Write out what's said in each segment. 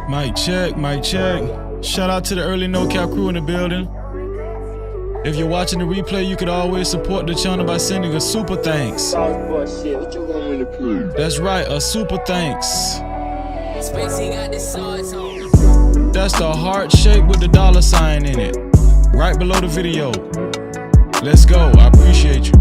Mic check, mic check. Shout out to the early No Cap crew in the building. If you're watching the replay, you could always support the channel by sending a super thanks. That's right, a super thanks. That's the heart shape with the $sign in it, right below the video. Let's go, I appreciate you.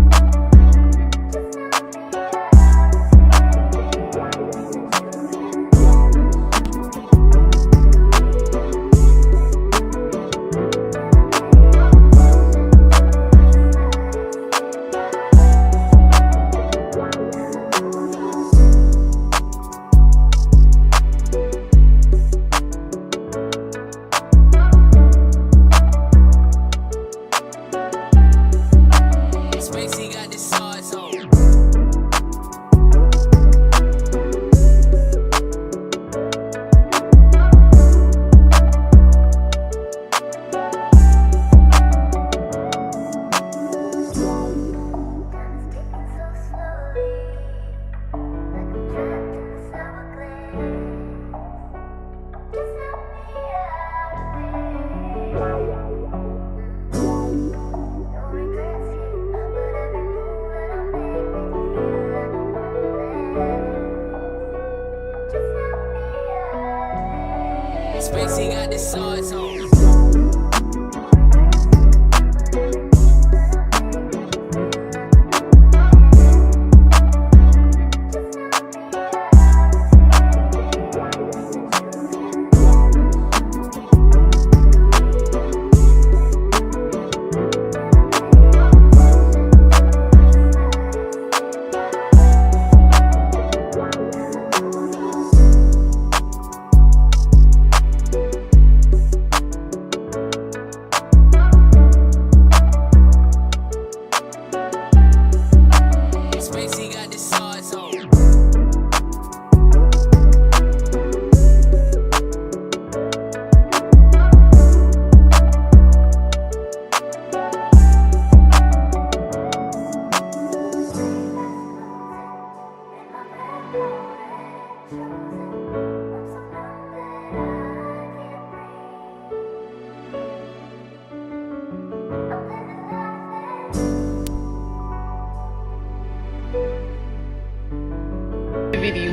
Spacey got the swords on.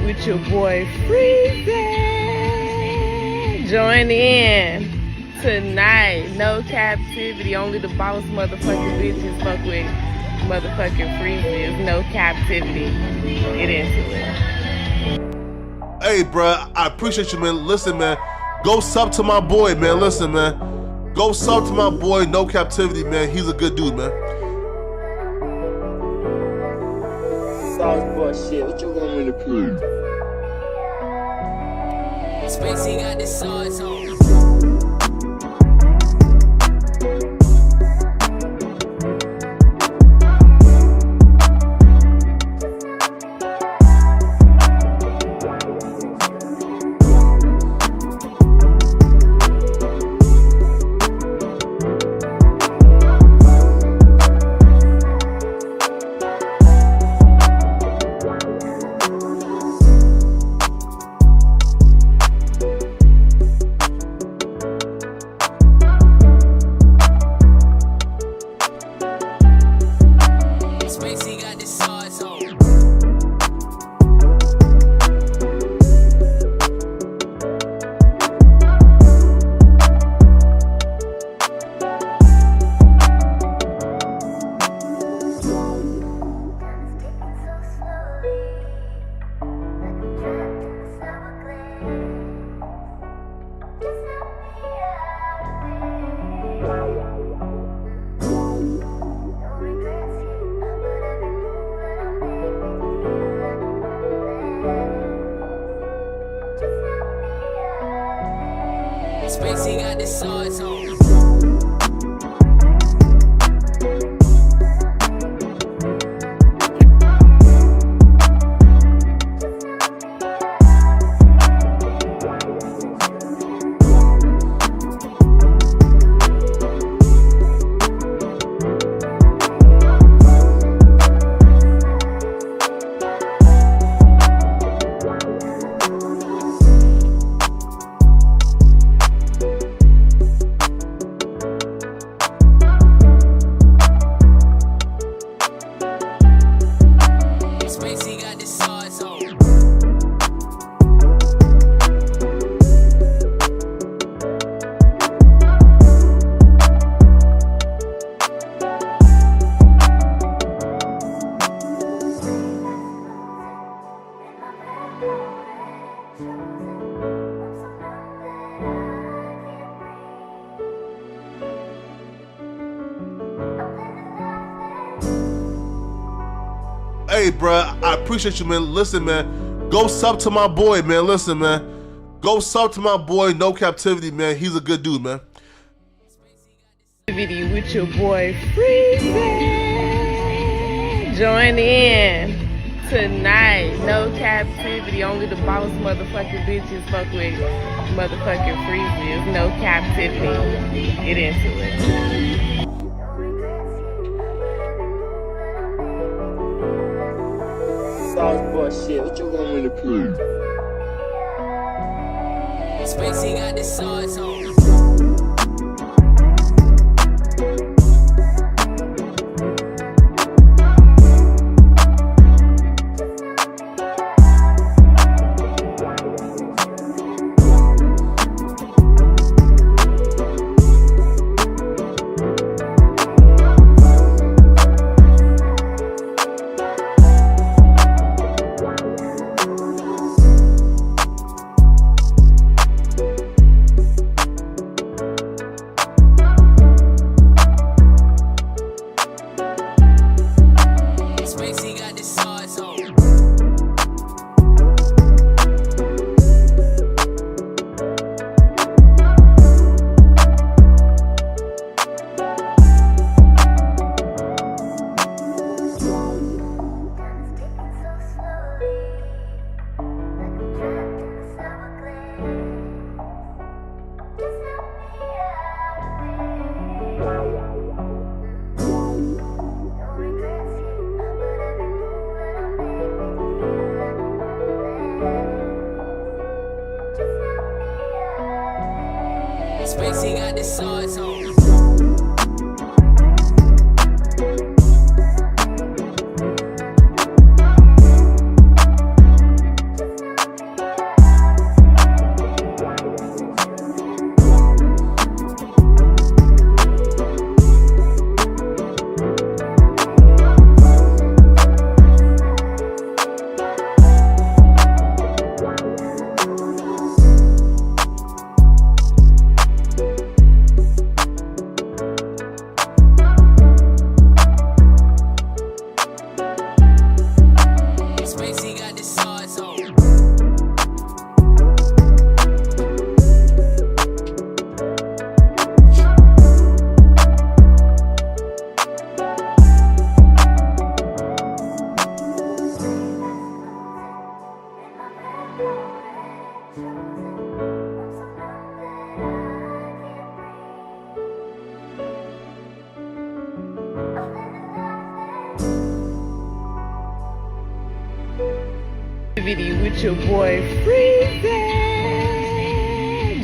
With your boy Freezy. Join in tonight. No captivity. Only the boss motherfucking bitches fuck with motherfucking Freezy. No captivity. Get into it. Hey, bruh, I appreciate you, man. Listen, man. Go sub to my boy, man. Listen, man. Go sub to my boy, No Captivity, man. He's a good dude, man. Shit, what you want me to prove? Spacey got the swords on. Hey, bruh, I appreciate you, man. Listen, man, go sub to my boy, man. Listen, man, go sub to my boy, No Captivity, man. He's a good dude, man. Video with your boy Freezy. Join in tonight. No captivity. Only the boss motherfucking bitches fuck with motherfucking Freezy. It's no captivity. Get into it. Sauce boy shit, what you want me to prove? Spacey got the sauce on. Spacey got the sauce on. Spacey got the sauce on. Spacey got the sauce on. Video with your boy Freezy.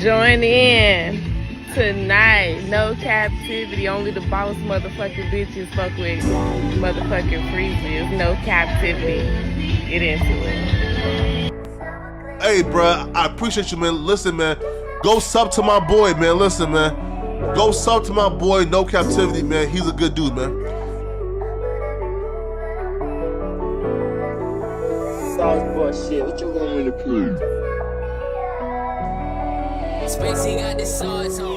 Join in tonight. No captivity. Only the boss motherfucking bitches fuck with motherfucking Freezy. It's no captivity. Get into it. Hey, bruh, I appreciate you, man. Listen, man, go sub to my boy, man. Listen, man, go sub to my boy, No Captivity, man. He's a good dude, man. Sauce boy shit, what you want me to prove? Spacey got the sauce on.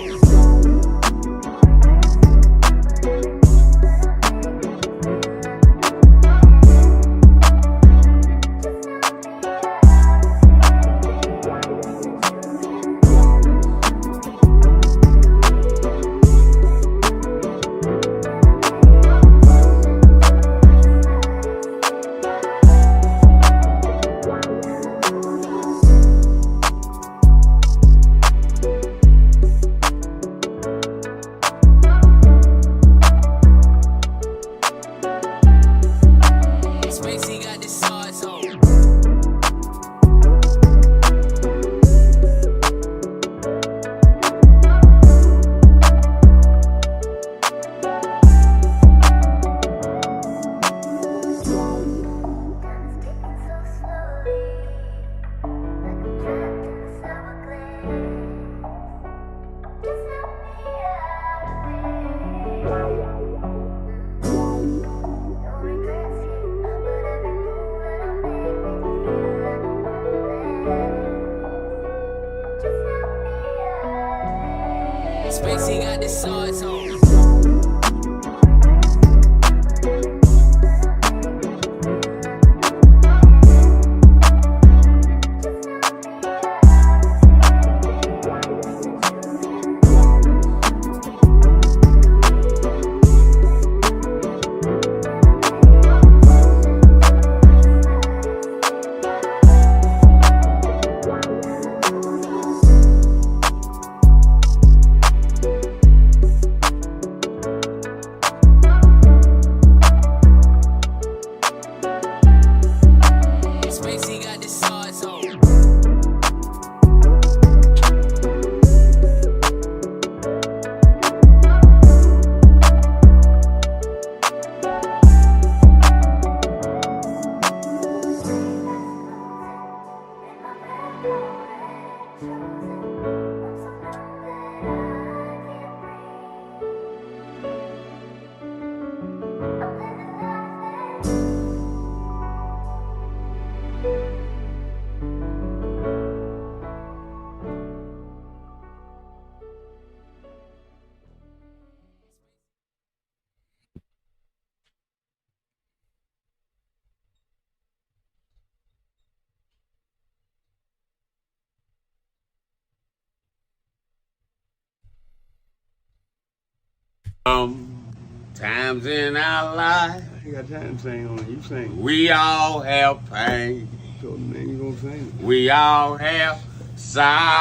Times in our life, You got time to sing on it. You sing. we all have pain. So man, you gonna sing. We all have sorrow.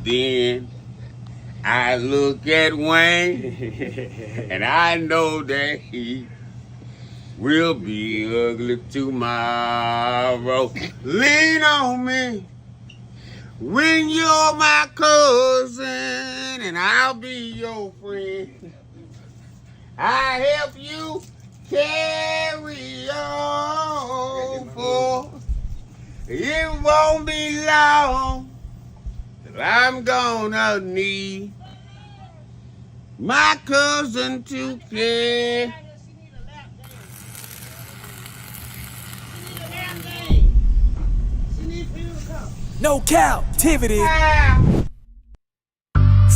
Then I look at Wayne and I know that he will be ugly tomorrow. Lean on me when you're my cousin and I'll be your friend. I help you carry on, for it won't be long till I'm gonna need my cousin to care. No Cap-tivity.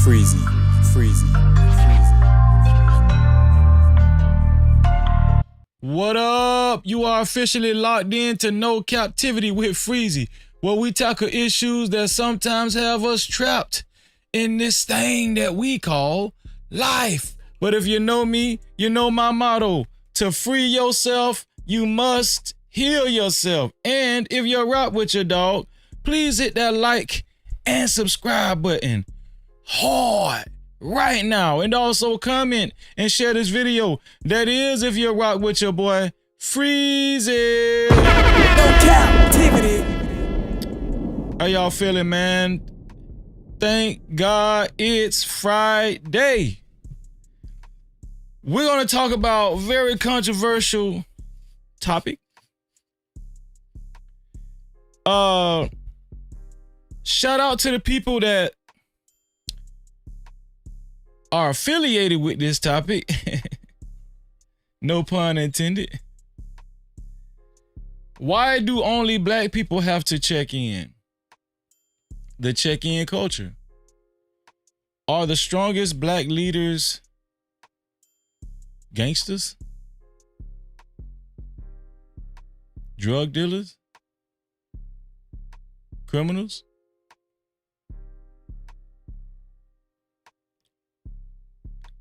Freezy. What up? You are officially locked in to No Captivity with Freezy, where we tackle issues that sometimes have us trapped in this thing that we call life. But if you know me, you know my motto: to free yourself, you must heal yourself. And if you're rock with your dog, please hit that like and subscribe button hard right now, and also comment and share this video. That is, if you rock with your boy Freezy. No Cap-tivity. How y'all feeling, man? Thank God it's Friday. We're gonna talk about a very controversial topic. Shout out to the people that are affiliated with this topic. No pun intended. Why do only black people have to check in? The check-in culture. Are the strongest black leaders gangsters? Drug dealers? Criminals?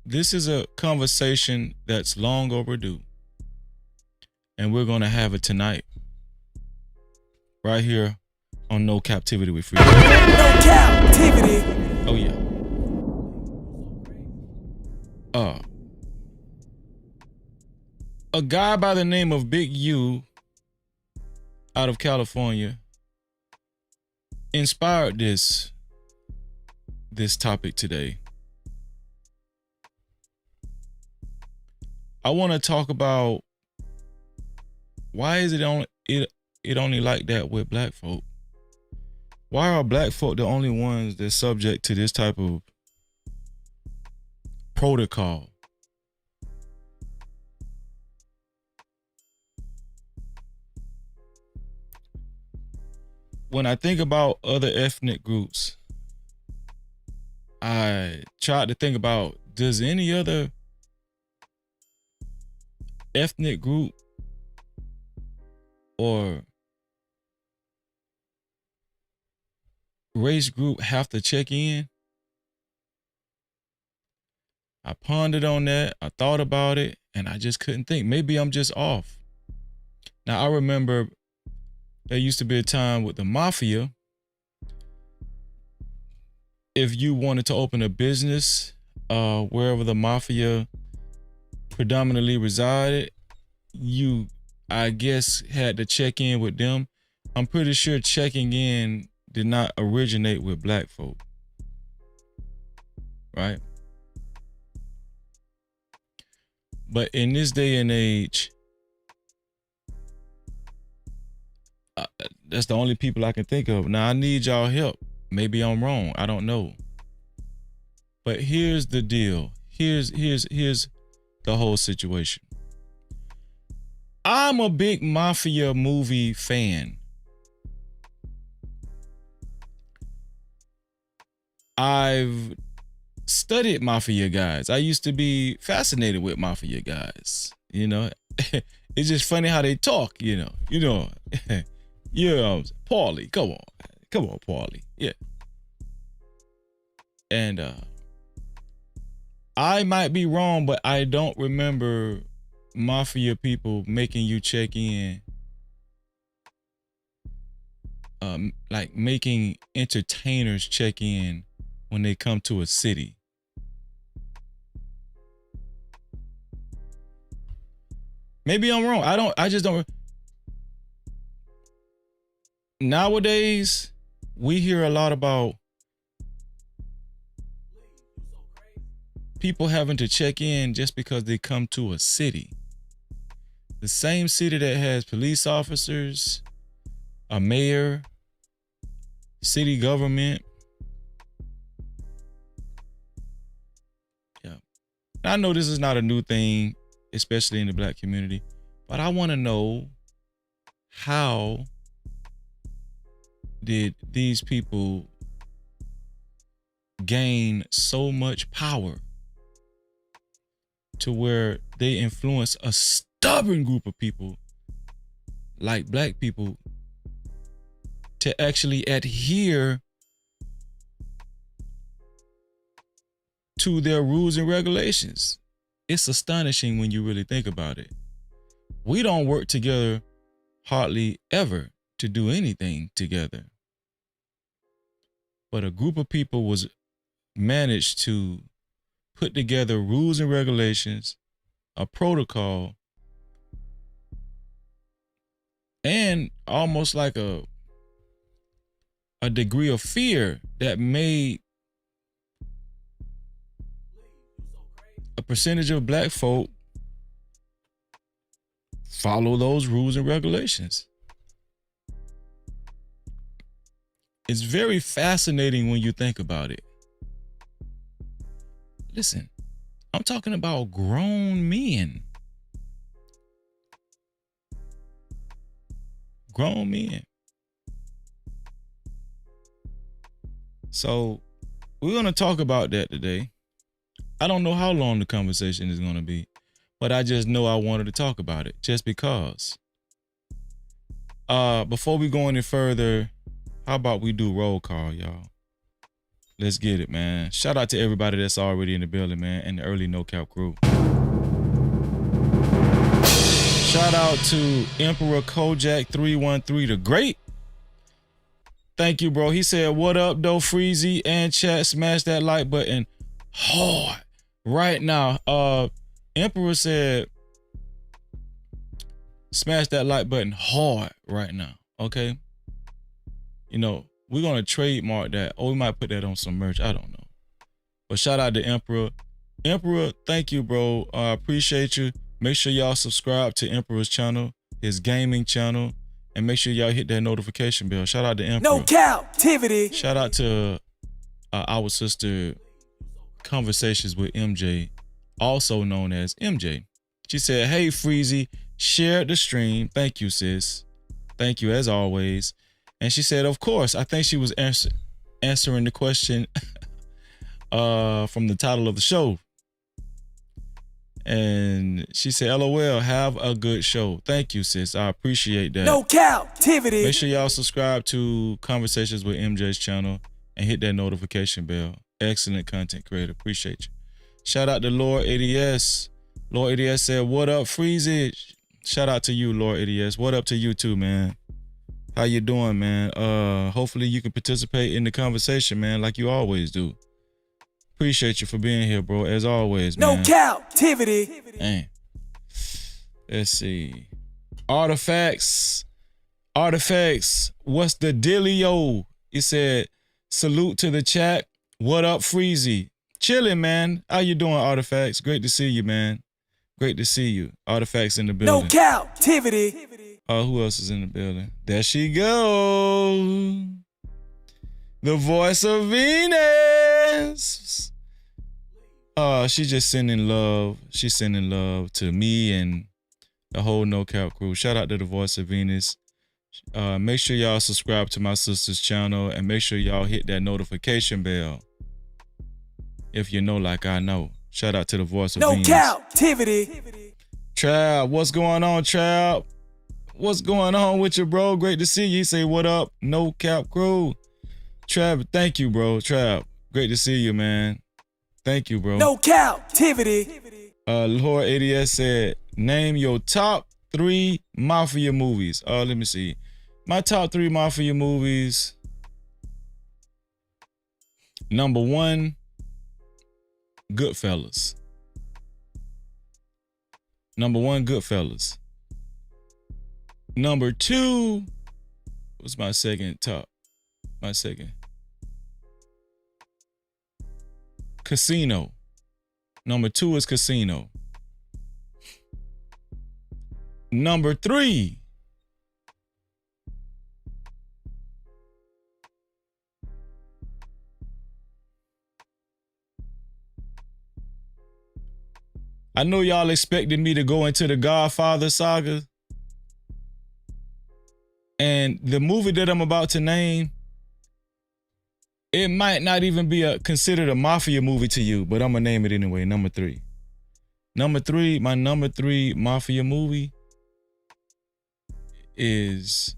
This is a conversation that's long overdue, and we're going to have it tonight, right here on No Captivity with Freezy. No Cap-tivity. Oh yeah. A guy by the name of Big U out of California inspired this topic today. I want to talk about why is it only like that with black folk? Why are black folk the only ones that's subject to this type of protocol? When I think about other ethnic groups, I tried to think about, does any other ethnic group or race group have to check in? I pondered on that. I thought about it, and I just couldn't think. Maybe I'm just off. Now, I remember there used to be a time with the mafia. If you wanted to open a business wherever the mafia predominantly resided, you, I guess, had to check in with them. I'm pretty sure checking in did not originate with black folk, right? But in this day and age, that's the only people I can think of. Now, I need y'all help. Maybe I'm wrong. I don't know. But here's the deal. Here's the whole situation. I'm a big mafia movie fan. I've studied mafia guys. I used to be fascinated with mafia guys. You know, it's just funny how they talk. You know, Paulie. Come on, Paulie. Yeah. And I might be wrong, but I don't remember mafia people making you check in. Like making entertainers check in when they come to a city. Maybe I'm wrong. I just don't. Nowadays, we hear a lot about people having to check in just because they come to a city. The same city that has police officers, a mayor, city government. Yeah. I know this is not a new thing, especially in the black community, but I want to know, how did these people gain so much power to where they influence a stubborn group of people like black people to actually adhere to their rules and regulations? It's astonishing when you really think about it. We don't work together hardly ever to do anything together. But a group of people was managed to put together rules and regulations, a protocol, and almost like a degree of fear that made a percentage of black folk follow those rules and regulations. It's very fascinating when you think about it. Listen, I'm talking about grown men. Grown men. So we're going to talk about that today. I don't know how long the conversation is going to be, but I just know I wanted to talk about it just because. Before we go any further, how about we do roll call, y'all? Let's get it, man. Shout out to everybody that's already in the building, man, and the early No Cap crew. Shout out to Emperor Kojak 313 the Great. Thank you, bro. He said, what up, though, Freezy and chat? Smash that like button hard right now. Emperor said, smash that like button hard right now, okay? You know, we're going to trademark that. Or we might put that on some merch. I don't know. But shout out to Emperor. Emperor, thank you, bro. I appreciate you. Make sure y'all subscribe to Emperor's channel, his gaming channel, and make sure y'all hit that notification bell. Shout out to Emperor. No Cap-tivity. Shout out to our sister Conversations with MJ, also known as MJ. She said, hey, Freezy, share the stream. Thank you, sis. Thank you, as always. And she said, of course. I think she was answering the question from the title of the show. And she said, LOL, have a good show. Thank you, sis. I appreciate that. No Cap-tivity. Make sure y'all subscribe to Conversations with MJ's channel and hit that notification bell. Excellent content creator. Appreciate you. Shout out to Lord ADS. Lord ADS said, what up, Freezy? Shout out to you, Lord ADS. What up to you too, man? How you doing, man? Hopefully you can participate in the conversation, man, like you always do. Appreciate you for being here, bro, as always, man. No Cap-tivity. Dang. Let's see. Artifacts. What's the dealio? He said, salute to the chat. What up, Freezy? Chilling, man. How you doing, Artifacts? Great to see you, man. Great to see you. Artifacts in the building. No Cap-tivity. Who else is in the building? There she go. The voice of Venus. She's just sending love. She's sending love to me and the whole No Cap crew. Shout out to the voice of Venus. Make sure y'all subscribe to my sister's channel and make sure y'all hit that notification bell. If you know like I know. Shout out to the voice of Venus. No Cap-tivity. Trap, what's going on, Trap? What's going on with you, bro? Great to see you. He say, what up? No Cap crew. Trap, thank you, bro. Trap, great to see you, man. Thank you, bro. No captivity. Lord ADS said, name your top 3 mafia movies. Let me see. My top 3 mafia movies. Number 1, Goodfellas. Number 1, Goodfellas. Number 2, what's my second top? My second. Casino. Number 2 is Casino. Number 3. I know y'all expected me to go into the Godfather saga. And the movie that I'm about to name, it might not even be considered a mafia movie to you, but I'm gonna name it anyway. Number 3. Number 3, my number 3 mafia movie is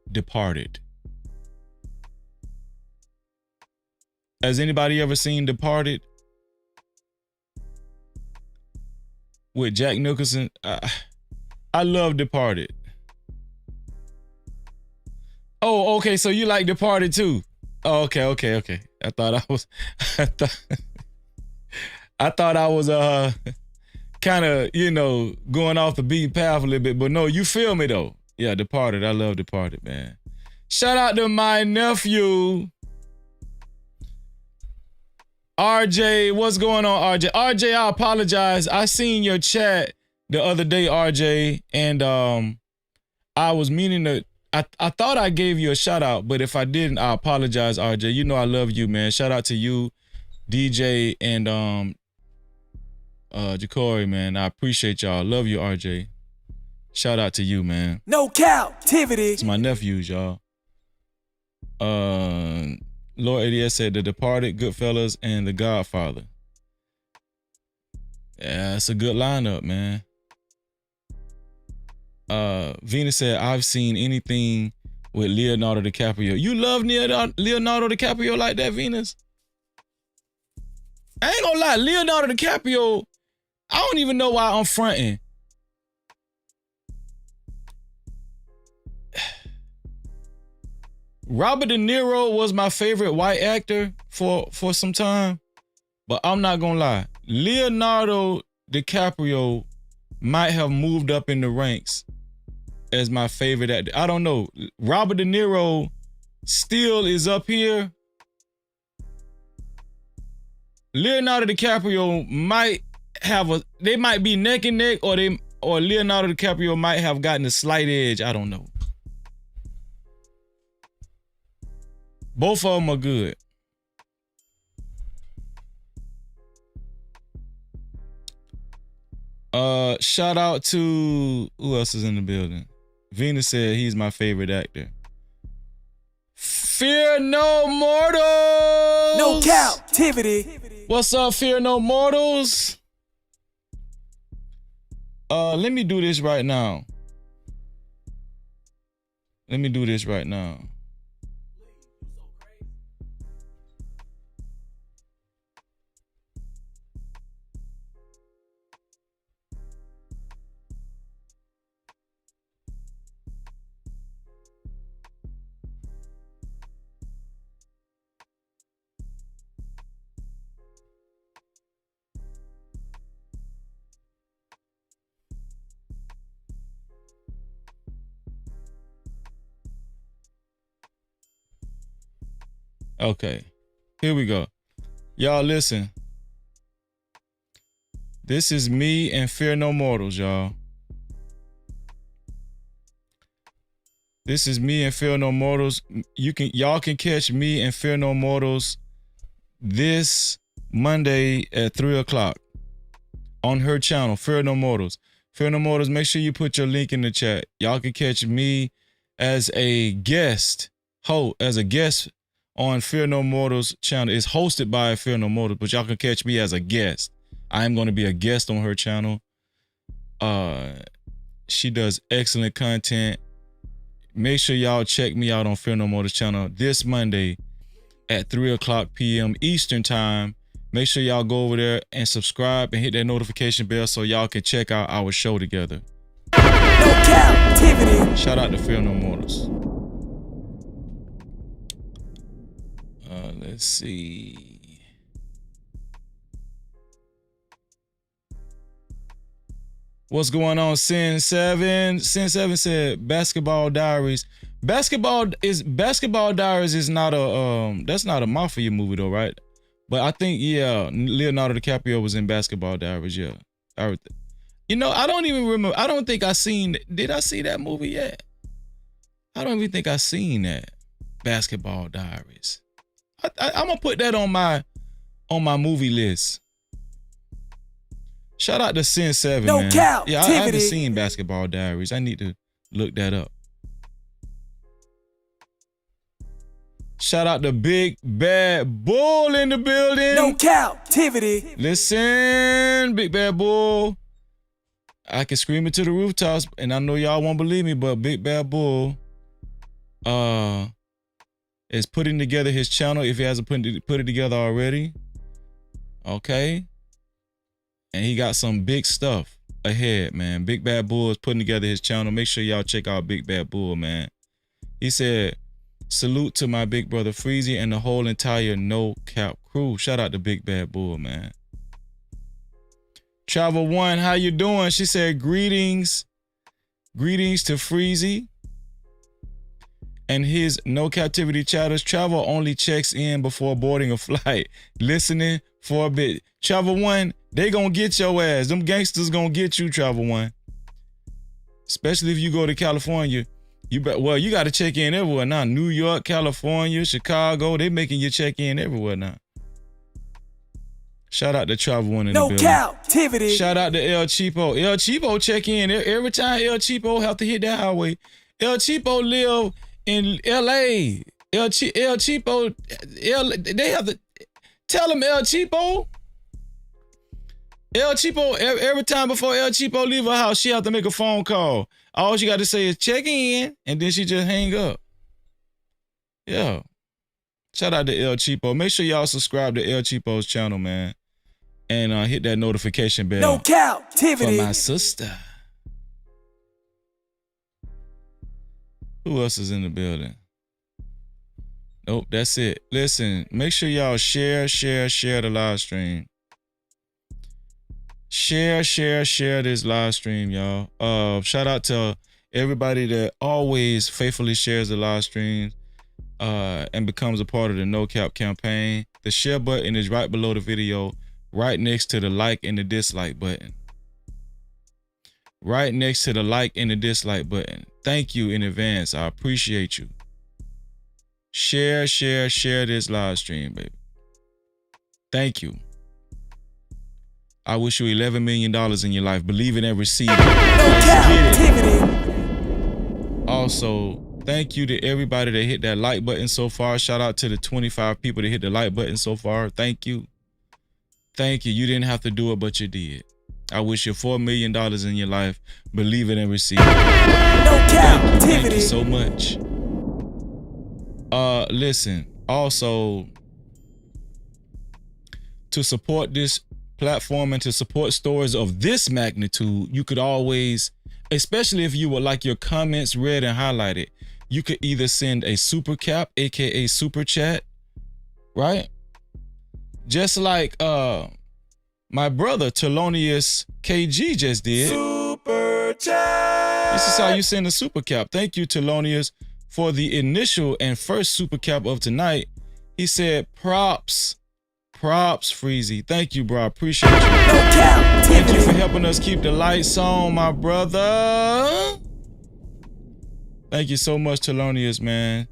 Departed. Has anybody ever seen Departed? With Jack Nicholson? I love Departed. Oh, okay, so you like Departed too? Oh, okay. I thought I was kind of, going off the beaten path a little bit, but no, you feel me though. Yeah, Departed. I love Departed, man. Shout out to my nephew, RJ. What's going on, RJ? RJ, I apologize. I seen your chat the other day, RJ, and I was meaning to. I thought I gave you a shout out, but if I didn't, I apologize, RJ. You know I love you, man. Shout out to you, DJ, and Jacory, man. I appreciate y'all. Love you, RJ. Shout out to you, man. No captivity. It's my nephews, y'all. Lord ADS said The Departed, Goodfellas, and The Godfather. Yeah, it's a good lineup, man. Venus said, I've seen anything with Leonardo DiCaprio. You love Leonardo DiCaprio like that, Venus? I ain't gonna lie, Leonardo DiCaprio, I don't even know why I'm fronting. Robert De Niro was my favorite white actor for some time, but I'm not gonna lie. Leonardo DiCaprio might have moved up in the ranks as my favorite actor. I don't know. Robert De Niro still is up here. Leonardo DiCaprio might have they might be neck and neck, or Leonardo DiCaprio might have gotten a slight edge. I don't know. Both of them are good. Shout out to, who else is in the building? Venus said he's my favorite actor. Fear No Mortals! No captivity. What's up, Fear No Mortals? Let me do this right now. Okay, here we go. Y'all listen. This is me and Fear No Mortals, y'all. This is me and Fear No Mortals. Y'all can catch me and Fear No Mortals this Monday at 3 o'clock on her channel, Fear No Mortals. Fear No Mortals, make sure you put your link in the chat. Y'all can catch me as a guest, on Fear No Mortals channel. It's hosted by Fear No Mortals, but y'all can catch me as a guest. I am going to be a guest on her channel. She does excellent content. Make sure y'all check me out on Fear No Mortals channel this Monday at 3:00 p.m. Eastern time. Make sure y'all go over there and subscribe and hit that notification bell so y'all can check out our show together. No Cap-tivity. Shout out to Fear No Mortals. Let's see. What's going on, Sin 7? Sin 7 said Basketball Diaries. Basketball Diaries is not a that's not a mafia movie though, right? But I think Leonardo DiCaprio was in Basketball Diaries, yeah. You know, I don't even remember. I don't think I seen. Did I see that movie yet? I don't even think I seen that. Basketball Diaries. I'm gonna put that on my movie list. Shout out to Sin 7, No man. Cap-tivity. Yeah, I haven't seen Basketball Diaries. I need to look that up. Shout out to Big Bad Bull in the building. No Cap-tivity. Listen, Big Bad Bull. I can scream it to the rooftops, and I know y'all won't believe me, but Big Bad Bull is putting together his channel if he hasn't put it together already. Okay. And he got some big stuff ahead, man. Big Bad Bull is putting together his channel. Make sure y'all check out Big Bad Bull, man. He said, salute to my big brother Freezy and the whole entire No Cap crew. Shout out to Big Bad Bull, man. Travel One, how you doing? She said, greetings to Freezy and his No Captivity chatters. Travel only checks in before boarding a flight, listening for a bit. Travel One, they gonna get your ass. Them gangsters gonna get you, Travel One. Especially if you go to California. You got to check in everywhere now. New York, California, Chicago, they making you check in everywhere now. Shout out to Travel One in the building. No Cap-tivity. Shout out to El Cheapo. El Cheapo check in every time El Cheapo have to hit that highway. El Cheapo live in LA. El Cheapo, they have to tell him El Cheapo. El Cheapo, every time before El Cheapo leave her house, she have to make a phone call. All she got to say is check in, and then she just hang up. Yeah. Shout out to El Cheapo. Make sure y'all subscribe to El Cheapo's channel, man. And hit that notification bell. No Cap-tivity. For my sister. Who else is in the building? Nope, that's it. Listen, make sure y'all share the live stream. Share this live stream, y'all. Shout out to everybody that always faithfully shares the live stream and becomes a part of the No Cap campaign. The share button is right below the video, right next to the like and the dislike button. Right next to the like and the dislike button. Thank you in advance. I appreciate you. Share this live stream, baby. Thank you. I wish you $11 million in your life. Believe it and receive it. Let's get it. Also, thank you to everybody that hit that like button so far. Shout out to the 25 people that hit the like button so far. Thank you. Thank you. You didn't have to do it, but you did. I wish you $4 million in your life. Believe it and receive it. No Cap-tivity. Thank you so much. Listen, also, to support this platform and to support stories of this magnitude, you could always, especially if you would like your comments read and highlighted, you could either send a super cap, aka super chat, right? Just like my brother Thelonious KG just did. Super chat. This is how you send a super cap. Thank you, Thelonious, for the initial and first super cap of tonight. He said, props, Freezy. Thank you, bro. I appreciate you. No Cap-tivity. Thank you for helping us keep the lights on, my brother. Thank you so much, Thelonious, man.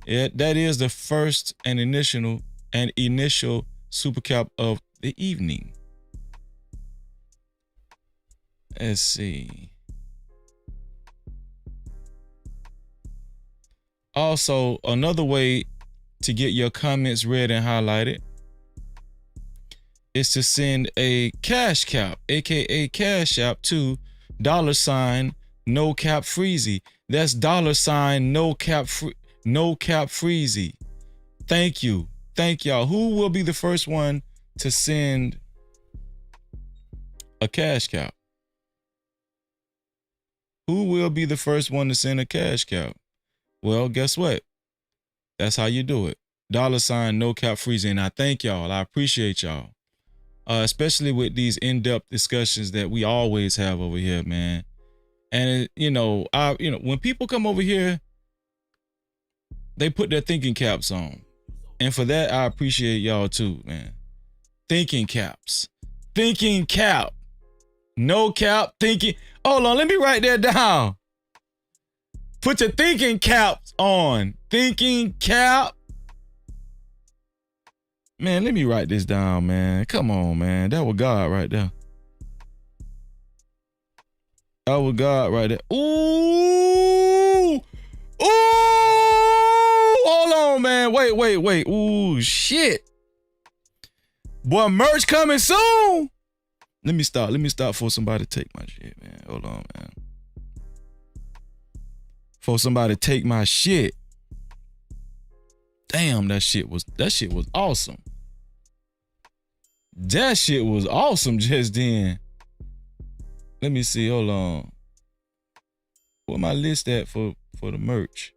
Yeah, that is the first and initial super cap of the evening. Let's see. Also, another way to get your comments read and highlighted is to send a cash cap, aka cash app, to $No Cap Freezy. That's $No Cap Freezy. Thank you. thank y'all. Who will be the first one to send a cash cow? Who will be the first one to send a cash cow? Well, guess what? That's how you do it. $ no cap freezy. And I thank y'all. I appreciate y'all. Especially with these in-depth discussions that we always have over here, man. And when people come over here, they put their thinking caps on. And for that, I appreciate y'all too, man. Thinking caps. Thinking cap. No cap, thinking. Hold on, let me write that down. Put your thinking caps on. Thinking cap. Man, let me write this down, man. Come on, man. That was God right there. That was God right there. Ooh! Ooh! Hold on, man. Wait. Ooh, shit. Boy, merch coming soon. Let me stop for somebody to take my shit, man. Hold on, man. For somebody to take my shit. Damn, that shit was awesome. That shit was awesome just then. Let me see, hold on. Where my list at for the merch?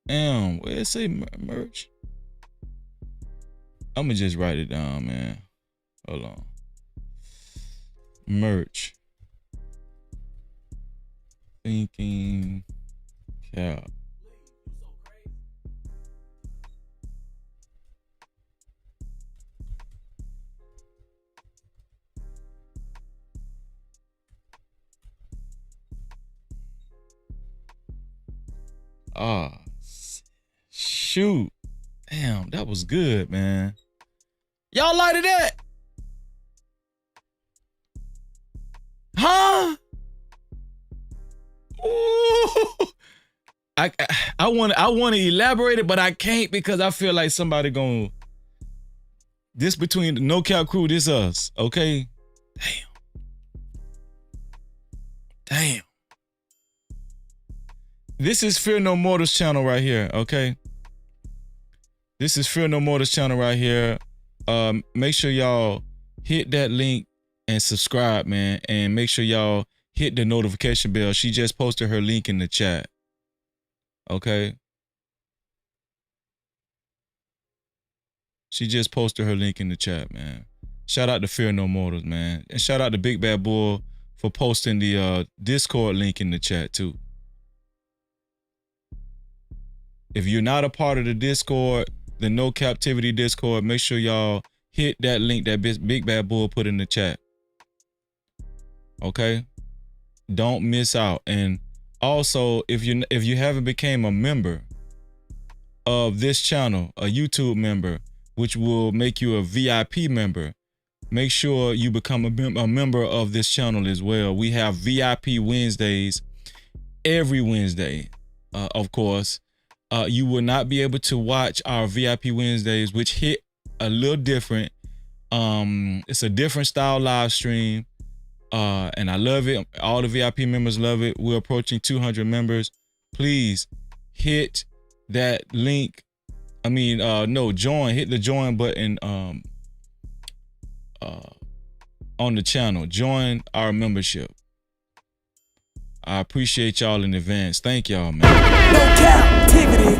Damn, where it say merch? I'ma just write it down, man. Hold on. Merch. Thinking cap. Ah, shoot. Damn, that was good, man. Y'all like that? Huh? Ooh. I want to elaborate it, but I can't because I feel like somebody gonna. This between the No Cap crew, this us, okay? Damn. This is Fear No Mortals channel right here, okay? This is Fear No Mortals channel right here. Make sure y'all hit that link and subscribe, man. And make sure y'all hit the notification bell. She just posted her link in the chat. Okay? She just posted her link in the chat, man. Shout out to Fear No Mortals, man. And shout out to Big Bad Bull for posting the Discord link in the chat, too. If you're not a part of the Discord, the No Cap-tivity Discord, make sure y'all hit that link that Big Bad Bull put in the chat. Okay? Don't miss out. And also, if you haven't became a member of this channel, a YouTube member, which will make you a VIP member, make sure you become a member of this channel as well. We have VIP Wednesdays every Wednesday, of course. You will not be able to watch our VIP Wednesdays, which hit a little different. It's a different style live stream. And I love it. All the VIP members love it. We're approaching 200 members. Please hit that link. Join. Hit the join button on the channel. Join our membership. I appreciate y'all in advance. Thank y'all, man. No Cap-tivity.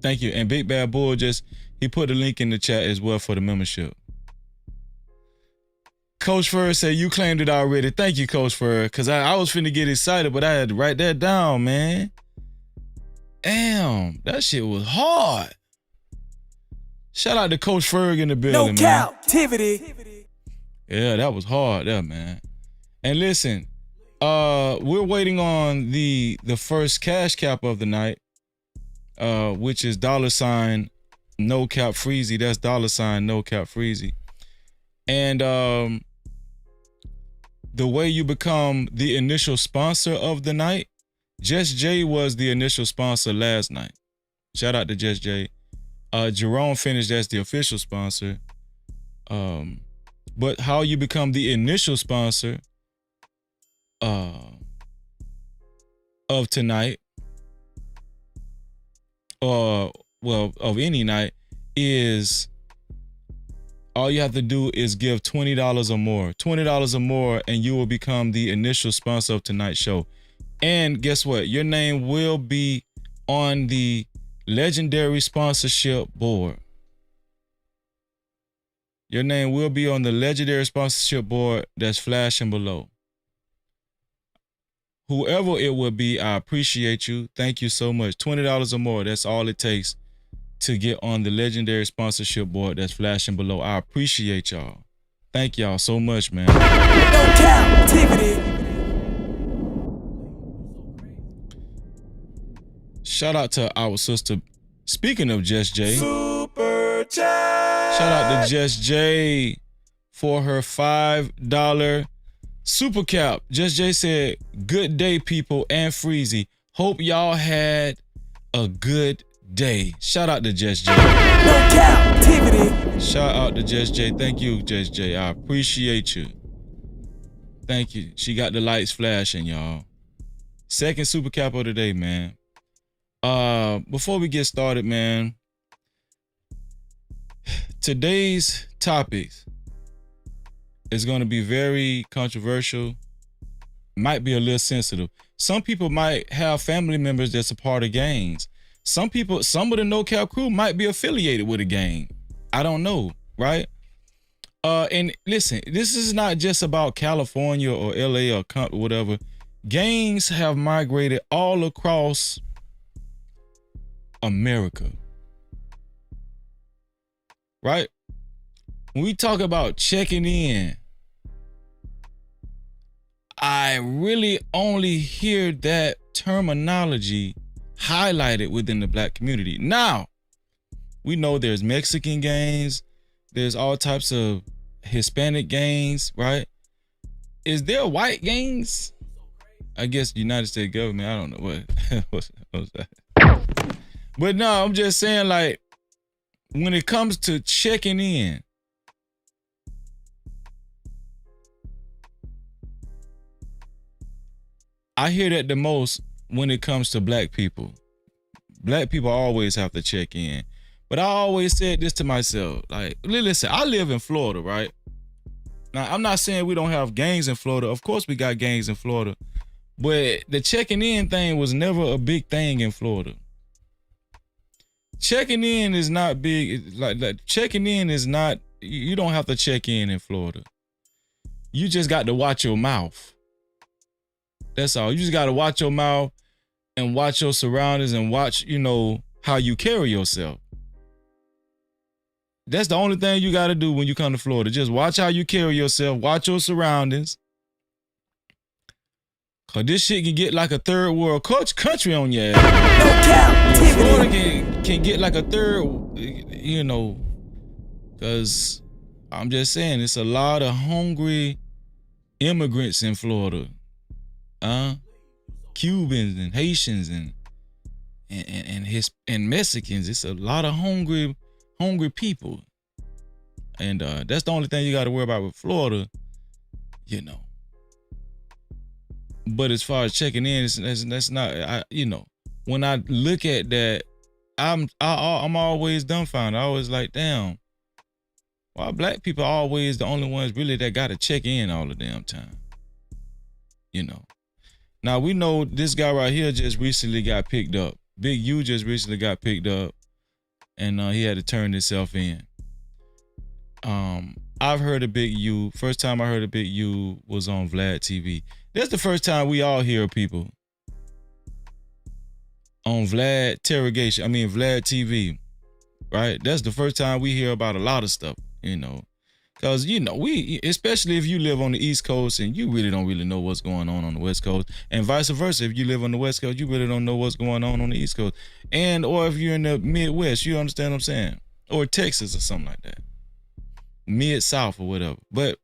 Thank you. And Big Bad Bull he put a link in the chat as well for the membership. Coach Fur said you claimed it already. Thank you, Coach Fur. Because I was finna get excited, but I had to write that down, man. Damn, that shit was hard. Shout out to Coach Ferg in the building, No man. Cap-tivity. Yeah, that was hard there, man. And listen, we're waiting on the first cash cap of the night, which is $ no cap freezy. That's $ no cap freezy. And the way you become the initial sponsor of the night Just Jay was the initial sponsor last night. Shout out to Just Jay. Jerome finished as the official sponsor. But how you become the initial sponsor of tonight, or of any night, is all you have to do is give $20 or more. $20 or more, and you will become the initial sponsor of tonight's show. And guess what? Your name will be on the legendary sponsorship board. Your name will be on the legendary sponsorship board that's flashing below. Whoever it will be, I appreciate you. Thank you so much. $20 or more, that's all it takes to get on the legendary sponsorship board that's flashing below. I appreciate y'all. Thank y'all so much, man. No Cap-tivity. Shout out to our sister. Speaking of Just Jay, Super chat. shout out to Just Jay for her $5 super cap. Just Jay said, "Good day, people, and Freezy. Hope y'all had a good day." Shout out to Just Jay. No Cap-tivity. Shout out to Just Jay. Thank you, Just Jay. I appreciate you. Thank you. She got the lights flashing, y'all. Second super cap of the day, man. Before we get started, man, today's topics is going to be very controversial, might be a little sensitive. Some people might have family members that's a part of gangs. Some of the No Cap crew might be affiliated with a gang. I don't know, right? And listen, this is not just about California or LA or whatever. Gangs have migrated all across America, right? When we talk about checking in, I really only hear that terminology highlighted within the black community. Now, we know there's Mexican gangs, there's all types of Hispanic gangs, right? Is there white gangs? I guess United States government, I don't know what's that. But no, I'm just saying, like, when it comes to checking in, I hear that the most when it comes to black people. Black people always have to check in. But I always said this to myself, like, listen, I live in Florida, right? Now, I'm not saying we don't have gangs in Florida. Of course we got gangs in Florida. But the checking in thing was never a big thing in Florida. Checking in is not big. Like checking in is not, you don't have to check in Florida. You just got to watch your mouth. That's all. You just got to watch your mouth and watch your surroundings and watch, how you carry yourself. That's the only thing you got to do when you come to Florida. Just watch how you carry yourself. Watch your surroundings. Cause this shit can get like a third world country on your ass. No Florida can get like a third, cause I'm just saying it's a lot of hungry immigrants in Florida. Cubans and Haitians and Mexicans. It's a lot of hungry people. And that's the only thing you got to worry about with Florida, But as far as checking in, that's not, when I look at that, I'm always dumbfounded. I always like, damn, why black people are always the only ones really that got to check in all the damn time? Now we know this guy right here just recently got picked up. Big U just recently got picked up, and he had to turn himself in. I've heard of Big U. First time I heard of Big U was on Vlad TV. That's the first time we all hear people on Vlad TV, right? That's the first time we hear about a lot of stuff, because, we, especially if you live on the East Coast and you really don't really know what's going on the West Coast, and vice versa, if you live on the West Coast, you really don't know what's going on the East Coast. Or if you're in the Midwest, you understand what I'm saying? Or Texas or something like that. Mid-South or whatever. But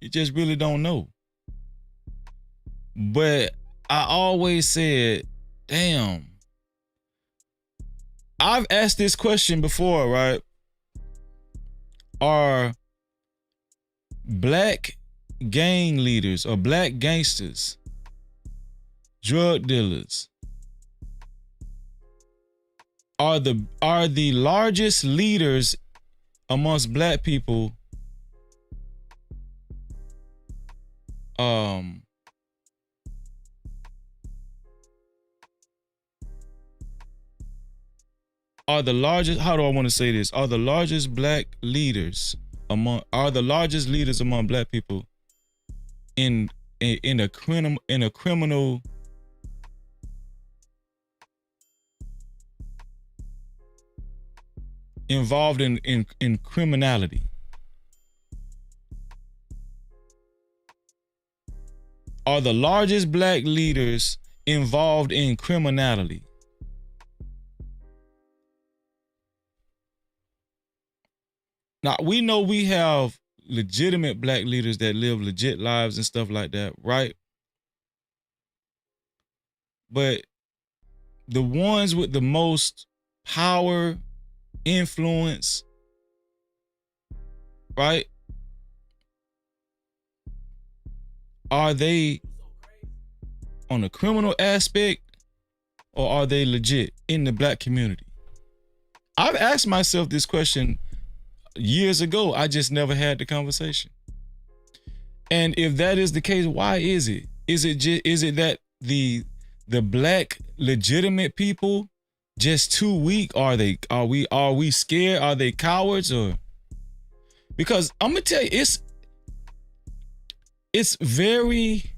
you just really don't know. But I always said, damn. I've asked this question before, right? Are black gang leaders or black gangsters, drug dealers, are the largest leaders amongst black people are the largest, how do I want to say this? Are the largest leaders among black people in a criminal involved in criminality? Are the largest black leaders involved in criminality? Now, we know we have legitimate black leaders that live legit lives and stuff like that, right? But the ones with the most power, influence, right? Are they on a criminal aspect or are they legit in the black community? I've asked myself this question years ago. I just never had the conversation. And if that is the case, why is it? Is it that the black legitimate people just too weak? Are we scared? Are they cowards? Or because I'm gonna tell you, it's very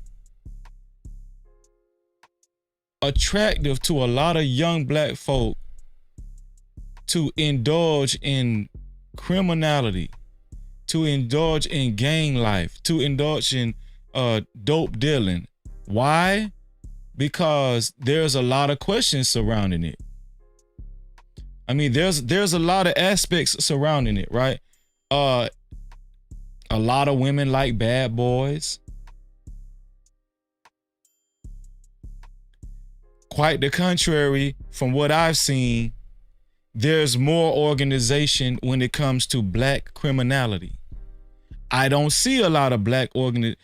attractive to a lot of young black folk to indulge in criminality, to indulge in gang life, to indulge in dope dealing. Why? Because there's a lot of questions surrounding it. I mean, there's a lot of aspects surrounding it, right? A lot of women like bad boys. Quite the contrary, from what I've seen, there's more organization when it comes to black criminality. I don't see a lot of black okay,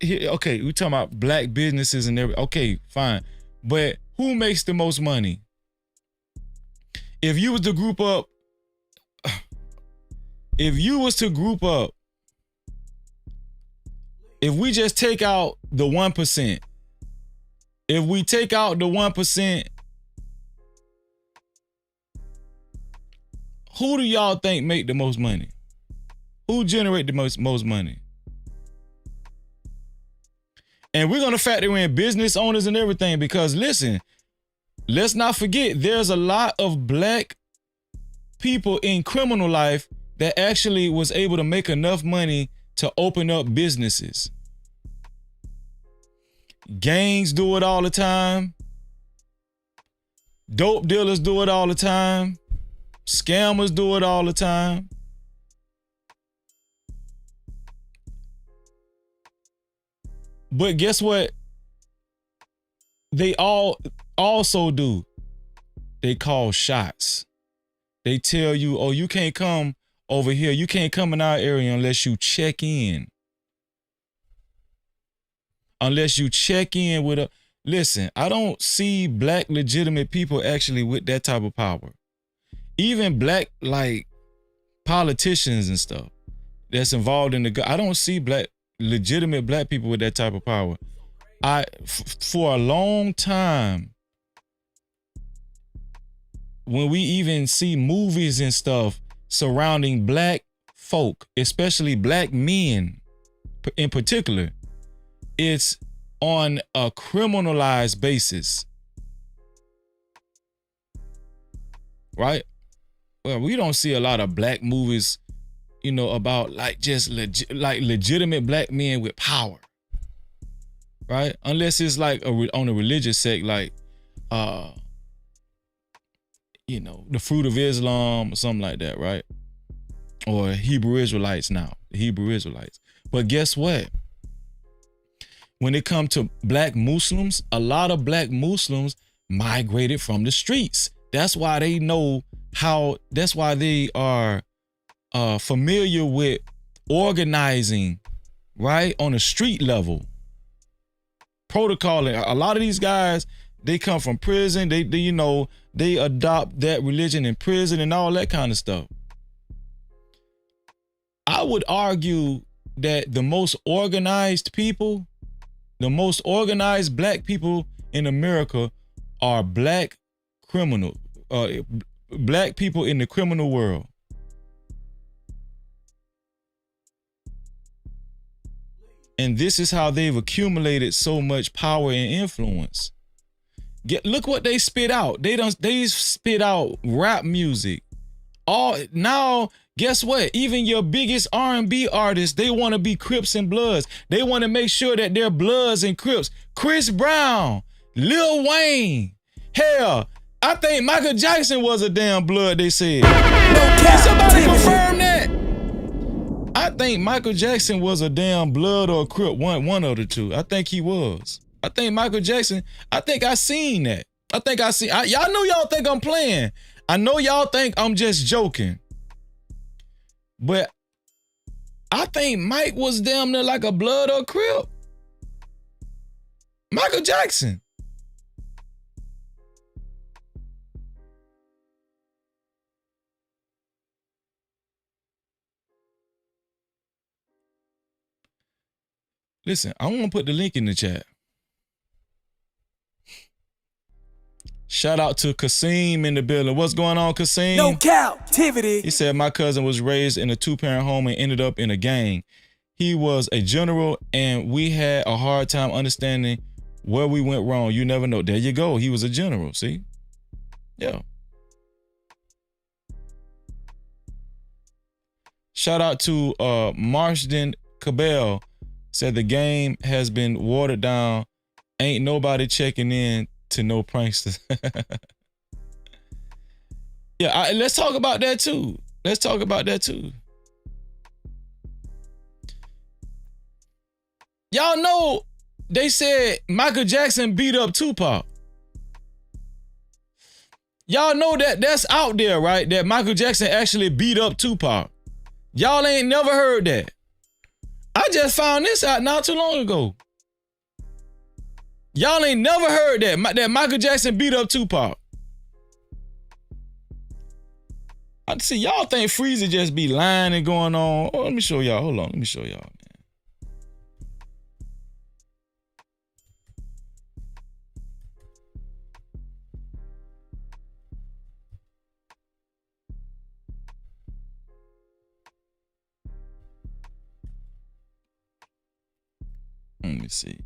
we're talking about black businesses and everything. Okay, fine. But who makes the most money? If you was to group up, if we just take out the 1%, if we take out the 1%, who do y'all think make the most money? Who generate the most money? And we're going to factor in business owners and everything, because listen, let's not forget there's a lot of black people in criminal life that actually was able to make enough money to open up businesses. Gangs do it all the time. Dope dealers do it all the time. Scammers do it all the time. But guess what? They all also do. They call shots. They tell you, oh, you can't come over here. You can't come in our area unless you check in. Unless you check in with a... Listen, I don't see black legitimate people actually with that type of power. Even black, like, politicians and stuff that's involved in I don't see legitimate black people with that type of power. For a long time, when we even see movies and stuff surrounding black folk, especially black men in particular, it's on a criminalized basis, right? Well, we don't see a lot of black movies, you know, about like just legitimate black men with power, right? Unless it's like on a religious sect, like, you know, the Fruit of Islam or something like that, right? Or Hebrew Israelites now, the Hebrew Israelites. But guess what? when it comes to black Muslims, a lot of black Muslims migrated from the streets. That's why they know how, that's why they are familiar with organizing, right? On a street level. Protocoling. A lot of these guys, they come from prison. They you know, they adopt that religion in prison and all that kind of stuff. I would argue that the most organized people, the most organized black people in America are black criminal, black people in the criminal world. And this is how they've accumulated so much power and influence. Look what they spit out. They spit out rap music. Now, guess what? Even your biggest R&B artists, they want to be Crips and Bloods. They want to make sure that they're Bloods and Crips. Chris Brown, Lil Wayne. Hell, I think Michael Jackson was a damn Blood, they said. Can somebody confirm that? I think Michael Jackson was a damn Blood or a Crip, one of the two. I think he was. I think Michael Jackson, I think I seen that. Y'all know y'all think I'm playing. I know y'all think I'm just joking. But I think Mike was damn near like a Blood or a Crip. Michael Jackson. Listen, I want to put the link in the chat. Shout out to Kasim in the building. What's going on, Kasim? No Cap-tivity. He said, my cousin was raised in a 2-parent home and ended up in a gang. He was a general and we had a hard time understanding where we went wrong. You never know. There you go. He was a general, see? Yeah. Shout out to Marsden Cabell. Said the game has been watered down. Ain't nobody checking in to no pranksters. Yeah, let's talk about that too. Y'all know they said Michael Jackson beat up Tupac. Y'all know that's out there, right? That Michael Jackson actually beat up Tupac. Y'all ain't never heard that. I just found this out not too long ago. Y'all ain't never heard that Michael Jackson beat up Tupac. I see y'all think Freezy just be lying and going on. Oh, let me show y'all. Hold on, let me show y'all, man. Let me see.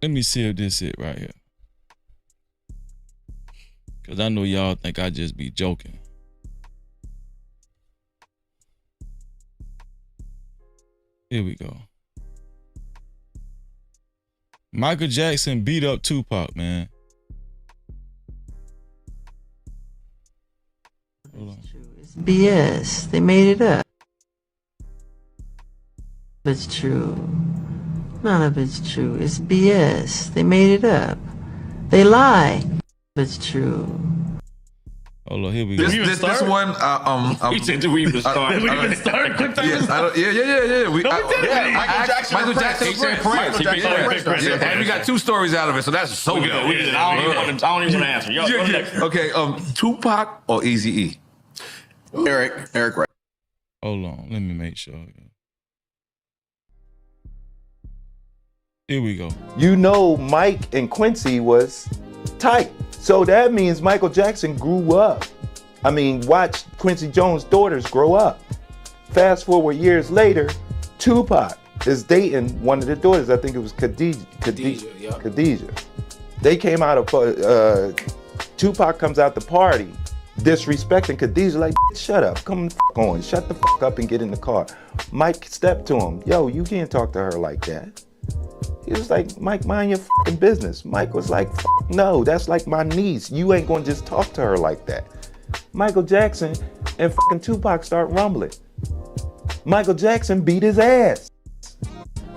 Let me see if this is it right here. Cause I know y'all think I just be joking. Here we go. Michael Jackson beat up Tupac, man. Hold on. It's BS. They made it up. It's true. None of it's true. It's BS. They made it up. They lie. It's true. Hold on, here we go. This one, He said, "Do we even start? Did we even start? Yeah. Michael Jackson said Prince. And we got 2 stories out of it, so that's so good. I don't even want to answer. Okay, Tupac or Eazy-E? Eric, right? Hold on, let me make sure. Here we go. You know, Mike and Quincy was tight. So that means Michael Jackson grew up. I mean, watch Quincy Jones' daughters grow up. Fast forward years later, Tupac is dating one of the daughters. I think it was Khadijah. They came out of, Tupac comes out the party disrespecting Khadijah like, shut up, come the f on, shut the f up and get in the car. Mike stepped to him, yo, you can't talk to her like that. He was like, Mike, mind your f***ing business. Mike was like, no, that's like my niece. You ain't gonna just talk to her like that. Michael Jackson and f***ing Tupac start rumbling. Michael Jackson beat his ass.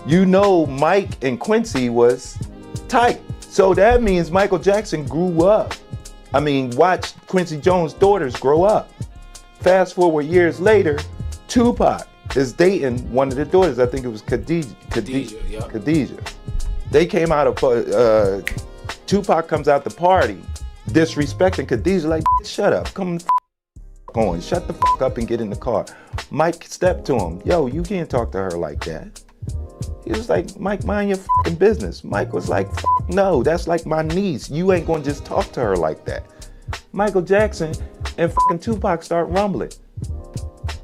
You know Mike and Quincy was tight. So that means Michael Jackson grew up. I mean, watch Quincy Jones' daughters grow up. Fast forward years later, Tupac is dating one of the daughters. I think it was Khadijah. They came out of, Tupac comes out the party, disrespecting Khadijah like, shut up, come the f on, shut the f up and get in the car. Mike stepped to him, yo, you can't talk to her like that. He was like, Mike, mind your f***ing business. Mike was like, no, that's like my niece. You ain't gonna just talk to her like that. Michael Jackson and f***ing Tupac start rumbling.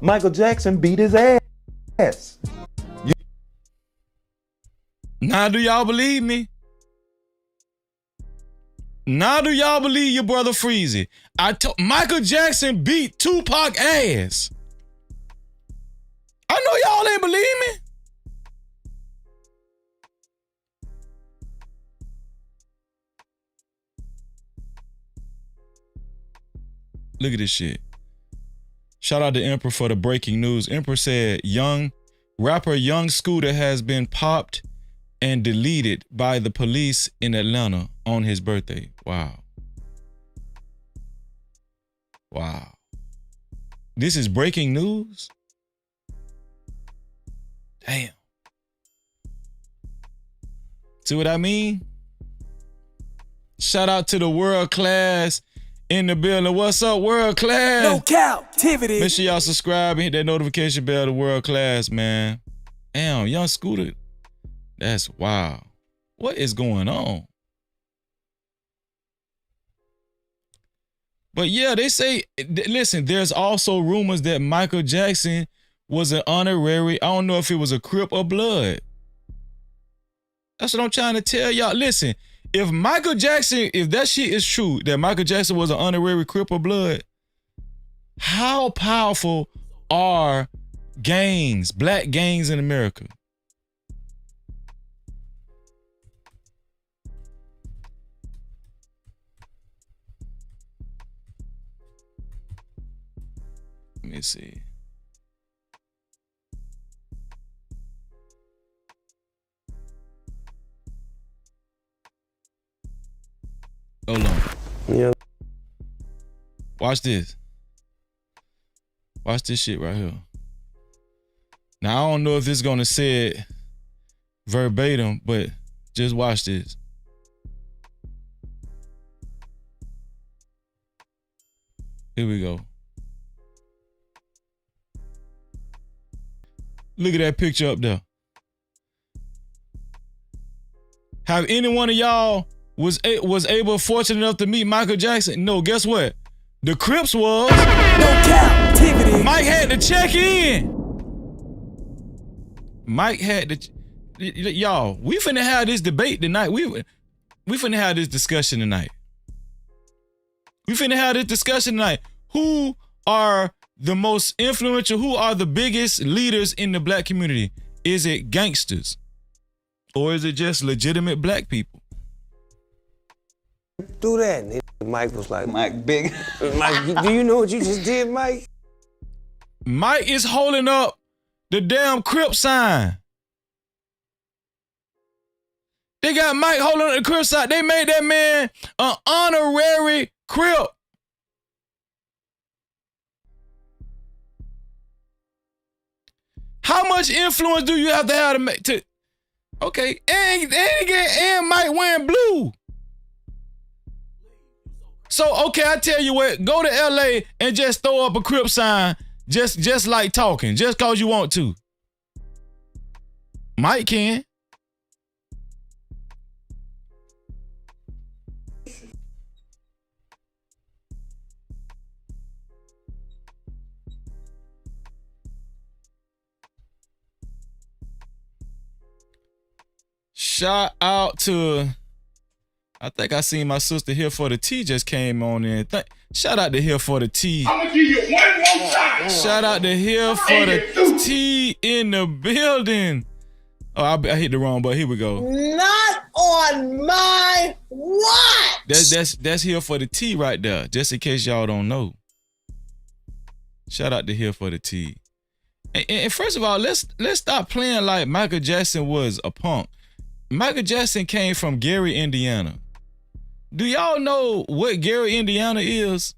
Michael Jackson beat his ass. Now do y'all believe me? Now do y'all believe your brother Freezy? Michael Jackson beat Tupac ass. I know y'all ain't believe me. Look at this shit. Shout out to Emperor for the breaking news. Emperor said, rapper Young Scooter has been popped and deleted by the police in Atlanta on his birthday. Wow. Wow. This is breaking news? Damn. See what I mean? Shout out to the world class in the building. What's up, world class? No Cap-tivity. Make sure y'all subscribe and hit that notification bell to world class, man. Damn, Young Scooter. That's wild. What is going on? But yeah, they say, listen, there's also rumors that Michael Jackson was an honorary, I don't know if it was a Crip or Blood. That's what I'm trying to tell y'all. Listen, if Michael Jackson, if that shit is true, that Michael Jackson was an honorary Crip or Blood, how powerful are gangs, black gangs in America? Let me see. Hold on. Yeah. Watch this. Watch this shit right here. Now, I don't know if it's gonna say it verbatim, but just watch this. Here we go. Look at that picture up there. Have any one of y'all was fortunate enough to meet Michael Jackson? No, guess what? The Crips was. No Cap-tivity. Mike had to check in. Mike had to. Y'all, we finna have this debate tonight. We finna have this discussion tonight. We finna have this discussion tonight. Who are the most influential? Who are the biggest leaders in the black community? Is it gangsters? Or is it just legitimate black people? Do that. And Mike was like, Mike, big. Mike, do you know what you just did, Mike? Mike is holding up the damn Crip sign. They got Mike holding up the Crip sign. They made that man an honorary Crip. How much influence do you have to make to? Okay, and Mike wearing blue. So okay, I tell you what, go to LA and just throw up a Crip sign, just like talking, just cause you want to. Mike can. Shout out to, I think I seen my sister here for the tea just came on in. Shout out to Here for the T. I'm gonna give you one more time. Shout out to Here for the T in the building. Oh, I hit the wrong button. Here we go. Not on my watch. That's Here for the T right there. Just in case y'all don't know. Shout out to Here for the T. And first of all, let's stop playing like Michael Jackson was a punk. Michael Jackson came from Gary, Indiana. Do y'all know what Gary, Indiana is?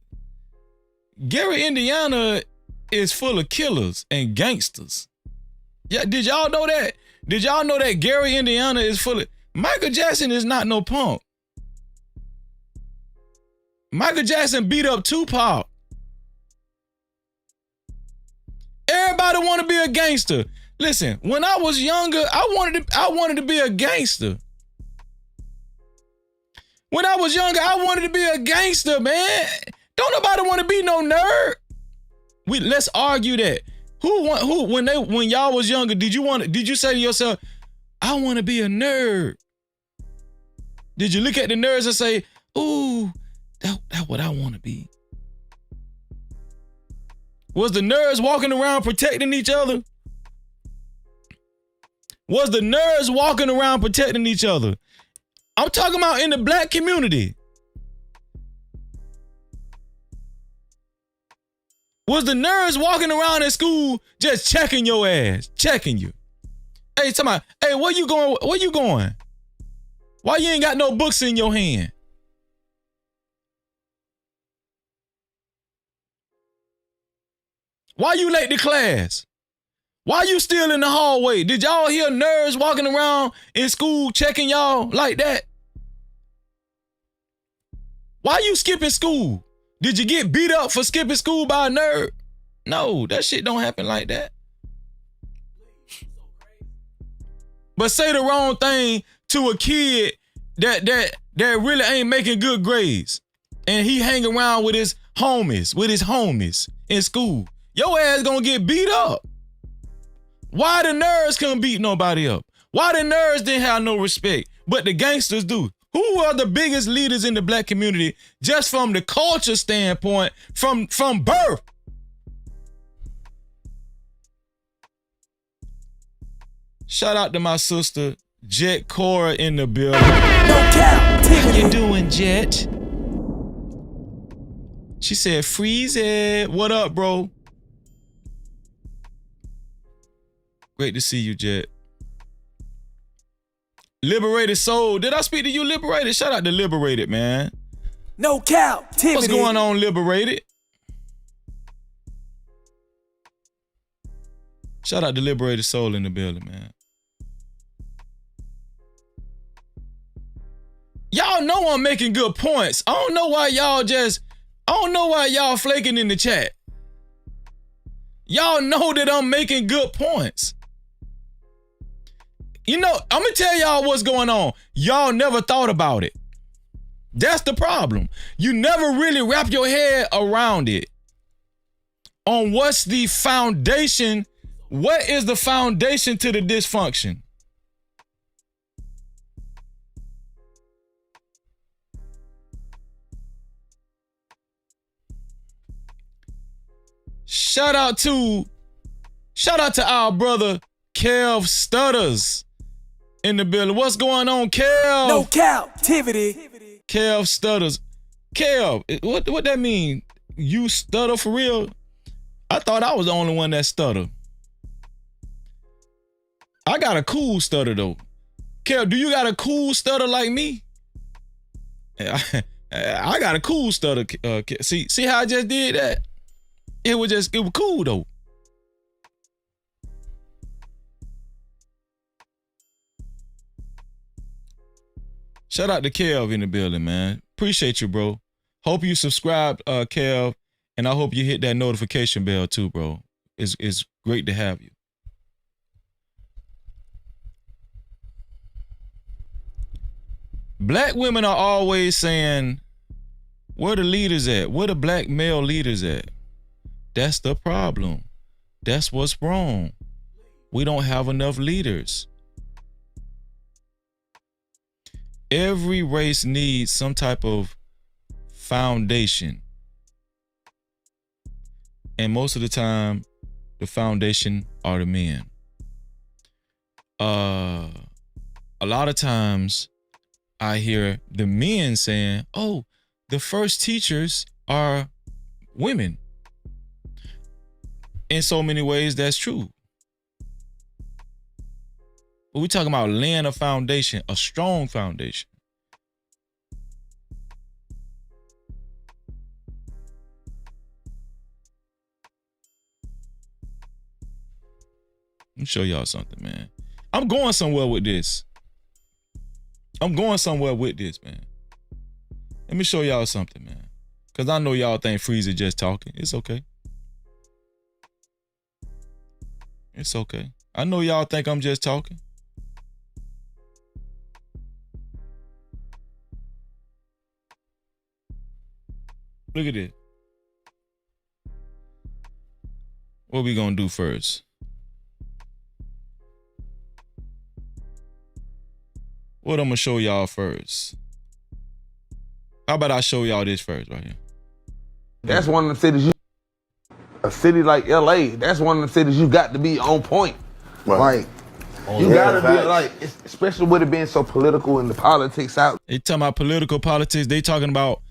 Gary, Indiana is full of killers and gangsters. Yeah, did y'all know that? Did y'all know that Gary, Indiana is full of... Michael Jackson is not no punk. Michael Jackson beat up Tupac. Everybody want to be a gangster. Listen, when I was younger, I wanted to be a gangster. When I was younger, I wanted to be a gangster, man. Don't nobody want to be no nerd. Let's argue that. When y'all was younger, did you say to yourself, I want to be a nerd? Did you look at the nerds and say, ooh, that's what I want to be? Was the nerds walking around protecting each other? Was the nerds walking around protecting each other? I'm talking about in the black community. Was the nerds walking around in school just checking your ass, checking you? Hey, hey, where you going? Where you going? Why you ain't got no books in your hand? Why you late to class? Why you still in the hallway? Did y'all hear nerds walking around in school checking y'all like that? Why you skipping school? Did you get beat up for skipping school by a nerd? No, that shit don't happen like that. But say the wrong thing to a kid that really ain't making good grades, and he hang around with his homies in school. Your ass gonna get beat up. Why the nerds couldn't beat nobody up? Why the nerds didn't have no respect, but the gangsters do? Who are the biggest leaders in the black community just from the culture standpoint, from birth? Shout out to my sister, Jet Cora in the building. No cap. How you doing, Jet? She said, freeze it. What up, bro? Great to see you, Jet. Liberated Soul. Did I speak to you, Liberated? Shout out to Liberated, man. No Cap-tivity. What's going on, Liberated? Shout out to Liberated Soul in the building, man. Y'all know I'm making good points. I don't know why y'all flaking in the chat. Y'all know that I'm making good points. You know, I'm gonna tell y'all what's going on. Y'all never thought about it. That's the problem. You never really wrap your head around it. On what's the foundation? What is the foundation to the dysfunction? Shout out to our brother Kev Stutters in the building. What's going on, Kev? No Cap-tivity. Kev Stutters. Kev, what that mean? You stutter for real? I thought I was the only one that stutter. I got a cool stutter though. Kev, do you got a cool stutter like me? I got a cool stutter. See how I just did that? It was cool though. Shout out to Kev in the building, man. Appreciate you, bro. Hope you subscribed, Kev, and I hope you hit that notification bell too, bro. It's great to have you. Black women are always saying, where the leaders at? Where the black male leaders at? That's the problem. That's what's wrong. We don't have enough leaders. Every race needs some type of foundation. And most of the time, the foundation are the men. A lot of times I hear the men saying, oh, the first teachers are women. In so many ways, that's true. But we're talking about laying a foundation, a strong foundation. Let me show y'all something, man. I'm going somewhere with this. I'm going somewhere with this, man. Let me show y'all something, man. Because I know y'all think Freezy just talking. It's okay. It's okay. I know y'all think I'm just talking. Look at this. What we gonna do first? What I'm gonna show y'all first? How about I show y'all this first right here? That's one of the cities a city like LA, that's one of the cities you got to be on point. Right. Like, you gotta be like, especially with it being so political and the politics out. They talking about political politics, they talking about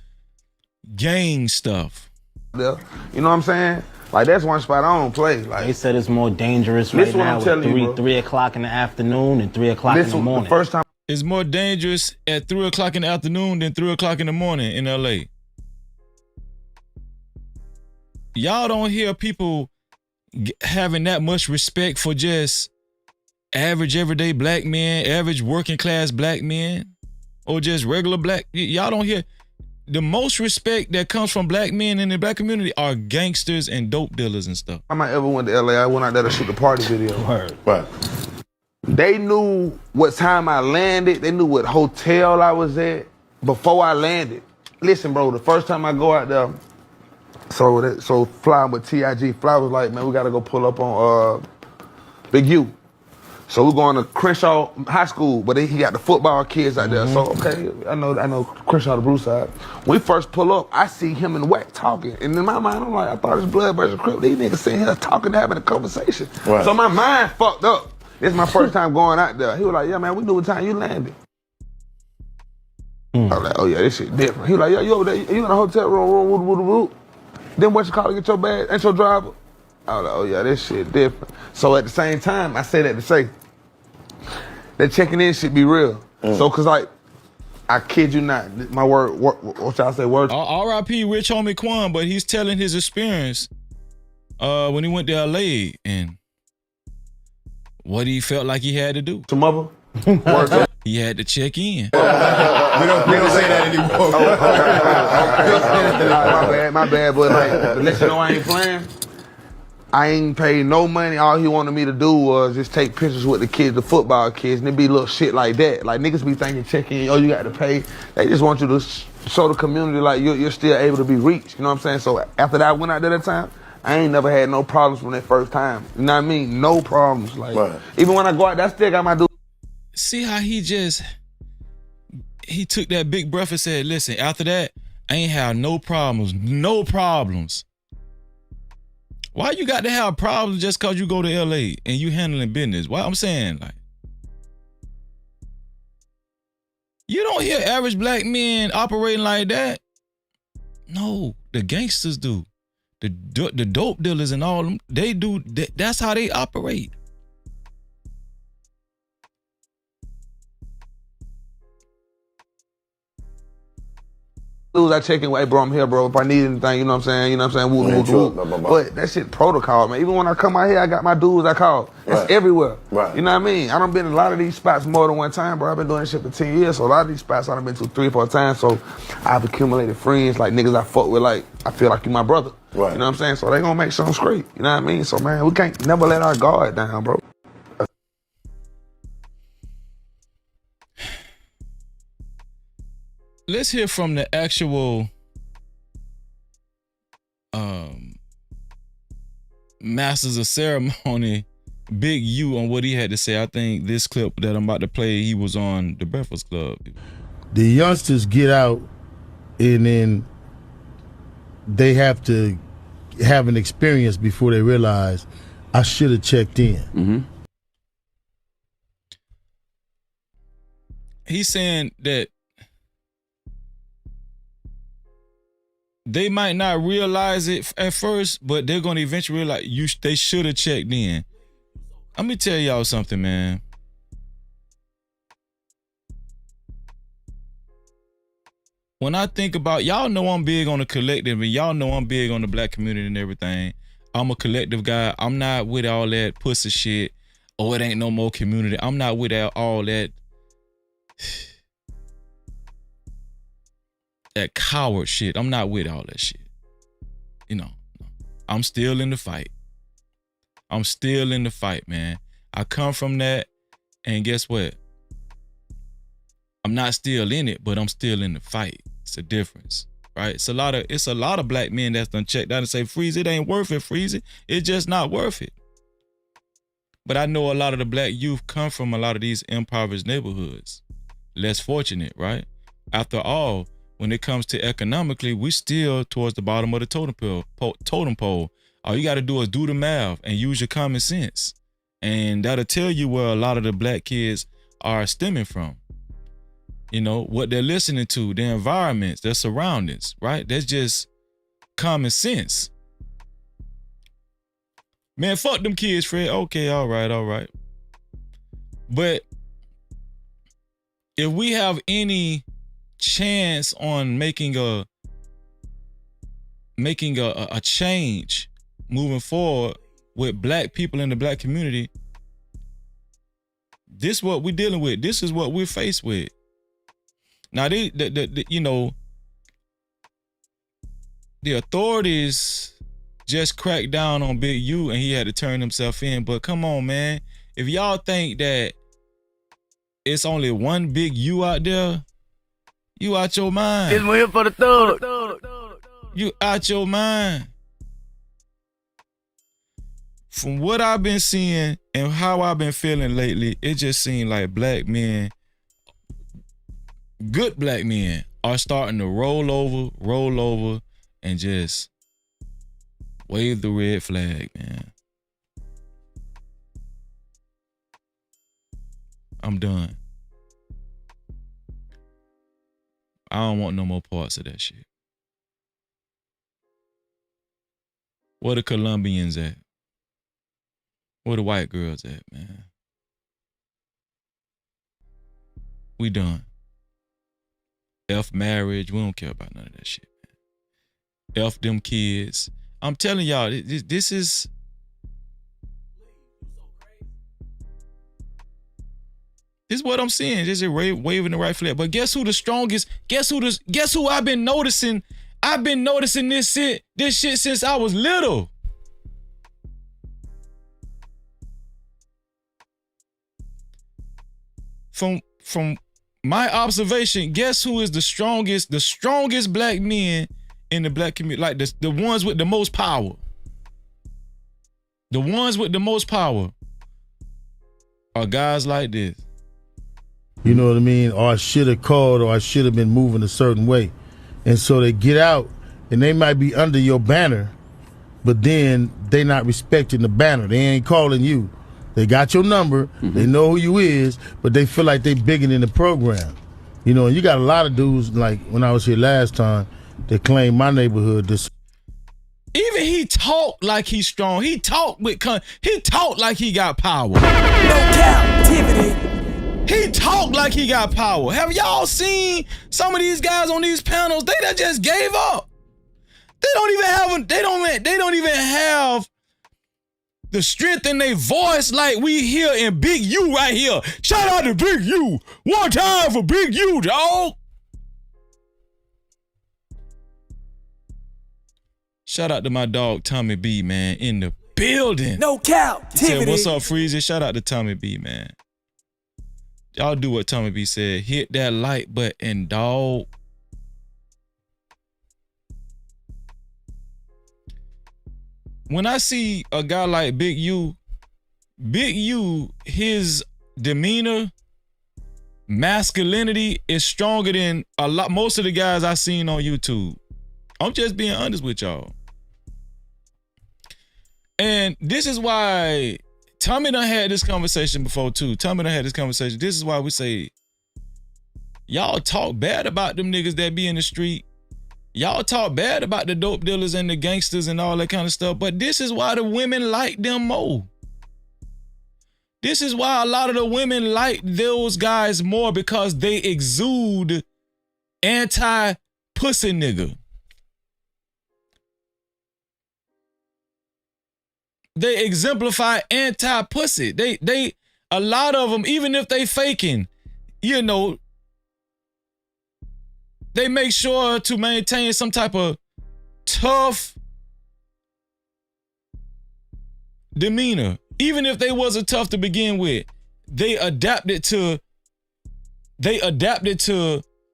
gang stuff. You know what I'm saying? Like, that's one spot I don't play. Like, they said it's more dangerous right now with 3 o'clock in the afternoon and 3 o'clock in the morning. The first time it's more dangerous at 3 o'clock in the afternoon than 3 o'clock in the morning in LA. Y'all don't hear people having that much respect for just average everyday black men, average working class black men, or just regular black. Y'all don't hear. The most respect that comes from black men in the black community are gangsters and dope dealers and stuff. Time I ever went to LA, I went out there to shoot the party video. Right. They knew what time I landed. They knew what hotel I was at before I landed. Listen, bro, the first time I go out there, so flying with TIG, Fly was like, man, we gotta go pull up on Big U. So we're going to Crenshaw High School, but he got the football kids out there. So, okay, I know Crenshaw, the blue side. When we first pull up, I see him and Wack talking. And in my mind, I'm like, I thought it was Blood versus Crip. These niggas sitting here talking, having a conversation. Right. So my mind fucked up. This is my first time going out there. He was like, yeah, man, we knew what time you landed. I was like, oh, yeah, this shit different. He was like, yeah, you over there, you in a hotel room, Then what you call to get your bag, ain't your driver? I was like, oh, yeah, this shit different. So at the same time, I say that to say, that checking in should be real. So, cause like, I kid you not, my word, what y'all say, words? R.I.P. Rich Homie Quan, but he's telling his experience when he went to LA and what he felt like he had to do. Some other? He had to check in. We don't say that anymore. My bad, but like, to let you know I ain't playing, I ain't paid no money. All he wanted me to do was just take pictures with the kids, the football kids, and it be little shit like that. Like, niggas be thinking check-in, oh, you got to pay. They just want you to show the community like you're still able to be reached. You know what I'm saying? So after that, I went out there that time, I ain't never had no problems from that first time. You know what I mean? No problems. Like, even when I go out, I still got my dude. See how he took that big breath and said, listen, after that, I ain't have no problems. No problems. Why you got to have problems just because you go to LA and you handling business? Why I'm saying, like, you don't hear average black men operating like that. No, the gangsters do. The dope dealers and all them, they do. That's how they operate. I check in, hey bro, I'm here, bro. If I need anything, you know what I'm saying? Woo. But that shit protocol, man. Even when I come out here, I got my dudes I call. It's everywhere. Right. You know what I mean? I done been in a lot of these spots more than one time, bro. I've been doing this shit for 10 years, so a lot of these spots I done been to 3 or 4 times, so I've accumulated friends, like niggas I fuck with, like, I feel like you my brother. Right. You know what I'm saying? So they gonna make something straight. You know what I mean? So, man, we can't never let our guard down, bro. Let's hear from the actual masters of ceremony, Big U, on what he had to say. I think this clip that I'm about to play, he was on the Breakfast Club. The youngsters get out and then they have to have an experience before they realize I should have checked in. He's saying that they might not realize it at first, but they're going to eventually realize they should have checked in. Let me tell y'all something, man. When I think about, y'all know I'm big on the collective, and y'all know I'm big on the black community and everything. I'm a collective guy. I'm not with all that pussy shit. Oh, it ain't no more community. I'm not with all that coward shit. I'm not with all that shit. You know, I'm still in the fight. I'm still in the fight, man. I come from that, and guess what? I'm not still in it, but I'm still in the fight. It's a difference, right? It's a lot of black men that's done checked out and say, Freeze, it ain't worth it, Freeze. It's just not worth it. But I know a lot of the black youth come from a lot of these impoverished neighborhoods. Less fortunate, right? After all, when it comes to economically, we still towards the bottom of the totem pole. All you got to do is do the math and use your common sense. And that'll tell you where a lot of the black kids are stemming from. You know, what they're listening to, their environments, their surroundings, right? That's just common sense. Man, fuck them kids, Fred. Okay, all right. But if we have any chance on making a change moving forward with black people in the black community, this is what we're dealing with. This is what we're faced with. Now, you know, the authorities just cracked down on Big U and he had to turn himself in. But come on, man. If y'all think that it's only one Big U out there, you out your mind. It's here for the thug. You out your mind. From what I've been seeing and how I've been feeling lately, it just seems like black men, good black men, are starting to roll over, and just wave the red flag, man. I'm done. I don't want no more parts of that shit. Where the Colombians at? Where the white girls at, man? We done. F marriage. We don't care about none of that shit, man. F them kids. I'm telling y'all, this is... This is what I'm seeing. This is waving the right flag. But guess who the strongest? Guess who I've been noticing? I've been noticing this shit since I was little. From my observation, guess who is the strongest black men in the black community? Like the ones with the most power. The ones with the most power are guys like this. You know what I mean? Or I should have called, or I should have been moving a certain way. And so they get out, and they might be under your banner, but then they not respecting the banner. They ain't calling you. They got your number, they know who you is, but they feel like they bigger than the program. You know, and you got a lot of dudes, like when I was here last time, that claim my neighborhood. Even he talk like he's strong. He talk like he got power. No Cap-tivity. He talk like he got power. Have y'all seen some of these guys on these panels? They that just gave up. They don't even have the strength in their voice like we hear in Big U right here. Shout out to Big U. One time for Big U, dog. Shout out to my dog Tommy B, man, in the building. No Cap-tivity. What's up, Freezy? Shout out to Tommy B, man. Y'all do what Tommy B said. Hit that like button, dog. When I see a guy like Big U, his demeanor, masculinity is stronger than most of the guys I seen on YouTube. I'm just being honest with y'all. And this is why Tommy done had this conversation before too. This is why we say, y'all talk bad about them niggas that be in the street. Y'all talk bad about the dope dealers and the gangsters and all that kind of stuff. But this is why the women like them more. This is why a lot of the women like those guys more, because they exude anti-pussy nigga. They exemplify anti-pussy. They a lot of them, even if they faking, you know, they make sure to maintain some type of tough demeanor. Even if they wasn't tough to begin with, they adapted to,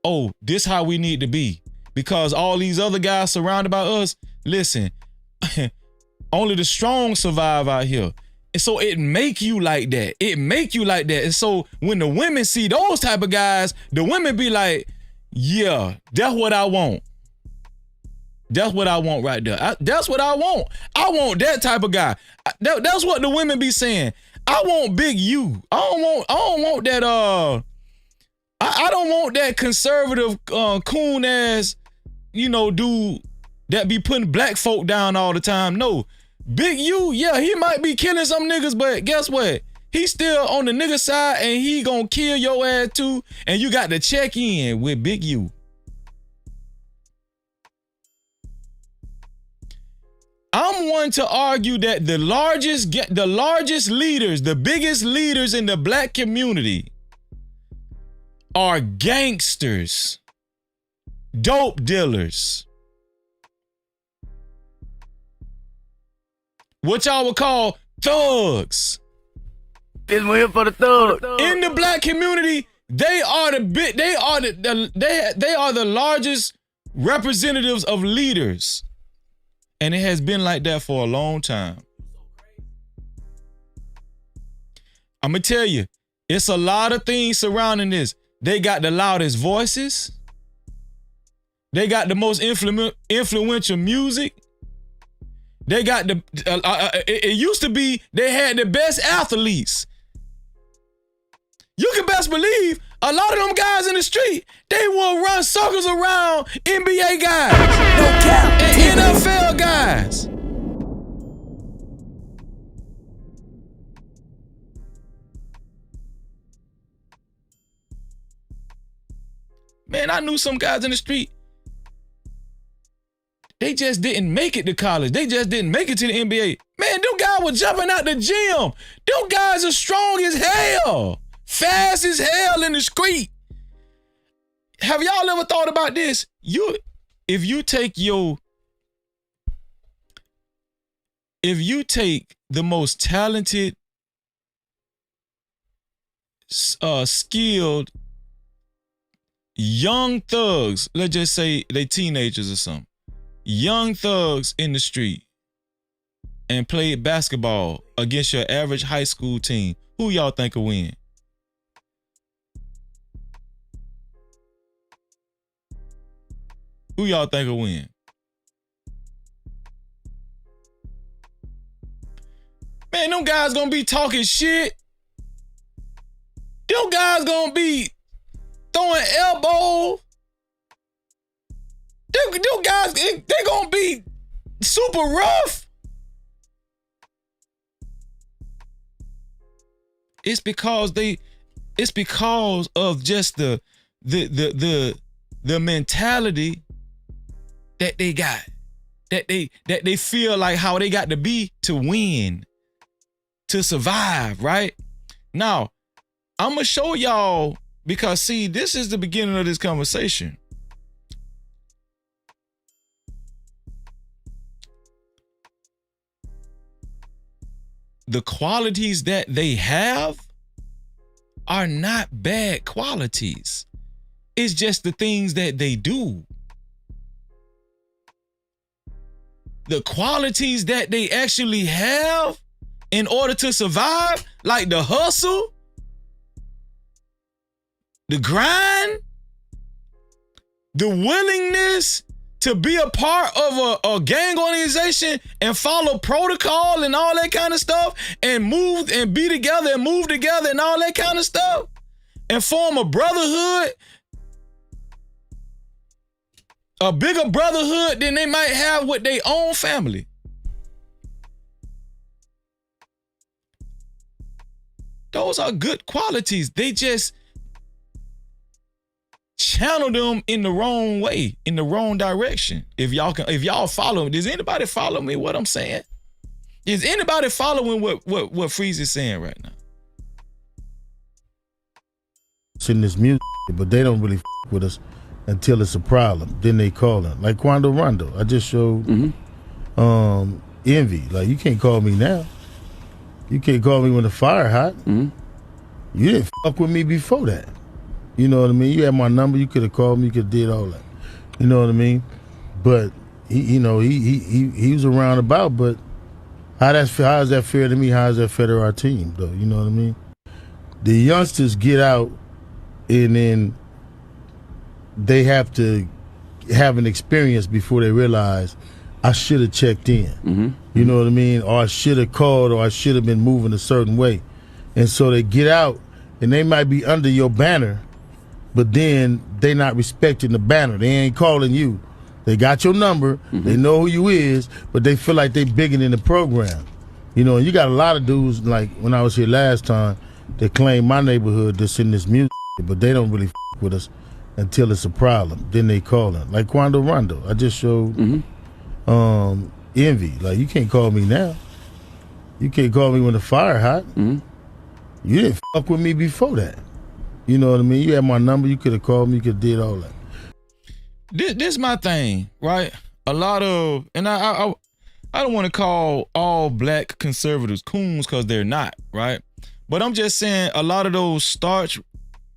oh, this how we need to be. Because all these other guys surrounded by us, listen, only the strong survive out here. And so it make you like that. And so when the women see those type of guys, the women be like, yeah, that's what I want. That's what I want right there. That's what I want. I want that type of guy. That's what the women be saying. I want big U. I don't want that I don't want that conservative coon ass, you know, dude that be putting black folk down all the time. No. Big U, yeah, he might be killing some niggas, but guess what? He's still on the nigga side and he gonna kill your ass too, and you got to check in with Big U. I'm one to argue that the largest leaders, the biggest leaders in the black community are gangsters, dope dealers, what y'all would call thugs. This one here for the thug. In the black community, they are the largest representatives of leaders. And it has been like that for a long time. I'm gonna tell you, it's a lot of things surrounding this. They got the loudest voices. They got the most influential music. They got the, it used to be they had the best athletes. You can best believe a lot of them guys in the street, they will run circles around NBA guys. No cap. And NFL guys. Man, I knew some guys in the street. They just didn't make it to college. They just didn't make it to the NBA. Man, them guys were jumping out the gym. Them guys are strong as hell. Fast as hell in the street. Have y'all ever thought about this? If you take the most talented, skilled, young thugs, let's just say they teenagers or something, young thugs in the street, and played basketball against your average high school team, who y'all think will win? Who y'all think will win? Man, them guys gonna be talking shit. Them guys gonna be throwing elbows. Them guys, they gonna be super rough. It's because of just the mentality that they got, that they feel like how they got to be to win, to survive, right? Now, I'm gonna show y'all, because see, this is the beginning of this conversation. The qualities that they have are not bad qualities. It's just the things that they do. The qualities that they actually have in order to survive, like the hustle, the grind, the willingness to be a part of a gang organization and follow protocol and all that kind of stuff and move and be together and move together and all that kind of stuff and form a brotherhood, a bigger brotherhood than they might have with their own family. Those are good qualities. They just channel them in the wrong way, in the wrong direction. If y'all follow me, does anybody follow me what I'm saying? Is anybody following what Freeze is saying right now? It's in this music, but they don't really with us until it's a problem. Then they call them. Like Quando Rondo. I just showed Envy. Like, you can't call me now. You can't call me when the fire hot. You didn't fuck with me before that. You know what I mean? You had my number. You could have called me. You could have did all that. You know what I mean? But he was around about. But how is that fair to me? How is that fair to our team, though? You know what I mean? The youngsters get out, and then they have to have an experience before they realize I should have checked in. You know what I mean? Or I should have called, or I should have been moving a certain way. And so they get out, and they might be under your banner, but then they not respecting the banner. They ain't calling you. They got your number. They know who you is, but they feel like they bigger than the program. You know, and you got a lot of dudes, like when I was here last time, that claim my neighborhood that's in this music, but they don't really with us until it's a problem. Then they call them. Like Quando Rondo. I just showed Envy. Like, you can't call me now. You can't call me when the fire hot. You didn't fuck with me before that. You know what I mean? You had my number. You could have called me. You could have did all that. This my thing, right? A lot of, and I don't want to call all black conservatives coons because they're not, right? But I'm just saying a lot of those starch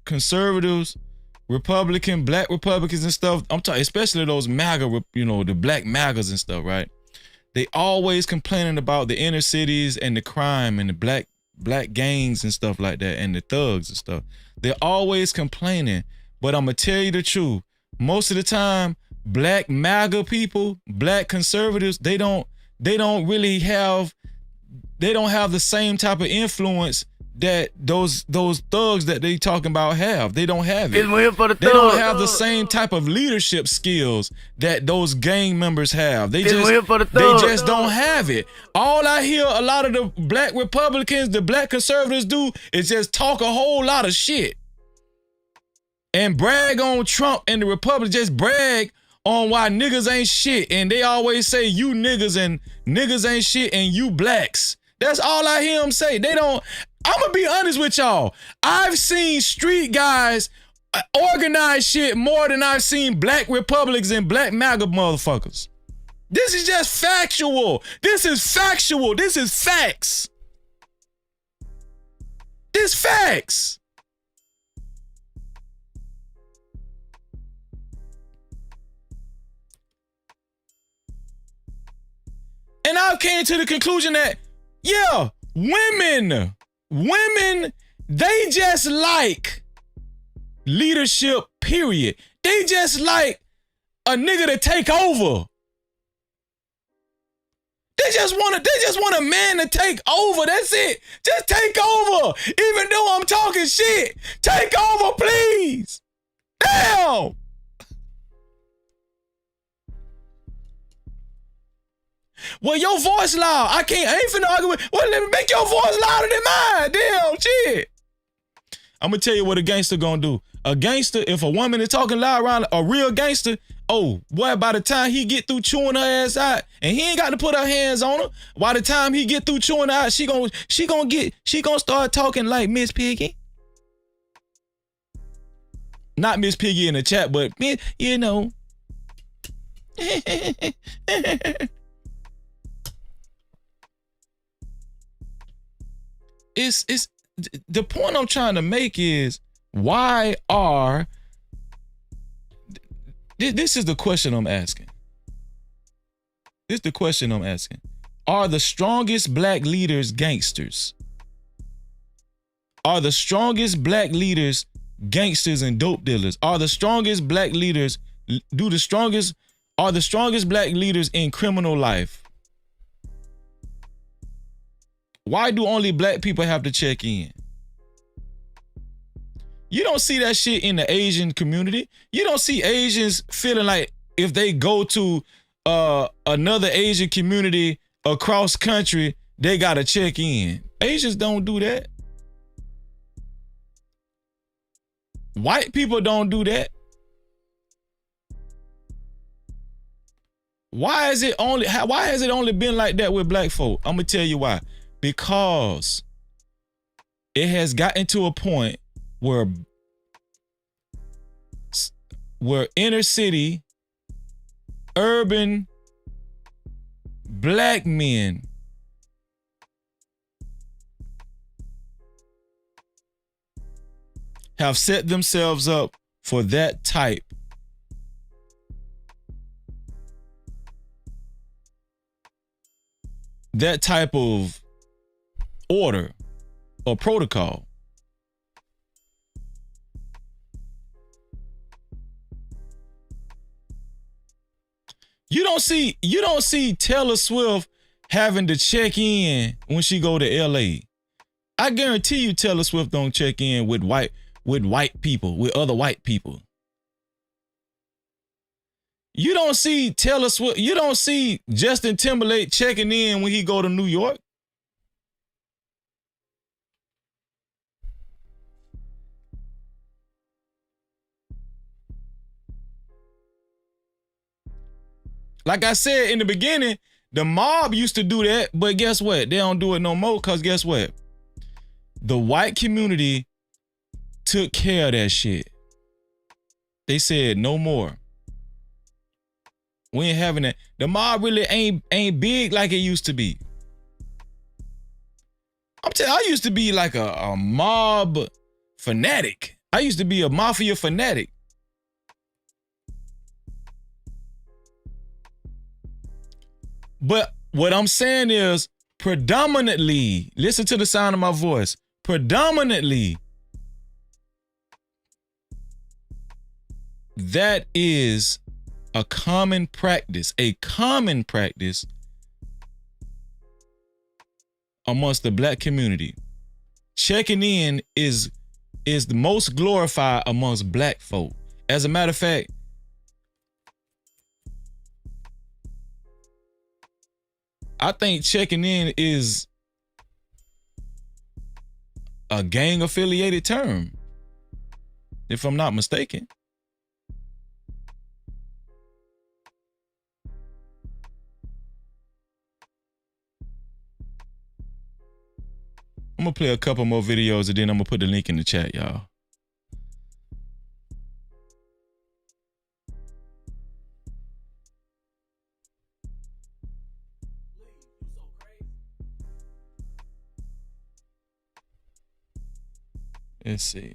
conservatives, black Republicans and stuff, I'm talking especially those MAGA, the black MAGAs and stuff, right? They always complaining about the inner cities and the crime and the black gangs and stuff like that and the thugs and stuff. They're always complaining, but I'm gonna tell you the truth. Most of the time, black MAGA people, black conservatives, they don't have the same type of influence that those thugs that they talking about have. They don't have it. They don't have the same type of leadership skills that those gang members have. They just don't have it. All I hear a lot of the black Republicans, the black conservatives do is just talk a whole lot of shit and brag on Trump, and the Republicans just brag on why niggas ain't shit, and they always say you niggas and niggas ain't shit and you blacks. That's all I hear them say. They don't. I'm gonna be honest with y'all. I've seen street guys organize shit more than I've seen black Republicans and black MAGA motherfuckers. This is just factual. This is factual. This is facts. This facts. And I came to the conclusion that, yeah, women, they just like leadership, period. They just like a nigga to take over. They just want a man to take over. That's it. Just take over. Even though I'm talking shit, take over, please. Damn. Well, your voice loud. I ain't finna argue with. Well, let me make your voice louder than mine. Damn, shit. I'm gonna tell you what a gangster gonna do. A gangster, if a woman is talking loud around a real gangster, oh, boy, by the time he get through chewing her ass out, and he ain't got to put her hands on her, by the time he get through chewing her out, she gonna start talking like Miss Piggy. Not Miss Piggy in the chat, but, you know. It's the point I'm trying to make is, why are, this is the question I'm asking. This is the question I'm asking. Are the strongest black leaders gangsters? Are the strongest black leaders gangsters and dope dealers? Are the strongest black leaders, do the strongest are the strongest black leaders in criminal life. Why do only black people have to check in? You don't see that shit in the Asian community. You don't see Asians feeling like if they go to another Asian community across country, they gotta check in. Asians don't do that. White people don't do that. Why has it only been like that with black folk? I'm gonna tell you why. Because it has gotten to a point where inner city, urban black men have set themselves up for that type of order or protocol. You don't see Taylor Swift having to check in when she go to LA. I guarantee you Taylor Swift don't check in with white people, with other white people. You don't see Taylor Swift, you don't see Justin Timberlake checking in when he go to New York. Like I said in the beginning, the mob used to do that, but guess what? They don't do it no more because guess what? The white community took care of that shit. They said no more. We ain't having that. The mob really ain't big like it used to be. I'm telling you, I used to be like a mob fanatic. I used to be a mafia fanatic. But what I'm saying is predominantly, listen to the sound of my voice, predominantly, that is a common practice amongst the black community. Checking in is the most glorified amongst black folk. As a matter of fact, I think checking in is a gang affiliated term, if I'm not mistaken. I'm gonna play a couple more videos and then I'm gonna put the link in the chat, y'all. Let's see.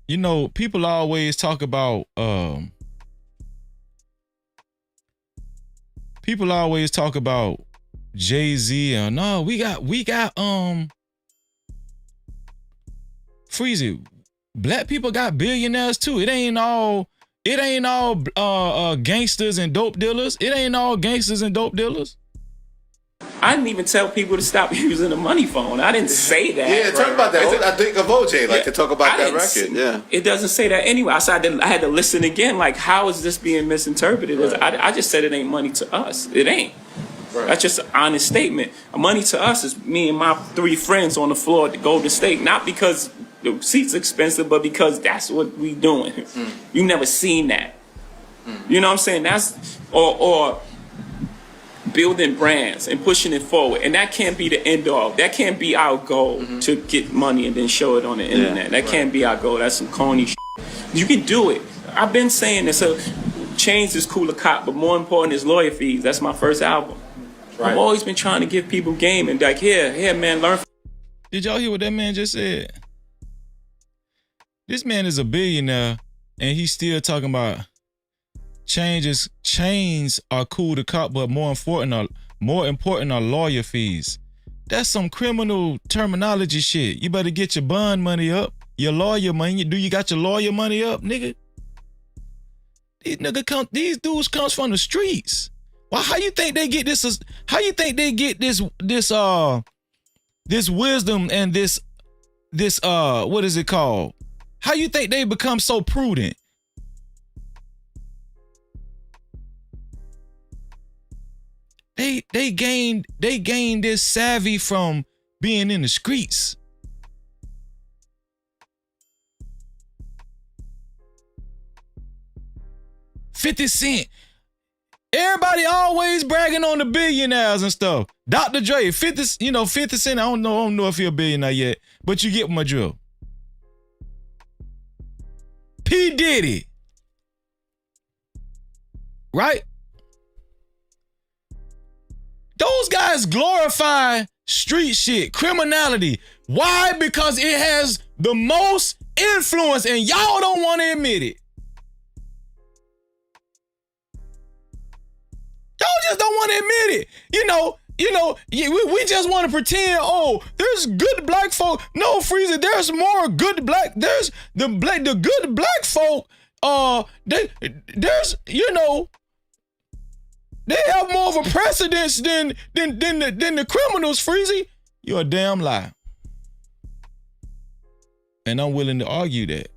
You know, people always talk about Jay-Z and no, we got Freezy. Black people got billionaires too. It ain't all gangsters and dope dealers. It ain't all gangsters and dope dealers. I didn't even tell people to stop using the money phone. I didn't say that. Yeah, talk about that. I think of OJ, to talk about that record. Yeah. It doesn't say that anyway. I had to listen again. Like, how is this being misinterpreted? Right. I just said it ain't money to us. It ain't. Right. That's just an honest statement. Money to us is me and my 3 friends on the floor at the Golden State. Not because the seat's expensive, but because that's what we doing. You never seen that. You know what I'm saying? That's or building brands and pushing it forward. And that can't be the end all. That can't be our goal to get money and then show it on the internet. That can't be our goal. That's some corny shit. You can do it. I've been saying this. So change is cool to cop, but more important is lawyer fees. That's my first album. Right. I've always been trying to give people game and like, here, man, learn. Did y'all hear what that man just said? This man is a billionaire and he's still talking about chains are cool to cop, but more important More important are lawyer fees. That's some criminal terminology shit. You better get your bond money up, your lawyer money. Do you got your lawyer money up, nigga? These dudes comes from the streets. Well, how you think they get this? How you think they get this wisdom and this what is it called? How you think they become so prudent? They gained this savvy from being in the streets. $50 Cent. Everybody always bragging on the billionaires and stuff. Dr. Dre, 50 Cent, I don't know if he's a billionaire yet, but you get my drill. P. Diddy. Right? Those guys glorify street shit, criminality. Why? Because it has the most influence and y'all don't want to admit it. Y'all just don't want to admit it. We just want to pretend, oh, there's good black folk. No, Freezy, there's more good black. There's the good black folk. They have more of a precedence than the criminals, Freezy. You're a damn lie. And I'm willing to argue that.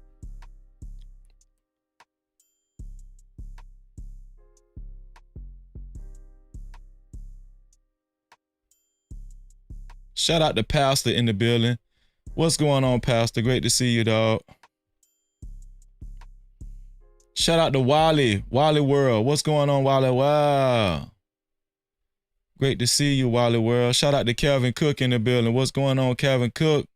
Shout out to Pastor in the building. What's going on, Pastor? Great to see you, dog. Shout out to Wally World. What's going on, Wally? Wow. Great to see you, Wally World. Shout out to Calvin Cook in the building. What's going on, Calvin Cook?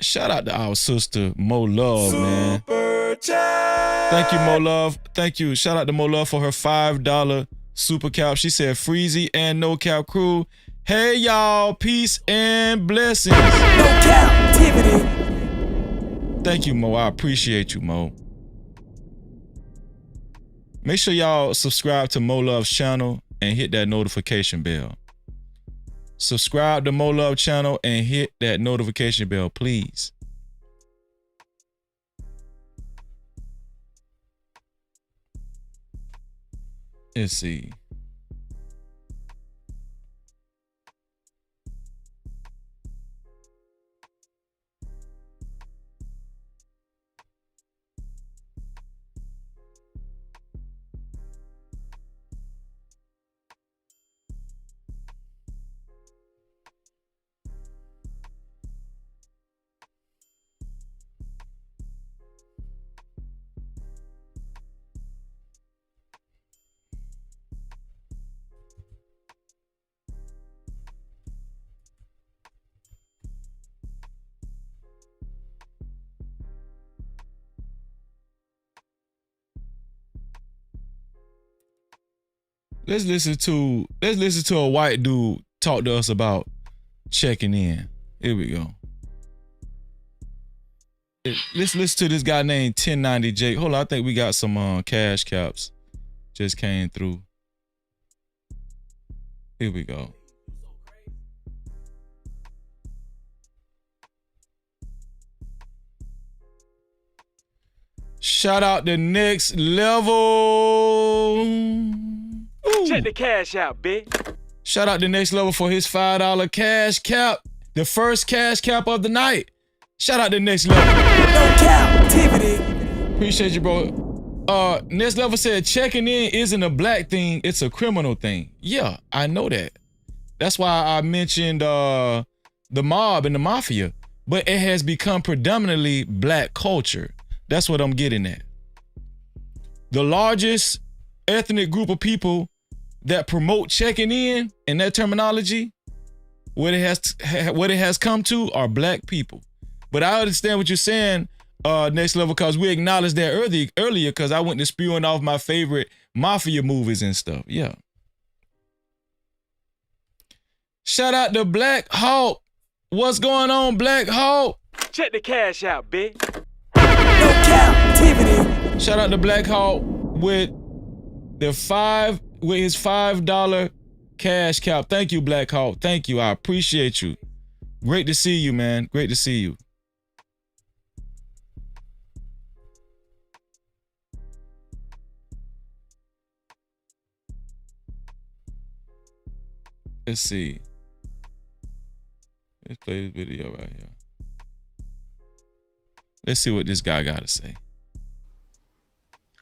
Shout out to our sister, Mo Love, man. Thank you, Mo Love. Thank you. Shout out to Mo Love for her $5 super cap. She said, Freezy and No Cap crew. Hey, y'all. Peace and blessings. No Cap-tivity. Thank you, Mo. I appreciate you, Mo. Make sure y'all subscribe to Mo Love's channel and hit that notification bell. Subscribe to Mo Love channel and hit that notification bell, please. Let's see. Let's listen to a white dude talk to us about checking in. Here we go. Let's listen to this guy named 1090 Jake. Hold on, I think we got some cash caps just came through. Here we go. Shout out the Next Level. Ooh. Check the cash out, bitch. Shout out to Next Level for his $5 cash cap. The first cash cap of the night. Shout out to Next Level. No Cap-tivity. Appreciate you, bro. Next Level said checking in isn't a black thing, it's a criminal thing. Yeah, I know that. That's why I mentioned the mob and the mafia. But it has become predominantly black culture. That's what I'm getting at. The largest ethnic group of people that promote checking in and that terminology, what it has come to are black people. But I understand what you're saying, Next Level, because we acknowledged that earlier because I went to spewing off my favorite mafia movies and stuff. Yeah. Shout out to Black Hawk. What's going on, Black Hawk? Check the cash out, bitch. No Cap-tivity. Shout out to Black Hawk with with his $5 cash cap. Thank you, Black Hawk. Thank you. I appreciate you. Great to see you, man. Great to see you. Let's see. Let's play this video right here. Let's see what this guy got to say.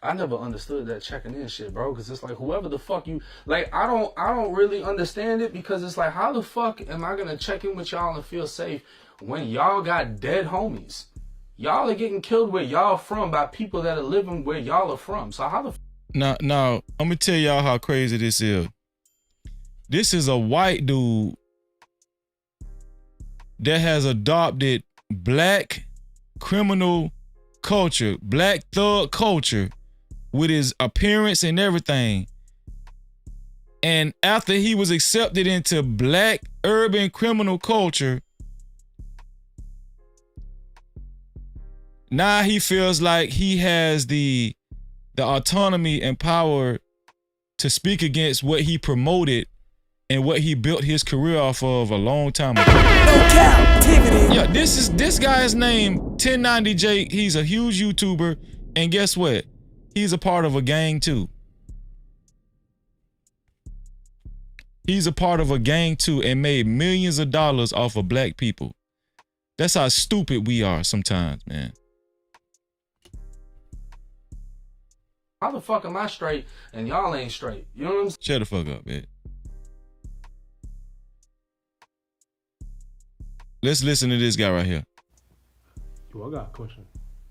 I never understood that checking in shit, bro, because it's like whoever the fuck you like, I don't really understand it, because it's like, how the fuck am I gonna check in with y'all and feel safe when y'all got dead homies? Y'all are getting killed where y'all from by people that are living where y'all are from. So how the Now, I'm gonna tell y'all how crazy this is. This is a white dude that has adopted black criminal culture, black thug culture, with his appearance and everything. And after he was accepted into black urban criminal culture, now he feels like he has the autonomy and power to speak against what he promoted and what he built his career off of a long time ago. No Cap-tivity. Yeah, this guy's name, 1090 Jake. He's a huge YouTuber, and guess what? He's a part of a gang too. He's a part of a gang too, and made millions of dollars off of black people. That's how stupid we are sometimes, man. How the fuck am I straight and y'all ain't straight? You know what I'm saying? Shut the fuck up, man. Let's listen to this guy right here. Yo, I got a question.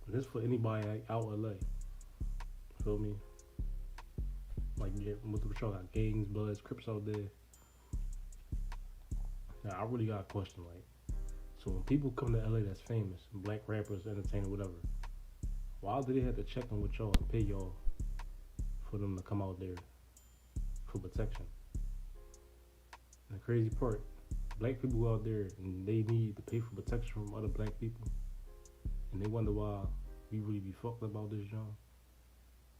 This for anybody out LA. Feel me? Like, yeah, what y'all got? Gangs, Bloods, Crips out there. Now, I really got a question. Like, so when people come to LA that's famous, black rappers, entertainers, whatever, why do they have to check in with y'all and pay y'all for them to come out there for protection? And the crazy part, black people go out there and they need to pay for protection from other black people, and they wonder why we really be fucked about this job.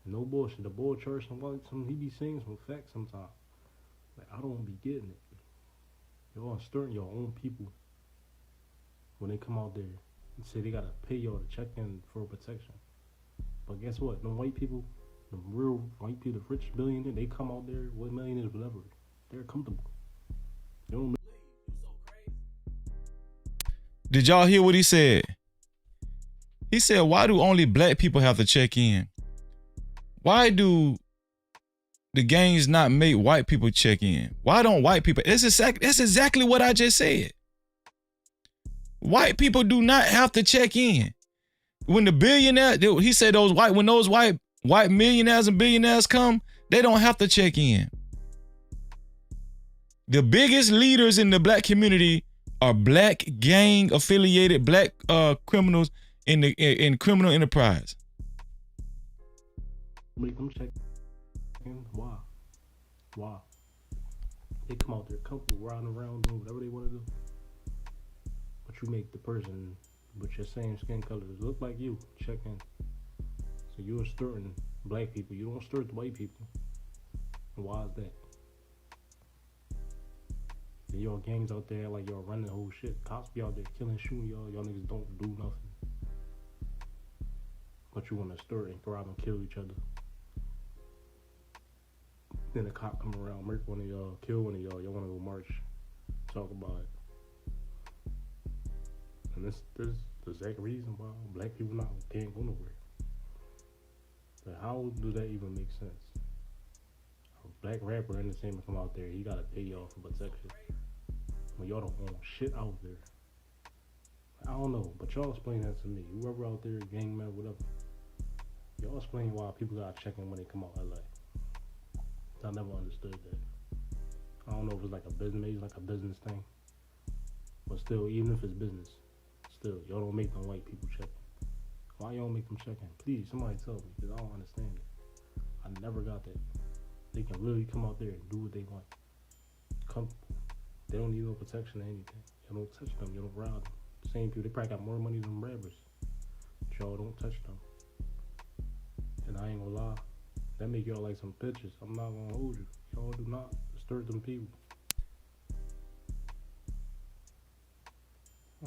No bullshit. The boy church, he be saying some facts sometimes. Like, I don't be getting it. Y'all stirring your own people when they come out there and say they gotta pay y'all to check in for protection. But guess what? The white people, the real white people, the rich billionaires, they come out there with millionaires, whatever. They're comfortable. They don't. Did y'all hear what he said? He said, why do only black people have to check in? Why do the gangs not make white people check in? Why don't white people? That's exactly what I just said. White people do not have to check in. When the billionaire, he said when those white millionaires and billionaires come, they don't have to check in. The biggest leaders in the black community are black gang affiliated black criminals in criminal enterprise. Make them check in. Why? Why? They come out there comfortable, riding around, doing whatever they want to do. But you make the person with your same skin colors look like you check in. So you're stirring black people. You don't stir the white people. And why is that? Then y'all gangs out there like y'all running the whole shit. Cops be out there killing, shooting y'all. Y'all niggas don't do nothing. But you want to stir and thrive and kill each other. Then a cop come around, murk one of y'all, kill one of y'all. Y'all want to go march, talk about it. And this the exact reason why black people can't go nowhere. But how do that even make sense? A black rapper entertainer come out there, he gotta pay y'all for protection. When y'all don't own shit out there. I don't know, but y'all explain that to me. Whoever out there, gang member, whatever. Y'all explain why people gotta check in when they come out LA. I never understood that. I don't know if it's like a business, maybe it's like a business thing. But still, even if it's business, still, y'all don't make them white people check in. Why y'all make them check in? Please, somebody tell me, because I don't understand it. I never got that. They can literally come out there and do what they want. Comfortable. They don't need no protection or anything. Y'all don't touch them, you don't rob them. Same people, they probably got more money than rappers. But y'all don't touch them. And I ain't gonna lie, that make y'all like some bitches. I'm not gonna hold you. Y'all do not disturb them people.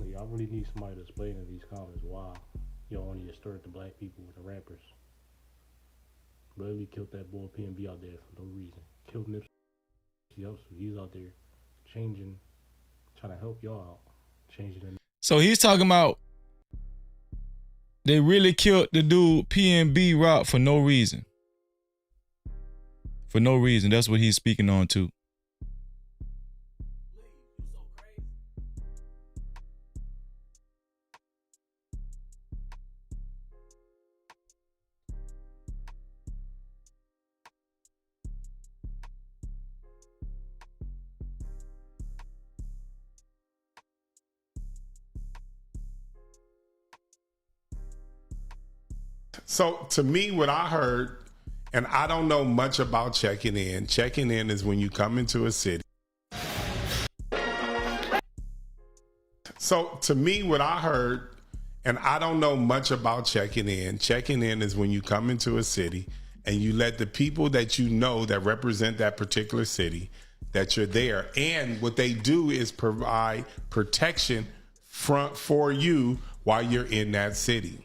Y'all really need somebody to explain in these comments why y'all only disturb the black people with the rappers. Really killed that boy PNB out there for no reason. Killed Nipsey Hussle. He's out there changing, trying to help y'all out. Changing the So he's talking about they really killed the dude PNB Rock for no reason. For no reason. That's what he's speaking on too. So to me, what I heard, and I don't know much about checking in. Checking in is when you come into a city. So to me, what I heard, and I don't know much about checking in. Checking in is when you come into a city and you let the people that you know that represent that particular city, that you're there. And what they do is provide protection for you while you're in that city.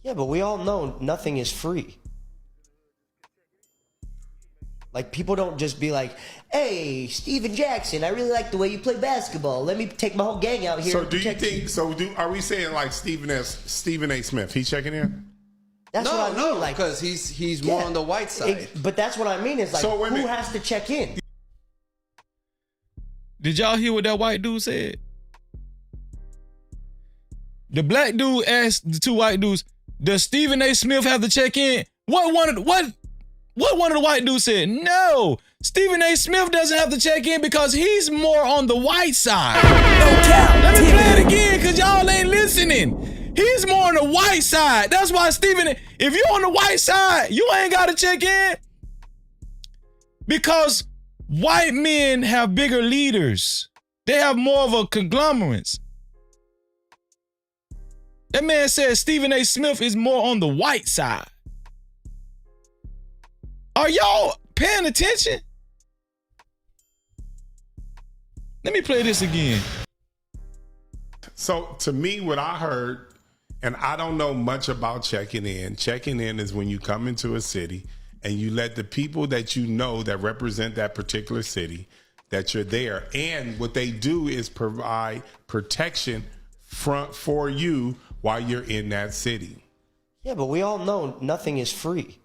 Yeah, but we all know nothing is free. Like, people don't just be like, hey, Steven Jackson, I really like the way you play basketball. Let me take my whole gang out here. So do you think, are we saying like Stephen A. Smith, he checking in? That's what I mean. Like, because he's more on the white side. But that's what I mean is like, So, who has to check in? Did y'all hear what that white dude said? The black dude asked the two white dudes, does Stephen A. Smith have to check in? What one of the white dudes said? No, Stephen A. Smith doesn't have to check in because he's more on the white side. No cap. Let me play it again because y'all ain't listening. He's more on the white side. That's why Stephen, if you're on the white side, you ain't got to check in. Because white men have bigger leaders. They have more of a conglomerate. That man says Stephen A. Smith is more on the white side. Are y'all paying attention? Let me play this again. So to me, what I heard, and I don't know much about checking in. Checking in is when you come into a city and you let the people that you know that represent that particular city, that you're there. And what they do is provide protection for you while you're in that city. Yeah, but we all know nothing is free.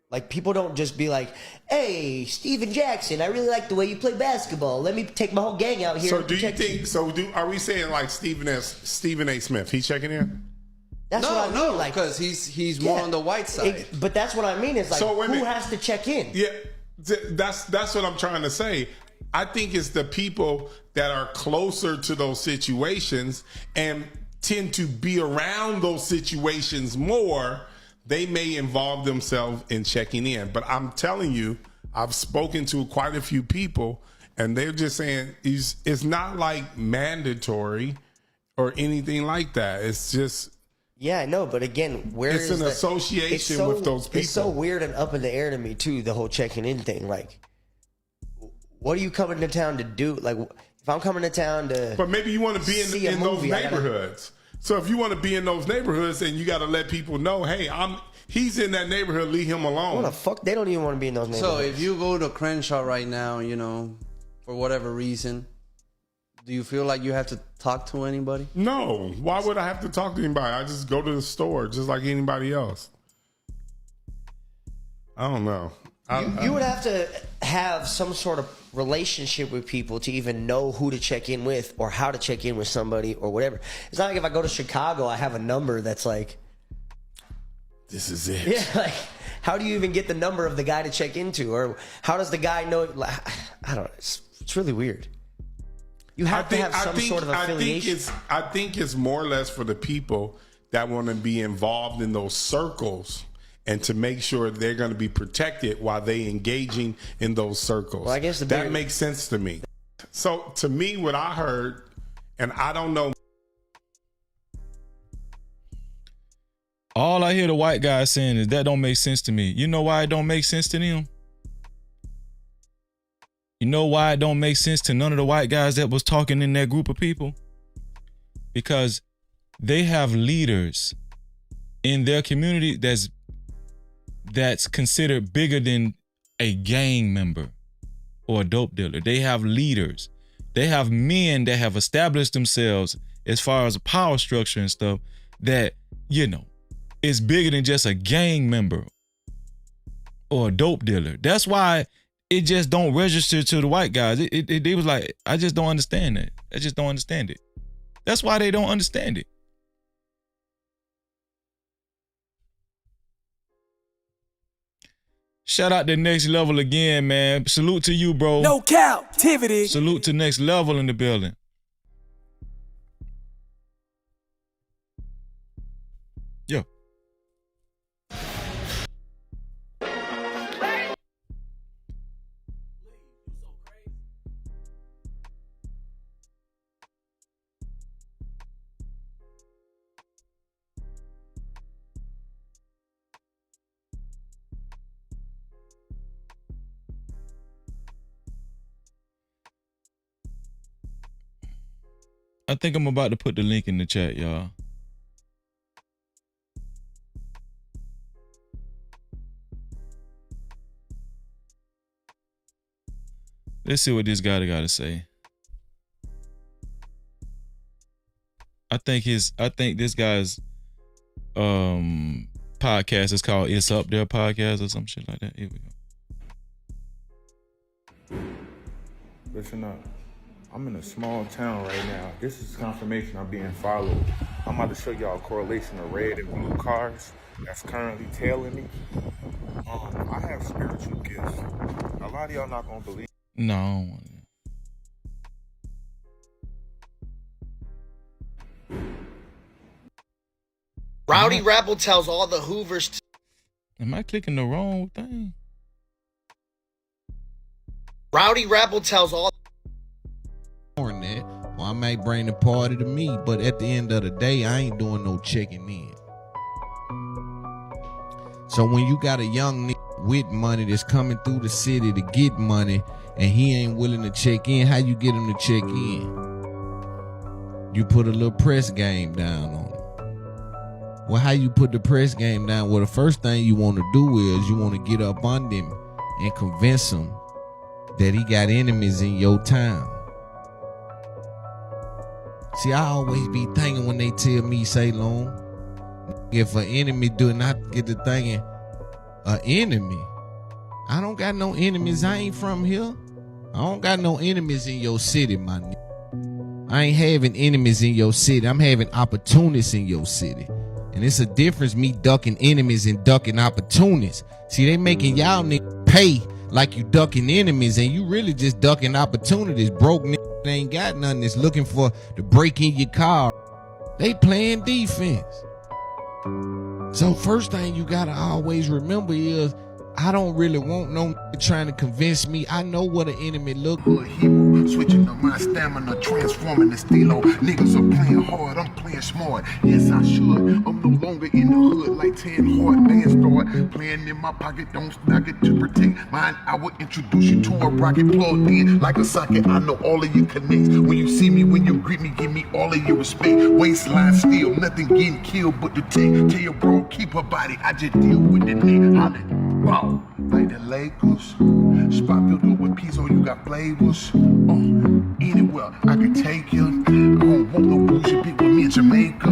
Like, people don't just be like, hey, Steven Jackson, I really like the way you play basketball. Let me take my whole gang out here. So do you think, are we saying like Stephen A. Smith, he checking in? That's what I mean. Like, because he's more on the white side. But that's what I mean is like, So, who has to check in? Yeah, that's what I'm trying to say. I think it's the people that are closer to those situations and tend to be around those situations more. They may involve themselves in checking in. But I'm telling you, I've spoken to quite a few people and they're just saying it's not like mandatory or anything like that. It's just... Yeah, I know, but again, it's an association with those people. It's so weird and up in the air to me too, the whole checking in thing. Like, what are you coming to town to do? Like, if I'm coming to town to... But maybe you want to be in those neighborhoods. So if you want to be in those neighborhoods, then you got to let people know, hey, he's in that neighborhood, leave him alone. What the fuck? They don't even want to be in those neighborhoods. So if you go to Crenshaw right now, you know, for whatever reason, do you feel like you have to talk to anybody? No. Why would I have to talk to anybody? I just go to the store just like anybody else. I don't know. You would have to have some sort of relationship with people to even know who to check in with or how to check in with somebody or whatever. It's not like if I go to Chicago, I have a number that's like... This is it. Yeah, like, how do you even get the number of the guy to check into? Or how does the guy know... I don't know. It's really weird. You have to have some sort of affiliation. I think it's more or less for the people that want to be involved in those circles and to make sure they're going to be protected while they engaging in those circles. Well, I guess that makes sense to me. So to me, what I heard, and I don't know. All I hear the white guys saying is that don't make sense to me. You know why it don't make sense to them? You know why it don't make sense to none of the white guys that was talking in that group of people? Because they have leaders in their community that's considered bigger than a gang member or a dope dealer. They have leaders. They have men that have established themselves as far as a power structure and stuff that, you know, is bigger than just a gang member or a dope dealer. That's why it just don't register to the white guys. It was like, I just don't understand that. I just don't understand it. That's why they don't understand it. Shout out to Next Level again, man. Salute to you, bro. No Cap-tivity. Salute to Next Level in the building. Yo. I think I'm about to put the link in the chat, y'all. Let's see what this guy got to say. I think this guy's podcast is called It's Up There Podcast or some shit like that. Here we go. Listen up. I'm in a small town right now. This is confirmation I'm being followed. I'm about to show y'all a correlation of red and blue cars that's currently tailing me. I have spiritual gifts. A lot of y'all not gonna believe. No. Rowdy Rebel tells all the Hoovers to... Am I clicking the wrong thing? Rowdy Rebel tells all... That, well, I might bring the party to me, but at the end of the day, I ain't doing no checking in. So when you got a young nigga with money that's coming through the city to get money and he ain't willing to check in, how you get him to check in? You put a little press game down on him. Well, how you put the press game down? Well, the first thing you want to do is you want to get up on him and convince him that he got enemies in your town. See, I always be thinking when they tell me, say, Long, if an enemy do not get to thinking, an enemy? I don't got no enemies. I ain't from here. I don't got no enemies in your city, my nigga. I ain't having enemies in your city. I'm having opportunists in your city. And it's a difference me ducking enemies and ducking opportunists. See, they making y'all niggas pay like you ducking enemies and you really just ducking opportunities. Broke niggas ain't got nothing that's looking for to break in your car. They playing defense. So first thing you gotta always remember is I don't really want no trying to convince me. I know what an enemy look like. Switching to my stamina, transforming the stilo. Niggas are playing hard, I'm playing smart. Yes, I should. I'm no longer in the hood like 10 hard bands start. Playing in my pocket, don't stock it to protect mine. I will introduce you to a rocket plugged in like a socket. I know all of your connects. When you see me, when you greet me, give me all of your respect. Waistline still, nothing getting killed but the tick. Tell your bro, keep her body. I just deal with the nigga. Holla, wow, like the Lakers. Spot filled up with pizza, you got flavors. Anywhere I could take you. I don't want no bullshit people with me in Jamaica.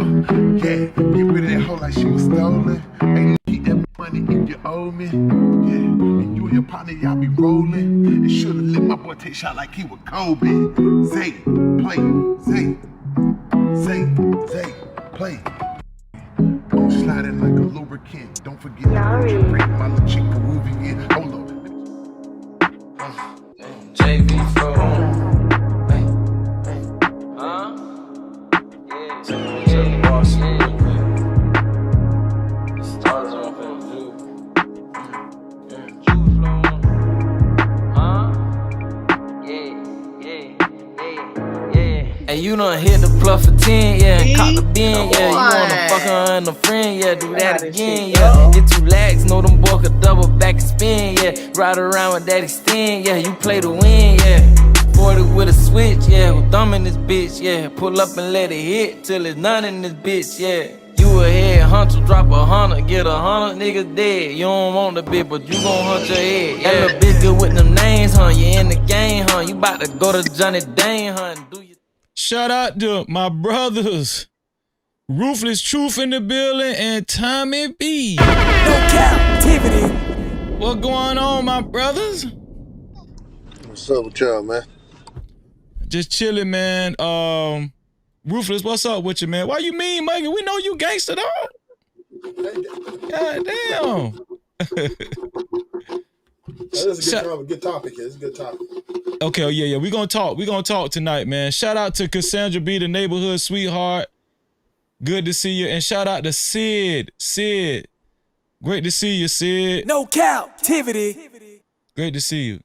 Yeah, get rid of that hoe like she was stolen. Ain't keep that money if you owe me. Yeah, and you and your partner, y'all be rolling. And should've let my boy take shot like he was Kobe. Zay, play, Zay, play. I'm sliding like a lubricant. Don't forget to break my little chick Peruvian. Hold up. JV from And you done hit the plus for 10, yeah, and caught the bin, yeah. You wanna fuck her and a friend, yeah, do that again, yeah. Get 2 lags, know them boy could double back and spin, yeah. Ride around with that extend, yeah. You play to win, yeah. 40 with a switch, yeah. With thumb in this bitch, yeah. Pull up and let it hit till it's none in this bitch, yeah. You a head hunter, drop 100, get 100 niggas dead. You don't want the bitch, but you gon' hunt your head. Yeah. That little bitch good with them names, huh? You in the game, huh? You bout to go to Johnny Dane, huh? Shout out to my brothers, Ruthless Truth in the building, and Tommy B. No Cap-tivity. What going on, my brothers? What's up with y'all, man? Just chilling, man. Ruthless, what's up with you, man? Why you mean, Mikey? We know you gangster, dog. God damn. This is a good topic. It's a good topic. Okay, oh, yeah. We gonna talk tonight, man. Shout out to Cassandra B, the neighborhood sweetheart. Good to see you. And shout out to Sid. Great to see you, Sid. No Cap-tivity. Great to see you.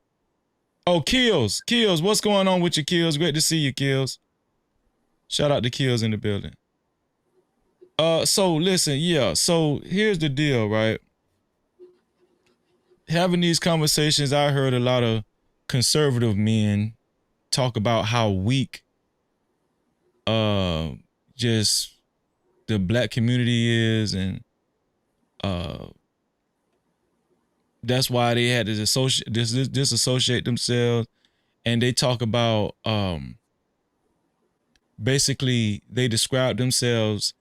Oh, Kills, what's going on with you, Kills? Great to see you, Kills. Shout out to Kills in the building. So listen, yeah. So here's the deal, right? Having these conversations, I heard a lot of conservative men talk about how weak just the black community is, and that's why they had to disassociate themselves. And they talk about basically they describe themselves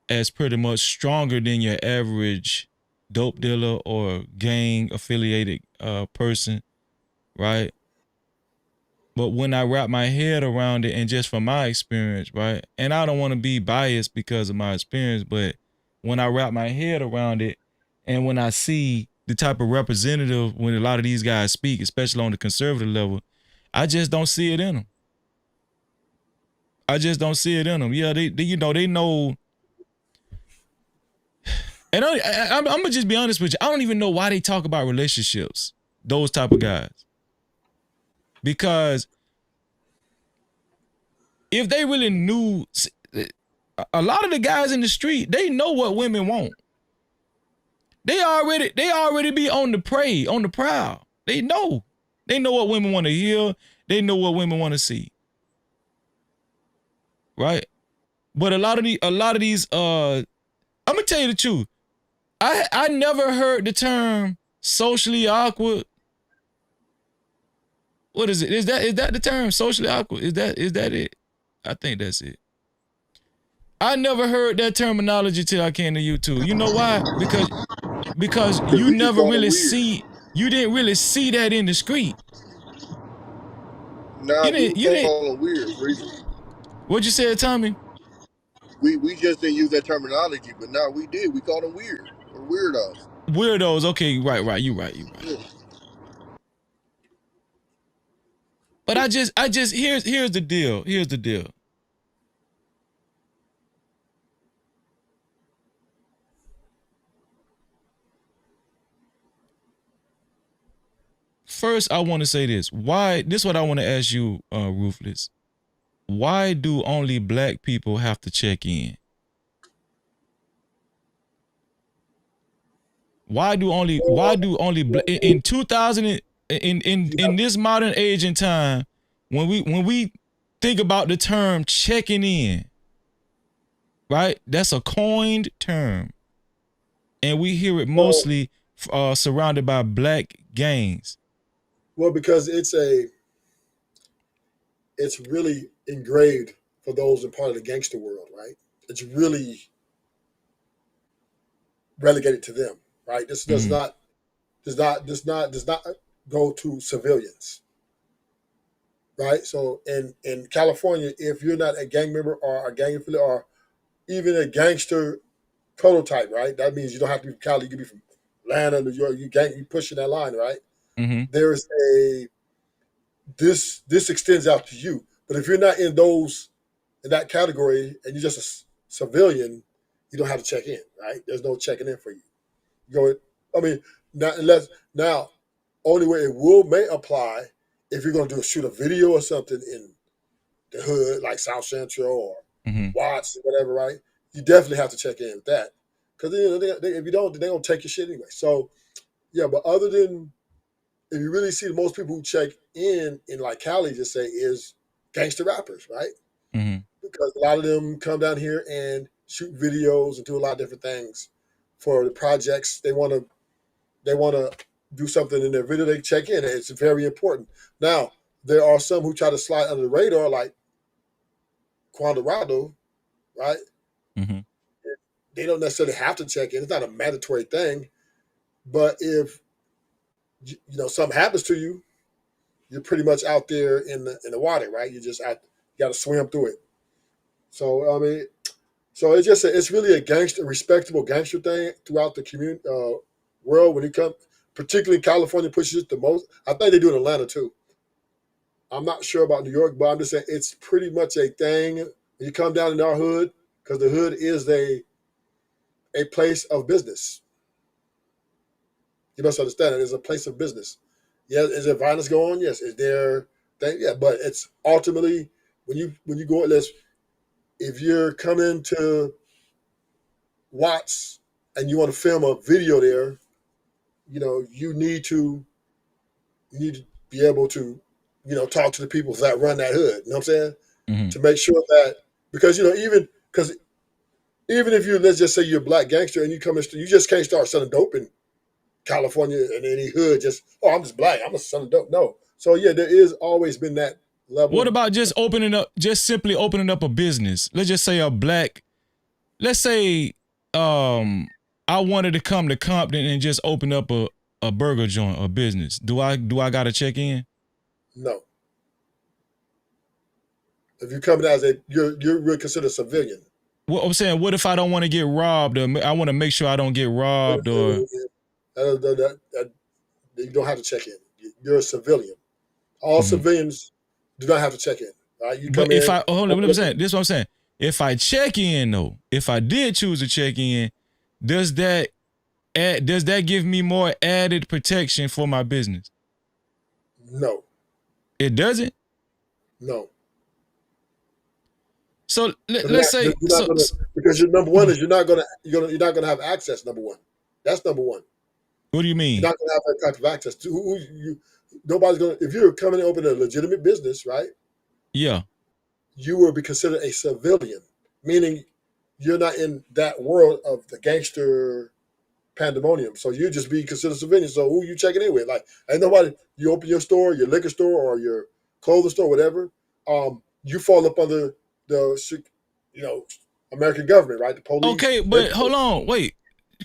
as pretty much stronger than your average dope dealer or gang affiliated person, right? But when I wrap my head around it, and just from my experience, right? And I don't want to be biased because of my experience, but when I wrap my head around it, and when I see the type of representative when a lot of these guys speak, especially on the conservative level, I just don't see it in them. Yeah, they know. And I'm gonna just be honest with you. I don't even know why they talk about relationships, those type of guys. Because if they really knew, a lot of the guys in the street, they know what women want. They already be on the prey, on the prowl. They know what women want to hear. They know what women want to see. Right? But a lot of these, I'm gonna tell you the truth. I never heard the term socially awkward. What is it? Is that the term, socially awkward? Is that it? I think that's it. I never heard that terminology till I came to YouTube. You know why? Because you never really you didn't really see that in the street. Nah, you didn't call them weird, reason. What'd you say, Tommy? We just didn't use that terminology, but now we did. We called them weird or weirdos. Weirdos, okay, right. You right. Yeah. But I just here's the deal. Here's the deal. First, I want to say this. This is what I want to ask you, Ruthless. Why do only black people have to check in? Why do only in 2000 in this modern age and time, when we think about the term checking in, right? That's a coined term, and we hear it mostly surrounded by black gangs. Well, because it's really engraved for those in part of the gangster world, right? It's really relegated to them, right? This does not go to civilians, right? So in California, if you're not a gang member or a gang affiliate or even a gangster prototype, right? That means you don't have to be from Cali. You can be from Atlanta, New York. You pushing that line, right? Mm-hmm. There is this extends out to you. But if you're not in that category and you're just a civilian, you don't have to check in, right? There's no checking in for you. Now, only way it may apply if you're going to shoot a video or something in the hood, like South Central or Watts, whatever, right? You definitely have to check in with that. Because if you don't, they're going to take your shit anyway. So, yeah, but other than, if you really see most people who check in like Cali just say is gangster rappers, right? Because a lot of them come down here and shoot videos and do a lot of different things for the projects. They want to do something in their video. They check in. It's very important. Now, there are some who try to slide under the radar, like Quandarado, right? They don't necessarily have to check in. It's not a mandatory thing. But if something happens to you, you're pretty much out there in the water, right? You got to swim through it. So I mean, it's really a respectable gangster thing throughout the community world. When it comes, particularly California, pushes it the most. I think they do in Atlanta too. I'm not sure about New York, but I'm just saying it's pretty much a thing when you come down in our hood, because the hood is a place of business. You must understand it is a place of business. Yeah, is there violence going on? Yes. Is there thing? Yeah, but it's ultimately when you go if you're coming to Watts and you want to film a video there, you need to be able to, talk to the people that run that hood. You know what I'm saying? To make sure that, because even if you, let's just say you're a black gangster and you come in, you just can't start selling dope in California and any hood. I'm just black, I'm just selling dope. No. So yeah, there is always been that level. What about just simply opening up a business? Let's just say let's say I wanted to come to Compton and just open up a burger joint, a business. Do I gotta check in? No. If you're coming as you're considered a civilian. Well, I'm saying, what if I don't want to get robbed, or I want to make sure I don't get robbed, or you don't have to check in. You're a civilian. All civilians do not have to check in. Right? You come but if in, I hold on, what I'm saying, this is what I'm saying. If I check in though, if I did choose to check in, does that give me more added protection for my business? No. It doesn't? No. So let's say because your number one is you're not gonna have access. Number one, that's number one. What do you mean? You're not gonna have that type of access to nobody's gonna. If you're coming to open a legitimate business, right? Yeah. You will be considered a civilian, meaning you're not in that world of the gangster pandemonium. So you just be considered civilian. So who you checking in with? Like, ain't nobody. You open your store, your liquor store, or your clothing store, whatever. You fall up under the American government, right? The police. Okay, but hold on, wait.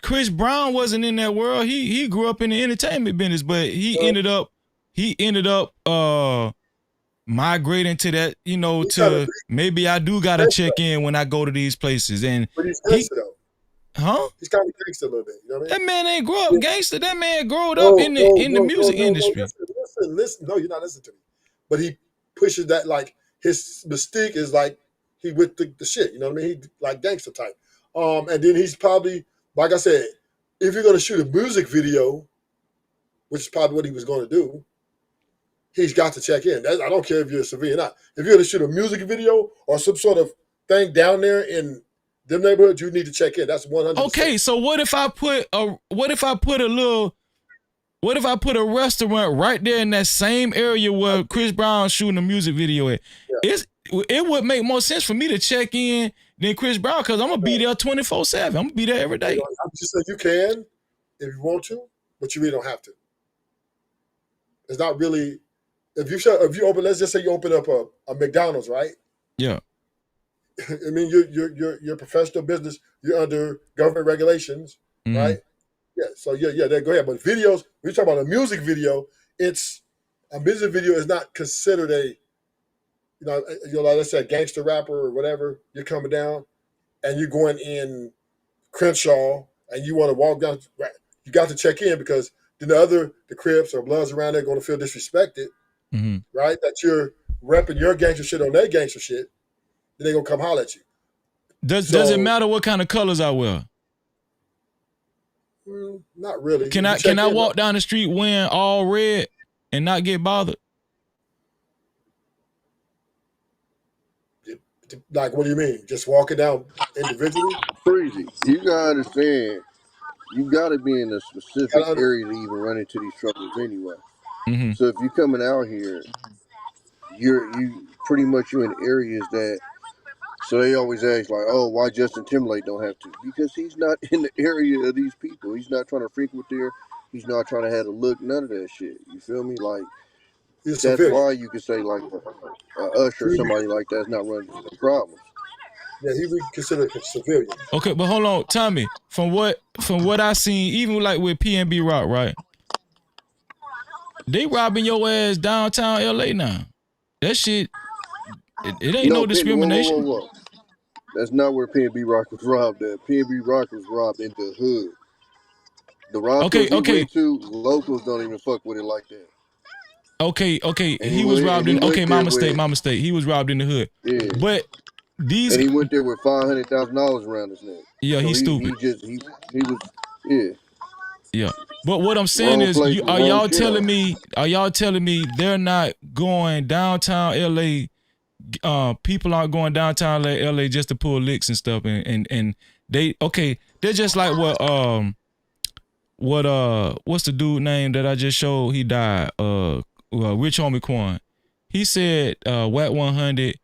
Chris Brown wasn't in that world. He grew up in the entertainment business, but he ended up migrating to that, to maybe I do gotta check in when I go to these places. And but he's gangster though. Huh? He's kind of gangster a little bit. You know what I mean? That man ain't grow up gangster. That man growed up in the music industry. Listen. No, you're not listening to me. But he pushes that, like, his mystique is like he with the shit. You know what I mean? He like gangster type. And then he's probably, like I said, if you're gonna shoot a music video, which is probably what he was gonna do, he's got to check in. I don't care if you're a civilian or not. If you're gonna shoot a music video or some sort of thing down there in them neighborhoods, you need to check in. That's 100%. Okay, so what if I put a restaurant right there in that same area where Chris Brown's shooting a music video at? Yeah. It would make more sense for me to check in than Chris Brown, because I'm gonna be there 24/7. I'm gonna be there every day. I'm just saying you can if you want to, but you really don't have to. It's not really if you open. Let's just say you open up a McDonald's, right? Yeah. I mean, you're professional business. You're under government regulations, right? Yeah. So yeah. Then go ahead. But videos, we talk about a music video. A music video is not considered like let's say a gangster rapper or whatever. You're coming down, and you're going in Crenshaw, and you want to walk down. Right, you got to check in, because then the Crips or Bloods around there are going to feel disrespected, right? That you're repping your gangster shit on their gangster shit. Then they gonna come holler at you. Does it matter what kind of colors I wear? Not really. Can I walk down the street wearing all red and not get bothered? Like, what do you mean? Just walking down individually? Crazy. You gotta understand. You gotta be in a specific area to even run into these troubles anyway. Mm-hmm. So if you're coming out here, you pretty much you in areas that. So they always ask like, oh, why Justin Timberlake don't have to? Because he's not in the area of these people. He's not trying to frequent there. He's not trying to have a look. None of that shit. You feel me? Like that's why you could say like Usher or somebody like that's not running into the problems. Yeah, he would consider a civilian. Okay, but hold on, Tommy. From what I seen, even like with PNB Rock, right? They robbing your ass downtown LA now. That shit, it ain't no discrimination. Whoa. That's not where PNB Rock was robbed at. PNB Rock was robbed in the hood. The Roscoe's he went to, locals don't even fuck with it like that. Okay. He was robbed in. Okay, my mistake. He was robbed in the hood. Yeah. But these. And he went there with $500,000 around his neck. Yeah, so he's stupid. He was. Yeah. Yeah. But what I'm saying is, are y'all telling me they're not going downtown LA? People aren't going downtown LA just to pull licks and stuff, and they're just like what's the dude name that I just showed? He died. Rich Homie Quan. He said Wack 100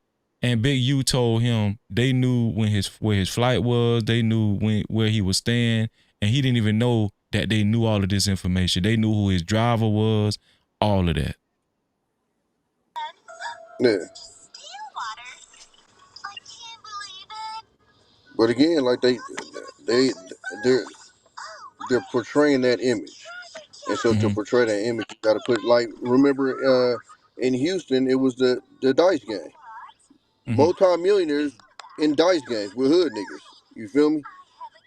and Big U told him they knew where his flight was. They knew where he was staying, and he didn't even know that they knew all of this information. They knew who his driver was, all of that. Yeah. But again, like they're portraying that image, and so to portray that image, you got to put like remember in Houston it was the dice game, multi-millionaires in dice games with hood niggas. You feel me?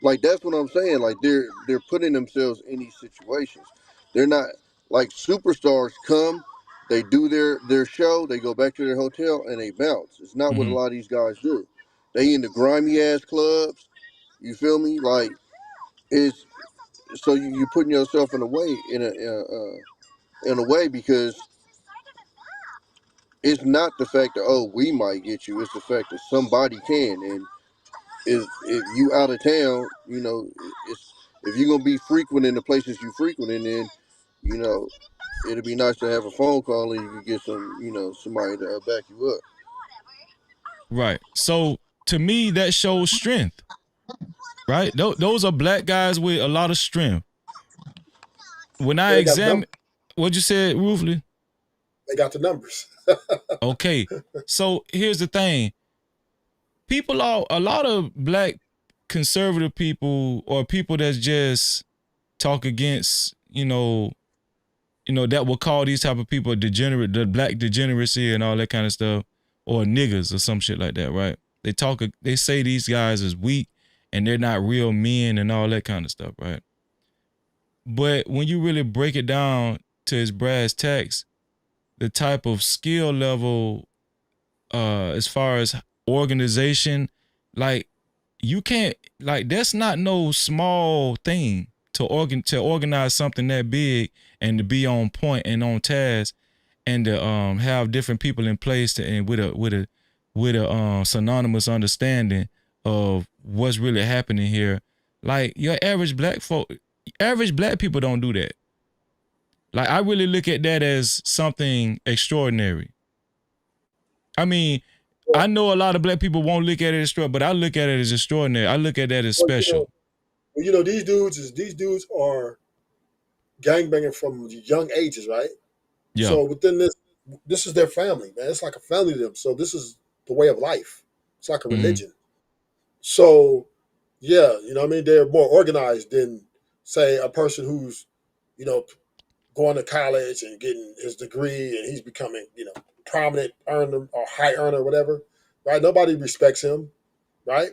Like that's what I'm saying. Like they're putting themselves in these situations. They're not like superstars come, they do their show, they go back to their hotel and they bounce. It's not what a lot of these guys do. They in the grimy ass clubs. You feel me? Like it's so you putting yourself in a way in a way because it's not the fact that oh we might get you. It's the fact that somebody can and if you out of town, you know, it's if you're gonna be frequent in the places you frequent in, then you know it'd be nice to have a phone call and you can get some, you know, somebody to back you up. Right. So to me, that shows strength. Right. Those are black guys with a lot of strength. When I examine, what you said, Ruthless? They got the numbers. Okay. So here's the thing. A lot of black conservative people or people that just talk against, you know, that will call these type of people degenerate, the black degeneracy and all that kind of stuff, or niggas or some shit like that, right? They say these guys is weak and they're not real men and all that kind of stuff, right? But when you really break it down to its brass tacks, the type of skill level as far as organization, like you can't, like that's not no small thing to organize something that big and to be on point and on task and to have different people in place and with a synonymous understanding of what's really happening here. Like your average black people don't do that. Like I really look at that as something extraordinary. I mean, I know a lot of black people won't look at it as extraordinary, but I look at it as extraordinary. I look at that as special. You know, these dudes are gangbanging from young ages, right? Yeah. So within this is their family, man. It's like a family to them. So this is the way of life. It's like a religion. So yeah, you know what I mean? They're more organized than say a person who's, you know, going to college and getting his degree and he's becoming, you know, prominent earner or high earner or whatever, right? Nobody respects him, right?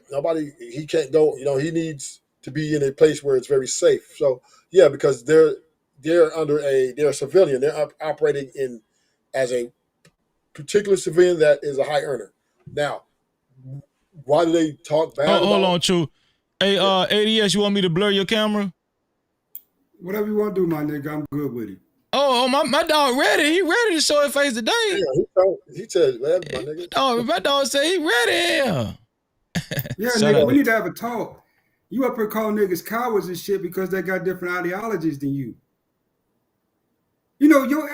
He can't go, you know, he needs to be in a place where it's very safe. So yeah, because they're a civilian. They're operating as a particular civilian that is a high earner. Now, why do they talk bad about? Hold on, True. Hey, ADS, you want me to blur your camera? Whatever you want to do, my nigga, I'm good with it. Oh, my dog ready. He ready to show his face today. Yeah, he said, "Man, my nigga." My dog say he ready. Yeah, nigga, we need to have a talk. You up here calling niggas cowards and shit because they got different ideologies than you. You know,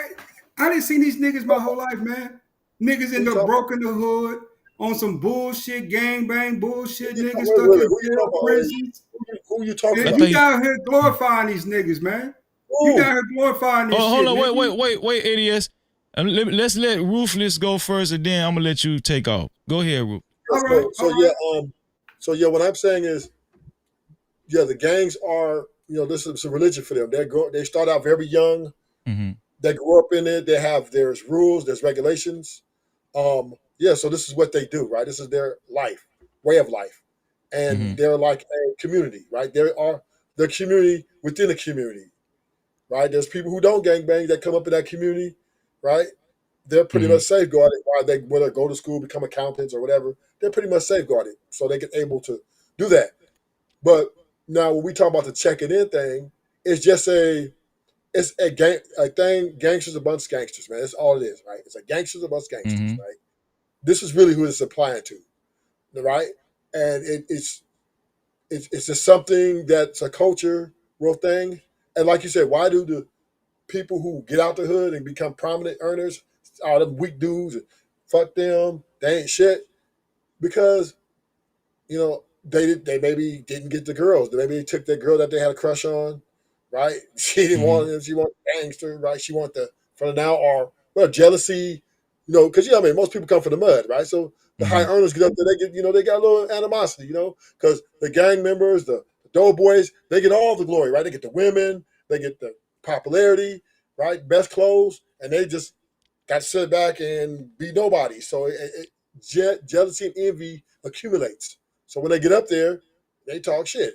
I didn't see these niggas my whole life, man. Niggas end up broke in the hood on some bullshit, gangbang bullshit, niggas stuck in jail prisons. Who you talking about? You down here glorifying these niggas, man. You down here glorifying these shit. Hold on, wait, ADS. Let's let Ruthless go first, and then I'm gonna let you take off. Go ahead, Ruthless. So what I'm saying is, the gangs are, this is a religion for them. They start out very young. Mm-hmm. They grew up in it. There's rules, there's regulations. So this is what they do, right? This is their way of life. And they're like a community, right? There are the community within a community, right? There's people who don't gangbang that come up in that community, right? They're pretty much safeguarded whether they go to school, become accountants or whatever. They're pretty much safeguarded, so they get able to do that. But now when we talk about the checking in thing, it's just a thing. Gangsters, a bunch of gangsters, man. That's all it is, right? It's a gangsters, a bunch of gangsters, right? This is really who it's applying to, right? And it's just something that's a culture, real thing. And like you said, why do the people who get out the hood and become prominent earners, all them weak dudes, and fuck them, they ain't shit? Because, they maybe didn't get the girls. Maybe they took that girl that they had a crush on, right? She didn't want it. She wanted gangster, right? She wanted jealousy, because most people come from the mud, right? So the high earners get up there, they got a little animosity, because the gang members, the doughboys, they get all the glory, right? They get the women, they get the popularity, right? Best clothes, and they just got to sit back and be nobody. So jealousy and envy accumulates. So when they get up there, they talk shit,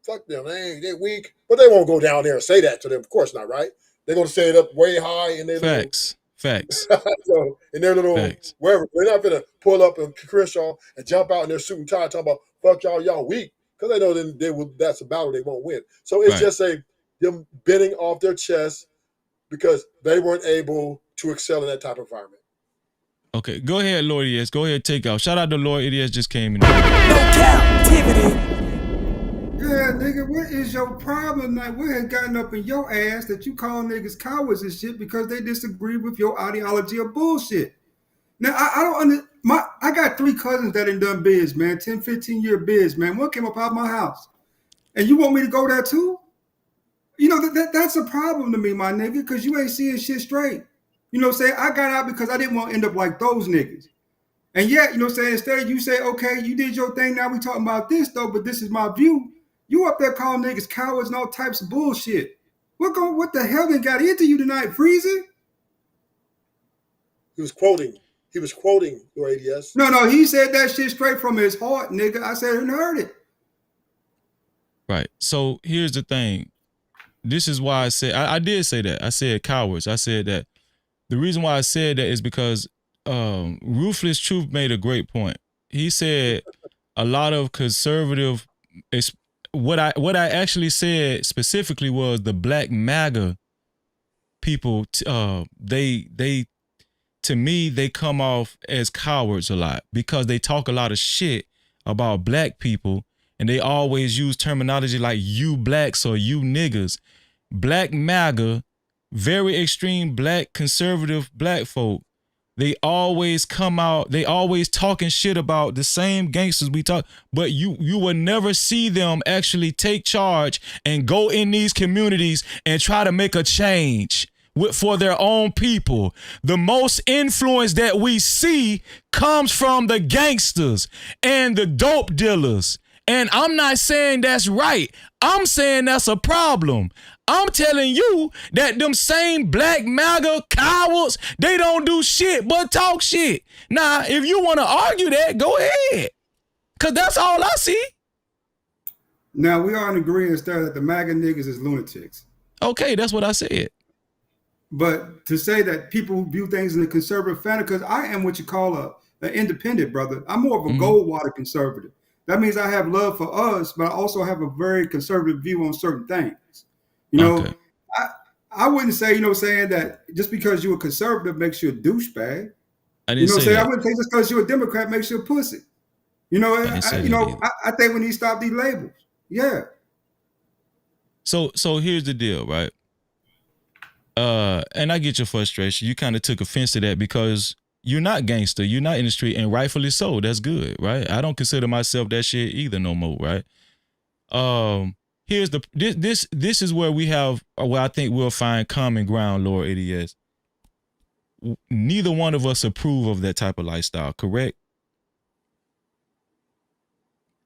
fuck them, they weak, but they won't go down there and say that to them. Of course not, right? They're going to say it up way high in their facts. So in their little wherever, they're not going to pull up in Crenshaw and jump out in their suit and tie talking about fuck y'all weak, because they know then that's a battle they won't win. So it's just them bending off their chest because they weren't able to excel in that type of environment. Okay, go ahead, Lord ES. Go ahead, take off. Shout out to Lord ES, just came in. No Cap-tivity. Yeah, nigga, what is your problem? Like, what has gotten up in your ass that you call niggas cowards and shit because they disagree with your ideology of bullshit? Now, I don't I got 3 cousins that ain't done biz, man, 10, 15-year biz, man. One came up out of my house. And you want me to go there too? That's a problem to me, my nigga, because you ain't seeing shit straight. I got out because I didn't want to end up like those niggas. And yet, instead of you say, okay, you did your thing, now we talking about this though, but this is my view. You up there calling niggas cowards and all types of bullshit. What the hell they got into you tonight, Freezy? He was quoting your ADS. No, he said that shit straight from his heart, nigga. I said and heard it. Right. So here's the thing. This is why I said, I did say that. I said cowards. I said that. The reason why I said that is because Ruthless Truth made a great point. He said a lot of conservative, what I actually said specifically was the black MAGA people, they to me, they come off as cowards a lot because they talk a lot of shit about black people, and they always use terminology like you blacks or you niggas. Black MAGA, very extreme black conservative black folk, they always come out, they always talking shit about the same gangsters we talk, but you will never see them actually take charge and go in these communities and try to make a change for their own people. The most influence that we see comes from the gangsters and the dope dealers. And I'm not saying that's right. I'm saying that's a problem. I'm telling you that them same black MAGA cowards, they don't do shit but talk shit. Now, if you want to argue that, go ahead. Because that's all I see. Now, we are in agreement that the MAGA niggas is lunatics. Okay, that's what I said. But to say that people view things in a conservative fashion, because I am what you call an independent, brother. I'm more of a Goldwater conservative. That means I have love for us, but I also have a very conservative view on certain things. I wouldn't say, saying that just because you're a conservative makes you a douchebag. I didn't say I that. wouldn't say just because you're a Democrat makes you a pussy. I didn't say that either. I think we need to stop these labels. Yeah. So here's the deal, right? And I get your frustration. You kind of took offense to that because you're not gangster. You're not in the street, and rightfully so. That's good, right? I don't consider myself that shit either no more, right? Here's this is where I think we'll find common ground, Lord ADS. Neither one of us approve of that type of lifestyle, correct?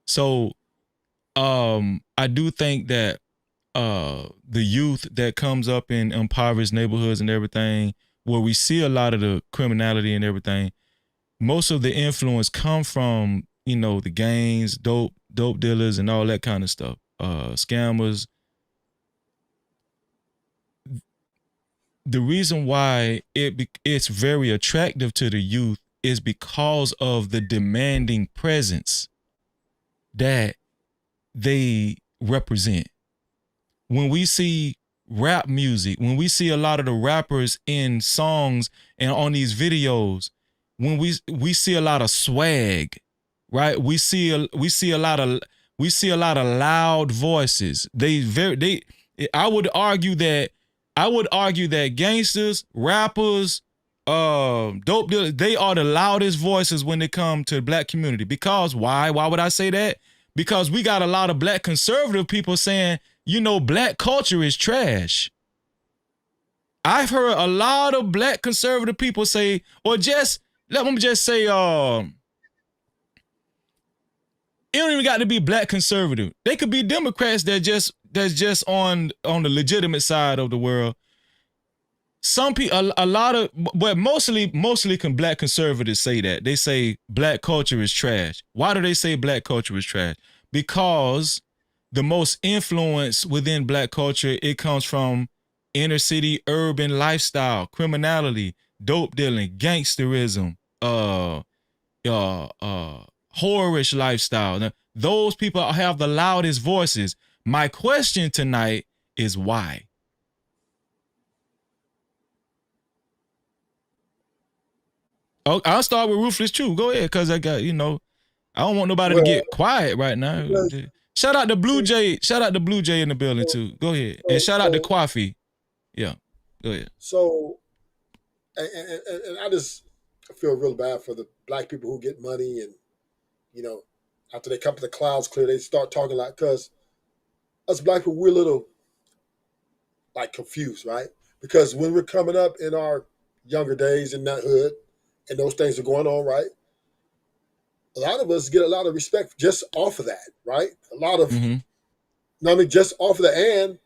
So, I do think that the youth that comes up in impoverished neighborhoods and everything, where we see a lot of the criminality and everything, most of the influence come from, the gangs, dope dealers and all that kind of stuff, scammers. The reason why it's very attractive to the youth is because of the demanding presence that they represent. When we see rap music, when we see a lot of the rappers in songs and on these videos, when we see a lot of swag, right? We see a lot of loud voices. I would argue that gangsters, rappers, dope dealers, they are the loudest voices when it comes to the black community. Because why? Why would I say that? Because we got a lot of black conservative people saying, black culture is trash. I've heard a lot of black conservative people say, or let me just say, it don't even got to be black conservative. They could be Democrats that's just on the legitimate side of the world. Some people, a lot of, but mostly can black conservatives say that. They say black culture is trash. Why do they say black culture is trash? Because the most influence within black culture, it comes from inner city urban lifestyle, criminality, dope dealing, gangsterism, whorish lifestyle. Now, those people have the loudest voices. My question tonight is why? Oh, I'll start with Ruthless True. Go ahead, because I got, I don't want nobody to get quiet right now. Shout out to Blue Jay. Shout out to Blue Jay in the building too. Go ahead. And shout out to Kwafi. Yeah. Go ahead. So, and I just feel real bad for the black people who get money and, after they come to the clouds clear, they start talking like, because us black people, we're a little like confused, right? Because when we're coming up in our younger days in that hood and those things are going on, right? A lot of us get a lot of respect just off of that, right? A lot of, just off of that. And,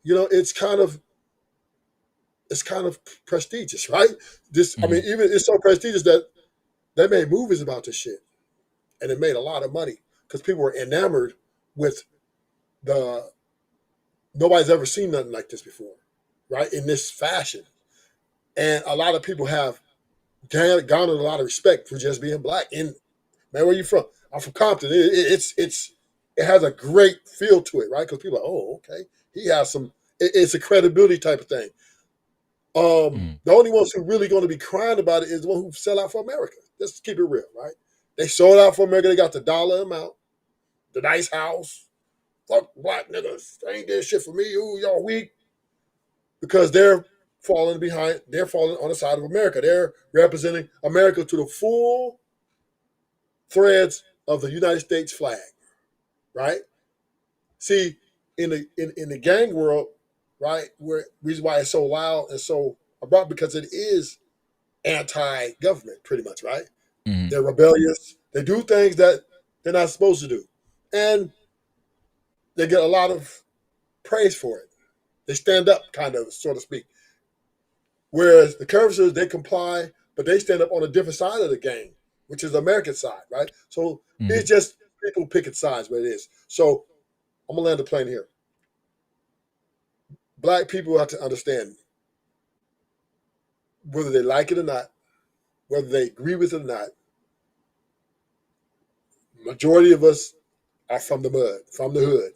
it's kind of prestigious, right? Even it's so prestigious that they made movies about this shit. And it made a lot of money because people were enamored with nobody's ever seen nothing like this before, right? In this fashion. And a lot of people have garnered a lot of respect for just being black. And man, where you from? I'm from Compton. It has a great feel to it, right? Because people are like, oh, okay. He has some, it's a credibility type of thing. The only ones who really going to be crying about it is the one who sell out for America. Let's keep it real, right? They sold out for America. They got the dollar amount, the nice house. Fuck black niggas. They ain't did shit for me. Ooh, y'all weak. Because they're falling behind. They're falling on the side of America. They're representing America to the full threads of the United States flag, right? See, in the gang world, right, where reason why it's so loud and so abrupt because it is anti-government, pretty much, right? They're rebellious. They do things that they're not supposed to do. And they get a lot of praise for it. They stand up, kind of, so to speak. Whereas the conservatives, they comply, but they stand up on a different side of the game, which is the American side, right? So it's just people picking sides where it is. So I'm going to land the plane here. Black people have to understand, whether they like it or not, whether they agree with it or not, majority of us are from the mud, from the hood,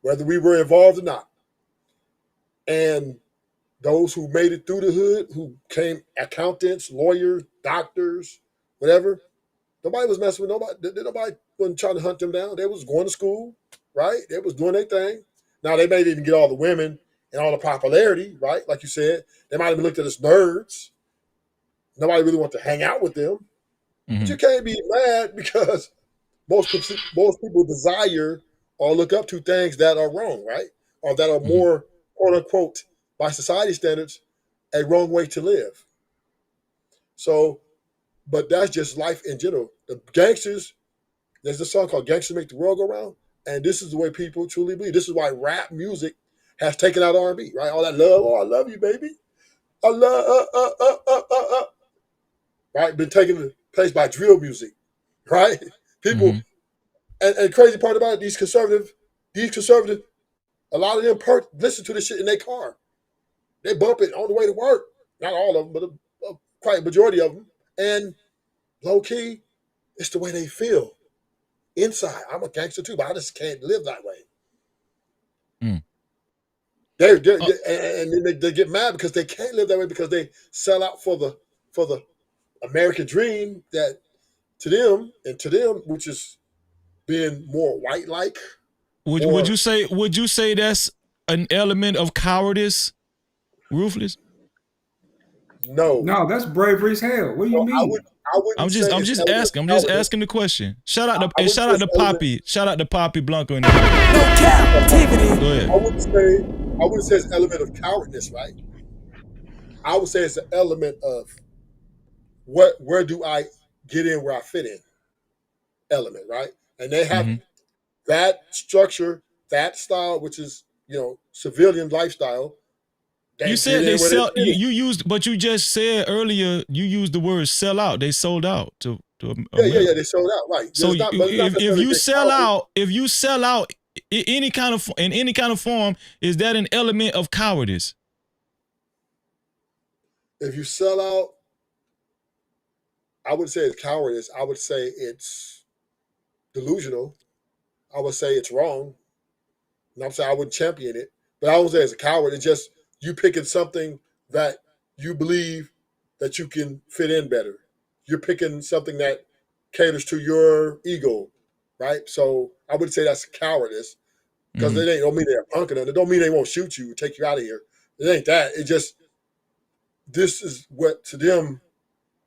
whether we were involved or not. And those who made it through the hood, who came accountants, lawyers, doctors, whatever. Nobody was messing with nobody. Nobody wasn't trying to hunt them down. They was going to school, right? They was doing their thing. Now they may didn't get all the women and all the popularity, right? Like you said, they might have been looked at as nerds. Nobody really want to hang out with them. But you can't be mad because most people desire or look up to things that are wrong, right? Or that are more, quote unquote, by society standards, a wrong way to live. So, but that's just life in general. The gangsters, there's a song called Gangsters Make the World Go Round. And this is the way people truly believe. This is why rap music has taken out R&B, right? All that love, oh, I love you, baby. I love, right? Been taken place by drill music, right? People, and crazy part about it, these conservative, a lot of them listen to this shit in their car. They bump it on the way to work. Not all of them, but quite a majority of them. And low key, it's the way they feel inside. I'm a gangster too, but I just can't live that way. And then they get mad because they can't live that way because they sell out for the American dream that to them, which is being more white-like. Would you say that's an element of cowardice, Ruthless? No, that's bravery as hell. What do you mean? I'm just asking. I'm just asking the question. Shout out to Poppy. Shout out to Poppy Blanco. No Cap-tivity. Go ahead. I wouldn't say it's an element of cowardness, right? I would say it's an element of where do I get in where I fit in element, right? And they have that structure, that style, which is, civilian lifestyle. You said they sell. You used, but you just said earlier you used the word sell out. They sold out to yeah, they sold out, right? So if you sell out in any kind of form, is that an element of cowardice? If you sell out, I would say it's cowardice. I would say it's delusional. I would say it's wrong. And I'm saying I wouldn't champion it, but I wouldn't say it's a coward. It's just you picking something that you believe that you can fit in better. You're picking something that caters to your ego, right? So I would say that's cowardice because it don't mean they're punking them. It don't mean they won't shoot you, take you out of here. It ain't that. It just, this is what to them,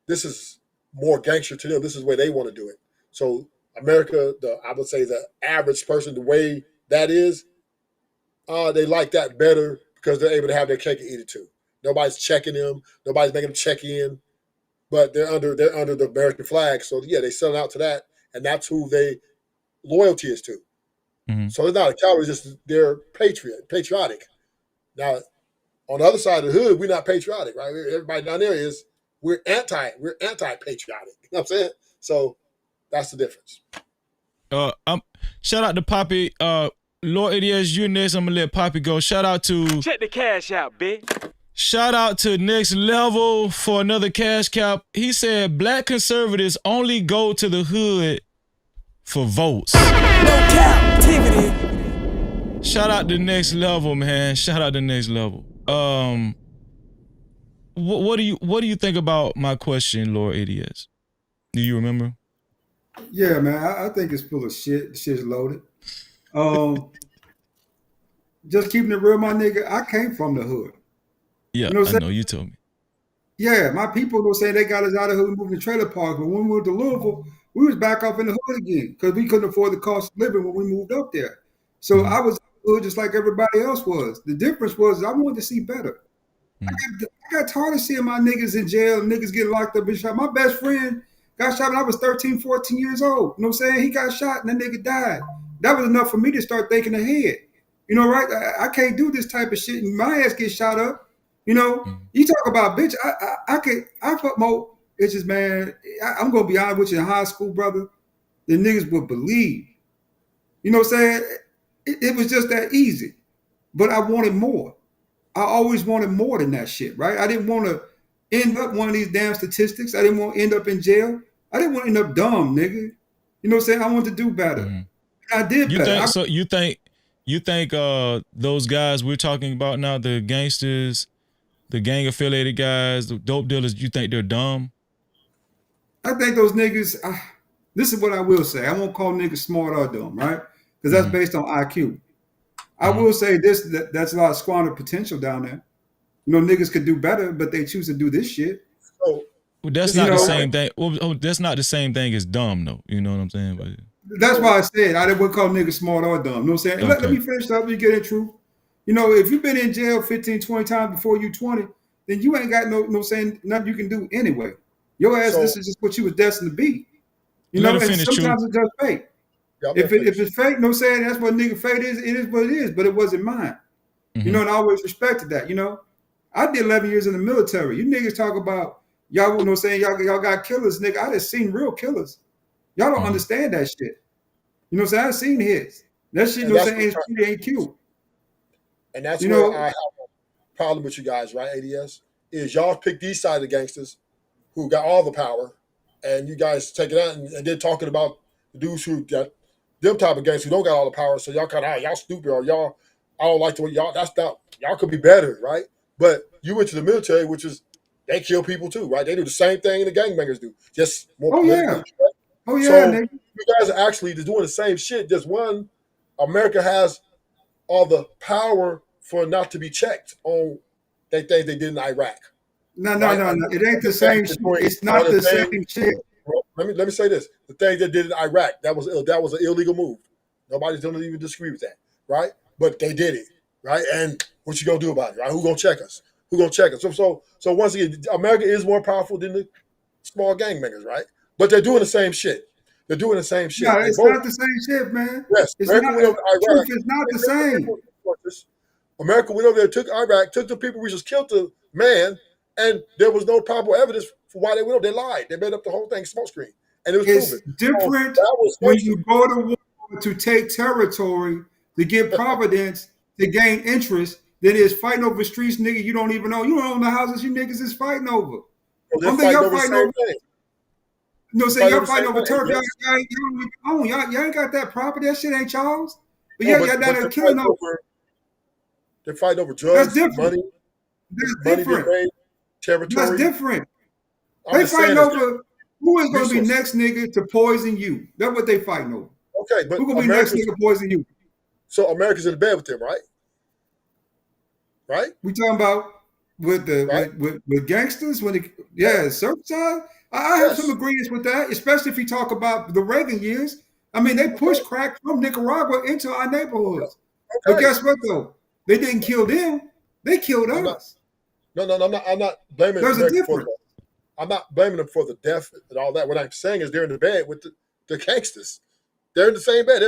this is more gangster to them. This is the way they want to do it. So America, I would say the average person, the way that is, they like that better because they're able to have their cake and eat it too. Nobody's checking them. Nobody's making them check in, but they're under the American flag. So yeah, they sell out to that, and that's who they loyalty is to. So it's not a coward; it's just they're patriotic. Now, on the other side of the hood, we're not patriotic, right? Everybody down there is we're anti-patriotic. You know what I'm saying? So that's the difference. Shout out to Poppy. Lord ADS, you next. I'm gonna let Poppy go. Shout out to check the cash out, bitch. Shout out to Next Level for another cash cap. He said black conservatives only go to the hood for votes. No Cap-tivity. Shout out to Next Level, man. Shout out to Next Level. What do you think about my question, Lord ADS? Do you remember? Yeah, man. I think it's full of shit. Shit's loaded. Just keeping it real, my nigga. I came from the hood. Yeah, I know. You told me. Yeah, my people say they got us out of the hood and moved to trailer parks, but when we moved to Louisville, we was back off in the hood again because we couldn't afford the cost of living when we moved up there. So I was in the hood just like everybody else was. The difference was I wanted to see better. I got tired of seeing my niggas in jail, niggas getting locked up and shot. My best friend got shot when I was 13, 14 years old. You know what I'm saying? He got shot and that nigga died. That was enough for me to start thinking ahead. You know, right? I can't do this type of shit and my ass get shot up. You know, you talk about bitch. I fuck more bitches, man. I'm gonna be honest with you. In high school, brother, the niggas would believe. You know what I'm saying? It was just that easy. But I wanted more. I always wanted more than that shit, right? I didn't want to end up one of these damn statistics. I didn't want to end up in jail. I didn't want to end up dumb, nigga. You know what I'm saying? I wanted to do better. And I did better. You think those guys we're talking about now, the gangsters, the gang affiliated guys, the dope dealers, you think they're dumb? I think those niggas. This is what I will say. I won't call niggas smart or dumb, right? Because that's based on IQ. I will say this: that's a lot of squandered potential down there. You know, niggas could do better, but they choose to do this shit. So well, that's not the same thing. Well, that's not the same thing as dumb, though. You know what I'm saying? But, that's why I said I wouldn't call niggas smart or dumb. You know what I'm saying? Okay. Let me finish up. You get in truth. You know, if you've been in jail 15, 20 times before you 20, then you ain't got no saying nothing you can do anyway. Your ass, this is just what you was destined to be. You know, and sometimes it's just fake. If it's fake, no saying that's what nigga fate is. It is what it is, but it wasn't mine. You know, and I always respected that. You know, I did 11 years in the military. You niggas talk about y'all, you know, saying y'all got killers, nigga. I just seen real killers. Y'all don't understand that shit. You know what I'm saying? I seen hits. That shit, you know what I'm saying, ain't cute. And that's where I have a problem with you guys, right, ADS? Is y'all pick these side of the gangsters who got all the power, and you guys take it out and then talking about the dudes who got them type of gangsters who don't got all the power, so y'all kind of, y'all stupid, or y'all, I don't like the way y'all, that's not, y'all could be better, right? But you went to the military, which is, they kill people too, right? They do the same thing the gangbangers do, just more politically. Oh yeah, so nigga. you guys are actually doing the same shit, just one, America has all the power for not to be checked on they think they did in Iraq. No. It ain't the same shit. It's not the same shit. Let me say this: the thing they did in Iraq, that was an illegal move. Nobody's gonna even disagree with that, right? But they did it, right? And what you gonna do about it, right? Who gonna check us? Who gonna check us? So once again, America is more powerful than the small gangbangers, right? But they're doing the same shit. They're doing the same shit. No, it's not the same shit, man. Yes, it's America not. went over to Iraq. Truth is not the same. America went over there, took Iraq, took the people, we just killed the man, and there was no probable evidence for why they went over. They lied. They made up the whole thing smokescreen, and it was It's proven. different when you go to war to take territory to get providence to gain interest than it is fighting over streets, nigga. You don't even know. You don't own the houses you niggas is fighting over. Well, they're fighting over the same thing. No, say y'all fighting over turf. Y'all ain't got that property. That shit ain't y'all's. But y'all down there killing over. They're fighting over drugs, money. That's money different. Made, territory. That's different. They fighting over who is going to be next nigga to poison you. That's what they fighting over. Okay, but who going to be next nigga to poison you? So America's in bed with them, right? Right? We talking about with the with gangsters when Surfside. I have some agreements with that, especially if you talk about the Reagan years. I mean, they pushed crack from Nicaragua into our neighborhoods. Okay. But guess what though? They didn't kill them. They killed us. I'm not blaming There's them. a difference. I'm not blaming them for the death and all that. What I'm saying is they're in the bed with the gangsters. They're in the same bed.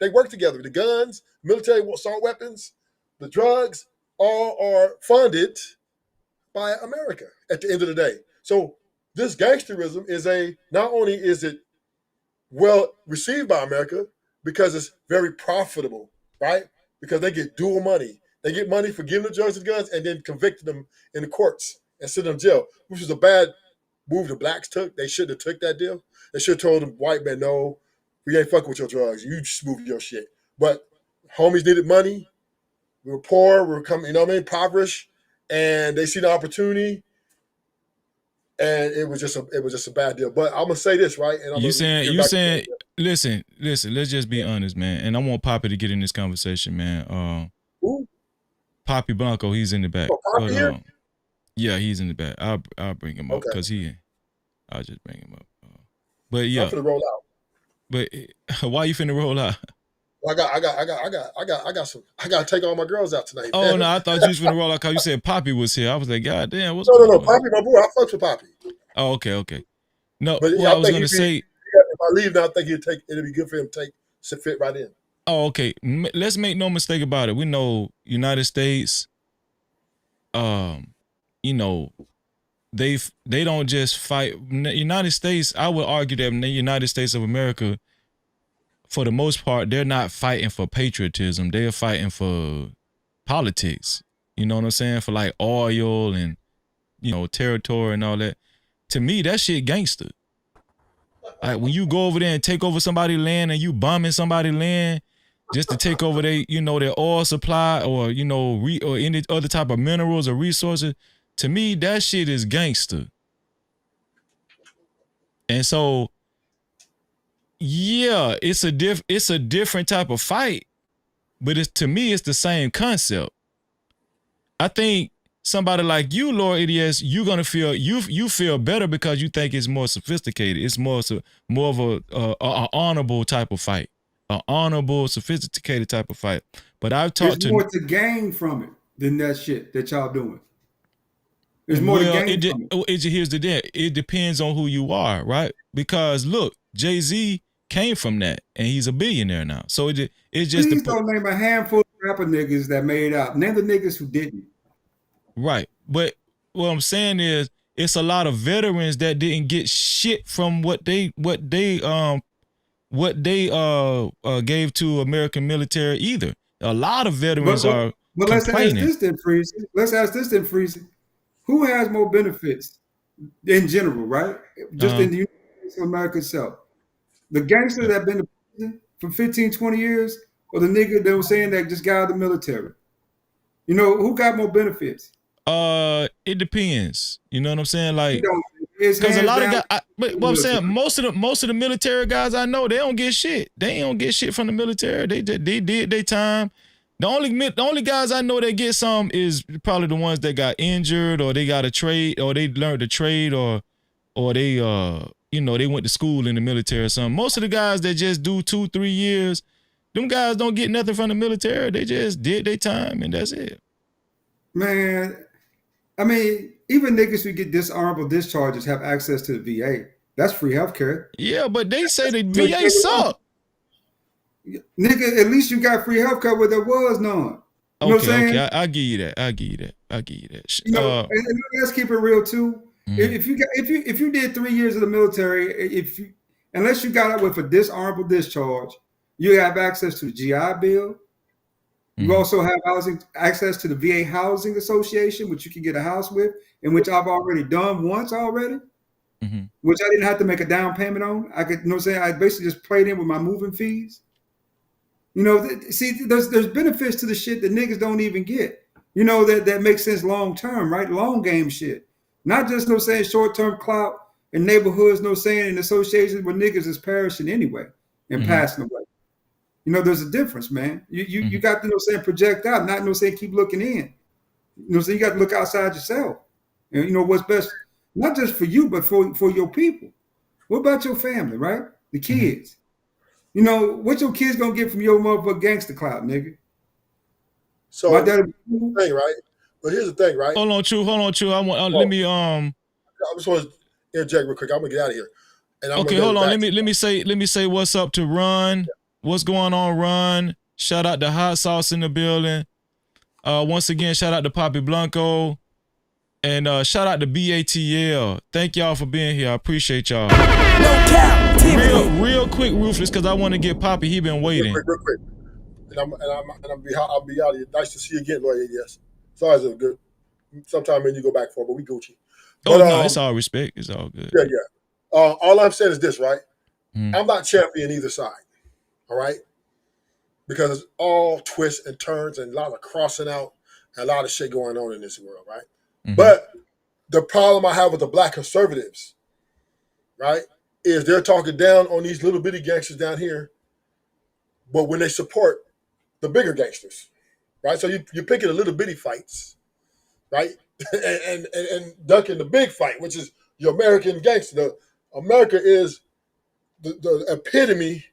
They work together. The guns, military assault weapons, the drugs, all are funded by America at the end of the day. So this gangsterism is not only is it well received by America because it's very profitable, right? Because they get dual money. They get money for giving the drugs and guns and then convicting them in the courts and send them in jail, which was a bad move the blacks took. They shouldn't have took that deal. They should have told them white men, no, we ain't fucking with your drugs. You just move your shit. But homies needed money. We were poor. We were coming, impoverished, and they see the opportunity. And it was just a bad deal. But I'm gonna say this, right? And you saying, listen, let's just be honest, man. And I want Poppy to get in this conversation, man. Poppy Blanco, he's in the back. Poppy here? Yeah, he's in the back. I'll bring him up because I'll just bring him up. But yeah, I'm finna roll out. But why you finna roll out? I gotta take all my girls out tonight. Oh no, I thought you was finna roll out because you said Poppy was here. I was like, God damn, what's No, Poppy, my boy. I fucks with Poppy. Oh, okay. No, but I was gonna say, if I leave now, I think it'd be good for him to fit right in. Oh, okay. Let's make no mistake about it. We know United States, they don't just fight. United States, I would argue that the United States of America, for the most part, they're not fighting for patriotism. They're fighting for politics. You know what I'm saying? For like oil and, territory and all that. To me, that shit gangster. Like when you go over there and take over somebody's land and you bombing somebody's land, just to take over their oil supply or or any other type of minerals or resources. To me, that shit is gangster. And so, yeah, it's a different type of fight, but to me, it's the same concept. I think somebody like you, Lord EDS, you're gonna feel you feel better because you think it's more sophisticated. It's more of a honorable type of fight, an honorable, sophisticated type of fight. But I've talked There's more to gain from it than that shit that y'all doing. There's more well, to gain from it. here's the deal. It depends on who you are, right? Because look, Jay-Z came from that, and he's a billionaire now. So it's just Please don't name a handful of rapper niggas that made out. Name the niggas who didn't. Right. But what I'm saying is it's a lot of veterans that didn't get shit from what they gave to American military either. A lot of veterans are let's ask complaining. this then, Freezy. Let's ask this then, Freezy. Who has more benefits in general, right? Just in the United States of America itself. The gangster that been in prison for 15, 20 years, or the nigga that was saying that just got out of the military? You know, who got more benefits? It depends. You know what I'm saying? Like, because a lot of guys. But what I'm saying, most of the military guys I know, they don't get shit. They don't get shit from the military. They did their time. The only guys I know that get some is probably the ones that got injured or they got a trade or they learned a trade or they they went to school in the military or something. Most of the guys that just do 2-3 years, them guys don't get nothing from the military. They just did their time and that's it. Man, I mean, even niggas who get dishonorable discharges have access to the VA. That's free healthcare. Yeah, but they say the VA suck. Nigga, at least you got free healthcare where there was none. You know what I'm saying? Okay, I give you that. You know, and let's keep it real too. If you did 3 years of the military, unless you got out with a dishonorable discharge, you have access to the GI Bill. You also have access to the VA Housing Association, which you can get a house with, and which I've already done once already, which I didn't have to make a down payment on. I could, I basically just played in with my moving fees. See, there's benefits to the shit that niggas don't even get. That makes sense long term, right? Long game shit. Not just short term clout in neighborhoods, in associations where niggas is perishing anyway and passing away. There's a difference, man. You got to project out, not keep looking in. So you got to look outside yourself. And what's best, not just for you, but for your people. What about your family, right? The kids. What your kids gonna get from your motherfucking gangster clout, nigga? So thing, right? But here's the thing, right? Hold on, True. Let me I just want to interject real quick. I'm gonna get out of here. And okay, hold on. Let me say what's up to Run. What's going on, Run? Shout out to Hot Sauce in the building. Once again, shout out to Poppy Blanco. And shout out to BATL. Thank y'all for being here. I appreciate y'all. No Cap-tivity. Real quick, Ruthless, because I want to get Poppy. He been waiting. Real quick. And I'll be out of here. Nice to see you again, Lord ADS. Sorry, it's good. Sometime when you go back for, but we Gucci. But, no, it's all respect. It's all good. Yeah. All I'm saying is this, right? I'm not champion either side. All right? Because it's all twists and turns and a lot of crossing out and a lot of shit going on in this world, right? But the problem I have with the black conservatives, right, is they're talking down on these little bitty gangsters down here, but when they support the bigger gangsters, right? So you're picking the little bitty fights, right, and ducking the big fight, which is your American gangster. America is the epitome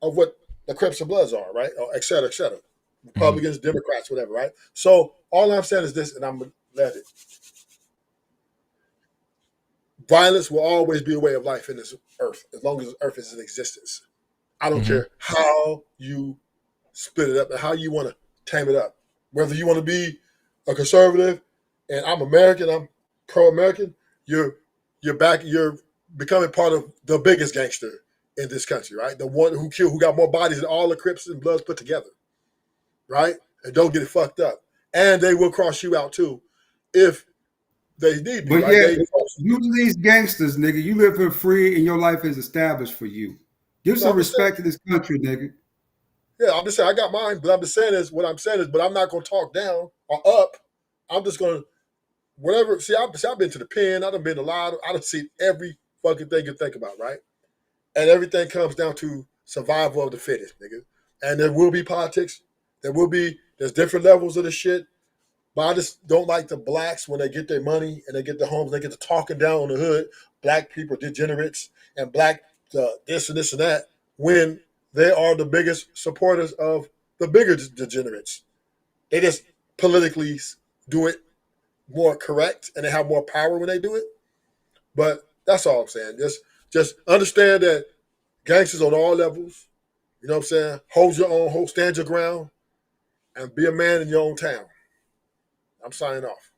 of what the Crips and Bloods are, right, or et cetera, et cetera. Republicans, Democrats, whatever, right? So all I'm saying is this, and I'm glad it. Violence will always be a way of life in this earth, as long as this earth is in existence. I don't care how you split it up and how you want to tame it up. Whether you want to be a conservative, and I'm American, I'm pro-American, you're becoming part of the biggest gangster in this country, right? The one who got more bodies than all the Crips and Bloods put together, right? And don't get it fucked up. And they will cross you out too, if they need to. But right? You these gangsters, nigga, you live for free and your life is established for you. Give some respect to this country, nigga. Yeah, I'm just saying I got mine, but I'm just saying is what I'm saying is, but I'm not gonna talk down or up. I'm just gonna whatever. I've been to the pen. I've been a lot. I done seen every fucking thing you think about, right? And everything comes down to survival of the fittest, nigga. And there will be politics. There's different levels of the shit. But I just don't like the blacks when they get their money and they get their homes, they get to talking down on the hood. Black people degenerates and black this and this and that when they are the biggest supporters of the bigger degenerates. They just politically do it more correct and they have more power when they do it. But that's all I'm saying. Just understand that gangsters on all levels, you know what I'm saying? Hold your own, stand your ground, and be a man in your own town. I'm signing off.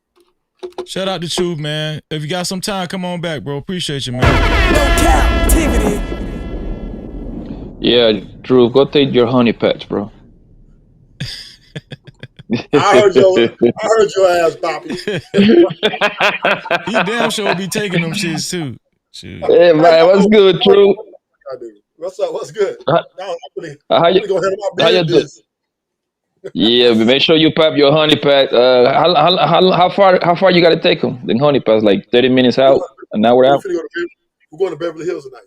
Shout out to Truth, man. If you got some time, come on back, bro. Appreciate you, man. No captivity. Yeah, Truth, go take your honey patch, bro. I heard your ass, Poppy. He damn sure be taking them shits too. Shoot. Hey, man, what's good, Truth? What's up? What's good? How I'm you, gonna go handle my how you do? business. Yeah, but make sure you pop your honey pack. How far you got to take them? The honey pack, like 30 minutes out, an hour out. We're going to Beverly Hills tonight,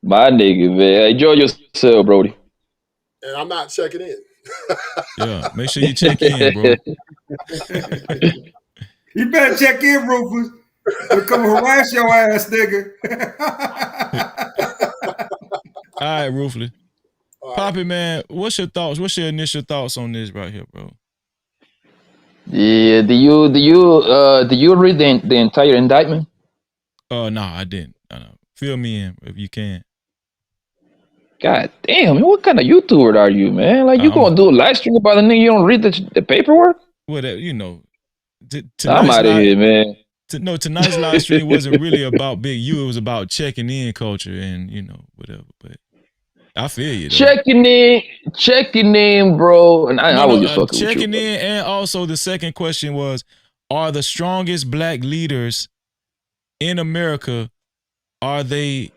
My nigga, man, enjoy yourself, Brody. and I'm not checking in. Yeah, make sure you check in, bro. You better check in, Rufus. They'll come harass your ass, nigga. All right, Ruthless. Poppy, man, what's your thoughts? What's your initial thoughts on this right here, bro? Yeah, do you read the entire indictment? No, I didn't. Fill me in if you can. God damn, man, what kind of YouTuber are you, man? Like, you gonna do a live stream about a nigga, you don't read the paperwork? Well, you know, I'm out of here, man. Tonight's live stream wasn't really about Big U. It was about checking in culture and, you know, whatever. But I feel you, though. Checking in, bro. And I was just fucking with you. Checking in, and also the second question was, are the strongest black leaders in America, are they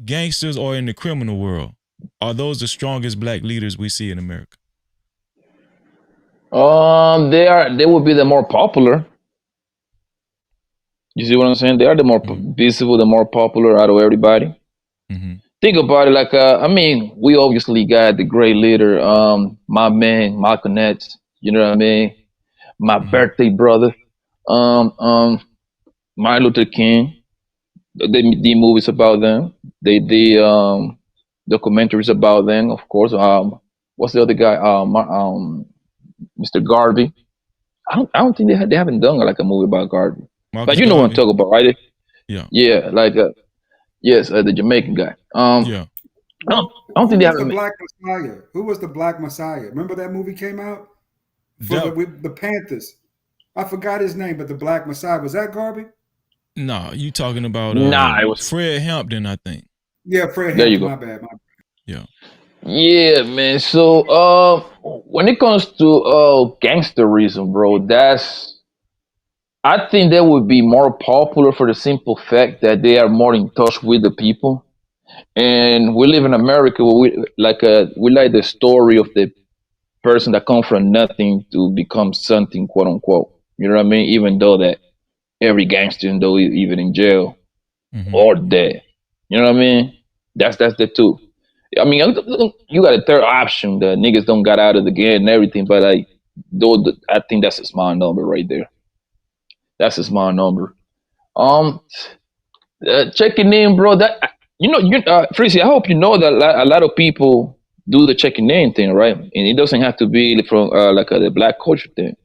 gangsters or in the criminal world? Are those the strongest black leaders we see in America? They would be the more popular. You see what I'm saying? They are the more visible, the more popular out of everybody. Think about it, like I mean, we obviously got the great leader, my man Malcolm X. You know what I mean? My birthday brother, Martin Luther King. The movies about them. The documentaries about them, of course. What's the other guy? Mr. Garvey. I don't think they haven't done like a movie about Garvey. But you know what I'm talking about, right? Yeah. Yeah, like yes, the Jamaican guy. Yeah. I don't think they have the Black Messiah. Who was the Black Messiah? Remember that movie came out for the Panthers. I forgot his name, but the Black Messiah, was that Garvey? No, you talking about it was Fred Hampton, I think. Yeah, Fred Hampton. There you go. My bad. Yeah. Yeah, man. So when it comes to gangsterism, bro, I think they would be more popular for the simple fact that they are more in touch with the people. And we live in America where we like the story of the person that comes from nothing to become something, quote unquote. You know what I mean? Even though that every gangster, though even in jail or dead. You know what I mean? That's the two. I mean, you got a third option. The niggas don't got out of the game and everything, but like, I think that's a small number right there. That's a small number. Checking in, bro. That Freezy, I hope you know that a lot of people do the checking in thing, right? And it doesn't have to be from the black culture thing.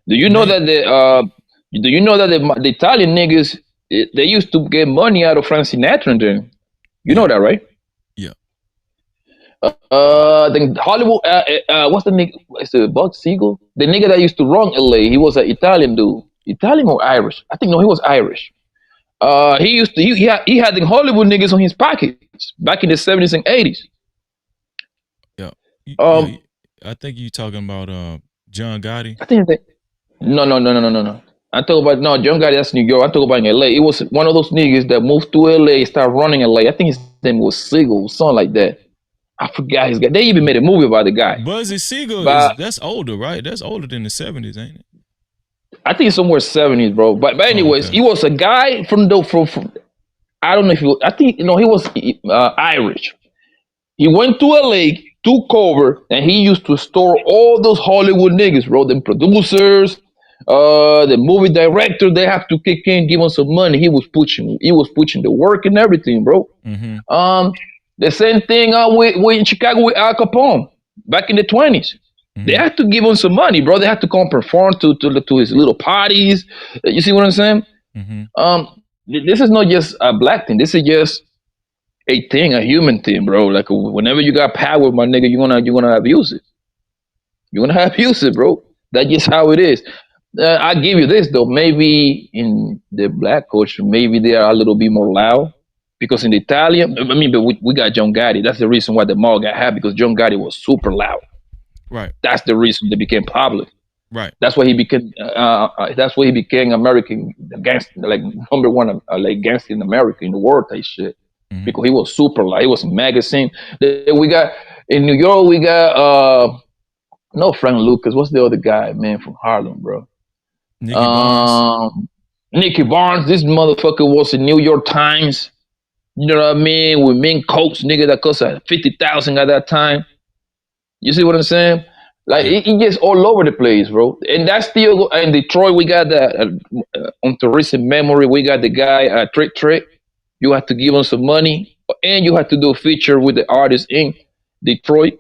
Do you know that the Italian niggas they used to get money out of Frank Sinatra and them? You know that, right? Yeah. The Hollywood. What's the nigga? It's Buck Siegel. The nigga that used to run LA. He was an Italian dude. Italian or Irish? I think no, he was Irish. He had the Hollywood niggas on his pockets back in the 70s and 80s. Yeah. I think you talking about John Gotti. I think no. I talk about John Gotti. That's New York. I talk about in LA. It was one of those niggas that moved to LA, started running LA. I think his name was Siegel, something like that. I forgot his guy. They even made a movie about the guy. Bugsy Siegel But that's older, right? That's older than the 70s, ain't it? I think it's somewhere 70s, bro. But anyways, okay. he was a guy from I don't know if he was, I think he was Irish. He went to LA, took cover, and he used to store all those Hollywood niggas, bro. The producers, the movie director, they have to kick in, give him some money. He was pushing the work and everything, bro. The same thing with in Chicago with Al Capone back in the 20s. They had to give him some money, bro. They had to come perform to his little parties. You see what I'm saying? This is not just a black thing. This is just a thing, a human thing, bro. Like whenever you got power, my nigga, you're gonna abuse it. You're gonna abuse it, bro. That's just how it is. I give you this though. Maybe in the black culture, maybe they are a little bit more loud. Because in the Italian, I mean, but we got John Gotti. That's the reason why the mall got hot, because John Gotti was super loud. Right. That's the reason they became popular. Right. That's why he became. That's why he became American gangster, like number one, like gangster in America in the world type shit. Because he was super loud. He was a magazine. We got in New York. We got no Frank Lucas. What's the other guy, man, from Harlem, bro? Nicky Barnes. Nicky Barnes. This motherfucker was in New York Times. You know what I mean? With mink coats, nigga, that cost $50,000 at that time. You see what I'm saying? Like it gets all over the place, bro. And that's still in Detroit. We got that on the recent memory. We got the guy Trick. You have to give him some money, and you have to do a feature with the artist in Detroit.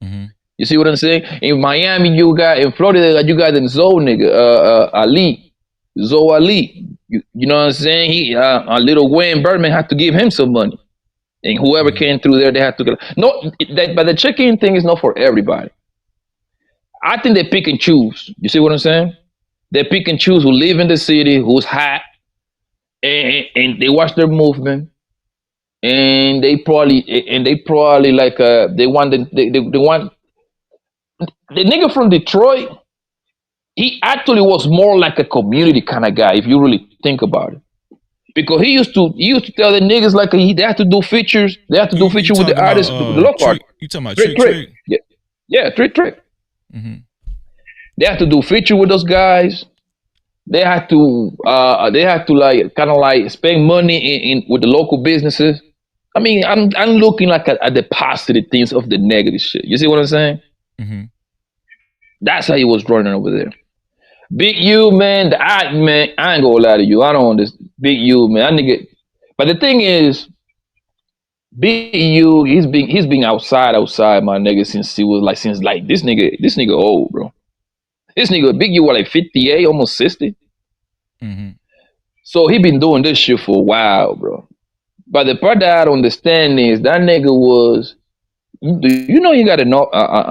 You see what I'm saying? In Miami, you got in Florida, you got the Zoe nigga, Zoe Ali. You know what I'm saying? He Little Wayne Birdman had to give him some money, and whoever came through there, they had to. But the check-in thing is not for everybody. I think they pick and choose. You see what I'm saying? They pick and choose who live in the city, who's hot, and they watch their movement, and they probably like they want the nigga from Detroit. He actually was more like a community kind of guy, if you really think about it. Because he used to tell the niggas like they have to do features. They have to do features with the artists, the local artists. You talking about Trick? Yeah, Trick. They have to do feature with those guys. They have to like kind of like spend money in with the local businesses. I mean, I'm looking like at the positive things of the negative shit. You see what I'm saying? That's how he was running over there. Big U, man, I ain't gonna lie to you. I don't understand. Big U, man, that nigga. But the thing is, Big U, he's been outside, my nigga, since this nigga old, bro. This nigga, Big U, was like 58, almost 60. So he been doing this shit for a while, bro. But the part that I don't understand is that nigga was, you know, he got a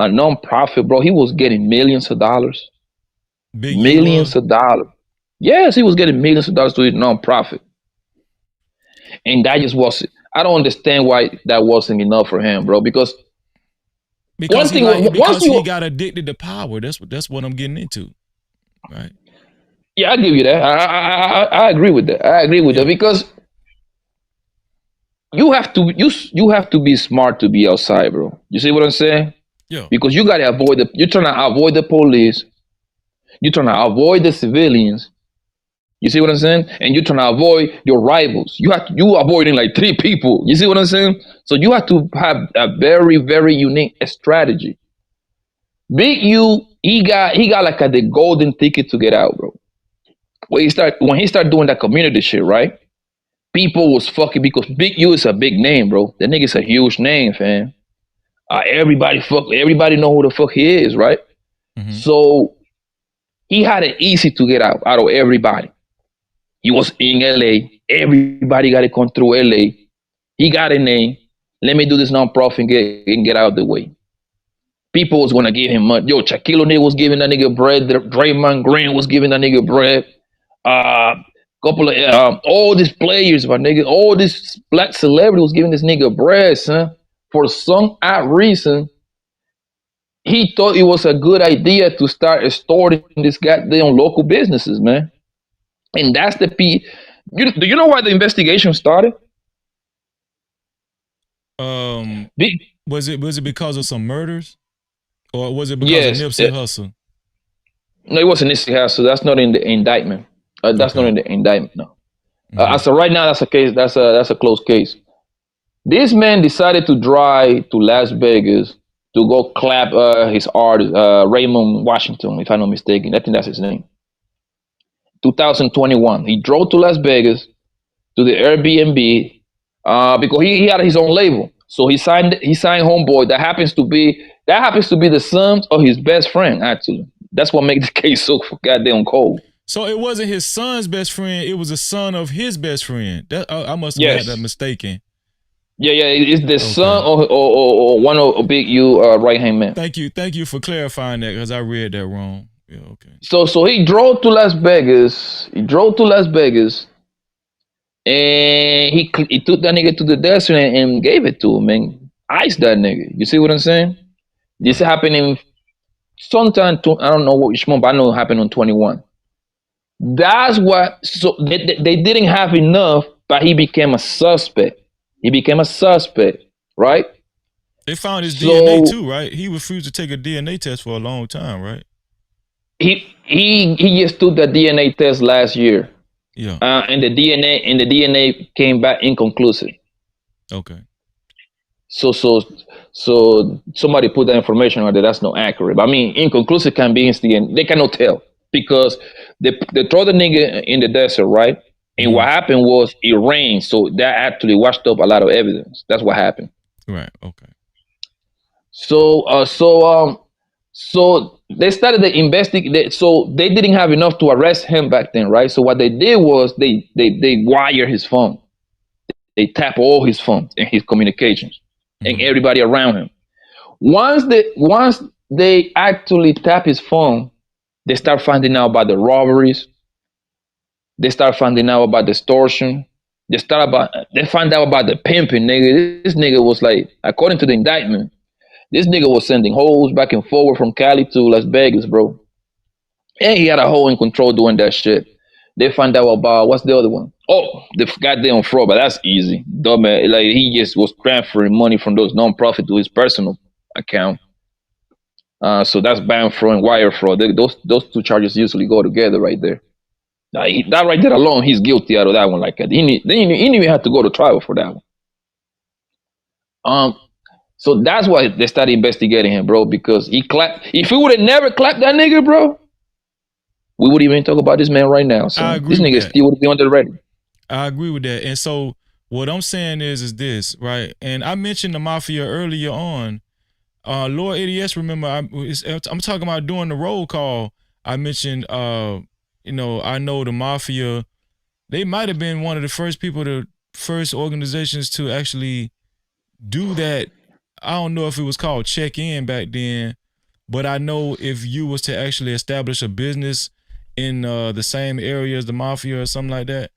non-profit, bro. He was getting millions of dollars. Millions of dollars. Yes, he was getting millions of dollars to his non-profit. And that just wasn't, I don't understand why that wasn't enough for him, bro. Because he got addicted to power. That's what I'm getting into. Right. Yeah, I give you that. I agree with that. I agree with that because you have to be smart to be outside, bro. You see what I'm saying? Yeah. Because you gotta you're trying to avoid the police. You're trying to avoid the civilians. You see what I'm saying? And you're trying to avoid your rivals. You avoiding like 3 people. You see what I'm saying? So you have to have a very, very unique strategy. Big U, he got like the golden ticket to get out, bro. When he started doing that community shit, right? People was fucking, because Big U is a big name, bro. That nigga's a huge name, fam. Everybody know who the fuck he is, right? So he had it easy to get out of everybody. He was in LA. Everybody got to come through LA. He got a name. Let me do this non-profit and get out of the way. People was gonna give him money. Yo, Shaquille O'Neal was giving that nigga bread. Draymond Green was giving that nigga bread. Couple of all these players, my nigga, all this black celebrity was giving this nigga bread, son. For some odd reason, he thought it was a good idea to start extorting this goddamn local businesses, man. And that's the do you know why the investigation started? Was it because of some murders, or was it because of Nipsey Hussle? No, it wasn't Nipsey Hussle. That's not in the indictment. That's not in the indictment. No. As of right now, that's a case. That's a closed case. This man decided to drive to Las Vegas to go clap his artist, Raymond Washington, if I'm not mistaken. I think that's his name. 2021. He drove to Las Vegas to the Airbnb because he had his own label. So he signed Homeboy. That happens to be the son of his best friend. Actually, that's what makes the case so goddamn cold. So it wasn't his son's best friend; it was the son of his best friend. That I must have had that mistaken. Yeah, it's the son or one of Big U right hand man. Thank you for clarifying that, because I read that wrong. Yeah, okay. So he drove to Las Vegas. and he took that nigga to the desert and gave it to him and iced that nigga. You see what I'm saying? This happened in sometime, I don't know which month, but I know it happened on 21. That's what, so they didn't have enough, but he became a suspect. Right? They found his DNA too, right? He refused to take a DNA test for a long time, right? He just took the DNA test last year. Yeah. And the DNA came back inconclusive. Okay. So somebody put that information on there that's not accurate. But I mean, inconclusive can be instant. They cannot tell because they throw the nigga in the desert, right? And what happened was it rained, so that actually washed up a lot of evidence. That's what happened. Right. Okay. So they started to investigate. So they didn't have enough to arrest him back then, right? So what they did was they wire his phone. They tap all his phones and his communications and everybody around him. Once they actually tap his phone, they start finding out about the robberies. They start finding out about the extortion. They find out about the pimping, nigga. This nigga was like, according to the indictment, this nigga was sending hoes back and forward from Cali to Las Vegas, bro. And he had a hoe in control doing that shit. They find out about, what's the other one? Oh, the goddamn fraud, but that's easy. Dumbass. Like, he just was transferring money from those non-profit to his personal account. So that's bank fraud and wire fraud. Those two charges usually go together right there. That right there alone, he's guilty out of that one. Like that. He didn't even have to go to trial for that one. So that's why they started investigating him, bro. Because he clapped. If he would have never clapped that nigga, bro, we wouldn't even talk about this man right now. So this nigga still would be on the ready. I agree with that. And so what I'm saying is this, right? And I mentioned the mafia earlier on. Lord ADS, remember, I'm talking about doing the roll call. I mentioned, I know the mafia, they might have been one of the first organizations to actually do that. I don't know if it was called check-in back then, but I know if you was to actually establish a business in the same area as the mafia or something like that,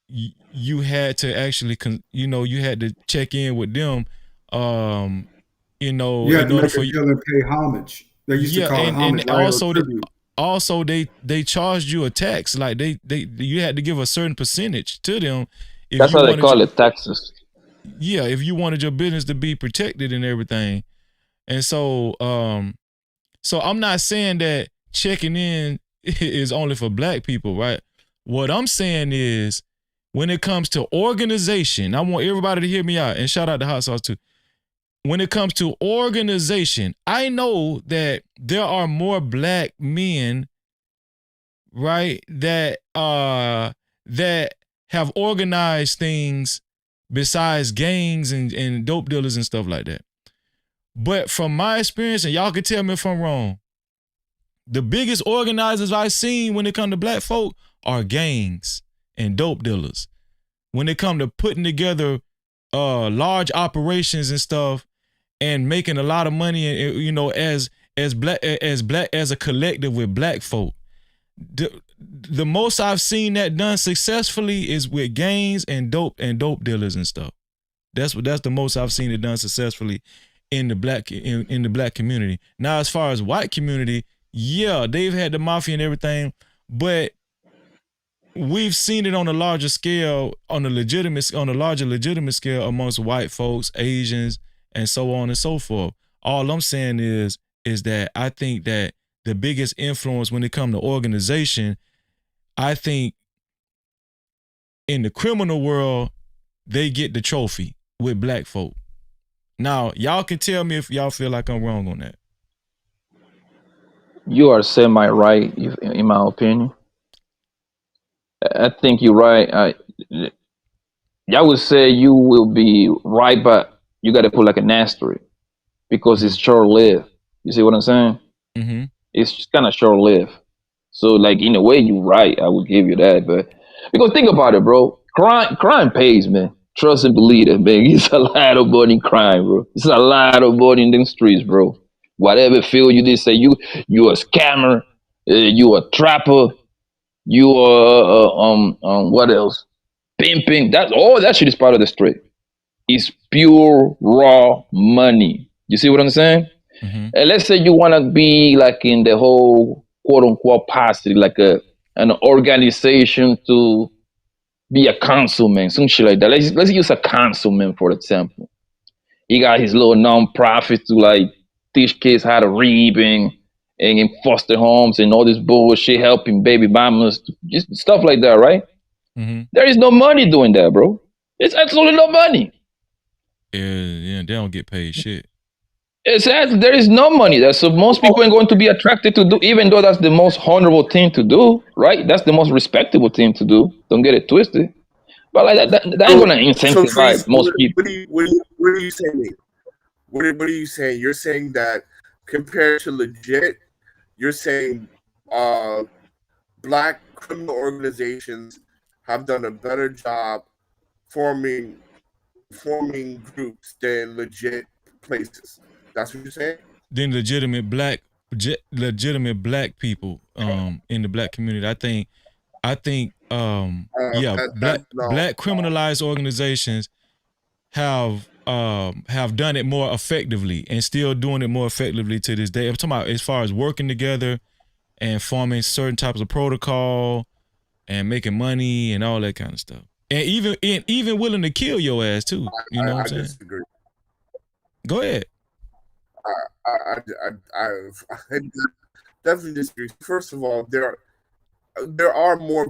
you had to actually, you had to check in with them, you have to make a deal and pay homage. They used to call it homage. And also they charged you a tax. Like you had to give a certain percentage to them. That's how they call it, taxes. Yeah, if you wanted your business to be protected and everything. And so so I'm not saying that checking in is only for black people, right? What I'm saying is when it comes to organization, I want everybody to hear me out, and shout out to Hot Sauce too. When it comes to organization, I know that there are more black men, right, that have organized things besides gangs and dope dealers and stuff like that. But from my experience, and y'all can tell me if I'm wrong, the biggest organizers I've seen when it comes to black folk are gangs and dope dealers. When it comes to putting together large operations and stuff and making a lot of money, as a collective with black folk. The most I've seen that done successfully is with gangs and dope dealers and stuff. That's the most I've seen it done successfully in the black community. Now, as far as white community, yeah, they've had the mafia and everything, but we've seen it on a larger scale, on a larger legitimate scale amongst white folks, Asians, and so on and so forth. All I'm saying is that I think that the biggest influence when it comes to organization, I think in the criminal world, they get the trophy with black folk. Now, y'all can tell me if y'all feel like I'm wrong on that. You are semi-right, in my opinion. I think you're right. I would say you will be right, but you got to put like an asterisk because it's short-lived. You see what I'm saying? Mm-hmm. It's kind of short-lived. So, like, in a way, you're right. I would give you that. But because think about it, bro. Crime pays, man. Trust and believe it, man. It's a lot of money in crime, bro. It's a lot of money in them streets, bro. Whatever field you did say, you a scammer, you a trapper, you are what else? Pimping. That's all. That shit is part of the street. It's pure raw money. You see what I'm saying? Mm-hmm. And let's say you want to be like in the whole quote unquote positive, like an organization to be a councilman, some shit like that. Let's use a councilman for example. He got his little non-profit to like teach kids how to read and in foster homes and all this bullshit, helping baby mamas, just stuff like that, right? Mm-hmm. There is no money doing that, bro. It's absolutely no money. Yeah, they don't get paid shit. Exactly. There is no money there. So most people ain't going to be attracted to do, even though that's the most honorable thing to do, right? That's the most respectable thing to do. Don't get it twisted. But like that ain't gonna incentivize most people. What are you saying? What are you saying? You're saying that compared to legit, you're saying black criminal organizations have done a better job forming groups than legit places. That's what you're saying? Then legitimate black people in the black community. I think black criminalized organizations have done it more effectively and still doing it more effectively to this day. I'm talking about as far as working together and forming certain types of protocol and making money and all that kind of stuff. And even willing to kill your ass too. You know what I'm saying? Disagree. Go ahead. I definitely disagree. First of all, there are more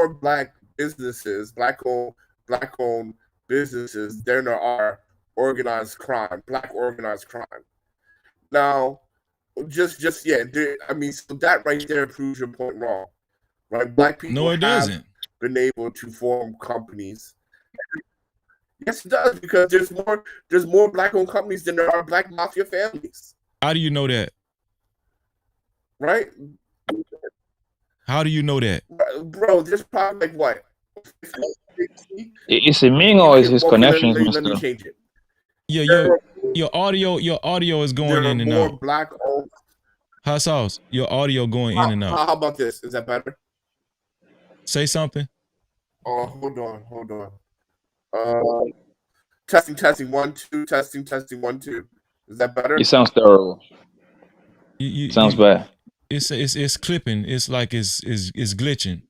black businesses, black owned businesses than there are black organized crime. Now, just yeah, I mean, so that right there proves your point wrong, right? Black people No, it doesn't. been able to form companies. Yes, it does, because there's more black-owned companies than there are black mafia families. How do you know that? Right? How do you know that? Bro, there's probably like what? It's a Ming or is his connections and Let me stuff? change it. Yeah, your audio is going in and out. Black-owned. Hot sauce. Your audio going in and out. How about this? Is that better? Say something. Oh, hold on. Testing 1 2 testing 1 2. Is that better? It sounds terrible. Sounds bad. It's clipping. It's like it's glitching.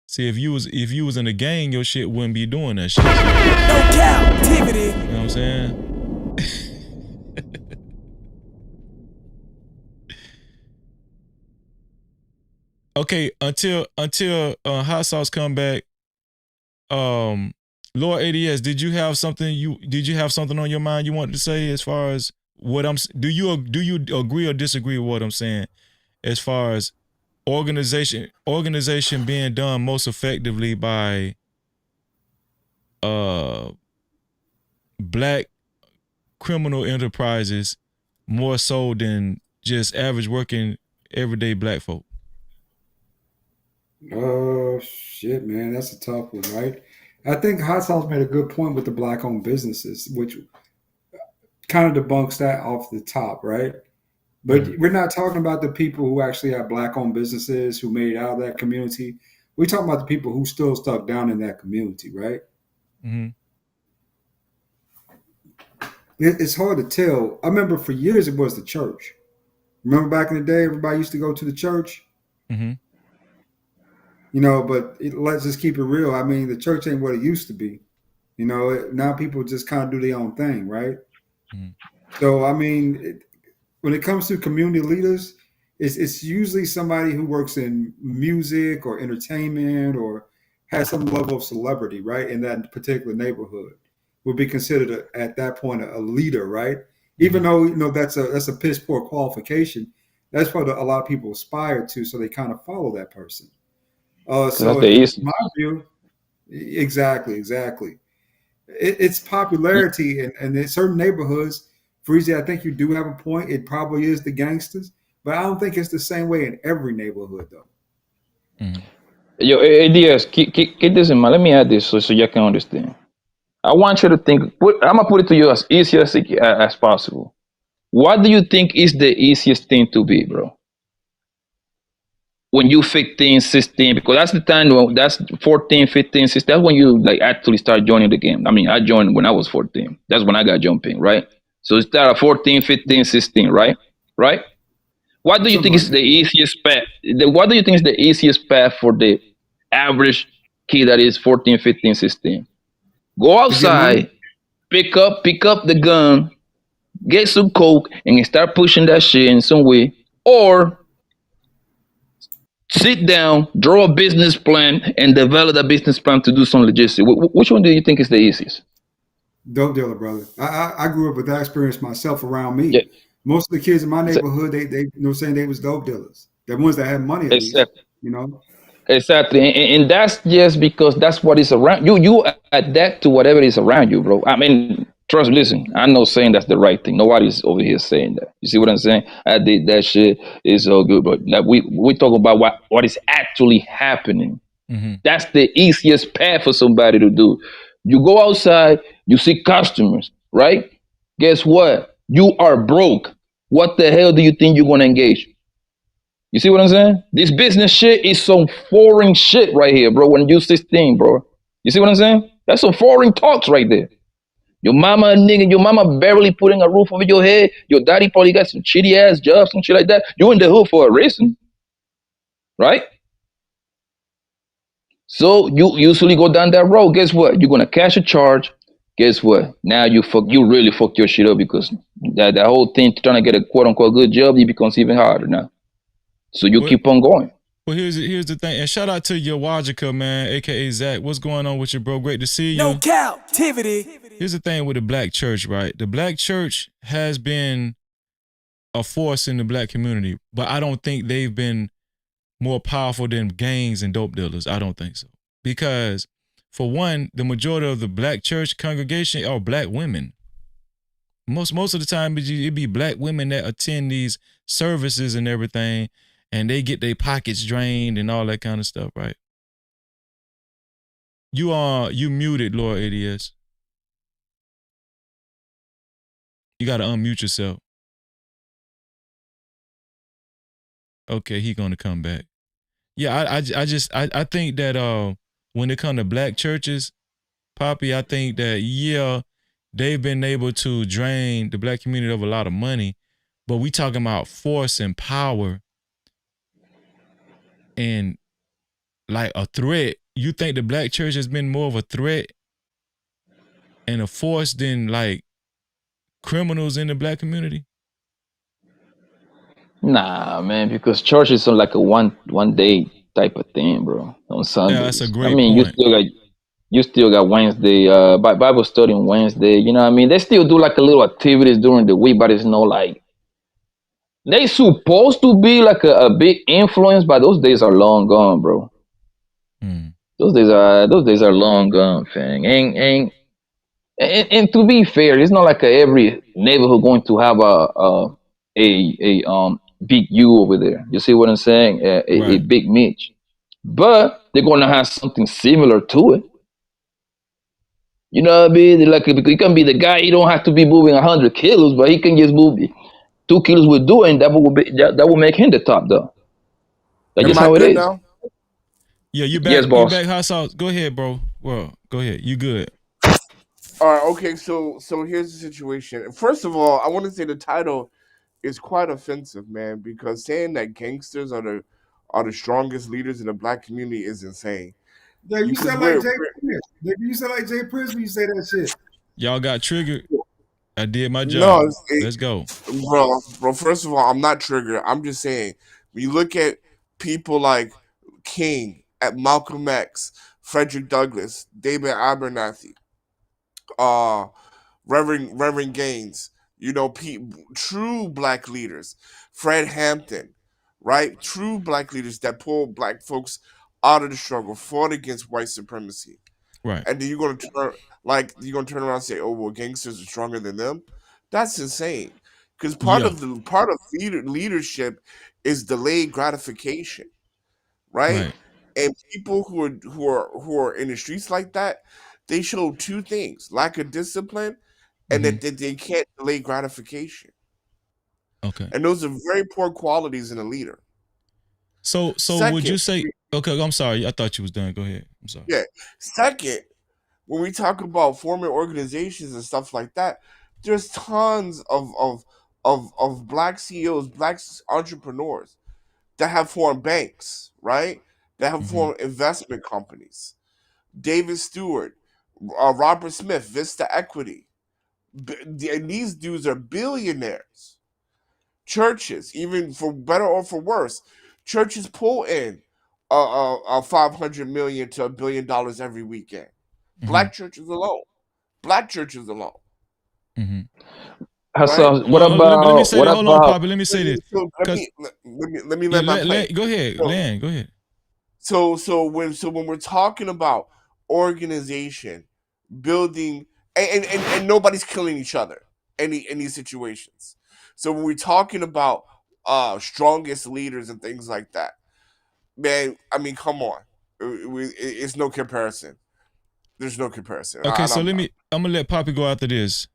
See, if you was in a gang, your shit wouldn't be doing that shit. No Cap-tivity. You know what I'm saying? Okay, until hot sauce come back. Lord ADS, did you have something on your mind you wanted to say as far as what do you agree or disagree with what I'm saying as far as organization being done most effectively by black criminal enterprises more so than just average working everyday black folk? Oh shit, man, that's a tough one, right? I think Hot Sauce made a good point with the black-owned businesses, which kind of debunks that off the top, right? But we're not talking about the people who actually have black-owned businesses who made it out of that community. We're talking about the people who still stuck down in that community, right? Mm-hmm. It's hard to tell. I remember for years it was the church. Remember back in the day, everybody used to go to the church? Mm-hmm. You know, but let's just keep it real. I mean, the church ain't what it used to be. You know, now people just kind of do their own thing, right? So I mean, when it comes to community leaders, it's usually somebody who works in music or entertainment or has some level of celebrity, right, in that particular neighborhood, would be considered at that point a leader, right? Even though that's a piss poor qualification, that's what a lot of people aspire to, so they kind of follow that person. Because that's So the in easy. my view, exactly. Its popularity in certain neighborhoods, Freezy, I think you do have a point. It probably is the gangsters, but I don't think it's the same way in every neighborhood, though. Yo, ADS, keep this in mind. Let me add this so you can understand. I want you to think. I'm gonna put it to you as easy as possible. What do you think is the easiest thing to be, bro? When you 15, 16, because that's the time that's 14, 15, 16. That's when you like actually start joining the game. I mean, I joined when I was 14. That's when I got jumping, right? So it started at 14, 15, 16, right? Right? What do you Something think like is the that. easiest path? What do you think is the easiest path for the average kid that is 14, 15, 16? Go To get money? outside, pick up the gun, get some coke, and start pushing that shit in some way, or sit down, draw a business plan, and develop a business plan to do some logistics. Which one do you think is the easiest? Dope dealer, brother. I grew up with that experience myself around me. Yeah, Most of the kids in my exa- neighborhood, they saying they was dope dealers. The ones that had money, at least. exactly. You know. Exactly, and that's just because that's what is around you. You adapt to whatever is around you, bro. I mean, trust. Listen, I'm not saying that's the right thing. Nobody's over here saying that. You see what I'm saying? I did that shit. It's all good, but like we talk about what is actually happening. That's the easiest path for somebody to do. You go outside, you see customers, right? Guess what? You are broke. What the hell do you think you're gonna engage? You see what I'm saying? This business shit is some foreign shit right here, bro. When you 16, bro. You see what I'm saying? That's some foreign talks right there. Your mama a nigga, your mama barely putting a roof over your head. Your daddy probably got some shitty ass jobs, some shit like that. You in the hood for a reason, right? So you usually go down that road. Guess what? You're gonna cash a charge. Guess what? Now you really fuck your shit up because that whole thing trying to get a quote unquote good job, it becomes even harder now. So you Well, keep on going. well, here's the thing, and shout out to your Wajika, man, aka Zach. What's going on with you, bro? Great to see you. No captivity. Here's the thing with the black church, right? The black church has been a force in the black community, but I don't think they've been more powerful than gangs and dope dealers. I don't think so. Because for one, the majority of the black church congregation are black women. Most of the time, it'd be black women that attend these services and everything, and they get their pockets drained and all that kind of stuff, right? You muted, Lord ADS. You gotta unmute yourself. Okay, he gonna come back. Yeah, I think that when it comes to black churches, Poppy, I think that they've been able to drain the black community of a lot of money, but we talking about force and power and like a threat. You think the black church has been more of a threat and a force than like criminals in the black community? Nah, man, because church is on like a one day type of thing, bro. On Yeah, that's a Sundays. I great mean, point. you still got Wednesday, Bible study on Wednesday. You know what I mean? They still do like a little activities during the week, but it's no like they supposed to be like a big influence, but those days are long gone, bro. Those days are long gone, fam. And to be fair, it's not like every neighborhood going to have a big U over there. You see what I'm saying? A big Mitch, but they're gonna have something similar to it. You know what I mean? Like he can be the guy. He don't have to be moving 100 kilos, but he can just move 2 kilos with doing that will make him the top though. That's Am just I how it good is. now? Yeah, you Yes, back. You boss. back. Hot sauce. Go ahead, bro. Well, go ahead. You good? All right, okay. So here's the situation. First of all, I want to say the title is quite offensive, man, because saying that gangsters are the strongest leaders in the black community is insane. Yeah, you because sound like Jay Prince. Nigga, you sound like Jay Prince when you say that shit. Y'all got triggered. I did my No, job. Let's go. bro. First of all, I'm not triggered. I'm just saying when you look at people like King, at Malcolm X, Frederick Douglass, David Abernathy, uh, Reverend Gaines, you know, true black leaders, Fred Hampton, right? True black leaders that pulled black folks out of the struggle, fought against white supremacy. Right. And then you're gonna turn around and say, "Oh, well, gangsters are stronger than them." That's insane. Because part Yeah. of leadership is delayed gratification, right? Right. And people who are in the streets like that, they show two things: lack of discipline, and Mm-hmm. that they can't delay gratification. Okay. And those are very poor qualities in a leader. So would you say? Okay, I'm sorry. I thought you was done. Go ahead. I'm sorry. Yeah. Second, when we talk about forming organizations and stuff like that, there's tons of black CEOs, black entrepreneurs that have formed banks, right? That have formed investment companies. David Stewart, Robert Smith, Vista Equity. And these dudes are billionaires. Churches, even for better or for worse, churches pull in 500 million to $1 billion every weekend. Black churches alone. Black churches alone. Hassan, what Let me about say that. Hold on, Poppy. Let me say this. So let me land my plane. Go ahead, Land. Go ahead. So when we're talking about organization, building, and nobody's killing each other in these situations. So when we're talking about strongest leaders and things like that, man, I mean, come on, it's no comparison. There's no comparison. Okay, so I'm gonna let Poppy go after this.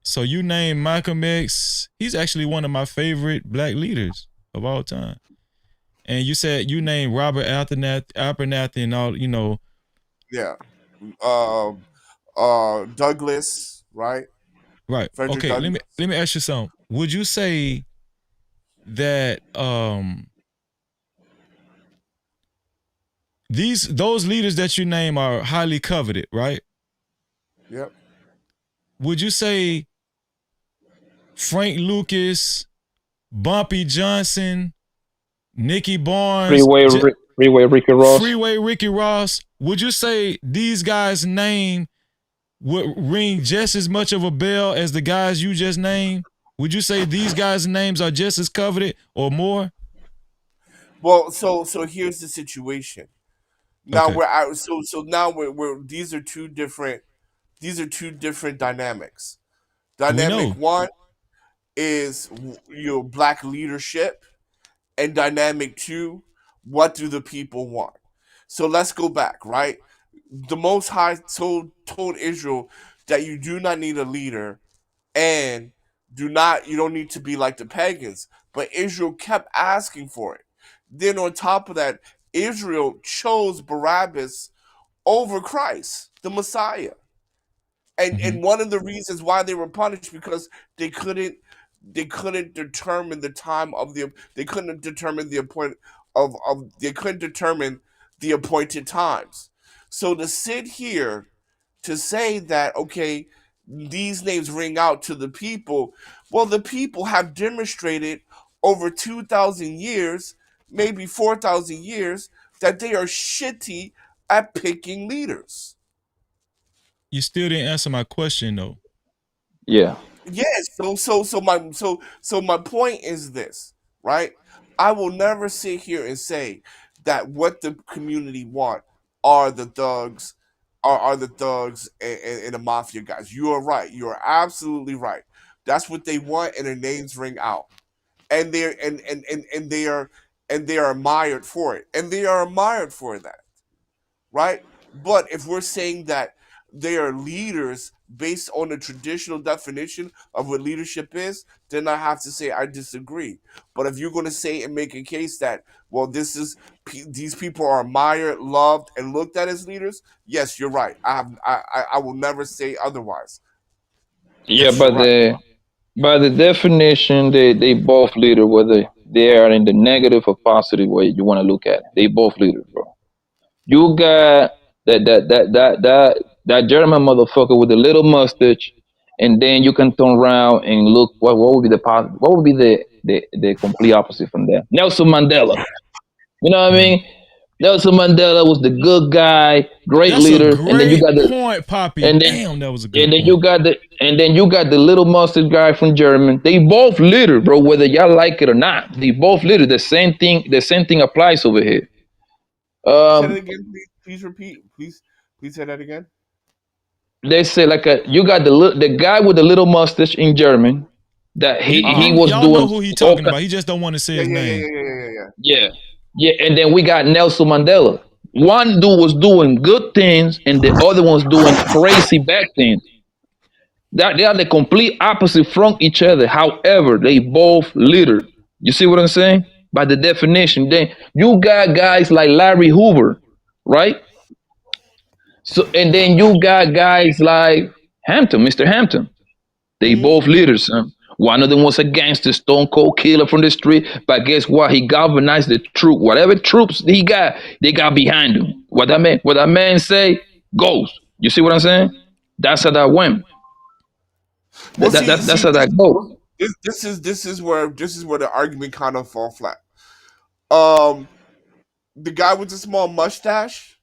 So you named Malcolm X. He's actually one of my favorite black leaders of all time. And you said you named Robert Abernathy and all, you know. Yeah. Douglass, right? Right. Frederick Okay, Douglass. let me ask you something. Would you say that those leaders that you name are highly coveted, right? Yep. Would you say Frank Lucas, Bumpy Johnson, Nicky Barnes, Freeway Ricky Ross, would you say these guys' name would ring just as much of a bell as the guys you just named? Would you say these guys' names are just as coveted or more? Well, so here's the situation. Now Okay. we're out. So now we're these are two different dynamics. Dynamic one is black leadership, and dynamic two, what do the people want? So let's go back, right? The Most High told Israel that you do not need a leader, and you don't need to be like the pagans. But Israel kept asking for it. Then on top of that, Israel chose Barabbas over Christ, the Messiah. And one of the reasons why they were punished because they couldn't determine the time of they couldn't determine the they couldn't determine the appointed times. So to sit here to say that, okay, these names ring out to the people, well, the people have demonstrated over 2,000 years, maybe 4,000 years, that they are shitty at picking leaders. You still didn't answer my question though. Yeah. Yes. So my point is this, right? I will never sit here and say that what the community want are the thugs, are the thugs and the mafia guys. You are right. You are absolutely right. That's what they want, and their names ring out, and they're and they are admired for it, and they are admired for that, right? But if we're saying that they are leaders based on the traditional definition of what leadership is, then I have to say I disagree. But if you're going to say and make a case that, well, these people are admired, loved, and looked at as leaders, yes, you're right. I will never say otherwise. Yeah, Yes, you're right. by the definition, they both leader, whether they are in the negative or positive way you want to look at it. They both leaders, bro. You got That German motherfucker with the little mustache, and then you can turn around and look what would be what would be the complete opposite from that? Nelson Mandela. You know what I mean? Nelson Mandela was the good guy, great That's a leader, and then you great got the point, Poppy. and then Damn, that was a and good then you point. got the little mustard guy from German. They both litter, bro, whether y'all like it or not. They both litter. The same thing applies over here. Say that again, please. Please repeat. Please say that again. They say like you got the guy with the little mustache in German that he was Y'all know doing who he all talking kind, about. He just don't want to say Yeah, his yeah, yeah, name. yeah, yeah, yeah, yeah. yeah, yeah, and then we got Nelson Mandela. One dude was doing good things, and the other one's doing crazy bad things. That they are the complete opposite from each other. However, they both litter. You see what I'm saying? By the definition, then you got guys like Larry Hoover, right? So and then you got guys like Hampton, Mr. Hampton. They both leaders. One of them was a gangster, stone cold killer from the street. But guess what? He galvanized the troop. Whatever troops he got, they got behind him. What that man say goes. You see what I'm saying? That's how that went. Well, That's how that goes. this is where the argument kind of fall flat. The guy with the small mustache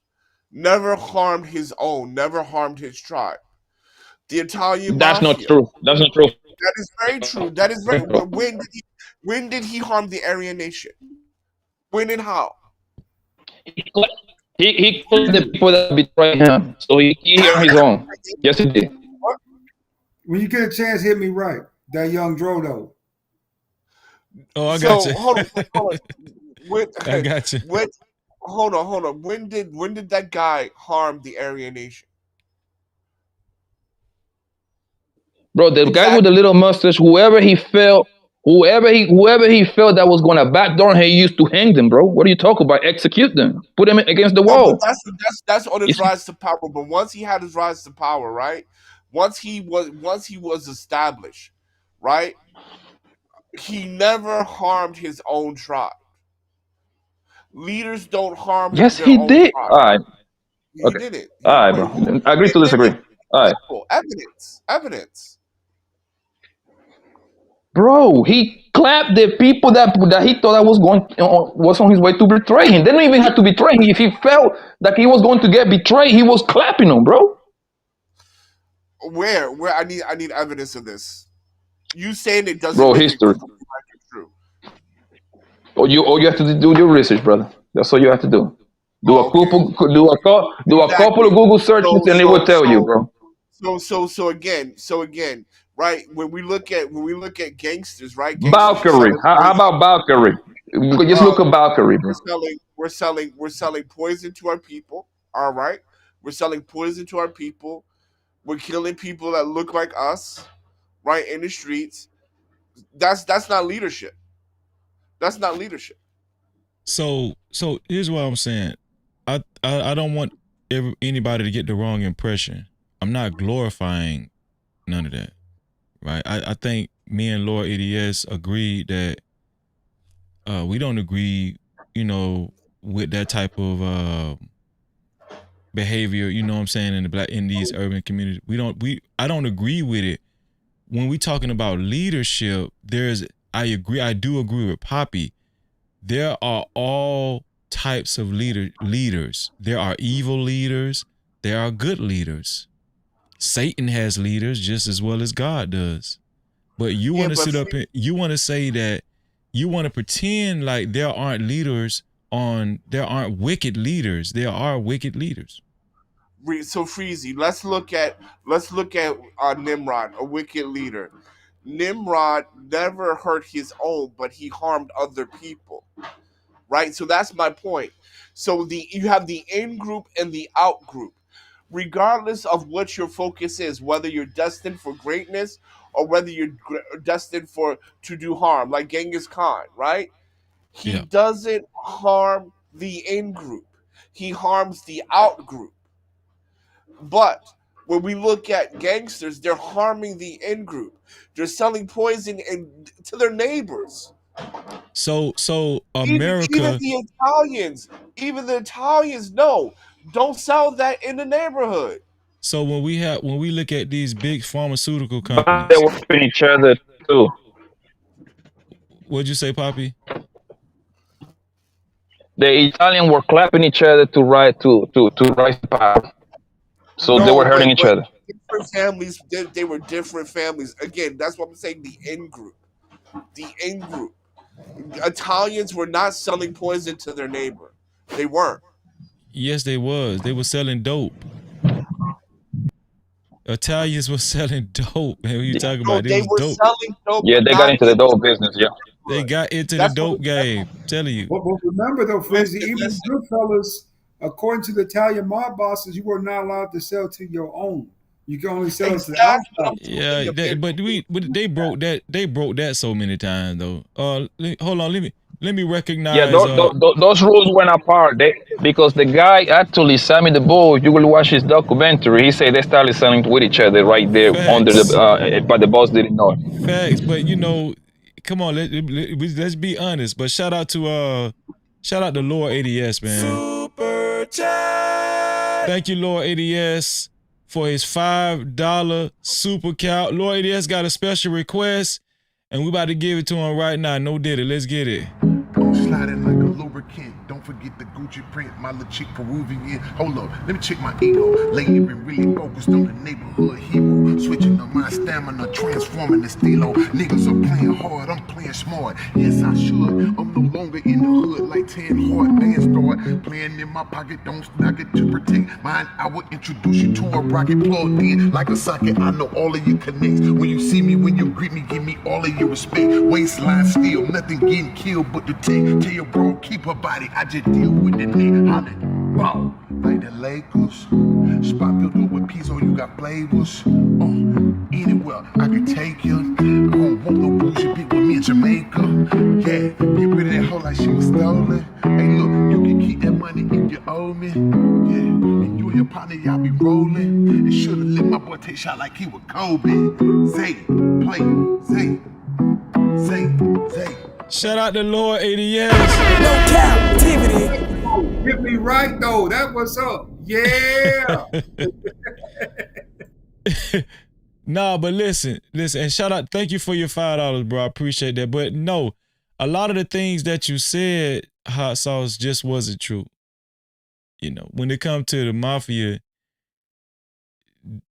never harmed his own, never harmed his tribe. The Italian That's not mafia. true. That's not true. That is very true. That is very. When did he harm the Aryan nation? When and how? He killed the people that betrayed him. So he on his own. Yes, he did. When you get a chance, hit me right. That young Drodo. Oh, I got you. Hold on. I got you. Hold on. When did that guy harm the Aryan nation? Bro, the guy with the little mustache, whoever he felt that was gonna backdoor him, he used to hang them, bro. What are you talking about? Execute them. Put them against the No, but wall. that's on his rise to power. But once he had his rise to power, right? Once he was established, right? He never harmed his own tribe. Leaders don't harm Yes, their he own did. tribe. All right. He Okay. did it. All right, bro. Agree to disagree. All right. Evidence. Bro, he clapped the people that he thought that was on his way to betray him. They didn't even have to betray him. If he felt that he was going to get betrayed, he was clapping them, bro. Where I need evidence of this. You saying it doesn't Bro, make history. it true. All you have to do your research, brother. That's all you have to do. Do a couple of Google searches and it will tell you, bro. So again, right? When we look at gangsters, right? Valkyrie. How about Valkyrie? Just look at Valkyrie, bro. We're selling poison to our people. All right, we're selling poison to our people. We're killing people that look like us, right, in the streets. That's not leadership. That's not leadership. So here's what I'm saying. I don't want anybody to get the wrong impression. I'm not glorifying none of that, right? I think me and Lord EDS agreed that we don't agree, with that type of behavior. You know what I'm saying, in these urban communities. I don't agree with it. When we talking about leadership, I do agree with Poppy. There are all types of leaders. There are evil leaders. There are good leaders. Satan has leaders just as well as God does. But you want to sit up and you want to say that you want to pretend like there aren't wicked leaders. There are wicked leaders. So Freezy, let's look at Nimrod, a wicked leader. Nimrod never hurt his own, but he harmed other people. Right? So that's my point. So you have the in group and the out group. Regardless of what your focus is, whether you're destined for greatness or whether you're destined to do harm, like Genghis Khan, right? He doesn't harm the in group. He harms the out group. But when we look at gangsters, they're harming the in group. They're selling poison to their neighbors. So America, even the Italians know don't sell that in the neighborhood. So when we look at these big pharmaceutical But they companies, were helping each other too. what'd you say, Poppy? The Italians were clapping each other to rise to power. So they were No, hurting each but other. different families. They were different families. Again, that's what I'm saying. The in group. The in group. Italians were not selling poison to their neighbor. They weren't. Yes, they was. They were selling dope. Italians were selling dope. Man, what you talking No, about? It they was were dope. selling dope, Yeah, but they got not into the in the dope business. Yeah. They got into the That's what. dope game. I'm telling you. But remember, though, Freezy, Listen, even listen. Goodfellas, according to the Italian mob bosses, you were not allowed to sell to your own. You can only sell it to the Exactly what I'm outside. Yeah, telling you. but they broke that. They broke that so many times though. Hold on. Let me Yeah, recognize. those rules went apart. Because the guy actually, Sammy the Bull, you will watch his documentary. He said they started selling with each other right there under Facts. but the boss didn't know it. Facts. But come on. Let's be honest. But shout out to Lord ADS, man. Super chat. Thank you, Lord ADS, for his $5 super count. Lord ADS got a special request, and we about to give it to him right now. No did it. Let's get it. Sliding like a lubricant. Don't forget the Gucci print. My little chick Peruvian. Hold up, let me check my ego. Lately been really focused on the neighborhood hero. Switching up my stamina, transforming the stilo. Niggas are playing hard, I'm playing smart. Yes, I should. I'm no longer in the hood like 10 hard bands start. Playing in my pocket, don't knock it to protect mine. I will introduce you to a rocket plugged in like a socket. I know all of you connects. When you see me, when you greet me, give me all of your respect. Waistline still, nothing getting killed but the tick. Tell your bro, keep her body. I just deal with the neck. Holla, wow, like the Lakers. Spot filled up with pizza, you got flavors. Anywhere I can take you. I don't want no bullshit bitch with me in Jamaica. Yeah, get rid of that hoe like she was stolen. Hey, look, you can keep that money if you owe me. Yeah, and you and your partner, y'all be rolling. And should've let my boy take shot like he was Kobe. Zay, play, Zay, Zay, Zay. Shout out to Lord ADS. No Cap-tivity. Get me right, though. That was up. Yeah. Nah, but listen, and shout out, thank you for your $5, bro. I appreciate that. But no, a lot of the things that you said, Hot Sauce, just wasn't true. When it comes to the mafia,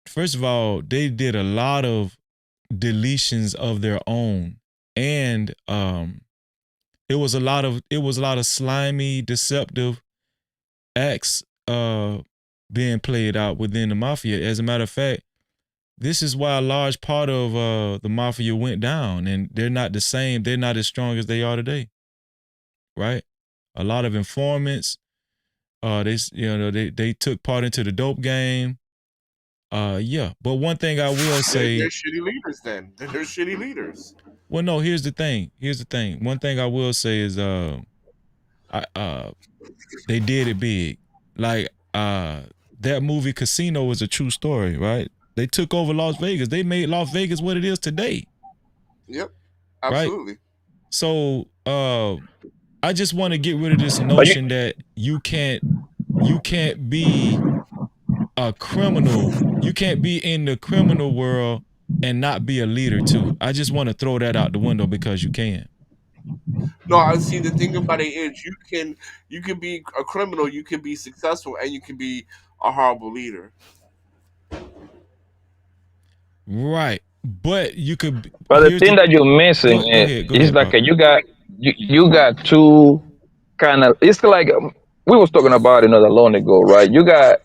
first of all, they did a lot of deletions of their own. And it was a lot of slimy, deceptive acts being played out within the mafia. As a matter of fact, this is why a large part of the mafia went down, and they're not the same. They're not as strong as they are today, right? A lot of informants. They took part into the dope game. Yeah. But one thing I will say, they're shitty leaders. Then they're shitty leaders. Well, no. Here's the thing. One thing I will say is, they did it big. Like that movie Casino was a true story, right? They took over Las Vegas. They made Las Vegas what it is today. Yep, absolutely. Right? So I just want to get rid of this notion that you can't be a criminal. You can't be in the criminal world and not be a leader too. I just want to throw that out the window because you can. No, I see. The thing about it is, you can be a criminal, you can be successful, and you can be a horrible leader. Right, but you could. But the thing that you're missing is like you got two kind of. It's like we was talking about it not long ago, right? You got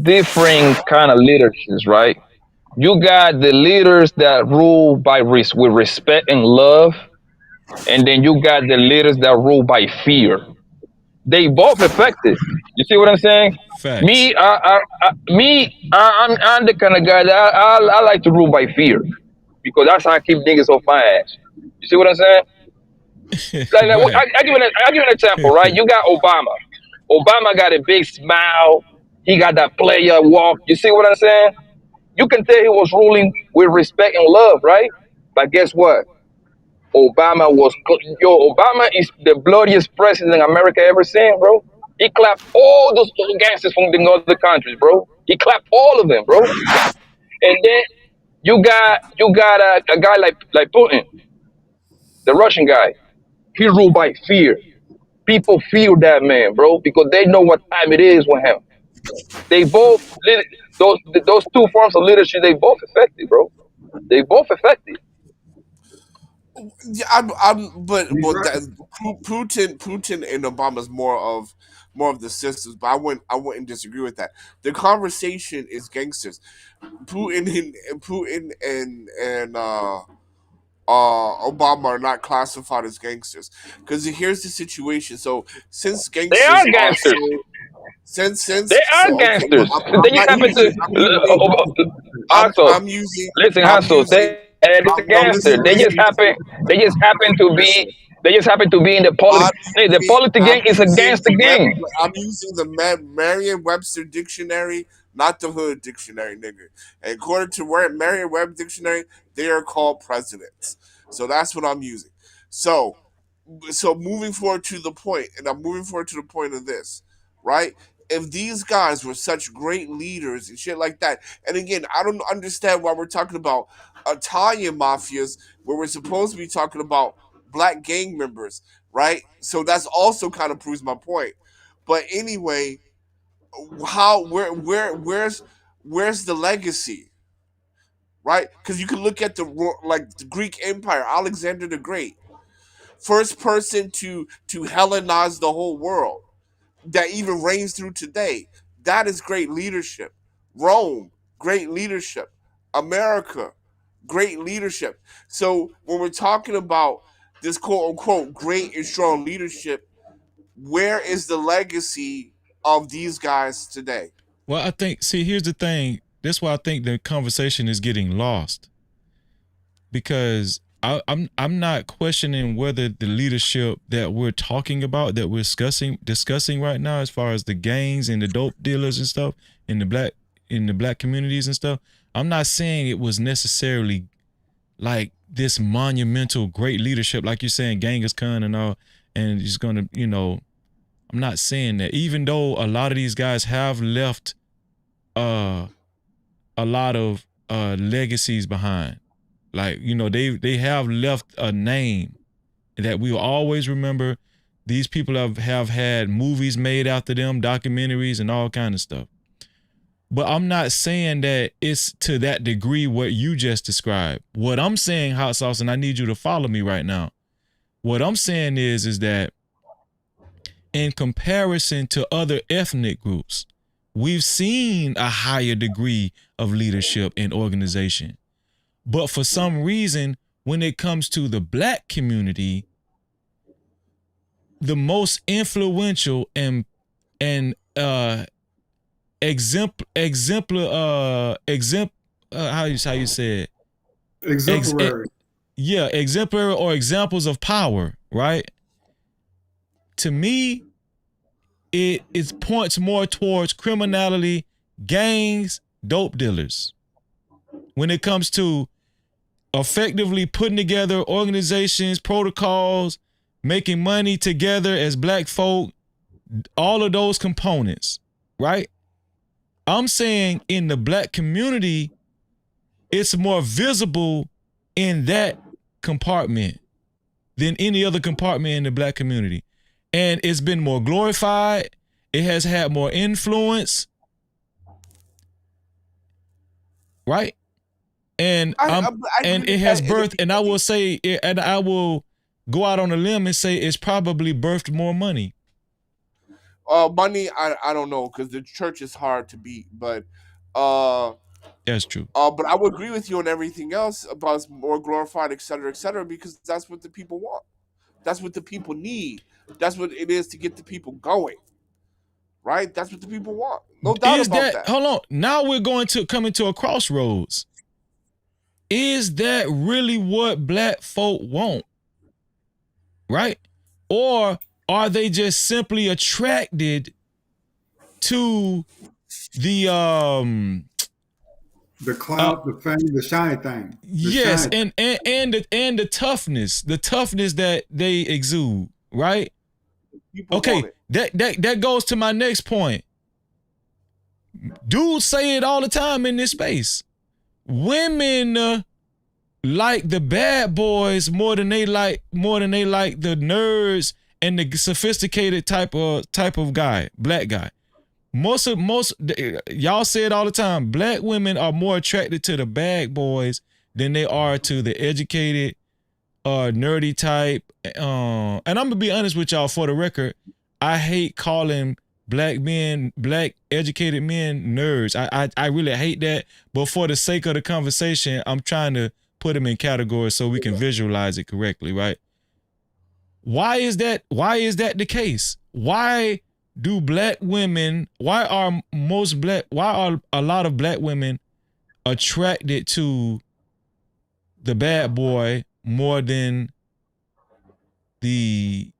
different kind of leaderships, right? You got the leaders that rule with respect and love, and then you got the leaders that rule by fear. They both effective. You see what I'm saying? Facts. I'm the kind of guy that I like to rule by fear because that's how I keep niggas off my ass. You see what I'm saying? I give you an example, right? You got Obama. Obama got a big smile. He got that player walk. You see what I'm saying? You can tell he was ruling with respect and love, right? But guess what? Obama is the bloodiest president America ever seen, bro. He clapped all those gangsters from the other countries, bro. He clapped all of them, bro. And then you got a guy like Putin, the Russian guy. He ruled by fear. People fear that man, bro, because they know what time it is with him. They both those two forms of leadership. They both effective, bro. They both effective. Yeah, but Putin and Obama's more of the systems, but I wouldn't disagree with that. The conversation is gangsters. Putin and Obama are not classified as gangsters because here's the situation. So since They are gangsters are gangsters. since They are so okay, but gangsters. They I'm just not happen using to Hassel. I'm using Listen, I'm Hassel. using It's a no gangster. They just happen to be. listen. They just happen to be in the politics. Hey, the politic gang is a gangster gang. I'm using the Merriam-Webster dictionary, not the Hood dictionary, nigga. And according to Merriam-Webster dictionary, they are called presidents. So that's what I'm using. So moving forward to the point, and I'm moving forward to the point of this, right? If these guys were such great leaders and shit like that, and again, I don't understand why we're talking about Italian mafias where we're supposed to be talking about black gang members, right? So that's also kind of proves my point. But anyway, where's the legacy, right? Because you can look at the Greek Empire, Alexander the Great, first person to Hellenize the whole world, that even reigns through today. That is great leadership. Rome, great leadership. America, great leadership. So when we're talking about this quote unquote great and strong leadership, where is the legacy of these guys today? Well, I think, see, here's the thing. That's why I think the conversation is getting lost. Because I'm not questioning whether the leadership that we're talking about, that we're discussing right now, as far as the gangs and the dope dealers and stuff in the black communities and stuff, I'm not saying it was necessarily like this monumental great leadership, like you're saying, Genghis Khan and all, and he's gonna, I'm not saying that. Even though a lot of these guys have left a lot of legacies behind. Like, they have left a name that we will always remember. These people have had movies made after them, documentaries and all kind of stuff. But I'm not saying that it's to that degree what you just described. What I'm saying, Hot Sauce, and I need you to follow me right now. What I'm saying is that in comparison to other ethnic groups, we've seen a higher degree of leadership and organization. But for some reason, when it comes to the black community, the most influential and how you say it? Exemplary. Exemplary or examples of power, right? To me, it points more towards criminality, gangs, dope dealers. When it comes to effectively putting together organizations, protocols, making money together as black folk, all of those components, right? I'm saying in the black community, it's more visible in that compartment than any other compartment in the black community. And it's been more glorified. It has had more influence, right? And it has birthed, and I will say, and I will go out on a limb and say it's probably birthed more money. Money, I don't know, because the church is hard to beat, but that's true. But I would agree with you on everything else about it's more glorified, et cetera, because that's what the people want. That's what the people need. That's what it is to get the people going. Right? That's what the people want. No doubt about that. Hold on. Now we're coming to a crossroads. Is that really what black folk want? Right? Or are they just simply attracted to the clout, the fame, the shiny thing. Yes, shiny. and the toughness that they exude, right? People Okay, want it. that goes to my next point. Dudes say it all the time in this space. Women like the bad boys more than they like the nerds and the sophisticated type of guy, black guy. Most y'all say it all the time. Black women are more attracted to the bad boys than they are to the educated, nerdy type. And I'm gonna be honest with y'all for the record. I hate calling black educated men nerds. I really hate that. But for the sake of the conversation, I'm trying to put them in categories so we can visualize it correctly, right? Why is that the case? Why are a lot of black women attracted to the bad boy more than the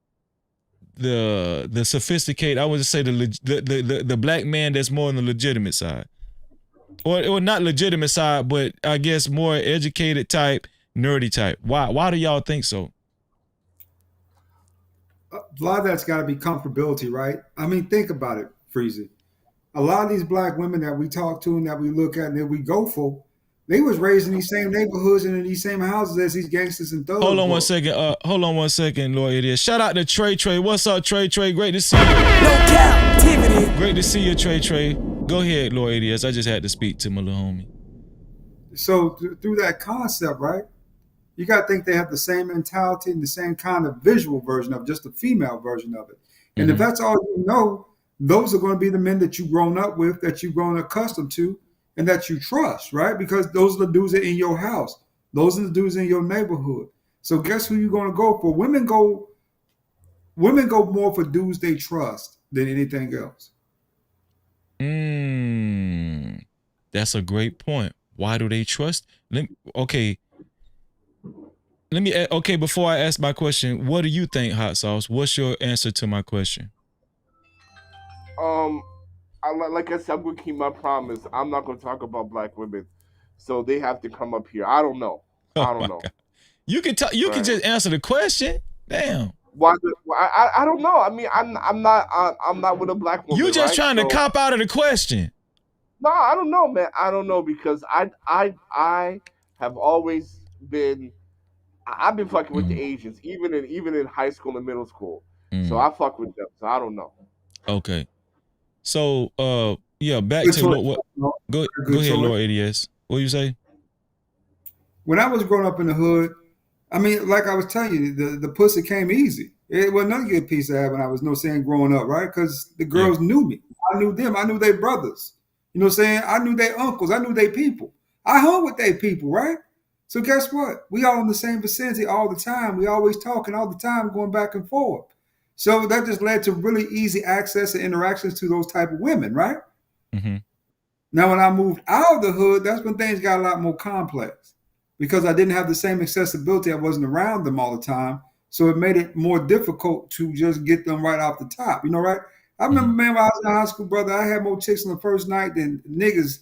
sophisticated? I would just say the black man that's more on the legitimate side, or not legitimate side, but I guess more educated type, nerdy type. Why do y'all think so? A lot of that's got to be comfortability, right? I mean, think about it, Freezy. A lot of these black women that we talk to and that we look at and that we go for, they was raised in these same neighborhoods and in these same houses as these gangsters and thugs. Hold on one second, Lord Idiot. Shout out to Trey. What's up, Trey? Great to see you. No Cap-tivity. Great to see you, Trey. Go ahead, Lord Idiot. I just had to speak to my little homie. So through that concept, right? You got to think they have the same mentality and the same kind of visual version of just the female version of it. And if that's all you know, those are going to be the men that you've grown up with, that you've grown accustomed to, and that you trust, right? Because those are the dudes that are in your house. Those are the dudes in your neighborhood. So guess who you're going to go for? Women go more for dudes they trust than anything else. That's a great point. Why do they trust? Before I ask my question, what do you think, Hot Sauce? What's your answer to my question? Like I said, I'm gonna keep my promise. I'm not gonna talk about black women, so they have to come up here. I don't know. I don't know. God. You can talk. You can just answer the question. Damn. Why? I don't know. I mean, I'm not with a black woman. You just trying to cop out of the question. No, I don't know, man. I don't know because I have always been. I've been fucking with the Asians, even in high school and middle school. So I fuck with them. So I don't know. Okay. So back to what go ahead, Lord ADS. What you say? When I was growing up in the hood, I mean, like I was telling you, the pussy came easy. It wasn't a good piece of have when I was growing up, right? Because the girls knew me. I knew them. I knew their brothers. You know what I'm saying? I knew their uncles. I knew their people. I hung with their people, right? So guess what? We all in the same vicinity all the time. We always talking all the time, going back and forth. So that just led to really easy access and interactions to those type of women, right? Mm-hmm. Now, when I moved out of the hood, that's when things got a lot more complex because I didn't have the same accessibility. I wasn't around them all the time. So it made it more difficult to just get them right off the top, right? I remember, man, when I was in high school, brother, I had more chicks on the first night than niggas,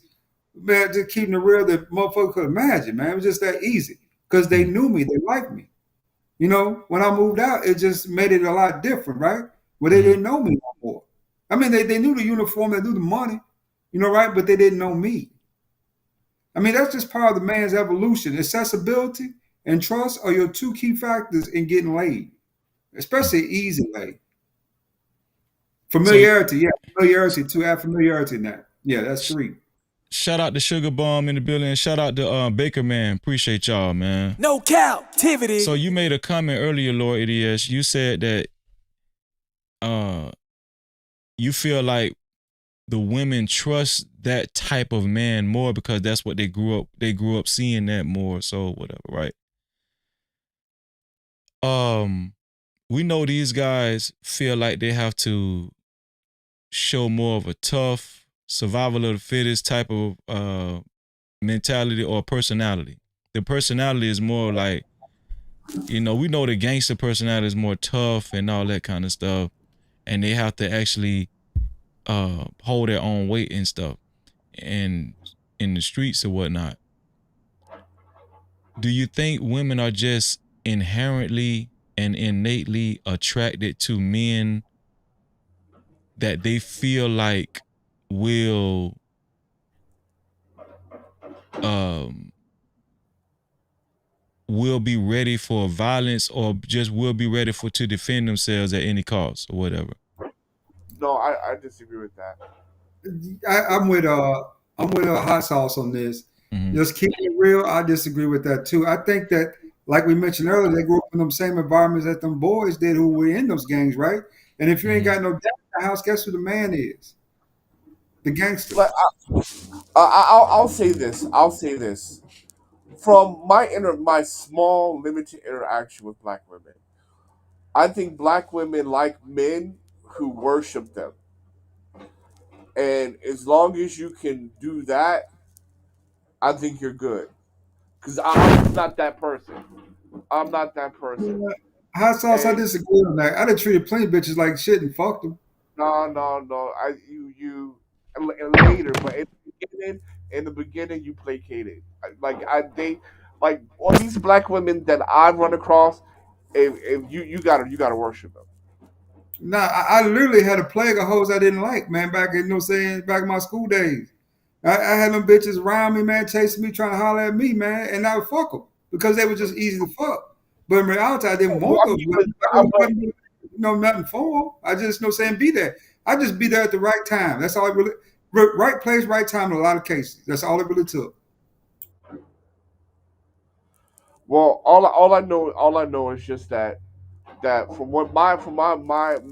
man, just keeping it real that motherfucker could imagine, man. It was just that easy because they knew me. They liked me. When I moved out, it just made it a lot different, right? Where they didn't know me no more. I mean, they knew the uniform, they knew the money, right? But they didn't know me. I mean, that's just part of the man's evolution. Accessibility and trust are your two key factors in getting laid, especially easy laid. Familiarity, familiarity too. Add familiarity in that. Yeah, that's 3. Shout out to Sugar Bomb in the building. Shout out to Baker Man. Appreciate y'all, man. No Cap-tivity. So you made a comment earlier, Lord ADS. You said that you feel like the women trust that type of man more because that's what they grew up seeing that more. So whatever, right? We know these guys feel like they have to show more of a tough, survival of the fittest type of mentality or personality. The personality is more like, we know the gangster personality is more tough and all that kind of stuff, and they have to actually hold their own weight and stuff and in the streets or whatnot. Do you think women are just inherently and innately attracted to men that they feel like will be ready for violence or just will be ready for to defend themselves at any cost or whatever. No, I disagree with that. I'm with hot sauce on this. Just keep it real. I disagree with that too. I think that, like we mentioned earlier, they grew up in them same environments that them boys did who were in those gangs, right? And if you ain't got no dad in the house, guess who the man is? The gangster. But I'll say this. I'll say this. From my small limited interaction with black women, I think black women like men who worship them. And as long as you can do that, I think you're good. Because I'm not that person. I'm not that person. Hot sauce, I And disagree on that. I done treated plenty of bitches like shit and fucked them. no. And later, but in the beginning, you placated. Like all these black women that I've run across. If you gotta worship them. Nah, I literally had a plague of hoes I didn't like, man, back in, you know what I'm saying, back in my school days. I had them bitches around me, man, chasing me, trying to holler at me, man, and I would fuck them because they were just easy to fuck. But in reality, I didn't want those women. I wasn't doing, nothing for them. I just, saying, be there. I just be there at the right time. That's all it really, right place, right time in a lot of cases. That's all it really took. Well, all I know is just that from what my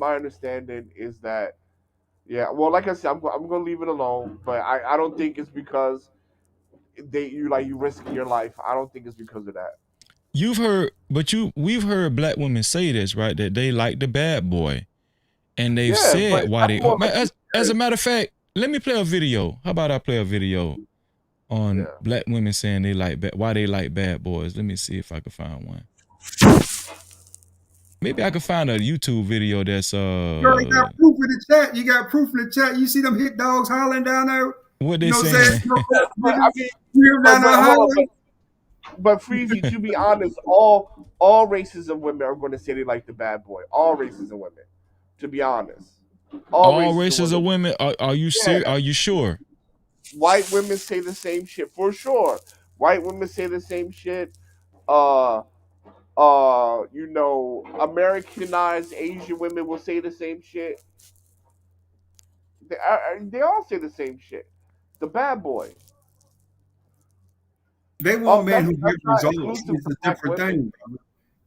understanding is that yeah. Well, like I said, I'm gonna leave it alone, but I don't think it's because you risking your life. I don't think it's because of that. We've heard black women say this, right? That they like the bad boy, and they've said why they. As a matter of fact, let me play a video. How about I play a video on black women saying they like why they like bad boys? Let me see if I can find one. Maybe I can find a YouTube video that's Girl, you got proof in the chat. You got proof in the chat. You see them hit dogs hollering down there. What they saying? But Freezy, to be honest, all races of women are going to say they like the bad boy. All races of women, to be honest. All races of women. Are you serious? Are you sure? White women say the same shit for sure. White women say the same shit. Americanized Asian women will say the same shit. They all say the same shit. The bad boy. They want men who get results. It's a different thing.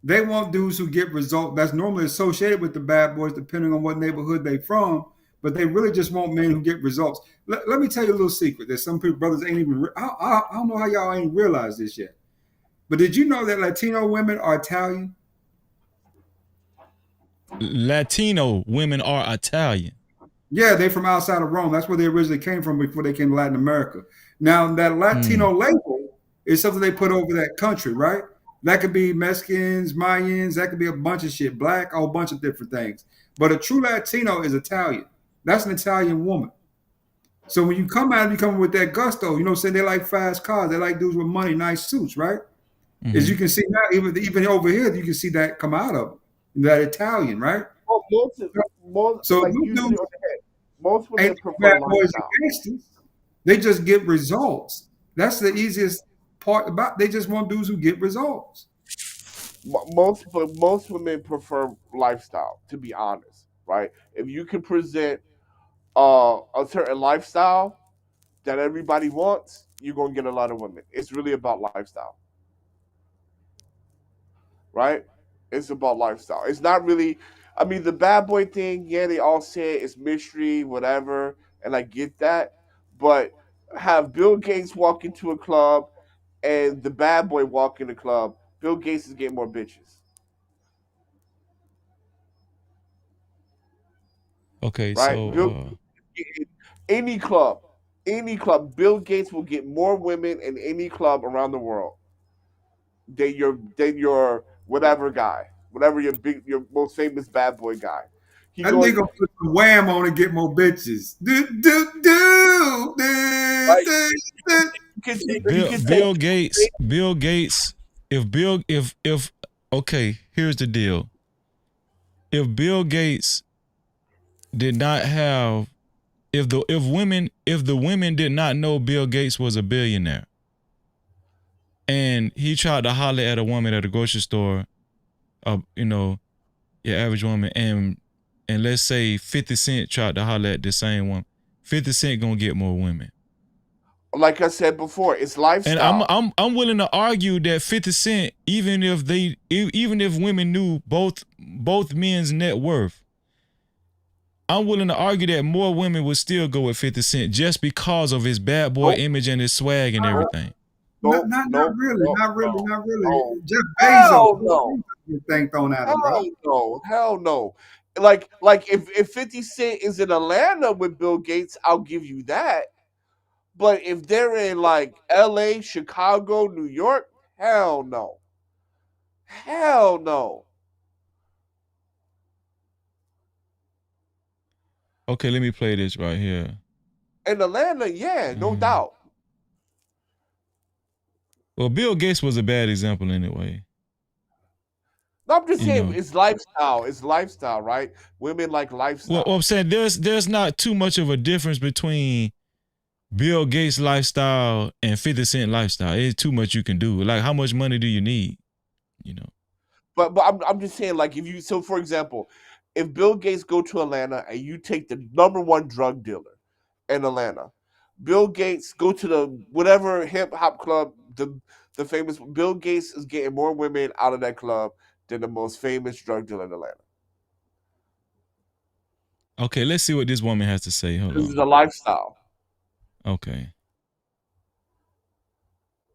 They want dudes who get results. That's normally associated with the bad boys, depending on what neighborhood they from. But they really just want men who get results. Let me tell you a little secret that some people, brothers ain't even. I don't know how y'all ain't realized this yet. But did you know that Latino women are Italian? Latino women are Italian. Yeah, they from outside of Rome. That's where they originally came from before they came to Latin America. Now, that Latino label is something they put over that country, right? That could be Mexicans, Mayans, that could be a bunch of shit, black, a whole bunch of different things. But a true Latino is Italian. That's an Italian woman. So when you come out, you come with that gusto, say they like fast cars, they like dudes with money, nice suits, right? Mm-hmm. As you can see now, even over here, you can see that come out of them, that Italian, right? Well, most women prefer lifestyle. They just get results. That's the easiest part about. They just want dudes who get results. Most women prefer lifestyle, to be honest, right? If you can present a certain lifestyle that everybody wants, you're gonna get a lot of women. It's really about lifestyle, right? It's about lifestyle. It's not really. I mean, the bad boy thing, yeah, they all say it's mystery, whatever, and I get that. But have Bill Gates walk into a club and the bad boy walk in the club, Bill Gates is getting more bitches. Okay, right? so any club, Bill Gates will get more women in any club around the world than your whatever guy, whatever your most famous bad boy guy. That nigga put some wham on and get more bitches. Bill Gates. Okay, here's the deal. If Bill Gates did not have, if the women did not know Bill Gates was a billionaire, and he tried to holler at a woman at a grocery store, your average woman, and let's say 50 Cent tried to holler at the same one, 50 Cent gonna get more women. Like I said before, it's lifestyle. And I'm willing to argue that 50 Cent, even if women knew both men's net worth, I'm willing to argue that more women would still go with 50 Cent just because of his bad boy image and his swag and everything. Not really. Jeff Bezos get thanked on at him, bro. Hell no. Like if 50 Cent is in Atlanta with Bill Gates, I'll give you that. But if they're in like LA, Chicago, New York, hell no. Hell no. Okay, let me play this right here. In Atlanta, yeah, no doubt. Well, Bill Gates was a bad example anyway. No, I'm just saying it's lifestyle. It's lifestyle, right? Women like lifestyle. Well, I'm saying there's not too much of a difference between Bill Gates lifestyle and 50 Cent lifestyle. It's too much you can do. Like, how much money do you need? But I'm just saying, like, for example, if Bill Gates go to Atlanta and you take the #1 drug dealer in Atlanta, Bill Gates go to the whatever hip hop club, the famous Bill Gates is getting more women out of that club than the most famous drug dealer in Atlanta. Okay, let's see what this woman has to say. Hold on. This is a lifestyle. Okay.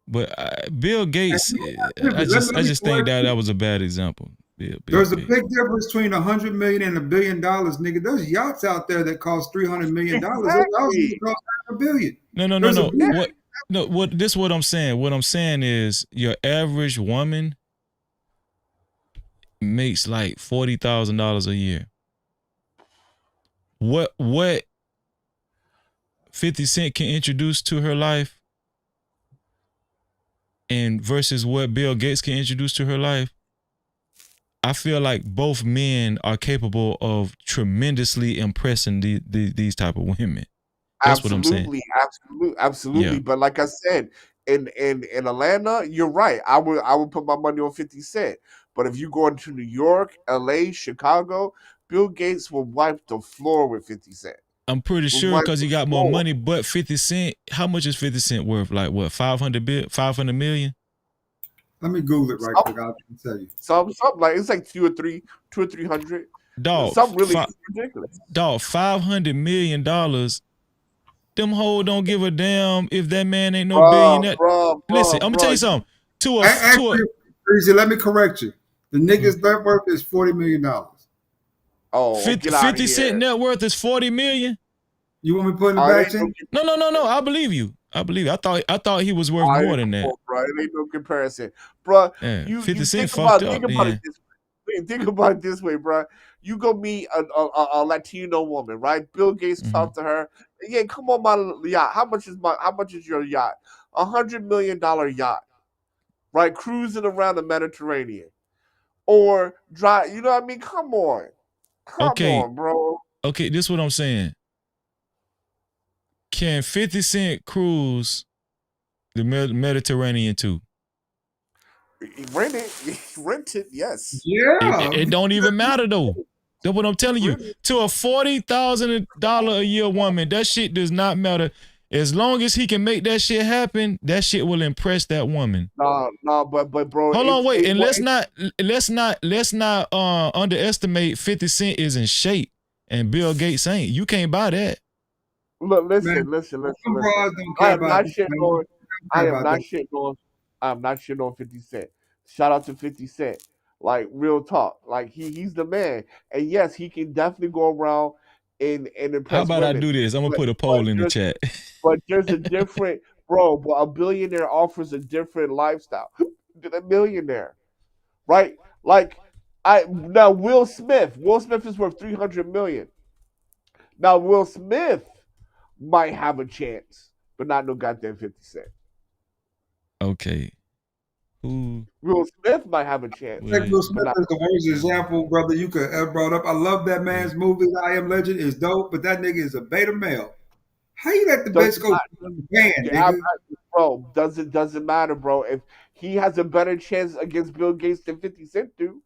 But Bill Gates, I just think that was a bad example. There's a big difference between $100 million and $1 billion, nigga. There's yachts out there that cost $300 million. Those houses cost $500 million. No. This is what I'm saying. What I'm saying is your average woman makes like $40,000 a year. What 50 Cent can introduce to her life and versus what Bill Gates can introduce to her life, I feel like both men are capable of tremendously impressing these type of women. That's what I'm saying. Absolutely. Yeah. But like I said, in Atlanta, you're right. I would put my money on 50 Cent. But if you go into New York, LA, Chicago, Bill Gates will wipe the floor with 50 Cent. I'm pretty sure because he got more money, but 50 Cent, how much is 50 Cent worth? Like what, 500 million? Let me Google it right quick. I'll tell you. Something like it's like 2 or 300. Dog, something really ridiculous. Dog, $500 million. Them hoes don't give a damn if that man ain't no billionaire. Listen, I'm gonna tell you something. Breezy, let me correct you. The nigga's net worth is $40 million. Oh, 50 Cent net worth is $40 million. You want me to put in the back chain? No. I believe you. I thought he was worth more than that. Bro, it ain't no comparison, bro. Yeah, you 50 Cent think about, fucked up. Think about it this way, bro. You go meet a Latino woman, right? Bill Gates talk to her. Yeah, come on my yacht. How much is your yacht? $100 million yacht, right? Cruising around the Mediterranean, or drive. You know what I mean? Come on, bro. Okay, this is what I'm saying. Can 50 Cent cruise the Mediterranean too? Rent it, yes. Yeah. It don't even matter though. That's what I'm telling you. To a $40,000 a year woman, that shit does not matter. As long as he can make that shit happen, that shit will impress that woman. No, but bro. Hold on, wait, and let's not underestimate 50 Cent is in shape and Bill Gates ain't. You can't buy that. Look, listen. I am not shitting on 50 Cent. Shout out to 50 Cent. Like, real talk. Like, he's the man. And yes, he can definitely go around and impress How about women. I do this? I'm going to put a poll in the chat. But there's a different, bro, but a billionaire offers a different lifestyle than a millionaire. Right? Like, now Will Smith is worth $300 million. Now, Will Smith might have a chance, but not no goddamn 50 Cent. Okay. Who? Will Smith might have a chance. I think Will Smith But is the worst example, brother, you could ever brought up. I love that man's movie, I Am Legend, is dope, but that nigga is a beta male. How you let the best go Japan, nigga? Bro, doesn't matter, bro. If he has a better chance against Bill Gates than 50 Cent do.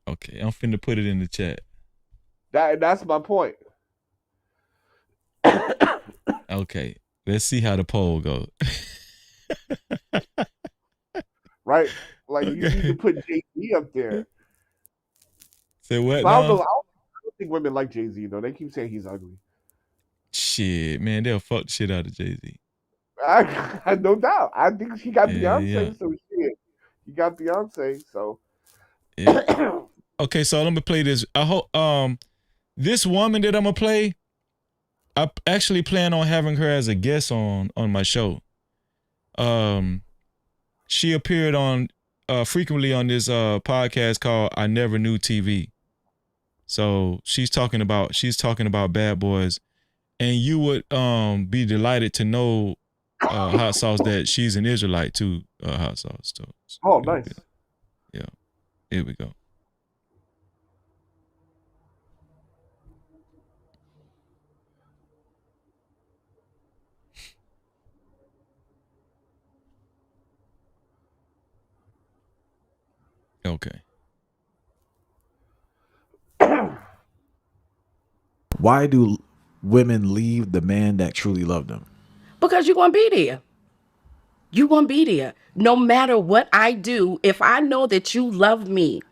Okay, I'm finna put it in the chat. That's my point. Okay, let's see how the poll goes. Right? Like, you need to put Jay-Z up there. Say what? I don't think women like Jay-Z, though. They keep saying he's ugly. Shit, man, they'll fuck the shit out of Jay-Z. No doubt. I think he got Beyonce, yeah. so shit. He got Beyonce, so. Yeah. Okay, so let me play this. I hope this woman that I'm gonna play, I actually plan on having her as a guest on my show. She appeared on frequently on this podcast called I Never Knew TV. So she's talking about Bad Boys, and you would be delighted to know Hot Sauce that she's an Israelite too. Hot Sauce. So, oh, nice. Yeah, here we go. Okay. Why do women leave the man that truly loved them? Because you're going to be there. You're going to be there. No matter what I do, if I know that you love me,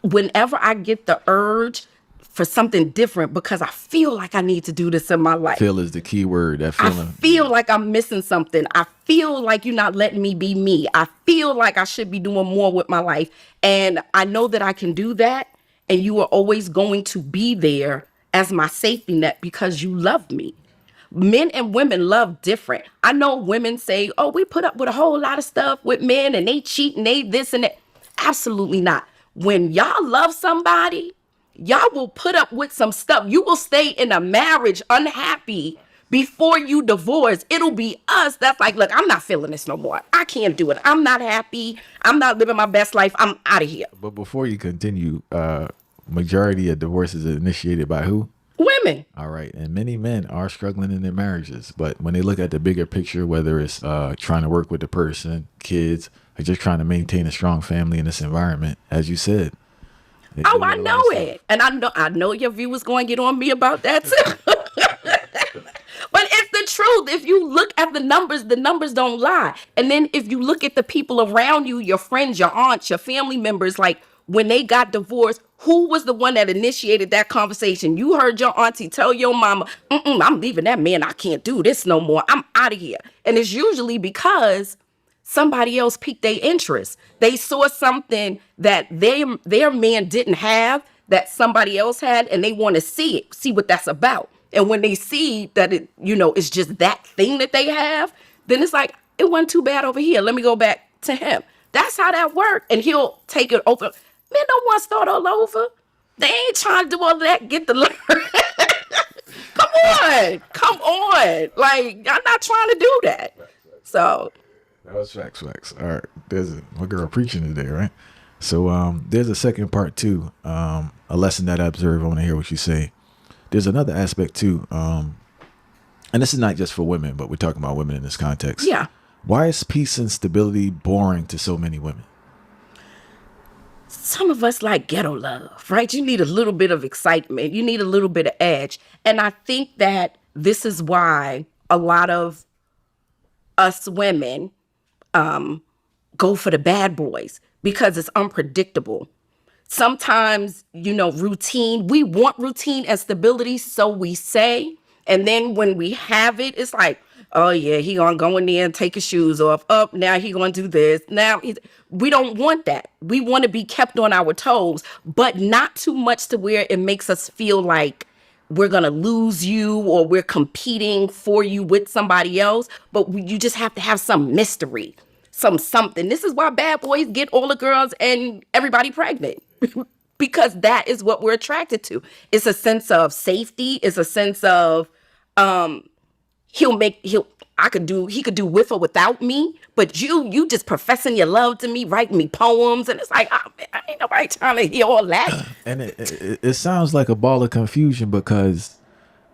whenever I get the urge for something different, because I feel like I need to do this in my life. Feel is the key word. That feeling. I feel like I'm missing something. I feel like you're not letting me be me. I feel like I should be doing more with my life. And I know that I can do that. And you are always going to be there as my safety net because you love me. Men and women love different. I know women say, oh, we put up with a whole lot of stuff with men and they cheat and they this and that. Absolutely not. When y'all love somebody, y'all will put up with some stuff. You will stay in a marriage unhappy before you divorce. It'll be us that's like, look, I'm not feeling this no more. I can't do it. I'm not happy. I'm not living my best life. I'm out of here. But before you continue, majority of divorces are initiated by who? Women. All right. And many men are struggling in their marriages. But when they look at the bigger picture, whether it's trying to work with the person, kids, or just trying to maintain a strong family in this environment, as you said. Oh, I know it. And I know your viewers going to get on me about that too. But it's the truth. If you look at the numbers don't lie. And then if you look at the people around you, your friends, your aunts, your family members, like when they got divorced, who was the one that initiated that conversation? You heard your auntie tell your mama, I'm leaving that man. I can't do this no more. I'm out of here. And it's usually because somebody else piqued their interest. They saw something that their man didn't have that somebody else had, and they want to see what that's about. And when they see that it, it's just that thing that they have, then it's like, it wasn't too bad over here. Let me go back to him. That's how that works. And he'll take it over. Men don't want to start all over. They ain't trying to do all of that. Get the learn. Come on. Like, I'm not trying to do that. So. That was facts. All right. There's my girl preaching today, right? So there's a second part too. A lesson that I observe. I want to hear what you say. There's another aspect too. And this is not just for women, but we're talking about women in this context. Yeah. Why is peace and stability boring to so many women? Some of us like ghetto love, right? You need a little bit of excitement. You need a little bit of edge. And I think that this is why a lot of us women go for the bad boys, because it's unpredictable. Sometimes, routine, we want routine and stability, so we say. And then when we have it, it's like, oh yeah, he gonna go in there and take his shoes off. Up now he gonna do this. Now we don't want that. We want to be kept on our toes, but not too much to where it makes us feel like we're gonna lose you or we're competing for you with somebody else. But you just have to have some mystery, something. This is why bad boys get all the girls and everybody pregnant. Because that is what we're attracted to. It's a sense of safety. It's a sense of he could do with or without me, but you just professing your love to me, writing me poems, and it's like, oh, man, I ain't nobody trying to hear all that. And it sounds like a ball of confusion because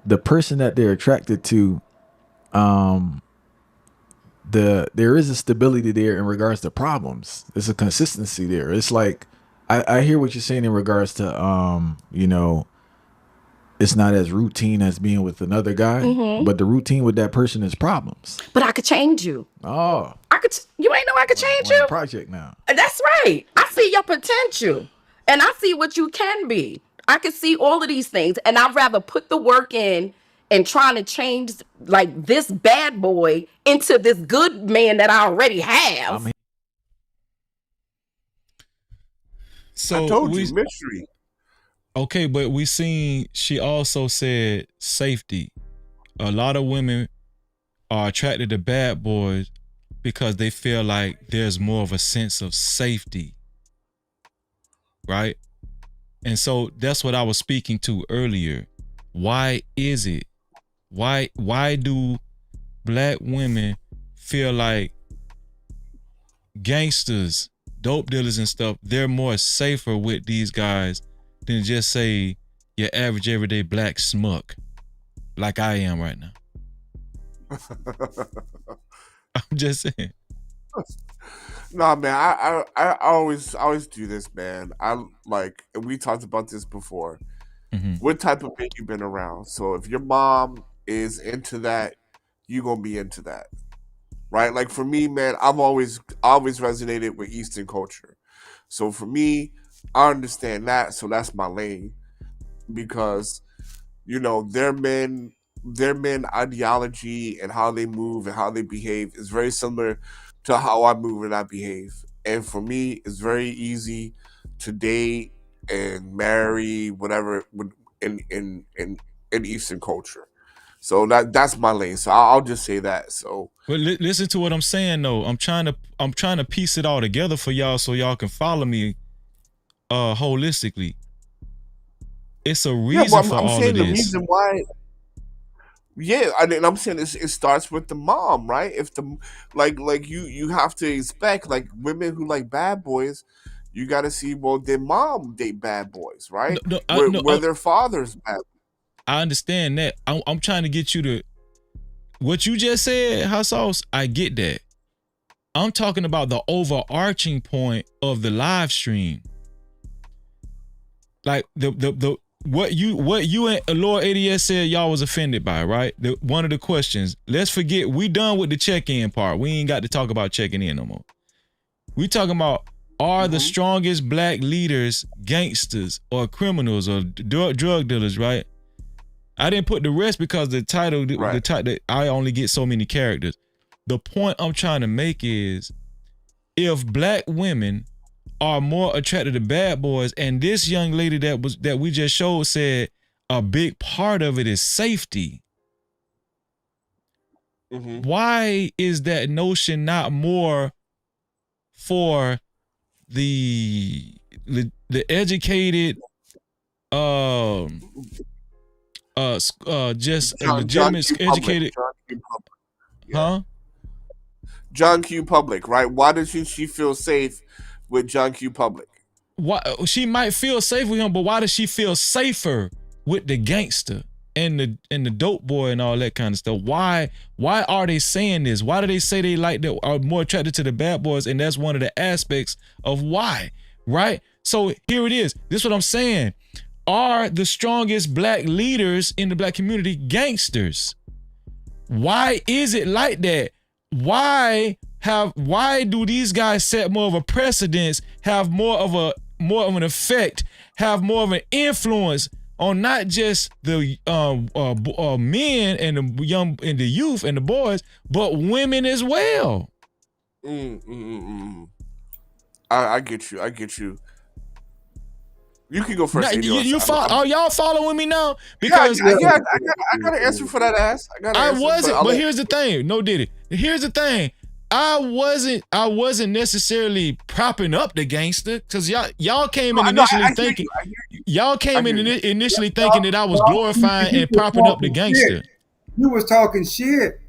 the person that they're attracted to, there is a stability there in regards to problems. There's a consistency there. It's like I hear what you're saying in regards to it's not as routine as being with another guy, but the routine with that person is problems. But I could change you. Oh, you ain't know I could change you? Project now. That's right. I see your potential, and I see what you can be. I can see all of these things, and I'd rather put the work in and trying to change like this bad boy into this good man that I already have. So I told you, mystery. Okay, but we seen she also said safety. A lot of women are attracted to bad boys because they feel like there's more of a sense of safety. Right? And so that's what I was speaking to earlier. Why is it? Why do black women feel like gangsters, dope dealers and stuff, they're more safer with these guys than just say your average everyday black smuck like I am right now? I'm just saying. Nah, man, I always do this, man. And we talked about this before. What type of man you been around? So if your mom is into that, you gonna be into that, right? Like for me, man, I've always resonated with Eastern culture. So for me, I understand that. So that's my lane, because their men ideology and how they move and how they behave is very similar to how I move and I behave. And for me, it's very easy to date and marry whatever in Eastern culture. So that's my lane. So I'll just say that. So, but listen to what I'm saying though. I'm trying to piece it all together for y'all so y'all can follow me holistically. It's a reason for all of this. The reason why. Yeah, I'm saying it starts with the mom, right? If the you have to expect like women who like bad boys, you got to see their mom date bad boys, right? Where their father's bad. I understand that. I'm trying to get you to what you just said, Hot Sauce. I get that. I'm talking about the overarching point of the live stream, like the what you and Lord ADS said y'all was offended by, right? One of the questions. Let's forget we done with the check-in part. We ain't got to talk about checking in no more. We talking about are the strongest black leaders gangsters or criminals or drug dealers, right? I didn't put the rest because the title, I only get so many characters. The point I'm trying to make is if black women are more attracted to bad boys, and this young lady that we just showed said a big part of it is safety. Why is that notion not more for the educated, just a legitimate educated, John Q. Public, right? Why does she feel safe with John Q. Public? Why she might feel safe with him, but why does she feel safer with the gangster and the dope boy and all that kind of stuff? Why are they saying this? Why do they say they are more attracted to the bad boys? And that's one of the aspects of why, right? So here it is. This is what I'm saying. Are the strongest black leaders in the black community gangsters? Why is it like that? Why do these guys set more of a precedence, have more of an effect, have more of an influence on not just the men and the young and the youth and the boys, but women as well? I get you. You can go first. Are y'all following me now? Because I got an answer for that ass. But here's the thing. No, Diddy. Here's the thing. I wasn't necessarily propping up the gangster because y'all came in initially thinking that I was glorifying and propping up the gangster. You was talking shit.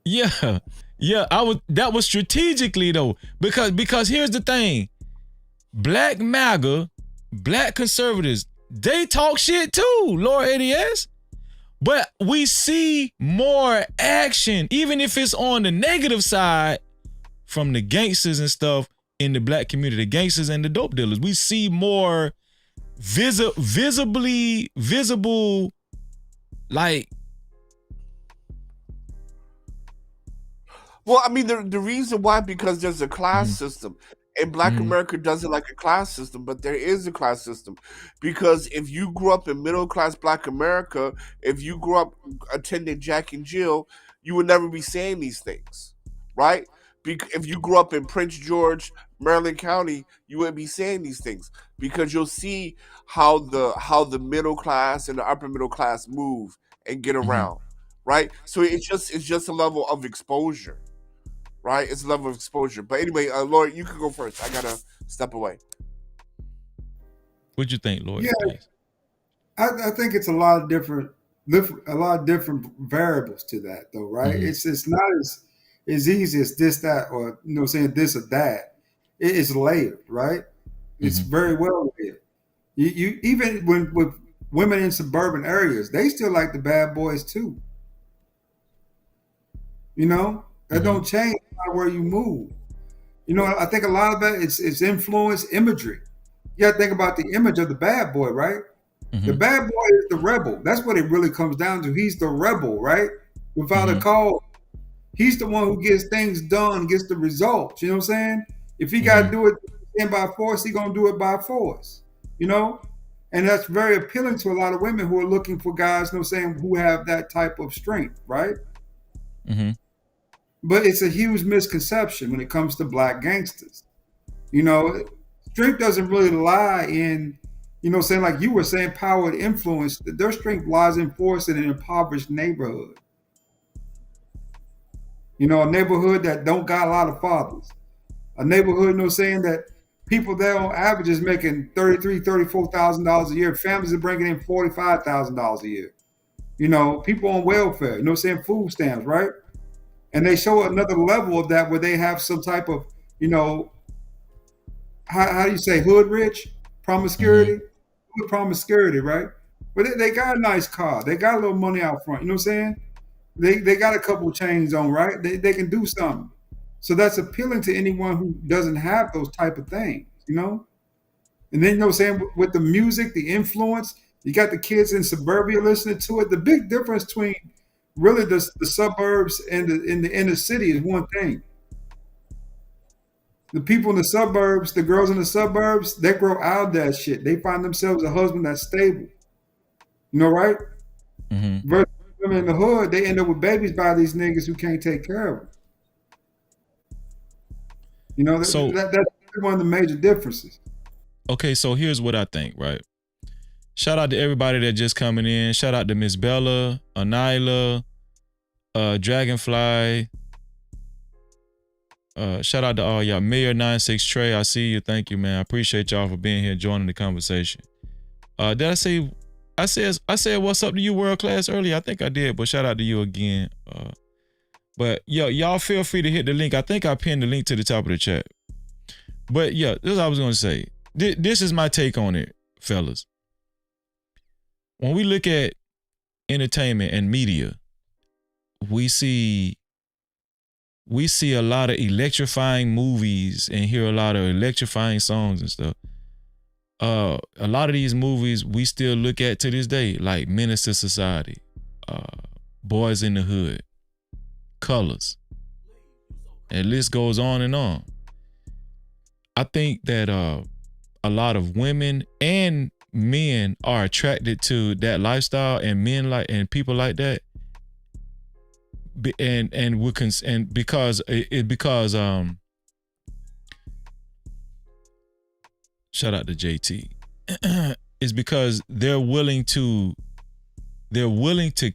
Yeah. Yeah, that was strategically though. Because here's the thing. Black MAGA, black conservatives, they talk shit too, Lord ADS. But we see more action, even if it's on the negative side, from the gangsters and stuff in the black community, the gangsters and the dope dealers. We see more visible, like. Well, I mean, the reason why, because there's a class system. And Black America doesn't like a class system, but there is a class system. Because if you grew up in middle class Black America, if you grew up attending Jack and Jill, you would never be saying these things, right? If you grew up in Prince George, Maryland County, you wouldn't be saying these things, because you'll see how the middle class and the upper middle class move and get around, right? So it's just a level of exposure. Right, it's a level of exposure. But anyway, Lord, you can go first. I gotta step away. What'd you think, Lord? Yeah, I think it's a lot of different variables to that, though, right? It's not as easy as this, that, or saying this or that. It is layered, right? It's very well layered. You even with women in suburban areas, they still like the bad boys too. That don't change where you move. I think a lot of that it's influence imagery. You got to think about the image of the bad boy, right? The bad boy is the rebel. That's what it really comes down to. He's the rebel, right? Without a cause. He's the one who gets things done, gets the results. You know what I'm saying? If he got to do it by force, he gonna do it by force. And that's very appealing to a lot of women who are looking for guys, who have that type of strength, right? But it's a huge misconception when it comes to black gangsters. Strength doesn't really lie in, like you were saying, power and influence. Their strength lies in force in an impoverished neighborhood. A neighborhood that don't got a lot of fathers. A neighborhood, that people there on average is making $33,000, $34,000 a year. Families are bringing in $45,000 a year. People on welfare, food stamps, right? And they show another level of that where they have some type of, how do you say, hood rich? Promiscuity? Hood promiscuity, right? But they got a nice car. They got a little money out front. You know what I'm saying? They got a couple chains on, right? They can do something. So that's appealing to anyone who doesn't have those type of things, And then, with the music, the influence, you got the kids in suburbia listening to it. The big difference between really the suburbs and the inner city is one thing. The people in the suburbs, the girls in the suburbs, they grow out of that shit. They find themselves a husband that's stable. Right? Versus women in the hood, they end up with babies by these niggas who can't take care of them. So that's one of the major differences. Okay, so here's what I think, right? Shout out to everybody that just coming in. Shout out to Miss Bella, Anila, Dragonfly. Shout out to all y'all. Mayor 96 Trey, I see you. Thank you, man. I appreciate y'all for being here, joining the conversation. Did I say? I said what's up to you, world class, earlier. I think I did, but shout out to you again. But yeah, y'all feel free to hit the link. I think I pinned the link to the top of the chat. But yeah, this is what I was gonna say. This is my take on it, fellas. When we look at entertainment and media, we see a lot of electrifying movies and hear a lot of electrifying songs and stuff. A lot of these movies we still look at to this day, like Menace to Society, Boys in the Hood, Colors, and the list goes on and on. I think that a lot of women and men are attracted to that lifestyle, and people like that, because shout out to JT. It's because they're willing to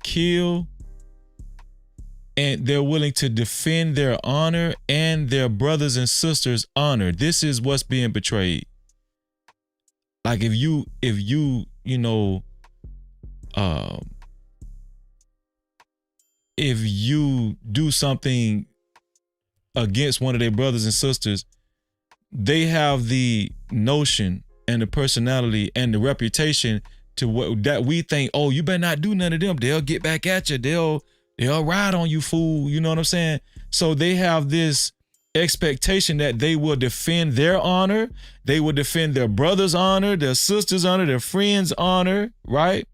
kill, and they're willing to defend their honor and their brothers and sisters' honor. This is what's being betrayed. Like if you if you do something against one of their brothers and sisters, they have the notion and the personality and the reputation to what that we think, oh, you better not do none of them. They'll get back at you. They'll ride on you, fool. You know what I'm saying? So they have this expectation that they will defend their honor. They will defend their brother's honor, their sister's honor, their friend's honor, right?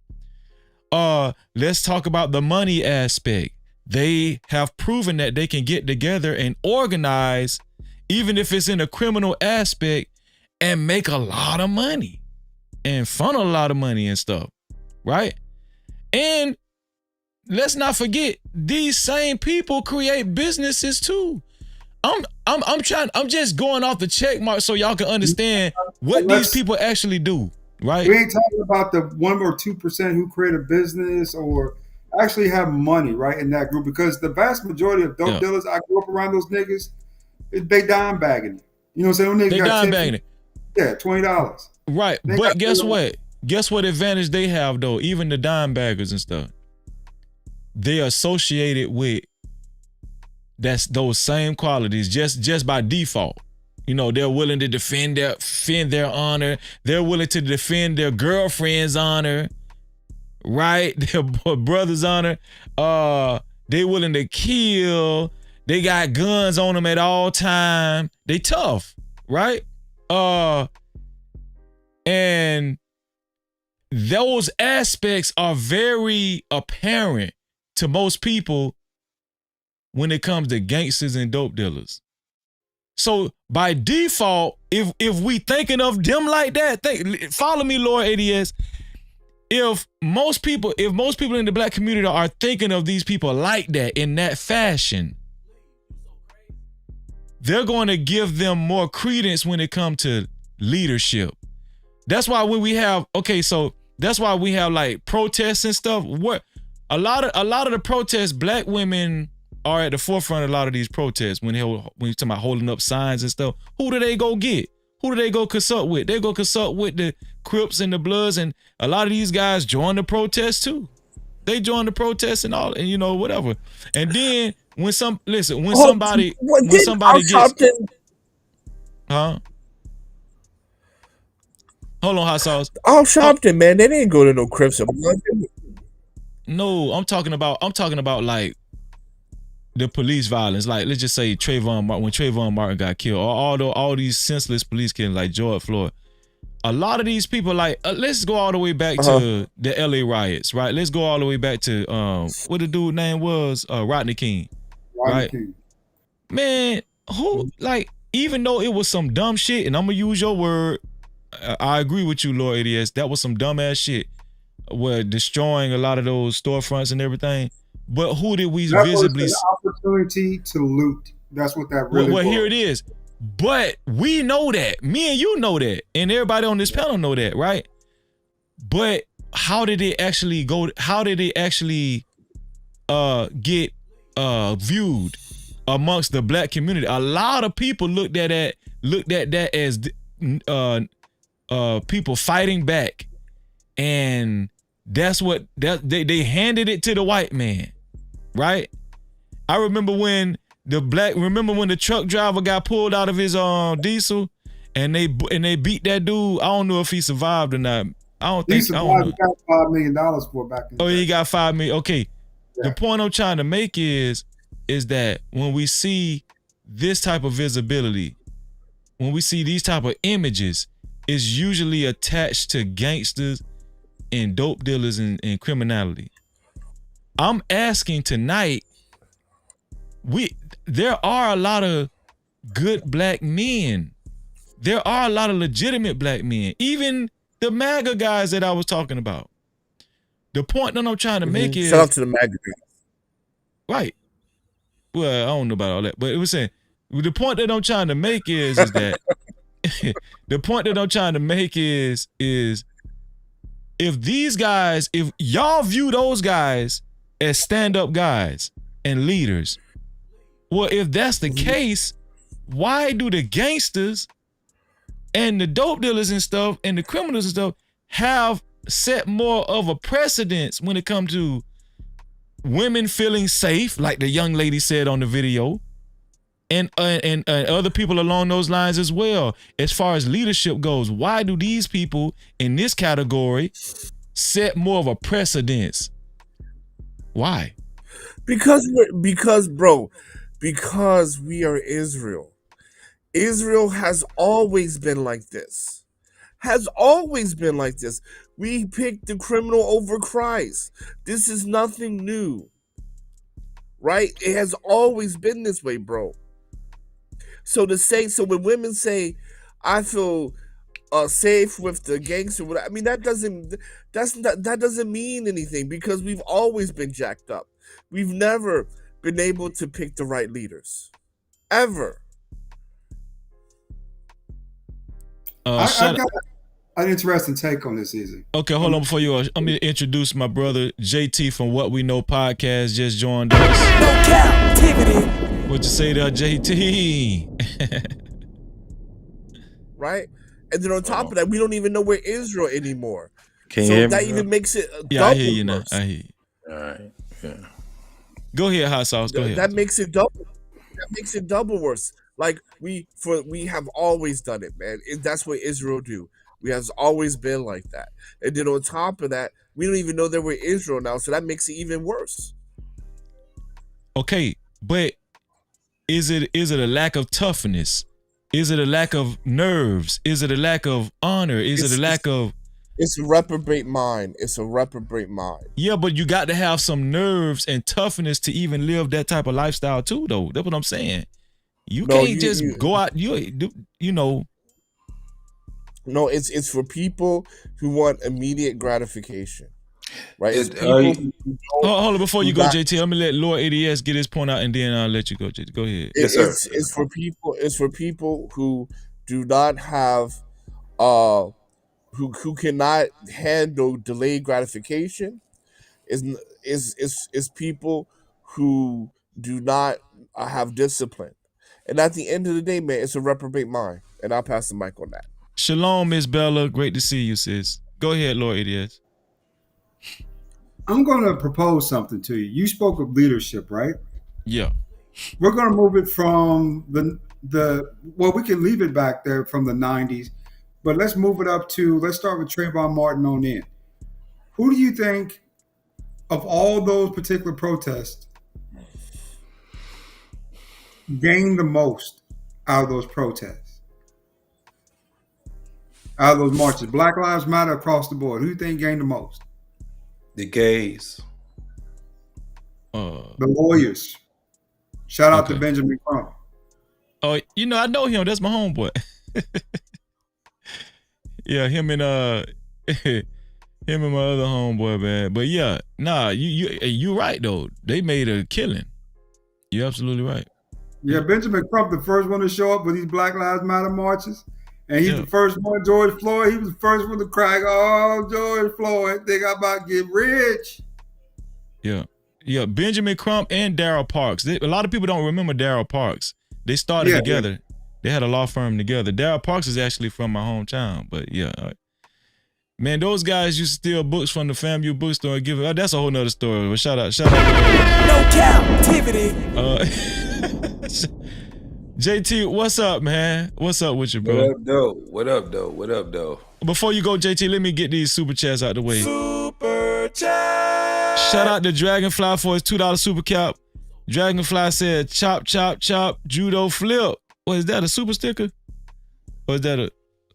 Let's talk about the money aspect. They have proven that they can get together and organize, even if it's in a criminal aspect, and make a lot of money and funnel a lot of money and stuff, right? And let's not forget, these same people create businesses too. I'm just going off the check mark so y'all can understand what these people actually do, right? We ain't talking about the 1 or 2% who create a business or actually have money, right, in that group, because the vast majority of dope dealers, I grew up around those niggas, they dime bagging it. You know what I'm saying? They dime bagging it. Yeah, $20. Right, but guess what? Guess what advantage they have though? Even the dime baggers and stuff, they associated with those same qualities just by default. You know, they're willing to defend their honor. They're willing to defend their girlfriend's honor, right? Their brother's honor. They willing to kill. They got guns on them at all time. They tough, right? And those aspects are very apparent to most people when it comes to gangsters and dope dealers. So by default, if we thinking of them like that, follow me, Lord ADS. If most people in the black community are thinking of these people like that, in that fashion, they're going to give them more credence when it comes to leadership. That's why when we have, that's why we have like protests and stuff. What a lot of the protests, black women are at the forefront of a lot of these protests when you're talking about holding up signs and stuff. Who do they go get? Who do they go consult with? They go consult with the Crips and the Bloods, and a lot of these guys join the protests too. They join the protests and all, and you know, whatever. And then when somebody gets, huh? Hold on, hot sauce. Al Sharpton, man, they didn't go to no Crips or Bloods. No, I'm talking about like the police violence. Like, let's just say when Trayvon Martin got killed, or all these senseless police killings like George Floyd. A lot of these people, like, let's go all the way back to the LA riots, right? Let's go all the way back to what the dude name was, Rodney King. Right? King. Man, who, like, even though it was some dumb shit, and I'm gonna use your word, I agree with you, Lord ADS, that was some dumbass shit. Were destroying a lot of those storefronts and everything. But who did we visibly see? Opportunity to loot. That's what that really was. Well, here it is. But we know that. Me and you know that. And everybody on this panel know that, right? But how did it actually go? How did it actually get viewed amongst the black community? A lot of people looked at that as people fighting back. And that's what they handed it to the white man, right? I remember when the truck driver got pulled out of his diesel, and they beat that dude. I don't know if he survived or not. I don't think. He got $5 million for back in the day. He got $5 million. Okay, yeah. The point I'm trying to make is that when we see this type of visibility, when we see these type of images, it's usually attached to gangsters and dope dealers and criminality. I'm asking tonight, there are a lot of good black men. There are a lot of legitimate black men. Even the MAGA guys that I was talking about. The point that I'm trying to make is... Shout out to the MAGA guys. Right. Well, I don't know about all that, but it was saying, the point that I'm trying to make is that... the point that I'm trying to make is if y'all view those guys as stand-up guys and leaders, well, if that's the case, why do the gangsters and the dope dealers and stuff and the criminals and stuff have set more of a precedence when it comes to women feeling safe, like the young lady said on the video, and other people along those lines as well. As far as leadership goes, why do these people in this category set more of a precedence? Why? Because we are Israel. Israel has always been like this. Has always been like this. We picked the criminal over Christ. This is nothing new. Right? It has always been this way, bro. So when women say, I feel safe with the gangster, I mean that doesn't mean anything, because we've always been jacked up. We've never been able to pick the right leaders. Ever. I got an interesting take on this, Easy. Okay, hold on before you. I'm going to introduce my brother JT from What We Know podcast. Just joined us. No Cap-tivity. What you say there, JT? Right, and then on top of that, we don't even know where Israel anymore. Can you hear me, even makes it yeah, I hear you now. I hear you. All right. Yeah. Go ahead, Hot Sauce. Go ahead. That makes it double. That makes it double worse. Like we have always done it, man. That's what Israel do. We have always been like that. And then on top of that, we don't even know that we're Israel now, so that makes it even worse. Okay, but is it a lack of toughness? Is it a lack of nerves? Is it a lack of honor? Is it a lack of... It's a reprobate mind. It's a reprobate mind. Yeah, but you got to have some nerves and toughness to even live that type of lifestyle too, though. That's what I'm saying. You can't just go out, you know... No, it's for people who want immediate gratification, right? It's hold on, before you go, JT. I'm gonna let Lord ADS get his point out, and then I'll let you go, JT. Go ahead. It's for people. It's for people who do not have, who cannot handle delayed gratification. Is people who do not have discipline, and at the end of the day, man, it's a reprobate mind. And I'll pass the mic on that. Shalom, Miss Bella. Great to see you, sis. Go ahead, Lord ADS. I'm going to propose something to you. You spoke of leadership, right? Yeah. We're going to move it from well, we can leave it back there from the 90s, but let's move it up to, let's start with Trayvon Martin on in. Who do you think, of all those particular protests, gained the most out of those protests? Out of those marches? Black Lives Matter across the board. Who do you think gained the most? The gays. The lawyers. Shout out to Benjamin Crump. Oh, you know, I know him. That's my homeboy. Yeah, him and my other homeboy, man. But yeah, nah, you right though. They made a killing. You're absolutely right. Yeah, Benjamin Crump, the first one to show up with these Black Lives Matter marches. And he's the first one, George Floyd, he was the first one to cry, oh, George Floyd, think I'm about to get rich. Yeah. Yeah, Benjamin Crump and Darryl Parks. A lot of people don't remember Darryl Parks. They started together. Yeah. They had a law firm together. Darryl Parks is actually from my hometown, but yeah. Man, those guys used to steal books from the FAMU bookstore and give it. That's a whole nother story. But shout out. No Cap-tivity. JT, what's up, man? What's up with you, bro? What up, though? Before you go, JT, let me get these super chats out the way. Super chat. Shout out to Dragonfly for his $2 super cap. Dragonfly said, chop, chop, chop, judo flip. What is that, a super sticker? Or is that a...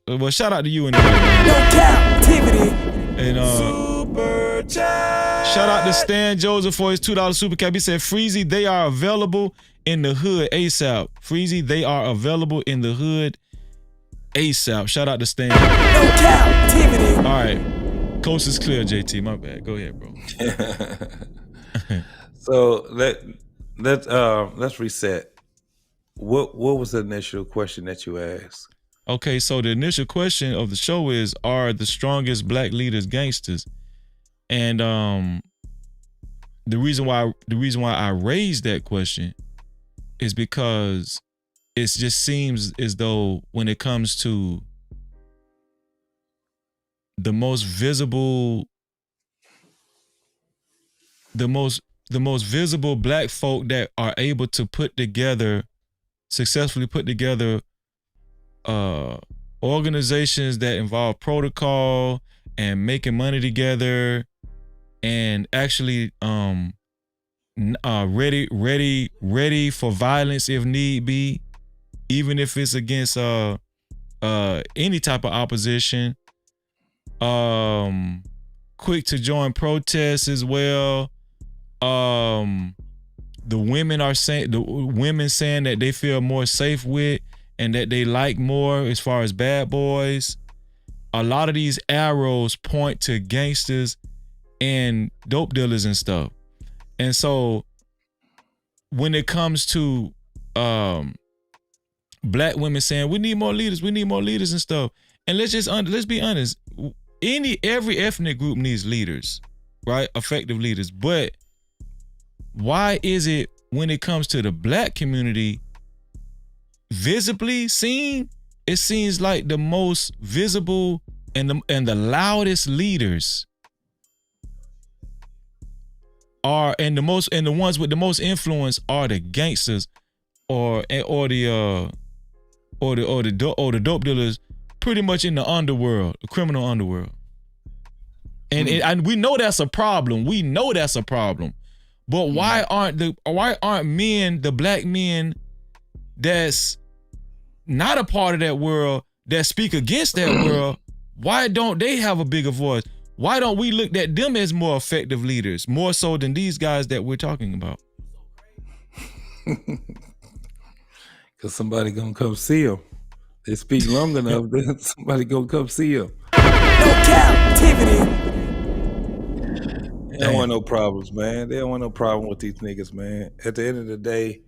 Well, shout out to you anyway. No Cap-tivity. And super chat. Shout out to Stan Joseph for his $2 super cap. He said, Freezy, they are available in the hood ASAP. Freezy, they are available in the hood ASAP. Shout out to Stan. No Cap-tivity. All right. Coast is clear, JT. My bad. Go ahead, bro. So let's reset. What was the initial question that you asked? Okay, so the initial question of the show is, are the strongest black leaders gangsters? And the reason why I raised that question is because it just seems as though when it comes to the most visible, the most visible black folk that are able to successfully put together organizations that involve protocol and making money together and actually ready for violence if need be, even if it's against any type of opposition. Quick to join protests as well. The women saying that they feel more safe with and that they like more as far as bad boys. A lot of these arrows point to gangsters and dope dealers and stuff. And so when it comes to black women saying we need more leaders and stuff, and let's be honest, every ethnic group needs leaders, right? Effective leaders. But why is it when it comes to the black community visibly seen, it seems like the most visible and the loudest leaders are and the ones with the most influence are the gangsters or the dope dealers, pretty much in the underworld, the criminal underworld. And we know that's a problem. But why aren't men, the black men that's not a part of that world, that speak against that world, why don't they have a bigger voice? Why don't we look at them as more effective leaders, more so than these guys that we're talking about? Because somebody gonna come see them. They speak long enough, then somebody gonna come see them. No Cap-tivity. They don't want no problems, man. They don't want no problem with these niggas, man. At the end of the day,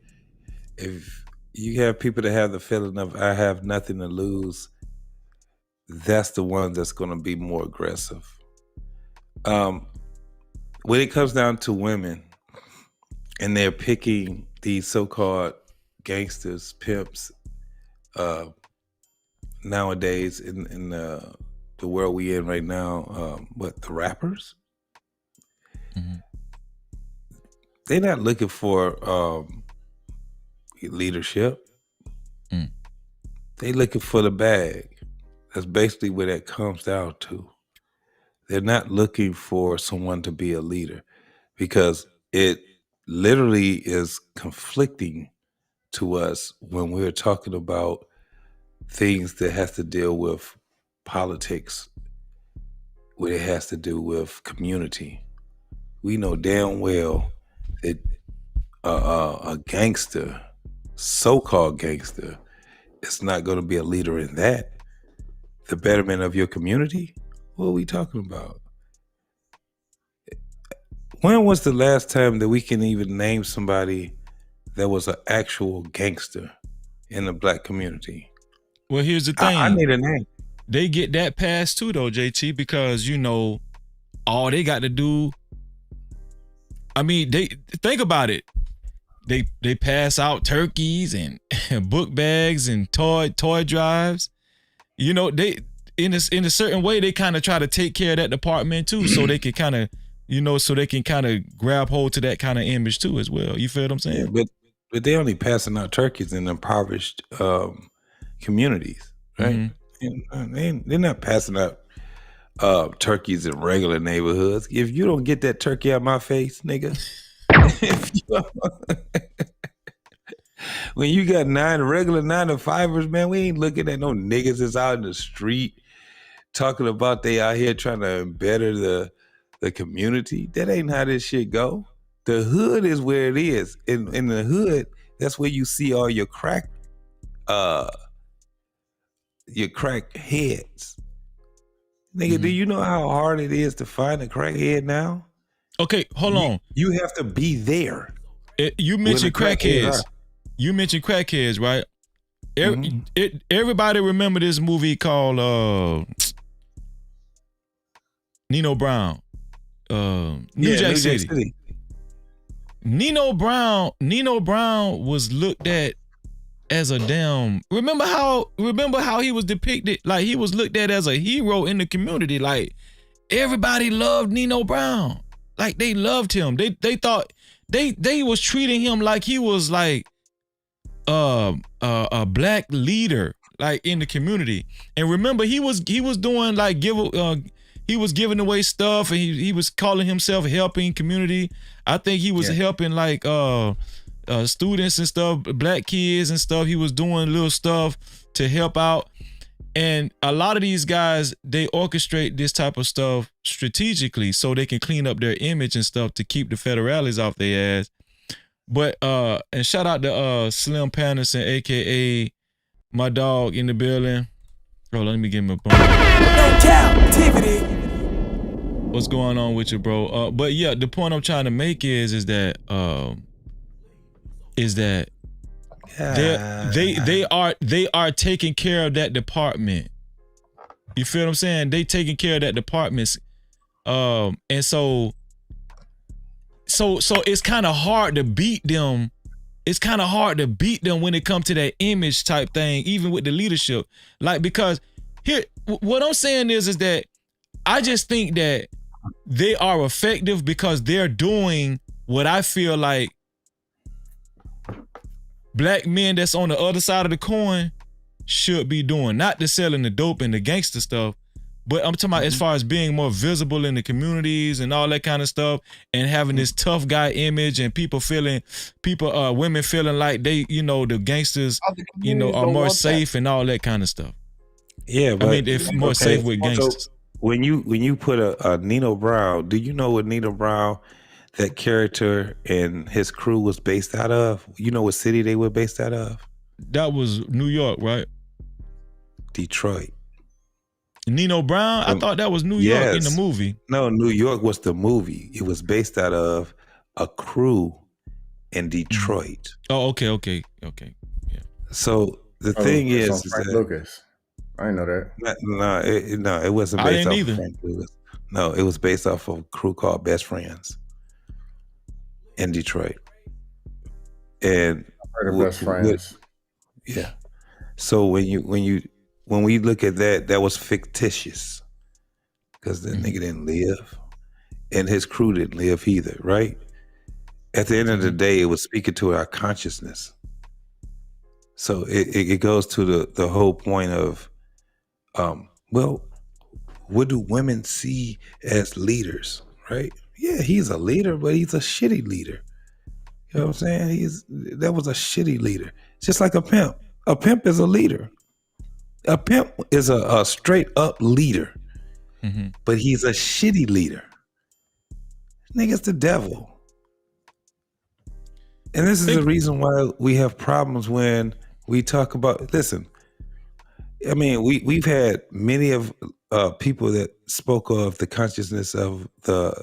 if you have people that have the feeling of I have nothing to lose, that's the one that's going to be more aggressive. When it comes down to women and they're picking these so-called gangsters, pimps, nowadays in the world we in right now, the rappers? Mm-hmm. They're not looking for leadership. They looking for the bag. That's basically what that comes down to. They're not looking for someone to be a leader because it literally is conflicting to us when we're talking about things that has to deal with politics, when it has to do with community. We know damn well that a gangster, so-called gangster, is not going to be a leader in that. The betterment of your community? What are we talking about? When was the last time that we can even name somebody that was an actual gangster in the black community? Well, here's the thing. I need a name. They get that pass too, though, JT, because, all they got to do, they think about it. They pass out turkeys and book bags and toy drives. They in a certain way they kind of try to take care of that department too, so they can kind of grab hold to that kind of image too as well. You feel what I'm saying? Yeah, but they only passing out turkeys in impoverished communities, right? Mm-hmm. They're not passing out turkeys in regular neighborhoods. If you don't get that turkey out my face, nigga. When you got regular 9-to-5ers, man, we ain't looking at no niggas that's out in the street talking about they out here trying to better the community. That ain't how this shit go. The hood is where it is. In the hood, that's where you see all your crack heads. Nigga, do you know how hard it is to find a crackhead now? Okay, hold on. You have to be there. You mentioned crackheads. You mentioned crackheads, right? Everybody remember this movie called Nino Brown, New Jack City. Nino Brown was looked at as a damn. Remember how he was depicted? Like he was looked at as a hero in the community. Like everybody loved Nino Brown. Like they loved him. They thought they was treating him like he was like a black leader like in the community. And remember, he was doing like he was giving away stuff, and he was calling himself helping community. I think he was helping like students and stuff, black kids and stuff. He was doing little stuff to help out. And a lot of these guys, they orchestrate this type of stuff strategically so they can clean up their image and stuff to keep the federales off their ass. But and shout out to Slim Patterson, aka my dog in the building. Bro, let me give him a bump. No Cap-tivity. What's going on with you, bro? But yeah, the point I'm trying to make is that they are taking care of that department. You feel what I'm saying? They taking care of that department. And so it's kind of hard to beat them. It's kind of hard to beat them when it comes to that image type thing, even with the leadership. Like, because here, what I'm saying is that I just think that they are effective because they're doing what I feel like black men that's on the other side of the coin should be doing. Not the selling the dope and the gangster stuff, but I'm talking about as far as being more visible in the communities and all that kind of stuff, and having this tough guy image, and women feeling like they, the gangsters, are more safe and all that kind of stuff. Yeah, but I mean, they're more safe with gangsters. So when you put a Nino Brown, do you know what Nino Brown, that character and his crew was based out of? You know what city they were based out of? That was New York, right? Detroit. Nino Brown? I thought that was New York in the movie. No, New York was the movie. It was based out of a crew in Detroit. Oh, okay. Yeah. So the thing is Frank that, Lucas. I didn't know that. No, it wasn't I based didn't off either. of Frank Lucas. No, it was based off of a crew called Best Friends in Detroit. And I heard of Best Friends. Yeah. So when we look at that was fictitious, because the nigga didn't live, and his crew didn't live either, right? At the end of the day, it was speaking to our consciousness. So it goes to the whole point of, well, what do women see as leaders, right? Yeah, he's a leader, but he's a shitty leader. You know what I'm saying? That was a shitty leader. Just like a pimp. A pimp is a leader. A pimp is a straight up leader, but he's a shitty leader. Nigga's the devil. And this is the reason why we have problems when we talk about, listen, I mean, we've had many of people that spoke of the consciousness of the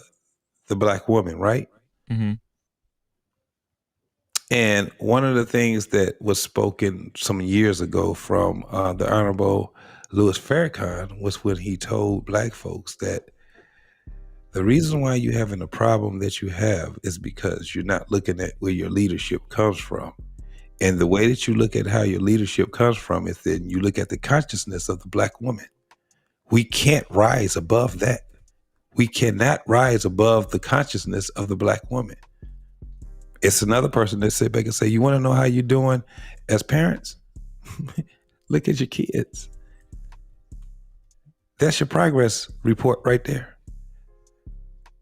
black woman, right? Mm-hmm. And one of the things that was spoken some years ago from the Honorable Louis Farrakhan was when he told black folks that the reason why you're having a problem that you have is because you're not looking at where your leadership comes from. And the way that you look at how your leadership comes from is that you look at the consciousness of the black woman. We can't rise above that. We cannot rise above the consciousness of the black woman. It's another person that sit back and say, you want to know how you're doing as parents? Look at your kids. That's your progress report right there.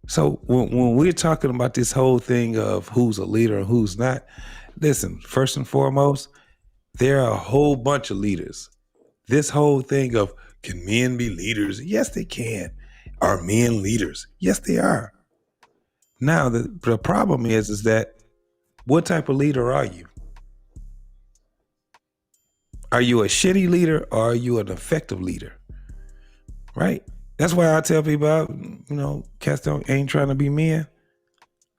So when we're talking about this whole thing of who's a leader and who's not, listen, first and foremost, there are a whole bunch of leaders. This whole thing of, can men be leaders? Yes, they can. Are men leaders? Yes, they are. Now, the problem is that what type of leader are you? Are you a shitty leader or are you an effective leader? Right? That's why I tell people, cats ain't trying to be men.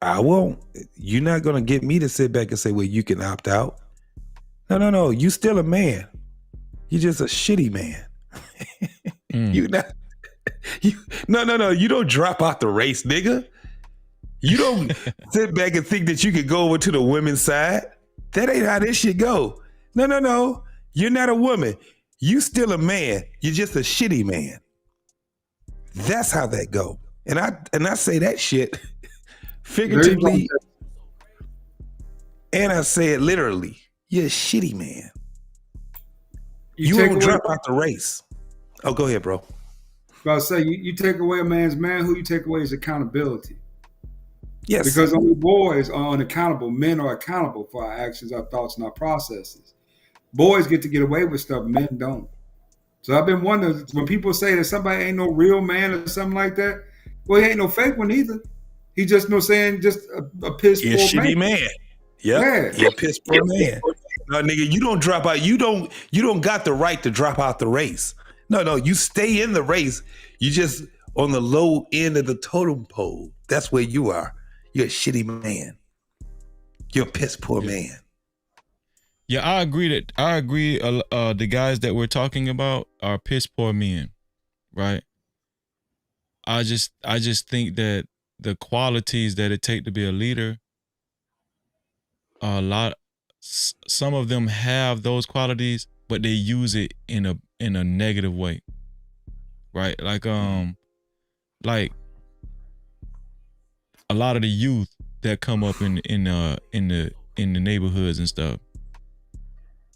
I won't. You're not going to get me to sit back and say, well, you can opt out. No. You still a man. You're just a shitty man. You not. No. You don't drop out the race, nigga. You don't sit back and think that you could go over to the women's side. That ain't how this shit go. No. You're not a woman. You still a man. You're just a shitty man. That's how that go. And I say that shit figuratively And I say it literally. You're a shitty man. You take don't away- drop out the race. Oh, go ahead, bro. I say you take away a man's manhood, you take away his accountability. Yes. Because only boys are unaccountable. Men are accountable for our actions, our thoughts, and our processes. Boys get to get away with stuff, men don't. So I've been wondering, when people say that somebody ain't no real man or something like that, well, he ain't no fake one either. He just just a piss You're a poor shitty man. Yep. Yeah. You're a piss poor man. No, nigga, you don't drop out. You don't got the right to drop out the race. No, you stay in the race. You just on the low end of the totem pole. That's where you are. You're a shitty man. You're a piss poor man. Yeah, I agree. The guys that we're talking about are piss poor men, right? I just think that the qualities that it take to be a leader, some of them have those qualities, but they use it in a negative way, right? Like a lot of the youth that come up in the neighborhoods and stuff.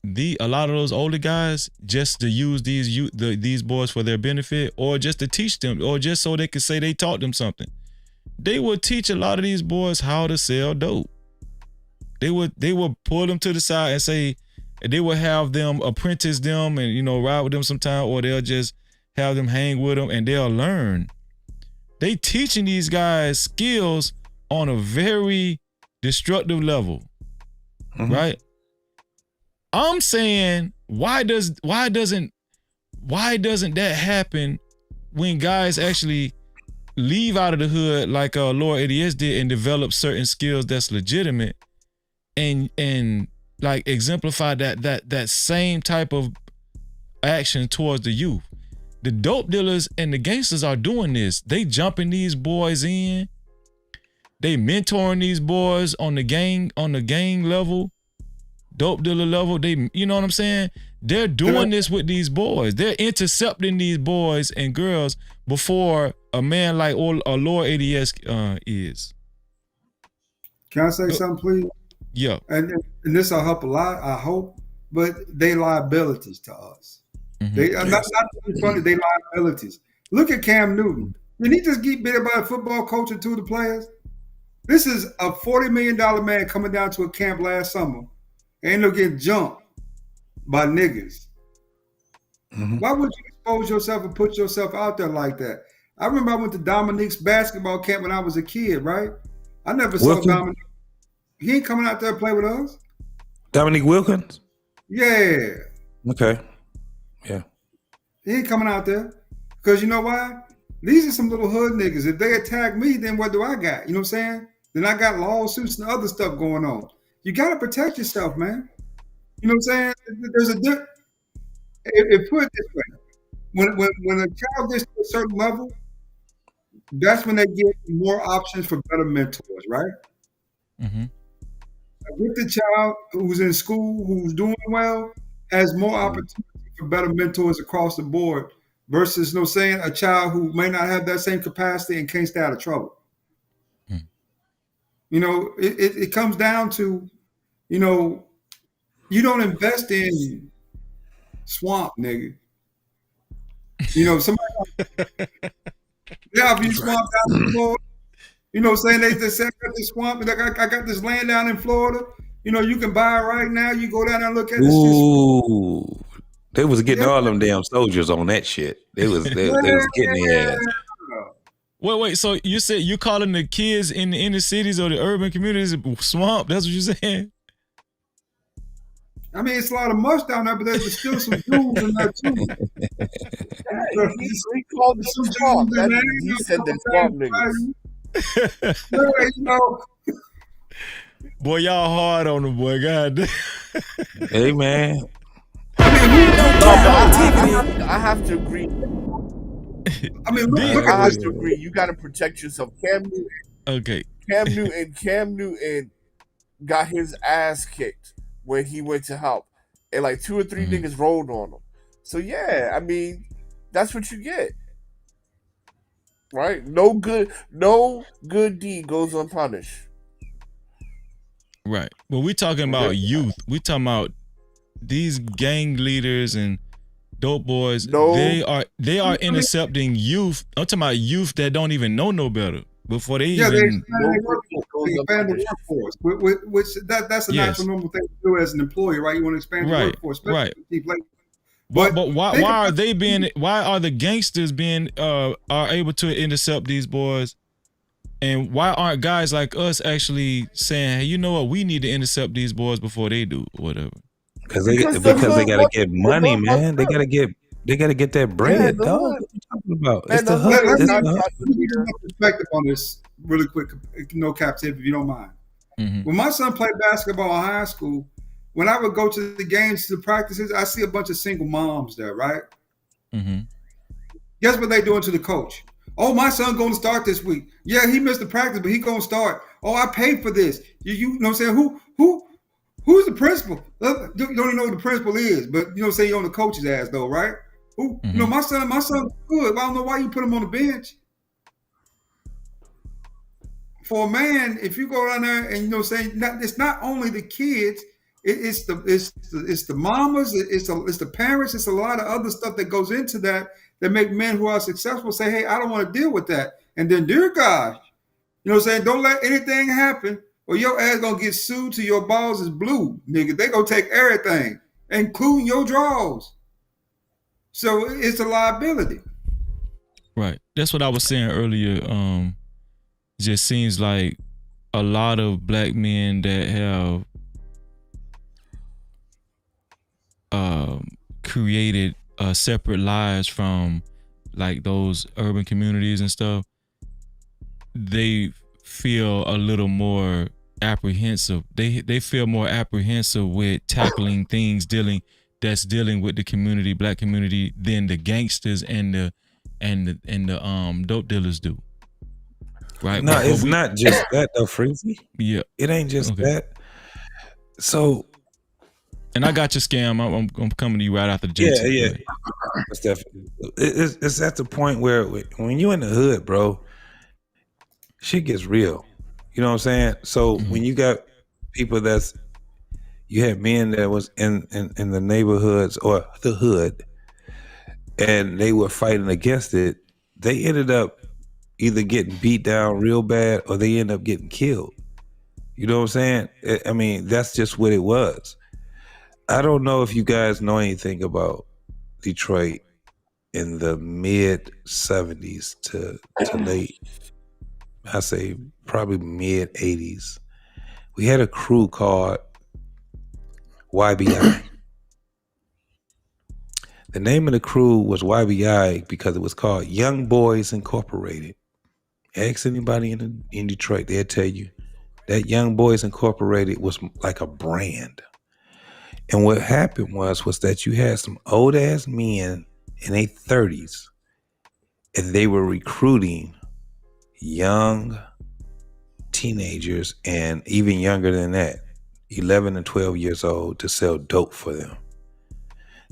A lot of those older guys, just to use these boys for their benefit, or just to teach them, or just so they could say they taught them something. They would teach a lot of these boys how to sell dope. They would pull them to the side and say, they would have them apprentice them and ride with them sometime, or they'll just have them hang with them and they'll learn. They teaching these guys skills on a very destructive level, right? I'm saying, why doesn't that happen when guys actually leave out of the hood like Lord ADS did and develop certain skills that's legitimate and like exemplify that same type of action towards the youth? The dope dealers and the gangsters are doing this. They jumping these boys in. They mentoring these boys on the gang level. Dope dealer level, you know what I'm saying? They're doing this with these boys. They're intercepting these boys and girls before a man like Lord ADS is. Can I say something, please? Yeah. And this will help a lot, I hope. But they liabilities to us. They are not funny. They liabilities. Look at Cam Newton. Did he just get bit by a football coach and two of the players? This is a $40 million man coming down to a camp last summer. Ain't no getting jumped by niggas. Why would you expose yourself and put yourself out there like that? I remember I went to Dominique's basketball camp when I was a kid, right? I never saw Dominique. He ain't coming out there to play with us. Dominique Wilkins? Yeah. Okay. Yeah. He ain't coming out there. Because you know why? These are some little hood niggas. If they attack me, then what do I got? You know what I'm saying? Then I got lawsuits and other stuff going on. You got to protect yourself, man. You know what I'm saying? There's a if put it this way, when a child gets to a certain level, that's when they get more options for better mentors, right? With the child who's in school, who's doing well, has more opportunity for better mentors across the board versus, saying, a child who may not have that same capacity and can't stay out of trouble. It comes down to, you don't invest in swamp, nigga. Somebody if you swamp down in Florida, they say I got this swamp, like I got this land down in Florida. You can buy it right now. You go down there and look at it. Ooh. They was getting all them damn soldiers on that shit. They was getting their ass. Wait. So you said you calling the kids in the inner cities or the urban communities swamp? That's what you're saying? I mean, it's a lot of mush down there, but there's still some dudes in there too. He called them swamp. He said the swamp niggas. Boy, y'all hard on them, boy. God. Hey, man. I have to agree. I have to agree. You got to protect yourself. Cam Newton. Okay. Cam Newton got his ass kicked when he went to help, and like 2 or 3 niggas rolled on him. So yeah, I mean, that's what you get, right? No good deed goes unpunished. Right. But we talking about youth. We talking about these gang leaders and dope boys. No. They are intercepting youth. I'm talking about youth that don't even know no better before they They even. expand the workforce, which that's a natural normal thing to do as an employer, right? You want to expand your workforce, especially keep labor. But why are they being? Why are the gangsters being are able to intercept these boys? And why aren't guys like us actually saying, hey, you know what, we need to intercept these boys before they do, or whatever? Because they gotta get money, man. They gotta get that bread, dog. What you talking about? It's the hood. Let me give you my perspective on this really quick. No captivity, if you don't mind. Mm-hmm. When my son played basketball in high school, when I would go to the games, to the practices, I see a bunch of single moms there, right? Mm-hmm. Guess what they doing to the coach? Oh, my son going to start this week. Yeah, he missed the practice, but he going to start. Oh, I paid for this. You know what I'm saying? Who's the principal? You don't even know who the principal is, but you know what I'm saying? You're on the coach's ass though, right? Who? You know, my son's good. I don't know why you put him on the bench. For a man, if you go down there and you know, saying it's not only the kids, it's the mamas, it's the parents, it's a lot of other stuff that goes into that make men who are successful say, hey, I don't want to deal with that. And then, dear God, you know what I'm saying? Don't let anything happen or your ass gonna get sued till your balls is blue, nigga. They gonna take everything, including your drawers. So it's a liability. Right. That's what I was saying earlier. Just seems like a lot of black men that have created separate lives from like those urban communities and stuff, they feel a little more apprehensive. They feel more apprehensive with tackling things dealing with the community, black community, than the gangsters and the dope dealers do. Right? No, it's not just that though, Freezy. Yeah, it ain't just that. So, and I got your scam. I'm coming to you right after the JT. Yeah. It's at the point where when you in the hood, bro, shit gets real. You know what I'm saying? So when you got people you had men that was in the neighborhoods or the hood, and they were fighting against it, they ended up either getting beat down real bad or they end up getting killed. You know what I'm saying? I mean, that's just what it was. I don't know if you guys know anything about Detroit in the mid 70s to late, I say probably mid 80s. We had a crew called YBI. The name of the crew was YBI because it was called Young Boys Incorporated. Ask anybody in Detroit, they'll tell you that Young Boys Incorporated was like a brand. And what happened was that you had some old ass men in their 30s, and they were recruiting young teenagers and even younger than that, 11 and 12 years old, to sell dope for them.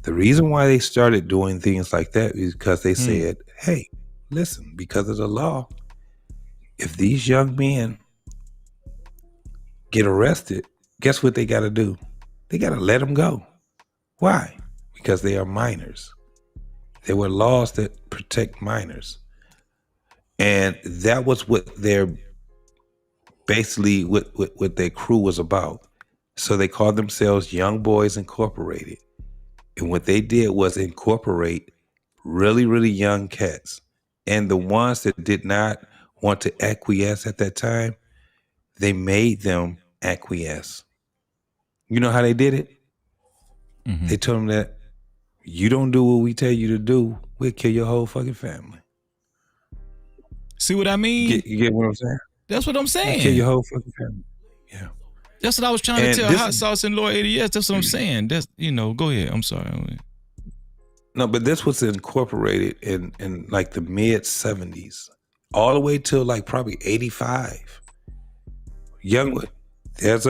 The reason why they started doing things like that is because they said, hey, listen, because of the law, if these young men get arrested, guess what they got to do? They got to let them go. Why? Because they are minors. There were laws that protect minors. And that was what their basically what their crew was about. So they called themselves Young Boys Incorporated. And what they did was incorporate really, really young cats. And the ones that did not want to acquiesce at that time, they made them acquiesce. You know how they did it? They told them that you don't do what we tell you to do, we'll kill your whole fucking family. See what I mean? You get what I'm saying? That's what I'm saying. We'll kill your whole fucking family. Yeah. That's what I was trying to tell Hot Sauce and Lord ADS. That's what I'm saying. That's, go ahead. I'm sorry. No, but this was incorporated in like the mid 70s, all the way till like probably 85. It's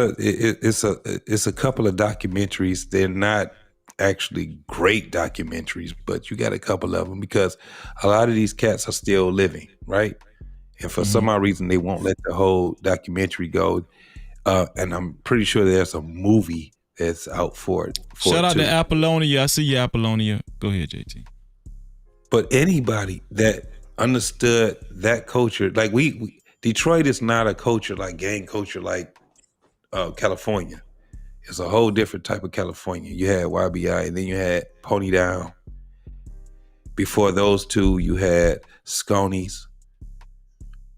a couple of documentaries. They're not actually great documentaries, but you got a couple of them because a lot of these cats are still living, right? And for some odd reason, they won't let the whole documentary go. And I'm pretty sure there's a movie that's out for it. Shout out to Apollonia. I see you, Apollonia. Go ahead, JT. But anybody that understood that culture, like we Detroit is not a culture like gang culture like California. It's a whole different type of California. You had YBI, and then you had Pony Down. Before those two, you had Sconies.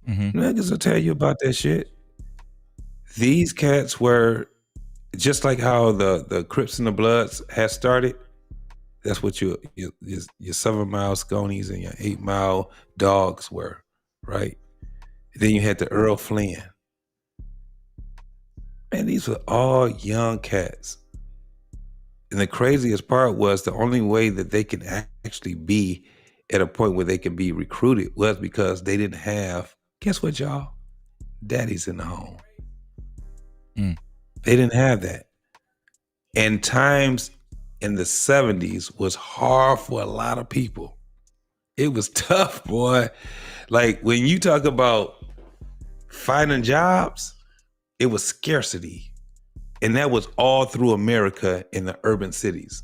Niggas will tell you about that shit. These cats were just like how the Crips and the Bloods had started. That's what your 7 Mile Sconies and your 8 Mile Dogs were, right? Then you had the Earl Flynn. Man, these were all young cats. And the craziest part was the only way that they could actually be at a point where they could be recruited was because they didn't have, guess what, y'all? Daddies in the home. They didn't have that. And times in the 70s was hard for a lot of people. It was tough, boy. Like when you talk about finding jobs, it was scarcity. And that was all through America in the urban cities.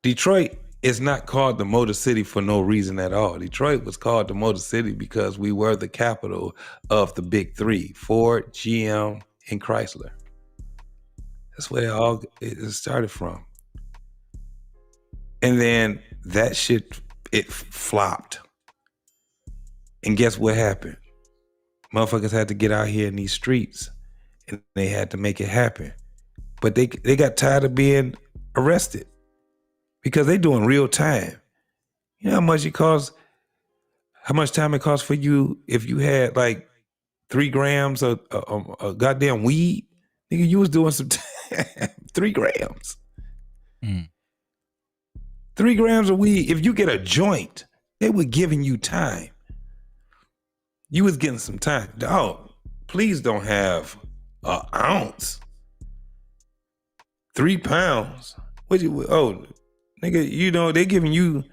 Detroit is not called the Motor City for no reason at all. Detroit was called the Motor City because we were the capital of the big three, Ford, GM, and Chrysler. That's where it started from. And then that shit, it flopped. And guess what happened? Motherfuckers had to get out here in these streets and they had to make it happen. But they got tired of being arrested because they doing real time. You know how much time it costs for you if you had like 3 grams of goddamn weed? Nigga, you was doing some 3 grams. 3 grams of weed. If you get a joint, they were giving you time. You was getting some time. Dog, please don't have an ounce. 3 pounds. Nigga, you know, they giving you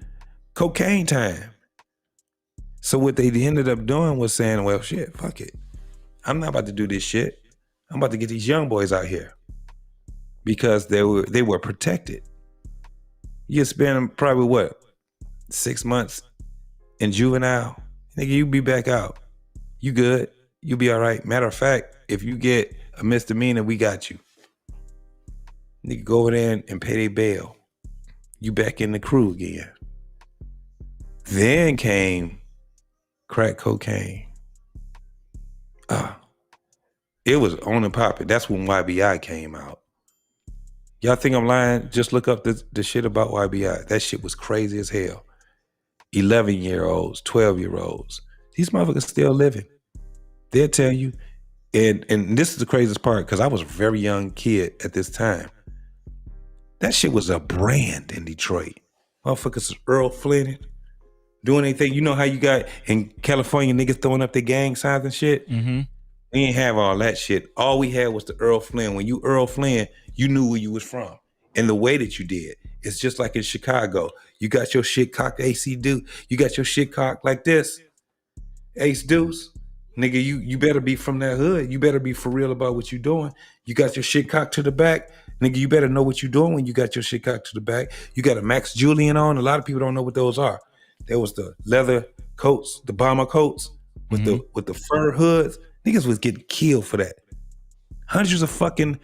cocaine time. So what they ended up doing was saying, well, shit, fuck it. I'm not about to do this shit. I'm about to get these young boys out here because they were protected. You spend probably 6 months in juvenile. Nigga, you be back out. You good. You be all right. Matter of fact, if you get a misdemeanor, we got you. Nigga, go over there and pay their bail. You back in the crew again. Then came crack cocaine. It was on and popping. That's when YBI came out. Y'all think I'm lying? Just look up the shit about YBI. That shit was crazy as hell. 11-year-olds, 12-year-olds. These motherfuckers still living. They'll tell you. And this is the craziest part because I was a very young kid at this time. That shit was a brand in Detroit. Motherfuckers Earl Flynn doing anything. You know how you got in California niggas throwing up their gang signs and shit? We didn't have all that shit. All we had was the Earl Flynn. When you Earl Flynn, you knew where you was from. And the way that you did. It's just like in Chicago. You got your shit cocked AC Deuce. You got your shit cocked like this. Ace Deuce. Nigga, you better be from that hood. You better be for real about what you doing. You got your shit cocked to the back. Nigga, you better know what you're doing when you got your shit cocked to the back. You got a Max Julian on. A lot of people don't know what those are. There was the leather coats, the bomber coats with the fur hoods. Niggas was getting killed for that. Hundreds of fucking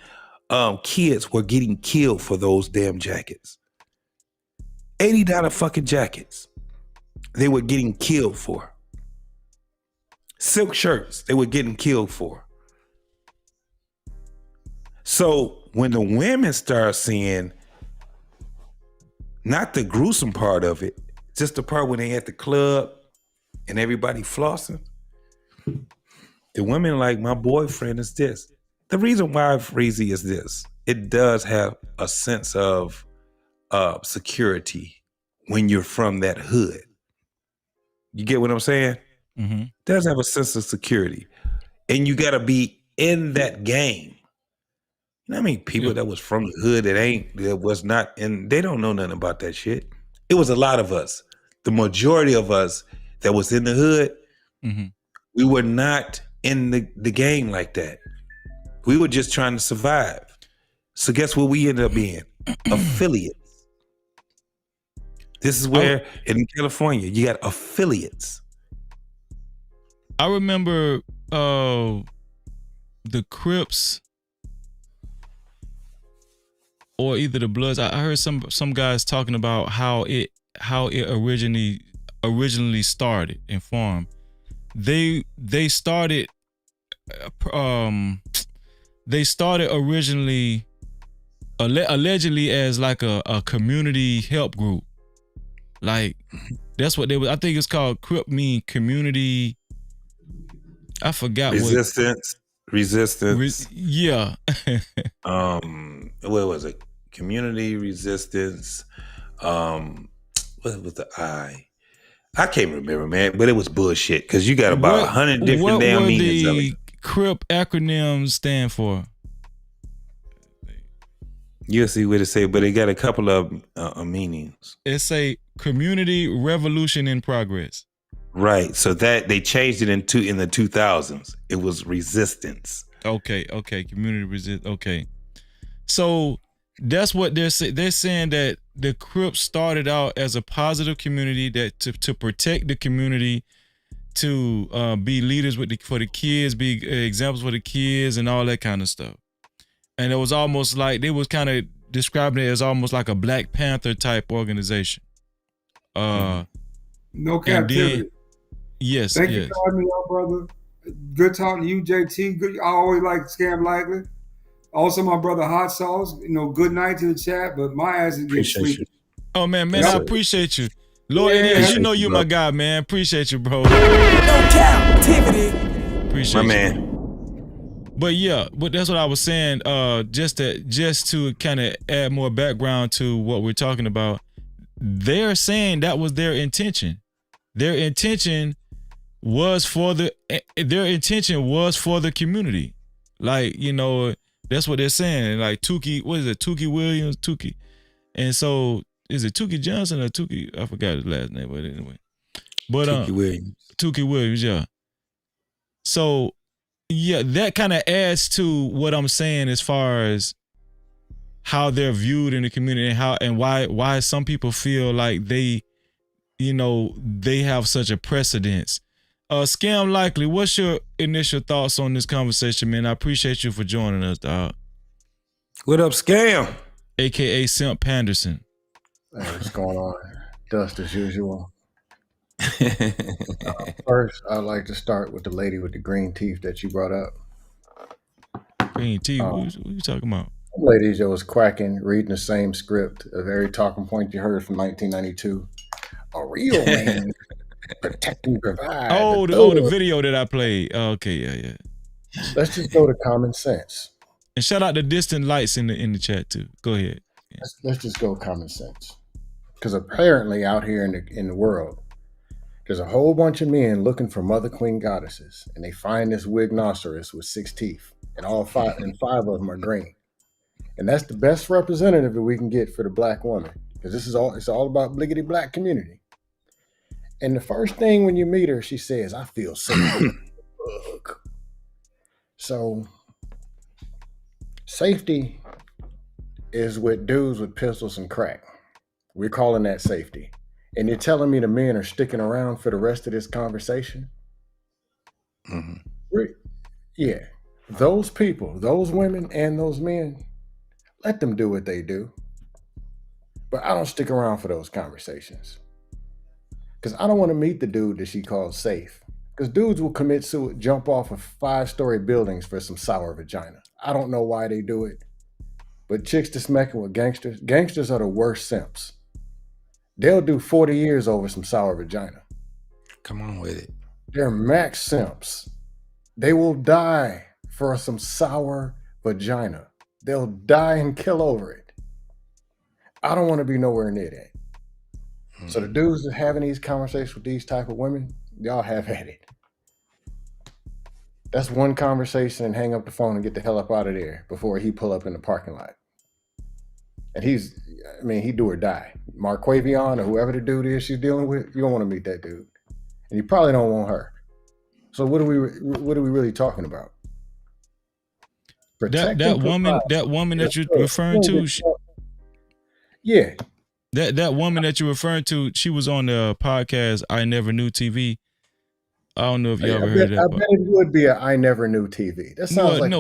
kids were getting killed for those damn jackets. $80 fucking jackets. They were getting killed for. Silk shirts, they were getting killed for. So when the women start seeing not the gruesome part of it, just the part when they at the club and everybody flossing, the women like, my boyfriend is this. The reason why Freezy is this, it does have a sense of security when you're from that hood. You get what I'm saying? It does have a sense of security. And you got to be in that game. You know what I mean? People that was from the hood that was not, and they don't know nothing about that shit. It was a lot of us. The majority of us that was in the hood, we were not in the game like that. We were just trying to survive. So guess what we ended up being? Affiliates. This is where in California you got affiliates. I remember the Crips or either the Bloods. I heard some guys talking about how it originally started and formed. They started originally allegedly as like a community help group. Like that's what they was. I think it's called Crip mean community. I forgot Resistance. Yeah. What was it? Community resistance. What was the I? I can't remember, man, but it was bullshit because you got about 100 different damn meanings of it. What were the Crip acronyms stand for? You'll see what it say, but it got a couple of meanings. It say Community Revolution in Progress. Right. So that they changed it in the 2000s. It was resistance. Okay. Community resist. Okay. So that's what they're saying. They're saying that the Crips started out as a positive community that to protect the community, to be leaders for the kids, be examples for the kids, and all that kind of stuff. And it was almost like they was kind of describing it as almost like a Black Panther type organization. No captivity. Yes. Thank you for having me on, brother. Good talking to you, JT. Good. I always like Scam Likely. Also, my brother Hot Sauce. Good night to the chat, but my ass is getting sleepy. Oh man, I appreciate you. Lord, you know you my guy, man. Appreciate you, bro. No captivity. Appreciate my you. man. But yeah, but that's what I was saying. Just to kind of add more background to what we're talking about. They're saying that was their intention. Their intention was for the community. Like, that's what they're saying. Like Tukey, what is it? Tukey Williams, Tukey. And so is it Tukey Johnson or Tukey? I forgot his last name, but anyway. But Tukey Williams, yeah. So yeah, that kind of adds to what I'm saying as far as how they're viewed in the community and why some people feel like they have such a precedence. Scam Likely, what's your initial thoughts on this conversation, man? I appreciate you for joining us, dog. What up, Scam? AKA Simp Panderson. Hey, what's going on? Dust as usual. First, I'd like to start with the lady with the green teeth that you brought up. Green teeth? What are you talking about? Ladies that was quacking, reading the same script, a very talking point you heard from 1992. A real man, protect and provide. The video that I played. Okay, yeah. Let's just go to common sense. And shout out the distant lights in the chat too. Go ahead. Yeah. Let's just go common sense. Because apparently out here in the world, there's a whole bunch of men looking for Mother Queen goddesses, and they find this wignoceros with 6 teeth, and five of them are green. And that's the best representative that we can get for the Black woman, because it's all about bliggity Black community. And the first thing when you meet her, she says, "I feel safe." So safety is with dudes with pistols and crack. We're calling that safety. And you're telling me the men are sticking around for the rest of this conversation? Mm-hmm. Yeah. Those people, those women and those men, let them do what they do. But I don't stick around for those conversations. Because I don't want to meet the dude that she calls safe. Because dudes will commit suicide, jump off of 5-story buildings for some sour vagina. I don't know why they do it. But chicks that's smacking with gangsters are the worst simps. They'll do 40 years over some sour vagina. Come on with it. They're max simps. They will die for some sour vagina. They'll die and kill over it. I don't want to be nowhere near that. Mm-hmm. So the dudes that having these conversations with these type of women, y'all have at it. That's one conversation and hang up the phone and get the hell up out of there before he pull up in the parking lot. And he do or die. Marquavion or whoever the dude is she's dealing with, you don't want to meet that dude. And you probably don't want her. So what are we really talking about? That woman that you're referring to, yeah. That woman that you're referring to, she was on the podcast I Never Knew TV. I don't know if you ever heard of that. I bet it would be a I Never Knew TV. That sounds like a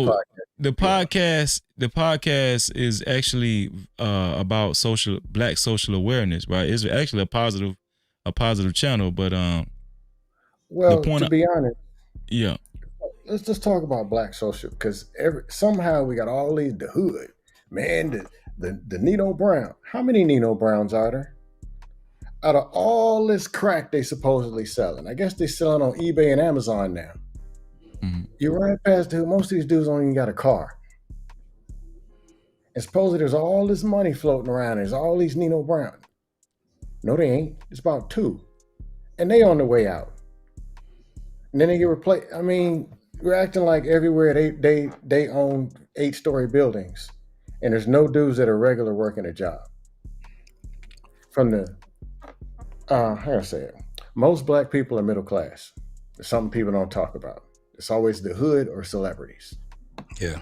podcast. The podcast is actually about black social awareness, right? It's actually a positive channel, but well, to be honest, yeah. Let's just talk about black social, because somehow we got all these the hood, man, the Nino Brown. How many Nino Browns are there? Out of all this crack they supposedly selling, I guess they selling on eBay and Amazon now. Mm-hmm. You're right past the hood. Most of these dudes don't even got a car. And supposedly there's all this money floating around. There's all these Nino Brown. No, they ain't. It's about 2. And they on the way out. And then they get replaced. I mean, we're acting like everywhere they own 8-story buildings. And there's no dudes that are regular working a job. From the how do I say it? Most black people are middle class. It's something people don't talk about. It's always the hood or celebrities. Yeah.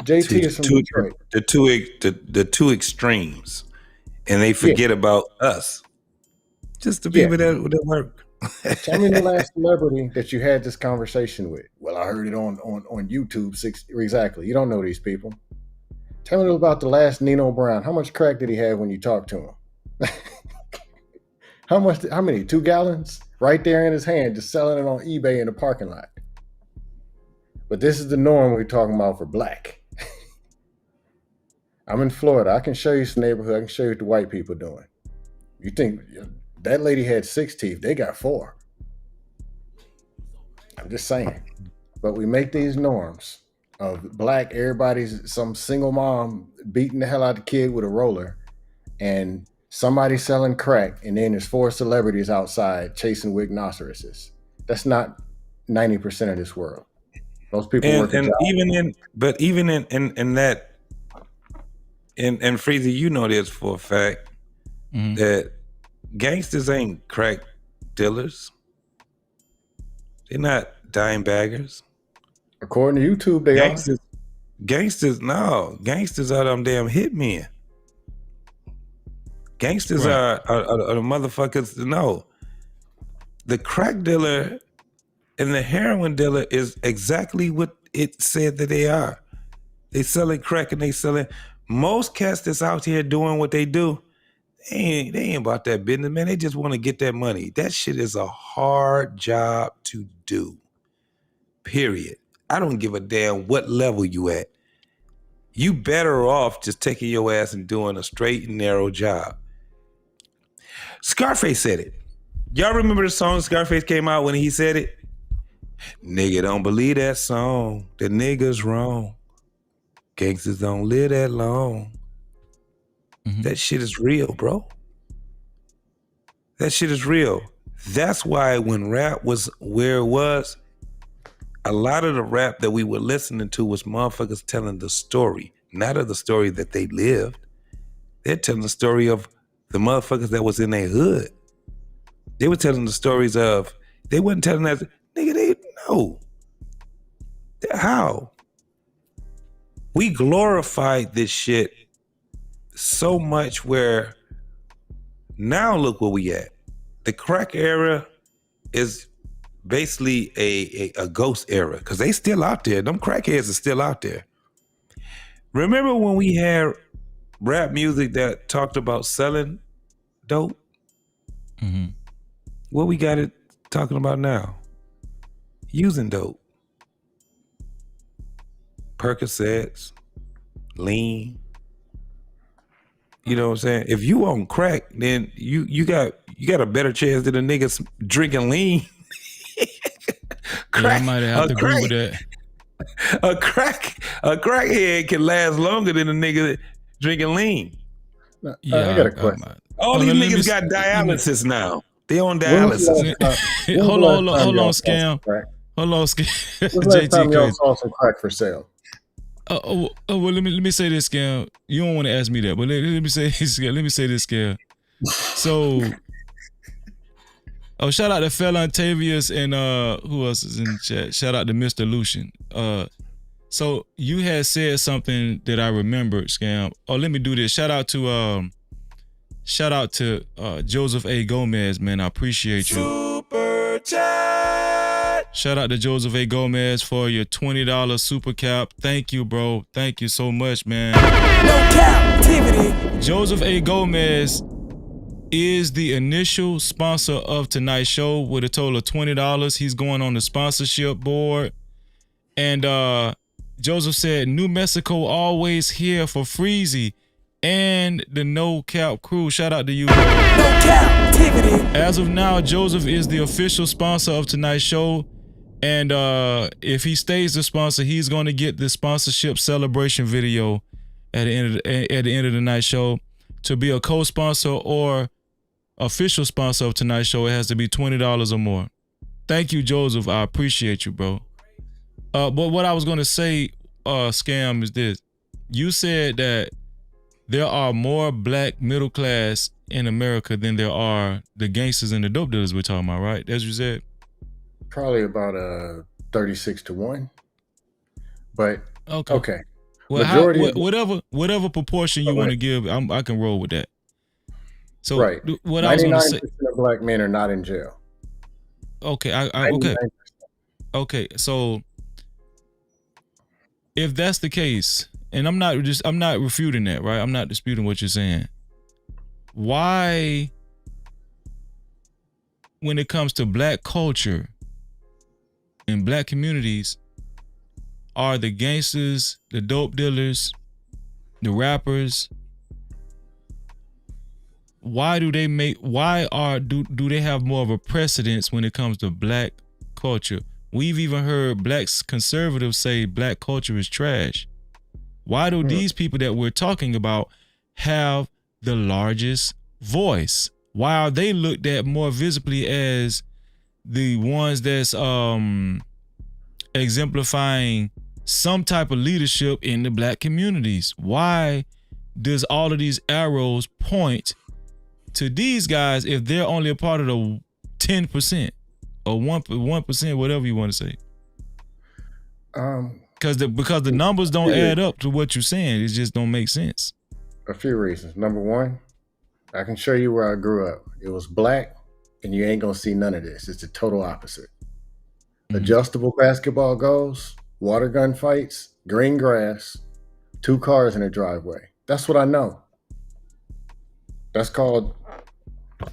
JT is from Detroit. The two extremes, and they forget about us. Just the people that work. Tell me the last celebrity that you had this conversation with. Well, I heard it on YouTube. Exactly. You don't know these people. Tell me about the last Nino Brown. How much crack did he have when you talked to him? How many? 2 gallons? Right there in his hand, just selling it on eBay in the parking lot. But this is the norm we're talking about for black. I'm in Florida. I can show you some neighborhood. I can show you what the white people doing. You think that lady had 6 teeth? They got 4. I'm just saying. But we make these norms of black, everybody's some single mom beating the hell out of the kid with a roller, and somebody selling crack, and then there's 4 celebrities outside chasing rhinoceroses. That's not 90% of this world. Those people work a job. Even in that, and Freezy, you know this for a fact, that gangsters ain't crack dealers. They're not dime baggers. According to YouTube, they are. Gangsters, no. Gangsters are them damn hitmen. Gangsters are the motherfuckers. No. The crack dealer and the heroin dealer is exactly what it said that they are. They selling crack and they selling. Most cats that's out here doing what they do, they ain't about that business, man. They just want to get that money. That shit is a hard job to do. Period. I don't give a damn what level you at. You better off just taking your ass and doing a straight and narrow job. Scarface said it. Y'all remember the song Scarface came out when he said it? Nigga don't believe that song. The nigga's wrong. Gangsters don't live that long. That shit is real, bro. That shit is real. That's why when rap was where it was, a lot of the rap that we were listening to was motherfuckers telling the story, not of the story that they lived. They're telling the story of the motherfuckers that was in their hood. They were telling the stories of, they wasn't telling that, nigga, they know. How? We glorified this shit so much where now look where we at. The crack era is basically a ghost era because they still out there. Them crackheads are still out there. Remember when we had rap music that talked about selling dope? What we got it talking about now? Using dope. Percocets, lean. You know what I'm saying? If you on crack, then you got a better chance than a nigga drinking lean. Crack, I might have to agree with that. A crackhead can last longer than a nigga drinking lean. I got a question. All these niggas got dialysis now. They on dialysis. Hold on, Scam. Hold on, Scam. When's the last time y'all saw some crack for sale? Well, let me say this, Scam. You don't want to ask me that, but let me say this, Scam. So, Oh, shout out to Fella Tavius and who else is in the chat? Shout out to Mr. Lucian. So you had said something that I remembered, Scam. Oh, let me do this. Shout out to Joseph A. Gomez, man. I appreciate you. Super chat. Shout out to Joseph A. Gomez for your $20 super cap. Thank you, bro. Thank you so much, man. No Cap-tivity. Joseph A. Gomez is the initial sponsor of tonight's show with a total of $20. He's going on the sponsorship board. And Joseph said, New Mexico always here for Freezy and the No Cap crew. Shout out to you. No Cap-tivity. As of now, Joseph is the official sponsor of tonight's show. And if he stays the sponsor, he's going to get the sponsorship celebration video at the end of the night show. To be a co-sponsor or official sponsor of tonight's show, it has to be $20 or more. Thank you, Joseph. I appreciate you, bro. But what I was going to say, Scam, is this. You said that there are more black middle class in America than there are the gangsters and the dope dealers we're talking about, right? That's what you said? Probably about 36-1. But, okay. Well, whatever proportion you want to give, I can roll with that. So right. What I was going to say, 99% of black men are not in jail. Okay, okay. So if that's the case, and I'm not refuting that, right? I'm not disputing what you're saying. Why, when it comes to black culture in black communities, are the gangsters, the dope dealers, the rappers, do they have more of a precedence when it comes to black culture? We've even heard black conservatives say black culture is trash. Why do these people that we're talking about have the largest voice? Why are they looked at more visibly as the ones that's exemplifying some type of leadership in the black communities? Why does all of these arrows point to these guys if they're only a part of the 10% or 1%, whatever you want to say? Because the numbers don't add up to what you're saying. It just don't make sense. A few reasons. Number one, I can show you where I grew up. It was black, and you ain't gonna see none of this. It's the total opposite. Adjustable basketball goals, water gun fights, green grass, 2 cars in a driveway. That's what I know. That's called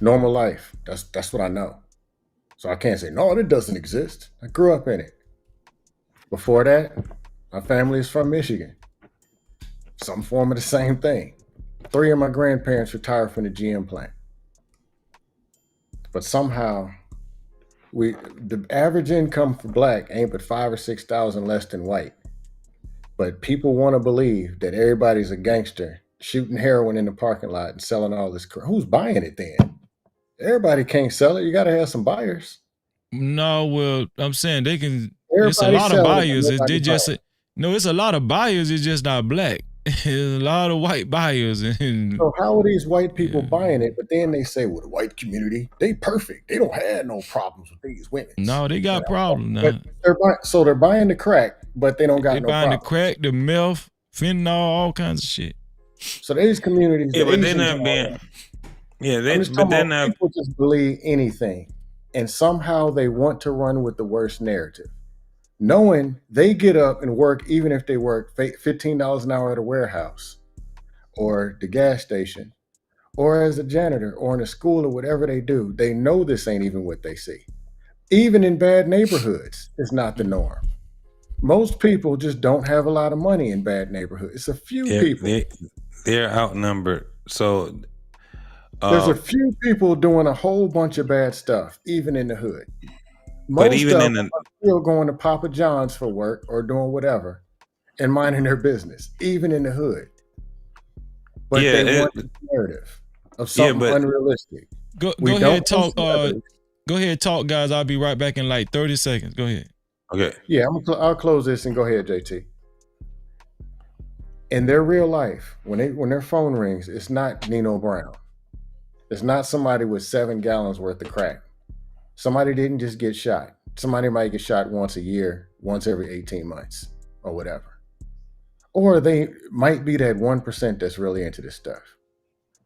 normal life. That's what I know. So I can't say, no, it doesn't exist. I grew up in it. Before that, my family is from Michigan. Some form of the same thing. 3 of my grandparents retired from the GM plant. But somehow, the average income for black ain't but $5,000 or $6,000 less than white. But people want to believe that everybody's a gangster, shooting heroin in the parking lot and selling all this crap. Who's buying it then? Everybody can't sell it. You got to have some buyers. No, well, I'm saying they can. It's a lot of buyers. It's a lot of buyers. It's just not black. There's a lot of white buyers. So how are these white people buying it? But then they say, well, the white community, they perfect. They don't have no problems with these women. No, they got problems now. They're buying the crack, but they don't got no problems. They're buying the crack, the meth, fentanyl, all kinds of shit. So these communities, but they're not being. People just believe anything, and somehow they want to run with the worst narrative, knowing they get up and work even if they work $15 an hour at a warehouse or the gas station or as a janitor or in a school or whatever they do. They know this ain't even what they see. Even in bad neighborhoods, it's not the norm. Most people just don't have a lot of money in bad neighborhoods. It's a few people. They're outnumbered. So there's a few people doing a whole bunch of bad stuff, even in the hood. But even in are still going to Papa John's for work or doing whatever and minding their business, even in the hood. But they want the narrative of something unrealistic. Go ahead, talk. Go ahead, talk, guys. I'll be right back in like 30 seconds. Go ahead. Okay. Yeah, I'll close this and go ahead, JT. In their real life, when their phone rings, it's not Nino Brown. It's not somebody with 7 gallons worth of crack. Somebody didn't just get shot. Somebody might get shot once a year, once every 18 months, or whatever. Or they might be that 1% that's really into this stuff.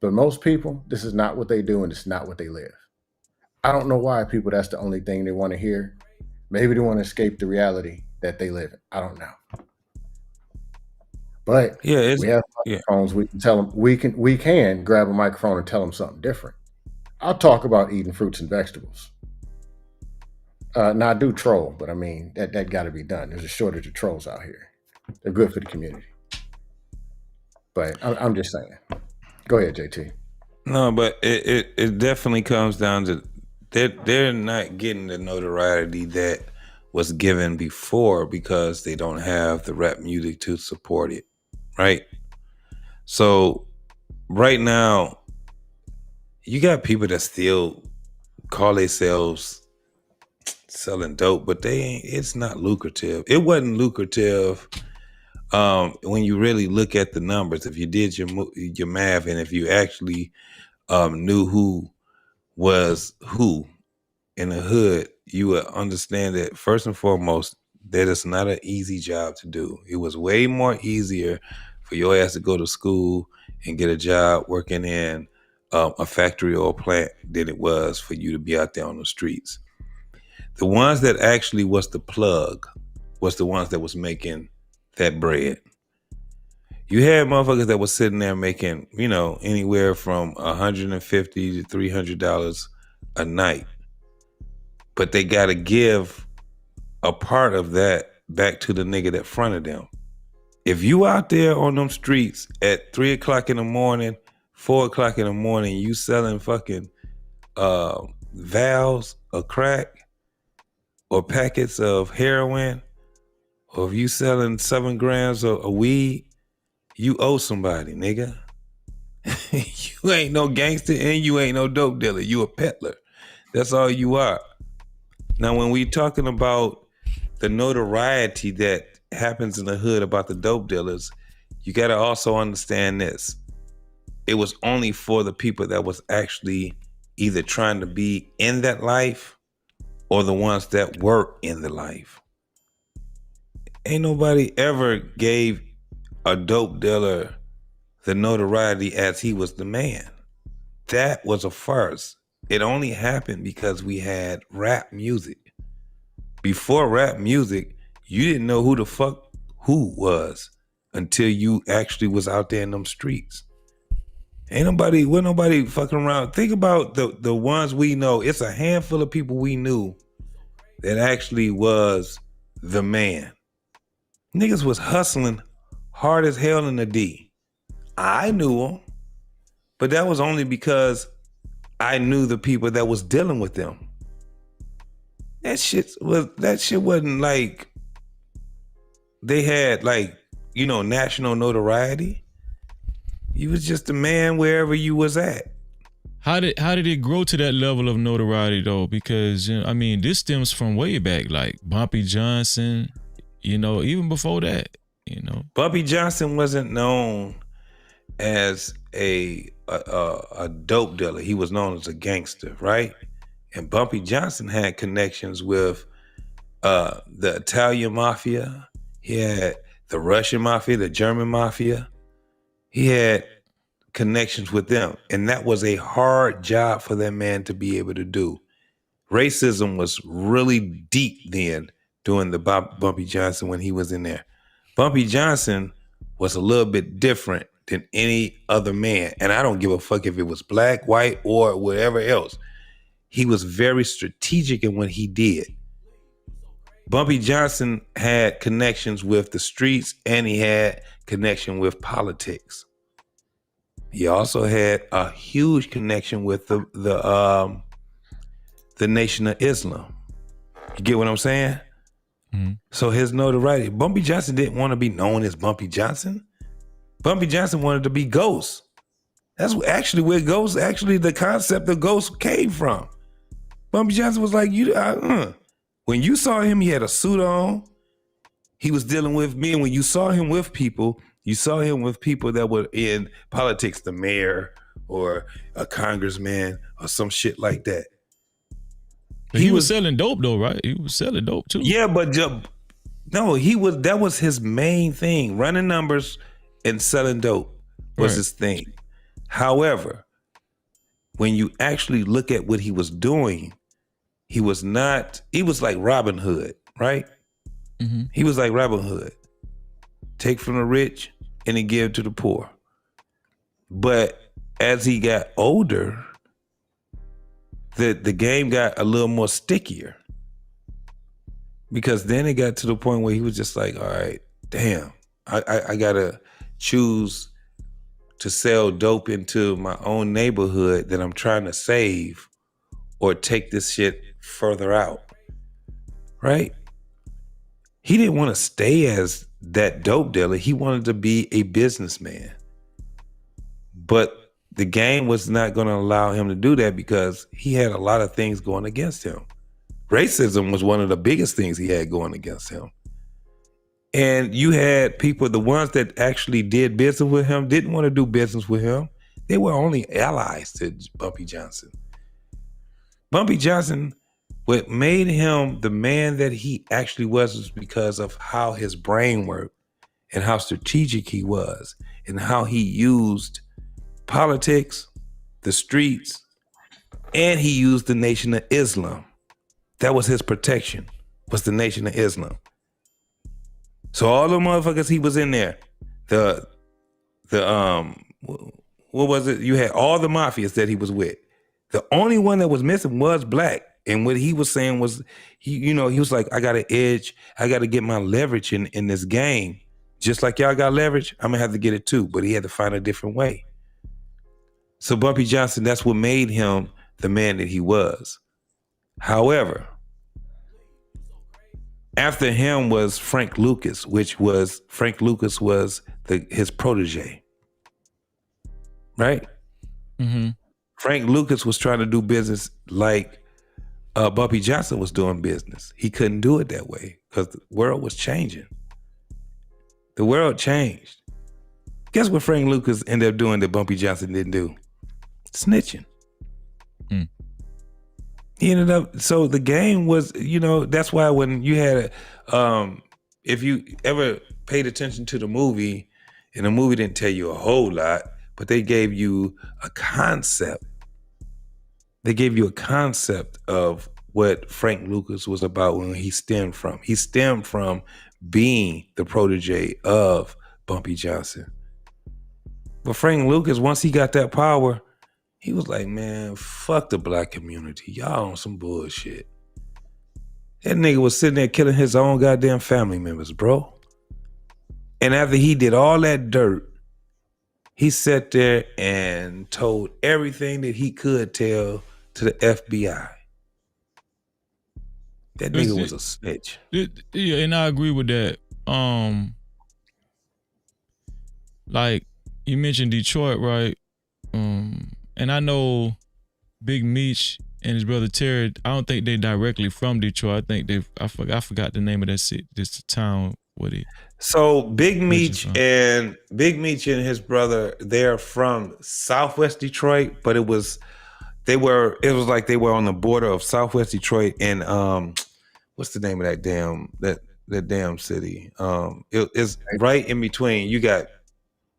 But most people, this is not what they do, and it's not what they live. I don't know why people, that's the only thing they want to hear. Maybe they want to escape the reality that they live in. I don't know. But we have microphones. We can tell them. We can grab a microphone and tell them something different. I'll talk about eating fruits and vegetables. Now I do troll, but I mean that got to be done. There's a shortage of trolls out here. They're good for the community. But I'm just saying. Go ahead, JT. No, but it definitely comes down to they're not getting the notoriety that was given before because they don't have the rap music to support it, right? So right now, you got people that still call themselves selling dope, but they ain't. It's not lucrative. It wasn't lucrative when you really look at the numbers. If you did your math, and if you actually knew who was who in the hood, you would understand that first and foremost, that it's not an easy job to do. It was way more easier for your ass to go to school and get a job working in a factory or a plant than it was for you to be out there on the streets. The ones that actually was the plug was the ones that was making that bread. You had motherfuckers that was sitting there making, anywhere from $150 to $300 a night. But they got to give a part of that back to the nigga that fronted them. If you out there on them streets at 3 o'clock in the morning, 4 o'clock in the morning, you selling fucking vials of crack or packets of heroin, or if you selling 7 grams of weed, you owe somebody, nigga. You ain't no gangster and you ain't no dope dealer. You a peddler. That's all you are. Now, when we talking about the notoriety that happens in the hood about the dope dealers, you got to also understand this. It was only for the people that was actually either trying to be in that life or the ones that were in the life. Ain't nobody ever gave a dope dealer the notoriety as he was the man. That was a farce. It only happened because we had rap music. Before rap music, you didn't know who the fuck who was until you actually was out there in them streets. Wasn't nobody fucking around. Think about the ones we know. It's a handful of people we knew that actually was the man. Niggas was hustling hard as hell in the D. I knew them, but that was only because I knew the people that was dealing with them. That shit wasn't like they had national notoriety. You was just a man wherever you was at. How did it grow to that level of notoriety though? Because this stems from way back, like Bumpy Johnson, even before that, Bumpy Johnson wasn't known as a dope dealer. He was known as a gangster, right? And Bumpy Johnson had connections with the Italian mafia. He had the Russian mafia, the German mafia. He had connections with them. And that was a hard job for that man to be able to do. Racism was really deep then during the Bumpy Johnson when he was in there. Bumpy Johnson was a little bit different than any other man. And I don't give a fuck if it was black, white, or whatever else. He was very strategic in what he did. Bumpy Johnson had connections with the streets and he had connection with politics. He also had a huge connection with the Nation of Islam. You get what I'm saying? Mm-hmm. So his notoriety. Bumpy Johnson didn't want to be known as Bumpy Johnson. Bumpy Johnson wanted to be Ghost. That's actually where Ghost, the concept of Ghost came from. Bumpy Johnson was like, when you saw him, he had a suit on. He was dealing with me. And when you saw him with people, you saw him with people that were in politics, the mayor or a congressman or some shit like that. He was selling dope though, right? He was selling dope too. Yeah, but no, that was his main thing. Running numbers and selling dope was his thing. However, when you actually look at what he was doing, he was like Robin Hood, right? Mm-hmm. He was like Robin Hood. Take from the rich and then give to the poor. But as he got older, the game got a little more stickier. Because then it got to the point where he was just like, all right, damn, I gotta choose to sell dope into my own neighborhood that I'm trying to save or take this shit further out, right? He didn't want to stay as that dope dealer. He wanted to be a businessman. But the game was not going to allow him to do that because he had a lot of things going against him. Racism was one of the biggest things he had going against him. And you had people, the ones that actually did business with him, didn't want to do business with him. They were only allies to Bumpy Johnson. Bumpy Johnson, what made him the man that he actually was because of how his brain worked and how strategic he was and how he used politics, the streets, and he used the Nation of Islam. That was his protection, was the Nation of Islam. So all the motherfuckers he was in there, what was it? You had all the mafias that he was with. The only one that was missing was black. And what he was saying was, he was like, I got an edge. I got to get my leverage in this game. Just like y'all got leverage, I'm gonna have to get it too. But he had to find a different way. So Bumpy Johnson, that's what made him the man that he was. However, after him was Frank Lucas, was his protege, right? Mm-hmm. Frank Lucas was trying to do business like Bumpy Johnson was doing business. He couldn't do it that way because the world was changing. The world changed. Guess what Frank Lucas ended up doing that Bumpy Johnson didn't do? Snitching. He ended up, so the game was, that's why when you had, if you ever paid attention to the movie, and the movie didn't tell you a whole lot, but they gave you a concept. They gave you a concept of what Frank Lucas was about when he stemmed from. He stemmed from being the protege of Bumpy Johnson. But Frank Lucas, once he got that power, he was like, man, fuck the black community. Y'all on some bullshit. That nigga was sitting there killing his own goddamn family members, bro. And after he did all that dirt, he sat there and told everything that he could tell to the FBI. That nigga was a snitch. Yeah, and I agree with that. Like you mentioned Detroit, right? And I know Big Meech and his brother Terry, I don't think they directly from Detroit. I think I forgot the name of that city, this town. So Big Meech and his brother, they're from Southwest Detroit, but it was like they were on the border of Southwest Detroit and what's the name of that damn city? It's right in between. You got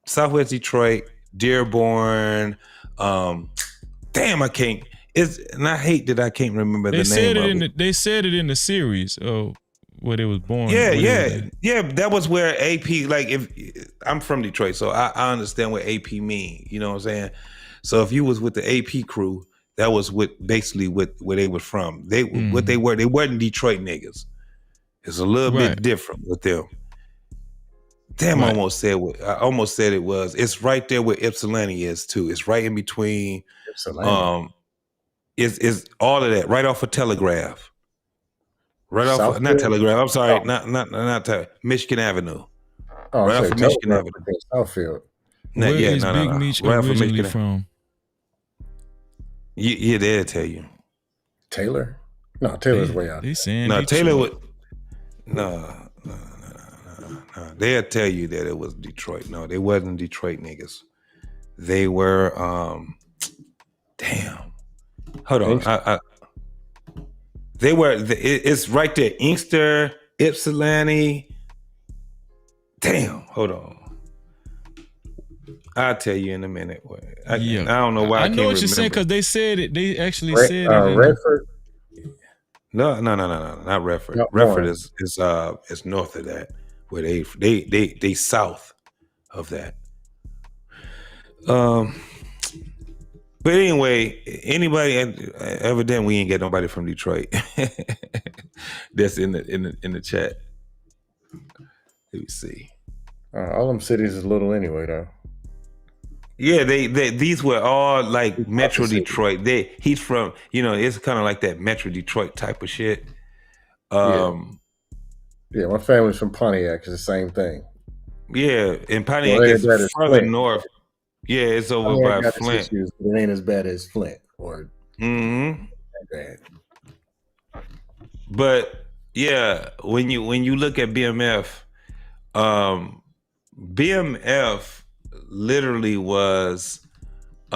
Southwest Detroit, Dearborn, damn, I can't. And I hate that I can't remember the name of it. They said it in the series of where they was born. Yeah. That was where AP. Like, if I'm from Detroit, so I understand what AP mean. You know what I'm saying? So if you was with the AP crew, that was where they were from. What they were. They wasn't Detroit niggas. It's a little bit different with them. Damn, I almost said it was. It's right there where Ypsilanti is too. It's right in between. Ypsilanti. Is all of that right off of Telegraph. Right off of, not Telegraph. I'm sorry, not Michigan Avenue. Oh, right off of Michigan Avenue. Southfield. Where is Big Meech originally from? Yeah, they'll tell you. Taylor? No, Taylor's way out. They saying no, Detroit. Taylor would. No. They'll tell you that it was Detroit. No, they wasn't Detroit niggas. They were. Damn. Hold on. They were. It's right there. Inkster, Ypsilanti. Damn. Hold on. I'll tell you in a minute. I don't know why I I can't know what remember. you're saying because they said it. They actually said it. Redford. No, not Redford. No, Redford is north of that, where they south of that. But anyway, anybody evidently we ain't get nobody from Detroit. That's in the chat. Let me see. All them cities is little anyway, though. Yeah, these were all like Metro Detroit. He's from, it's kind of like that Metro Detroit type of shit. Yeah, my family's from Pontiac. It's the same thing. Yeah, and Pontiac is further north. Yeah, it's over by Flint. Issues, but it ain't as bad as Flint or bad. But yeah, when you look at BMF, BMF literally was, they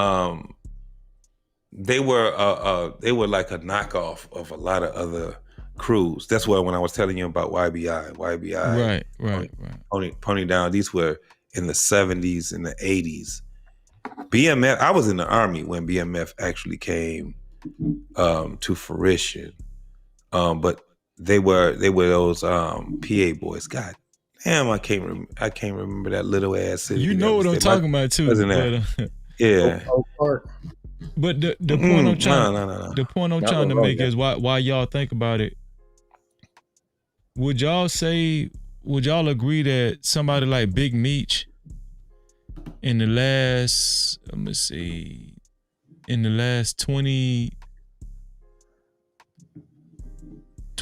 were like a knockoff of a lot of other crews. That's why when I was telling you about YBI, right. Pony Down, these were in the 70s and the 80s. BMF, I was in the Army when BMF actually came to fruition. But they were those PA boys. God damn, I can't remember that little ass city. You know what I'm talking about too. Yeah. But the point I'm trying the point I'm trying to make is why y'all think about it. Would y'all agree that somebody like Big Meech in the last 20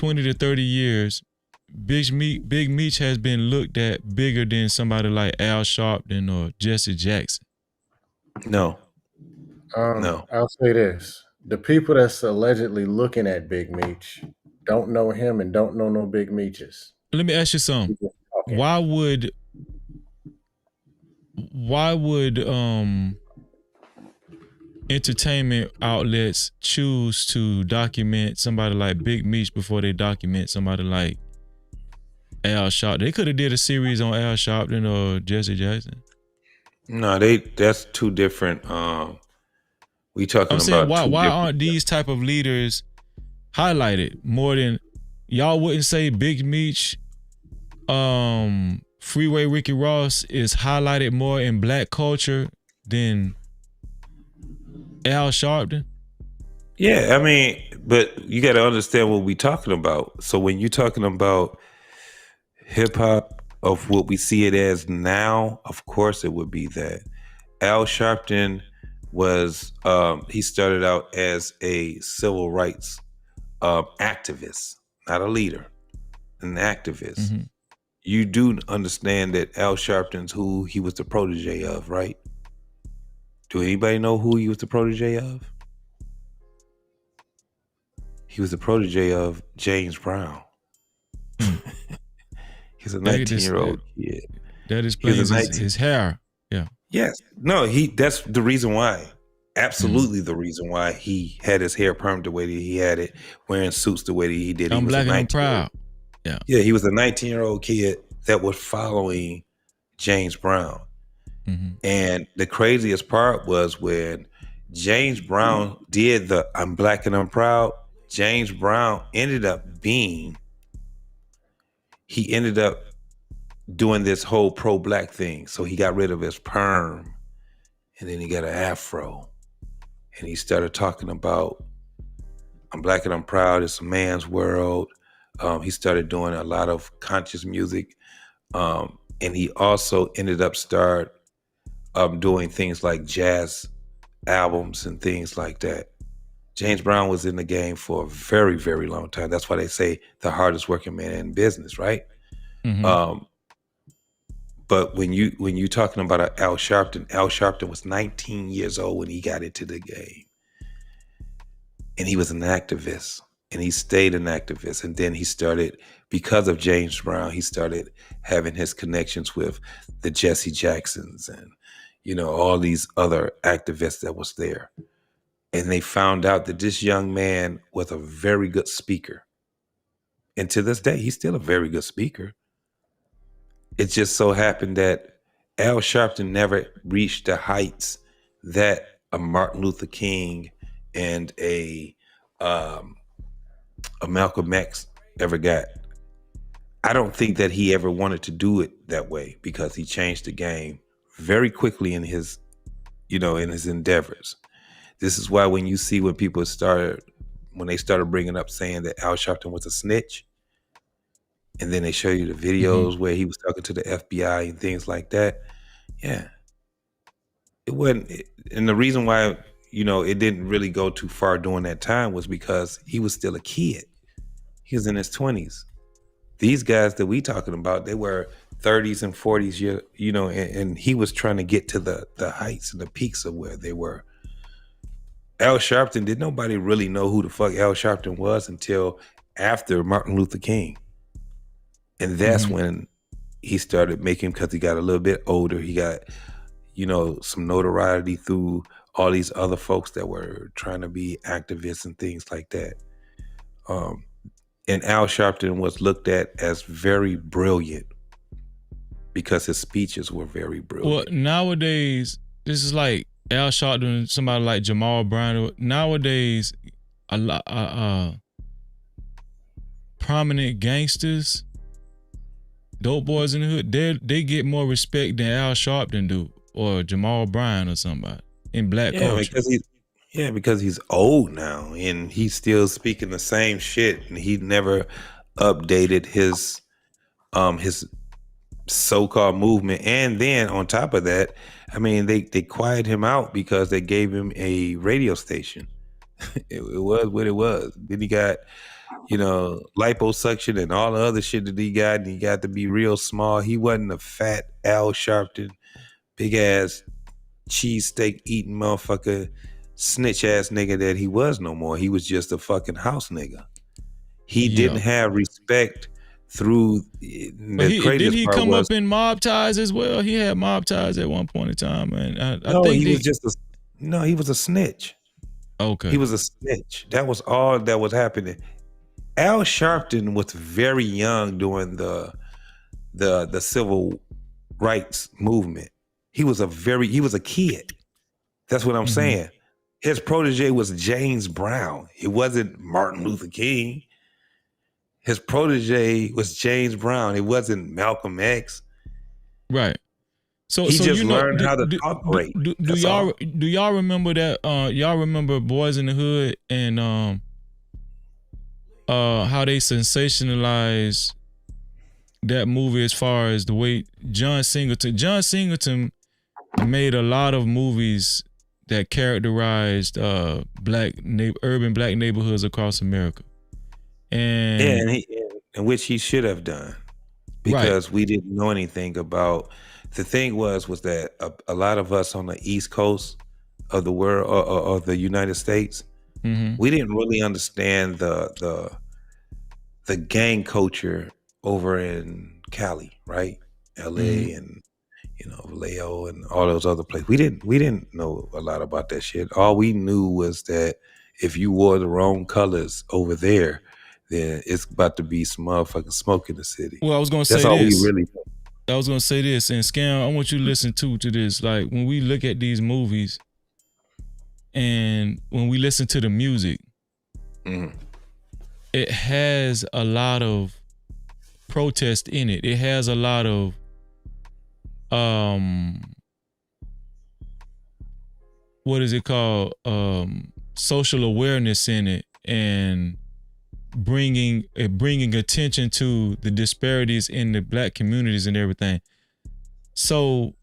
to 30 years, Big Meech has been looked at bigger than somebody like Al Sharpton or Jesse Jackson? No. No. I'll say this. The people that's allegedly looking at Big Meech don't know him and don't know no Big Meeches. Let me ask you something. Why would entertainment outlets choose to document somebody like Big Meech before they document somebody like Al Sharpton? They could have did a series on Al Sharpton or Jesse Jackson. No, that's two different. We talking I'm saying about why aren't these type of leaders highlighted more than y'all wouldn't say Big Meech, Freeway Ricky Ross is highlighted more in black culture than Al Sharpton? Yeah, I mean, but you got to understand what we're talking about. So when you're talking about hip hop of what we see it as now, of course it would be that. Al Sharpton was, he started out as a civil rights activist, not a leader, an activist. Mm-hmm. You do understand that Al Sharpton's who he was the protege of, right? Do anybody know who he was the protege of? He was the protege of James Brown. He's a 19-year-old kid. That explains his hair. Yeah. Yes. No, that's the reason why. Absolutely the reason why he had his hair permed the way that he had it, wearing suits the way that he did. I'm black and I'm proud. Yeah. Yeah, he was a 19-year-old kid that was following James Brown. Mm-hmm. And the craziest part was when James Brown did the I'm black and I'm proud, James Brown ended up doing this whole pro-black thing. So he got rid of his perm and then he got an afro. And he started talking about I'm black and I'm proud, it's a man's world. He started doing a lot of conscious music. And he also ended up doing things like jazz albums and things like that. James Brown was in the game for a very, very long time. That's why they say the hardest working man in business, right? Mm-hmm. But when you talking about Al Sharpton was 19 years old when he got into the game. And he was an activist. And he stayed an activist. And then he started, because of James Brown, he started having his connections with the Jesse Jacksons and, all these other activists that was there. and they found out that this young man was a very good speaker. And to this day, he's still a very good speaker. It just so happened that Al Sharpton never reached the heights that a Martin Luther King and a Malcolm X ever got. I don't think that he ever wanted to do it that way because he changed the game very quickly in his endeavors. This is why when you see when they started bringing up saying that Al Sharpton was a snitch, and then they show you the videos where he was talking to the FBI and things like that. Yeah. It wasn't, and the reason why, it didn't really go too far during that time was because he was still a kid. He was in his 20s. These guys that we talking about, they were 30s and 40s, and he was trying to get to the heights and the peaks of where they were. Al Sharpton, did nobody really know who the fuck Al Sharpton was until after Martin Luther King. And that's when he started making, because he got a little bit older, he got, some notoriety through all these other folks that were trying to be activists and things like that. And Al Sharpton was looked at as very brilliant because his speeches were very brilliant. Well, nowadays, this is like Al Sharpton, somebody like Jamal Brown. Nowadays, a lot prominent gangsters, dope boys in the hood, they get more respect than Al Sharpton do, or Jamal Brown or somebody in black culture. Because he's old now and he's still speaking the same shit, and he never updated his so-called movement. And then on top of that, I mean, they quieted him out because they gave him a radio station. It was what it was. Then he got, liposuction and all the other shit that he got, and he got to be real small. He wasn't a fat Al Sharpton, big ass cheesesteak eating motherfucker, snitch ass nigga that he was no more. He was just a fucking house nigga. He didn't have respect through Did he come up in mob ties as well? He had mob ties at one point in time, and he was a snitch. Okay. He was a snitch. That was all that was happening. Al Sharpton was very young during the civil rights movement. He was a kid. That's what I'm saying. His protege was James Brown. It wasn't Martin Luther King. His protege was James Brown. It wasn't Malcolm X. Right. So he just learned how to talk great. Do y'all remember that? Y'all remember Boys in the Hood and how they sensationalized that movie as far as the way John Singleton made a lot of movies that characterized urban black neighborhoods across America. And which he should have done, because we didn't know anything about. The thing was that a lot of us on the East Coast of the world or the United States, we didn't really understand the gang culture over in Cali, right? LA and Vallejo and all those other places. We didn't know a lot about that shit. All we knew was that if you wore the wrong colors over there, then it's about to be some motherfucking smoke in the city. Well, I was gonna say this. I was gonna say this, and Scam, I want you to listen to this. Like, when we look at these movies and when we listen to the music, it has a lot of protest in it. It has a lot of what is it called? Social awareness in it, and bringing attention to the disparities in the black communities and everything. So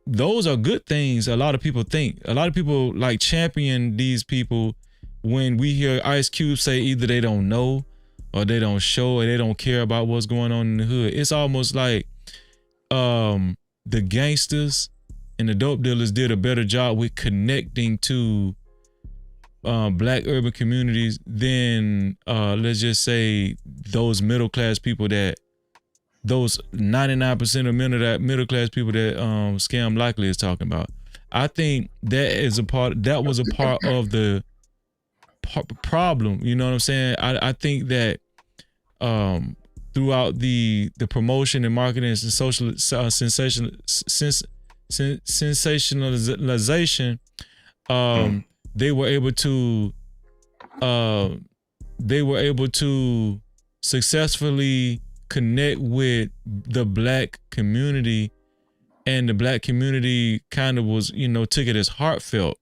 those are good things. A lot of people think. A lot of people like champion these people when we hear Ice Cube say either they don't know or they don't show or they don't care about what's going on in the hood. It's almost like the gangsters and the dope dealers did a better job with connecting to black urban communities than let's just say those middle class people, that those 99% of middle class people that Scam Likely is talking about. I think that was a part of the problem. You know what I'm saying? I think that throughout the promotion and marketing and social sensationalization, they were able to successfully connect with the black community, and the black community kind of was, took it as heartfelt.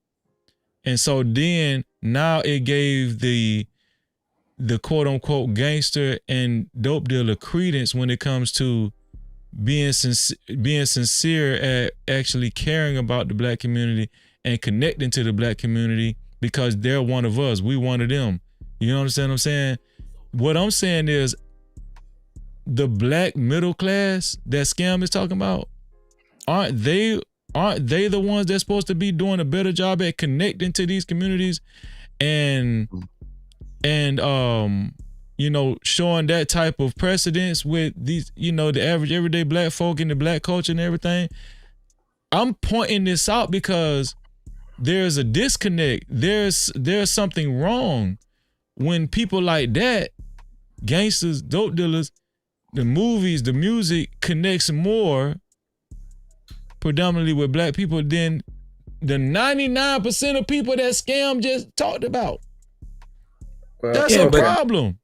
And so then now it gave the quote unquote gangster and dope dealer credence when it comes to being sincere at actually caring about the black community and connecting to the black community, because they're one of us. We one of them. You understand what I'm saying? What I'm saying is the black middle class that Scam is talking about, aren't they the ones that's supposed to be doing a better job at connecting to these communities and showing that type of precedence with these, the average everyday black folk in the black culture and everything? I'm pointing this out because there's a disconnect. There's something wrong when people like that, gangsters, dope dealers, the movies, the music connects more predominantly with black people than the 99% of people that Scam just talked about. Well, that's a problem.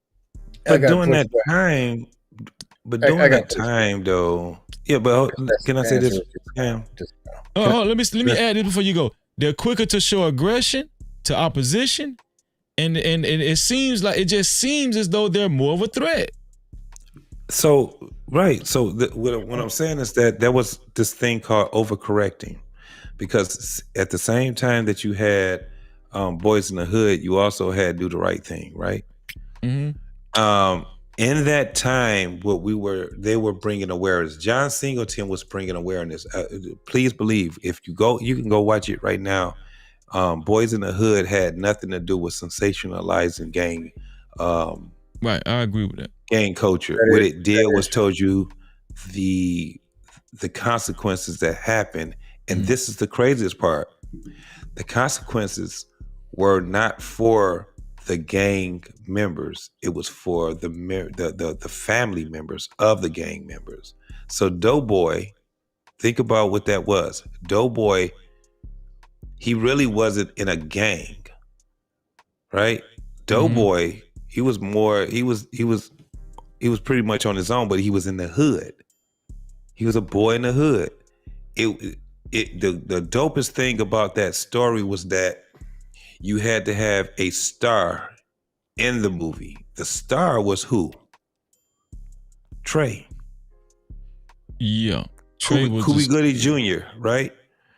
But during that time, though, but can I say this, Scam? Let me add this before you go. They're quicker to show aggression to opposition, and it just seems as though they're more of a threat. So right. So what I'm saying is that there was this thing called overcorrecting, because at the same time that you had Boys in the Hood, you also had Do the Right Thing, right? Mm-hmm. In that time, they were bringing awareness. John Singleton was bringing awareness. Please believe, if you can go watch it right now. Boys in the Hood had nothing to do with sensationalizing gang. Right, I agree with that. Gang culture. What it did was told you the consequences that happened, and this is the craziest part. The consequences were not for the gang members; it was for the family members of the gang members. So Doughboy, think about what that was. Doughboy, he really wasn't in a gang, right? Doughboy, he was pretty much on his own, but he was in the hood. He was a boy in the hood. The dopest thing about that story was that you had to have a star in the movie. The star was who? Trey. Yeah. Trey was Cooley Goody Jr., right?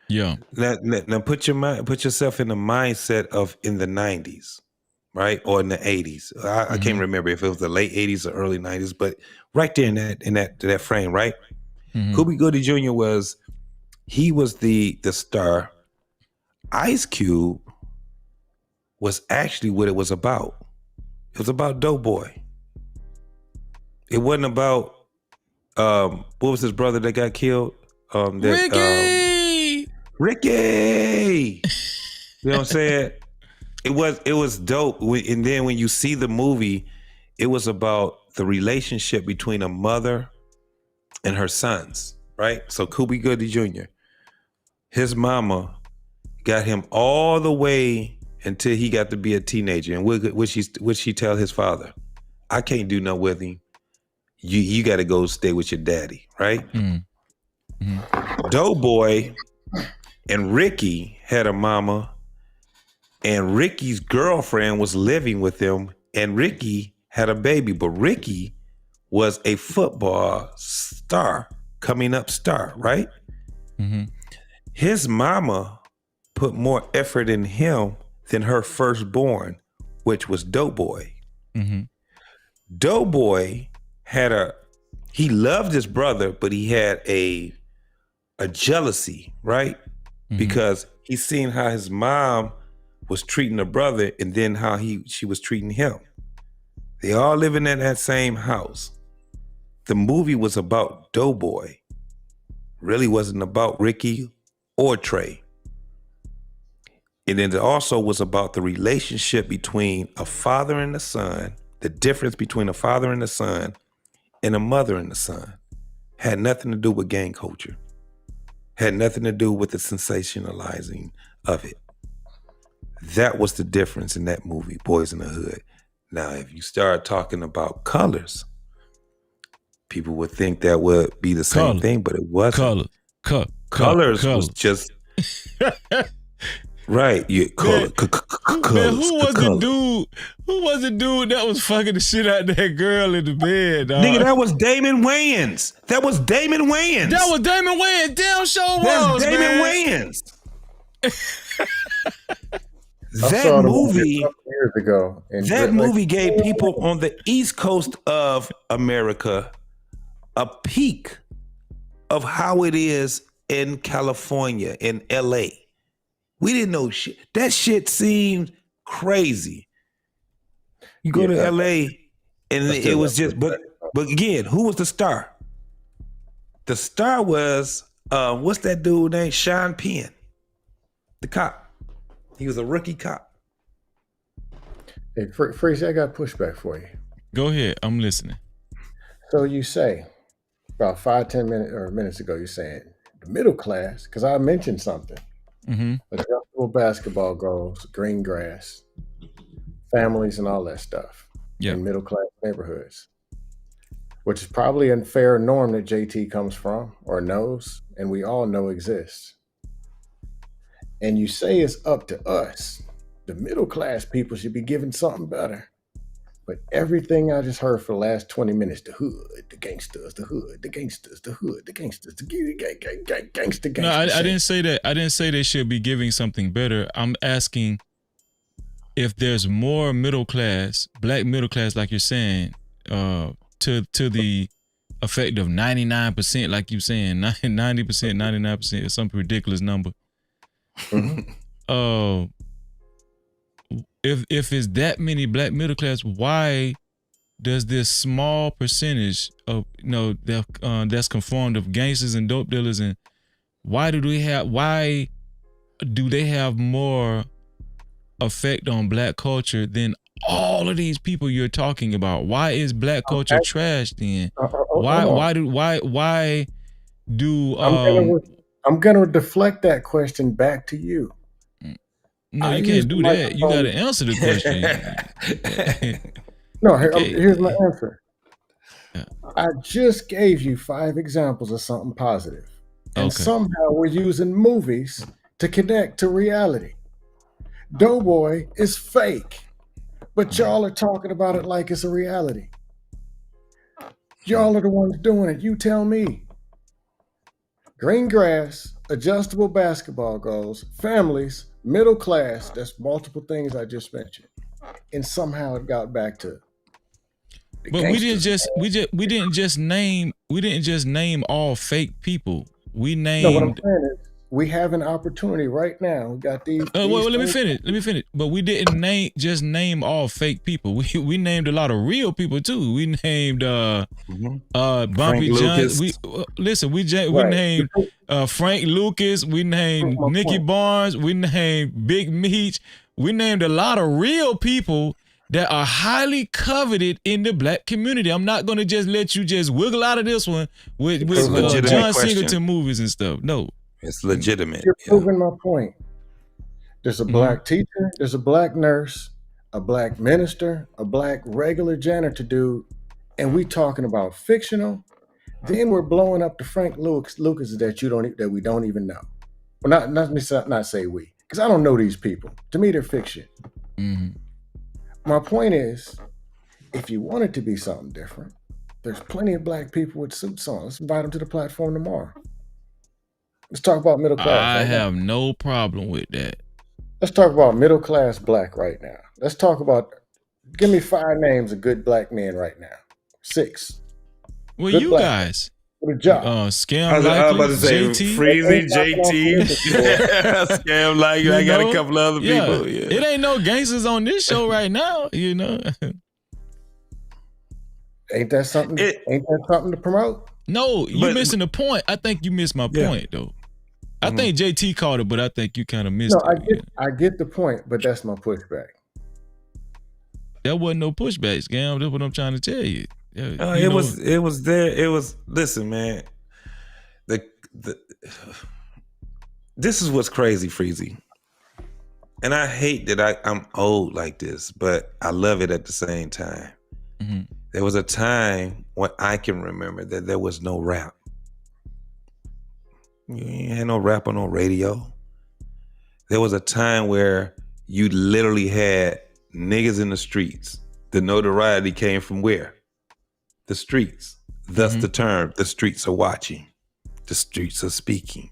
Yeah. Now put yourself in the mindset of in the 90s. Right? Or in the 80s. I can't remember if it was the late 80s or early 90s, but right there in that frame, right? Cooley Goody Jr. was the star. Ice Cube was actually what it was about. It was about Doughboy. It wasn't about what was his brother that got killed? Ricky! Ricky! You know what I'm saying? It was dope. And then when you see the movie, it was about the relationship between a mother and her sons, right? So Cooley Goody Jr., his mama got him all the way until he got to be a teenager. And what she tell his father? I can't do nothing with him. You got to go stay with your daddy, right? Doughboy and Ricky had a mama, and Ricky's girlfriend was living with him, and Ricky had a baby, but Ricky was a football star, coming up star, right? His mama put more effort in him than her firstborn, which was Doughboy. Doughboy he loved his brother, but he had a jealousy, right? Because he seen how his mom was treating the brother, and then how she was treating him. They all living in that same house. The movie was about Doughboy. Really wasn't about Ricky or Trey. And then it also was about the relationship between a father and a son, the difference between a father and a son and a mother and a son. Had nothing to do with gang culture. Had nothing to do with the sensationalizing of it. That was the difference in that movie, Boys in the Hood. Now, if you start talking about colors, people would think that would be the same thing, but it wasn't. Colors was just right. Yeah, colors. Man, who was the dude? Who was the dude that was fucking the shit out of that girl in the bed, dog? Nigga, that was Damon Wayans. That was Damon Wayans. That was Damon Wayans. Damn sure was, That's Damon man. Wayans. I That saw the movie a couple years ago. And that movie gave people on the East Coast of America a peek of how it is in California, in LA. We didn't know shit. That shit seemed crazy. You go to LA and it was just, but again, who was the star? The star was, what's that dude named? Sean Penn, the cop. He was a rookie cop. Hey, Freezy, I got pushback for you. Go ahead. I'm listening. So you say, about 5-10 minutes ago, you're saying the middle class, because I mentioned something. Mm-hmm. Adjustable basketball goals, green grass, families and all that stuff in middle class neighborhoods, which is probably a fair norm that JT comes from or knows, and we all know exists. And you say it's up to us. The middle class people should be given something better. But everything I just heard for the last 20 minutes, the hood, the gangsters, the hood, the gangsters, the hood, the gangsters, the gangster. No, I didn't say that. I didn't say they should be giving something better. I'm asking if there's more middle class, black middle class, like you're saying, to the effect of 99%, like you're saying, 90%, 99%, or some ridiculous number. Mm-hmm. If it's that many black middle class, why does this small percentage of that's conformed of gangsters and dope dealers, and why do they have more effect on black culture than all of these people you're talking about? Why is black culture trash then? Why do I'm gonna deflect that question back to you. No, you can't do that. You got to answer the question. No, here's my answer. I just gave you 5 examples of something positive. And somehow we're using movies to connect to reality. Doughboy is fake, but y'all are talking about it like it's a reality. Y'all are the ones doing it. You tell me. Green grass, adjustable basketball goals, families, middle class, that's multiple things I just mentioned. And somehow it got back to But we didn't just name all fake people. We named. No, what I'm saying is we have an opportunity right now. We got these. Well, let me finish. But we didn't name all fake people. We named a lot of real people too. We named Bumpy Johnson. We named Frank Lucas. We named Nicky Barnes. We named Big Meech. We named a lot of real people that are highly coveted in the black community. I'm not going to just let you just wiggle out of this one with John Singleton movies and stuff. No. It's legitimate. You're proving my point. There's a black teacher, there's a black nurse, a black minister, a black regular janitor dude, and we talking about fictional. Then we're blowing up the Frank Lucas that we don't even know. Well, not say we, because I don't know these people. To me, they're fiction. Mm-hmm. My point is, if you want it to be something different, there's plenty of black people with suits on. Let's invite them to the platform tomorrow. Let's talk about middle class. I have no problem with that. Let's talk about middle class black right now. Let's talk about, give me 5 names of good black men right now. 6. Well, good you guys. With a job. Scam Likely, I was about to say JT. Freezy, JT. Scam Likely. I got a couple of other people. Yeah. It ain't no gangsters on this show right now, you know. Ain't that something to promote? No, you're missing the point. I think you missed my point, though. I think JT called it, but I think you kind of missed No, it. I get the point, but that's my pushback. That wasn't no pushback, Scam. That's what I'm trying to tell you. It was there. It was, listen, man. This is what's crazy, Freezy. And I hate that I'm old like this, but I love it at the same time. Mm-hmm. There was a time when I can remember that there was no rap. You ain't had no rap on no radio. There was a time where you literally had niggas in the streets. The notoriety came from where? The streets. Thus the term, the streets are watching. The streets are speaking.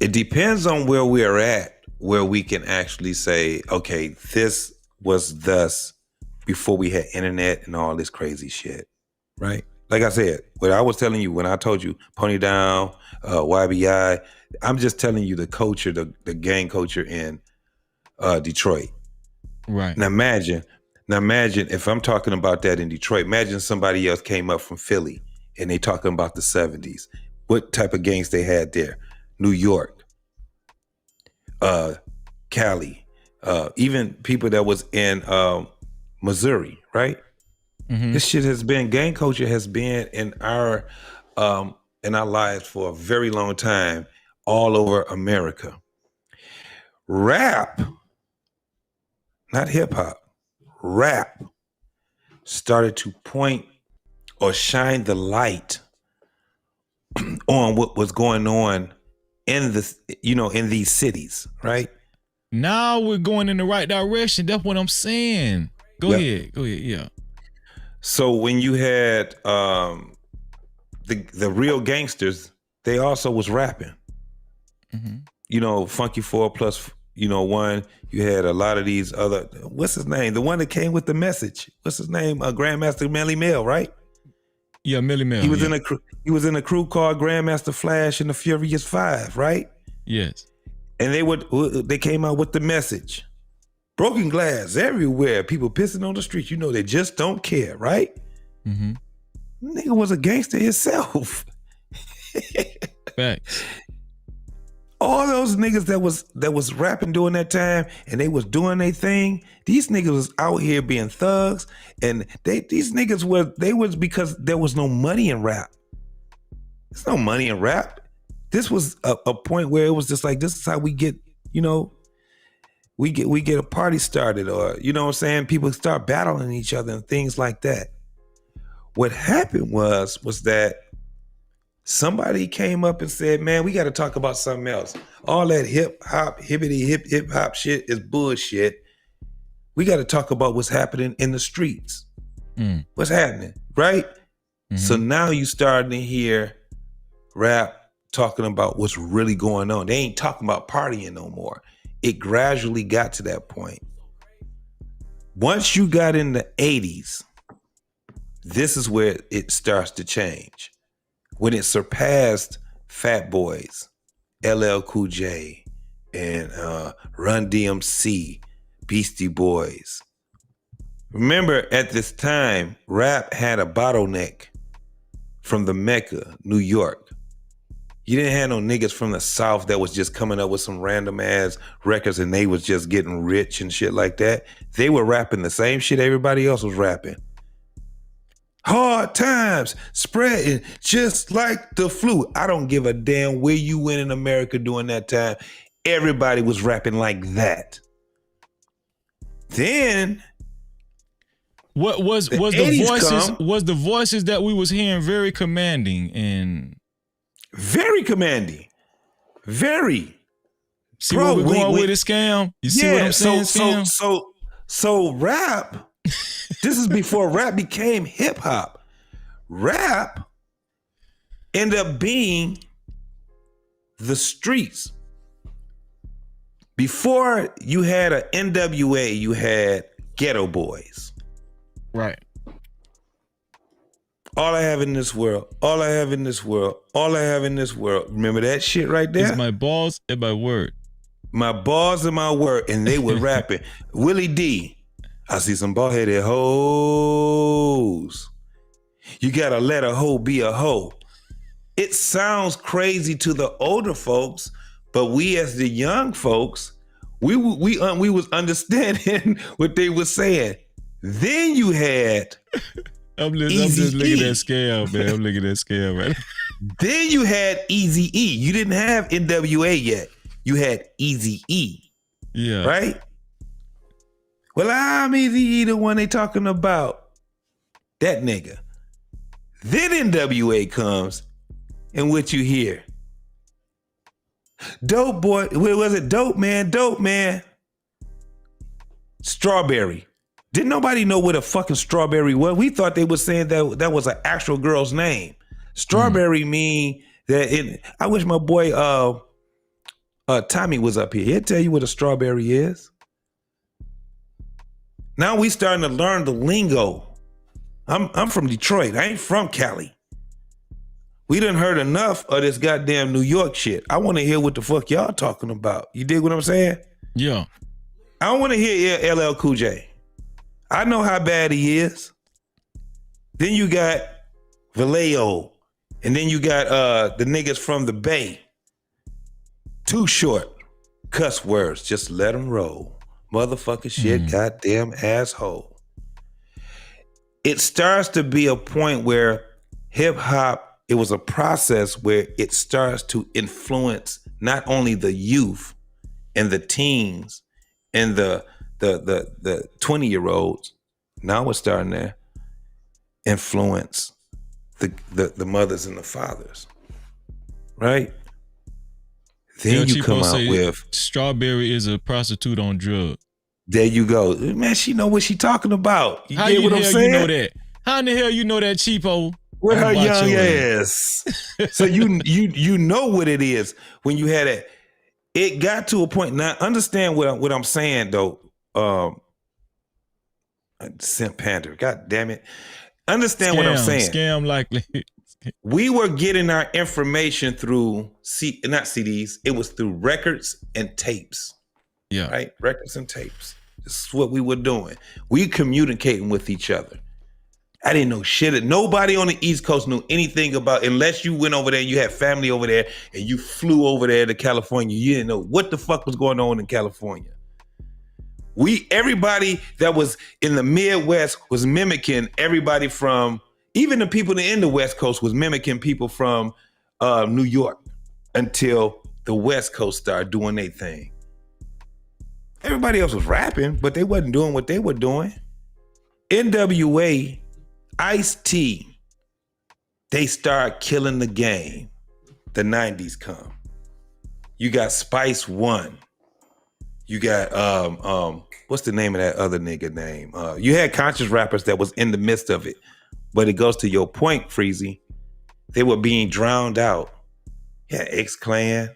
It depends on where we're at, where we can actually say, okay, this was thus before we had internet and all this crazy shit, right? Like I said, what I was telling you when I told you Pony Down, YBI, I'm just telling you the culture, the gang culture in Detroit. Right. Now imagine if I'm talking about that in Detroit, imagine somebody else came up from Philly and they talking about the 70s. What type of gangs they had there? New York, Cali, even people that was in Missouri, right? Mm-hmm. This shit has been, gang culture has been in our lives for a very long time, all over America. Rap, not hip hop, rap started to point or shine the light on what was going on in in these cities, right? Now we're going in the right direction. That's what I'm saying. Go ahead, yeah. So when you had the real gangsters, they also was rapping. Mm-hmm. Funky 4+, 1. You had a lot of these other. What's his name? The one that came with the message. What's his name? Grandmaster Melly Mel, right? Yeah, Melly Mel. He was in a crew. He was in a crew called Grandmaster Flash and the Furious Five, right? Yes. And they came out with the message. Broken glass everywhere. People pissing on the streets. They just don't care, right? Mm-hmm. Nigga was a gangster himself. Facts. All those niggas that was rapping during that time and they was doing their thing, these niggas was out here being thugs, and these niggas was because there was no money in rap. There's no money in rap. This was a point where it was just like, this is how we get, we get a party started, or what I'm saying? People start battling each other and things like that. What happened was that somebody came up and said, man, we got to talk about something else. All that hip hop shit is bullshit. We got to talk about what's happening in the streets. What's happening, right? Mm-hmm. So now you starting to hear rap talking about what's really going on. They ain't talking about partying no more. It gradually got to that point. Once you got in the 80s, this is where it starts to change. When it surpassed Fat Boys, LL Cool J, and Run DMC, Beastie Boys. Remember, at this time, rap had a bottleneck from the Mecca, New York. You didn't have no niggas from the South that was just coming up with some random ass records and they was just getting rich and shit like that. They were rapping the same shit everybody else was rapping. Hard times spreading just like the flu. I don't give a damn where you went in America during that time. Everybody was rapping like that. Then what was the voices that we was hearing very commanding and very commanding. Very. See where we're going with this, Scam? You see what I'm saying, Scam? So rap, this is before rap became hip hop. Rap ended up being the streets. Before you had a NWA, you had Ghetto Boys. Right. All I have in this world, all I have in this world, all I have in this world. Remember that shit right there? It's my balls and my word. My balls and my word. And they were rapping. Willie D. I see some bald-headed hoes. You gotta let a hoe be a hoe. it sounds crazy to the older folks, but we as the young folks, we was understanding what they were saying. Then you had I'm just looking at scale, man. I'm looking at scale, right? Then you had Eazy-E. You didn't have NWA yet. You had Eazy-E. Yeah. Right? Well, I'm Eazy-E, the one they talking about. That nigga. Then NWA comes, and what you hear? Dope boy. What was it? Dope man. Dope man. Strawberry. Didn't nobody know what a fucking strawberry was? We thought they were saying that was an actual girl's name. Strawberry mean that I wish my boy Tommy was up here. He'll tell you what a strawberry is. Now we starting to learn the lingo. I'm from Detroit. I ain't from Cali. We done heard enough of this goddamn New York shit. I want to hear what the fuck y'all talking about. You dig what I'm saying? Yeah. I don't want to hear LL Cool J. I know how bad he is. Then you got Vallejo. And then you got the niggas from the Bay. Too short. Cuss words. Just let them roll. Motherfucking shit. Goddamn asshole. It starts to be a point where hip hop, it was a process where it starts to influence not only the youth and the teens and the 20-year-olds. Now it's starting to influence the mothers and the fathers. Right? Then you come out with strawberry is a prostitute on drugs. There you go. Man, she know what she talking about. You get what I'm saying? You know that? How in the hell you know that, cheapo? With her young ass. So you know what it is when you had it. It got to a point. Now understand what I'm saying though. Simp Panther. God damn it. Understand what I'm saying. Scam likely. We were getting our information through not CDs. It was through records and tapes. Yeah. Right? Records and tapes. This is what we were doing. We communicating with each other. I didn't know shit. Nobody on the East Coast knew anything about, unless you went over there and you had family over there and you flew over there to California. You didn't know what the fuck was going on in California. Everybody that was in the Midwest was mimicking everybody from, even the people in the West Coast was mimicking people from New York until the West Coast started doing their thing. Everybody else was rapping, but they wasn't doing what they were doing. NWA, Ice-T, they start killing the game. The 90s come. You got Spice One. You got what's the name of that other nigga name? You had conscious rappers that was in the midst of it. But it goes to your point, Freezy. They were being drowned out. Yeah, X-Clan.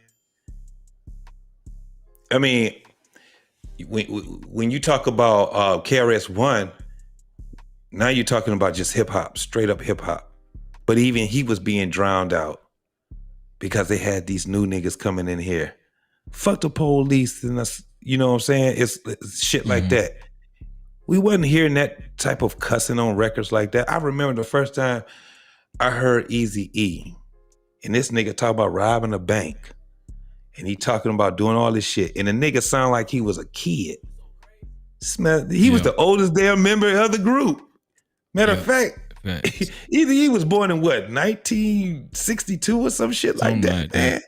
I mean, when you talk about KRS-One, now you're talking about just hip-hop, straight up hip-hop. But even he was being drowned out because they had these new niggas coming in here. Fuck the police and us, you know what I'm saying? It's shit like that. We wasn't hearing that type of cussing on records like that. I remember the first time I heard Eazy-E, and this nigga talk about robbing a bank, and he talking about doing all this shit, and the nigga sound like he was a kid. He was the oldest damn member of the group. Matter of fact, Eazy-E was born in what, 1962 or some shit like that, man.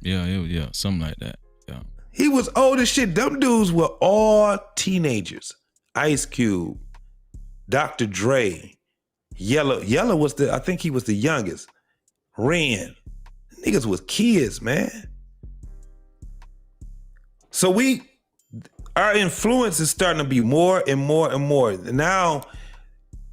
Yeah, something like that. Yeah. He was old as shit. Them dudes were all teenagers. Ice Cube, Dr. Dre, Yellow was I think he was the youngest. Ren. Niggas was kids, man. So our influence is starting to be more and more and more. Now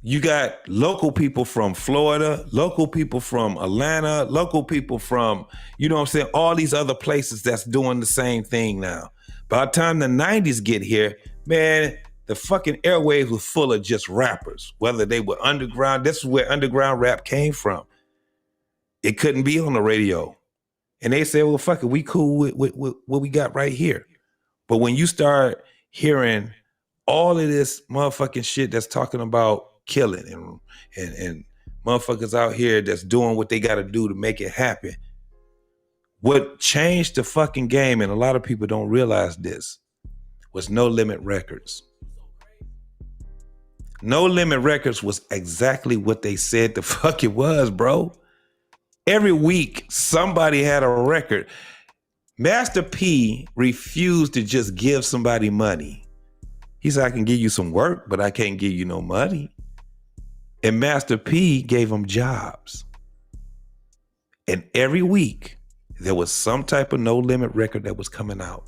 you got local people from Florida, local people from Atlanta, local people from, you know what I'm saying, all these other places that's doing the same thing now. By the time the 90s get here, man, the fucking airwaves were full of just rappers, whether they were underground. This is where underground rap came from. It couldn't be on the radio. And they said, well, fuck it, we cool with what we got right here. But when you start hearing all of this motherfucking shit that's talking about killing and motherfuckers out here that's doing what they got to do to make it happen. What changed the fucking game, and a lot of people don't realize this, was No Limit Records. No Limit Records was exactly what they said the fuck it was, bro. Every week, somebody had a record. Master P refused to just give somebody money. He said, I can give you some work, but I can't give you no money. And Master P gave them jobs. And every week, there was some type of No Limit record that was coming out.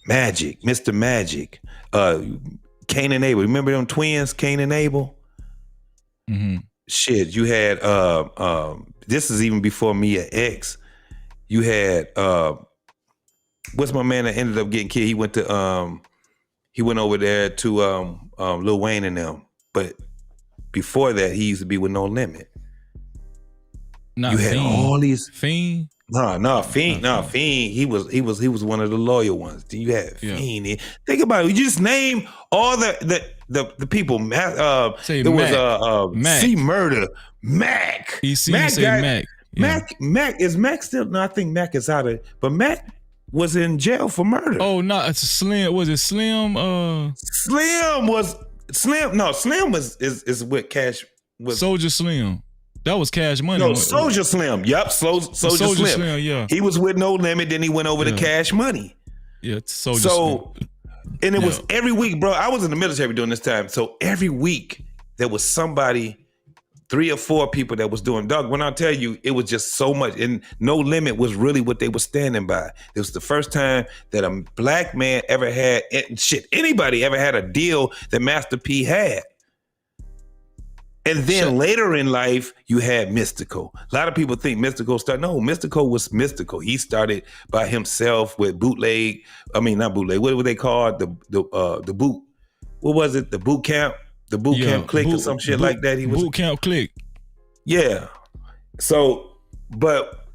Magic, Mr. Magic, Cain and Abel. Remember them twins, Cain and Abel? Mm-hmm. Shit, you had, this is even before Mia X. You had, what's my man that ended up getting killed? He went over there to Lil Wayne and them. But before that, he used to be with No Limit. Not you had Fiend. all these Fiend. Fiend. He was one of the loyal ones. Then you had Fiend. Think about it. You just name all the people. Say there Mac. was Mac. C Murder, Mac. EC Mac say got- Mac. Mac is Mac still? No, I think Mac is out of. But Mac was in jail for murder. Oh, no, it's Slim. Was it Slim? Slim was Slim. No, Slim is with Cash. Soldier Slim. That was Cash Money. No, Soldier Slim. Yep, Soldier Slim. Yeah. He was with No Limit, then he went over to Cash Money. Yeah, Soldier Slim. And it was every week, bro. I was in the military during this time. So every week there was somebody, 3 or 4 people that was doing. Dog, when I tell you, it was just so much. And No Limit was really what they were standing by. It was the first time that a black man ever had, anybody ever had a deal that Master P had. And then later in life, you had Mystical. A lot of people think Mystical started. No, Mystical was Mystical. He started by himself with bootleg. I mean, not bootleg. What were they called? The boot. What was it? The boot camp. The boot camp clique or some shit like that. He was boot camp clique. Yeah. So, but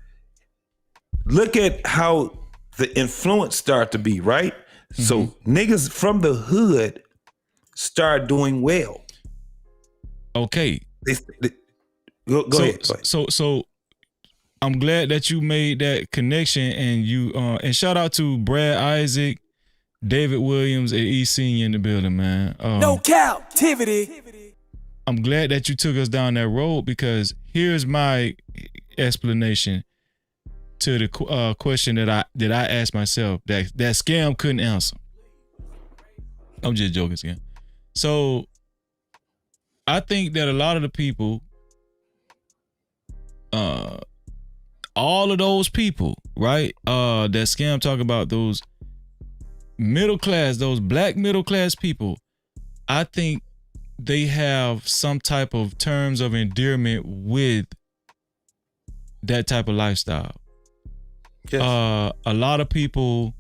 look at how the influence start to be, right? Mm-hmm. So niggas from the hood start doing well. Okay. Go ahead. So I'm glad that you made that connection, and you and shout out to Brad Isaac, David Williams, and E. Senior in the building, man. No Cap-tivity. I'm glad that you took us down that road, because here's my explanation to the question that I asked myself that Scam couldn't answer. I'm just joking, Scam. So I think that a lot of the people, all of those people, right, that Scam talk about, those middle class, those black middle class people, I think they have some type of terms of endearment with that type of lifestyle. Yes. A lot of people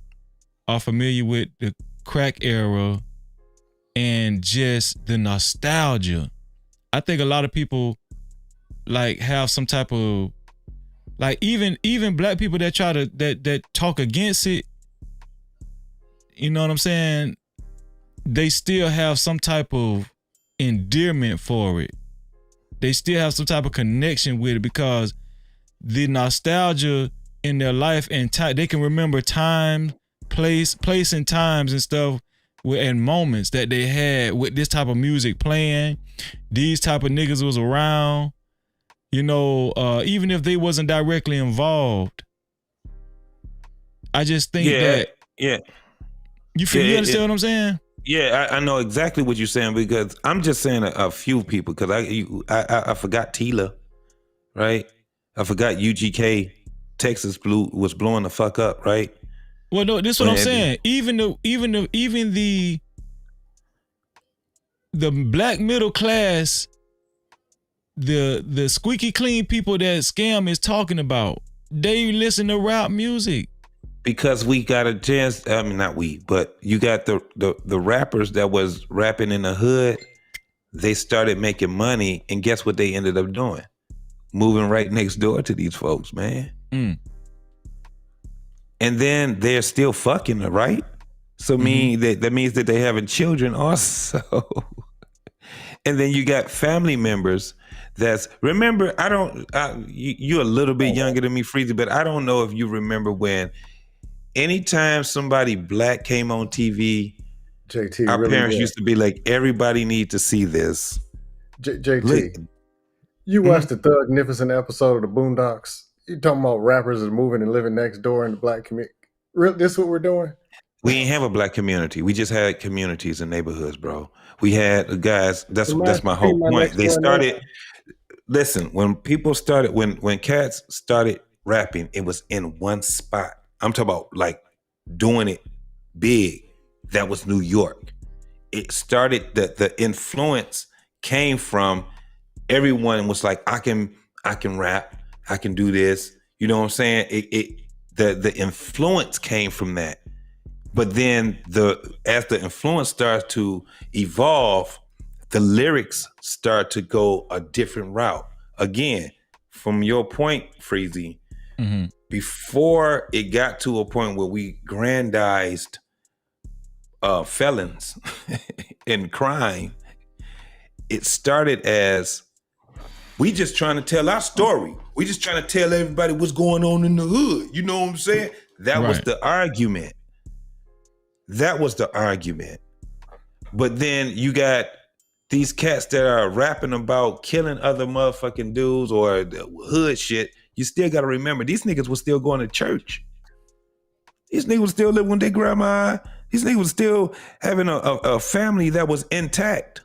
are familiar with the crack era and just the nostalgia. I think a lot of people like have some type of, like, even black people that try to that talk against it, you know what I'm saying? They still have some type of endearment for it. They still have some type of connection with it, because the nostalgia in their life and time, they can remember time, place and times and stuff, and moments that they had with this type of music playing. These type of niggas was around, you know, even if they wasn't directly involved. I just think that. Yeah. You understand what I'm saying? Yeah, I know exactly what you're saying, because I'm just saying a few people, because I forgot Tila, right? I forgot UGK, Texas was blowing the fuck up, right? Well, no, this is what I'm saying. Even the black middle class, the squeaky clean people that Scam is talking about, they listen to rap music. Because we got a chance, I mean, not we, but you got the rappers that was rapping in the hood, they started making money, and guess what they ended up doing? Moving right next door to these folks, man. Mm. And then they're still fucking, right? So that means that they're having children also. And then you got family members that's, remember, you're a little bit younger than me, Freezy, but I don't know if you remember when anytime somebody black came on TV, JT, our really parents good. used to be like, everybody need to see this. JT, you watched the Thugnificent episode of the Boondocks? You talking about rappers is moving and living next door in the black community? Really, this what we're doing? We ain't have a black community. We just had communities and neighborhoods, bro. We had guys. That's my whole point. They started. Listen, when people started, when cats started rapping, it was in one spot. I'm talking about like doing it big. That was New York. It started. The influence came from everyone was like, I can rap. I can do this. You know what I'm saying? The influence came from that. But then as the influence starts to evolve, the lyrics start to go a different route. Again, from your point, Freezy, before it got to a point where we grandized felons and crime, it started as, we just trying to tell our story. We just trying to tell everybody what's going on in the hood. You know what I'm saying? That was the argument. That was the argument. But then you got these cats that are rapping about killing other motherfucking dudes or hood shit. You still got to remember, these niggas was still going to church. These niggas was still living with their grandma. These niggas was still having a family that was intact.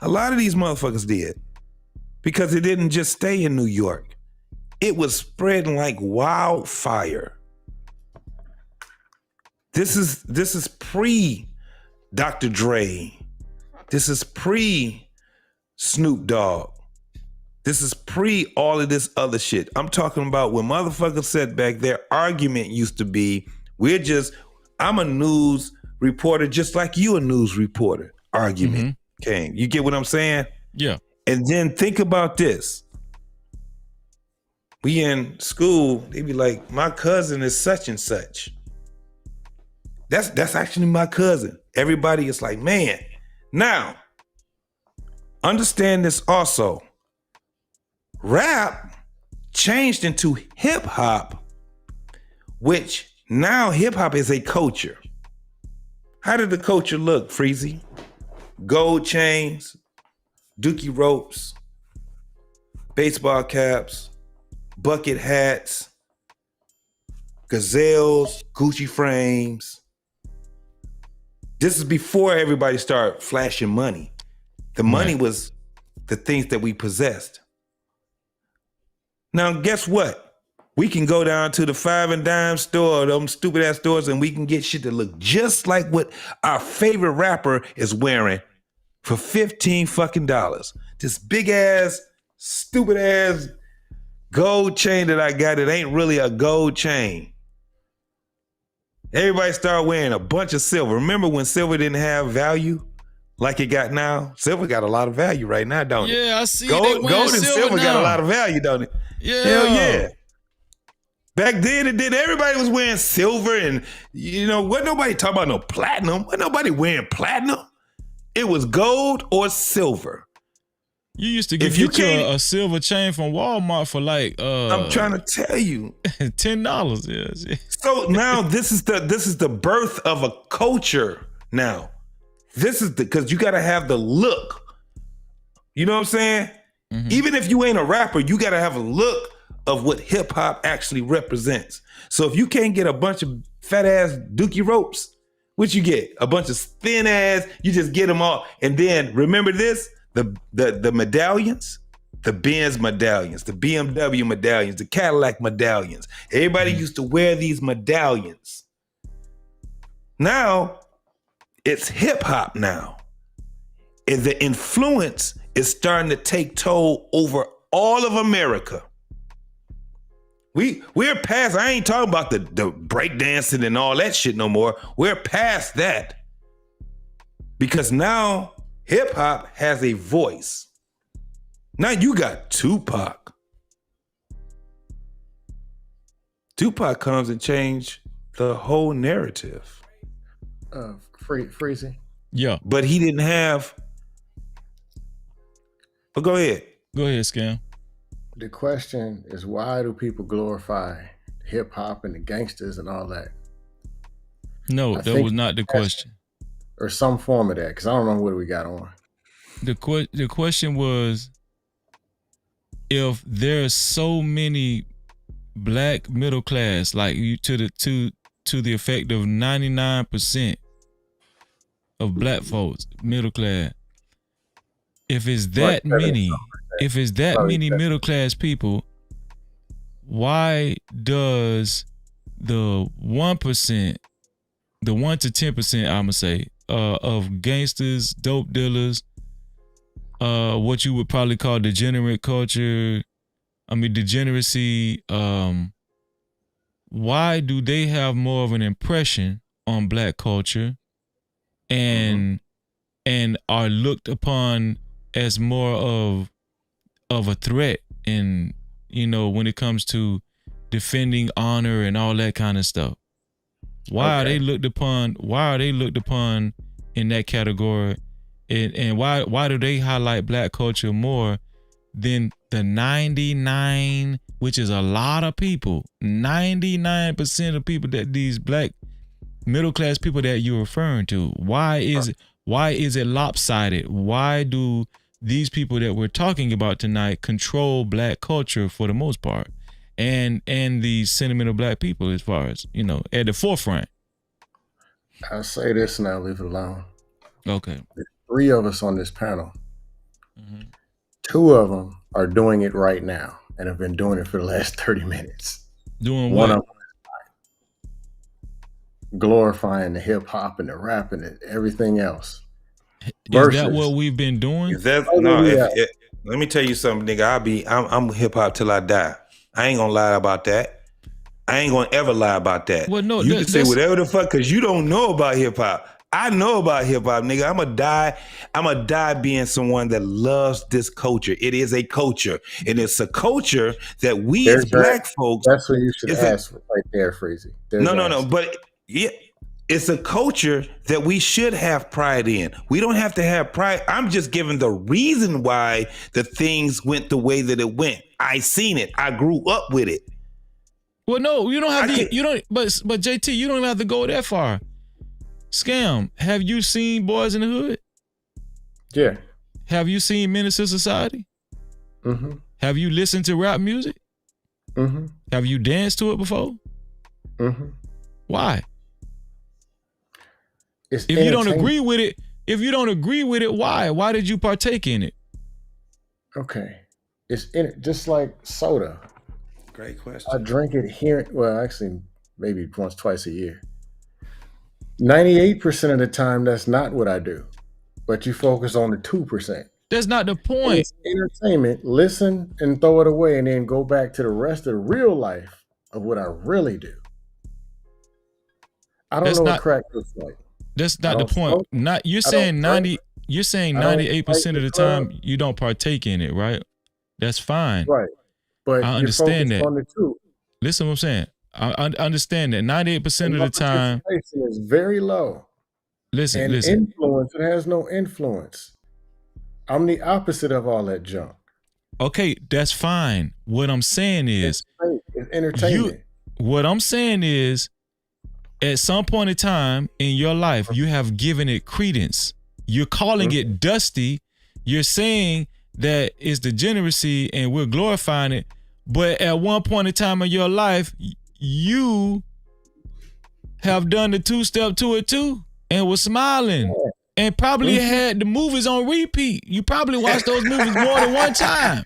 A lot of these motherfuckers did. Because it didn't just stay in New York. It was spreading like wildfire. This is pre Dr. Dre. This is pre Snoop Dogg. This is pre all of this other shit. I'm talking about when motherfuckers sat back, their argument used to be, I'm a news reporter just like you a news reporter. Argument came. You get what I'm saying? Yeah. And then think about this. We in school, they be like, my cousin is such and such. That's actually my cousin. Everybody is like, man. Now, understand this also. Rap changed into hip hop, which now hip hop is a culture. How did the culture look, Freezy? Gold chains, dookie ropes, baseball caps, bucket hats, gazelles, Gucci frames. This is before everybody started flashing money. The money was the things that we possessed. Now, guess what? We can go down to the 5 and dime store, them stupid ass stores, and we can get shit that look just like what our favorite rapper is wearing for $15 fucking. This big ass, stupid ass gold chain that I got, it ain't really a gold chain. Everybody started wearing a bunch of silver. Remember when silver didn't have value like it got now? Silver got a lot of value right now, don't it? Yeah, I see. Gold and silver got a lot of value, don't it? Yeah. Hell yeah. Back then it did. Everybody was wearing silver and, wasn't nobody talking about no platinum. Wasn't nobody wearing platinum. It was gold or silver. You used to get you a silver chain from Walmart for like I'm trying to tell you. $10. Yeah. So now this is the birth of a culture now. This is because you gotta have the look. You know what I'm saying? Even if you ain't a rapper, you gotta have a look of what hip hop actually represents. So if you can't get a bunch of fat ass dookie ropes, what you get? A bunch of thin ass, you just get them all. And then remember this, the medallions, the Benz medallions, the BMW medallions, the Cadillac medallions. Everybody used to wear these medallions. Now, it's hip hop now. And the influence is starting to take toll over all of America. We're past, I ain't talking about the breakdancing and all that shit no more. We're past that. Because now hip hop has a voice. Now you got Tupac. Tupac comes and changed the whole narrative. Freezy. Yeah. But he didn't have But go ahead. Go ahead, Scam. The question is, why do people glorify hip hop and the gangsters and all that? No, that was not the question. Or some form of that, because I don't know what we got on. The question was, if there's so many black middle class, like you to the effect of 99% of black folks middle class, if it's that many middle class people, why does the 1%, the 1 to 10%, I'm gonna say, of gangsters, dope dealers, what you would probably call degenerate culture, degeneracy, why do they have more of an impression on black culture and are looked upon as more of a threat, and when it comes to defending honor and all that kind of stuff? Why are they looked upon in that category, and why do they highlight black culture more than the 99, which is a lot of people, 99% of people, that these black middle class people that you're referring to? Why is it lopsided? Why do these people that we're talking about tonight control black culture for the most part, and the sentimental black people, as far as at the forefront? I'll say this and I'll leave it alone. Okay. There's 3 of us on this panel. 2 of them are doing it right now and have been doing it for the last 30 minutes. Doing One what? of them is glorifying the hip hop and the rap and everything else. Is that what we've been doing? Let me tell you something, nigga. I'm hip hop till I die. I ain't gonna lie about that. I ain't gonna ever lie about that. Well, no, you can say whatever the fuck, because you don't know about hip hop. I know about hip hop, nigga. I'm a die being someone that loves this culture. It is a culture, and it's a culture that we as black folks. That's what you should ask right there, Freezy. No. But yeah, it's a culture that we should have pride in. We don't have to have pride. I'm just giving the reason why the things went the way that it went. I seen it. I grew up with it. Well, no, you don't have to. You don't. But JT, you don't even have to go that far. Scam, have you seen Boys in the Hood? Yeah. Have you seen Menace to Society? Mm-hmm. Have you listened to rap music? Mm-hmm. Have you danced to it before? Mm-hmm. Why? If you don't agree with it, why? Why did you partake in it? Okay. It's in it, just like soda. Great question. I drink it here. Well, actually, maybe once, twice a year. 98% of the time, that's not what I do. But you focus on the 2%. That's not the point. It's entertainment. Listen and throw it away, and then go back to the rest of the real life of what I really do. I don't know what crack looks like. That's not the point. You're saying 98% of the time you don't partake in it, right? That's fine. Right. But I understand that. On the 2. Listen what I'm saying. I understand that 98% of the time participation is very low. Listen. Influence, it has no influence. I'm the opposite of all that junk. Okay, that's fine. What I'm saying is it's entertainment. What I'm saying is, at some point in time in your life, you have given it credence. You're calling it dusty. You're saying that it's degeneracy and we're glorifying it. But at one point in time in your life, you have done the 2-step to it too and was smiling and probably had the movies on repeat. You probably watched those movies more than one time.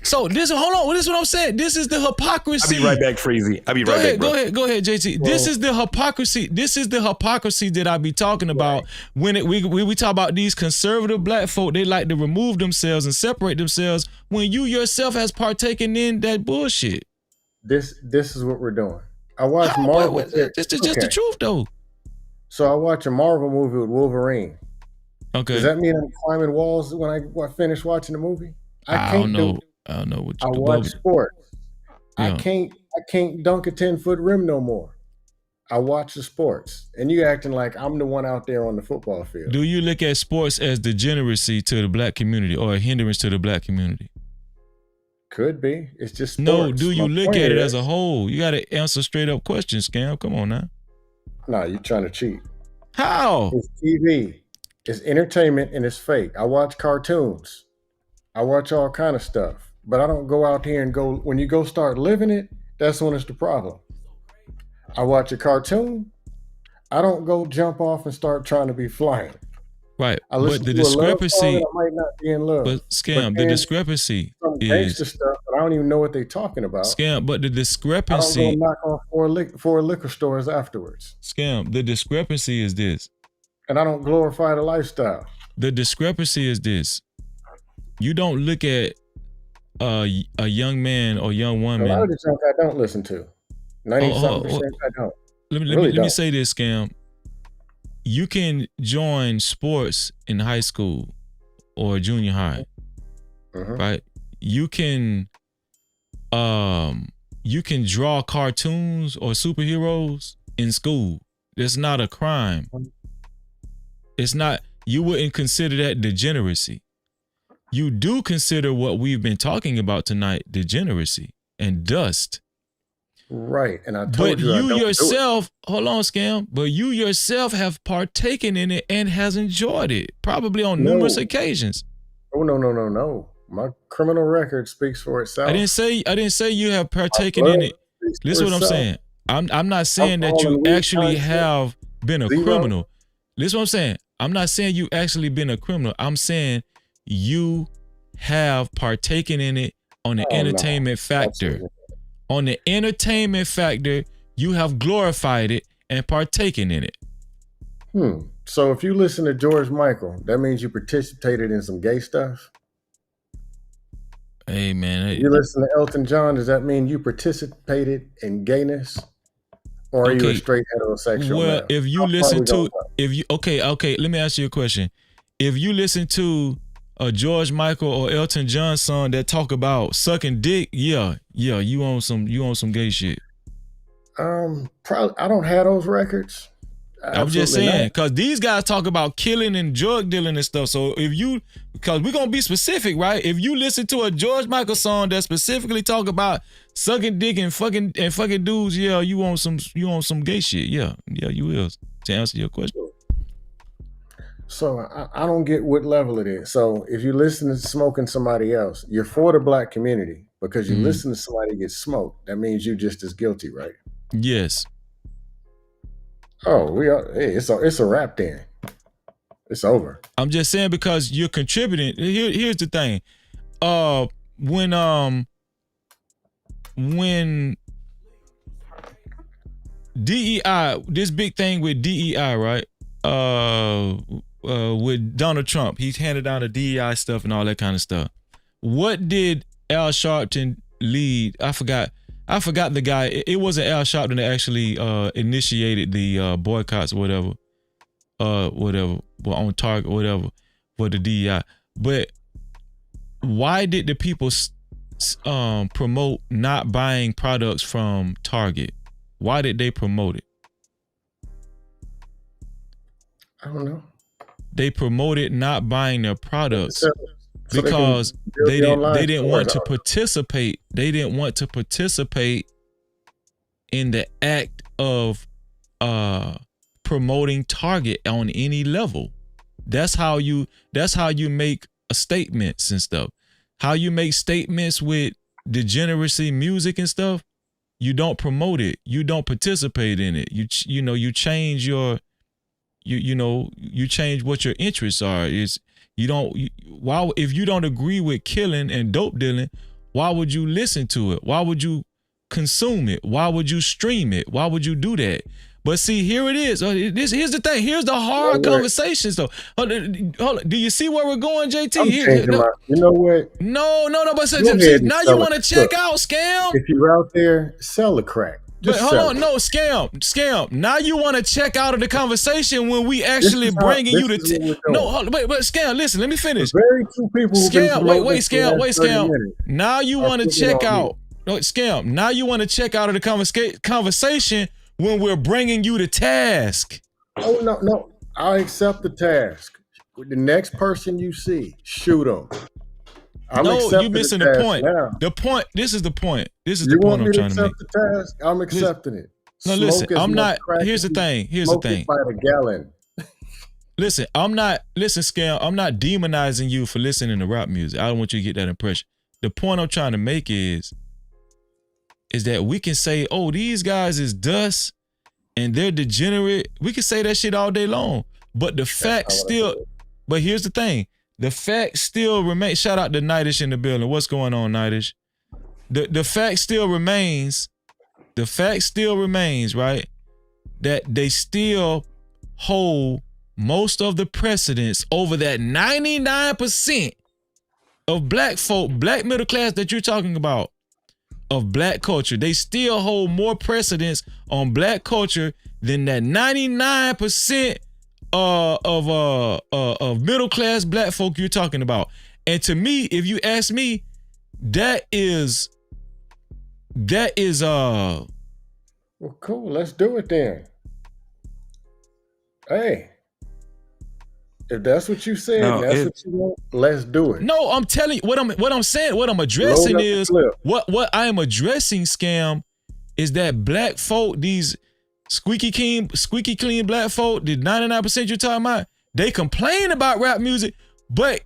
So this is what I'm saying. This is the hypocrisy. I'll be right back, Freezy. I'll be right back, bro. Go ahead, JT. Bro. This is the hypocrisy. This is the hypocrisy that I be talking about when we talk about these conservative black folk. They like to remove themselves and separate themselves when you yourself has partaken in that bullshit. This is what we're doing. I watch Marvel. This is just the truth, though. So I watch a Marvel movie with Wolverine. Okay. Does that mean I'm climbing walls when I finish watching the movie? I don't know. I don't know what you watch sports. Yeah. I can't dunk a 10-foot rim no more. I watch the sports, and you acting like I'm the one out there on the football field. Do you look at sports as degeneracy to the black community or a hindrance to the black community? Could be. It's just sports. No, do you look at it as a whole? You got to answer straight up questions, Scam. Come on now. No, you're trying to cheat. How? It's TV. It's entertainment, and it's fake. I watch cartoons. I watch all kind of stuff. But I don't go out here and go, when you go start living it, that's when it's the problem. I watch a cartoon. I don't go jump off and start trying to be flying. Right. I listen but the to discrepancy, a love song, I might not be in love. But Scam, the discrepancy is gangster stuff, but I don't even know what they're talking about. Scam, but the discrepancy. I don't go knock on four liquor stores afterwards. Scam, the discrepancy is this. And I don't glorify the lifestyle. The discrepancy is this. You don't look at a young man or young woman. A lot of the junk I don't listen to. 97% I don't. Let me say this, Scam. You can join sports in high school or junior high, right? You can draw cartoons or superheroes in school. That's not a crime. It's not. You wouldn't consider that degeneracy. You do consider what we've been talking about tonight degeneracy and dust. Right, and I told you. But you yourself, hold on, Scam. But you yourself have partaken in it and has enjoyed it, probably on numerous occasions. Oh no! My criminal record speaks for itself. I didn't say you have partaken in it. Listen what I'm saying. I'm not saying that you actually have been a criminal. Listen what I'm saying. I'm not saying you actually been a criminal. I'm saying you have partaken in it on the entertainment factor. Absolutely. On the entertainment factor, you have glorified it and partaken in it. So if you listen to George Michael, that means you participated in some gay stuff? Hey, man. You listen to Elton John, does that mean you participated in gayness? Or are you a straight heterosexual Well, man? if you listen to, let me ask you a question. If you listen to a George Michael or Elton John song that talk about sucking dick, yeah, you on some gay shit. Probably I don't have those records. I'm just saying, because these guys talk about killing and drug dealing and stuff. So because we're gonna be specific, right? If you listen to a George Michael song that specifically talk about sucking dick and fucking dudes, yeah, you on some gay shit. Yeah, you is, to answer your question. So I don't get what level it is. So if you listen to smoking somebody else, you're for the black community because you listen to somebody get smoked. That means you're just as guilty, right? Yes. Oh, hey, it's a wrap then. It's over. I'm just saying because you're contributing. Here's the thing. When DEI, this big thing with DEI, right? With Donald Trump, he's handed down the DEI stuff and all that kind of stuff. What did Al Sharpton lead? I forgot the guy. It wasn't Al Sharpton that actually initiated the boycotts or whatever, on Target or whatever for the DEI. But why did the people promote not buying products from Target? Why did they promote it? I don't know. They promoted not buying their products because they didn't want to participate. They didn't want to participate in the act of promoting Target on any level. That's how you make statements and stuff. How you make statements with degeneracy music and stuff. You don't promote it. You don't participate in it. You change your. You change what your interests are. If you don't agree with killing and dope dealing, why would you listen to it? Why would you consume it? Why would you stream it? Why would you do that? But see, here it is. Here's the thing. Here's the hard conversations, though. Hold on. Do you see where we're going, JT? You know what? No. But now you want to check out, Scam. If you're out there, sell the crack. But hold on, no, scam. Now you want to check out of the conversation when we actually bringing you to but scam. Listen, let me finish. Very few people. Scam. Wait, scam. Now you want to check out. No, scam. Now you want to check out of the conversation when we're bringing you to task. Oh no, I accept the task. With the next person you see, shoot them. No, you're missing the point. Now. The point. This is the point. This is You the point want me I'm to trying to make. accept the task? I'm accepting it. No, listen. I'm not. Here's the thing. Here's the thing. By the gallon. Listen, I'm not. Listen, Scam. I'm not demonizing you for listening to rap music. I don't want you to get that impression. The point I'm trying to make is that we can say, oh, these guys is dust and they're degenerate. We can say that shit all day long. But the fact still, but here's the thing. The fact still remains. Shout out to Nightish in the building. What's going on, Nightish? The fact still remains. The fact still remains, right? That they still hold most of the precedence over that 99% of black folk, black middle class that you're talking about, of black culture. They still hold more precedence on black culture than that 99% of middle class black folk you're talking about. And to me, if you ask me, that is well, cool. Let's do it then. Hey, if that's what you said, that's what you want, let's do it. No, I'm telling you what I'm saying, what I'm addressing is what I am addressing, Scam, is that black folk, these squeaky clean black folk, the 99% you're talking about, they complain about rap music, but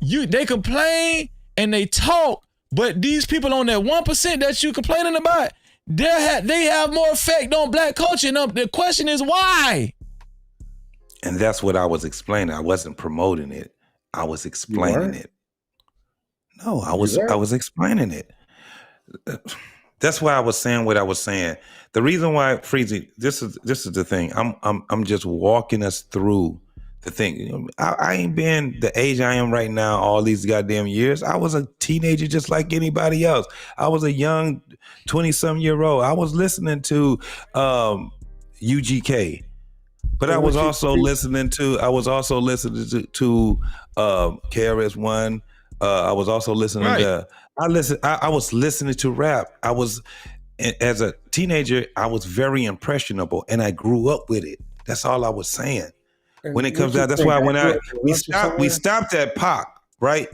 they complain and they talk, but these people on that 1% that you complaining about, they have more effect on black culture. And the question is why? And that's what I was explaining. I wasn't promoting it. I was explaining it. No, I was explaining it. That's why I was saying what I was saying. The reason why, Freezy, this is the thing. I'm just walking us through the thing. I ain't been the age I am right now all these goddamn years. I was a teenager just like anybody else. I was a young 20-some-year-old. I was listening to UGK. But I was also listening to KRS-One. I was also listening to I was listening to rap. I was, as a teenager, I was very impressionable and I grew up with it. That's all I was saying. When it comes out, that's why when we stopped at Pop, right?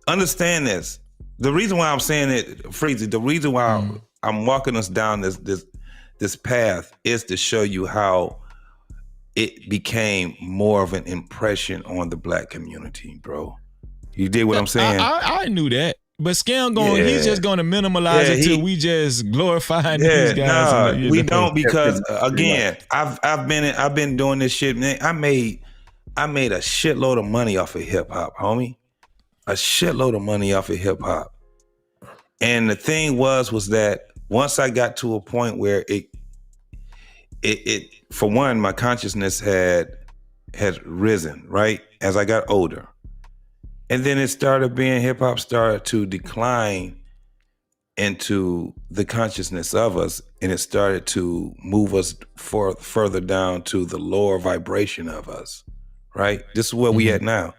Understand this. The reason why I'm saying it, Freezy, the reason why I'm walking us down this path is to show you how it became more of an impression on the black community, bro. You did what I'm saying? I knew that. But Scam he's just going to minimalize it till we just glorifying these guys. No, we don't, because again, I've been doing this shit, man. I made a shitload of money off of hip hop, homie. A shitload of money off of hip hop. And the thing was that once I got to a point where it for one, my consciousness had risen, right? As I got older. And then hip hop started to decline into the consciousness of us, and it started to move us further down to the lower vibration of us, right? This is where we at now.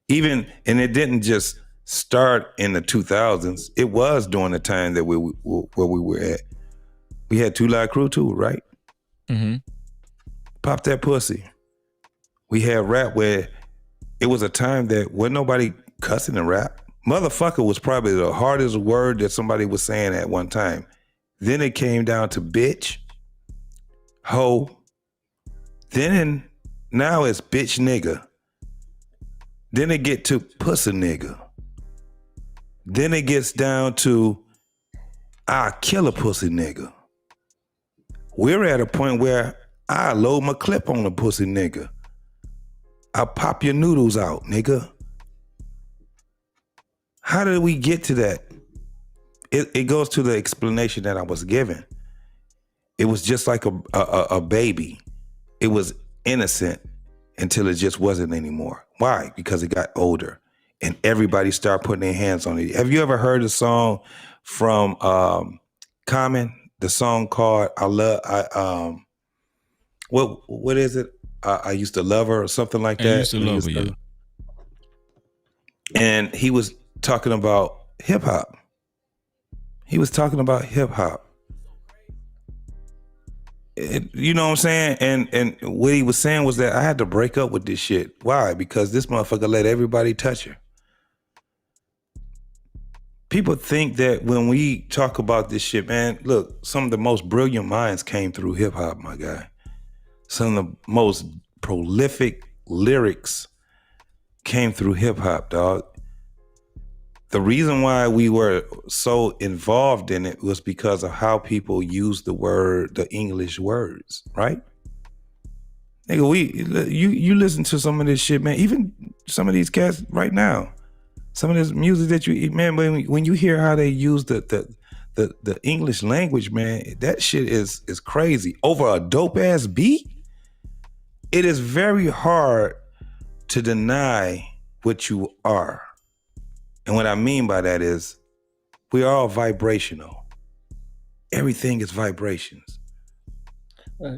And it didn't just start in the 2000s. It was during the time that where we were at. We had 2 Live Crew too, right? Mm-hmm. Pop That Pussy. We had rap where it was a time that wasn't nobody cussing in rap. Motherfucker was probably the hardest word that somebody was saying at one time. Then it came down to bitch, hoe. Then now it's bitch nigga. Then it get to pussy nigga. Then it gets down to I kill a pussy nigga. We're at a point where I load my clip on a pussy nigga. I pop your noodles out, nigga. How did we get to that? It goes to the explanation that I was given. It was just like a baby. It was innocent until it just wasn't anymore. Why? Because it got older and everybody started putting their hands on it. Have you ever heard a song from Common? The song called what is it? I used to love her or something like that. I used to love her, yeah. And he was talking about hip hop. He was talking about hip hop. you know what I'm saying? And what he was saying was that I had to break up with this shit. Why? Because this motherfucker let everybody touch her. People think that when we talk about this shit, man, look, some of the most brilliant minds came through hip hop, my guy. Some of the most prolific lyrics came through hip hop, dog. The reason why we were so involved in it was because of how people use the English words, right? Nigga, you listen to some of this shit, man. Even some of these cats right now, some of this music that man, when you hear how they use the English language, man, that shit is crazy. Over a dope ass beat, it is very hard to deny what you are. And what I mean by that is we are all vibrational. Everything is vibrations.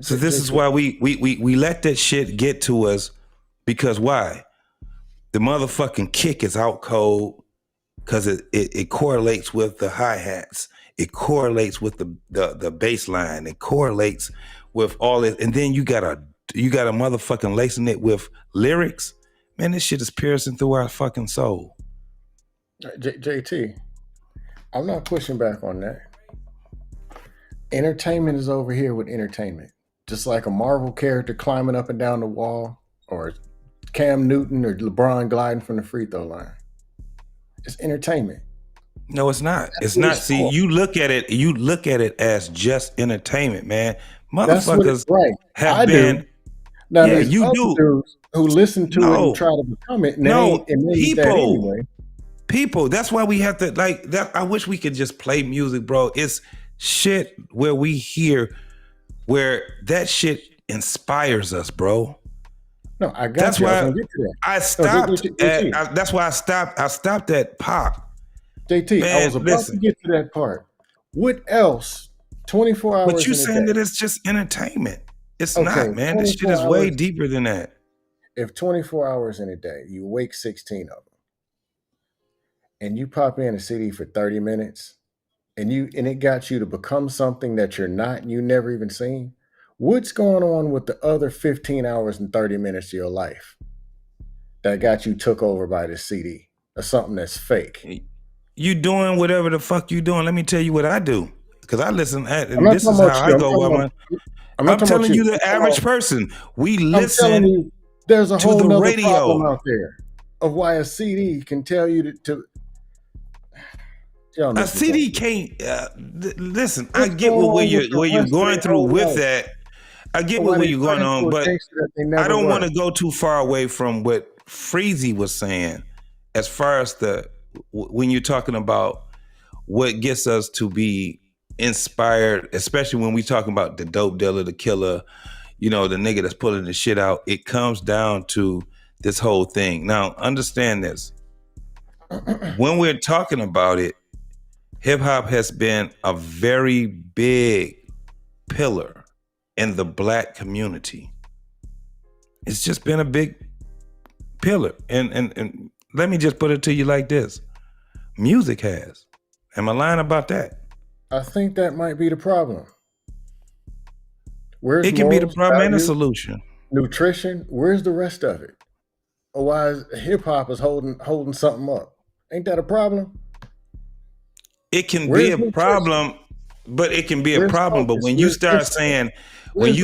So this is why we let that shit get to us, because why? The motherfucking kick is out cold because it correlates with the hi-hats. It correlates with the bass line. It correlates with all it. And then you got a motherfucking lacing it with lyrics. Man, this shit is piercing through our fucking soul. JT, I'm not pushing back on that. Entertainment is over here with entertainment. Just like a Marvel character climbing up and down the wall, or Cam Newton or LeBron gliding from the free throw line. It's entertainment. No, it's not. It's not. See, you look at it as just entertainment, man. Motherfuckers have been. Now, yeah, you do. Dudes who listen to it and try to become it. And people. That's why we have to like that. I wish we could just play music, bro. It's shit where we hear where that shit inspires us, bro. No, I got that's you. Why I stopped. That's why I stopped. I stopped at pop. JT, man, I was about to get to that part. What else? 24 hours. But you saying that it's just entertainment? It's not, man. This shit is way deeper than that. If 24 hours in a day, you wake 16 of them, and you pop in a CD for 30 minutes, and it got you to become something that you're not, and you never even seen. What's going on with the other 15 hours and 30 minutes of your life that got you took over by this CD or something that's fake? You doing whatever the fuck you doing. Let me tell you what I do. Because I listen at, and this is how I go. I'm telling you the average person. We listen. I'm telling you, there's a whole nother problem out there of why a CD can tell you to a CD can't listen. I get where you're going through with that. I get where you're going on, but I don't want to go too far away from what Freezy was saying as far as when you're talking about what gets us to be inspired, especially when we talking about the dope dealer, the killer, the nigga that's pulling the shit out. It comes down to this whole thing. Now, understand this. When we're talking about it, hip hop has been a very big pillar in the Black community. It's just been a big pillar. And let me just put it to you like this. Music has. Am I lying about that? I think that might be the problem. It can be the problem and the solution. Nutrition, where's the rest of it? Or why is hip hop is holding something up? Ain't that a problem? It can be a problem, but it can be a problem. But when you start saying, but when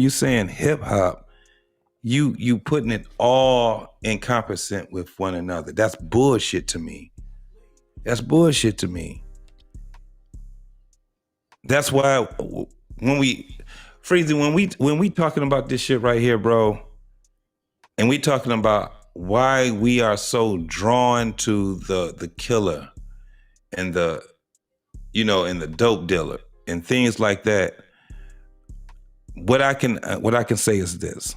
you saying hip hop, you putting it all encompassing with one another. That's bullshit to me. That's bullshit to me. That's why when we talking about this shit right here, bro, and we talking about why we are so drawn to the killer and the dope dealer and things like that. What I can say is this.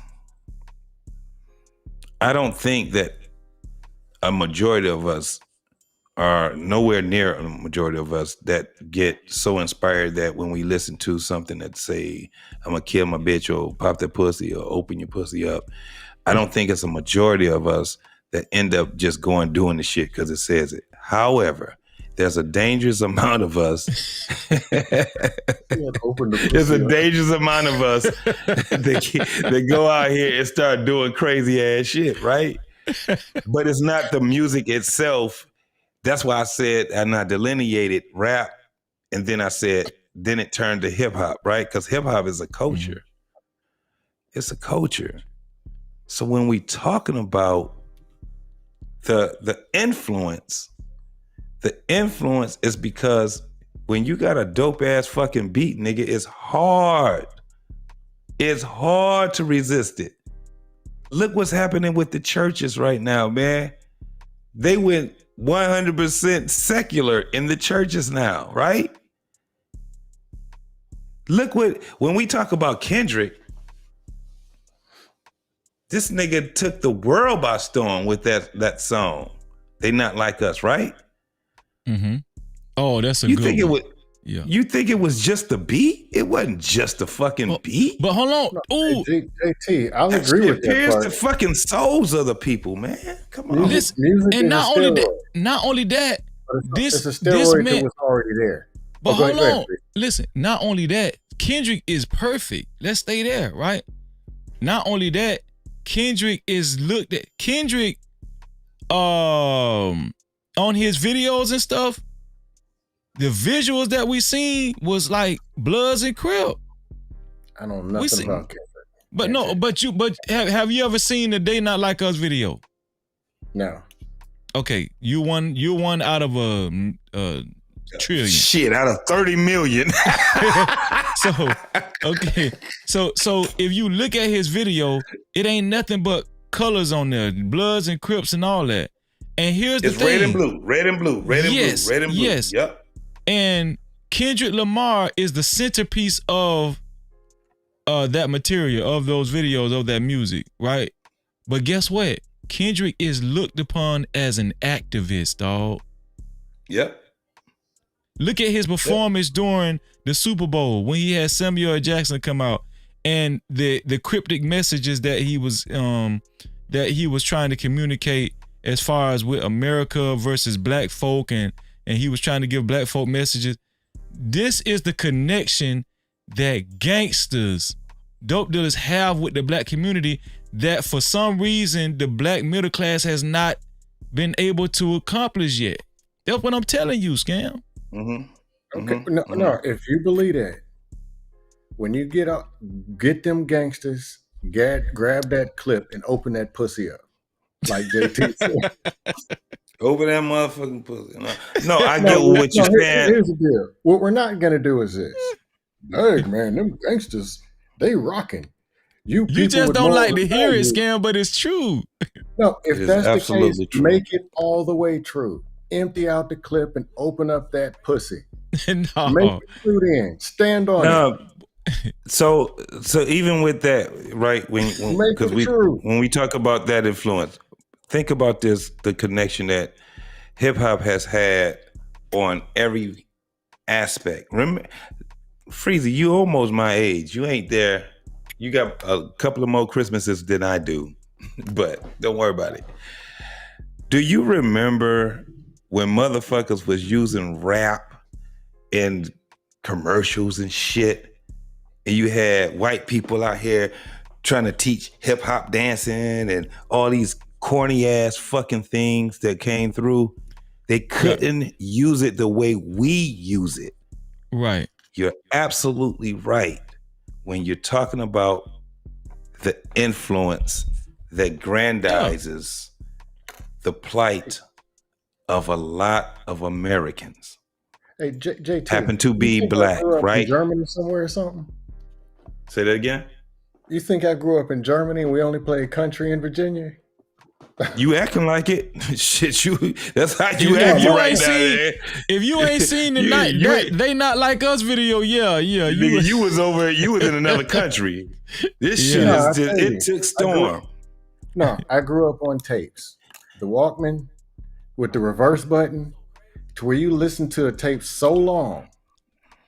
I don't think that a majority of us are nowhere near a majority of us that get so inspired that when we listen to something that say, I'm gonna kill my bitch or pop that pussy or open your pussy up. I don't think it's a majority of us that end up just doing the shit because it says it. However, there's a dangerous amount of us. There's a dangerous amount of us that go out here and start doing crazy ass shit, right? But it's not the music itself. That's why I said, and I delineated rap, and then I said, then it turned to hip hop, right? Because hip hop is a culture. It's a culture. So when we talking about the influence is because when you got a dope ass fucking beat, nigga, it's hard. It's hard to resist it. Look what's happening with the churches right now, man. They went 100% secular in the churches now, right? Look when we talk about Kendrick, this nigga took the world by storm with that song. They Not Like Us, right? Mm-hmm. Oh, that's a good one. Yeah. You think it was just the beat? It wasn't just the fucking beat. But hold on. Ooh. JT, I'll agree with that Pierce part. the fucking souls of the people, man. Come on. Music And not only that, it's a steroid that was already there. But hold on. Listen, not only that, Kendrick is perfect. Let's stay there, right? Not only that, Kendrick is looked at. Kendrick, on his videos and stuff, the visuals that we seen was like Bloods and Crip. I know nothing about Kendrick. But no, but have you ever seen the They Not Like Us video? No. Okay, you won out of a trillion. Shit, out of 30 million. So if you look at his video, it ain't nothing but colors on there, Bloods and Crips and all that. And here's the thing. Red and blue, red and blue, red and blue, red and blue. Yes. Yep. And Kendrick Lamar is the centerpiece of that material, of those videos, of that music, right? But guess what? Kendrick is looked upon as an activist, dog. Yep. Look at his performance during the Super Bowl when he had Samuel Jackson come out and the cryptic messages that he was trying to communicate as far as with America versus black folk, and he was trying to give black folk messages. This is the connection that gangsters, dope dealers have with the black community that for some reason the black middle class has not been able to accomplish yet. That's what I'm telling you, Scam. Mm-hmm. Okay. No, if you believe that, when you get them gangsters, grab that clip and open that pussy up. Like JT said. Open that motherfucking pussy. No, I get what you're saying. Here's the deal. What we're not gonna do is this. Hey man, them gangsters, they rocking. You just don't like to hear it, Scam, but it's true. No, if that's the case, make it all the way true. Empty out the clip and open up that pussy. No. Make it true then. Stand on it. So even with that, right? When we talk about that influence, think about the connection that hip hop has had on every aspect. Remember, Freezy, you almost my age. You ain't there. You got a couple of more Christmases than I do, but don't worry about it. Do you remember when motherfuckers was using rap in commercials and shit? And you had white people out here trying to teach hip hop dancing and all these corny ass fucking things that came through. They couldn't use it the way we use it. Right. You're absolutely right when you're talking about the influence that grandizes the plight of a lot of Americans. Hey, JT, happen to be black, right? In Germany somewhere or something? Say that again? You think I grew up in Germany and we only played country in Virginia? You acting like it. Shit, that's how you acting right now. If you ain't seen the They Not Like Us video, yeah. Nigga, you was in another country. This shit it took storm. I grew up on tapes. The Walkman with the reverse button, to where you listen to a tape so long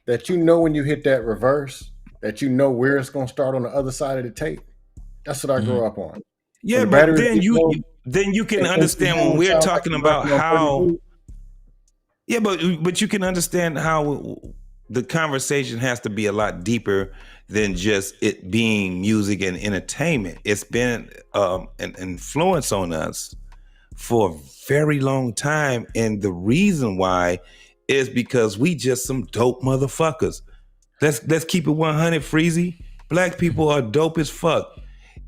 that you know when you hit that reverse, that you know where it's going to start on the other side of the tape. That's what I grew up on. Yeah, but then you can understand when we're talking about how Yeah, but you can understand how the conversation has to be a lot deeper than just it being music and entertainment. It's been an influence on us for a very long time, and the reason why is because we just some dope motherfuckers. Let's keep it 100, Freezy. Black people are dope as fuck.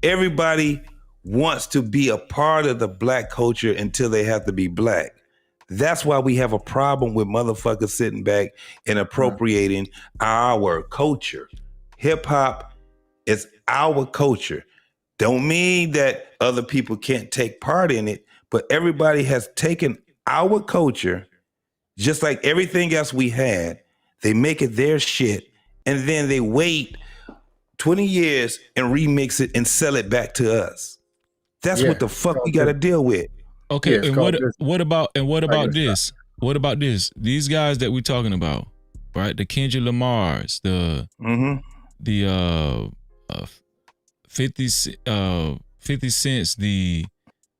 Everybody wants to be a part of the black culture until they have to be black. That's why we have a problem with motherfuckers sitting back and appropriating our culture. Hip hop is our culture. Don't mean that other people can't take part in it, but everybody has taken our culture, just like everything else we had. They make it their shit, and then they wait 20 years and remix it and sell it back to us. That's what the fuck we got to deal with. Okay, and what about this? What about this? These guys that we're talking about, right? The Kendrick Lamars, the 50 Cents, the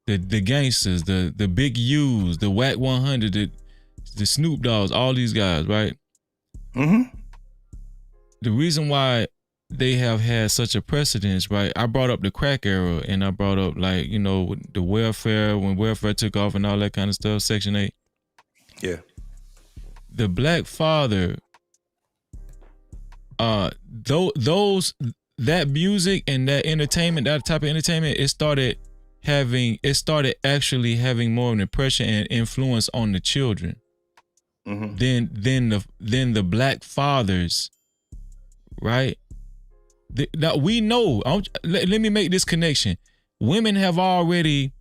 Gangsters, the Big U's, the Whack 100, the Snoop Dogs, all these guys, right? The reason why they have had such a precedence, right? I brought up the crack era, and I brought up, like, you know, the welfare, when welfare took off and all that kind of stuff, Section 8. Yeah. The black father, that music and that entertainment, that type of entertainment, it started actually having more of an impression and influence on the children than the black fathers, right? Now we know. Let me make this connection. Women have already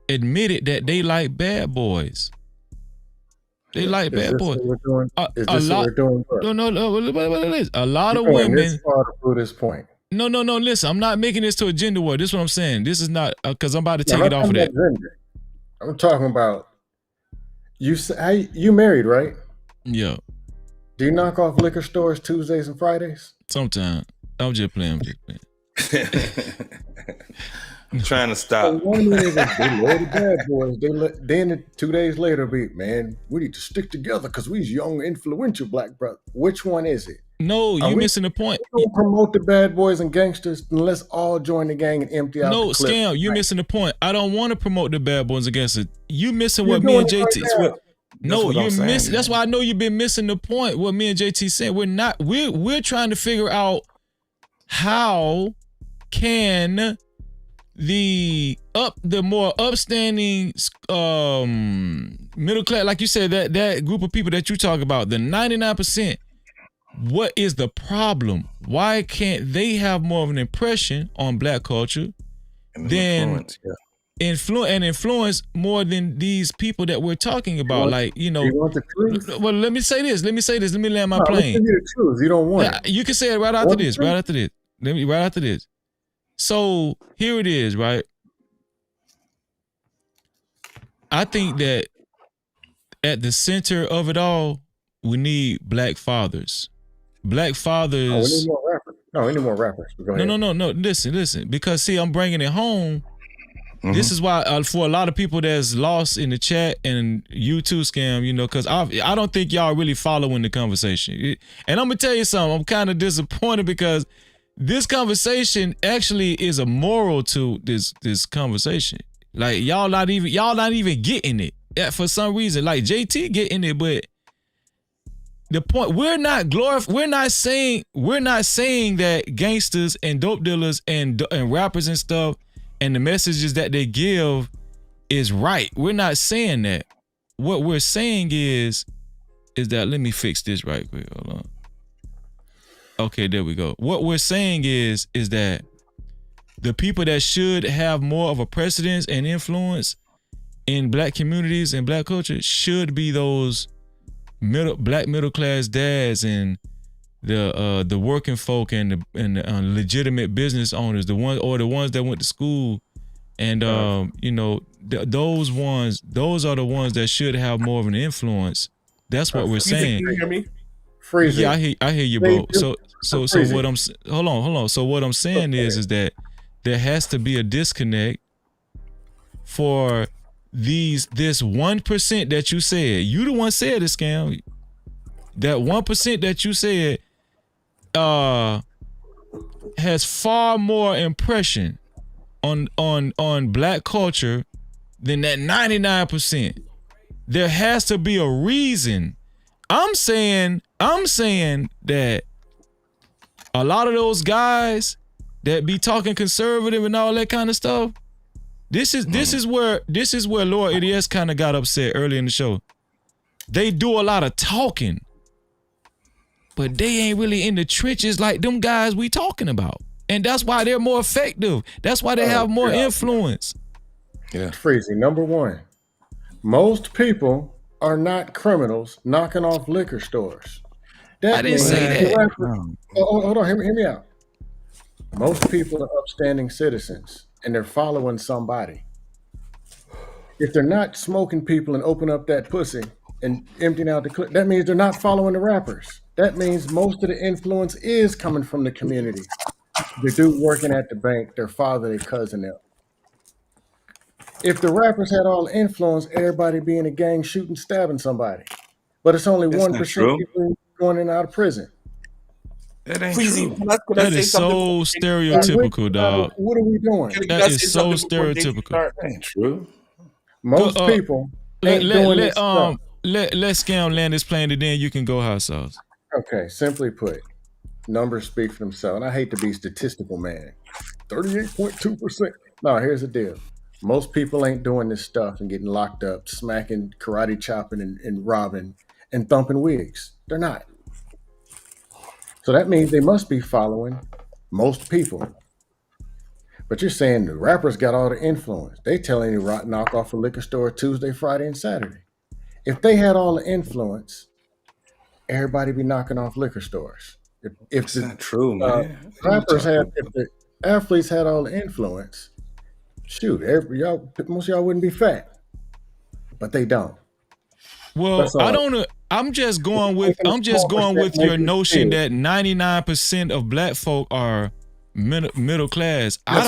admitted that they like bad boys. They like bad boys. A lot. No. A lot of women. This far to prove this point. No. Listen, I'm not making this to a gender war. This is what I'm saying. This is not because I'm about to take it off of that. I'm talking about you married, right? Yeah. Do you knock off liquor stores Tuesdays and Fridays? Sometimes. I'm just playing. I'm trying to stop. So one minute they love the bad boys. Then 2 days later, man, we need to stick together because we's young, influential black brother. Which one is it? No, you're missing the point. We don't promote the bad boys and gangsters, and let's all join the gang and empty out the clip. Scam, you're missing the point. I don't want to promote the bad boys and gangsters. You missing what me and JT. No, you're missing. That's why I know you've been missing the point. What me and JT said. We're trying to figure out how can the more upstanding middle class, like you said, that group of people that you talk about, the 99%. What is the problem? Why can't they have more of an impression on black culture than influence more than these people that we're talking about? You want the truth? Well, let me say this. Let me land my plane. Give you the truth. You don't want it. You can say it right after this. Right after this. So here it is, right? I think that at the center of it all, we need black fathers. Black fathers. We need more rappers. No. Listen. Because see, I'm bringing it home. This is why for a lot of people that's lost in the chat and you too, Scam, because I don't think y'all really following the conversation. And I'm gonna tell you something. I'm kind of disappointed because this conversation actually is a moral to this conversation. Like y'all not even getting it for some reason. Like JT getting it, but the point, we're not saying that gangsters and dope dealers and rappers and stuff and the messages that they give is right. We're not saying that. What we're saying is that, let me fix this right quick. Hold on. Okay, there we go. What we're saying is that the people that should have more of a precedence and influence in black communities and black culture should be those black middle class dads and the working folk and the legitimate business owners, the ones that went to school, and those are the ones that should have more of an influence. That's what we're saying. Can you hear me? Freezing. Yeah, I hear you, bro. So what I'm hold on. So what I'm saying is that there has to be a disconnect for this 1% that you said, you the one said it, Scam. That 1% that you said has far more impression on black culture than that 99%. There has to be a reason. I'm saying that a lot of those guys that be talking conservative and all that kind of stuff, this is where Lord ADS kind of got upset early in the show. They do a lot of talking, but they ain't really in the trenches like them guys we talking about. And that's why they're more effective. That's why they have more influence. Yeah. Freezy, number one, most people are not criminals knocking off liquor stores. I didn't say that. Hold on, hear me out. Most people are upstanding citizens and they're following somebody. If they're not smoking people and open up that pussy and emptying out the clip, that means they're not following the rappers. That means most of the influence is coming from the community. The dude working at the bank, their father, their cousin, them. If the rappers had all the influence, everybody be in a gang shooting, stabbing somebody. But it's only 1% people going in and out of prison. That ain't Freezy, true. That is so stereotypical, dog. What are we doing? That is so stereotypical. That ain't true. Most people ain't doing this stuff. Let Scam land his plane, and then you can go hot sauce. Okay, simply put, numbers speak for themselves. And I hate to be statistical, man. 38.2%. No, here's the deal. Most people ain't doing this stuff and getting locked up, smacking, karate chopping, and robbing, and thumping wigs. They're not. So that means they must be following most people. But you're saying the rappers got all the influence. They telling you knock off a liquor store Tuesday, Friday, and Saturday. If they had all the influence, everybody be knocking off liquor stores. If That's not true, man. If the athletes had all the influence, shoot, most of y'all wouldn't be fat, but they don't. Well, I don't. I'm just going with your notion that 99% of black folk are middle class. I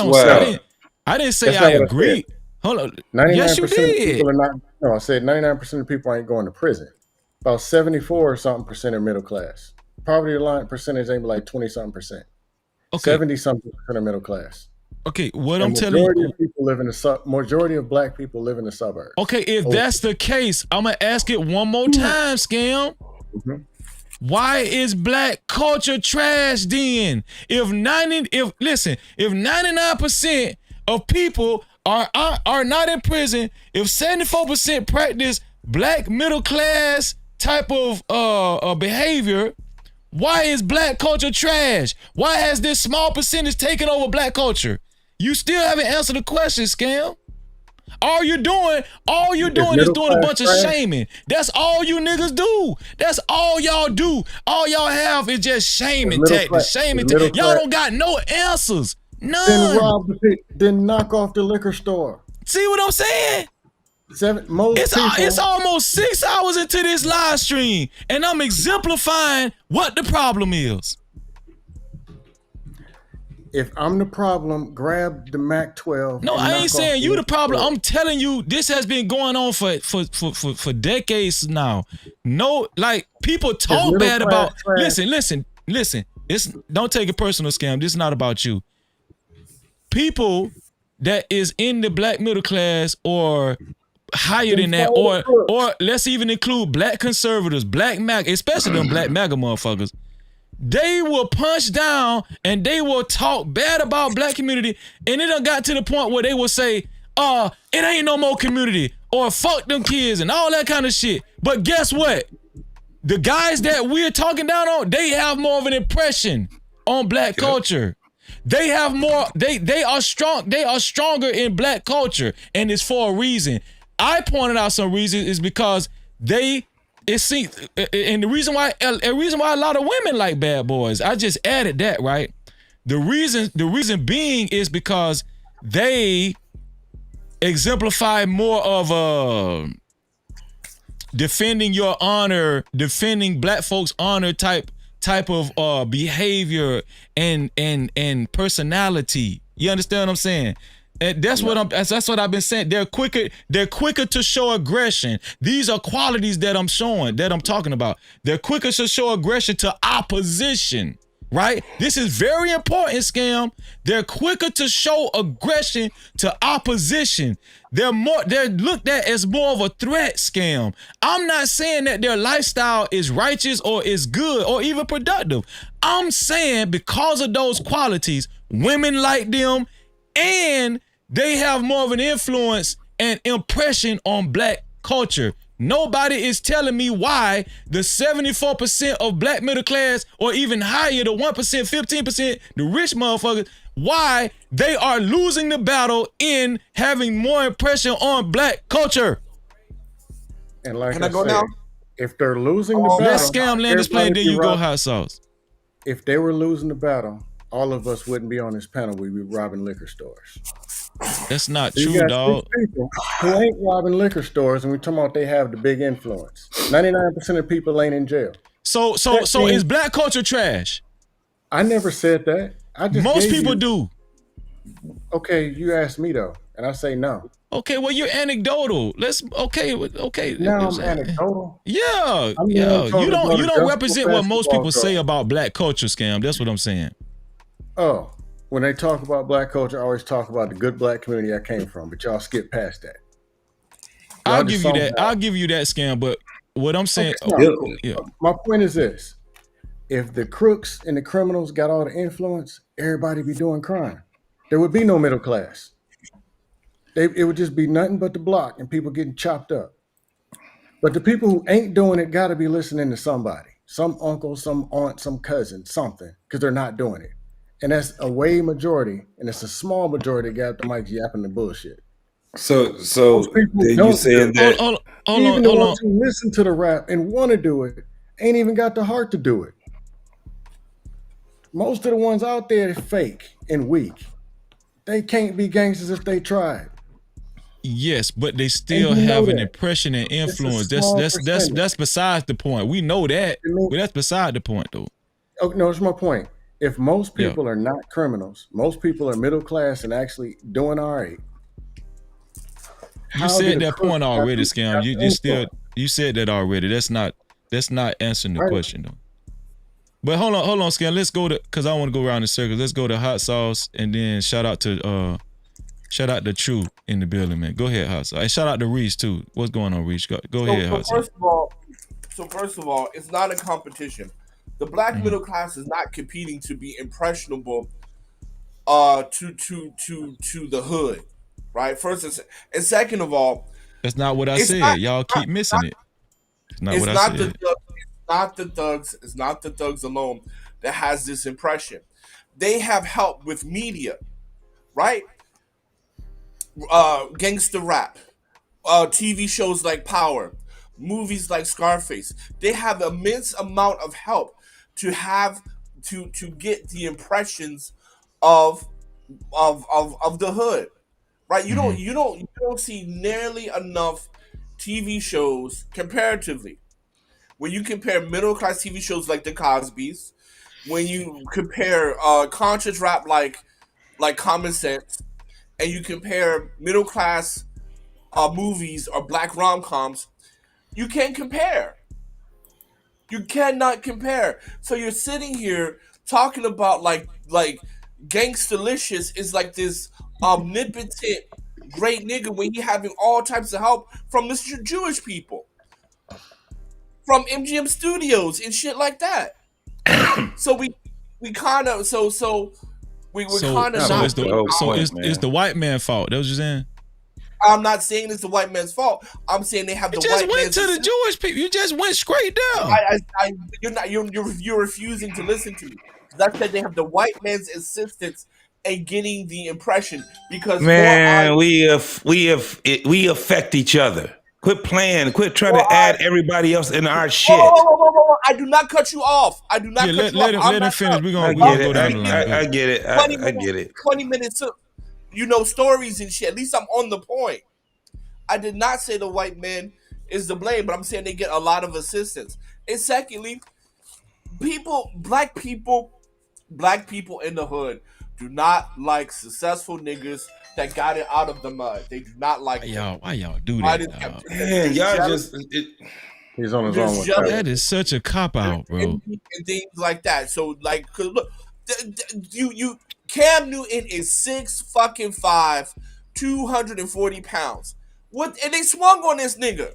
didn't say I agree. Hold on. 99% yes, you did. Of people are not. No, I said 99% of people ain't going to prison. About 74 or something percent are middle class. Poverty line percentage ain't like 20 something percent. Okay. 70 something percent are middle class. Okay, what I'm telling you, majority of black people live in the suburbs. Okay, if that's the case, I'm gonna ask it one more time, Scam. Mm-hmm. Why is black culture trash then? If 99% of people are not in prison, if 74% practice black middle class type of behavior, why is black culture trash? Why has this small percentage taken over black culture? You still haven't answered the question, Scam. All you're doing is doing a bunch of shaming. That's all you niggas do. That's all y'all do. All y'all have is just shaming tactics. Shaming tactics. Y'all don't got no answers. None. Then rob the pit. Then knock off the liquor store. See what I'm saying? It's almost 6 hours into this live stream, and I'm exemplifying what the problem is. If I'm the problem, grab the Mac 12. No, I ain't saying you the problem. I'm telling you, this has been going on for decades now. No, like people talk bad about. Listen. Don't take it personal, Scam. This is not about you. People that is in the black middle class or higher than that, or let's even include black conservatives, black MAGA, especially them black MAGA motherfuckers. They will punch down and they will talk bad about black community, and it done got to the point where they will say, it ain't no more community, or fuck them kids and all that kind of shit. But guess what? The guys that we're talking down on, they have more of an impression on black culture. They have more, they are stronger in black culture, and it's for a reason. I pointed out some reasons is because and the reason why a lot of women like bad boys, I just added that, right? The reason being is because they exemplify more of defending your honor, defending black folks' honor type of behavior and personality. You understand what I'm saying? And that's what I've been saying. They're quicker to show aggression. These are qualities that I'm talking about. They're quicker to show aggression to opposition, right? This is very important, Scam. They're quicker to show aggression to opposition. They're looked at as more of a threat, Scam. I'm not saying that their lifestyle is righteous or is good or even productive. I'm saying because of those qualities, women like them, and they have more of an influence and impression on black culture. Nobody is telling me why the 74% of black middle class, or even higher, the 1%, 15%, the rich motherfuckers, why they are losing the battle in having more impression on black culture. And like I said, if they're losing the battle, let Scam land this plane, then you go hot sauce. If they were losing the battle, all of us wouldn't be on this panel. We'd be robbing liquor stores. That's not true, dog. People who ain't robbing liquor stores, and we're talking about they have the big influence. 99% of people ain't in jail. So is black culture trash? I never said that. Most people do. Okay, you asked me though, and I say no. Okay, well you're anecdotal. Okay. Now I'm anecdotal. Yeah. You don't represent what most people say about black culture, Scam. That's what I'm saying. Oh, when they talk about black culture, I always talk about the good black community I came from, but y'all skip past that. I'll give you that, Scam. But what I'm saying, my point is this: if the crooks and the criminals got all the influence, everybody be doing crime. There would be no middle class. It would just be nothing but the block and people getting chopped up. But the people who ain't doing it got to be listening to somebody, some uncle, some aunt, some cousin, something, because they're not doing it. And that's a way majority, and it's a small majority that got the mic yapping the bullshit. So then you saying that even the ones who listen to the rap and want to do it ain't even got the heart to do it. Most of the ones out there are fake and weak. They can't be gangsters if they tried. Yes, but they still have an impression and influence. That's besides the point. We know that, but that's beside the point, though. Oh, no, it's my point. If most people are not criminals, most people are middle class and actually doing all right. You said that point already, Scam. You said that already. That's not answering the question though. But hold on, Scam. Let's go because I want to go around in circles. Let's go to hot sauce and then shout out to True in the building, man. Go ahead, hot sauce. And shout out to Reach too. What's going on, Reach? Go ahead, hot sauce. First of all, it's not a competition. The black middle class is not competing to be impressionable to the hood, right? First and second of all, that's not what I said. Y'all keep missing it. It's not what I said. It's not the thugs alone that has this impression. They have help with media, right? Gangster rap, TV shows like Power, movies like Scarface. They have immense amount of help to get the impressions of the hood, right? You don't see nearly enough TV shows comparatively. When you compare middle class TV shows like The Cosbys, when you compare conscious rap like Common Sense, and you compare middle class movies or black rom-coms, you can't compare. You cannot compare. So you're sitting here talking about like Gangsterlicious is like this omnipotent great nigga when he having all types of help from Mr. Jewish people, from MGM Studios and shit like that. So it's the white man's fault. That was you saying? I'm not saying it's the white man's fault. I'm saying they have the white man's. You just went to the Jewish people. You just went straight down. You're refusing to listen to me. That said, they have the white man's assistance in getting the impression because we affect each other. Quit playing. Quit trying to add everybody else in our shit. I do not cut you off. I do not cut you off. Let him finish. We're gonna go down the line. I get it. I get it. 20 minutes of, stories and shit. At least I'm on the point. I did not say the white man is to blame, but I'm saying they get a lot of assistance. And secondly, black people in the hood do not like successful niggas that got it out of the mud. They do not like why y'all do that? Man, y'all just he's on his There's own with jealous- that. That is such a cop out, bro. and things like that. So like, 'cause look, you Cam Newton is 6'5", 240 pounds. What? And they swung on this nigga.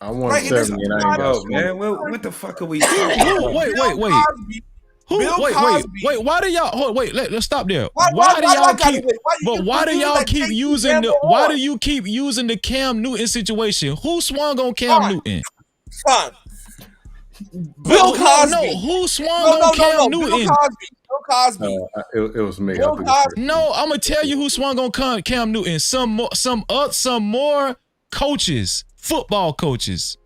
I'm 170 and I ain't got Oh man, what the fuck are we Who? talking about? Wait. Who? Bill Wait. Cosby. Why do y'all? Hold, wait. Let's stop there. Why do y'all gotta keep? wait? Why you But why do confused y'all that keep Casey using the? Campbell Why on? do you keep using the Cam Newton situation? Who swung on Cam Newton? Son. Bill Cosby. No, who swung on Cam Newton? Bill Cosby. It was me. Bill Cosby. No, I'm gonna tell you who swung on Cam Newton. Some more coaches, football coaches.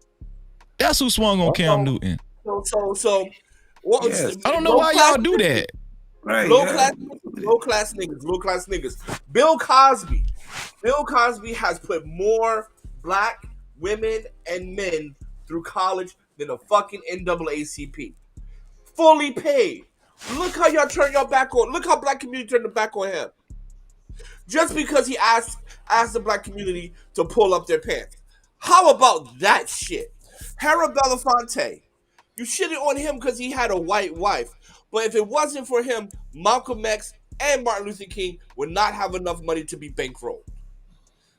That's who swung on Cam Newton. So. What, yes. I don't know why y'all do that. Right, low class niggas. Bill Cosby has put more black women and men through college than a fucking NAACP. Fully paid. Look how y'all turn your back on. Look how black community turned the back on him. Just because he asked the black community to pull up their pants. How about that shit? Harold Belafonte. You shitted on him because he had a white wife. But if it wasn't for him, Malcolm X and Martin Luther King would not have enough money to be bankrolled.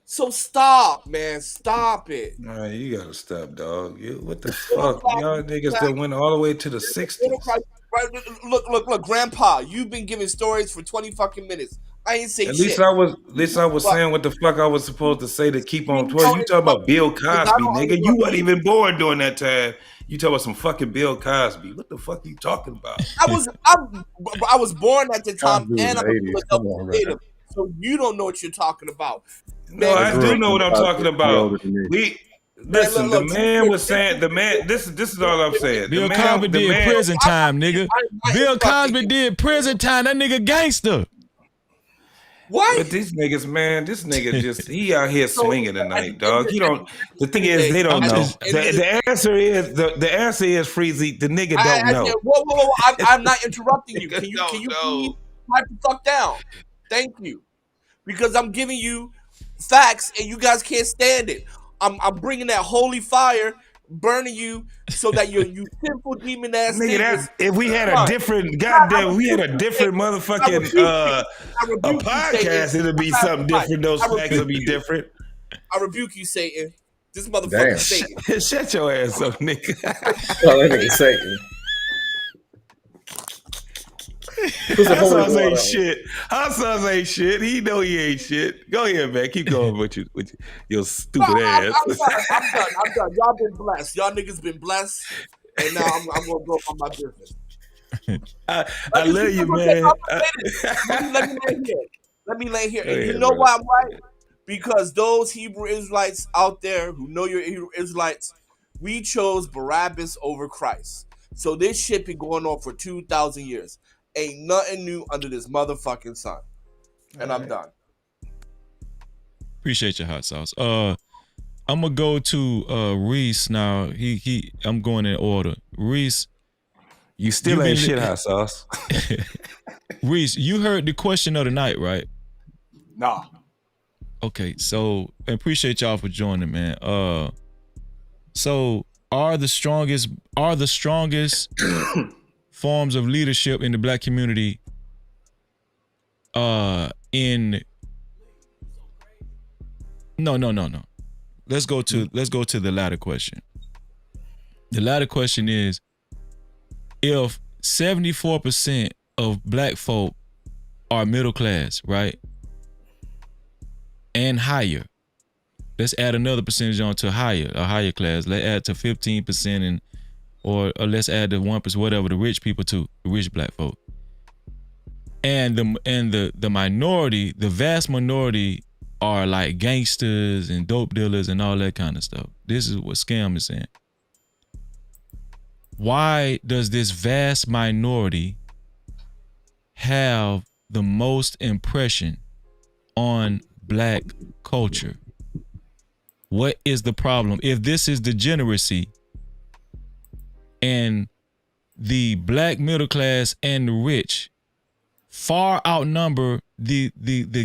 So stop, man. Stop it. Nah, you gotta stop, dog. What the fuck? Y'all niggas that went all the way to the 60s. Look, Grandpa, you've been giving stories for 20 fucking minutes. I ain't say At shit. least I was saying what the fuck I was supposed to say to keep on twirling. You talking about Bill Cosby, nigga. You wasn't even born during that time. You talking about some fucking Bill Cosby. What the fuck are you talking about? I was born at the time, and I'm a Philadelphia native. So you don't know what you're talking about. No, I do know what I'm talking about. Listen, the man was saying, this is all I'm saying. Bill Cosby did prison time, nigga. Bill Cosby did prison time. That nigga gangster. What? But these niggas, man, this nigga he out here swinging tonight, dog. He don't. The thing is, they don't know. The answer is Freezy. The nigga don't know. Whoa! I'm not interrupting you. Can you please pipe the fuck down? Thank you, because I'm giving you facts and you guys can't stand it. I'm bringing that holy fire, burning you so that you sinful demon ass nigga. That's if we had a different goddamn, we had a different motherfucking a podcast, it'd be something different. Those facts would be different. I rebuke you, Satan. This motherfucker Satan. Shut your ass up, nigga. Oh, that nigga Satan. Hassan ain't shit. Hassan ain't shit. He know he ain't shit. Go ahead, man. Keep going with your stupid ass. I'm done. Y'all been blessed. Y'all niggas been blessed. And now I'm gonna go on my business. I love you, man. Let me lay here. And you know why I'm right? Because those Hebrew Israelites out there who know you're Hebrew Israelites, we chose Barabbas over Christ. So this shit been going on for 2,000 years. Ain't nothing new under this motherfucking sun. And I'm done. Appreciate your hot sauce. I'm gonna go to Reese now. I'm going in order. Reese, you still ain't shit hot sauce. Reese, you heard the question of the night, right? Nah. Okay, so I appreciate y'all for joining, man. So are the strongest forms of leadership in the black community in no. Let's go to the latter question. The latter question is, if 74% of black folk are middle class, right? And higher. Let's add another percentage on to a higher class. Let's add to 15% and or let's add the 1%, whatever, the rich people too, the rich black folk. And the minority, the vast minority are like gangsters and dope dealers and all that kind of stuff. This is what Scam is saying. Why does this vast minority have the most impression on black culture? What is the problem? If this is degeneracy and the black middle class and the rich far outnumber the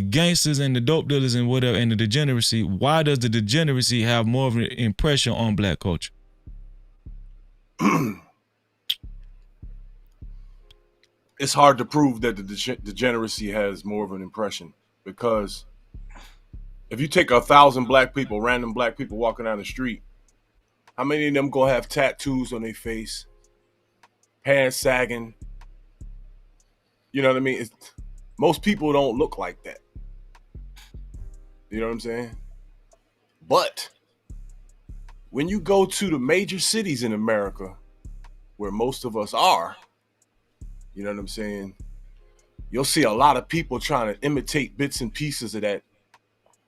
gangsters and the dope dealers and whatever and the degeneracy, why does the degeneracy have more of an impression on black culture? It's hard to prove that the degeneracy has more of an impression, because if you take 1,000 black people, random black people walking down the street, how many of them gonna have tattoos on their face, pants sagging? You know what I mean? Most people don't look like that. You know what I'm saying? But when you go to the major cities in America, where most of us are, you know what I'm saying, you'll see a lot of people trying to imitate bits and pieces of that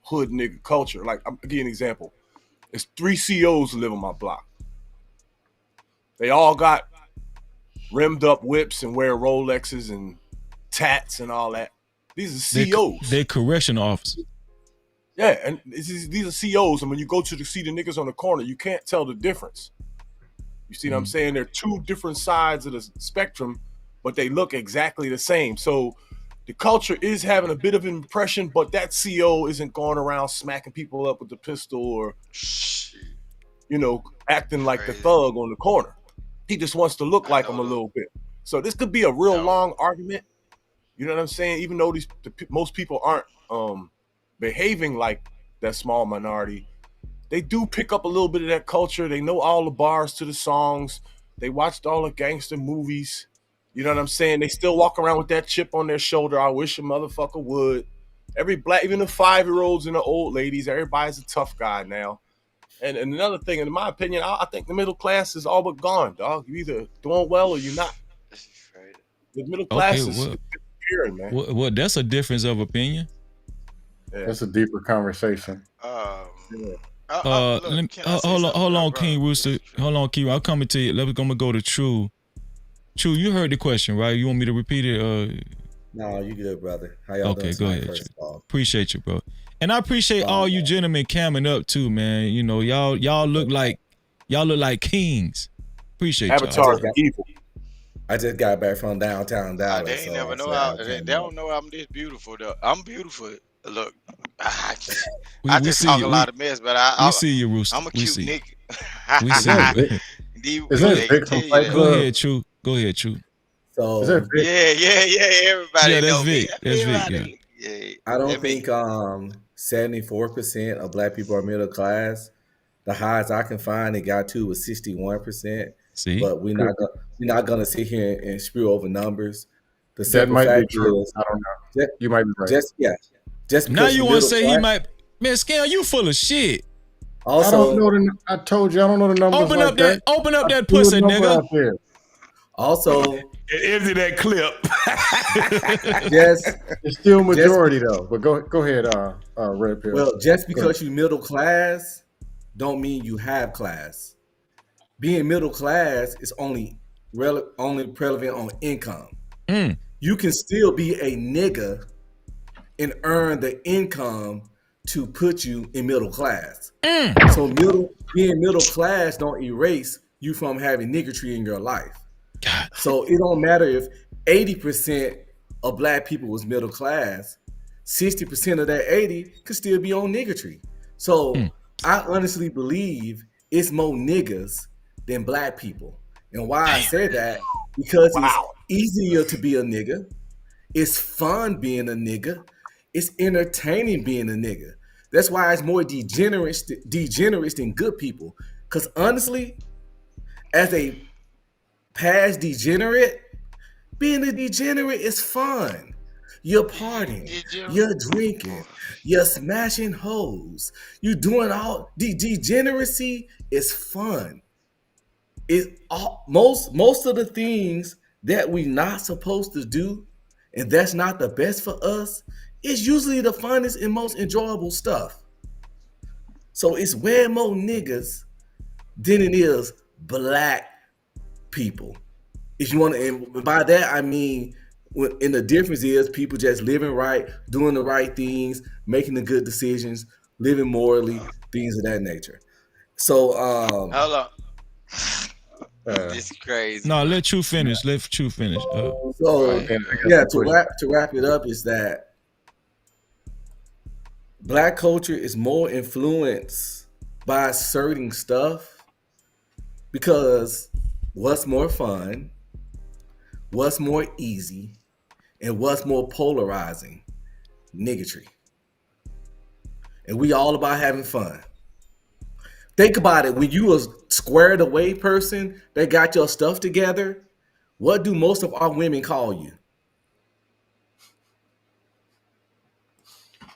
hood nigga culture. Like, I'll give you an example. There's 3 COs who live on my block. They all got rimmed up whips and wear Rolexes and tats and all that. These are COs. They're correctional officers. Yeah, and these are COs, and when you go to see the niggas on the corner, you can't tell the difference. You see what I'm saying? They're 2 different sides of the spectrum, but they look exactly the same. So the culture is having a bit of an impression, but that CO isn't going around smacking people up with the pistol or, you know, acting like the thug on the corner. He just wants to look like him a little bit. So this could be a real long argument. You know what I'm saying? Even though most people aren't behaving like that small minority, they do pick up a little bit of that culture. They know all the bars to the songs. They watched all the gangster movies. You know what I'm saying? They still walk around with that chip on their shoulder. I wish a motherfucker would. Even the 5-year-olds and the old ladies, everybody's a tough guy now. And another thing, in my opinion, I think the middle class is all but gone, dog. You're either doing well or you're not. The middle class is disappearing, man. Well, that's a difference of opinion. Yeah. That's a deeper conversation. Hold on, King Rooster. Hold on, King. I'm coming to you. I'm gonna go to True. True, you heard the question, right? You want me to repeat it? No, you good, brother. How y'all doing? Okay, go ahead. Appreciate you, bro. And I appreciate all you gentlemen camming up too, man. You know, y'all look like kings. Appreciate y'all. Avatars are evil. I just got back from downtown Dallas. They never know they don't know I'm this beautiful though. I'm beautiful. Look, I just talk a lot of mess, but we see you, Rooster. I'm a cute nigga. We see you. Go ahead, True. Go ahead, True. So yeah. Everybody. Yeah, that's know Vic. Me. That's Everybody. Vic. I don't think 74% of black people are middle class. The highest I can find it got to was 61%. See, but we're not gonna sit here and spew over numbers. The That might fact be true. is, I don't know. You might be right. Just now you want to say class, he might. Man, Scale, you full of shit. Also, I don't know I told you I don't know the numbers. Open up that pussy, nigga. Also, empty that clip. It's still majority though. But go ahead, Red Pill. Well, just because you middle class, don't mean you have class. Being middle class is only relevant on income. You can still be a nigga and earn the income to put you in middle class. So being middle class don't erase you from having niggatry in your life. So it don't matter if 80% of black people was middle class, 60% of that 80 could still be on niggatry. So I honestly believe it's more niggas than black people. And why I say that, because it's easier to be a nigga. It's fun being a nigga. It's entertaining being a nigga. That's why it's more degenerates than good people. Because honestly, as a past degenerate, being a degenerate is fun. You're partying, you're drinking, you're smashing hoes, you're doing all degeneracy is fun. Most of the things that we not supposed to do, and that's not the best for us, is usually the funnest and most enjoyable stuff. So it's way more niggas than it is black people. If you want to, and by that I mean, and the difference is people just living right, doing the right things, making the good decisions, living morally, things of that nature. So hold on. This is crazy. No, bro. let True finish. Let True finish. So then I got yeah, some questions. to wrap it up is that Black culture is more influenced by certain stuff because what's more fun, what's more easy, and what's more polarizing? Niggatry. And we all about having fun. Think about it. When you a squared away person that got your stuff together, what do most of our women call you?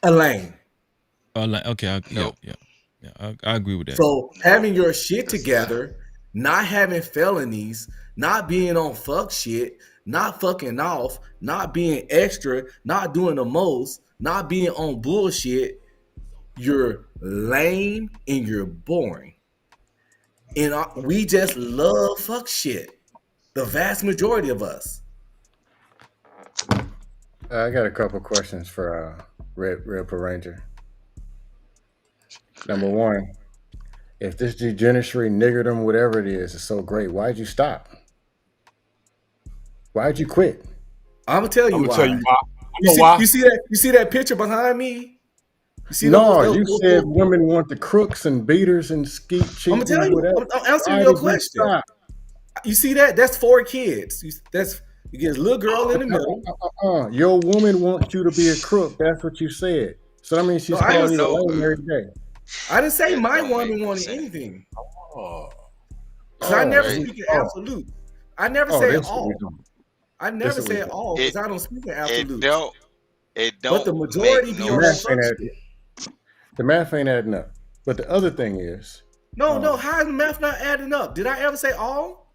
A lame. Okay. Yeah. I agree with that. So having your shit together, not having felonies, not being on fuck shit, not fucking off, not being extra, not doing the most, not being on bullshit, you're lame and you're boring. And we just love fuck shit. The vast majority of us. I got a couple questions for Red Ranger. Number one, if this degeneracy, niggerdom, whatever it is so great, why'd you stop? Why'd you quit? I'm gonna tell you why. Tell you why. I know why. You see that picture behind me? You see you said women want the crooks and beaters and skeet cheating. I'm gonna tell you. Whatever. I'm answering your question. You see that? That's 4 kids. You get a little girl in the middle. Your woman wants you to be a crook. That's what you said. So that means she's calling you a lame every day. I didn't say my woman wanted anything. I never speak in absolute. I never say all. I never say all because I don't speak in absolute. It don't. But the majority be on the math ain't adding up. But the other thing is, no. How is the math not adding up? Did I ever say all?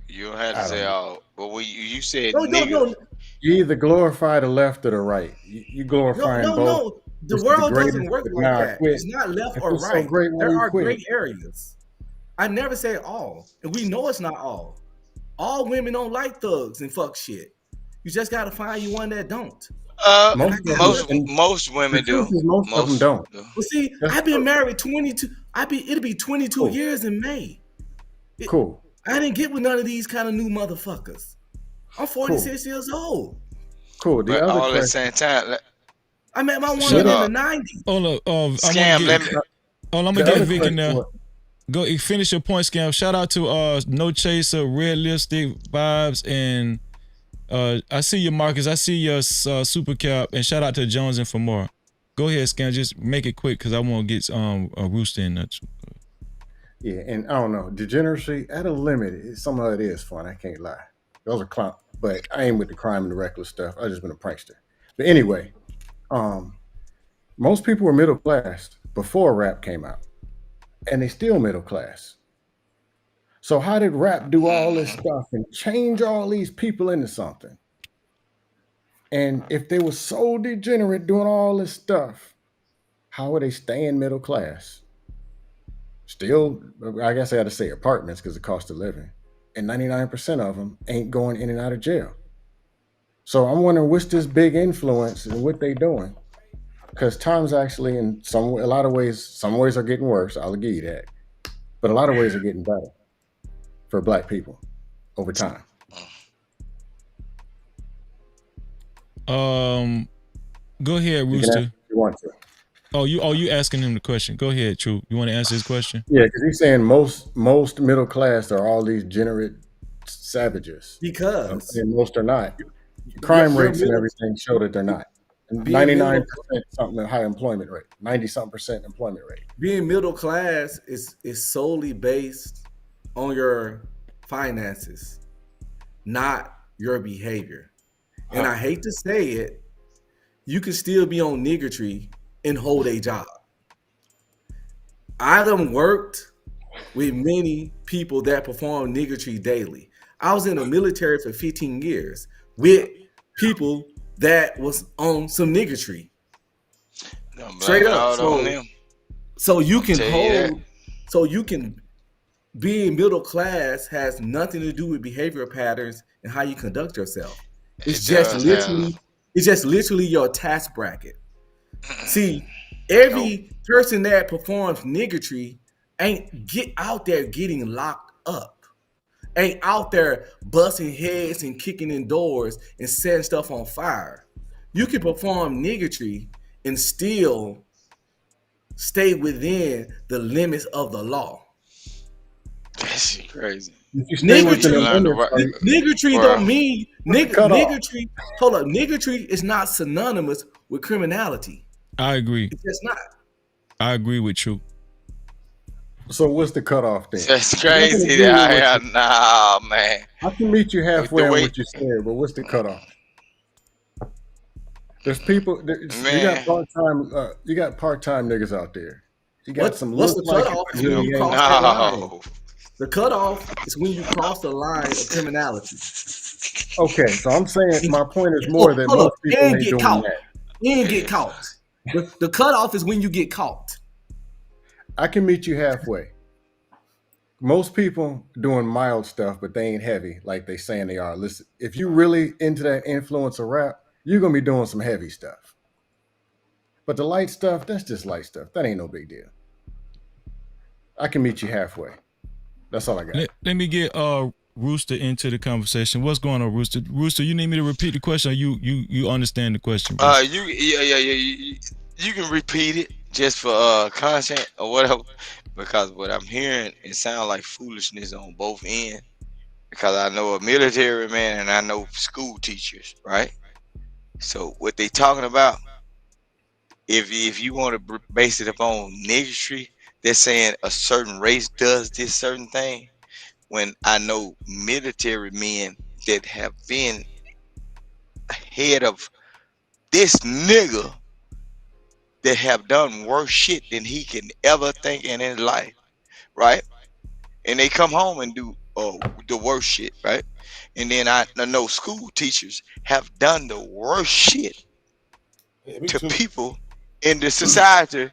You don't have to say all, but when you said no. You either glorify the left or the right. You glorify both. No. The world doesn't work like that. It's not left or right. There are gray areas. I never said all, and we know it's not all. All women don't like thugs and fuck shit. You just gotta find you one that don't. Most women do. Most of them don't. Well, see, I've been married 22. It'll be 22 years in May. Cool. I didn't get with none of these kind of new motherfuckers. I'm 46 years old. Cool. But all at the same time. I met my woman in the 90s. Hold up. I'm gonna get Vic in there. Go finish your point, Scam. Shout out to No Chaser, Realistic Vibes, and I see your Marcus. I see your Super Cap, and shout out to Jones and for more. Go ahead, Scam. Just make it quick because I want to get a Rooster in there. Yeah, and I don't know, degeneracy at a limit. Some of it is fun. I can't lie. Those are clown, but I ain't with the crime and the reckless stuff. I just been a prankster. But anyway, most people were middle class before rap came out, and they still middle class. So how did rap do all this stuff and change all these people into something? And if they were so degenerate doing all this stuff, how are they staying middle class? Still, I guess I got to say apartments because of the cost of living. And 99% of them ain't going in and out of jail. So I'm wondering what's this big influence and what they doing? Because times actually in a lot of ways, some ways are getting worse. I'll give you that. But a lot of ways are getting better for Black people over time. Go ahead, Rooster. If you want to. You asking him the question. Go ahead, True. You want to answer his question? Yeah, because he's saying most middle class are all these degenerate savages. Because and most are not. Crime rates and everything show that they're not. 99% something high employment rate. 90-something% employment rate. Being middle class is solely based on your finances, not your behavior. And I hate to say it, you can still be on niggertree and hold a job. I done worked with many people that perform niggertree daily. I was in the military for 15 years with people that was on some niggertree. Straight up. So you can hold, so you can being middle class has nothing to do with behavioral patterns and how you conduct yourself. It's just literally your task bracket. See, every person that performs niggertree ain't get out there getting locked up, ain't out there busting heads and kicking in doors and setting stuff on fire. You can perform niggatry and still stay within the limits of the law. That's crazy. If you stay within the limits, Niggatry don't mean niggatry. Hold up, niggatry is not synonymous with criminality. I agree. It's just not. I agree with you. So what's the cutoff then? That's crazy. Nah, man. I can meet you halfway on way- what you said, but what's the cutoff? There's people. You Man. got part-time niggas out there. You got some. What's the look cutoff? like When it, you really cross ain't. that line. The cutoff is when you cross the line of criminality. Okay, so I'm saying my point is more that most people ain't doing caught. that. And get caught. The cutoff is when you get caught. I can meet you halfway. Most people doing mild stuff, but they ain't heavy like they saying they are. Listen, if you really into that influencer rap, you're gonna be doing some heavy stuff. But the light stuff, that's just light stuff. That ain't no big deal. I can meet you halfway. That's all I got. Let me get Rooster into the conversation. What's going on, Rooster? Rooster, you need me to repeat the question, or you understand the question? You can repeat it just for content or whatever, because what I'm hearing, it sounds like foolishness on both ends. Because I know a military man and I know school teachers, right? So what they talking about, if you want to base it upon niggatry, they're saying a certain race does this certain thing. When I know military men that have been ahead of this nigga that have done worse shit than he can ever think in his life, right? And they come home and do the worst shit, right? And then I know school teachers have done the worst shit to people in the society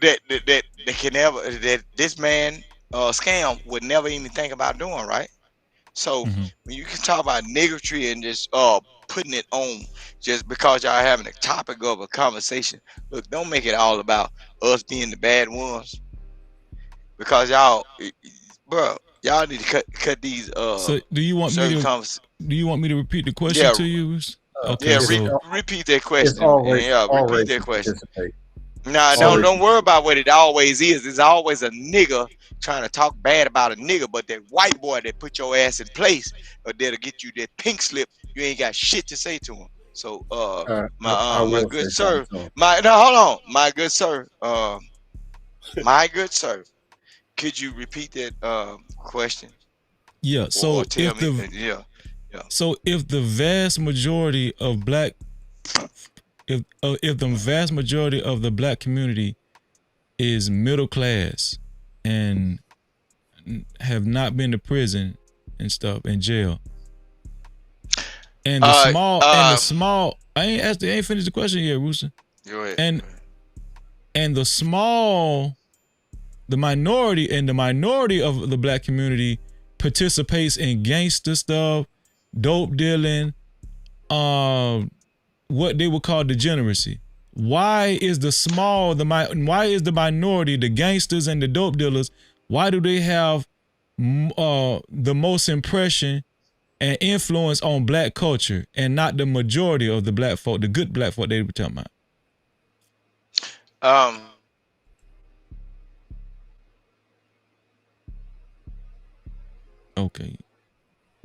that can never, that this man scam would never even think about doing, right? So when you can talk about niggatry and just putting it on just because y'all having a topic of a conversation, look, don't make it all about us being the bad ones, because y'all, bro, y'all need to cut these So do you want me to repeat the question to you, Rooster? Okay, yeah, so repeat that question. All Repeat that races question. participate. Nah, don't worry about what it always is. There's always a nigga trying to talk bad about a nigga, but that white boy that put your ass in place or that'll get you that pink slip, you ain't got shit to say to him. So my good sir, my good sir, could you repeat that question? Yeah, so or tell me, yeah. So if the vast majority of if the vast majority of the black community is middle class and have not been to prison and stuff in jail, and the small I ain't finished the question yet, Rooster. Go ahead. And the minority of the black community participates in gangster stuff, dope dealing, what they would call degeneracy. Why is the minority, the gangsters and the dope dealers, why do they have the most impression and influence on black culture and not the majority of the black folk, the good black folk they were talking about? Okay.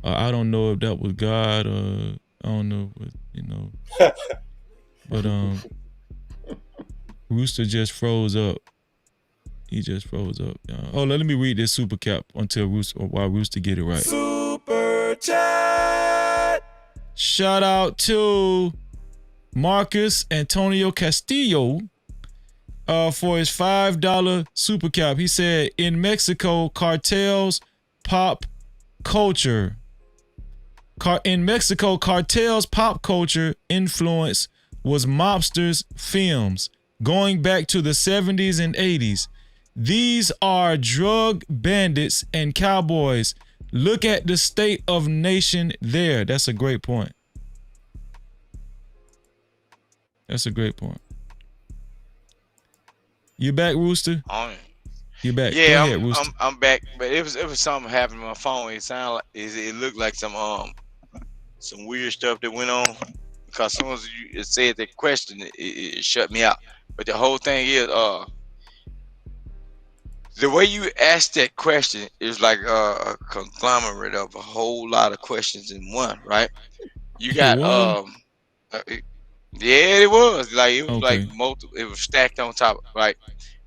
I don't know if that was God or I don't know what, but Rooster just froze up. He just froze up. Let me read this super cap while Rooster get it right. Super chat. Shout out to Marcus Antonio Castillo for his $5 super cap. He said, in Mexico, cartels pop culture. In Mexico, cartels pop culture influence was mobsters films going back to the 70s and 80s. These are drug bandits and cowboys. Look at the state of nation there. That's a great point. You back, Rooster? You back? Go Yeah, ahead, Rooster. I'm back, but it was something happened on my phone. It sounded like it looked like some weird stuff that went on because as soon as you said that question, it shut me out. But the whole thing is the way you asked that question is like a conglomerate of a whole lot of questions in one, right? You It got was yeah, it was like okay. multiple. It was stacked on top, right?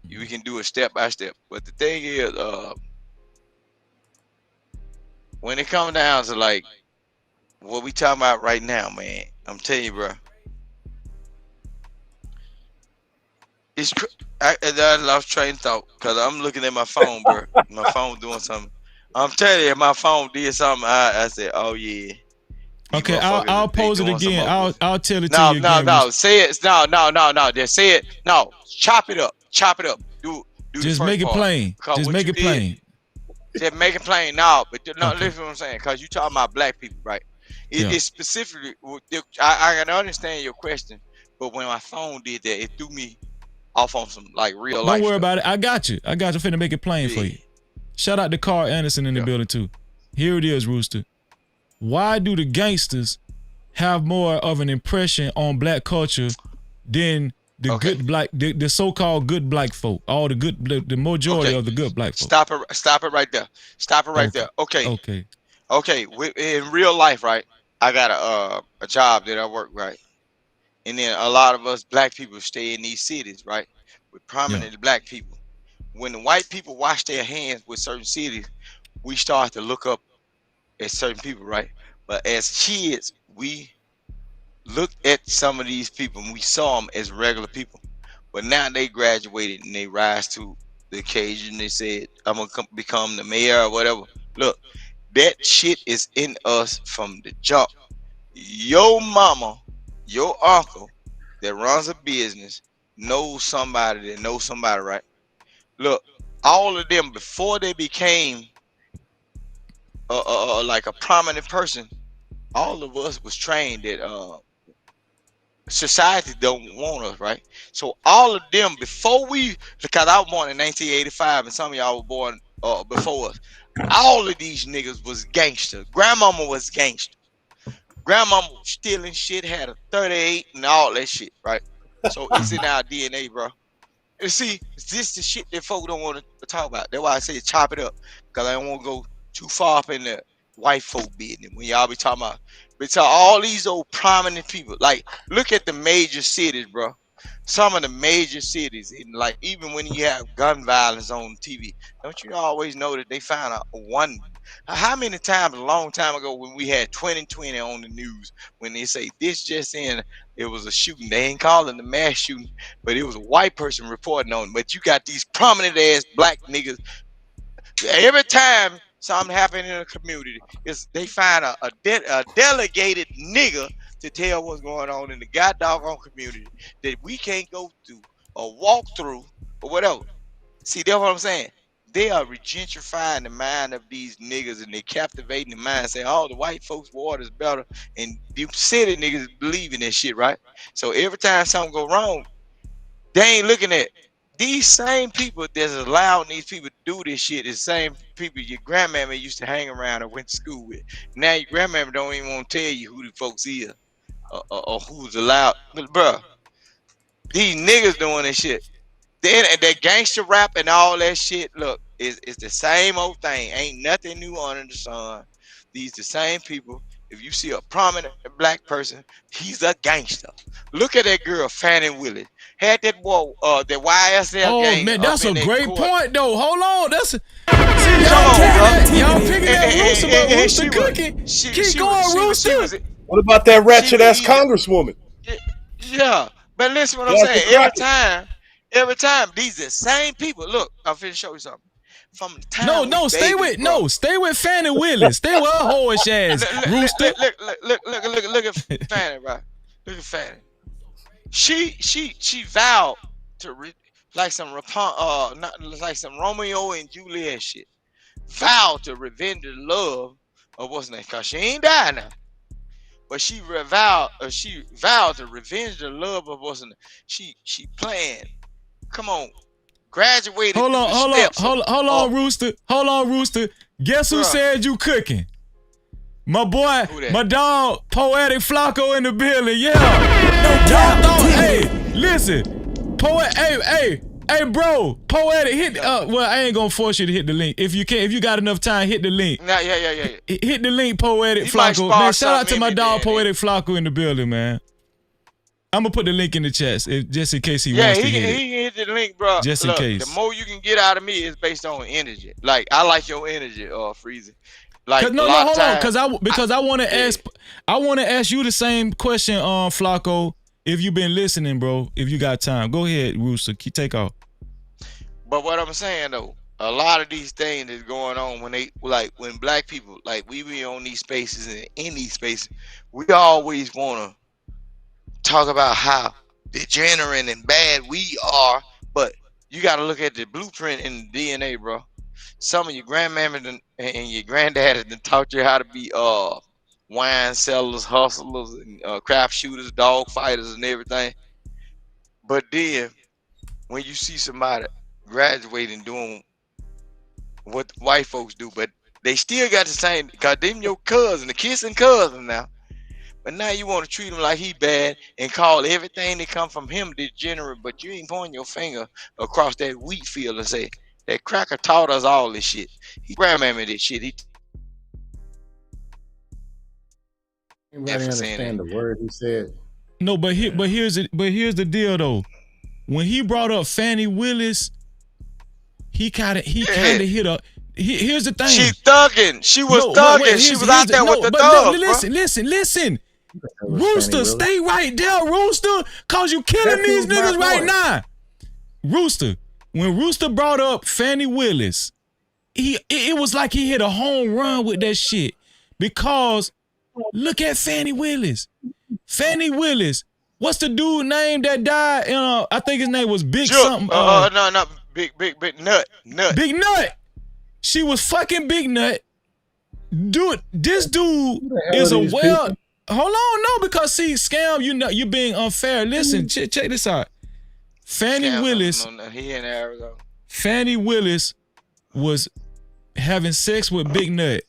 We can do it step by step. But the thing is, when it comes down to like what we talking about right now, man, I'm telling you, bro, it's I lost train of thought because I'm looking at my phone, bro. My phone doing something. I'm telling you, my phone did something. I said, oh yeah, these Okay, I'll motherfuckers, they pose it doing some again. more I'll bullshit. I'll tell it to No, you no, again, no. Rooster. Say it. No, no, no, no. Just say it. No, chop it up. Chop it up. Do the Just first make it part. plain. Because Just what make you it did, plain. just make it plain now. But no, Okay. listen to what I'm saying. Because you talking about black people, right? Yeah. It's specifically. I can understand your question, but when my phone did that, it threw me off on some like real Don't life worry stuff. about it. I got you. I got you. Finna make it plain for Yeah, you. Shout out to Carl Anderson in the yeah. building too. Here it is, Rooster. Why do the gangsters have more of an impression on black culture than the Okay, good black, the so-called good black folk, all the majority okay. of the good black folk? Stop it right there. Stop it right Okay. there. Okay, Okay. okay. In real life, right? I got a job that I work, right? And then a lot of us black people stay in these cities, right? With Yeah. prominent black people. When the white people wash their hands with certain cities, we start to look up at certain people, right? But as kids, we looked at some of these people and we saw them as regular people. But now they graduated and they rise to the occasion. They said, I'm going to become the mayor or whatever. Look, that shit is in us from the jump. Your mama, your uncle that runs a business knows somebody that knows somebody, right? Look, all of them before they became like a prominent person, all of us was trained that society don't want us, right? So all of them before we, because I was born in 1985 and some of y'all were born before us, all of these niggas was gangster. Grandmama was gangster. Grandmama was stealing shit, had a 38 and all that shit, right? So it's in our DNA, bro. And see, this the shit that folk don't want to talk about. That's why I say chop it up. Because I don't want to go too far up in the white folk business when y'all be talking about. But to all these old prominent people, like, look at the major cities, bro. Some of the major cities, and like even when you have gun violence on TV, don't you always know that they found a one? How many times a long time ago when we had 2020 on the news when they say this just in, it was a shooting. They ain't calling the mass shooting, but it was a white person reporting on it. But you got these prominent ass black niggas. Every time something happen in a community, is they find a delegated nigga to tell what's going on in the god doggone community that we can't go through or walk through or whatever. See, that's what I'm saying. They are regentrifying the mind of these niggas and they captivating the mind, saying, "Oh, the white folks' water is better," and the city niggas believe in that shit, right? So every time something go wrong, they ain't looking at these same people that's allowing these people to do this shit. The same people your grandmama used to hang around or went to school with. Now your grandmama don't even want to tell you who the folks is or who's allowed. But bruh, these niggas doing this shit. Then and that gangster rap and all that shit, look, is the same old thing. Ain't nothing new under the sun. These the same people. If you see a prominent black person, he's a gangster. Look at that girl, Fannie Willis. Had that boy, the YSL Oh gang man, up that's in a that great court. point though. Hold on. See Come y'all on, picking bro. that, y'all picking that Rooster, but And Rooster cooking. Keep going, she Rooster. was What about that she ratchet was ass either congresswoman? yeah. But listen what I'm Jasmine saying. Crockett. Every time, these the same people. Look, I'm finna show you something. From the time we babies, bro. Stay with Fannie Willis. Stay with her whorish ass, Rooster. Look at Fanny, right? Look at Fanny. She vowed to like some not like some Romeo and Juliet shit. Vowed to revenge the love of what's name? Cause she ain't died now. But she vowed to revenge the love of what's name? She planned. Come on, graduated Hold through on, the hold on, steps hold on, Rooster. Hold on, Rooster. Guess who Bruh. said you cooking? My boy, my dog, Poetic Flacco in the building. Yeah. Y'all thought, hey, listen. Hey, bro, Poetic, hit. Well, I ain't gonna force you to hit the link. If you can, if you got enough time, hit the link. Yeah. Hit the link, Poetic He might Flacco. spark Man, shout out to something my in me dog, then, Poetic Flacco in the building, man. I'm gonna put the link in the chat just in case he Yeah, wants he to hit it. can hit the link, bro. Just in Look, case. the more you can get out of me is based on energy. Like I like your energy, Freezy. Like No, a lot hold of on, times, because I want to ask, I want to ask you the same question, Flacco. If you've been listening, bro, if you got time, go ahead, Rooster. Take off. But what I'm saying though, a lot of these things is going on when they when black people we be on these spaces and in these spaces, we always wanna talk about how degenerate and bad we are, but you got to look at the blueprint in the DNA, bro. Some of your grandmamma and your granddad done taught you how to be wine sellers, hustlers, and craft shooters, dog fighters, and everything. But then when you see somebody graduating doing what the white folks do, but they still got the same, because them your cousin, the kissing cousin now. But now you want to treat him like he bad and call everything that come from him degenerate, but you ain't pointing your finger across that wheat field and say, that cracker taught us all this shit. He grandmamma this shit. He Anybody understand the word he said? No, but here's the deal though. When he brought up Fannie Willis, he kind of hit a. Here's the thing. She thugging. She was thugging. She was out there with the thugs. Listen. Rooster, stay right there, Rooster, cause you killing these niggas right now. Rooster, when Rooster brought up Fannie Willis, it was like he hit a home run with that shit. Because look at Fannie Willis. Fannie Willis. What's the dude name that died? I think his name was Big something. No, Big Nut. Big Nut. She was fucking Big Nut. Dude, this dude is a well. People? Hold on, no, because see, Scam, you're being unfair. Listen, check this out. Fannie Willis. He in Arizona. Fannie Willis was having sex with Big Nut.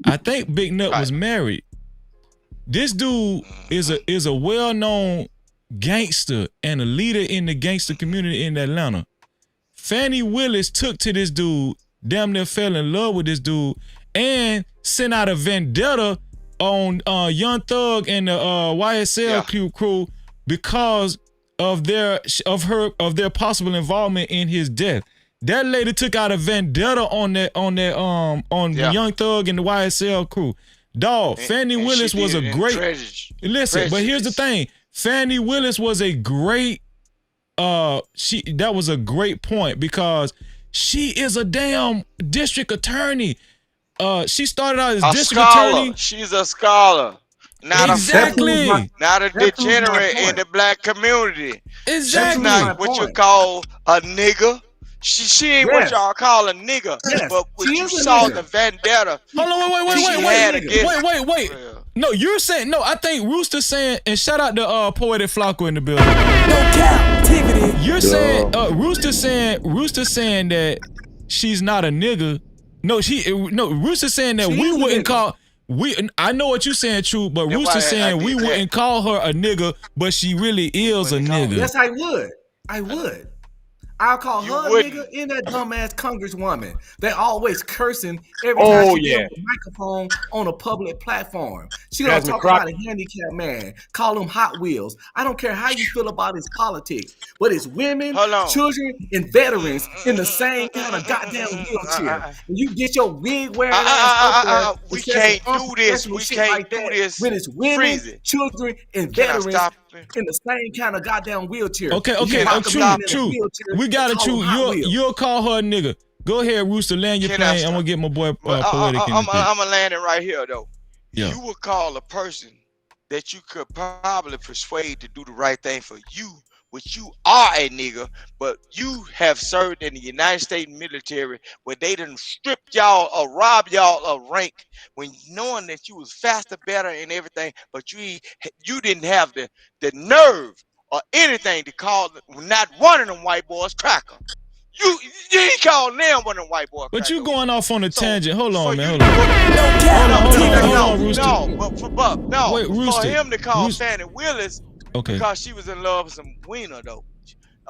I think Big Nut was married. This dude is a well-known gangster and a leader in the gangster community in Atlanta. Fannie Willis took to this dude, damn near fell in love with this dude, and sent out a vendetta on Young Thug and the YSL crew because of their possible involvement in his death. That lady took out a vendetta on Young Thug and the YSL crew. Dog, Fannie Willis was a great. Listen, but here's the thing. Fannie Willis was a great. That was a great point because she is a damn district attorney. She started out as district attorney. She's a scholar. Not exactly. Not a degenerate in the black community. Exactly. She's not what you call a nigga. She ain't what y'all call a nigga. But what you saw the vendetta. Hold on, wait. No, you're saying no. I think Rooster saying, and shout out to Poetic Flacco in the building. No Cap-tivity. You're saying Rooster saying that she's not a nigga. No, Rooster saying that we wouldn't call. I know what you're saying, true, but Rooster saying we wouldn't call her a nigga, but she really is a nigga. Yes, I would. I'll call her a nigga and that dumbass congresswoman. They always cursing every time she gets a microphone on a public platform. She don't talk about a handicapped man, call him Hot Wheels. I don't care how you feel about his politics, but it's women, children, and veterans in the same kind of goddamn wheelchair. And you get your wig wearing ass up there. We can't do this. We can't do this. When it's women, children, and veterans in the same kind of goddamn wheelchair. Okay, true. We got it, true. You'll call her a nigga. Go ahead, Rooster, land your plane. I'm gonna get my boy Poetic. I'm gonna land it right here though. Yeah. You would call a person that you could probably persuade to do the right thing for you, which you are a nigga, but you have served in the United States military where they done stripped y'all or robbed y'all of rank when knowing that you was faster, better, and everything, but you didn't have the nerve or anything to call not one of them white boys cracker. You ain't calling them one of them white boy. But you going off on a tangent. Hold for on, man. you Hold on. Hold on, Rooster. No, but Wait, for Rooster. him to call Fannie Willis Okay. because she was in love with some wiener though.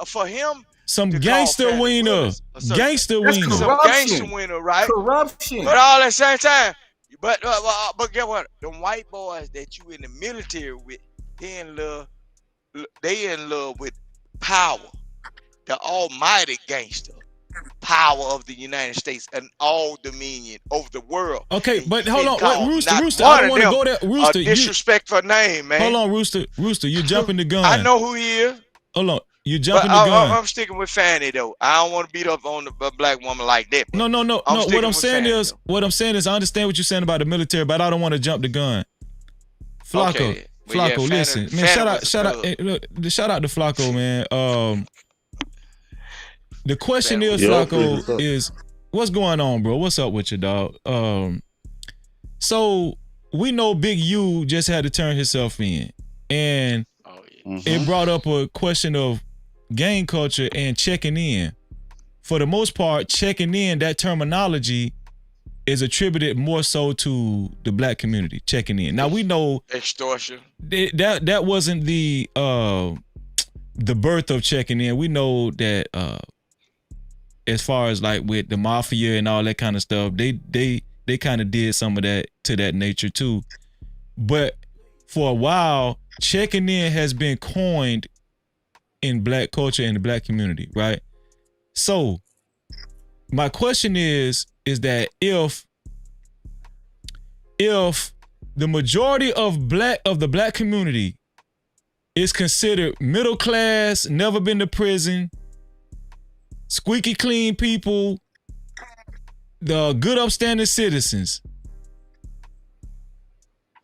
For him some to gangster call wiener. Willis, Gangster wiener. Some gangster wiener, right? Corruption. But all at the same time, but guess what? Them white boys that you in the military with, they in love with power, the almighty gangster, power of the United States and all dominion over the world. Okay, and but hold on, wait, Rooster, I don't want to go there. Rooster, disrespectful name, man. Hold on, Rooster, you jumping the gun. I know who he is. Hold on, you jumping the gun. I'm sticking with Fannie though. I don't want to beat up on the black woman like that. No. What I'm saying is, I understand what you're saying about the military, but I don't want to jump the gun. Flacco, okay, well, Flacco, listen, man. Shout out to Flacco, man. The question is, Flacco, is what's going on, bro? What's up with you, dog? So we know Big U just had to turn himself in, and it brought up a question of gang culture and checking in. For the most part, checking in, that terminology is attributed more so to the black community, checking in. Now we know extortion. That wasn't the birth of checking in. We know that as far as like with the mafia and all that kind of stuff, they kind of did some of that to that nature too. But for a while, checking in has been coined in black culture and the black community, right? So my question is that if the majority of the black community is considered middle class, never been to prison, squeaky clean people, the good upstanding citizens,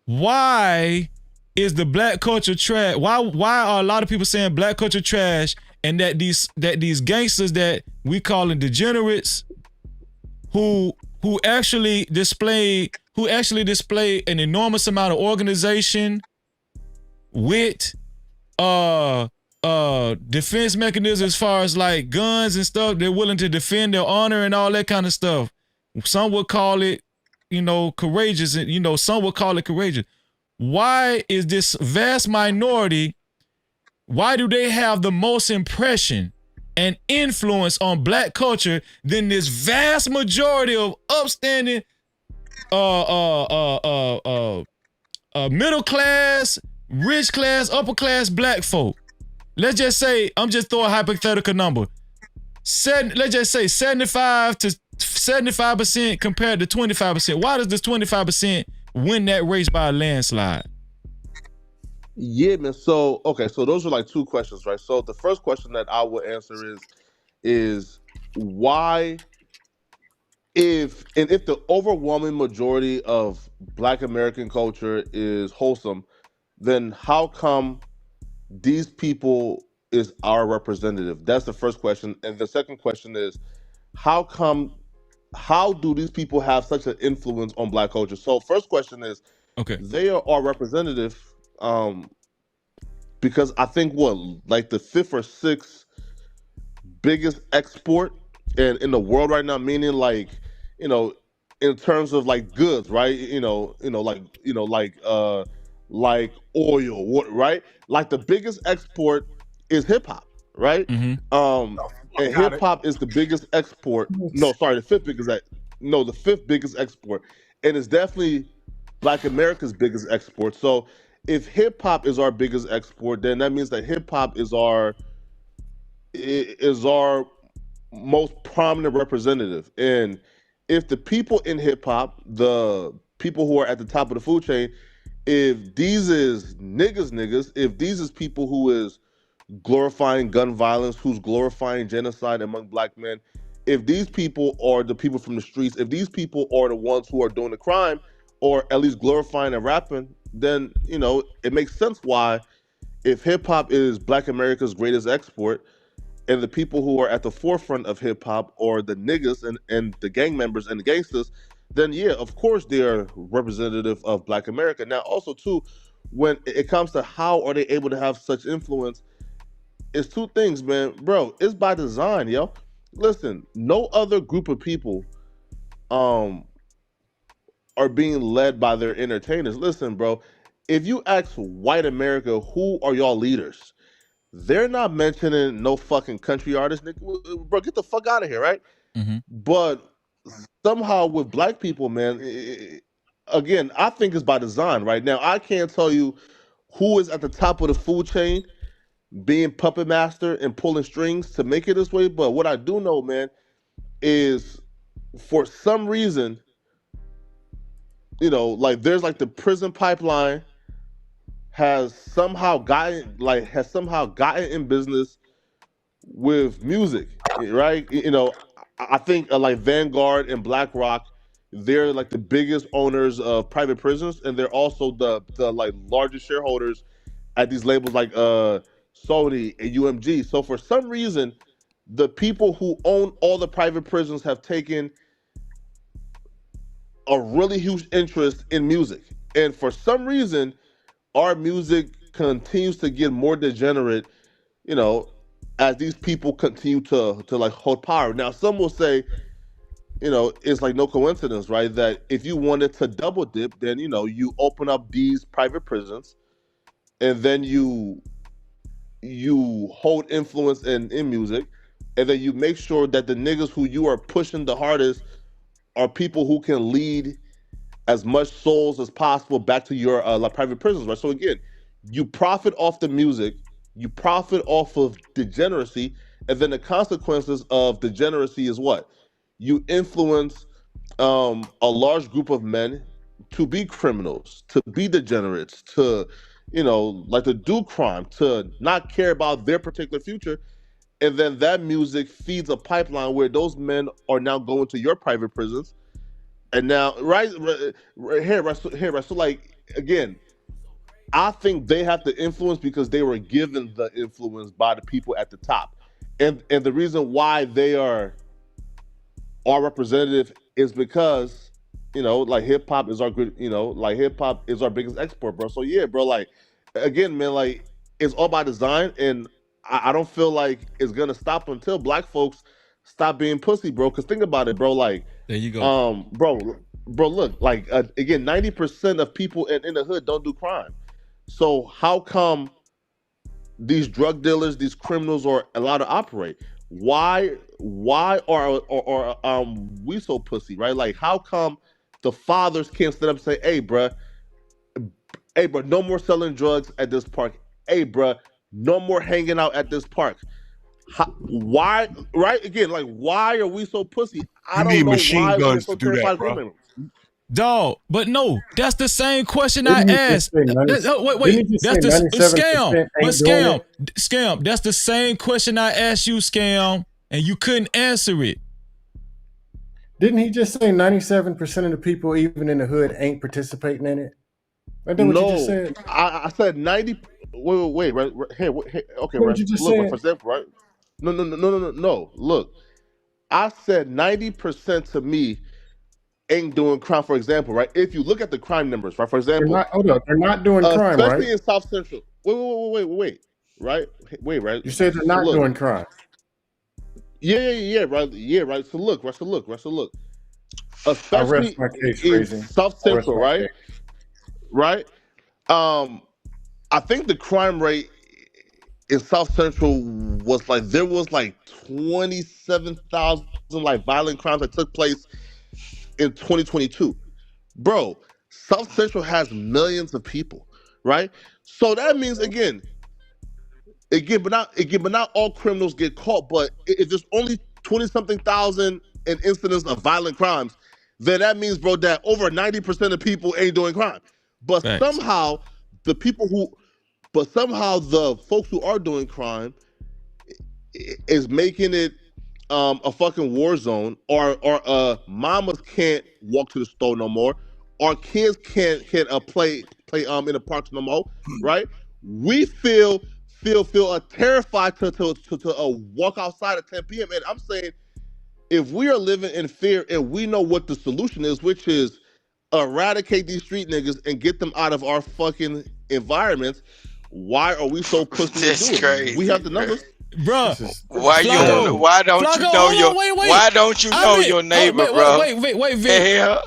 why is the black culture trash? Why are a lot of people saying black culture trash, and that these gangsters that we calling degenerates, who actually display an enormous amount of organization, wit, defense mechanisms as far as like guns and stuff, they're willing to defend their honor and all that kind of stuff. Some would call it, courageous, and some would call it courageous. Why is this vast minority, why do they have the most impression and influence on black culture than this vast majority of upstanding middle class, rich class, upper class black folk? Let's just say, I'm just throwing a hypothetical number. Let's just say 75% compared to 25%. Why does this 25% win that race by a landslide? Yeah, man. So those are like two questions, right? So the first question that I will answer is why, if the overwhelming majority of Black American culture is wholesome, then how come these people is our representative? That's the first question. And the second question is, how do these people have such an influence on Black culture? So first question is, they are our representative because I think like the fifth or sixth biggest export in the world right now, meaning like, in terms of like goods, right? Like oil, right? Like the biggest export is hip hop, right? And hip hop is the biggest export. No, sorry, the fifth biggest export, and it's definitely Black America's biggest export. So if hip hop is our biggest export, then that means that hip hop is our most prominent representative. And if the people in hip hop, the people who are at the top of the food chain, if these is niggas, if these is people who is glorifying gun violence, who's glorifying genocide among Black men, if these people are the people from the streets, if these people are the ones who are doing the crime, or at least glorifying and rapping, then it makes sense why, if hip hop is Black America's greatest export, and the people who are at the forefront of hip hop are the niggas and the gang members and the gangsters, then yeah, of course they are representative of Black America. Now also too, when it comes to how are they able to have such influence, it's two things, man. Bro, it's by design, yo. listen, no other group of people are being led by their entertainers. Listen, bro, if you ask white America, who are y'all leaders? They're not mentioning no fucking country artists. Bro, get the fuck out of here, right? Mm-hmm. But somehow with black people, man, again, I think it's by design. Right now, I can't tell you who is at the top of the food chain, being puppet master and pulling strings to make it this way. But what I do know, man, is for some reason, like there's like the prison pipeline has somehow gotten in business with music, right? I think like Vanguard and BlackRock, they're like the biggest owners of private prisons, and they're also the like largest shareholders at these labels like Sony and UMG. So for some reason, the people who own all the private prisons have taken a really huge interest in music, and for some reason, our music continues to get more degenerate, as these people continue to like hold power. Now, some will say, it's like no coincidence, right? That if you wanted to double dip, then you open up these private prisons, and then you hold influence in music, and then you make sure that the niggas who you are pushing the hardest are people who can lead as much souls as possible back to your like private prisons, right? So again, you profit off the music, you profit off of degeneracy, and then the consequences of degeneracy is what? You influence a large group of men to be criminals, to be degenerates, to like to do crime, to not care about their particular future. And then that music feeds a pipeline where those men are now going to your private prisons. And now, right. So like again, I think they have the influence because they were given the influence by the people at the top, and the reason why they are our representative is because like hip hop is our good, like hip hop is our biggest export, bro. So yeah, bro, like again, man, like it's all by design, and I don't feel like it's gonna stop until black folks stop being pussy, bro. Because think about it, bro. Like, there you go, bro. Look, like again, 90% of people in the hood don't do crime. So how come these drug dealers, these criminals are allowed to operate? Why are we so pussy, right? Like, how come the fathers can't stand up and say, hey, bro, no more selling drugs at this park. Hey, bro, no more hanging out at this park. Why, right? Again, like, why are we so pussy? I You don't need know machine why we are guns so to do that, terrified of bro. women. Dog, but no, that's the same question I Didn't he asked. just say 90, Wait, didn't he just that's say the 97% scam. But ain't doing it? scam. That's the same question I asked you, scam, and you couldn't answer it. Didn't he just say 97% of the people, even in the hood, ain't participating in it? Isn't that what you just said? I said 90. Wait, right here. Okay, What right. did you just Look, say? for example, right? No. Look, I said 90% to me ain't doing crime. For example, right? If you look at the crime numbers, right? For They're example, not. Hold up, they're not doing crime, right? especially in South Central. Wait, right? Wait, right? You said they're So not look, doing crime. yeah, right. So look. I rest Especially my case, in Freezy. South I rest Central, my right? case. Right. I think the crime rate in South Central was like there was like 27,000 like violent crimes that took place in 2022. Bro, South Central has millions of people, right? So that means but not all criminals get caught. But if there's only 20 something thousand in incidents of violent crimes, then that means, bro, that over 90% of people ain't doing crime. But Facts. somehow the people who but somehow the folks who are doing crime is making it a fucking war zone, or mamas can't walk to the store no more, or kids can't play in the parks no more, right? We feel terrified to walk outside at 10 p.m. And I'm saying, if we are living in fear and we know what the solution is, which is eradicate these street niggas and get them out of our fucking environments, why are we so pussy to That's do it? We crazy, have the bro. numbers. bro. Why you Flacco, don't? Why don't Flacco, you know hold your? on, wait. Why don't you know your neighbor, bro? Wait, Vic. Hell,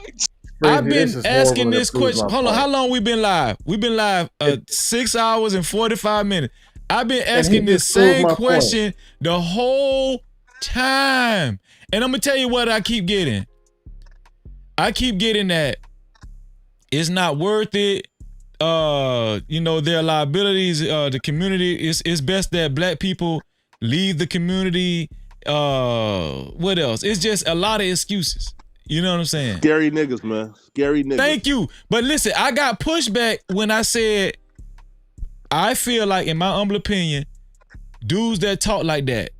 I've Breezy, been this is asking horrible, and it this proves question. my Hold on, point. how long we been live? We've been live 6 hours and 45 minutes. I've been And he asking this just proved same my question the whole time. And I'm gonna tell you what I keep getting. I keep getting that it's not worth it. Their liabilities, the community, it's best that black people leave the community. What else? It's just a lot of excuses. You know what I'm saying? Scary niggas, man. Scary niggas. Thank you. But listen, I got pushback when I said I feel like, in my humble opinion, dudes that talk like that,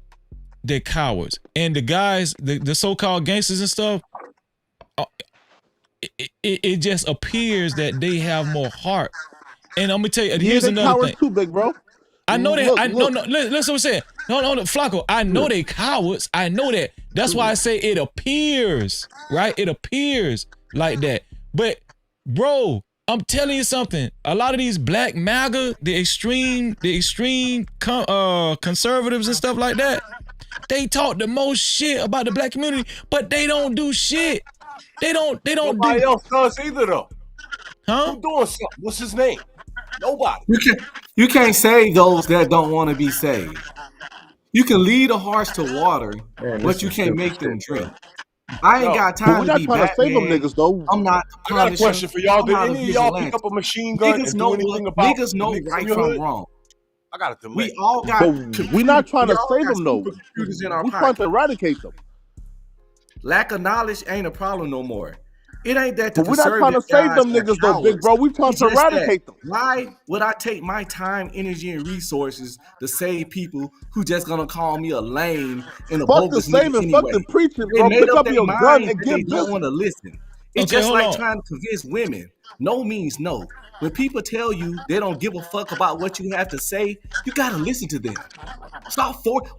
they're cowards. And the guys, the so-called gangsters and stuff, it just appears that they have more heart. And I'm gonna tell you, here's they another cowards thing. too, big bro. I know that. Look. No. Listen what I'm saying. No, Flacco. I know they cowards. I know that. That's why I say it appears, right? It appears like that. But, bro, I'm telling you something. A lot of these black MAGA, the extreme conservatives and stuff like that, they talk the most shit about the black community, but they don't do shit. They don't Nobody else does either, though. Huh? Who doing something? What's his name? Nobody. You can't save those that don't want to be saved. You can lead a horse to water, but you can't make them drink. I ain't got time to be Batman. Save them niggas, though. I'm not. I got a question for y'all. Did any of y'all pick up a machine gun and do anything about niggas know right from wrong? I got it. We all got. But we're not trying to save them, though. Computers in our we're trying to eradicate them. Lack of knowledge ain't a problem no more. It ain't that. But we're not trying to save them niggas, though, big bro. We're trying to eradicate them. Why would I take my time, energy, and resources to save people who just gonna call me a lame and a bogus nigga anyway? Fuck the preaching, bro. Pick up your gun and they get don't want to listen. It's just like trying to convince women. No means no. When people tell you they don't give a fuck about what you have to say, you gotta listen to them.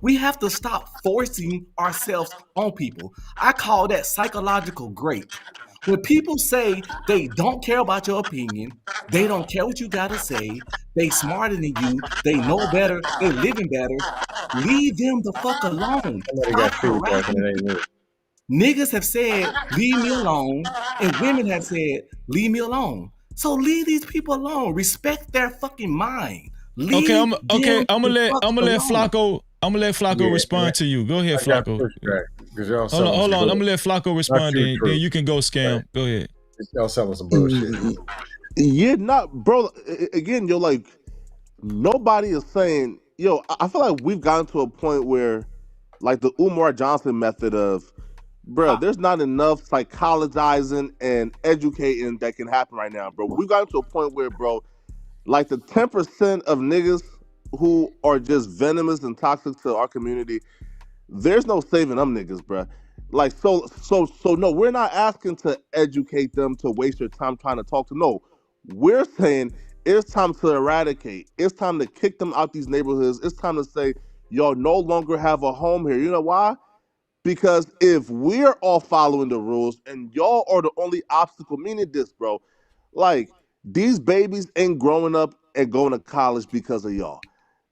We have to stop forcing ourselves on people. I call that psychological grape. When people say they don't care about your opinion, they don't care what you gotta say, they smarter than you, they know better, they living better, leave them the fuck alone. Stop harassing. Niggas have said, leave me alone, and women have said, leave me alone. So leave these people alone. Respect their fucking mind. I'm gonna let Flacco respond to you. Go ahead, Flacco. Hold on. I'm gonna let Flacco respond. Then you can go scam. Right. Go ahead. Y'all selling some bullshit. Yeah, bro. Again, like nobody is saying, I feel like we've gotten to a point where, like the Umar Johnson method of, bro, there's not enough psychologizing and educating that can happen right now, bro. We've gotten to a point where, bro, like the 10% of niggas who are just venomous and toxic to our community, there's no saving them niggas, bro. Like, so no, we're not asking to educate them to waste your time trying to talk to them. No, we're saying it's time to eradicate. It's time to kick them out these neighborhoods. It's time to say, y'all no longer have a home here. You know why? Because if we're all following the rules and y'all are the only obstacle, meaning this, bro, like these babies ain't growing up and going to college because of y'all.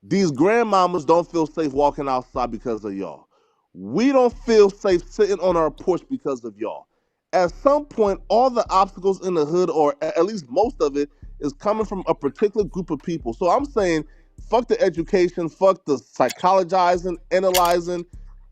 These grandmamas don't feel safe walking outside because of y'all. We don't feel safe sitting on our porch because of y'all. At some point, all the obstacles in the hood, or at least most of it, is coming from a particular group of people. So I'm saying, fuck the education, fuck the psychologizing, analyzing.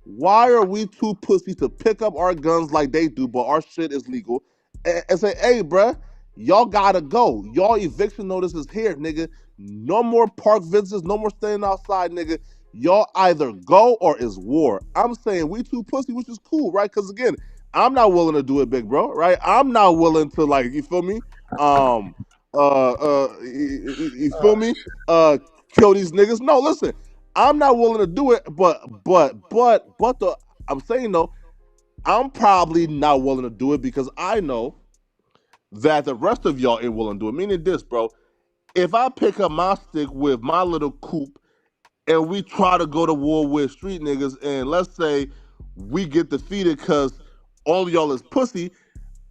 Why are we too pussy to pick up our guns like they do, but our shit is legal? And say, hey, bruh, y'all gotta go. Y'all eviction notice is here, nigga. No more park visits, no more staying outside, nigga. Y'all either go or it's war. I'm saying we too pussy, which is cool, right? Because again, I'm not willing to do it, big bro, right? I'm not willing to, like, you feel me? You feel me? Kill these niggas. No, listen, I'm not willing to do it, but I'm saying though, I'm probably not willing to do it because I know that the rest of y'all ain't willing to do it. Meaning this, bro, if I pick up my stick with my little coupe and we try to go to war with street niggas, and let's say we get defeated because all y'all is pussy,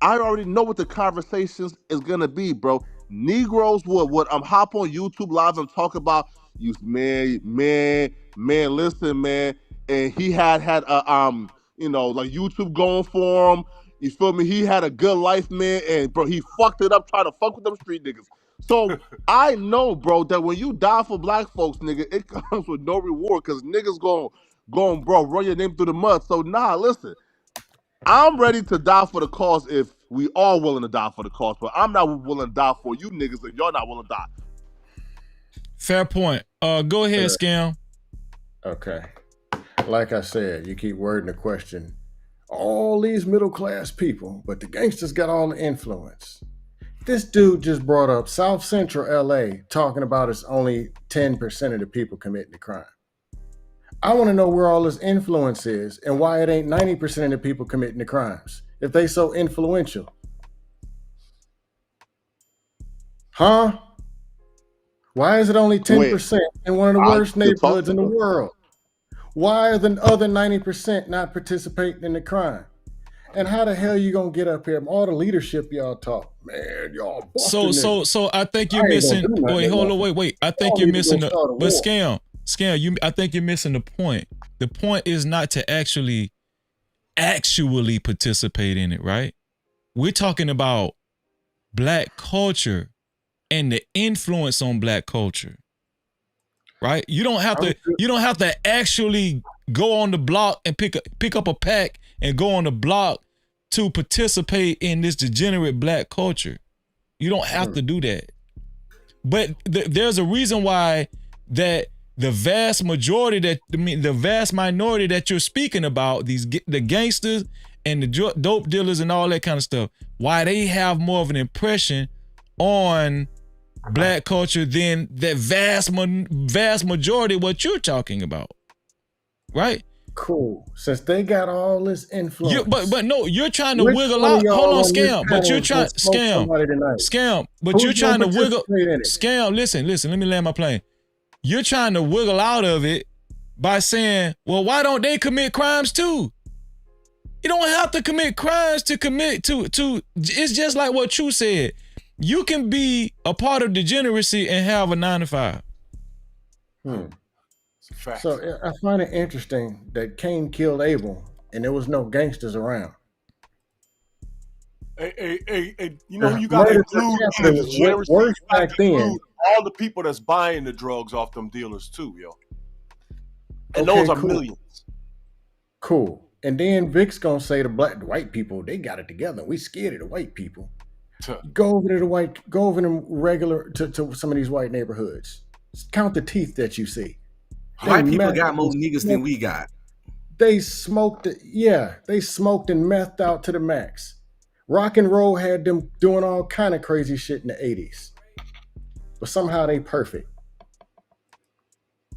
I already know what the conversations is gonna be, bro. Negroes would hop on YouTube Live and talk about You man. Listen, man. And he had like YouTube going for him. You feel me? He had a good life, man. And bro, he fucked it up trying to fuck with them street niggas. So I know, bro, that when you die for black folks, nigga, it comes with no reward because niggas going, bro, run your name through the mud. So listen. I'm ready to die for the cause if we all willing to die for the cause, but I'm not willing to die for you niggas and y'all not willing to die. Fair point. Go ahead, Scam. Okay. Like I said, you keep wording the question. All these middle class people, but the gangsters got all the influence. This dude just brought up South Central LA talking about it's only 10% of the people committing the crime. I want to know where all this influence is and why it ain't 90% of the people committing the crimes if they so influential. Huh? Why is it only 10% in one of the worst neighborhoods in the world? Why are the other 90% not participating in the crime? And how the hell you gonna get up here? All the leadership y'all talk, man, y'all. So I think you're missing. Wait, hold on, wait. I think you're missing the. But Scam. I think you're missing the point. The point is not to actually participate in it, right? We're talking about black culture and the influence on black culture, right? You don't have to actually go on the block and pick up a pack and go on the block to participate in this degenerate black culture. You don't have to do that. But there's a reason why that the vast minority that you're speaking about, the gangsters and the dope dealers and all that kind of stuff, why they have more of an impression on black culture than that vast majority of what you're talking about, right? Cool. Since they got all this influence, but no, you're trying to wiggle out. Hold on, Scam. But you're trying Scam. But you're trying to wiggle. Scam. Listen. Let me land my plane. You're trying to wiggle out of it by saying, well, why don't they commit crimes too? You don't have to commit crimes to commit to. It's just like what you said. You can be a part of degeneracy and have a 9 to 5. So I find it interesting that Cain killed Abel and there was no gangsters around. Hey, you know, you got to include in the degeneracy, you got to include all the people that's buying the drugs off them dealers too, yo. And those are millions. Cool. And then Vic's gonna say the white people, they got it together. We scared of the white people. Go over to some of these white neighborhoods. Count the teeth that you see. White people got more niggas than we got. They smoked it. Yeah, they smoked and methed out to the max. Rock and roll had them doing all kind of crazy shit in the 80s. But somehow they perfect.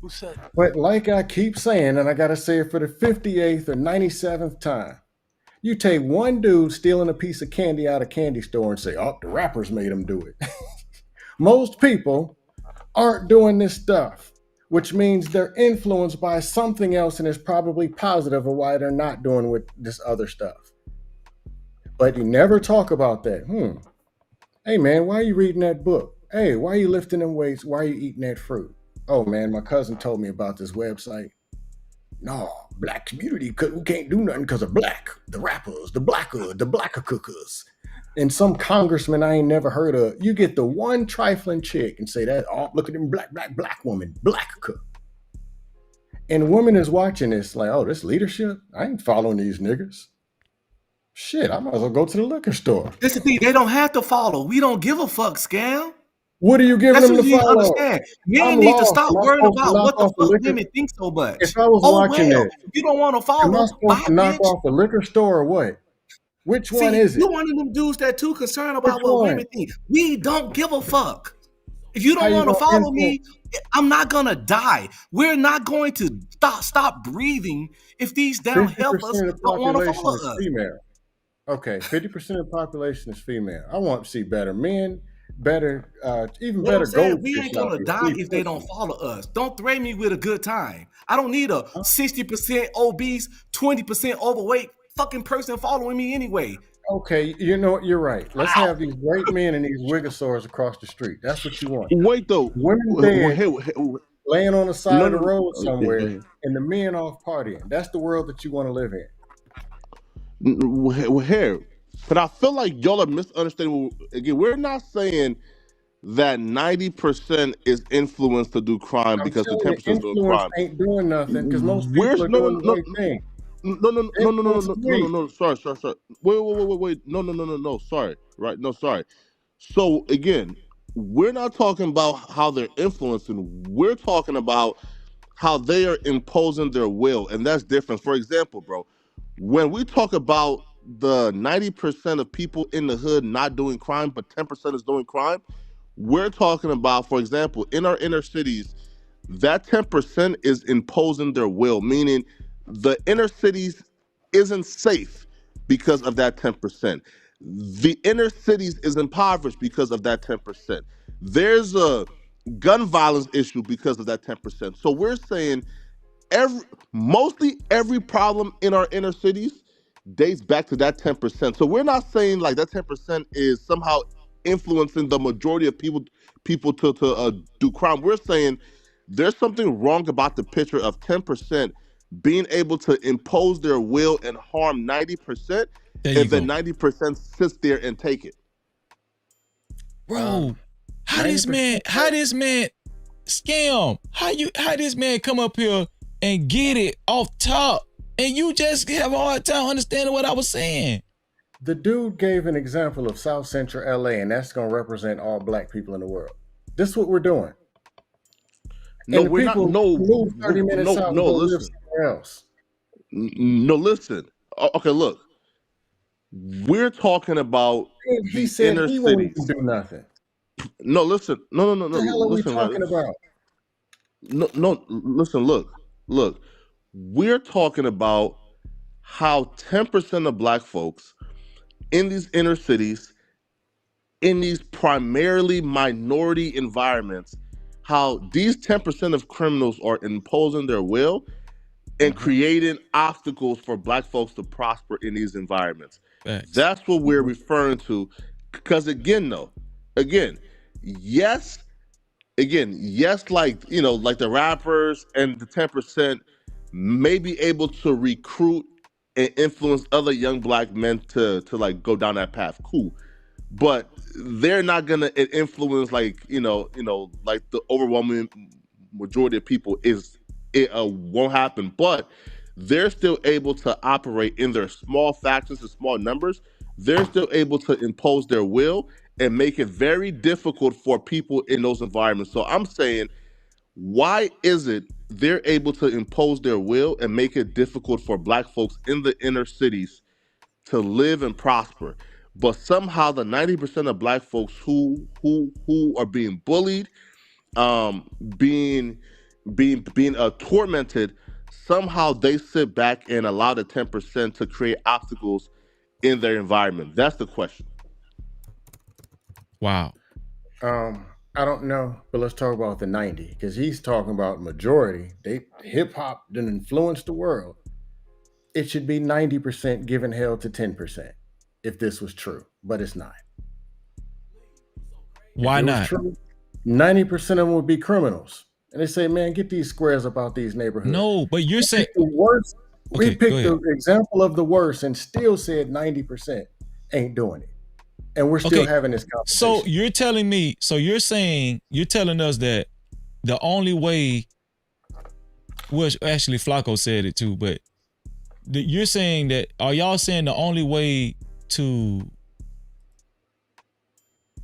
Who said? But like I keep saying, and I gotta say it for the 58th or 97th time, you take one dude stealing a piece of candy out of a candy store and say, oh, the rappers made him do it. Most people aren't doing this stuff, which means they're influenced by something else and is probably positive of why they're not doing with this other stuff. But you never talk about that. Hey man, why are you reading that book? Hey, why are you lifting them weights? Why are you eating that fruit? Oh man, my cousin told me about this website. No, black community, we can't do nothing because of black. The rappers, the blacker cookers. And some congressman I ain't never heard of. You get the one trifling chick and say that, oh, look at them black woman, black cook. And the woman is watching this like, oh, this leadership? I ain't following these niggas. Shit, I might as well go to the liquor store. This is the thing, they don't have to follow. We don't give a fuck, Scam. What are you giving them to follow? Understand. Men need to stop worrying about what the fuck women think so much. If I was watching it, if you don't want to follow, am I supposed to knock off the liquor store or what? Which one is it? You're one of them dudes that too concerned about what women think. We don't give a fuck. If you don't want to follow me, I'm not gonna die. We're not going to stop breathing if these down helpers don't want to follow us. Female. Okay, 50% of the population is female. I want to see better men, better, even better gold. We ain't gonna die if they don't follow us. Don't threaten me with a good time. I don't need a 60% obese, 20% overweight fucking person following me anyway. Okay, you know what? You're right. Let's have these great men and these wigosaurs across the street. That's what you want. Wait though, women dead. laying on the side of the road somewhere, and the men off partying. That's the world that you want to live in. Here, but I feel like y'all are misunderstanding. Again, we're not saying that 90% is influenced to do crime because the 10% is doing crime. Ain't doing nothing because most people are doing the right thing. No. Sorry. Wait. No. Sorry. Right. No, sorry. So again, we're not talking about how they're influencing. We're talking about how they are imposing their will, and that's different. For example, bro, when we talk about the 90% of people in the hood not doing crime, but 10% is doing crime, we're talking about, for example, in our inner cities, that 10% is imposing their will, meaning the inner cities isn't safe because of that 10%. The inner cities is impoverished because of that 10%. There's a gun violence issue because of that 10%. So we're saying mostly every problem in our inner cities dates back to that 10%. So we're not saying like that 10% is somehow influencing the majority of people to do crime. We're saying there's something wrong about the picture of 10% being able to impose their will and harm 90%, and then 90% sits there and take it. Bro, how this man scam? How this man come up here and get it off top, and you just have a hard time understanding what I was saying? The dude gave an example of South Central LA, and that's going to represent all black people in the world. This is what we're doing. No, and we're not. No, move 30 minutes out and go live somewhere else. No, listen. Okay, look. We're talking about he said inner he cities. Won't do nothing. No, listen. No. What the hell are we talking about? No. Listen. Look. We're talking about how 10% of black folks in these inner cities, in these primarily minority environments, how these 10% of criminals are imposing their will and creating obstacles for black folks to prosper in these environments. That's what we're referring to. Because yes, like, like the rappers and the 10% may be able to recruit and influence other young black men to like go down that path. Cool. But they're not gonna influence like like the overwhelming majority of people won't happen. But they're still able to operate in their small factions and small numbers. They're still able to impose their will and make it very difficult for people in those environments. So I'm saying, why is it they're able to impose their will and make it difficult for black folks in the inner cities to live and prosper, but somehow the 90% of black folks who are being bullied, being tormented, somehow they sit back and allow the 10% to create obstacles in their environment? That's the question. Wow. I don't know, but let's talk about the 90, because he's talking about majority. Hip hop didn't influence the world. It should be 90% giving hell to 10% if this was true, but it's not. Why not? 90% of them would be criminals. And they say, man, get these squares up out these neighborhoods. No, but you're saying the worst. Okay, we picked the example of the worst and still said 90% ain't doing it. And we're still having this conversation. So you're telling me, you're telling us that the only way, which actually Flacco said it too, but you're saying that, are y'all saying the only way to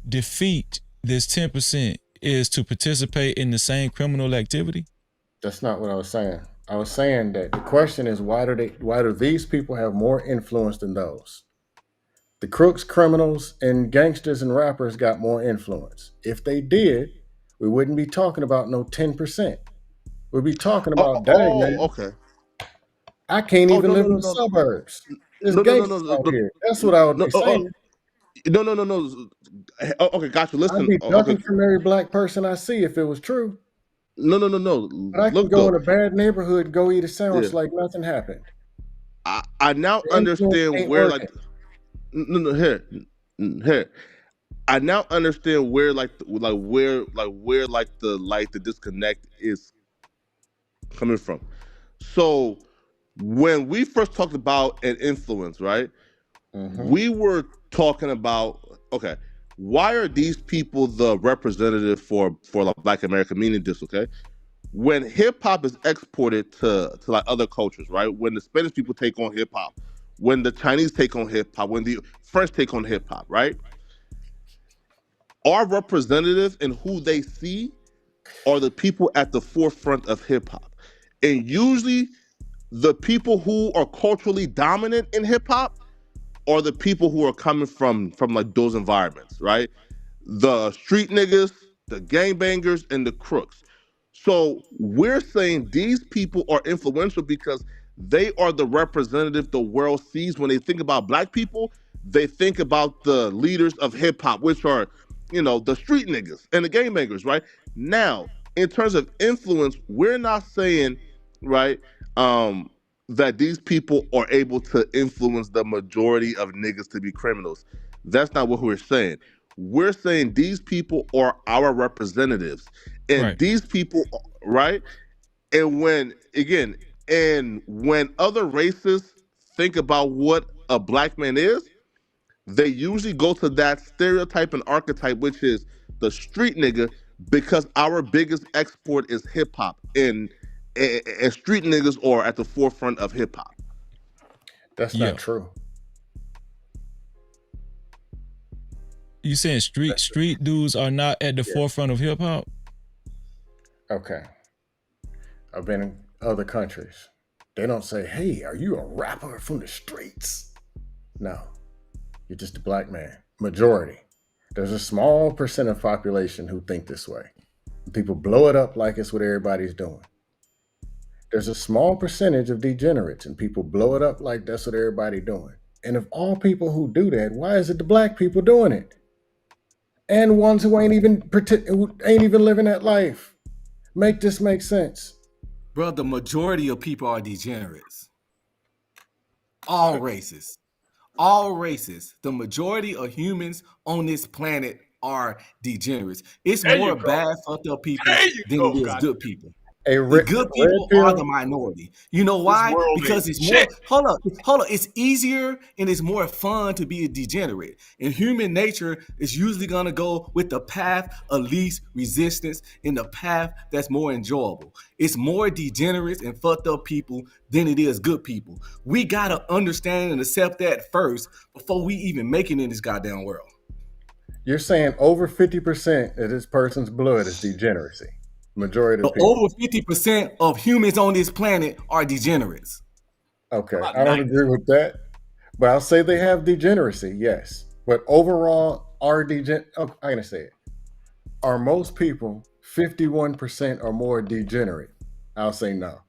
defeat this 10% is to participate in the same criminal activity? That's not what I was saying. I was saying that the question is, why do these people have more influence than those? The crooks, criminals, and gangsters and rappers got more influence. If they did, we wouldn't be talking about no 10%. We'd be talking about, dang, man. Okay. I can't even live in the suburbs. There's gangsters out here. That's what I would be saying. No. Okay, gotcha. Listen. I'd be ducking from every black person I see if it was true. No. But I can go in a bad neighborhood, go eat a sandwich like nothing happened. I now understand where, like, no, here. I now understand where the disconnect is coming from. So when we first talked about an influence, right? We were talking about, okay, why are these people the representative for like Black America? Meaning this, okay? When hip hop is exported to like other cultures, right? When the Spanish people take on hip hop, when the Chinese take on hip hop, when the French take on hip hop, right? Our representatives and who they see are the people at the forefront of hip hop. And usually the people who are culturally dominant in hip hop are the people who are coming from like those environments, right? The street niggas, the gangbangers, and the crooks. So we're saying these people are influential because they are the representative the world sees. When they think about Black people, they think about the leaders of hip hop, which are, the street niggas and the gangbangers, right? Now, in terms of influence, we're not saying, right, that these people are able to influence the majority of niggas to be criminals. That's not what we're saying. We're saying these people are our representatives. And these people, right? And when other races think about what a Black man is, they usually go to that stereotype and archetype, which is the street nigga, because our biggest export is hip hop, and street niggas are at the forefront of hip hop. That's not true. You saying street dudes are not at the forefront of hip hop? Okay. I've been in other countries. They don't say, "Hey, are you a rapper from the streets?" No. You're just a Black man. Majority. There's a small percent of population who think this way. People blow it up like it's what everybody's doing. There's a small percentage of degenerates, and people blow it up like that's what everybody's doing. And of all people who do that, why is it the Black people doing it? And ones who ain't even living that life. Make this make sense. Bro, the majority of people are degenerates. All races. All races. The majority of humans on this planet are degenerates. It's more bad fucked up people than it is good people. The good people are the minority. You know why? Because it's more. Hold up. It's easier and it's more fun to be a degenerate. And human nature is usually gonna go with the path of least resistance and the path that's more enjoyable. It's more degenerates and fucked up people than it is good people. We gotta understand and accept that first before we even make it in this goddamn world. You're saying over 50% of this person's blood is degeneracy. Majority of people. Over 50% of humans on this planet are degenerates. Okay, I don't agree with that, but I'll say they have degeneracy, yes. But overall, I'm gonna say it. Are most people 51% or more degenerate? I'll say no.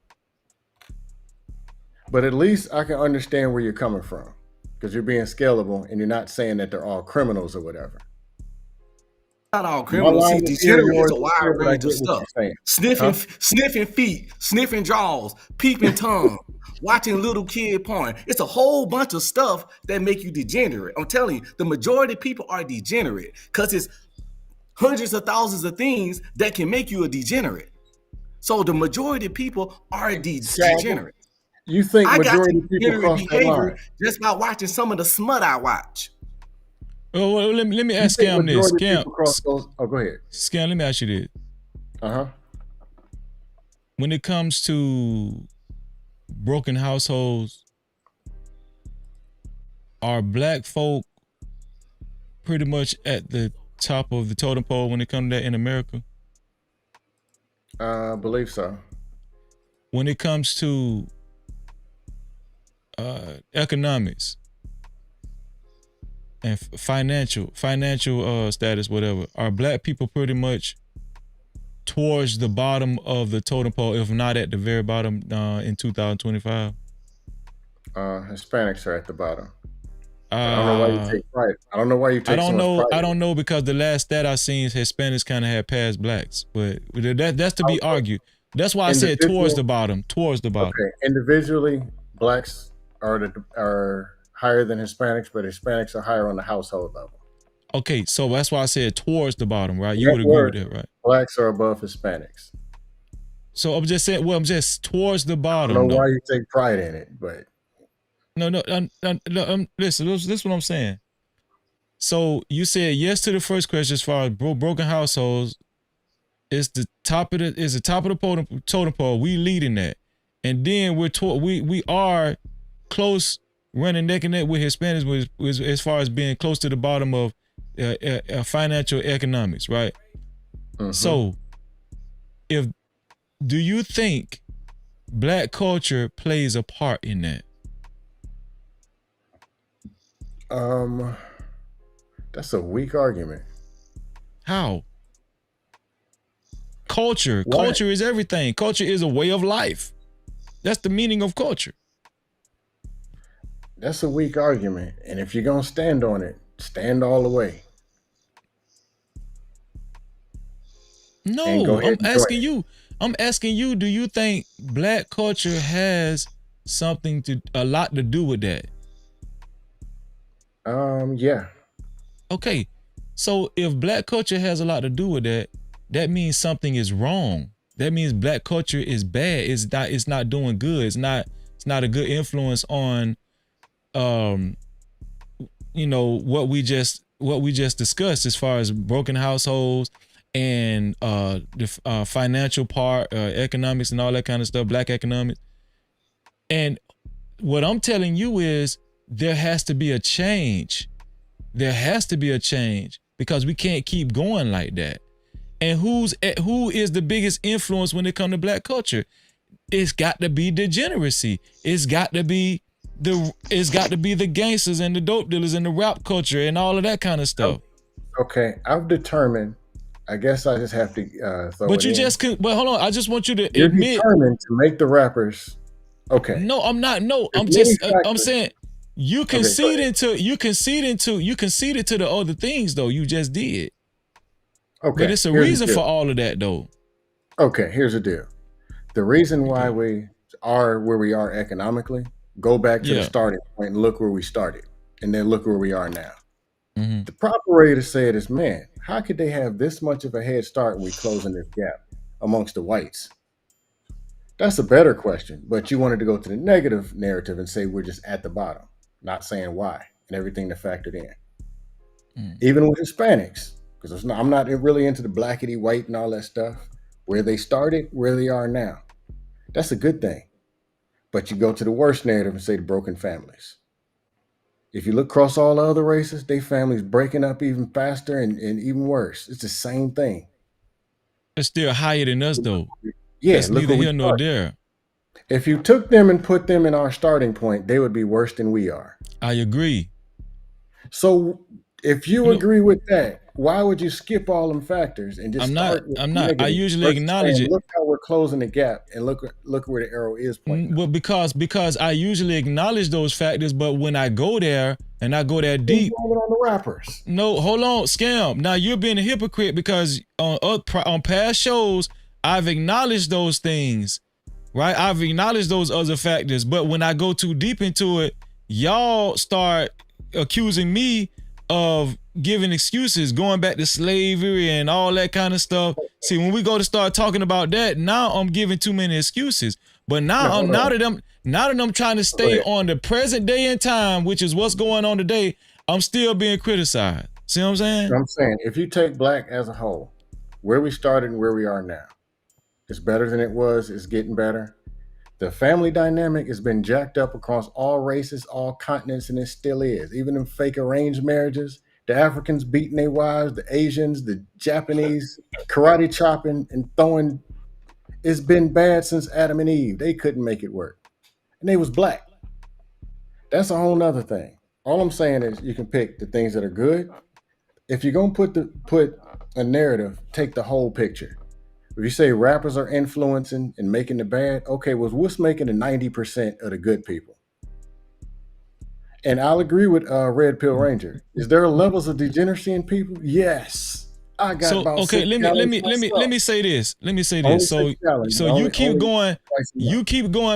But at least I can understand where you're coming from, because you're being scalable and you're not saying that they're all criminals or whatever. Not all criminals. See, degenerate is a wide range of stuff. Sniffing feet, sniffing jaws, peeping tongue, watching little kid porn. It's a whole bunch of stuff that make you degenerate. I'm telling you, the majority of people are degenerate because it's hundreds of thousands of things that can make you a degenerate. So the majority of people are degenerate. You think I majority got of people cross that line just by watching some of the smut I watch. Oh, well, let me ask Scam this. Scam, go ahead. Scam, let me ask you this. When it comes to broken households, are Black folk pretty much at the top of the totem pole when it comes to that in America? I believe so. When it comes to economics and financial status, whatever, are Black people pretty much towards the bottom of the totem pole, if not at the very bottom in 2025? Hispanics are at the bottom. I don't know why you take pride. I don't know why you take so much pride. I don't know, because the last stat I seen, Hispanics kind of had passed Blacks, but that's to be argued. That's why I said towards the bottom. Okay, individually, Blacks are higher than Hispanics, but Hispanics are higher on the household level. Okay, so that's why I said towards the bottom, right? You would agree with that, right? Blacks are above Hispanics. So I'm just saying, well, I'm just towards the bottom. I don't know why you take pride in it, but no, listen, this is what I'm saying. So you said yes to the first question as far as broken households. It's the top of the totem pole. We leading that, and then we are close, running neck and neck with Hispanics as far as being close to the bottom of financial economics, right? Mm-hmm. So, do you think Black culture plays a part in that? That's a weak argument. How? Culture is everything. Culture is a way of life. That's the meaning of culture. That's a weak argument. And if you're going to stand on it, stand all the way. No, I'm asking you, do you think Black culture has a lot to do with that? Yeah. Okay. So if Black culture has a lot to do with that, that means something is wrong. That means Black culture is bad. It's not doing good. It's not a good influence on what we just discussed as far as broken households and the financial part, economics and all that kind of stuff, Black economics. And what I'm telling you is there has to be a change. There has to be a change because we can't keep going like that. And who is the biggest influence when it comes to Black culture? It's got to be degeneracy. It's got to be the gangsters and the dope dealers and the rap culture and all of that kind of stuff. Okay, I've determined. I guess I just have to throw. But it but hold on. I just want you to You're admit. Determined to make the rappers. Okay. No, I'm not. No, I'm saying you conceded to the other things though. You just did. Okay. But it's a reason for all of that though. Okay, here's the deal. The reason why we are where we are economically, go back to the starting point and look where we started, and then look where we are now. Mm-hmm. The proper way to say it is, man, how could they have this much of a head start when we closing this gap amongst the whites? That's a better question, but you wanted to go to the negative narrative and say we're just at the bottom, not saying why and everything that factored in. Even with Hispanics, because I'm not really into the blackity white and all that stuff. Where they started, where they are now. That's a good thing. But you go to the worst narrative and say the broken families. If you look across all the other races, they families breaking up even faster and even worse. It's the same thing. It's still higher than us though. Yeah, that's neither here nor there. If you took them and put them in our starting point, they would be worse than we are. I agree. So if you agree with that, why would you skip all them factors and just start? I'm not. I usually acknowledge it. Look how we're closing the gap, and look where the arrow is pointing. Well, because I usually acknowledge those factors, but when I go there and I go that deep, on the rappers. No, hold on, Scam. Now you're being a hypocrite because on past shows I've acknowledged those things, right? I've acknowledged those other factors, but when I go too deep into it, y'all start accusing me of giving excuses, going back to slavery and all that kind of stuff. See, when we go to start talking about that, now I'm giving too many excuses. But now that I'm trying to stay on the present day and time, which is what's going on today, I'm still being criticized. See what I'm saying? I'm saying if you take Black as a whole, where we started and where we are now, it's better than it was. It's getting better. The family dynamic has been jacked up across all races, all continents, and it still is. Even in fake arranged marriages, the Africans beating their wives, the Asians, the Japanese, karate chopping and throwing. It's been bad since Adam and Eve. They couldn't make it work. And they was Black. That's a whole nother thing. All I'm saying is you can pick the things that are good. If you're going to put a narrative, take the whole picture. If you say rappers are influencing and making the bad, okay, well, what's making the 90% of the good people? And I'll agree with Red Pill Ranger. Is there levels of degeneracy in people? Yes. I got about okay. Let me say this. So you keep going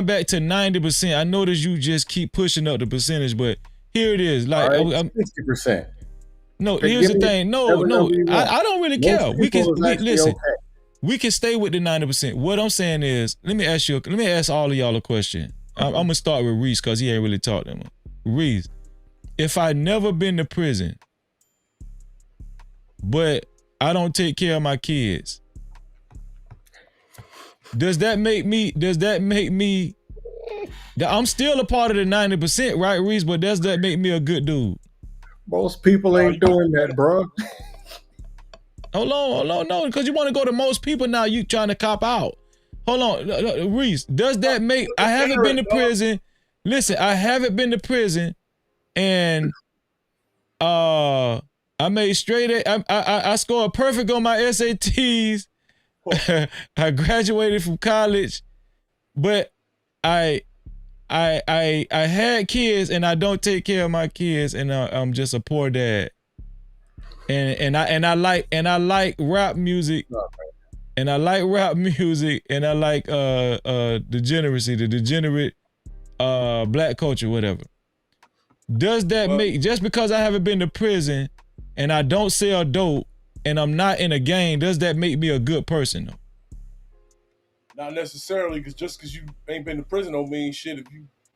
back to 90%. I notice you just keep pushing up the percentage, but here it is. Like right, 60%. No, here's the thing. No, I don't really care. We listen. Okay. We can stay with the 90%. What I'm saying is, let me ask all of y'all a question. I'm gonna start with Reese because he ain't really talked to him. Reese, if I never been to prison, but I don't take care of my kids, does that make me? I'm still a part of the 90%, right, Reese? But does that make me a good dude? Most people ain't doing that, bro. Hold on, no, because you want to go to most people now. You trying to cop out. Hold on, Reese. Does that make? I haven't been to prison. Listen, I haven't been to prison, and I made straight A. I scored perfect on my SATs. I graduated from college, but I had kids, and I don't take care of my kids, and I'm just a poor dad. And I like rap music, and I like the degenerate black culture, whatever. Does that make, just because I haven't been to prison and I don't sell dope and I'm not in a gang, does that make me a good person though? Not necessarily, because just because you ain't been to prison don't mean shit if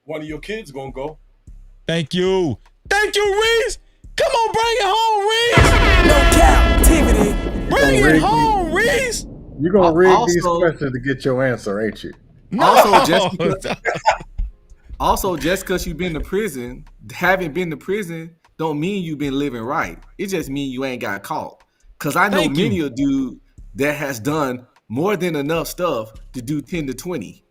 one of your kids gonna go. Thank you, Reese. Come on, bring it home, Reese. No Cap-tivity. Bring it home, Reese. You're gonna rig these questions to get your answer, ain't you? No. Also, just because you've been to prison, haven't been to prison, don't mean you've been living right. It just means you ain't got caught. Because I know many a dude that has done more than enough stuff to do 10 to 20,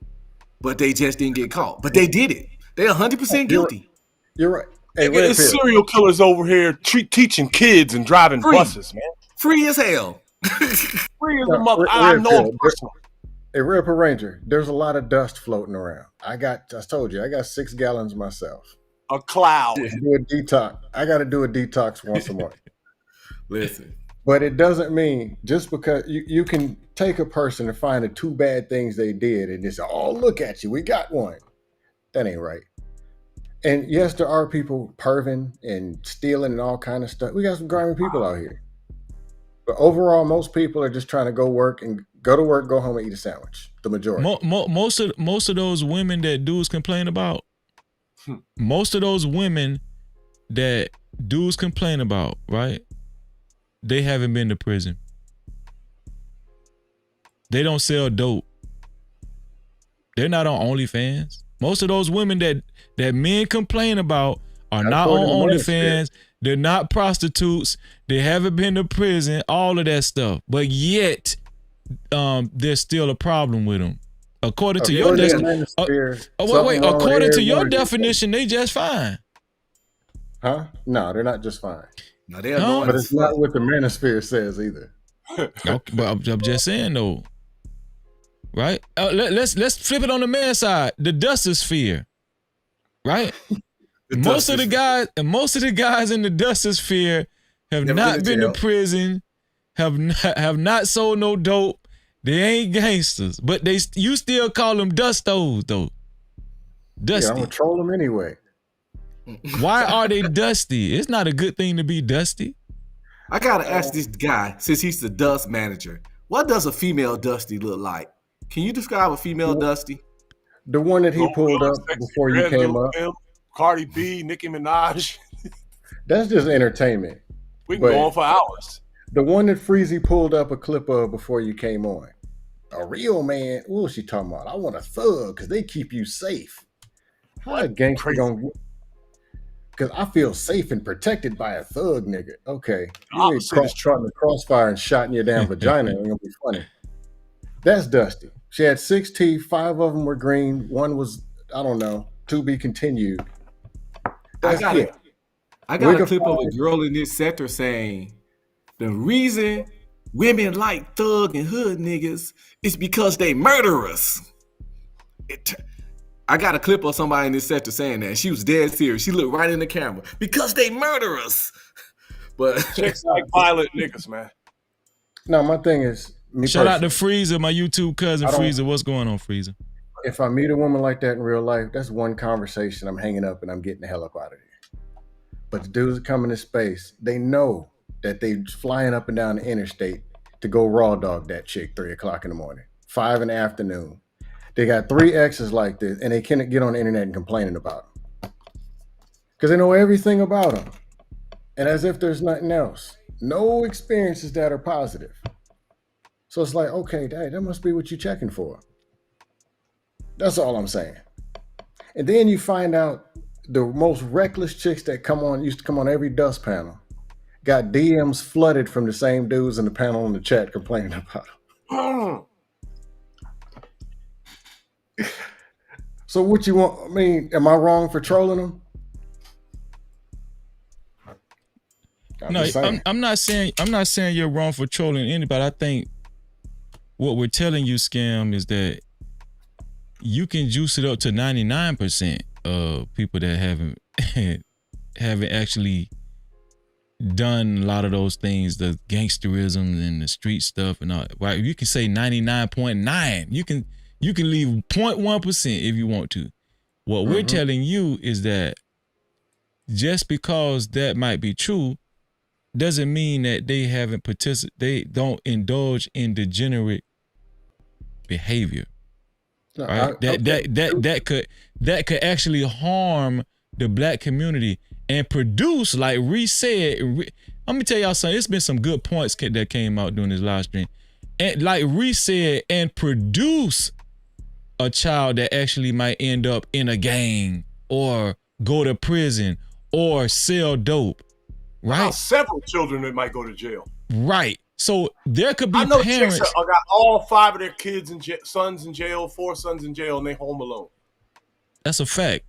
but they just didn't get caught. But they did it. They're 100% guilty. You're right. Hey, it's serial killers over here teaching kids and driving buses, man. Free as hell. Free as a mother. I know them personally. Hey, Red Ranger, there's a lot of dust floating around. I told you, I got 6 gallons myself. A cloud. Do a detox. I got to do a detox once a month. Listen. But it doesn't mean just because you can take a person and find the 2 bad things they did and just, oh, look at you, we got one. That ain't right. And yes, there are people perving and stealing and all kind of stuff. We got some grimy people out here. But overall, most people are just trying to go to work, go home and eat a sandwich. The majority. Most of those women that dudes complain about, most of those women that dudes complain about, right? They haven't been to prison. They don't sell dope. They're not on OnlyFans. Most of those women that men complain about are not on OnlyFans. They're not prostitutes. They haven't been to prison, all of that stuff. But yet, there's still a problem with them. According to your definition, they just fine. Huh? No, they're not just fine. No, they are. But it's not what the manosphere says either. Okay, but I'm just saying though, right? Let's flip it on the man side. The dustosphere, right? Most of the guys in the dustosphere have not been to prison, have not sold no dope. They ain't gangsters, but you still call them dustos though. Dusty. Yeah, I'm gonna troll them anyway. Why are they dusty? It's not a good thing to be dusty. I gotta ask this guy, since he's the dust manager, what does a female dusty look like? Can you describe a female dusty? The one that he pulled up before you came up. Cardi B, Nicki Minaj. That's just entertainment. We can go on for hours. The one that Freezy pulled up a clip of before you came on. A real man. What was she talking about? I want a thug because they keep you safe. How a gangster gonna... Because I feel safe and protected by a thug nigga. Okay. You ain't caught in the crossfire and shot in your damn vagina. It ain't gonna be funny. That's Dusty. She had 6 teeth. 5 of them were green. 1 was, I don't know, to be continued. I got a clip of a girl in this sector saying, the reason women like thug and hood niggas is because they murder us. I got a clip of somebody in this sector saying that. She was dead serious. She looked right in the camera. Because they murder us. But chicks like violent niggas, man. No, my thing is... Shout out to Freezer, my YouTube cousin Freezer. What's going on, Freezer? If I meet a woman like that in real life, that's one conversation. I'm hanging up and I'm getting the hell up out of here. But the dudes that come into space, they know that they flying up and down the interstate to go raw dog that chick 3 o'clock in the morning, 5 in the afternoon. They got 3 exes like this, and they can't get on the internet and complaining about them because they know everything about them, and as if there's nothing else. No experiences that are positive. So it's like, okay, Dad, that must be what you're checking for. That's all I'm saying. And then you find out the most reckless chicks that used to come on every dust panel, got DMs flooded from the same dudes in the panel in the chat complaining about them. So what you want? I mean, am I wrong for trolling them? I'm not saying you're wrong for trolling anybody. I think what we're telling you, Scam, is that you can juice it up to 99% of people that haven't actually done a lot of those things, the gangsterism and the street stuff and all. Right? You can say 99.9. You can leave 0.1% if you want to. What we're telling you is that just because that might be true doesn't mean that they haven't they don't indulge in degenerate behavior. No, right? That could actually harm the black community and produce, like Reese said. Let me tell y'all something. It's been some good points that came out during this live stream, and like Reese said, and produce a child that actually might end up in a gang or go to prison or sell dope. Right? Several children that might go to jail. Right. So there could be I know parents. Chicks got all 5 of their kids and sons in jail, 4 sons in jail, and they home alone. That's a fact.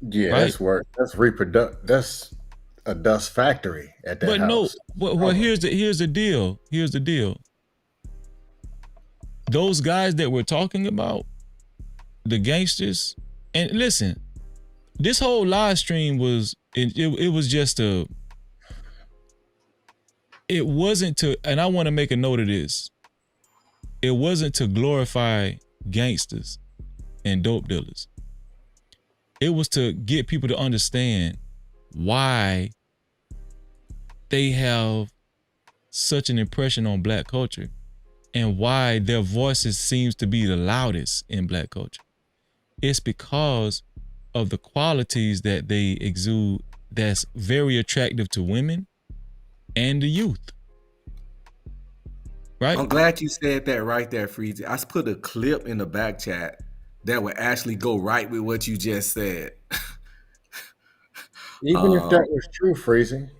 Yeah, right? That's work. That's reproductive. That's a dust factory at that house. Well, here's the deal. Here's the deal. Those guys that we're talking about, the gangsters, and listen, this whole live stream was it was just a. It wasn't to, and I want to make a note of this. It wasn't to glorify gangsters and dope dealers. It was to get people to understand why they have such an impression on black culture and why their voices seems to be the loudest in black culture. It's because of the qualities that they exude that's very attractive to women and the youth. Right? I'm glad you said that right there, Freezy. I put a clip in the back chat that would actually go right with what you just said. Even if that was true, Freezy.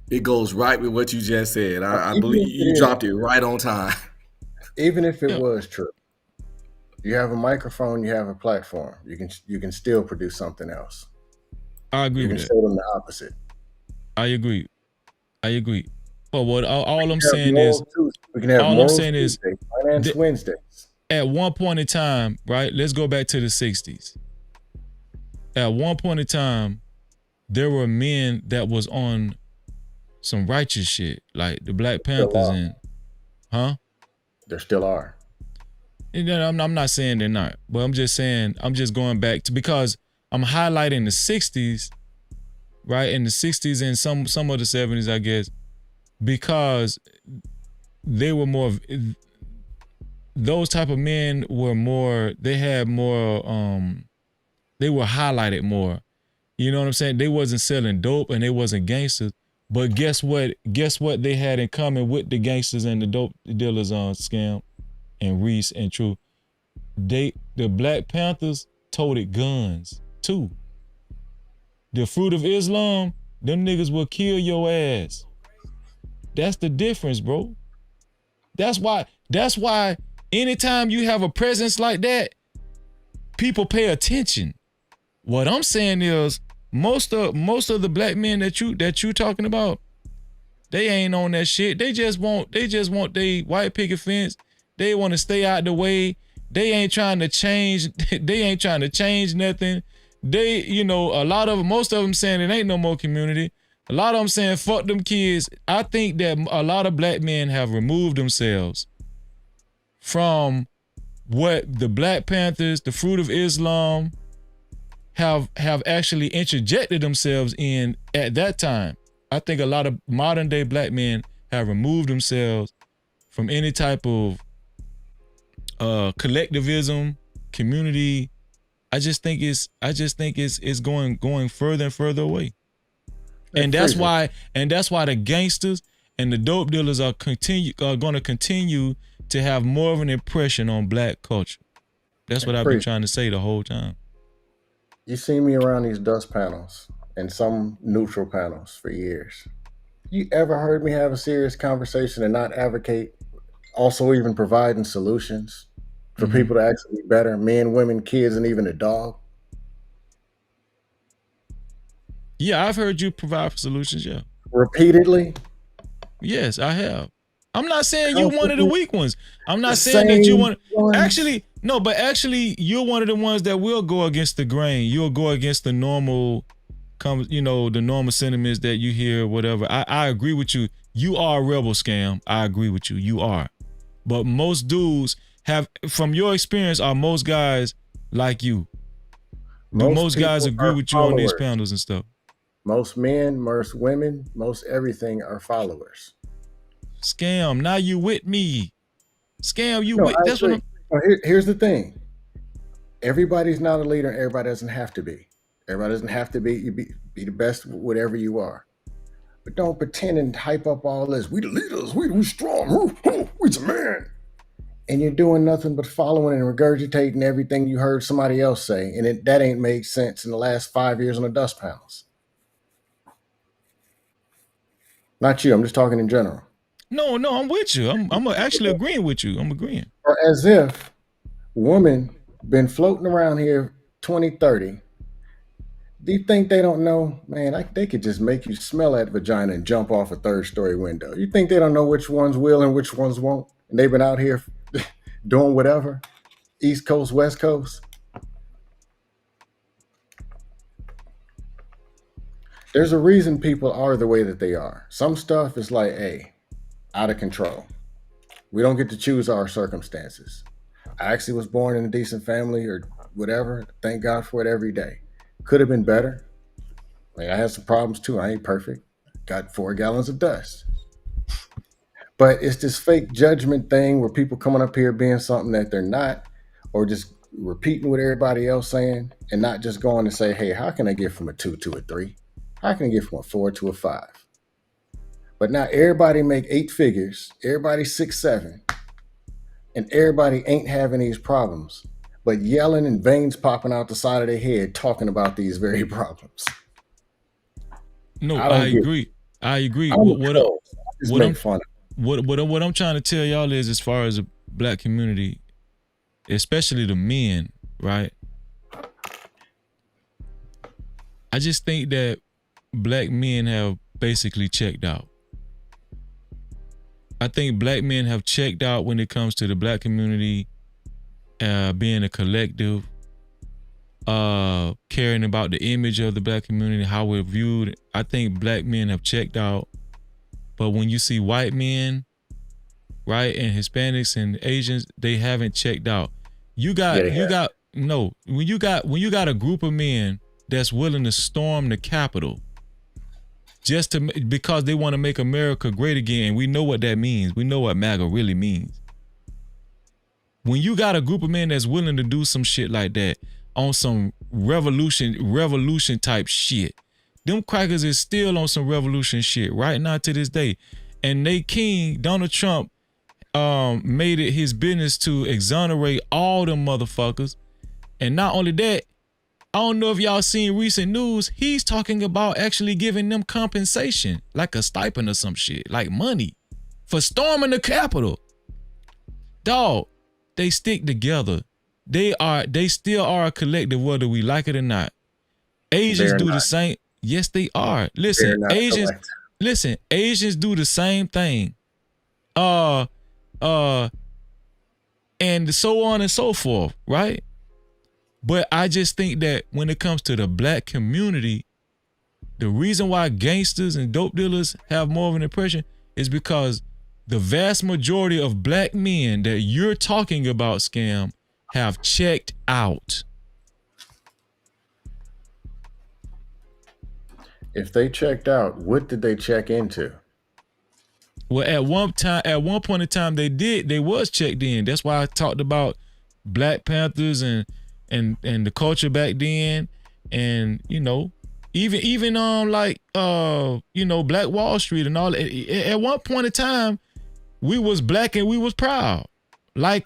It goes right with what you just said. I believe you dropped it right on time. Even if it was true, you have a microphone, you have a platform. You can still produce something else. I agree with that. You can show them the opposite. I agree. But what all I'm saying is, we can have all I'm saying is, Finance Wednesdays. At one point in time, right? Let's go back to the 60s. At one point in time, there were men that was on some righteous shit, like the Black Panthers and, There still are. You know, I'm not saying they're not, but I'm just saying, I'm just going back to, because I'm highlighting the 60s, right? In the 60s and some of the 70s, I guess, because they were more, those type of men were more, they had more, they were highlighted more. You know what I'm saying? They wasn't selling dope and they wasn't gangsters. But guess what? Guess what they had in common with the gangsters and the dope dealers on Scam and Reese and True? The Black Panthers toted guns too. The Fruit of Islam, them niggas will kill your ass. That's the difference, bro. That's why anytime you have a presence like that, people pay attention. What I'm saying is most of the black men that you talking about, they ain't on that shit. They just want they white picket fence. They want to stay out the way. They ain't trying to change. They ain't trying to change nothing. They, most of them saying it ain't no more community. A lot of them saying fuck them kids. I think that a lot of black men have removed themselves from what the Black Panthers, the Fruit of Islam, have actually interjected themselves in at that time. I think a lot of modern day black men have removed themselves from any type of collectivism, community. I just think it's going further and further away. And that's why the gangsters and the dope dealers are going to continue to have more of an impression on black culture. That's what I've been trying to say the whole time. You see me around these dust panels and some neutral panels for years. You ever heard me have a serious conversation and not advocate, also even providing solutions for people to actually be better, men, women, kids, and even a dog? Yeah, I've heard you provide solutions, yeah. Repeatedly? Yes, I have. I'm not saying you're one of the weak ones. I'm not saying that you want actually you're one of the ones that will go against the grain. You'll go against the normal the normal sentiments that you hear, whatever. I agree with you. You are a rebel, Scam. I agree with you. You are. But most dudes have, from your experience, are most guys like you? Do most guys agree with you on these panels and stuff? Most men, most women, most everything are followers. Scam, now you with me. Scam, you with. That's what here's the thing. Everybody's not a leader. Everybody doesn't have to be. Everybody doesn't have to be. You be the best, whatever you are. But don't pretend and hype up all this. We the leaders. We strong. We's a man. And you're doing nothing but following and regurgitating everything you heard somebody else say, and that ain't made sense in the last 5 years on the dust panels. Not you. I'm just talking in general. No, I'm with you. I'm actually agreeing with you. I'm agreeing. Or as if women been floating around here 20, 30. Do you think they don't know, man, they could just make you smell that vagina and jump off a 3rd-story window. You think they don't know which ones will and which ones won't? And they've been out here doing whatever, East Coast, West Coast. There's a reason people are the way that they are. Some stuff is like, hey, out of control. We don't get to choose our circumstances. I actually was born in a decent family or whatever. Thank God for it every day. Could have been better. Like, I had some problems too. I ain't perfect. Got 4 gallons of dust. But it's this fake judgment thing where people coming up here being something that they're not, or just repeating what everybody else saying and not just going to say, hey, how can I get from a 2 to a 3? How can I get from a 4 to a 5? But now everybody make 8 figures. Everybody 6, 7. And everybody ain't having these problems, but yelling and veins popping out the side of their head talking about these very problems. No, I agree. I agree. What I'm trying to tell y'all is, as far as the black community, especially the men, right? I just think that black men have basically checked out. I think black men have checked out when it comes to the black community, being a collective, caring about the image of the black community, how we're viewed. I think black men have checked out. But when you see white men, right, and Hispanics and Asians, they haven't checked out. When you got a group of men that's willing to storm the Capitol because they want to make America great again. We know what that means. We know what MAGA really means. When you got a group of men that's willing to do some shit like that on some revolution type shit, them crackers is still on some revolution shit right now to this day. And they king, Donald Trump, made it his business to exonerate all them motherfuckers. And not only that, I don't know if y'all seen recent news, he's talking about actually giving them compensation, like a stipend or some shit, like money, for storming the Capitol. Dog, they stick together. They still are a collective, whether we like it or not. Asians do the same. Yes, they are. Listen, Asians do the same thing. And so on and so forth, right? But I just think that when it comes to the black community, the reason why gangsters and dope dealers have more of an impression is because the vast majority of black men that you're talking about, Scam, have checked out. If they checked out, what did they check into? Well, at one point in time, they was checked in. That's why I talked about Black Panthers and the culture back then, and even like Black Wall Street and all. At one point in time, we was black and we was proud, like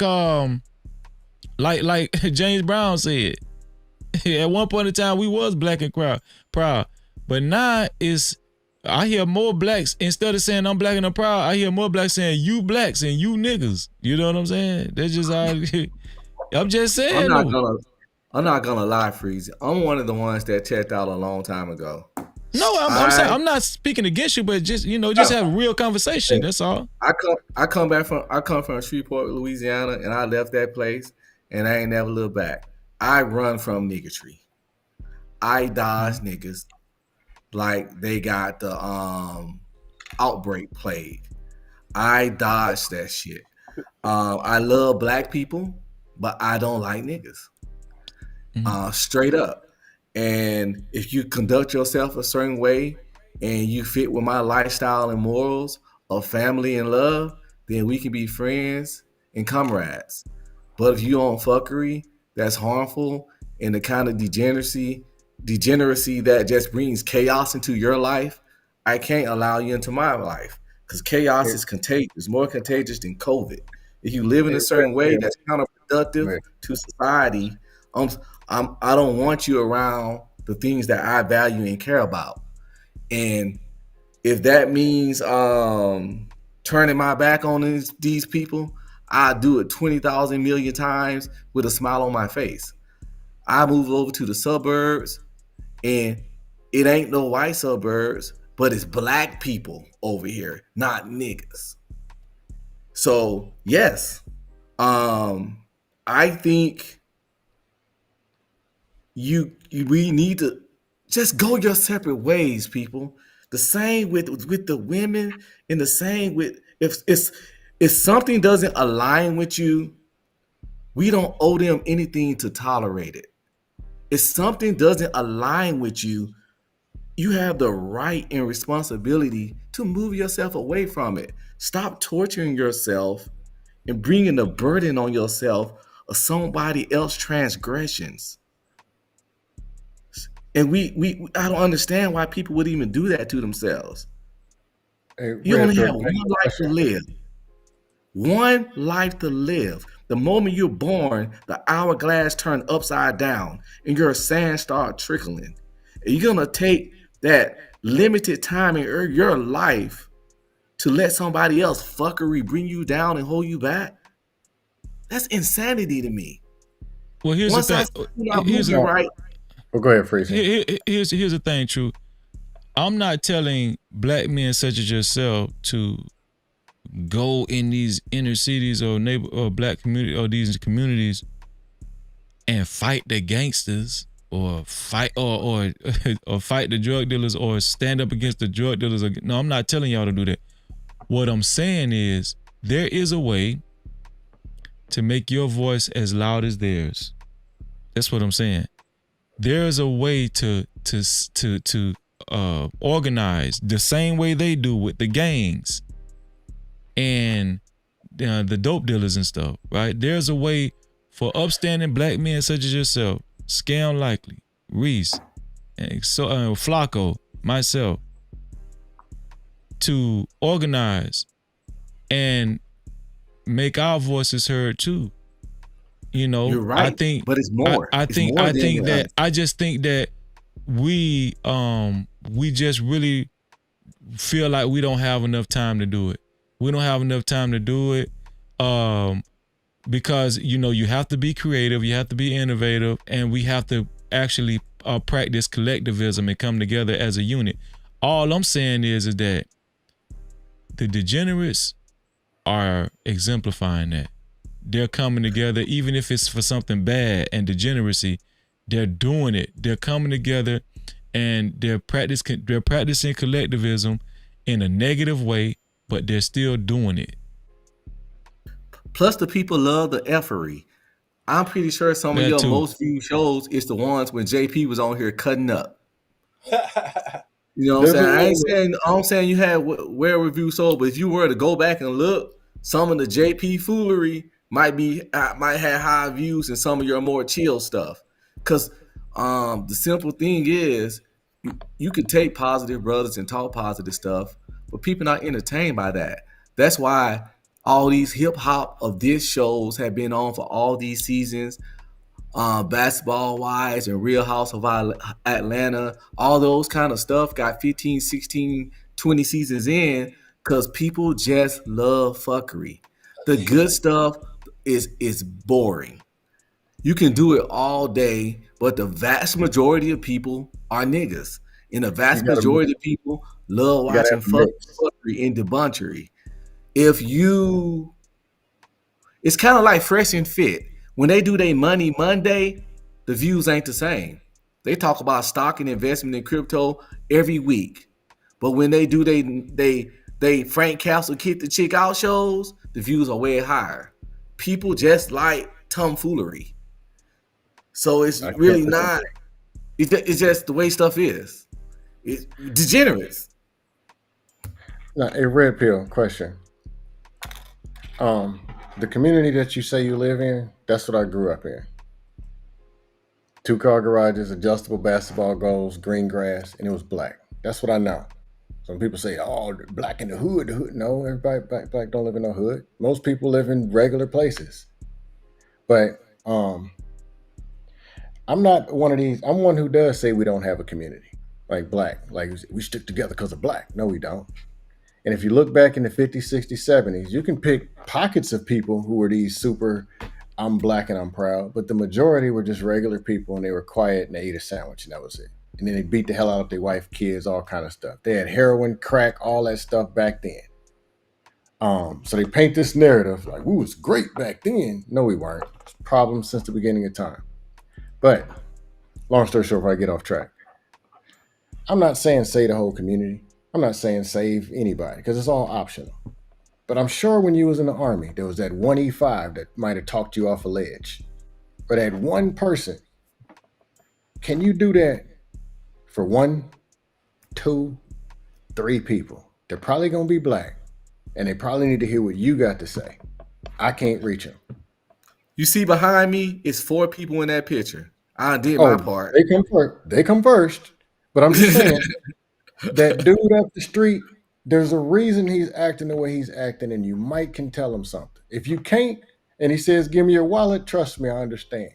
James Brown said. At one point in time, we was black and proud, but now I hear more blacks, instead of saying I'm black and I'm proud, I hear more blacks saying you blacks and you niggas. You know what I'm saying? That's just how I'm just saying. I'm not gonna lie, Freezy. I'm one of the ones that checked out a long time ago. No, I'm saying I'm not speaking against you, but just have a real conversation. That's all. I come from Shreveport, Louisiana, and I left that place and I ain't never looked back. I run from niggatry. I dodge niggas like they got the outbreak plague. I dodge that shit. I love black people, but I don't like niggas. Straight up. And if you conduct yourself a certain way and you fit with my lifestyle and morals of family and love, then we can be friends and comrades. But if you on fuckery that's harmful and the kind of degeneracy that just brings chaos into your life, I can't allow you into my life, because chaos is contagious, more contagious than COVID. If you live in a certain way that's counterproductive to society, I don't want you around the things that I value and care about. And if that means turning my back on these people, I do it 20,000 million times with a smile on my face. I move over to the suburbs, and it ain't no white suburbs, but it's black people over here, not niggas. So yes, I think we need to just go your separate ways, people. The same with the women, and the same with if something doesn't align with you, we don't owe them anything to tolerate it. If something doesn't align with you, you have the right and responsibility to move yourself away from it. Stop torturing yourself and bringing the burden on yourself of somebody else's transgressions. And I don't understand why people would even do that to themselves. You only have one life to live. One life to live. The moment you're born, the hourglass turned upside down and your sand start trickling. And you're going to take that limited time in your life to let somebody else fuckery bring you down and hold you back? That's insanity to me. Well, here's the thing. Go ahead, Freezy. Here's the thing, True. I'm not telling black men such as yourself to go in these inner cities or black community or these communities and fight the gangsters or fight or fight the drug dealers or stand up against the drug dealers. No, I'm not telling y'all to do that. What I'm saying is there is a way to make your voice as loud as theirs. That's what I'm saying. There is a way to organize the same way they do with the gangs and the dope dealers and stuff, right? There's a way for upstanding black men such as yourself, Scam Likely, Reese, and Flacco, myself, to organize and make our voices heard too. You know, you're right. I think, but it's more. I think that I just think that we just really feel like we don't have enough time to do it. We don't have enough time to do it because you have to be creative, you have to be innovative, and we have to actually practice collectivism and come together as a unit. All I'm saying is that the degenerates are exemplifying that. They're coming together, even if it's for something bad and degeneracy, they're doing it. They're coming together and they're practicing collectivism in a negative way, but they're still doing it. Plus, the people love the effery. I'm pretty sure some of your most viewed shows is the ones when JP was on here cutting up. You know what I'm saying? I'm saying you had where review sold, but if you were to go back and look, some of the JP foolery might have high views and some of your more chill stuff. Cause the simple thing is you could take positive brothers and talk positive stuff, but people not entertained by that. That's why all these hip hop of this shows have been on for all these seasons. Basketball wise and Real House of Atlanta, all those kind of stuff got 15, 16, 20 seasons in because people just love fuckery. The good stuff is boring. You can do it all day, but the vast majority of people are niggas. And the vast majority of people love watching fuckery and debauchery. It's kind of like Fresh and Fit. When they do their Money Monday, the views ain't the same. They talk about stock and investment in crypto every week. But when they do they Frank Castle kick the chick out shows, the views are way higher. People just like tomfoolery. So it's really not. It's just the way stuff is. It's degenerates. Now, a red pill question. The community that you say you live in, that's what I grew up in. 2-car garages, adjustable basketball goals, green grass, and it was black. That's what I know. Some people say, "Oh, black in the hood." The hood. No, everybody black don't live in no hood. Most people live in regular places. But I'm not one of these. I'm one who does say we don't have a community like black. Like we stick together because of black. No, we don't. And if you look back in the 50s, 60s, 70s, you can pick pockets of people who were these super, I'm black and I'm proud, but the majority were just regular people and they were quiet and they ate a sandwich and that was it. And then they beat the hell out of their wife, kids, all kind of stuff. They had heroin, crack, all that stuff back then. So they paint this narrative like, "Ooh, it's great back then." No, we weren't. It's problems since the beginning of time. But long story short, before I get off track, I'm not saying say the whole community. I'm not saying save anybody because it's all optional. But I'm sure when you was in the army, there was that one E5 that might have talked you off a ledge. Or that one person. Can you do that for 1, 2, 3 people? They're probably going to be black. And they probably need to hear what you got to say. I can't reach them. You see behind me is 4 people in that picture. I did my part. They come first. But I'm just saying, that dude up the street, there's a reason he's acting the way he's acting, and you might can tell him something. If you can't, and he says, "Give me your wallet," trust me, I understand.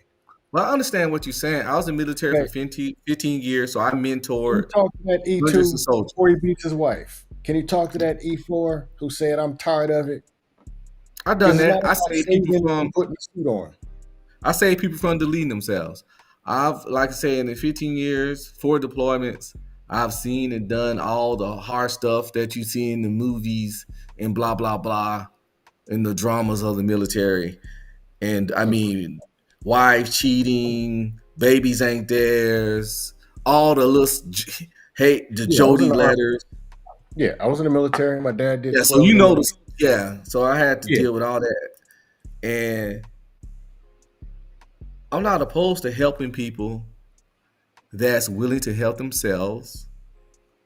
Well, I understand what you're saying. I was in the military for 15 years, so I mentored. Can you talk to that E2 before he beats his wife? Can you talk to that E4 who said, "I'm tired of it"? I've done that. I saved people from putting a suit on. I saved people from deleting themselves. I've, like I say, in the 15 years, 4 deployments, I've seen and done all the hard stuff that you see in the movies and blah, blah, blah, in the dramas of the military. And I mean, wife cheating, babies ain't theirs, all the little, the Jody letters. Yeah, I was in the military. My dad did. Yeah, so you know this. Yeah, so I had to deal with all that. And I'm not opposed to helping people that's willing to help themselves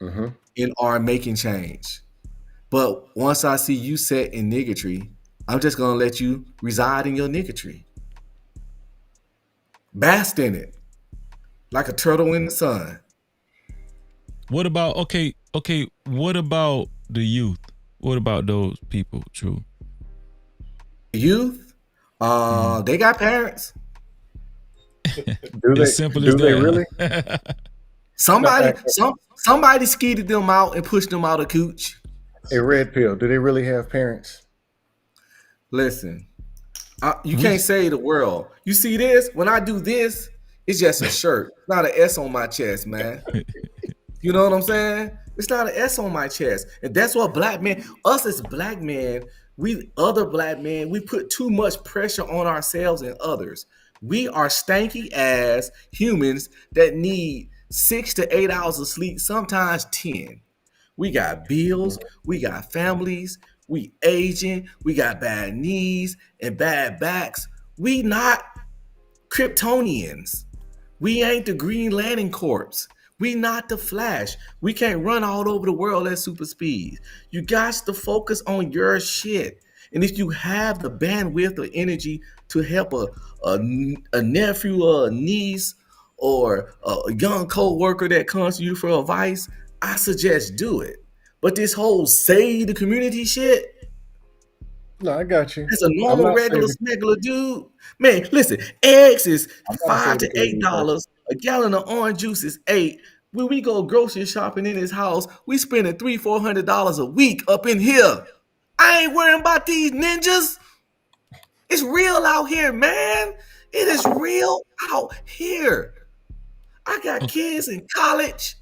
and are making change. But once I see you set in niggotry, I'm just going to let you reside in your niggotry. Bask in it like a turtle in the sun. What about, okay, what about the youth? What about those people, True? Youth? They got parents. Do they? Simple as they really? Somebody skeeted them out and pushed them out of cooch. A red pill. Do they really have parents? Listen, you can't save the world. You see this? When I do this, it's just a shirt. It's not an S on my chest, man. You know what I'm saying? It's not an S on my chest. And that's what black men, us as black men, other black men, we put too much pressure on ourselves and others. We are stanky ass humans that need 6 to 8 hours of sleep, sometimes 10. We got bills, we got families, we aging, we got bad knees and bad backs. We not Kryptonians. We ain't the Green Lantern Corps. We not the Flash. We can't run all over the world at super speed. You got to focus on your shit. And if you have the bandwidth or energy to help a nephew or a niece or a young co-worker that comes to you for advice, I suggest do it. But this whole save the community shit, No, I got you. as a I'm normal, not regular, saving. smuggler dude, man, listen, eggs is I'm not $5 saving to community first. $8. A gallon of orange juice is $8. When we go grocery shopping in his house, we spending $300-$400 a week up in here. I ain't worrying about these ninjas. It's real out here, man. It is real out here. I got kids in college.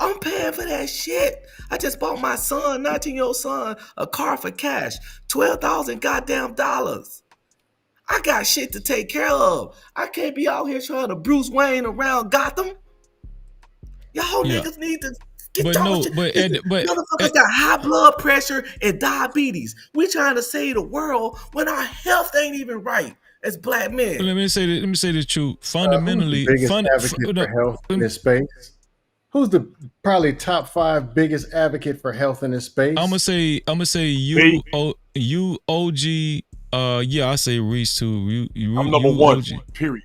I'm paying for that shit. I just bought my son, 19-year-old son, a car for cash, 12,000 goddamn dollars. I got shit to take care of. I can't be out here trying to Bruce Wayne around Gotham. Y'all niggas need to get But y'all no, shit. but Motherfuckers got high blood pressure and diabetes. We trying to save the world when our health ain't even right as black men. Let me say the truth. Who's Fundamentally, the biggest advocate for health in this space? Who's the probably top 5 biggest advocate for health in this space? I'm gonna say you, OG. Yeah, I say Reese too. I'm number one. OG. Period.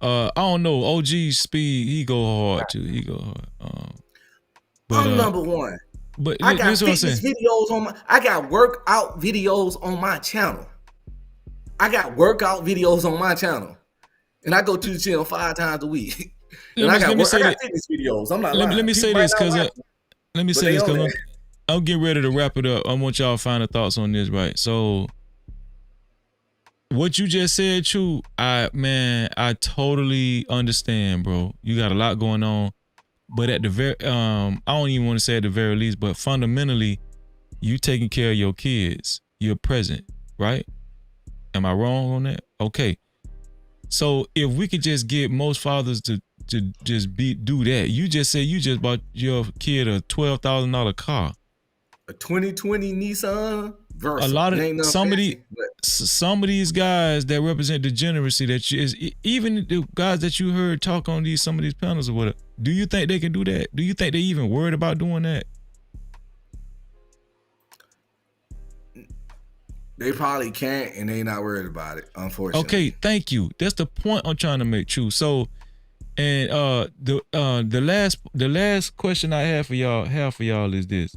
I don't know. OG Speed, he go hard too. He go hard. I'm number one. But I got this what I'm fitness saying. videos on my. I got workout videos on my channel. And I go to the gym 5 times a week. And I got fitness videos. I'm not lying. Let me say this because I'm getting ready to wrap it up. I want y'all final thoughts on this, right? So, what you just said, true. I totally understand, bro. You got a lot going on, but at the very, I don't even want to say at the very least, but fundamentally, you taking care of your kids. You're present, right? Am I wrong on that? Okay. So if we could just get most fathers to just do that. You just said you just bought your kid a $12,000 car. A 2020 Nissan Versa. A lot of some of these guys that represent degeneracy that even the guys that you heard talk on some of these panels or whatever. Do you think they can do that? Do you think they even worried about doing that? They probably can't, and they not worried about it, unfortunately. Okay, thank you. That's the point I'm trying to make, true. So, and the last question I have for y'all is this: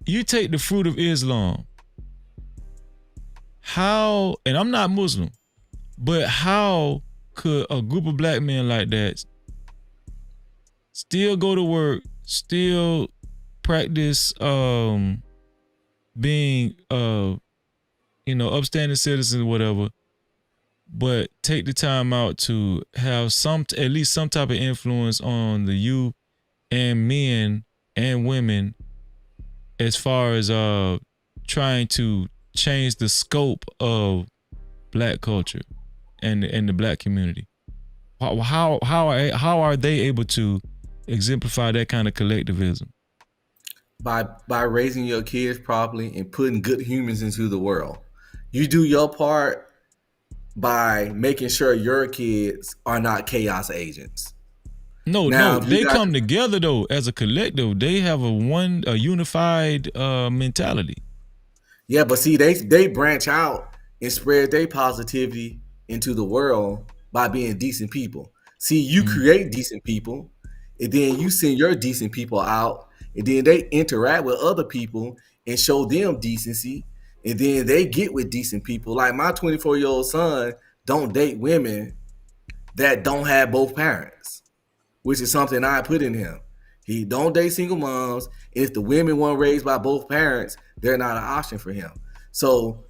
you take the fruit of Islam. How? And I'm not Muslim, but how could a group of black men like that still go to work, still practice being upstanding citizens or whatever, but take the time out to have at least some type of influence on the youth and men and women as far as trying to change the scope of black culture and the black community? How are they able to exemplify that kind of collectivism? By raising your kids properly and putting good humans into the world. You do your part by making sure your kids are not chaos agents. No, they come together though as a collective. They have a unified mentality. Yeah, but see, they branch out and spread their positivity into the world by being decent people. See, you create decent people, and then you send your decent people out, and then they interact with other people and show them decency, and then they get with decent people. Like my 24-year-old son don't date women that don't have both parents, which is something I put in him. He don't date single moms. If the women weren't raised by both parents, they're not an option for him. So,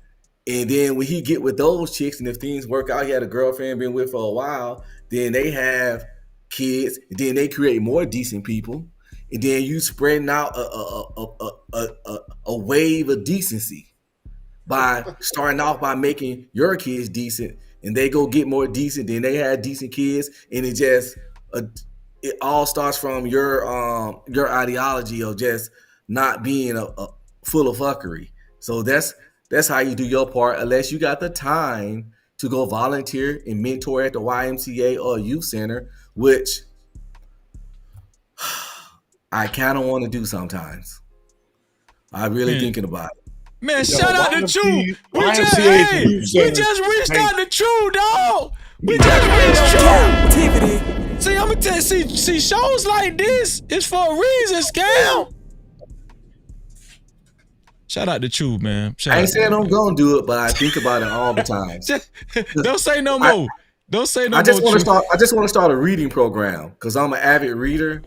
and then when he get with those chicks, and if things work out, he had a girlfriend been with for a while, then they have kids, and then they create more decent people, and then you spreading out a wave of decency by starting off by making your kids decent, and they go get more decent, then they have decent kids, and it all starts from your ideology of just not being a full of fuckery. So that's how you do your part, unless you got the time to go volunteer and mentor at the YMCA or youth center, which I kind of want to do sometimes. I'm really thinking about it. Man, shout out to True. We just reached out to True, dog. We just reached True. Cap-tivity. See, I'm gonna tell you, see, shows like this is for a reason, Scam. Shout out to True, man. I ain't saying I'm gonna do it, but I think about it all the time. Don't say no more. Don't say no more. I just want to start a reading program because I'm an avid reader,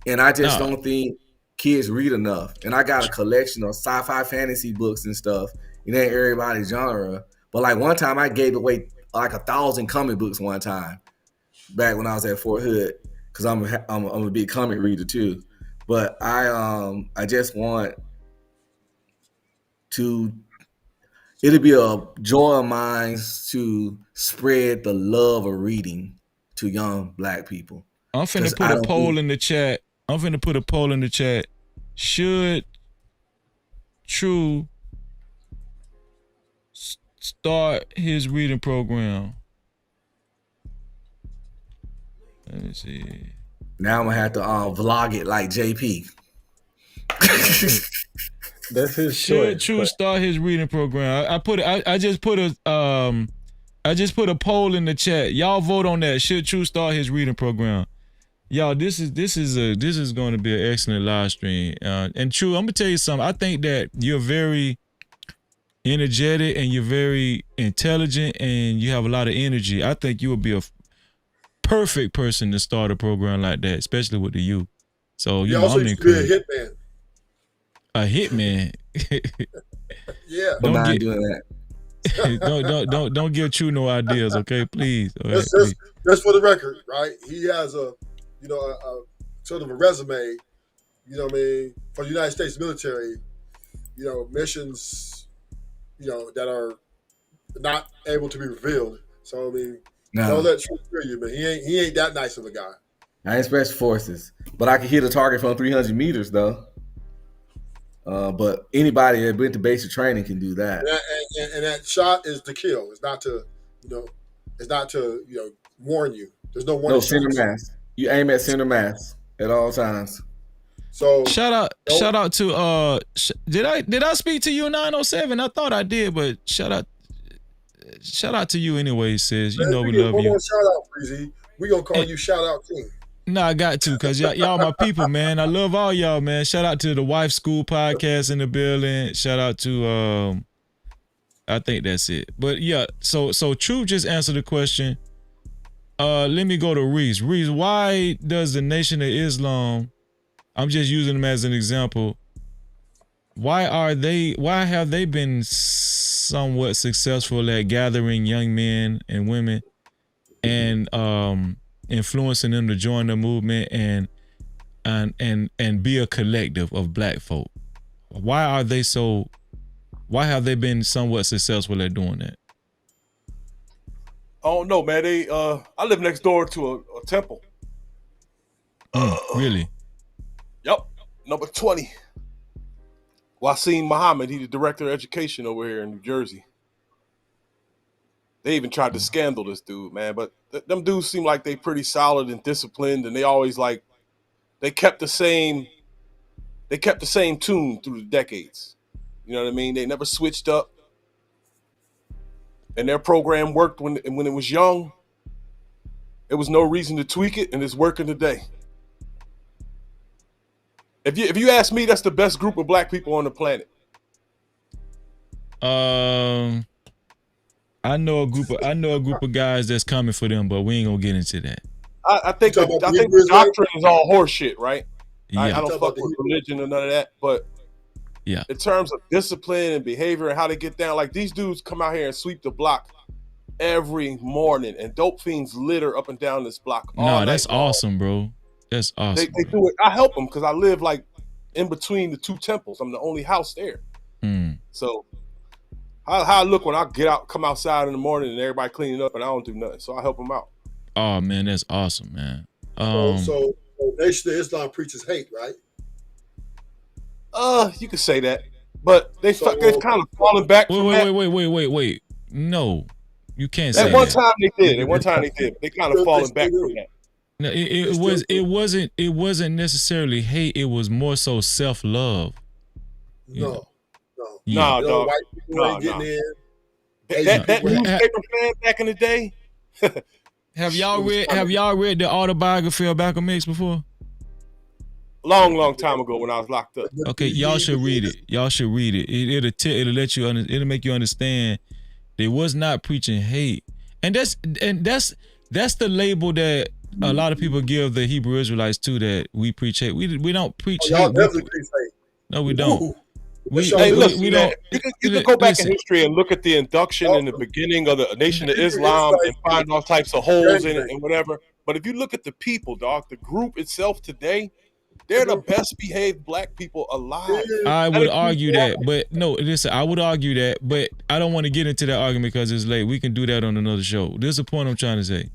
and I just don't think kids read enough. And I got a collection of sci-fi fantasy books and stuff. It ain't everybody's genre, but like one time I gave away like 1,000 comic books one time back when I was at Fort Hood because I'm a big comic reader too. But I just want to. It'll be a joy of mine to spread the love of reading to young Black people. I'm finna put a poll in the chat. Should True start his reading program? Let me see. Now I'm gonna have to vlog it like JP. That's his Should choice. True start his reading program? I just put a poll in the chat. Y'all vote on that. Should True start his reading program? Y'all, this is going to be an excellent live stream. And True, I'm gonna tell you something. I think that you're very energetic and you're very intelligent and you have a lot of energy. I think you would be a perfect person to start a program like that, especially with the youth. So you know, I'm encouraged. A hitman. Yeah. Don't give True no ideas, okay? Please. Just for the record, right? He has a sort of a resume, you know what I mean, for the United States military, missions, that are not able to be revealed. So I mean, don't let True hear you, man. He ain't that nice of a guy. I ain't Special Forces, but I can hit a target from 300 meters though. But anybody that went to basic training can do that. And that shot is to kill. It's not to, warn you. There's no warning. No center mass. You aim at center mass at all times. So shout out to did I speak to you 907? I thought I did, but shout out to you anyway, sis. You know we love you. One more shout out, Freezy. We gonna call you Shout Out King. No, I got to, because y'all my people, man. I love all y'all, man. Shout out to the Wife School podcast in the building. Shout out to I think that's it. But yeah, so True just answered the question. Let me go to Reese. Reese, why does the Nation of Islam, I'm just using them as an example, why have they been somewhat successful at gathering young men and women and influencing them to join the movement and be a collective of Black folk? Why have they been somewhat successful at doing that? I don't know, man. I live next door to a temple. Really? Yep. Number 20. Wasim Muhammad, he's the director of education over here in New Jersey. They even tried to scandal this dude, man. But them dudes seem like they pretty solid and disciplined, and they always they kept the same tune through the decades. You know what I mean? They never switched up. And their program worked when it was young. There was no reason to tweak it, and it's working today. If you ask me, that's the best group of Black people on the planet. I know a group of guys that's coming for them, but we ain't gonna get into that. I think the doctrine is all horseshit, right? Yeah. I don't fuck with religion or none of that, but yeah, in terms of discipline and behavior and how they get down, like these dudes come out here and sweep the block every morning, and dope fiends litter up and down this block. No, that's awesome, bro. That's awesome. They do it. I help them because I live like in between the two temples. I'm the only house there. So how I look when I come outside in the morning and everybody cleaning up and I don't do nothing. So I help them out. Oh man, that's awesome, man. So Nation of Islam preaches hate, right? You could say that, but they've kind of fallen back. Wait. No, You can't say At one that. time they did. At one time they did. They kind of falling back from that. No, it wasn't necessarily hate. It was more so self-love. No. Nah, dog. White people ain't getting in. That newspaper fan back in the day. Have y'all read the autobiography of Malcolm X before? Long time ago when I was locked up. Okay, y'all should read it. It'll let you it'll make you understand they was not preaching hate. And that's the label that a lot of people give the Hebrew Israelites too, that we preach hate. We don't preach hate. Y'all definitely preach hate. No, we don't. We don't. You can go back in history and look at the induction in the beginning of the Nation of Islam and find all types of holes in it and whatever. But if you look at the people, dog, the group itself today, they're the best behaved black people alive. I would argue that, but no, listen, I would argue that, but I don't want to get into that argument because it's late. We can do that on another show. This is the point I'm trying to say.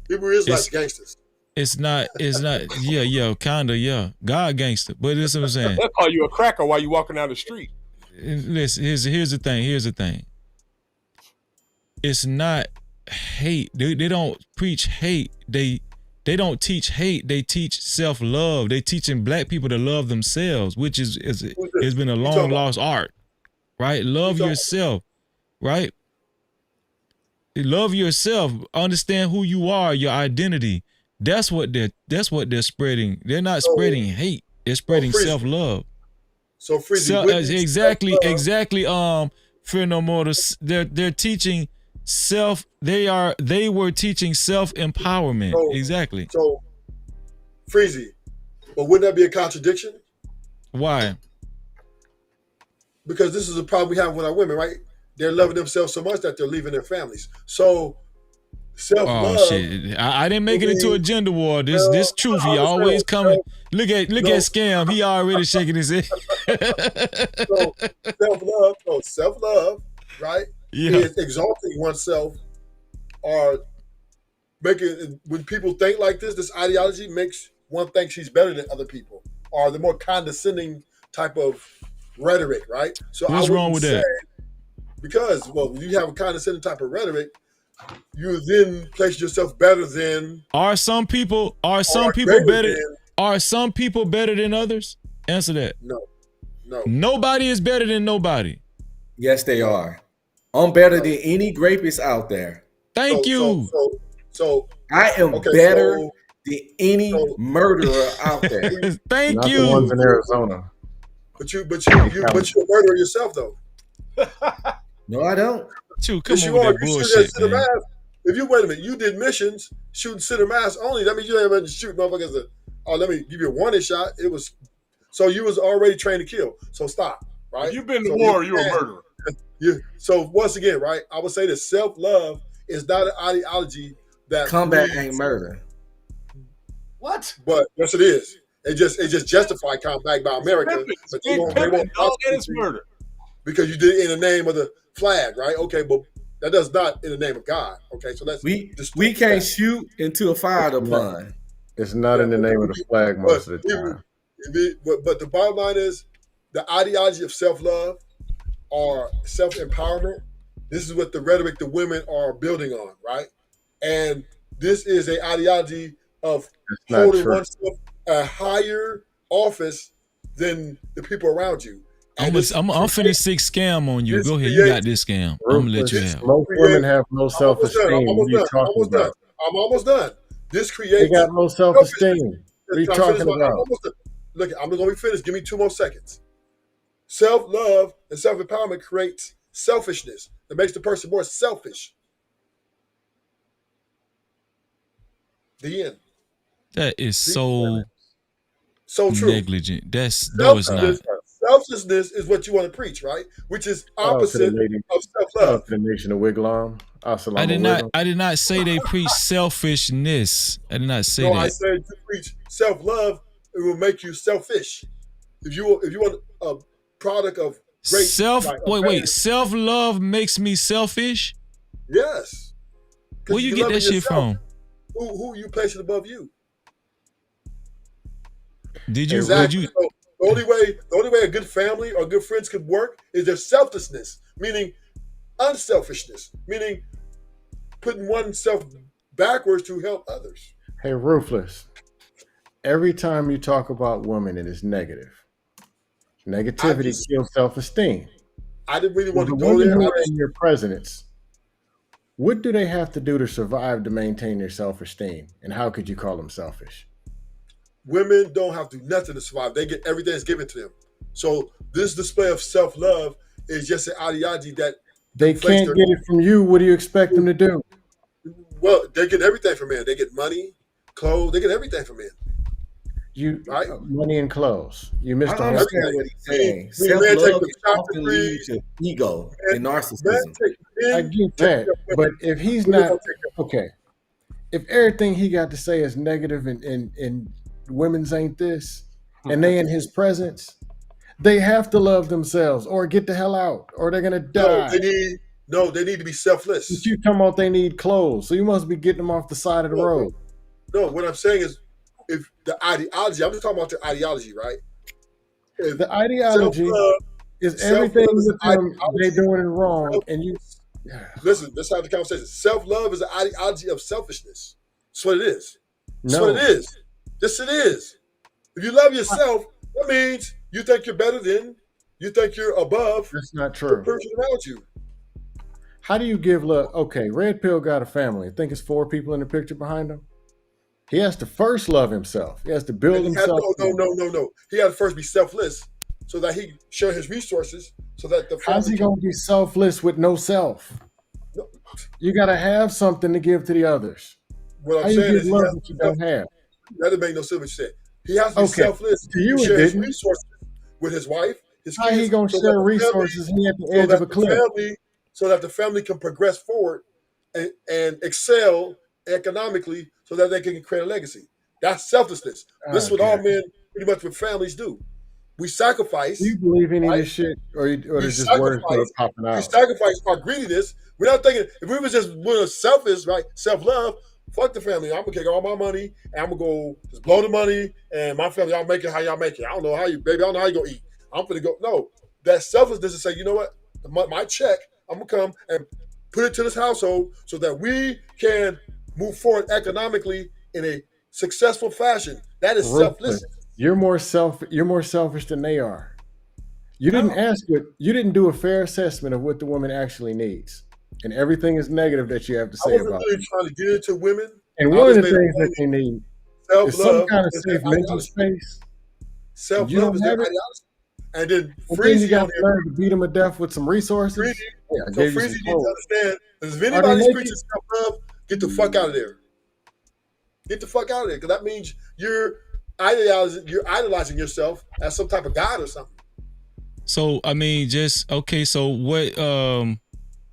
Hebrew Israelites gangsters. It's not, kinda, God gangster. But this is what I'm saying. They'll call you a cracker while you walking down the street. Listen, here's the thing. It's not hate. They don't preach hate. They don't teach hate. They teach self-love. They teaching black people to love themselves, which has been a long lost art, right? Love yourself, right? Love yourself. Understand who you are, your identity. That's what they're spreading. They're not spreading hate. They're spreading self-love. So exactly. Fear no more. They're teaching self. They were teaching self-empowerment. Exactly. So, Freezy, but wouldn't that be a contradiction? Why? Because this is a problem we have with our women, right? They're loving themselves so much that they're leaving their families. So, self-love. Oh shit! I didn't make it into a gender war. This truth, he always coming. Look at Scam. He already shaking his head. So self-love, right? Yeah. Is exalting oneself, or making, when people think like this ideology makes one think she's better than other people, or the more condescending type of rhetoric, right? So what's wrong with that? Because when you have a condescending type of rhetoric, you then place yourself better than. Are some people better than others? Answer that. No. Nobody is better than nobody. Yes, they are. I'm better than any rapist out there. Thank you. So I am better than any murderer out there. Thank Not you. the ones in Arizona. But you're a murderer yourself, though. No, I don't. Come on with that bullshit, man. If you wait a minute, you did missions shooting center mass only. That means you ain't been shooting motherfuckers. Let me give you a warning shot. It was so you was already trained to kill. So stop, right? If you've been to war, you're a murderer. So once again, right? I would say that self-love is not an ideology that combat ain't murder. What? But yes, it is. It just justified combat by America. But they won't it's murder because you did it in the name of the flag, right? Okay, but that does not in the name of God. Okay, so that's we can't shoot into a fire upon. It's not in the name of the flag most of the time. But the bottom line is the ideology of self-love or self-empowerment. This is what the rhetoric the women are building on, right? And this is an ideology of holding oneself a higher office than the people around you. I'm finna 6 Scam on you. Go ahead, you got this Scam. I'm gonna let you have. Most women have low self-esteem. What are you talking about? I'm almost done. This creates. They got low self-esteem. What are you talking about? Look, I'm going to be finished. Give me 2 more seconds. Self-love and self-empowerment creates selfishness. That makes the person more selfish. The end. That is so true. Negligent. No, it's not. Selflessness is what you want to preach, right? Which is opposite of self-love. The nation of Wigwam. I did not say they preach selfishness. I did not say that. I said to preach self-love. It will make you selfish. If you want a product of great self-love makes me selfish? Yes. Where you get that shit from? Who you placing above you? Did you? Exactly. So the only way a good family or good friends could work is their selflessness, meaning unselfishness, meaning putting oneself backwards to help others. Hey, Ruthless. Every time you talk about women, it is negative. Negativity kills self-esteem. I didn't really want to The go women there. who are in your presence, what do they have to do to survive to maintain their self-esteem? And how could you call them selfish? Women don't have to do nothing to survive. They get everything that's given to them. So this display of self-love is just an ideology that they can't get it from you. What do you expect them to do? Well, they get everything from men. They get money, clothes. They get everything from men. Right? Money and clothes. You missed the I whole understand thing. what he's saying. Self-love often leads to ego and narcissism. I get that, but if he's not okay, if everything he got to say is negative and women's ain't this, and they in his presence, they have to love themselves or get the hell out, or they're gonna die. They need to be selfless. But you talking about they need clothes, so you must be getting them off the side of the road. No, what I'm saying is, if the ideology, I'm just talking about the ideology, right? If the ideology is everything with them they doing it wrong, and you listen. Let's have the conversation. Self-love is an ideology of selfishness. That's what it is. That's what it is. Yes, it is. If you love yourself, that means you think you're better than, you think you're above. That's not true. The person around you. How do you give love? Okay, Red Pill got a family. I think it's 4 people in the picture behind him. He has to first love himself. He has to build himself. No. He has to first be selfless so that he share his resources so that the family. How's he going to be selfless with no self? No. You got to have something to give to the others. What I'm saying is love that you don't have. That doesn't make no sense what you said. He has to be selfless to share his resources with his wife, his kids. How he going to share resources? He at the edge of a cliff. So that the family can progress forward and excel economically so that they can create a legacy. That's selflessness. This is what all men pretty much with families do. We sacrifice. Do you believe any of this shit, or is just words that are popping out? We sacrifice our greediness. We're not thinking, if we were just selfish, right? Self-love, fuck the family. I'm gonna take all my money and I'm gonna go just blow the money and my family, y'all make it how y'all make it. I don't know how you, baby, I don't know how you gonna eat. I'm gonna go. No, that selflessness is say, you know what? My check, I'm gonna come and put it to this household so that we can move forward economically in a successful fashion. That is selfless. You're more selfish than they are. You didn't do a fair assessment of what the woman actually needs. And everything is negative that you have to say about it. I wasn't really trying to get into women. And one of the things that they need is some kind of safe mental space. Self-love is their ideology. And then Freezy, you got to learn to beat them to death with some resources. So Freezy needs to understand that if anybody's preaching self-love, get the fuck out of there. Get the fuck out of there, because that means you're idolizing yourself as some type of god or something. So I mean, so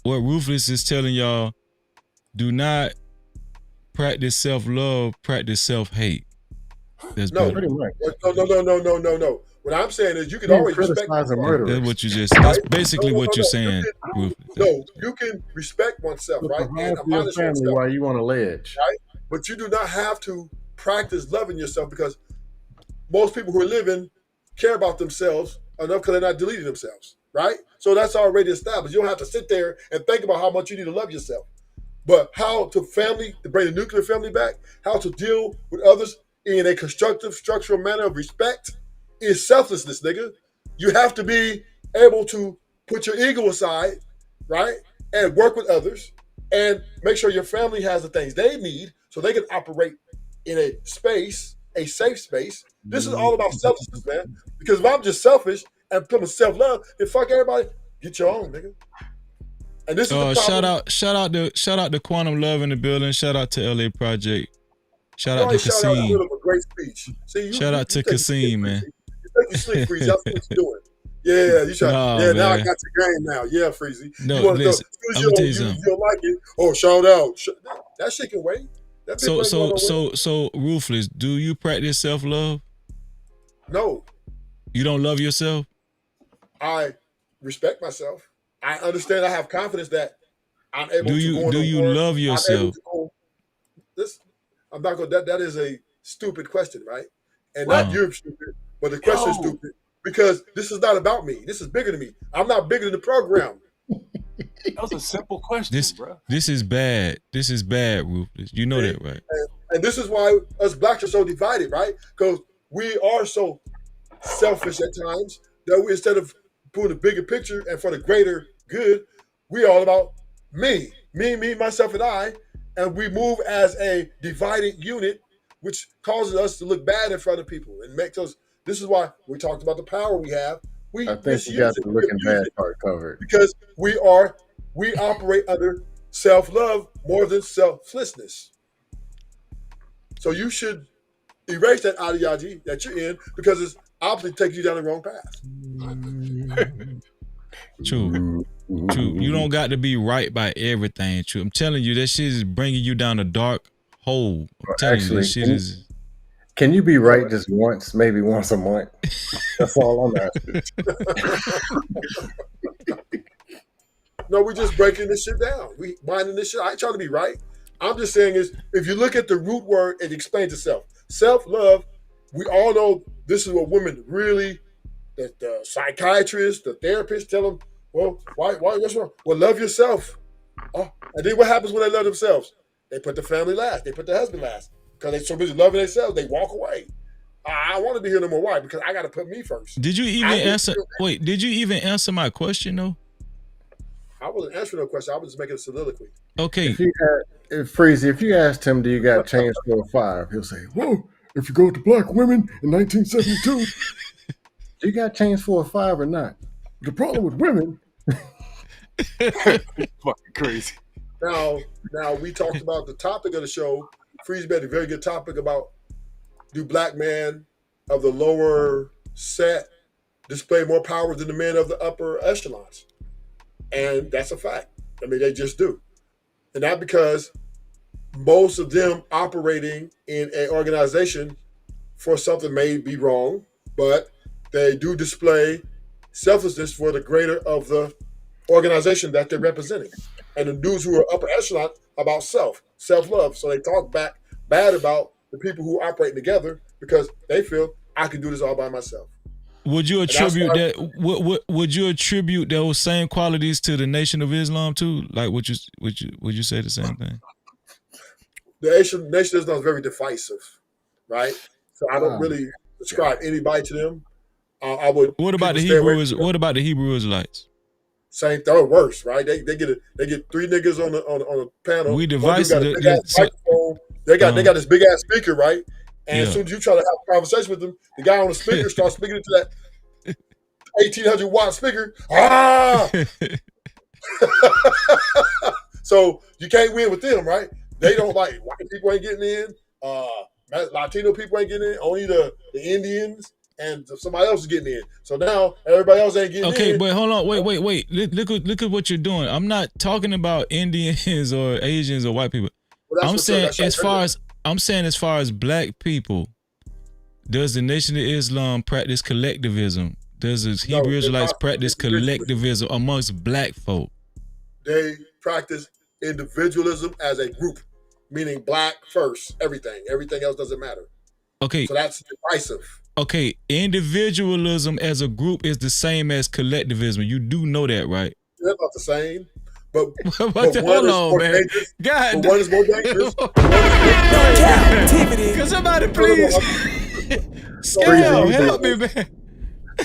what Ruthless is telling y'all, do not practice self-love, practice self-hate. No, pretty much. No. What I'm saying is you can always respect a murderer. That's what you just. That's basically what you're saying. You can respect oneself, right? And your family while you on a ledge, right? But you do not have to practice loving yourself, because most people who are living care about themselves enough because they're not deleting themselves, right? So that's already established. You don't have to sit there and think about how much you need to love yourself. But how to bring the nuclear family back, how to deal with others in a constructive, structural manner of respect is selflessness, nigga. You have to be able to put your ego aside, right? And work with others and make sure your family has the things they need so they can operate in a space, a safe space. This is all about selflessness, man. Because if I'm just selfish and put self-love, then fuck everybody. Get your own, nigga. And this is the problem. Shout out to Quantum Love in the building. Shout out to LA Project. Shout out to Shout out Kasim. to a great speech. See, Shout out to Kasim, man. You think you sleep, Freezy. That's what you're doing. Yeah, you try. Now I got your game now. Yeah, Freezy. No, you want to listen, go. You don't like it. Oh, shout out. That shit can wait. So Ruthless, do you practice self-love? No. You don't love yourself? I respect myself. I understand. I have confidence that I'm able do to you go do you love yourself? I'm not going. That is a stupid question, right? And not you're stupid, but the question is stupid because this is not about me. This is bigger than me. I'm not bigger than the program. That was a simple question, bro. This is bad. This is bad, Ruthless. You know that, right? And this is why us blacks are so divided, right? Because we are so selfish at times that we, instead of putting a bigger picture and for the greater good, we all about me, myself, and I, and we move as a divided unit, which causes us to look bad in front of people and makes us. This is why we talked about the power we have. We I think misuse you got it, the looking bad it part covered. because we operate under self-love more than selflessness. So you should erase that ideology that you're in because it's obviously taking you down the wrong path. True. You don't got to be right by everything. True. I'm telling you, that shit is bringing you down a dark hole. I'm telling you, that shit is. Can you be right just once, maybe once a month? That's all I'm asking. No, we're just breaking this shit down. We minding this shit. I ain't trying to be right. I'm just saying is if you look at the root word, it explains itself. Self-love, we all know this is what women really, the psychiatrists, the therapists tell them, well, why, what's wrong? Well, love yourself. Oh, and then what happens when they love themselves? They put the family last. They put the husband last. Because they're so busy loving themselves, they walk away. I don't want to be here no more. Why? Because I got to put me first. Did you even answer? Wait, did you even answer my question though? I wasn't answering no question. I was just making a soliloquy. Okay. Freezy, if you asked him, do you got change for a 5? He'll say, well, if you go to black women in 1972, do you got change for a 5 or not? The problem with women. Fucking crazy. Now we talked about the topic of the show. Freeze made a very good topic about do black men of the lower set display more power than the men of the upper echelons? And that's a fact. I mean, they just do. And not because most of them operating in an organization for something may be wrong, but they do display selflessness for the greater of the organization that they're representing. And the dudes who are upper echelon about self-love. So they talk bad about the people who operate together because they feel I can do this all by myself. Would you attribute that? Would you attribute those same qualities to the Nation of Islam too? Like, would you say the same thing? The Nation of Islam is very divisive, right? So I don't really describe anybody to them. I would. What about the Hebrews? What about the Hebrew Israelites? Same thing, worse, right? They get 3 niggas on a panel. We divisive. They got this big ass speaker, right? And as soon as you try to have a conversation with them, the guy on the speaker starts speaking into that 1800 watt speaker. So you can't win with them, right? They don't like white people ain't getting in. Latino people ain't getting in. Only the Indians and somebody else is getting in. So now everybody else ain't getting in. Okay, but hold on, wait. Look at what you're doing. I'm not talking about Indians or Asians or white people. Well, I'm saying as far as black people, does the Nation of Islam practice collectivism? Does the Hebrew Israelites practice collectivism amongst black folk? They practice individualism as a group, meaning black first, everything. Everything else doesn't matter. Okay. So that's divisive. Okay, individualism as a group is the same as collectivism. You do know that, right? They're not the same. But hold on, man. God, one is more dangerous. Can somebody please help me, man?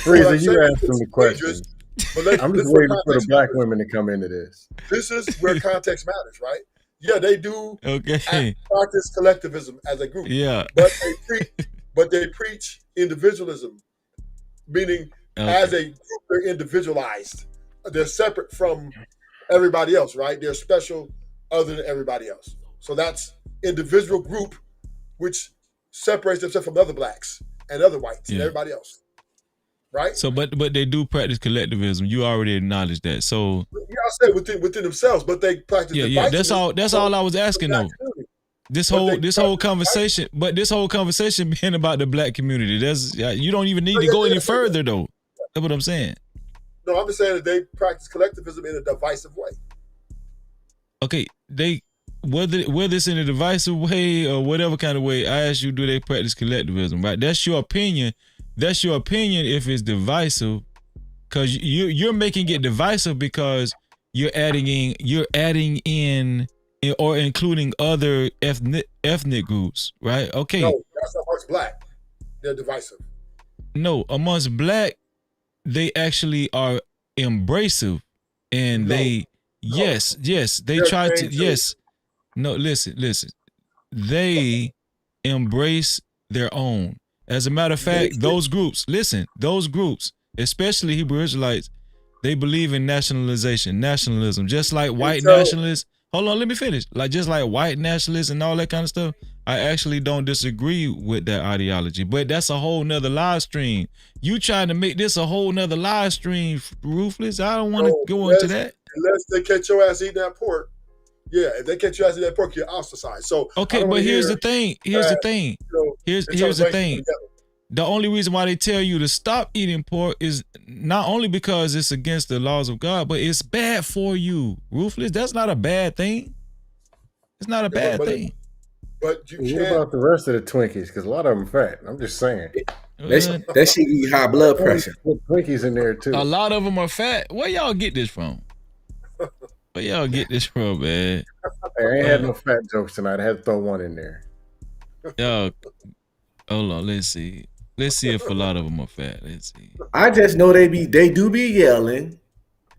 Freezer, you asked them the question. I'm just waiting for the black women to come into this. This is where context matters, right? Yeah, they do practice collectivism as a group. Yeah. But they preach individualism, meaning as a group, they're individualized. They're separate from everybody else, right? They're special other than everybody else. So that's individual group, which separates themselves from other blacks and other whites and everybody else, right? So, but they do practice collectivism. You already acknowledged that. So yeah, I said within themselves, but they practice. Yeah. That's all I was asking though. This whole conversation being about the black community. You don't even need to go any further though. That's what I'm saying. No, I'm just saying that they practice collectivism in a divisive way. Okay, whether it's in a divisive way or whatever kind of way, I ask you, do they practice collectivism? Right? That's your opinion. That's your opinion if it's divisive, because you're making it divisive because you're adding in or including other ethnic groups, right? Okay. No, that's not amongst black. They're divisive. No, amongst black, they actually are embracive, and they try to No, listen. They embrace their own. As a matter of fact, those groups, especially Hebrew Israelites, they believe in nationalism, just like white nationalists. Hold on, let me finish. Just like white nationalists and all that kind of stuff, I actually don't disagree with that ideology, but that's a whole nother live stream. You trying to make this a whole nother live stream, Ruthless. I don't want to go into that. Unless they catch your ass eating that pork. Yeah, if they catch you ass eating that pork, you're ostracized. So okay, but here's the thing. Here's the thing. The only reason why they tell you to stop eating pork is not only because it's against the laws of God, but it's bad for you. Ruthless, that's not a bad thing. It's not a bad thing. But you what about the rest of the Twinkies? Because a lot of them fat. I'm just saying. That shit give you high blood pressure. Put Twinkies in there too. A lot of them are fat. Where y'all get this from? Where y'all get this from, man? I ain't had no fat jokes tonight. I had to throw one in there. Yo, hold on. Let's see. Let's see if a lot of them are fat. Let's see. I just know they do be yelling.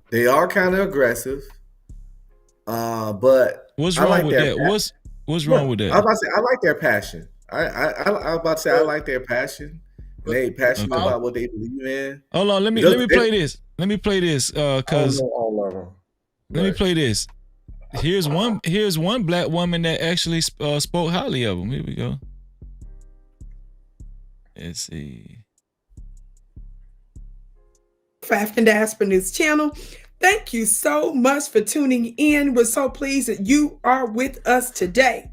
They are kind of aggressive. But what's wrong with that? What's wrong with that? I was about to say I like their passion. I was about to say I like their passion. They ain't passionate about what they believe in. Hold on, let me play this. Let me play this. Cause all of them. Let me play this. Here's one black woman that actually spoke highly of him. Here we go. Let's see. For African Diaspora News Channel. Thank you so much for tuning in. We're so pleased that you are with us today.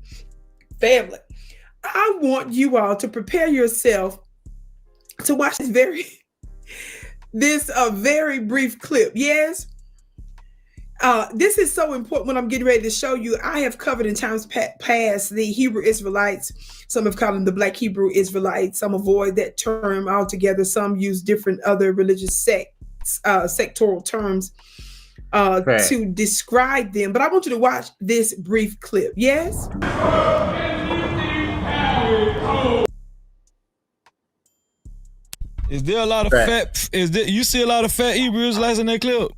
Family, I want you all to prepare yourself to watch this very brief clip. Yes. This is so important when I'm getting ready to show you. I have covered in times past the Hebrew Israelites. Some have called them the Black Hebrew Israelites. Some avoid that term altogether. Some use different other religious sectoral terms to describe them. But I want you to watch this brief clip. Yes? Is there a lot of fat? You see a lot of fat Hebrew Israelites in that clip?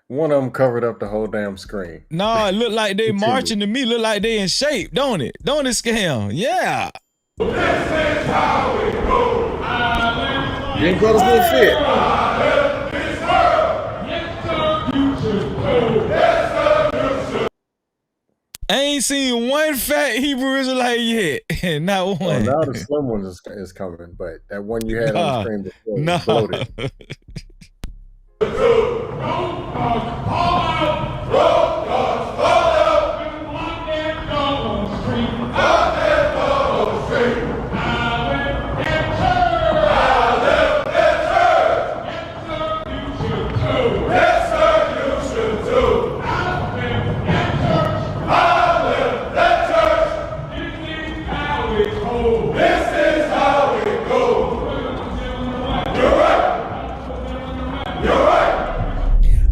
One of them covered up the whole damn screen. No, it look like they marching to me. Look like they in shape, don't it? Don't it, Scam? Yeah. You ain't got a good fit. I ain't seen one fat Hebrew Israelite yet. Not one. Now the slim one is coming, but that one you had on the screen before was bloated.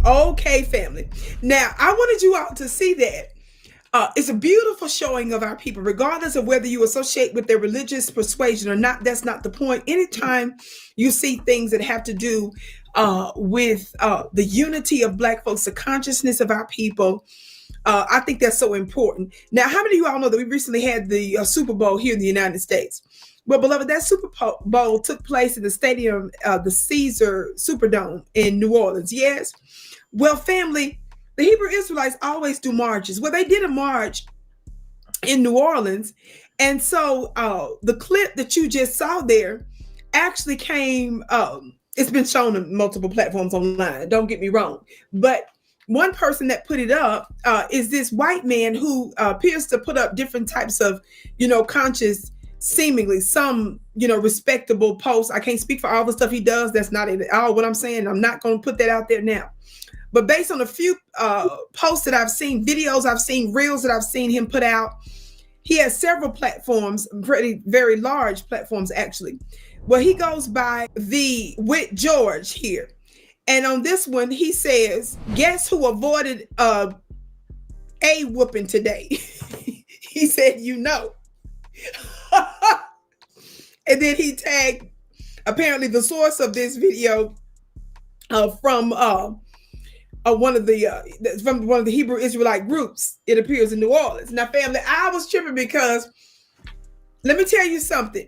Okay, family. Now, I wanted you all to see that. It's a beautiful showing of our people, regardless of whether you associate with their religious persuasion or not. That's not the point. Anytime you see things that have to do with the unity of Black folks, the consciousness of our people, I think that's so important. Now, how many of you all know that we recently had the Super Bowl here in the United States? Well, beloved, that Super Bowl took place in the stadium, the Caesar Superdome in New Orleans. Yes. Well, family, the Hebrew Israelites always do marches. Well, they did a march in New Orleans. And so the clip that you just saw there actually came, it's been shown on multiple platforms online. Don't get me wrong. But one person that put it up is this white man who appears to put up different types of, conscious, seemingly some, respectable posts. I can't speak for all the stuff he does. That's not at all what I'm saying. I'm not going to put that out there now. But based on a few posts that I've seen, videos I've seen, reels that I've seen him put out, he has several platforms, very large platforms, actually. Well, he goes by the With George here. And on this one, he says, guess who avoided a whooping today? He said, you know. And then he tagged apparently the source of this video from one of the Hebrew Israelite groups. It appears in New Orleans. Now, family, I was tripping because let me tell you something.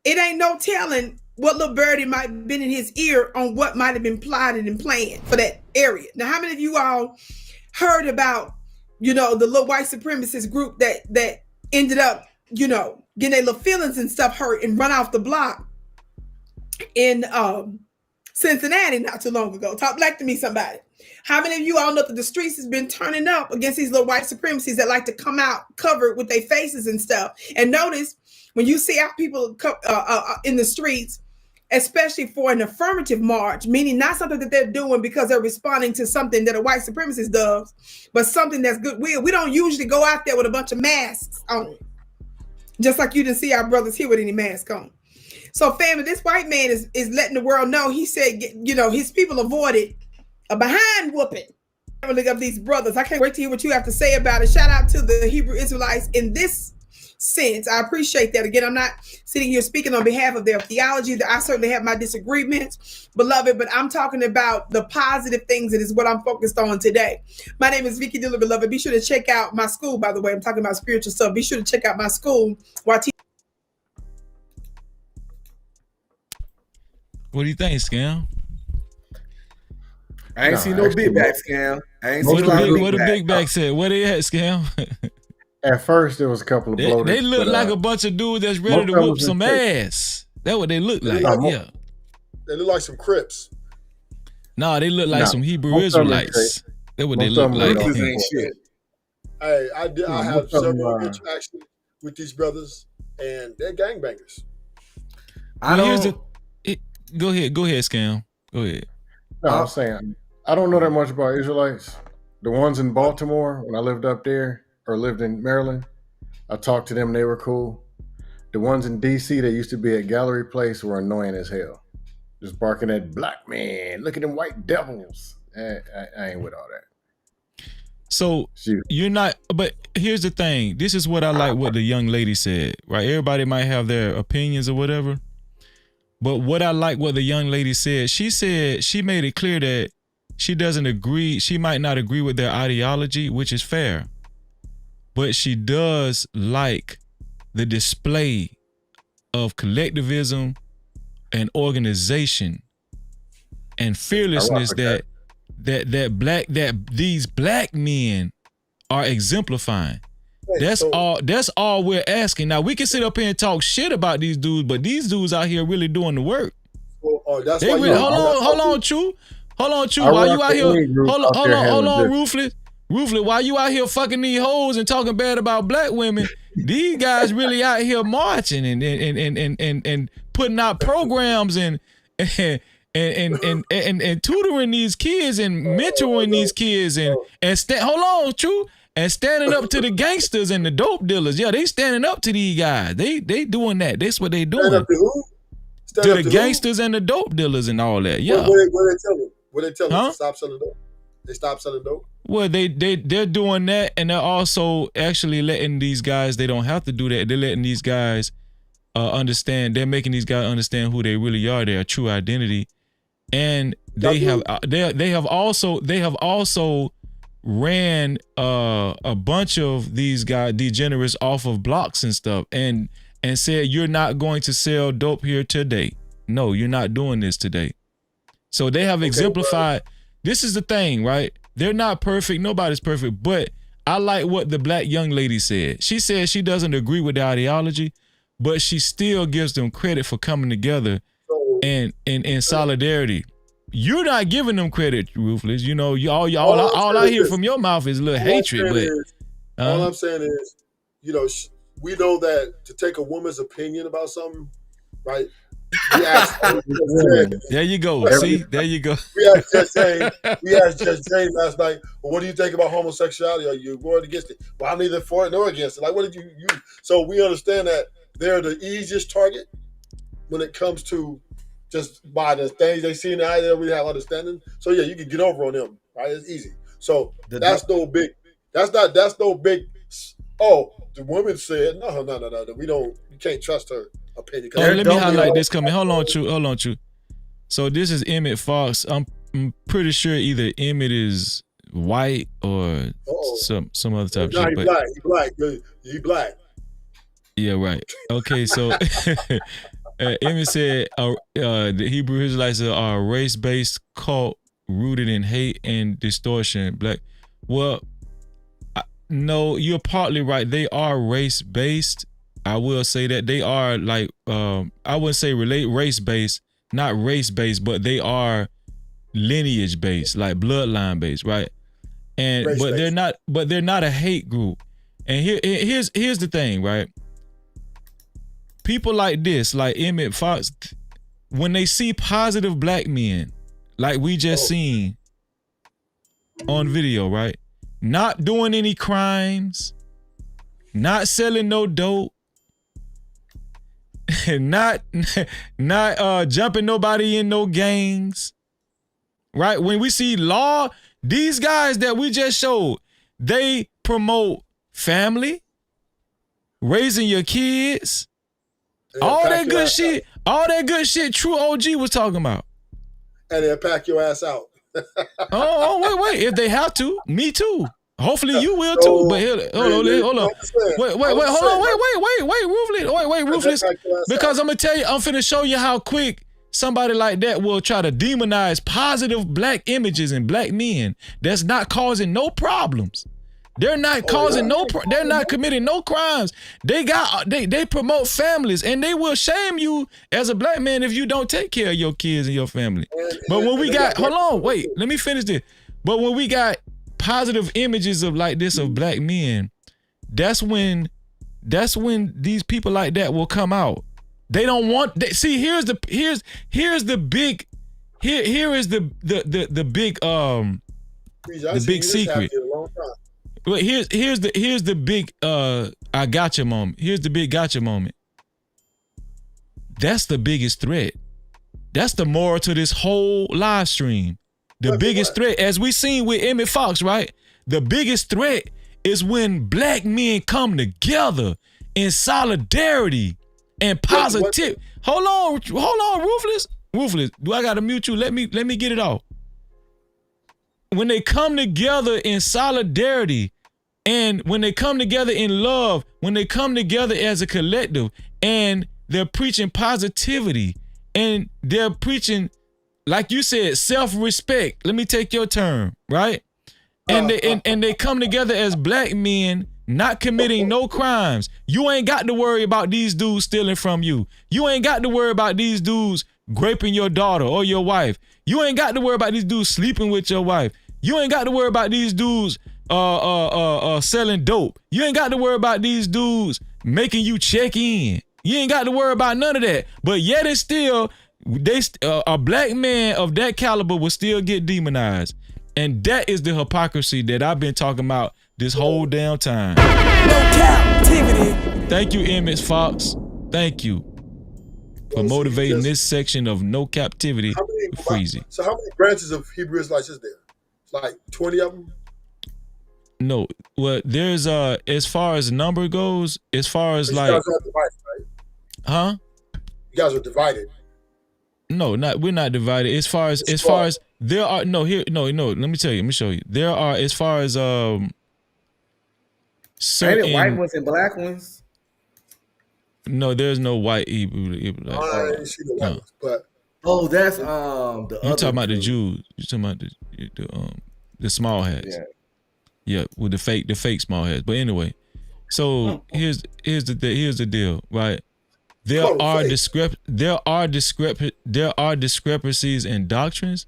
It ain't no telling what little birdie might have been in his ear on what might have been plotted and planned for that area. Now, how many of you all heard about, the little white supremacist group that ended up, getting their little feelings and stuff hurt and run off the block in Cincinnati not too long ago? Talk black to me, somebody. How many of you all know that the streets has been turning up against these little white supremacists that like to come out covered with their faces and stuff? And notice when you see our people in the streets, especially for an affirmative march, meaning not something that they're doing because they're responding to something that a white supremacist does, but something that's goodwill. We don't usually go out there with a bunch of masks on, just like you didn't see our brothers here with any mask on. So, family, this white man is letting the world know. He said, his people avoided a behind whooping of these brothers. I can't wait to hear what you have to say about it. Shout out to the Hebrew Israelites in this sense. I appreciate that. Again, I'm not sitting here speaking on behalf of their theology. That I certainly have my disagreements, beloved, but I'm talking about the positive things that is what I'm focused on today. My name is Vicky Diller, beloved. Be sure to check out my school, by the way. I'm talking about spiritual stuff. Be sure to check out my school where I teach. What do you think, Scam? I ain't seen no big back, Scam. I ain't seen what the big back said. What they at, Scam? At first, there was a couple of bloaters. They look like a bunch of dudes that's ready to whoop some ass. That's what they look like. Yeah. They look like some Crips. No, they look like some Hebrew Israelites. That's what they look like. Hey, I have several interactions with these brothers, and they're gangbangers. Go ahead, Scam. Go ahead. No, I'm saying I don't know that much about Israelites. The ones in Baltimore, when I lived up there or lived in Maryland, I talked to them. They were cool. The ones in D.C. that used to be at Gallery Place were annoying as hell. Just barking at black man. Look at them white devils. I ain't with all that. So you're not, but here's the thing. This is what I like what the young lady said, right? Everybody might have their opinions or whatever. But what I like what the young lady said, she made it clear that she doesn't agree. She might not agree with their ideology, which is fair. But she does like the display of collectivism and organization and fearlessness that these black men are exemplifying. That's all we're asking. Now we can sit up here and talk shit about these dudes, but these dudes out here really doing the work. Hold on, True. While you out here, hold on, Ruthless. While you out here fucking these hoes and talking bad about black women, these guys really out here marching and putting out programs and tutoring these kids and mentoring these kids and standing up to the gangsters and the dope dealers. Yeah, they standing up to these guys. They doing that. That's what they doing. Stand up to who? To the gangsters and the dope dealers and all that. Yeah. What they tell them? To stop selling dope? They stop selling dope? Well, they're doing that, and they're also actually letting these guys, they don't have to do that. They're letting these guys understand. They're making these guys understand who they really are, their true identity. And they have also ran a bunch of these guys, degenerates, off of blocks and stuff, and said, you're not going to sell dope here today. No, you're not doing this today. So they have exemplified. This is the thing, right? They're not perfect. Nobody's perfect. But I like what the black young lady said. She said she doesn't agree with the ideology, but she still gives them credit for coming together and in solidarity. You're not giving them credit, Ruthless. You know, all I hear from your mouth is a little hatred. But all I'm saying is, we know that to take a woman's opinion about something, right? There you go. See, there you go. We asked Judge James last night, well, what do you think about homosexuality? Are you for or against it? Well, I'm neither for it nor against it. Like, what did you use? So we understand that they're the easiest target when it comes to just by the things they see now. They don't really have understanding. So yeah, you can get over on them, right? It's easy. So that's no big. That's no big. Oh, the woman said no. We don't. You can't trust her opinion. Oh, let me highlight this coming. Hold on, True. So this is Emmett Fox. I'm pretty sure either Emmett is white or some other type of shit. He black. He black. Yeah, right. Okay, so Emmett said the Hebrew Israelites are a race-based cult rooted in hate and distortion. Black. Well, no, you're partly right. They are race-based. I will say that they are like I wouldn't say race-based, not race-based, but they are lineage-based, like bloodline-based, right? And but they're not a hate group. And here's the thing, right? People like this, like Emmett Fox, when they see positive black men, like we just seen on video, right? Not doing any crimes, not selling no dope, not jumping nobody in no gangs, right? When we see law, these guys that we just showed, they promote family, raising your kids, all that good shit True OG was talking about. And they'll pack your ass out. wait. If they have to, me too. Hopefully you will too. But hold on. Wait, Ruthless. Because I'm gonna tell you, I'm finna show you how quick somebody like that will try to demonize positive black images and black men that's not causing no problems. They're not causing they're not committing no crimes. They promote families, and they will shame you as a black man if you don't take care of your kids and your family. But when we got, hold on, wait, let me finish this. But when we got positive images of like this of black men, that's when these people like that will come out. They don't want, here's the big secret. Well, here's the big I gotcha moment. Here's the big gotcha moment. That's the biggest threat. That's the moral to this whole live stream. The biggest threat, as we seen with Emmett Fox, right? The biggest threat is when black men come together in solidarity and positive. Hold on, Ruthless. Do I gotta mute you? Let me get it off. When they come together in solidarity, and when they come together in love, when they come together as a collective, and they're preaching positivity, and they're preaching, like you said, self-respect. Let me take your term, right? And they come together as black men, not committing no crimes. You ain't got to worry about these dudes stealing from you. You ain't got to worry about these dudes raping your daughter or your wife. You ain't got to worry about these dudes sleeping with your wife. You ain't got to worry about these dudes selling dope. You ain't got to worry about these dudes making you check in. You ain't got to worry about none of that. But yet and still, a black man of that caliber will still get demonized. And that is the hypocrisy that I've been talking about this whole damn time. No Cap-tivity. Thank you, Emmett Fox. Thank you for motivating this section of No Cap-tivity with Freezy. So how many branches of Hebrew Israelites is there? It's like 20 of them? No. Well, there's as far as number goes, as far as like, you guys are divided, right? Huh? You guys are divided. No, we're not divided. As far as there are no, let me tell you, let me show you. There are, as far as certain ain't it white ones and black ones? No, there's no white Hebrew. I didn't see the white ones, but that's the you talking about the Jews. You talking about the small hats. Yeah, with the fake small hats. But anyway, so here's the deal, right? There are discrepancies in doctrines,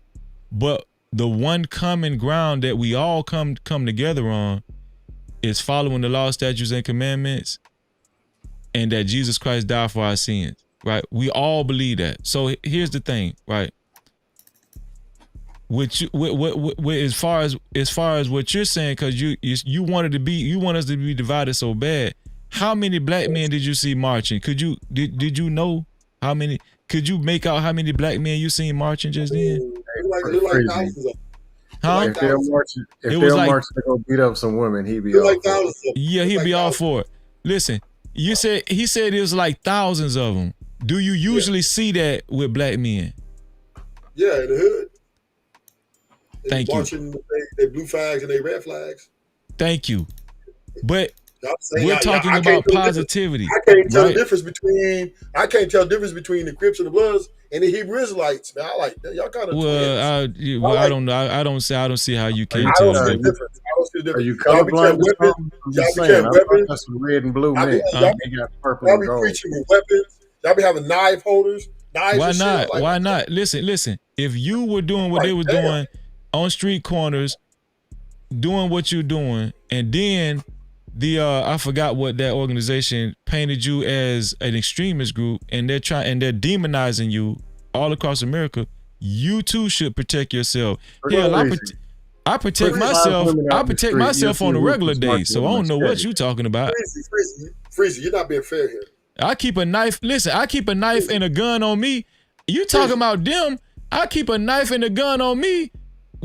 but the one common ground that we all come together on is following the law, statutes, and commandments, and that Jesus Christ died for our sins, right? We all believe that. So here's the thing, right? As far as what you're saying, because you want us to be divided so bad. How many black men did you see marching? Did you know How many? Could you make out how many black men you seen marching just then? Look like thousands of them. Huh? If they're marching, It was like to go beat up some women, he'd be all like for it. thousands of them. Yeah, he'd be all for it. Listen, he said it was like thousands of them. Do you usually see that with black men? Yeah, in the hood. Thank you. Marching they blue flags and they red flags. Thank you. But saying, we're talking about positivity. I can't tell the difference between the Crips and the Bloods and the Hebrew Israelites. Man, I like that. Y'all kind of I don't know. I don't see how you can't I tell don't see the the difference. I don't see the difference. Are you colorblind? I'm just saying. I got some red and blue men. They got purple Y'all and be gold. preaching with weapons. Y'all be having knife holders. Knives Why and not? shit. Like, Why not? Listen. If you were doing what they were doing on street corners, doing what you're doing, and then I forgot what that organization painted you as an extremist group, and they're demonizing you all across America, you too should protect yourself. Hell, I protect myself. I protect myself on a regular day, so I don't know what you're talking about. Freezy, you're not being fair here. I keep a knife. Listen, I keep a knife and a gun on me. You talking about them? I keep a knife and a gun on me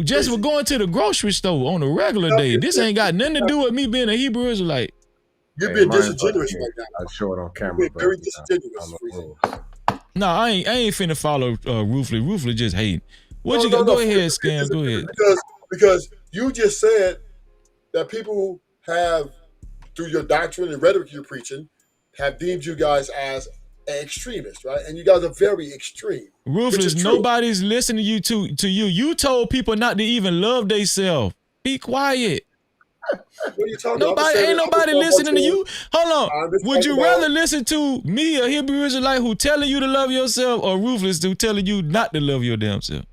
just for going to the grocery store on a regular day. This ain't got nothing to do with me being a Hebrew Israelite. You're being disingenuous right now. I show it on camera. You're very disingenuous, Freezy. No, I ain't finna follow Ruthless. Ruthless just hating. Go ahead, Scam. Go ahead. Because you just said that people have, through your doctrine and rhetoric you're preaching, have deemed you guys as extremists, right? And you guys are very extreme. Ruthless, nobody's listening to you. You told people not to even love themselves. Be quiet. What are you talking about? Ain't nobody listening to you. Hold on. Would you rather listen to me, a Hebrew Israelite, who telling you to love yourself, or Ruthless who telling you not to love your damn self?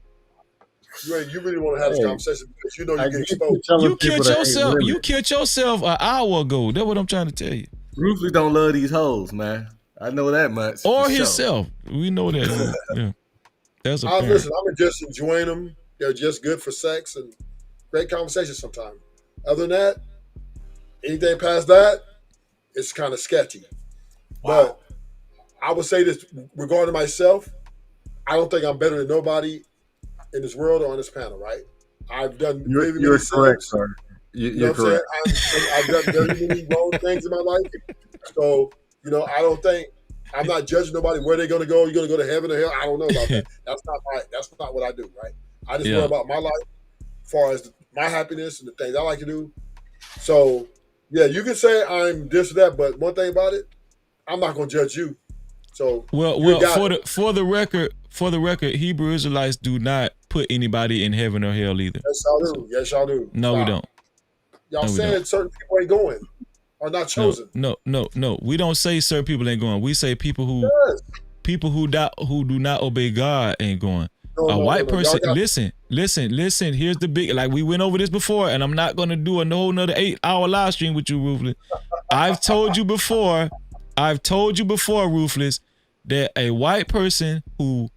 You really want to have this conversation because you know you get exposed. You killed yourself. You killed yourself an hour ago. That's what I'm trying to tell you. Ruthless don't love these hoes, man. I know that much. Or himself. Sure. We know that. Yeah. That's a listen, I'm just enjoying them. They're just good for sex and great conversation sometimes. Other than that, anything past that, it's kind of sketchy. Wow. But I would say this regarding myself, I don't think I'm better than nobody in this world or on this panel, right? I've done You're correct, sir. You're correct. I've done very many wrong things in my life. So, I don't think I'm not judging nobody where they're gonna go. You're gonna go to heaven or hell. I don't know about that. That's not what I do, right? I just worry about my life as far as my happiness and the things I like to do. So yeah, you can say I'm this or that, but one thing about it, I'm not gonna judge you. So for the record, Hebrew Israelites do not put anybody in heaven or hell either. Yes, y'all do. No, we don't. Y'all saying certain people ain't going, are not chosen. No. We don't say certain people ain't going. We say people who do not obey God ain't going. A white person. Listen. Here's the big. Like we went over this before, and I'm not gonna do a whole another 8-hour live stream with you, Ruthless. I've told you before, Ruthless, that a white person who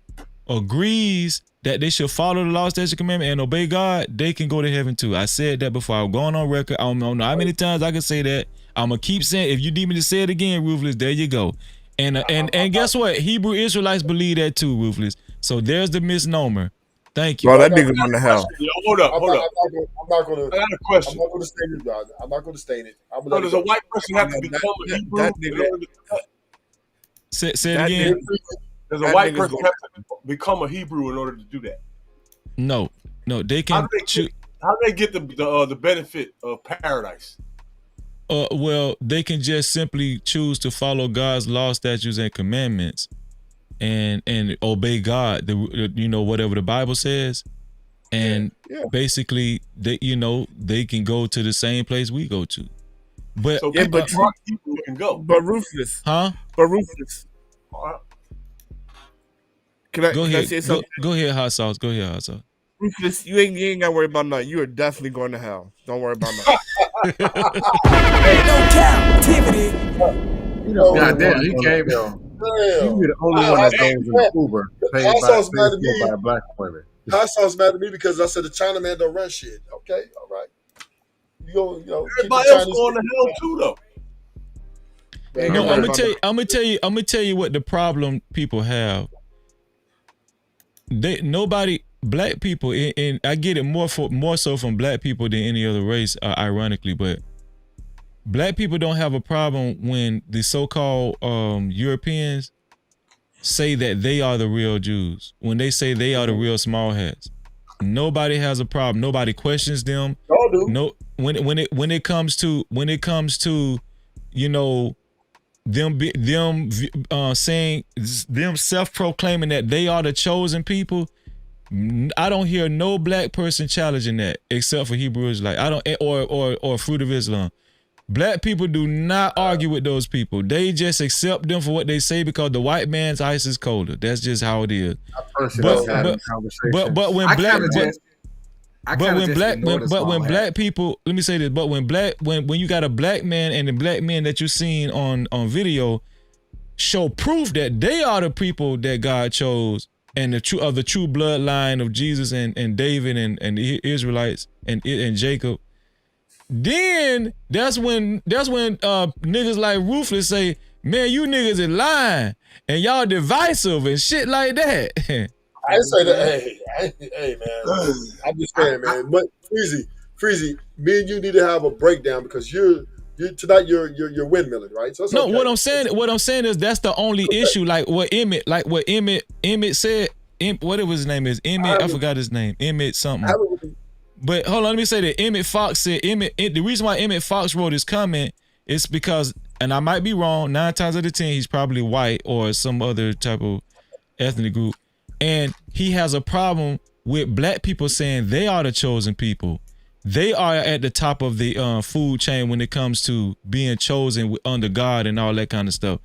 agrees that they should follow the law, statutes, and commandment, and obey God, they can go to heaven too. I said that before. I'm going on record. I don't know how many times I can say that. I'm gonna keep saying. If you need me to say it again, Ruthless, there you go. And guess what? Hebrew Israelites believe that too, Ruthless. So there's the misnomer. Thank you. Bro, that nigga going to hell. Hold up. I'm not going to. I got a question. I'm not going to stain it, brother. I'm not going to stain it. So does a white person have to become a Hebrew in order to do that? Say it again. Does a white person have to become a Hebrew in order to do that? No. They can. How do they get the benefit of paradise? Well, they can just simply choose to follow God's law, statutes, and commandments, and obey God. Whatever the Bible says, and basically they can go to the same place we go to. But people can go. But Ruthless, huh? But Ruthless. Can I say something? Go ahead, hot sauce. Ruthless, you ain't gotta worry about nothing. You are definitely going to hell. Don't worry about nothing. No Cap-tivity. Goddamn, he came here. You be the only one that goes in Uber paid by a black woman. Hot sauce mad at me because I said the Chinaman don't run shit. Okay, all right. Everybody else going to hell too, though. No, I'm gonna tell you what the problem people have. Black people, and I get it more so from black people than any other race, ironically, but black people don't have a problem when the so-called Europeans say that they are the real Jews. When they say they are the real small hats, nobody has a problem. Nobody questions them. Y'all do. No, when it comes to you know, them saying, them self-proclaiming that they are the chosen people, I don't hear no black person challenging that except for Hebrew Israelite. I don't, or Fruit of Islam. Black people do not argue with those people. They just accept them for what they say because the white man's ice is colder. That's just how it is. But when black people, let me say this, but when you got a black man and the black men that you're seeing on video show proof that they are the people that God chose and the true bloodline of Jesus and David and the Israelites and Jacob, then that's when niggas like Ruthless say, man, you niggas is lying and y'all divisive and shit like that. I didn't say that. Hey, man. I'm just saying, man. But Freezy, me and you need to have a breakdown because you're tonight you're windmilling, right? So no, okay. what I'm saying is that's the only issue. Like what Emmett said. Whatever his name is, Emmett. I forgot his name. Emmett something. But hold on, let me say that Emmett Fox said the reason why Emmett Fox wrote his comment is because, and I might be wrong, 9 times out of 10 he's probably white or some other type of ethnic group, and he has a problem with black people saying they are the chosen people. They are at the top of the food chain when it comes to being chosen under God and all that kind of stuff.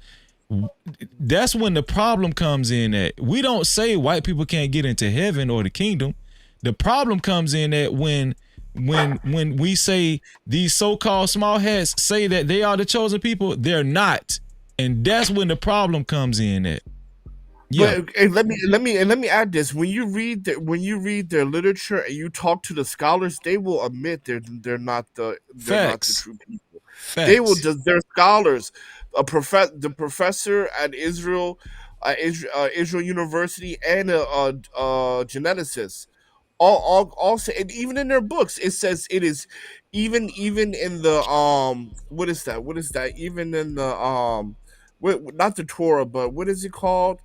That's when the problem comes in. That we don't say white people can't get into heaven or the kingdom. The problem comes in that when we say these so-called small hats say that they are the chosen people, they're not, and that's when the problem comes in. At yeah. But let me add this: when you read their literature and you talk to the scholars, they will admit they're not the true people. Facts. They will just, they're scholars. The professor at Israel University and a geneticist. All say, and even in their books, it says it is even in the what is that? Even in the not the Torah, but what is it called?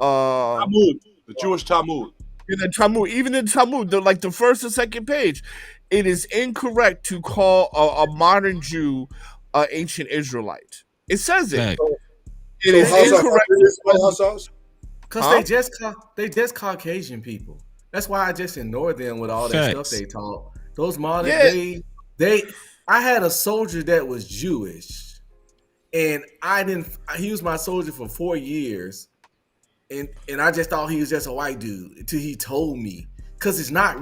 Talmud, the Jewish Talmud. In the Talmud, even in Talmud, like the first and second page, it is incorrect to call a modern Jew an ancient Israelite. It says it. It is incorrect. Because they just Caucasian people. That's why I just ignore them with all that stuff they talk. Those modern I had a soldier that was Jewish, and he was my soldier for 4 years, and I just thought he was just a white dude until he told me, because it's not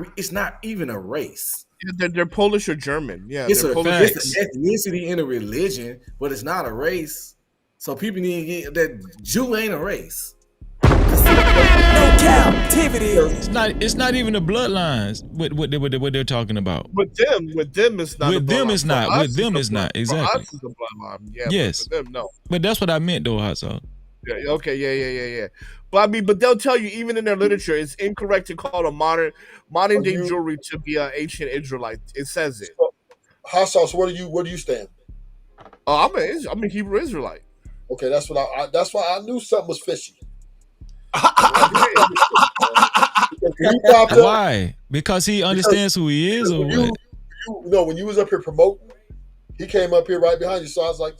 even a race. They're Polish or German. Yeah, it's an ethnicity and a religion, but it's not a race. So people need to get that Jew ain't a race. No Cap-tivity. It's not even the bloodlines. What they're talking about. With them, it's not. With them, it's not. With them, it's not. Exactly. For us, it's a bloodline. Yeah. Yes. But for them, no. But that's what I meant, though, Hot Sauce. Yeah. Okay. Yeah. But I mean, but they'll tell you even in their literature, it's incorrect to call a modern day Jewry to be an ancient Israelite. It says it. Hot Sauce, where do you stand? I'm a Hebrew Israelite. Okay, that's why I knew something was fishy. Why? Because he understands who he is, or what? When you was up here promoting, he came up here right behind you. So I was like,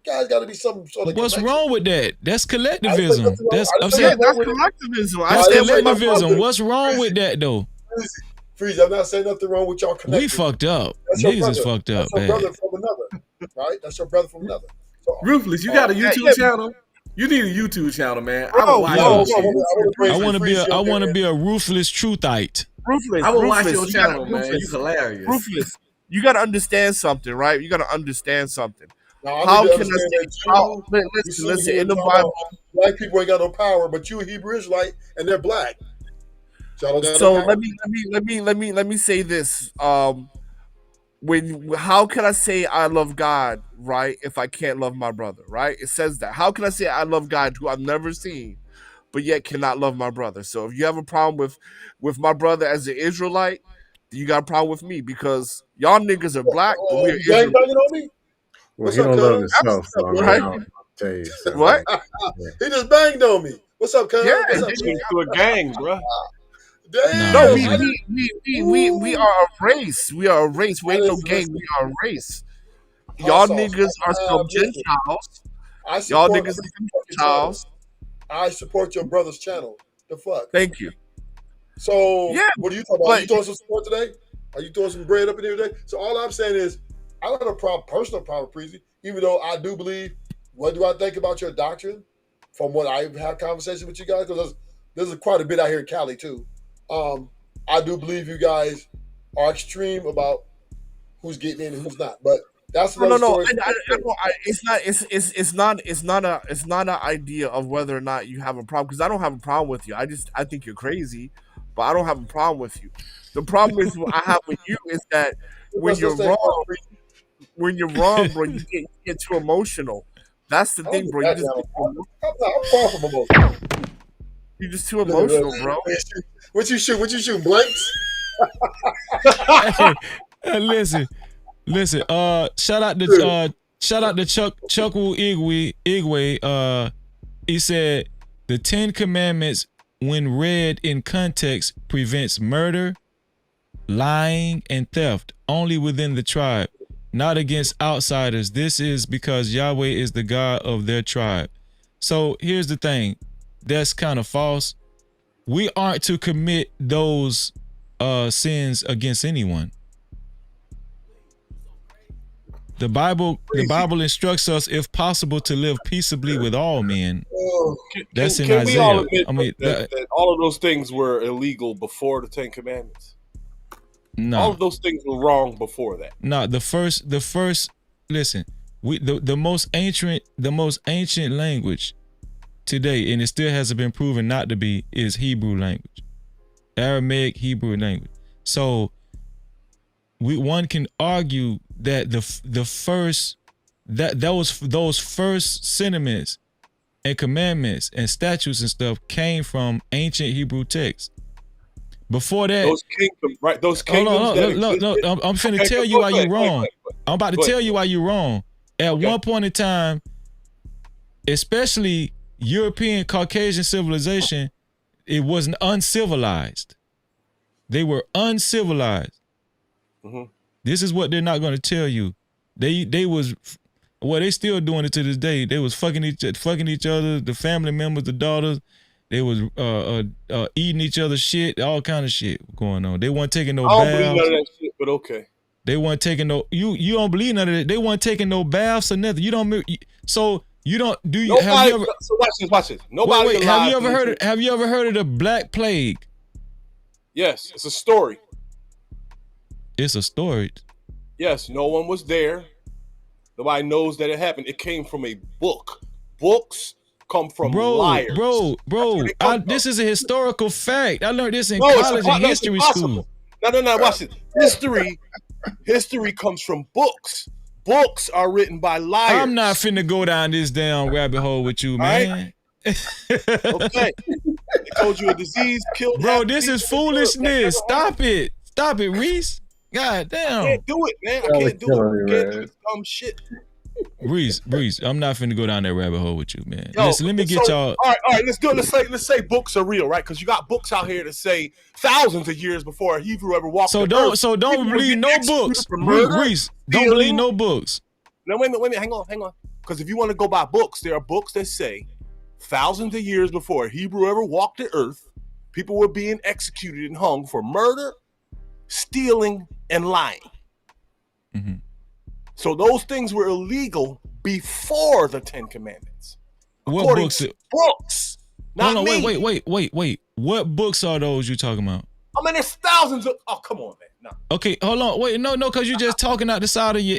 "Guys, got to be some sort of." What's wrong with that? That's collectivism. That's collectivism. That's collectivism. What's wrong with that, though? Freeze, I'm not saying nothing wrong with y'all connecting. We fucked up. Niggas is fucked up. That's your brother from another, right? That's your brother from another. So, Ruthless, you got a YouTube channel? You need a YouTube channel, man. I want to be a ruthless truthite. Ruthless. I will watch your channel, man. You hilarious. Ruthless. You got to understand something, right? You got to understand something. Now, how can listen? In the Bible, black people ain't got no power, but you a Hebrew Israelite and they're black. So let me say this. how can I say I love God, right, if I can't love my brother, right? It says that. How can I say I love God who I've never seen, but yet cannot love my brother? So if you have a problem with my brother as an Israelite, you got a problem with me because y'all niggas are black, but we are You gang Israelites. banging on me? Well, What's he up, don't love cuz? himself, so I mean, Right? I'll tell you. So, What? He just banged on me. What's up, cuz? Yeah, What's He up, turned cuz? into a gang, bro. Damn. no, Nah, we are a race. We are a race. We ain't no gang. Listen. We are a race. Hot Y'all sauce. niggas are some Listen, Gentiles. I Y'all support niggas are some your channel. Gentiles. I support your brother's channel. The fuck? Thank you. So, Yeah, what are you talking about? Are but you throwing some support today? Are you throwing some bread up in here today? So, all I'm saying is, I don't have a personal problem, Preezy, even though I do believe, what do I think about your doctrine from what I've had conversation with you guys? Because there's quite a bit out here in Cali, too. I do believe you guys are extreme about who's getting in and who's not. But that's another no. story. It's not an idea of whether or not you have a problem because I don't have a problem with you. I think you're crazy, but I don't have a problem with you. The problem is what I have with you is that when Let's you're stay wrong, bro, Preezy. you get too emotional. That's the I don't thing, get bro. You that just down. get too emotional. I'm far from emotional. You're just too emotional, bro. What you shoot? What you shoot? Blanks? hey, listen. Shout out to Chuckle Igwe. He said the 10 Commandments, when read in context, prevents murder, lying, and theft only within the tribe, not against outsiders. This is because Yahweh is the God of their tribe. So here's the thing. That's kind of false. We aren't to commit those sins against anyone. The Bible instructs us, if possible, to live peaceably with all men. That's in Can we all Isaiah. admit I mean, that all of those things were illegal before the 10 Commandments? no. All of those things were wrong before that. No, the first listen, the most ancient language today, and it still hasn't been proven not to be, is Hebrew language. Aramaic Hebrew language. So one can argue that the first those first sentiments and commandments and statutes and stuff came from ancient Hebrew texts. Before that, those kingdoms that existed. No, I'm finna tell you why you're wrong. I'm about to tell you why you're wrong. At one point in time, especially European Caucasian civilization, it wasn't uncivilized. They were uncivilized. Mm-hmm. This is what they're not going to tell you. They was, well, they still doing it to this day. They was fucking each other, the family members, the daughters. They was eating each other's shit, all kind of shit going on. They weren't taking no baths. I don't believe none of that shit, but okay. They weren't taking no. You don't believe none of that. They weren't taking no baths or nothing. You don't. So you don't. Do you? Nobody, have you ever? So watch this. Nobody. Wait, have you ever heard? Have you ever heard of the Black Plague? Yes, it's a story. It's a story. Yes, no one was there. Nobody knows that it happened. It came from a book. Books come from liars. Bro. This is a historical fact. I learned this in college and history school. No. Watch it. History comes from books. Books are written by liars. I'm not finna go down this damn rabbit hole with you, man. Okay. They told you a disease killed. Bro, this is foolishness. Stop it, Reese. God damn. I can't do it, man. I can't do it. I can't do this dumb shit. Reese, I'm not finna go down that rabbit hole with you, man. Yo, listen, let me get y'all. All right, let's do it. Let's say books are real, right? Because you got books out here that say thousands of years before a Hebrew ever walked the earth. So don't believe no books. Reese, don't believe no books. No, wait a minute, hang on. Because if you want to go by books, there are books that say thousands of years before a Hebrew ever walked the earth, people were being executed and hung for murder, stealing, and lying. Mm-hmm. So those things were illegal before the 10 Commandments. What books? Books. Not me. Wait. What books are those you talking about? I mean, there's thousands of. Oh, come on, man. No. Okay, hold on. Wait, no, because you just talking out the side of your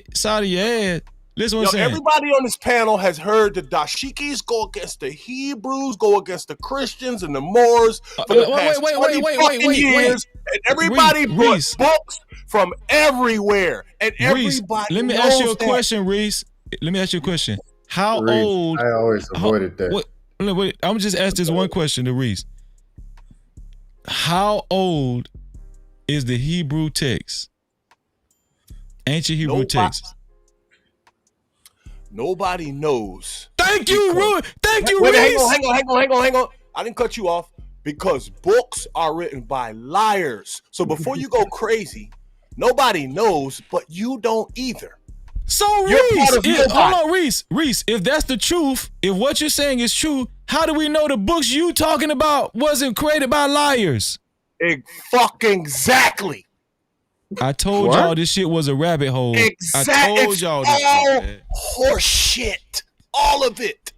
ass. Listen what I'm saying. Everybody on this panel has heard the dashikis go against the Hebrews, go against the Christians and the Moors for the past 20 years. And everybody brought books from everywhere. And everybody let me ask you a question, Reese. Let me ask you a question. How old? I always avoided that. Wait, I'm just ask this one question to Reese. How old is the Hebrew text? Ancient Hebrew text. Nobody knows. Thank you, Reese. Hang on. I didn't cut you off because books are written by liars. So before you go crazy, nobody knows, but you don't either. So Reese, Reese, if that's the truth, if what you're saying is true, how do we know the books you talking about wasn't created by liars? Exactly. I told y'all this shit was a rabbit hole. I told y'all this shit. Horse shit. All of it.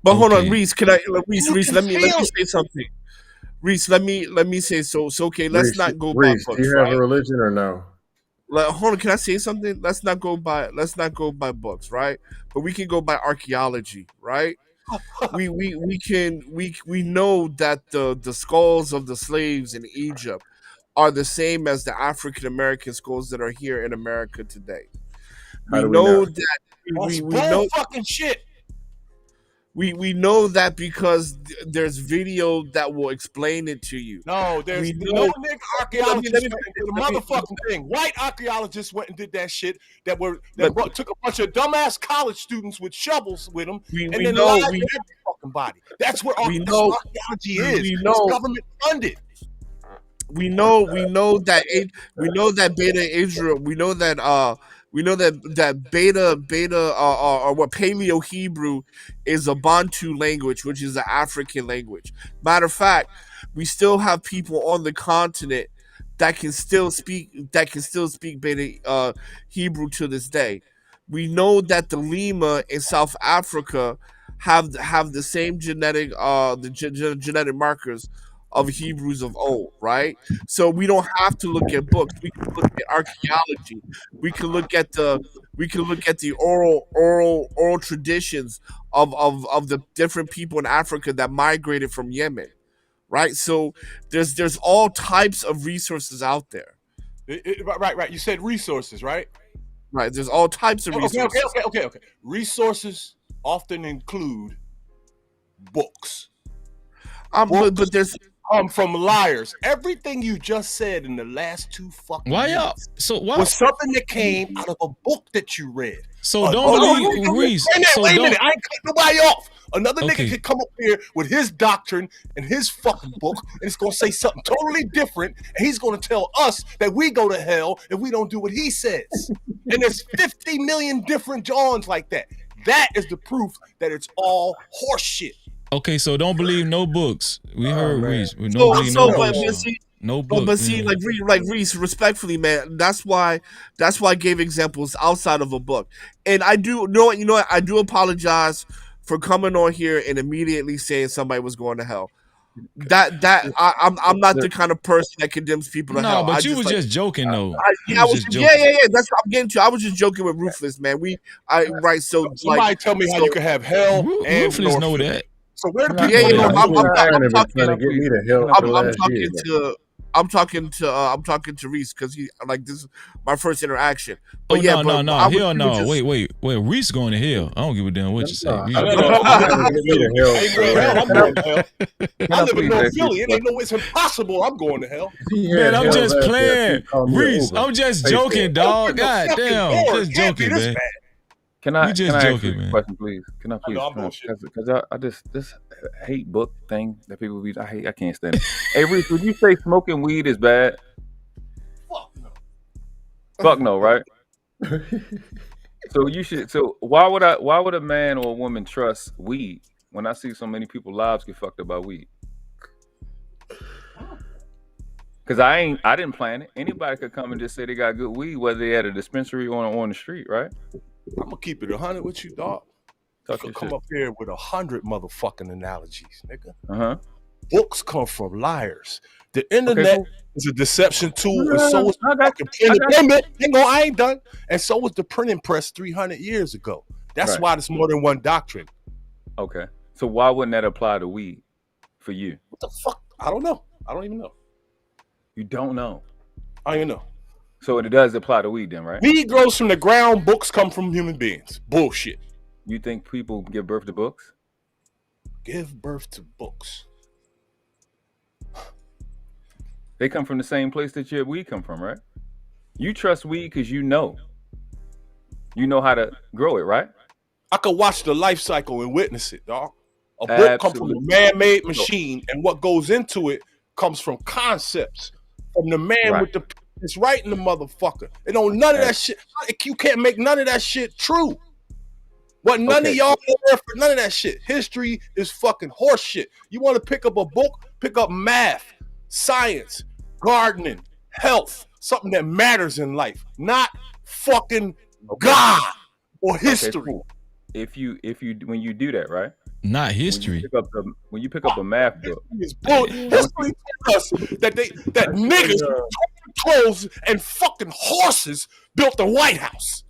But hold on, Reese, Reese, let me say something. Reese, let me say so okay, let's not go by books. Do you have a religion or no? Hold on, can I say something? Let's not go by books, right? But we can go by archaeology, right? we know that the skulls of the slaves in Egypt are the same as the African American skulls that are here in America today. We know that we know fucking shit. We know that because there's video that will explain it to you. No, there's no nigga archaeologists went and did the motherfucking thing. White archaeologists went and did that shit that took a bunch of dumbass college students with shovels with them and then lied to every fucking body. That's where archaeology is. It's government funded. We know that Beta Israel. We know that Beta or what Paleo Hebrew is a Bantu language, which is an African language. Matter of fact, we still have people on the continent that can still speak Beta Hebrew to this day. We know that the Lima in South Africa have the same genetic genetic markers of Hebrews of old, right? So we don't have to look at books. We can look at archaeology. We can look at the oral traditions of the different people in Africa that migrated from Yemen, right? So there's all types of resources out there. Right. You said resources, right? Right. There's all types of resources. Okay. Resources often include books. But there's from liars. Everything you just said in the last 2 fucking minutes was something that came out of a book that you read. So don't believe Reese. Wait a minute. I ain't cut nobody off. Another nigga can come up here with his doctrine and his fucking book, and it's gonna say something totally different, and he's gonna tell us that we go to hell if we don't do what he says. And there's 50 million different Johns like that. That is the proof that it's all horse shit. Okay, so don't believe no books. We heard Reese. No books. No books. But see, like Reese, respectfully, man, that's why I gave examples outside of a book. And I do know what, I do apologize for coming on here and immediately saying somebody was going to hell. I'm not the kind of person that condemns people to hell. No, but you was just joking though. Yeah, that's what I'm getting to. I was just joking with Ruthless, man. So somebody tell me how you can have hell and Ruthless know that. So where do people? I'm talking to Reese because this is my first interaction. But hell no. Wait. Reese going to hell. I don't give a damn what you say. I live in North Philly. It's impossible. I'm going to hell. Man, I'm just playing. Reese, I'm just joking, dog. God damn. Just joking, man. Can I ask joking, you a question, please? Can I please? Because I just this hate book thing that people read. I can't stand it. Hey, Reese, would you say smoking weed is bad? Fuck no. Fuck no, right? So you should. So why would a man or a woman trust weed when I see so many people's lives get fucked up by weed? Because I didn't plan it. Anybody could come and just say they got good weed, whether they at a dispensary or on the street, right? I'm gonna keep it 100 with you, dog. You could come up here with 100 motherfucking analogies, nigga. Books come from liars. The internet is a deception tool, and so is the fucking printing. I ain't done. And so was the printing press 300 years ago. That's why there's more than one doctrine. Okay. So why wouldn't that apply to weed for you? What the fuck? I don't know. I don't even know. You don't know? I don't even know. So it does apply to weed then, right? Weed grows from the ground. Books come from human beings. Bullshit. You think people give birth to books? Give birth to books. They come from the same place that your weed come from, right? You trust weed because you know how to grow it, right? I could watch the life cycle and witness it, dog. A book comes from a man-made machine, and what goes into it comes from concepts from the man with the it's right in the motherfucker. It don't none of that shit. You can't make none of that shit true. What none of y'all there for none of that shit. History is fucking horse shit. You want to pick up a book? Pick up math, science, gardening, health, something that matters in life, not fucking God or history. Cool. If you when you do that, right? Not history. When you pick up a math book, history tells us that niggas clothes and fucking horses built the White House.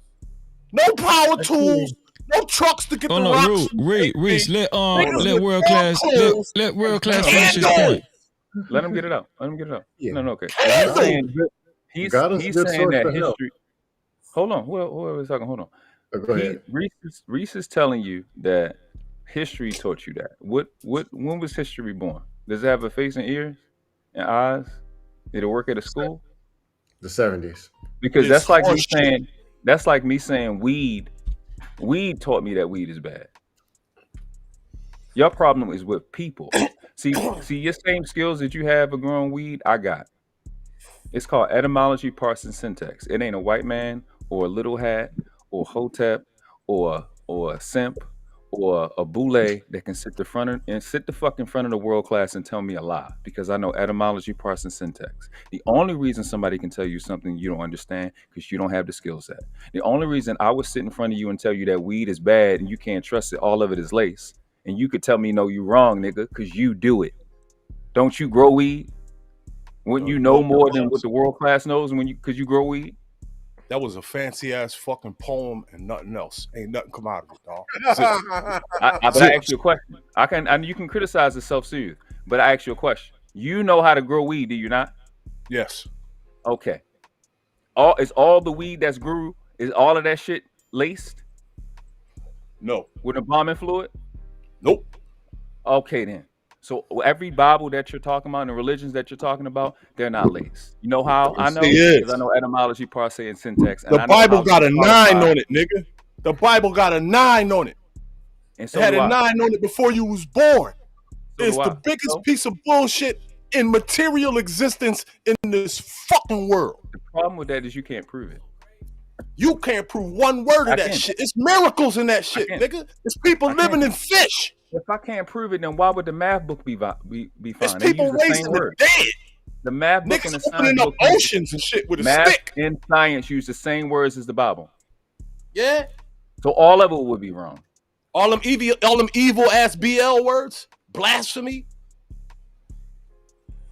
No power tools, no trucks to get the rocks. Reese, let world class finish his point. Let him get it out. Yeah. No, okay. He's saying that history. Hold on. Whoever's talking, hold on. Go ahead. Reese is telling you that history taught you that. When was history born? Does it have a face and ears and eyes? Did it work at a school? The 70s. Because that's like me saying weed taught me that weed is bad. Your problem is with people. See your same skills that you have of growing weed, I got. It's called etymology, parse, and syntax. It ain't a white man or a little hat or hotep or a simp or a boule that can sit the fuck in front of the world class and tell me a lie, because I know etymology, parse, and syntax. The only reason somebody can tell you something you don't understand because you don't have the skill set. The only reason I would sit in front of you and tell you that weed is bad and you can't trust it, all of it is lace, and you could tell me no, you wrong, nigga, because you do it. Don't you grow weed? Wouldn't you know more than what the world class knows because you grow weed? That was a fancy ass fucking poem and nothing else. Ain't nothing come out of it, dog. I ask you a question. You can criticize the self-soothe, but I ask you a question. You know how to grow weed, do you not? Yes. Okay. All the weed that's grew, is all of that shit laced? No. With embalming fluid? Nope. Okay then. So every Bible that you're talking about and the religions that you're talking about, they're not laced. You know how I know? Because I know etymology, parse, and syntax. And the Bible got a 9 on it, nigga. The Bible got a 9 on it. And so it had a 9 on it before you was born. So it's the biggest piece of bullshit in material existence in this fucking world. The problem with that is you can't prove it. You can't prove one word of that shit. It's miracles in that shit, nigga. It's people living in fish. If I can't prove it, then why would the math book be fine? It's people wasting the dead. The math book and the science book, oceans and shit with a math stick. And science use the same words as the Bible. Yeah. So all of it would be wrong. All them evil ass BL words, blasphemy,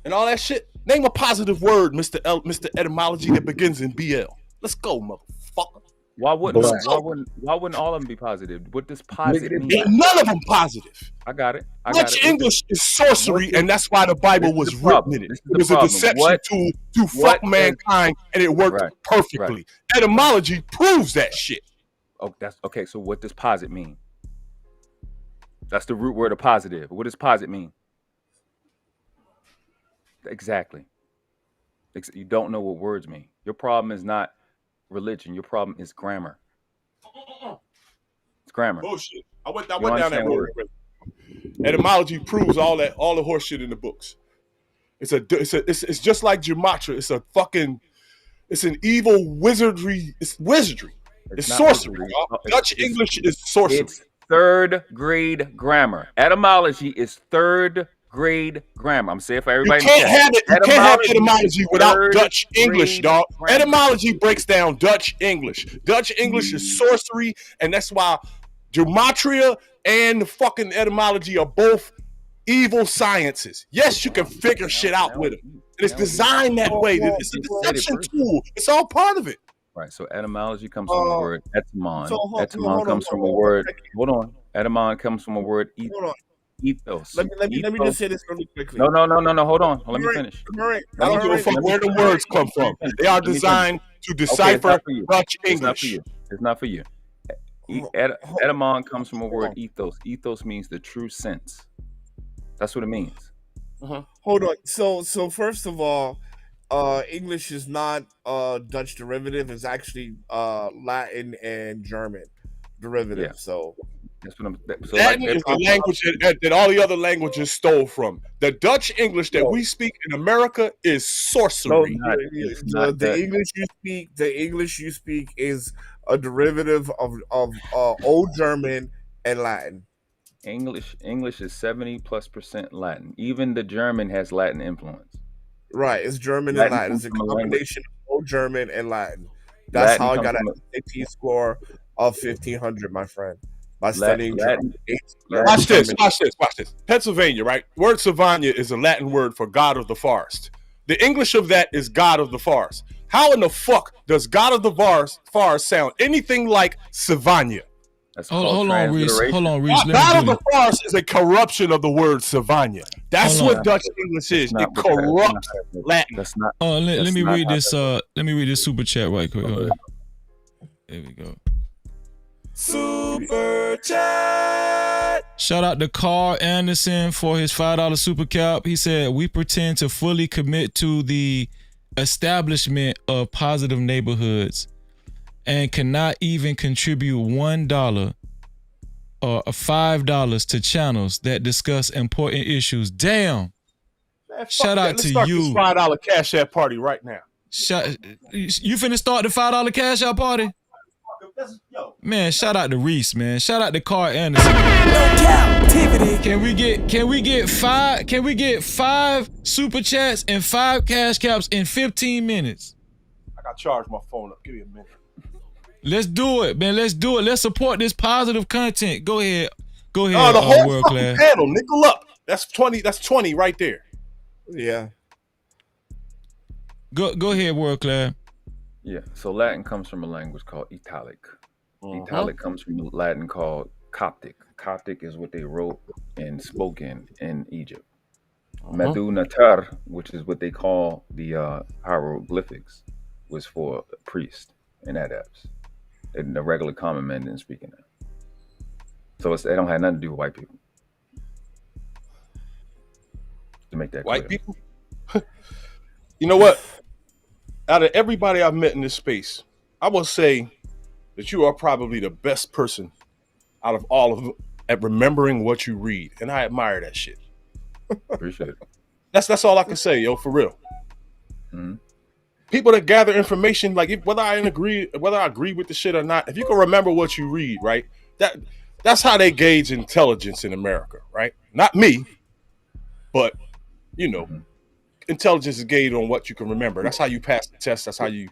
and all that shit. Name a positive word, Mr. Etymology, that begins in BL. Let's go, motherfucker. Why wouldn't all of them be positive? What does positive mean? Ain't none of them positive. I got it. Dutch English is sorcery, and that's why the Bible was written in it. It was a deception tool to fuck mankind, and it worked perfectly. Right. Etymology proves that shit. Oh, that's okay. So what does posit mean? That's the root word of positive. What does posit mean? Exactly. You don't know what words mean. Your problem is not religion. Your problem is grammar. It's grammar. Bullshit. I went down that road. Etymology proves all the horse shit in the books. It's just like gematria. It's an evil wizardry. It's wizardry. It's sorcery. Dutch English is sorcery. It's third grade grammar. Etymology is third grade grammar. I'm saying for everybody. You can't have etymology without Dutch English, dog. Grammar. Etymology breaks down Dutch English. Dutch English is sorcery, and that's why gematria and the fucking etymology are both evil sciences. Yes, you can figure shit out with them. And it's designed that way. It's a deception tool. It's all part of it. Right. So etymology comes from the word etymon. So Etymon comes from a word. Hold on. Etymon comes from a word ethos. Let me just say this really quickly. No. Hold on. Let me finish. I don't give a fuck where the words come from. They are designed to decipher Dutch English. It's not for you. Etymon comes from a word ethos. Ethos means the true sense. That's what it means. Hold on. So first of all, English is not Dutch derivative. It's actually Latin and German derivative. Yeah. So that's what I'm. Latin is the language that all the other languages stole from. The Dutch English that we speak in America is sorcery. The English you speak is a derivative of Old German and Latin. English is 70+% Latin. Even the German has Latin influence. Right, it's German and Latin. It's a combination of Old German and Latin. That's how I got an SAT score of 1500, my friend. By studying German. Watch this. Pennsylvania, right? Word Savannah is a Latin word for God of the forest. The English of that is God of the forest. How in the fuck does God of the forest sound anything like Savannah? Hold on, Reese. God of the forest is a corruption of the word Savannah. That's what Dutch English is. It corrupts Latin. That's not. Let me read this. Let me read this super chat right quick. There we go. Super chat. Shout out to Carl Anderson for his $5 super cap. He said, "We pretend to fully commit to the establishment of positive neighborhoods and cannot even contribute $1 or $5 to channels that discuss important issues." Damn. Man, shout out Let's to start you. This $5 Cash App party right now. You finna start the $5 Cash App party? Man, shout out to Reese, man. Shout out to Carl Anderson. Cap-tivity. Can we get five super chats and 5 cash caps in 15 minutes? I got to charge my phone up. Give me a minute. Let's do it, man. Let's do it. Let's support this positive content. Go ahead. Oh, the whole World fucking Class. panel, nickel up. That's 20. That's 20 right there. Yeah. Go ahead, World Class. Yeah. So Latin comes from a language called Italic. Italic comes from Latin called Coptic. Coptic is what they wrote and spoke in Egypt. Medu Natar, which is what they call the hieroglyphics, was for a priest and adepts. And the regular common man didn't speak in that. So they don't have nothing to do with white people. To make that white clear. people. You know what? Out of everybody I've met in this space, I will say that you are probably the best person out of all of them at remembering what you read, and I admire that shit. Appreciate it. That's all I can say, yo, for real. People that gather information, like whether I agree with the shit or not, if you can remember what you read, right? That's how they gauge intelligence in America, right? Not me, but you know, intelligence is gauged on what you can remember. That's how you pass the test. That's how you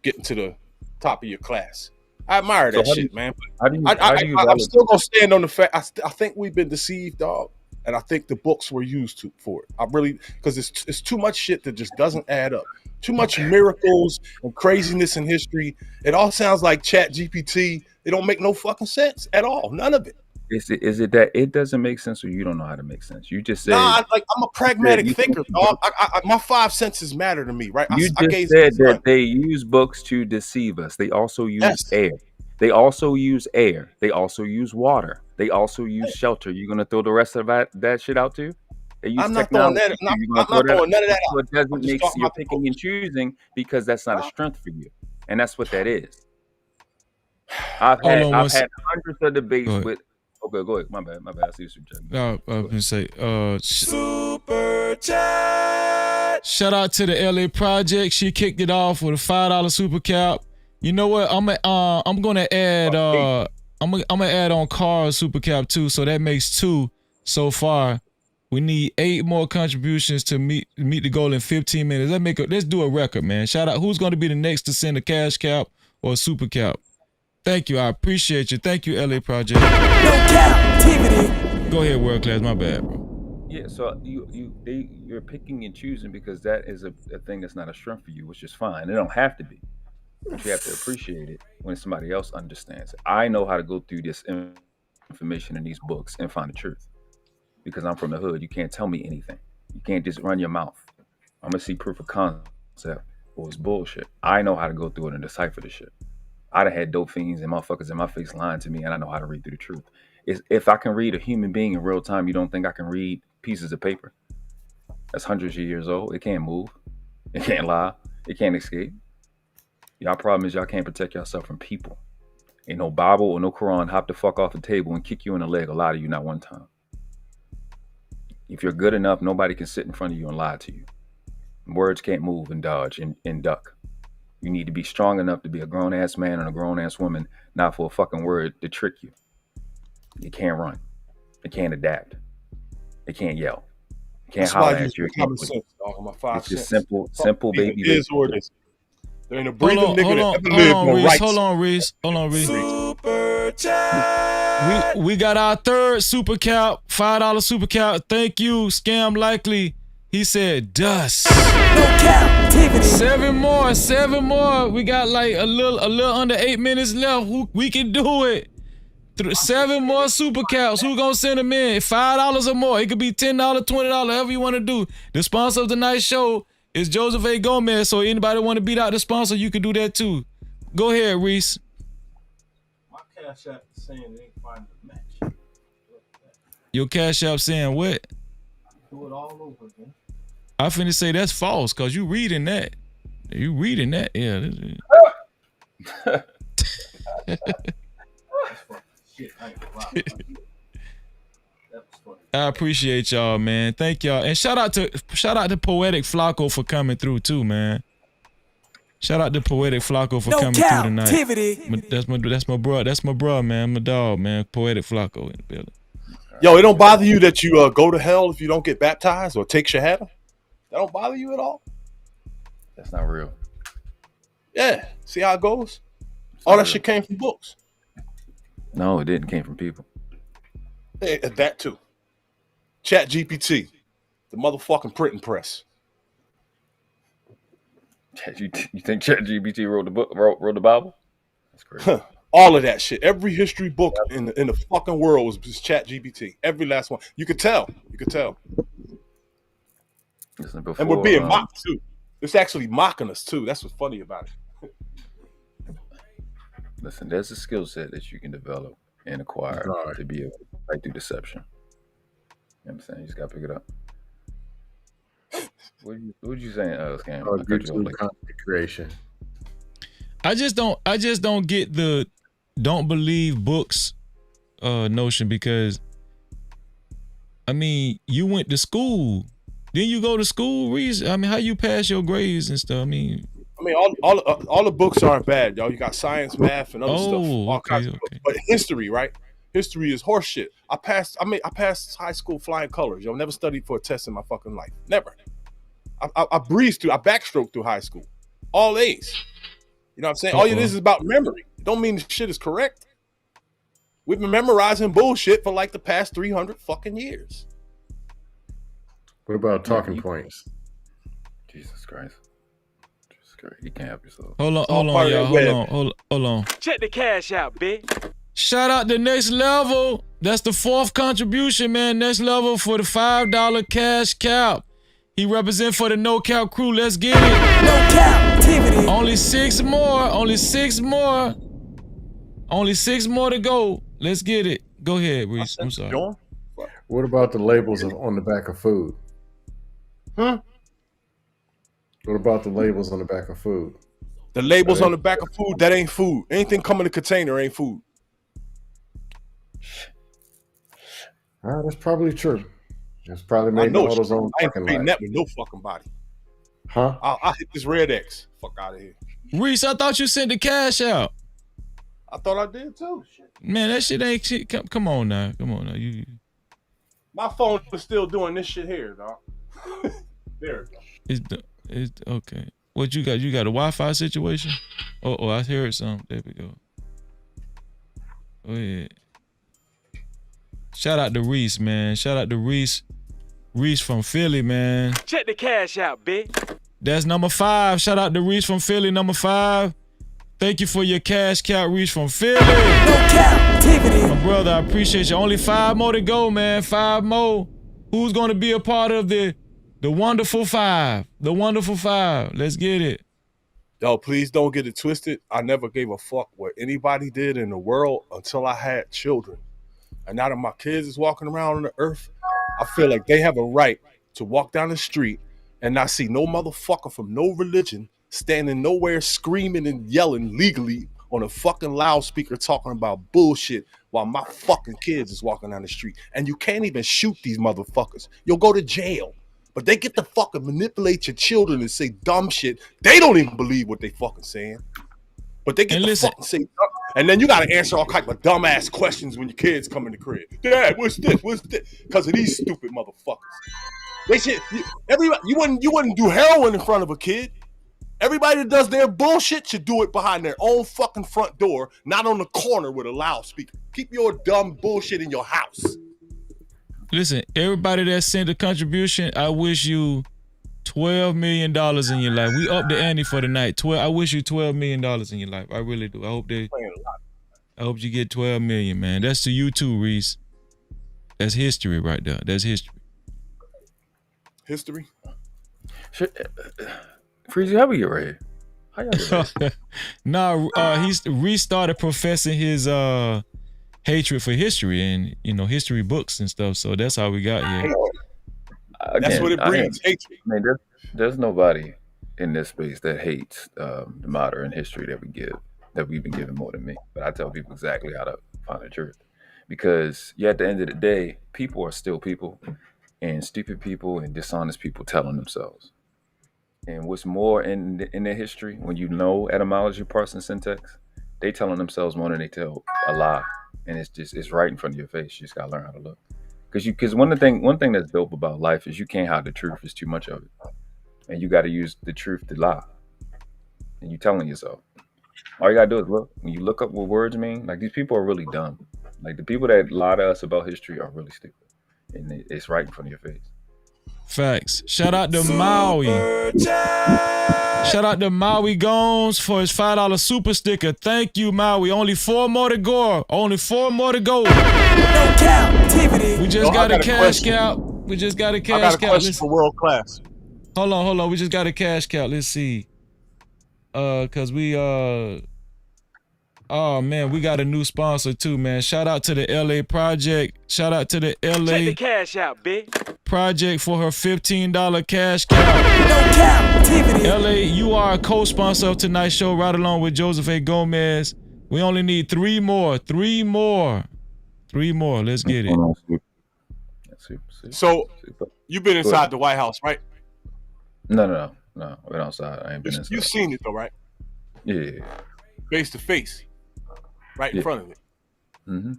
get into the top of your class. I admire that shit, man. I'm still gonna stand on the fact. I think we've been deceived, dog, and I think the books were used for it. I really, because it's too much shit that just doesn't add up. Too much miracles and craziness in history. It all sounds like Chat GPT. It don't make no fucking sense at all. None of it. Is it that it doesn't make sense, or you don't know how to make sense? You just said, I'm a pragmatic thinker, dog. My 5 senses matter to me, right? You just said that they use books to deceive us. They also use air. They also use air. They also use water. They also use shelter. You gonna throw the rest of that shit out too? I'm not throwing that. I'm not throwing none of that out. So it doesn't make you're picking and choosing because that's not a strength for you, and that's what that is. I've had hundreds of debates with. Okay, go ahead. My bad. I see you super chat. I was gonna say, super chat. Shout out to the LA Project. She kicked it off with a $5 super cap. You know what? I'm gonna add I'm gonna add on Carl's super cap too. So that makes 2 so far. We need 8 more contributions to meet the goal in 15 minutes. Let's do a record, man. Shout out. Who's gonna be the next to send a cash cap or a super cap? Thank you. I appreciate you. Thank you, LA Project. Cap-tivity. Go ahead, World Class. My bad, bro. Yeah, so you're picking and choosing because that is a thing that's not a strength for you, which is fine. It don't have to be, but you have to appreciate it when somebody else understands it. I know how to go through this information in these books and find the truth because I'm from the hood. You can't tell me anything. You can't just run your mouth. I'm gonna see proof of concept or it's bullshit. I know how to go through it and decipher the shit. I'd have had dope fiends and motherfuckers in my face lying to me, and I know how to read through the truth. If I can read a human being in real time, you don't think I can read pieces of paper? That's hundreds of years old. It can't move. It can't lie. It can't escape. Y'all problem is y'all can't protect yourself from people. Ain't no Bible or no Quran hop the fuck off the table and kick you in the leg or lie to you not one time. If you're good enough, nobody can sit in front of you and lie to you. Words can't move and dodge and duck. You need to be strong enough to be a grown-ass man and a grown-ass woman, not for a fucking word to trick you. You can't run. You can't adapt. You can't yell. You can't That's why holler I use at you. common sense, dog. My 5 It's just cents. simple baby. It is what it is. There ain't a Hold breathing on, nigga hold that on, ever hold lived on, on Reese. rights. Hold on, Reese. Hold on, Reese. Super chat. We got our third super cap, $5 super cap. Thank you, Scam Likely. He said dust. No Cap-tivity. Seven more. We got like a little under 8 minutes left. We can do it. 7 more super caps. Who gonna send them in? $5 or more. It could be $10, $20, however you want to do. The sponsor of tonight's show is Joseph A. Gomez. So anybody want to beat out the sponsor, you can do that too. Go ahead, Reese. My cash app is saying they ain't finding a match. Your cash app saying what? Do it all over again. I finna say that's false because you reading that. You reading that. Yeah. I appreciate y'all, man. Thank y'all. And shout out to Poetic Flacco for coming through too, man. Shout out to Poetic Flacco for coming through tonight. That's my bro. That's my bro, man. My dog, man. Poetic Flacco in the building. Yo, it don't bother you that you go to hell if you don't get baptized or take shahada? That don't bother you at all? That's not real. Yeah. See how it goes? All that shit came from books. No, it didn't. Came from people. That too. Chat-GPT, the motherfucking printing press. You think Chat-GPT wrote the book? Wrote the Bible? That's crazy. All of that shit. Every history book in the fucking world was Chat-GPT. Every last one. You could tell. Listen, before, and we're being mocked too. It's actually mocking us too. That's what's funny about it. Listen, there's a skill set that you can develop and acquire to be able to fight through deception. You know what I'm saying? You just gotta pick it up. What you saying, Scam? YouTube content creation. I just don't get the don't believe books notion because I mean you went to school. Didn't you go to school, Reese? I mean, how you pass your grades and stuff? I mean, all the books aren't bad, y'all. You got science, math, and other stuff. All kinds of books. But history, right? History is horseshit. I passed high school flying colors. Yo, never studied for a test in my fucking life. Never. I breezed through. I backstroked through high school. All A's. You know what I'm saying? All it is about memory. It don't mean the shit is correct. We've been memorizing bullshit for like the past 300 fucking years. What about talking points? Jesus Christ. You can't help yourself. Hold on, y'all. Hold on. Check the cash out, bitch. Shout out to Next Level. That's the 4th contribution, man. Next Level for the $5 cash cap. He represent for the No Cap crew. Let's get it. No Cap-tivity. Only 6 more. Only 6 more. Only 6 more to go. Let's get it. Go ahead, Reese. I'm sorry. What about the labels on the back of food? Huh? What about the labels on the back of food? The labels on the back of food, that ain't food. Anything come in a container ain't food. That's probably true. It's probably made all those own I ain't fucking debating life. that with no fucking body. Huh? I'll hit this red X. Fuck out of here. Reese, I thought you sent the cash out. I thought I did too. Shit. Man, that shit ain't shit. Come on now. You. My phone is still doing this shit here, dog. There we go. It's okay. What you got? You got a Wi-Fi situation? Oh, I heard something. There we go. Oh yeah. Shout out to Reese, man. Shout out to Reese Reese from Philly, man. Check the cash out, bitch. That's number 5. Shout out to Reese from Philly, number 5. Thank you for your cash cow, Reese from Philly. No Cap-tivity. My brother, I appreciate you. Only 5 more to go, man. 5 more. Who's going to be a part of the wonderful 5? The wonderful 5. Let's get it. Yo, please don't get it twisted. I never gave a fuck what anybody did in the world until I had children. And now that my kids is walking around on the earth, I feel like they have a right to walk down the street and not see no motherfucker from no religion standing nowhere screaming and yelling legally on a fucking loudspeaker talking about bullshit while my fucking kids is walking down the street. And you can't even shoot these motherfuckers. You'll go to jail. But they get to fucking manipulate your children and say dumb shit. They don't even believe what they fucking saying. But they get to fucking say dumb. And then you got to answer all kinds of dumbass questions when your kids come in the crib. Dad, what's this? What's this? Because of these stupid motherfuckers. They should, you wouldn't do heroin in front of a kid. Everybody that does their bullshit should do it behind their own fucking front door, not on the corner with a loudspeaker. Keep your dumb bullshit in your house. Listen, everybody that sent a contribution, I wish you $12 million in your life. We up the ante for the night. I wish you $12 million in your life. I really do. I hope you get 12 million, man. That's to you too, Reese. That's history right there. That's history. History? Freezy, how we get right here? How y'all get right? Nah, he's restarted professing his hatred for history and history books and stuff. So that's how we got here. That's what it brings. Hatred. I mean, there's nobody in this space that hates the modern history that we've been given more than me. But I tell people exactly how to find the truth, because at the end of the day, people are still people, and stupid people and dishonest people telling themselves. And what's more in their history, when you know etymology, parts, and syntax, they telling themselves more than they tell a lie, and it's right in front of your face. You just gotta learn how to look, because one thing that's dope about life is you can't hide the truth. It's too much of it, and you got to use the truth to lie. And you telling yourself, all you gotta do is look. When you look up what words mean, like, these people are really dumb. Like, the people that lie to us about history are really stupid, and it's right in front of your face. Facts. Shout out to Maui. Shout out to Maui Gomes for his $5 super sticker. Thank you, Maui. Only 4 more to go. Only 4 more to go. No Cap-tivity. We just got a cash cow. We just got a cash cow. I got a question for world class. Hold on. We just got a cash cow. Let's see. Cause we oh man, we got a new sponsor too, man. Shout out to the LA Project. Shout out to the LA Check the cash out, bitch. Project for her $15 cash cow. No Cap-tivity. LA, you are a co-sponsor of tonight's show, right along with Joseph A. Gomez. We only need 3 more. 3 more. 3 more. Let's get it. So you've been inside the White House, right? No. We're outside. I ain't been inside. You've seen it though, right? Yeah. Face to face, right in front of it. Mm-hmm.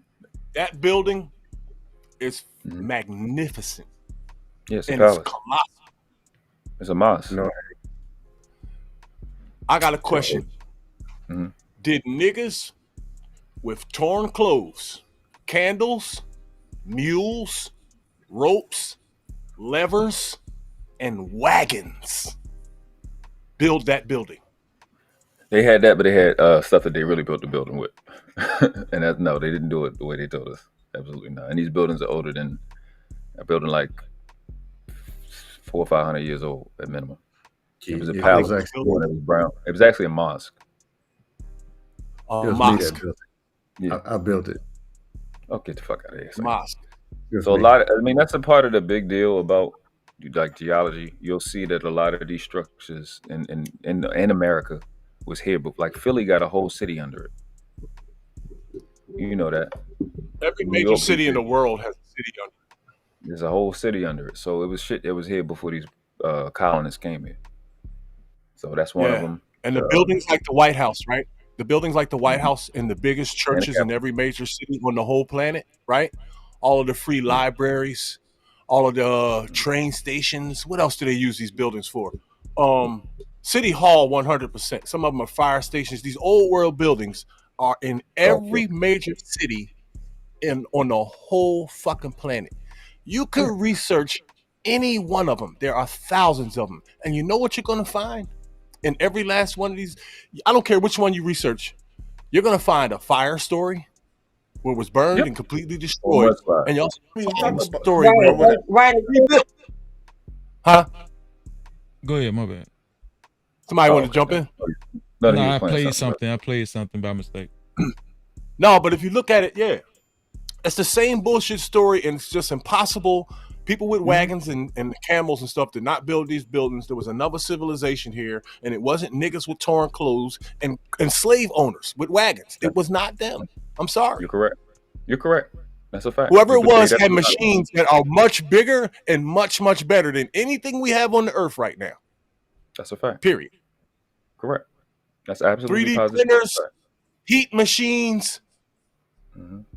That building is magnificent. Yes, and it's colossal. It's a mosque. No. I got a question. Mm-hmm. Did niggas with torn clothes, candles, mules, ropes, levers, and wagons build that building? They had that, but they had stuff that they really built the building with. And no, they didn't do it the way they told us. Absolutely not. And these buildings are older than a building, like 400 or 500 years old at minimum. It was a palace. It was brown. It was actually a mosque. Mosque. Yeah. I built it. Oh, get the fuck out of here. Mosque. So that's a part of the big deal about like geology. You'll see that a lot of these structures in America was here, but like Philly got a whole city under it. You know that. Every major city in the world has a city under it. There's a whole city under it. So it was shit that was here before these colonists came here. So that's one of them. And the buildings like the White House, right? The buildings like the White House and the biggest churches in every major city on the whole planet, right? All of the free libraries, all of the train stations. What else do they use these buildings for? City Hall, 100%. Some of them are fire stations. These old world buildings are in every major city on the whole fucking planet. You could research any one of them. There are thousands of them. And you know what you're going to find? In every last one of these, I don't care which one you research, you're going to find a fire story where it was burned and completely destroyed. And you'll find a story where rebuilt. Huh? Go ahead, my bad. Somebody want to jump in? No, I played something. I played something by mistake. No, but if you look at it, yeah, it's the same bullshit story, and it's just impossible. People with wagons and camels and stuff did not build these buildings. There was another civilization here, and it wasn't niggas with torn clothes and slave owners with wagons. It was not them. I'm sorry. You're correct. You're correct. That's a fact. Whoever it was had machines that are much bigger and much, much better than anything we have on the earth right now. That's a fact. Period. Correct. That's absolutely 3D positive. printers, heat machines,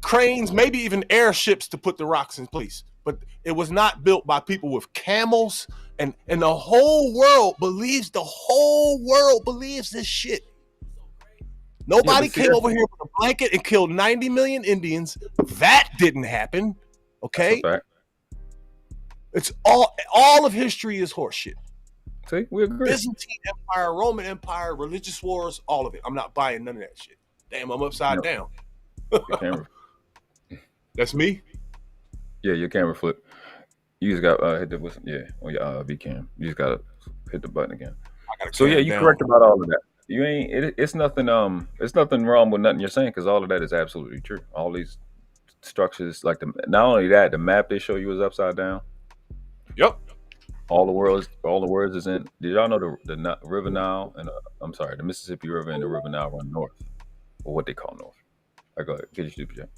cranes, maybe even airships to put the rocks in place. But it was not built by people with camels, and the whole world believes this shit. Nobody came over here with a blanket and killed 90 million Indians. That didn't happen. Okay? It's all of history is horseshit. See, we agree. Byzantine Empire, Roman Empire, religious wars, all of it. I'm not buying none of that shit. Damn, I'm upside down. Your camera. That's me? Yeah, your camera flip. You just got hit the whistle. Yeah, on your V cam. You just gotta hit the button again. So yeah, you're correct about all of that. You ain't. It's nothing. It's nothing wrong with nothing you're saying, because all of that is absolutely true. All these structures, like not only that, the map they show you is upside down. Yep. All the words is in. Did y'all know the River Nile and I'm sorry, the Mississippi River and the River Nile run north, or what they call north? I go ahead, get your stupid Jack.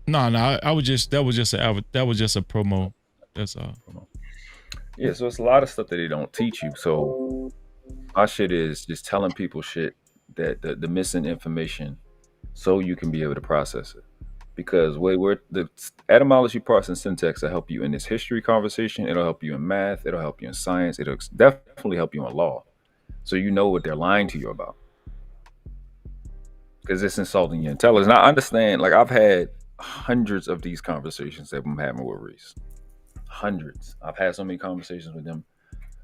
No, I was just that was just a promo. That's all. Yeah, so it's a lot of stuff that they don't teach you. So our shit is just telling people shit that the missing information, so you can be able to process it. Because we're the etymology parts and syntax will help you in this history conversation. It'll help you in math. It'll help you in science. It'll definitely help you in law. So you know what they're lying to you about. Because it's insulting your intelligence. And I understand, like, I've had hundreds of these conversations that I'm having with Reese. Hundreds. I've had so many conversations with them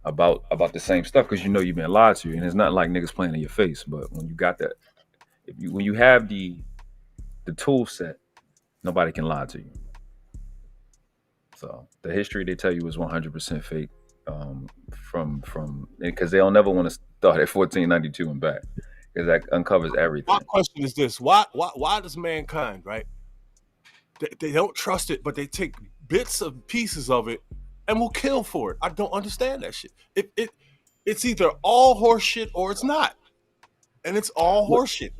about the same stuff, because you know you've been lied to, and it's not like niggas playing in your face. But when you got that, when you have the tool set, nobody can lie to you. So the history they tell you is 100% fake, because they'll never want to start at 1492 and back, because that uncovers everything. My question is this: Why does mankind, right? They don't trust it, but they take bits of pieces of it and will kill for it. I don't understand that shit. It's either all horseshit or it's not, and it's all horseshit.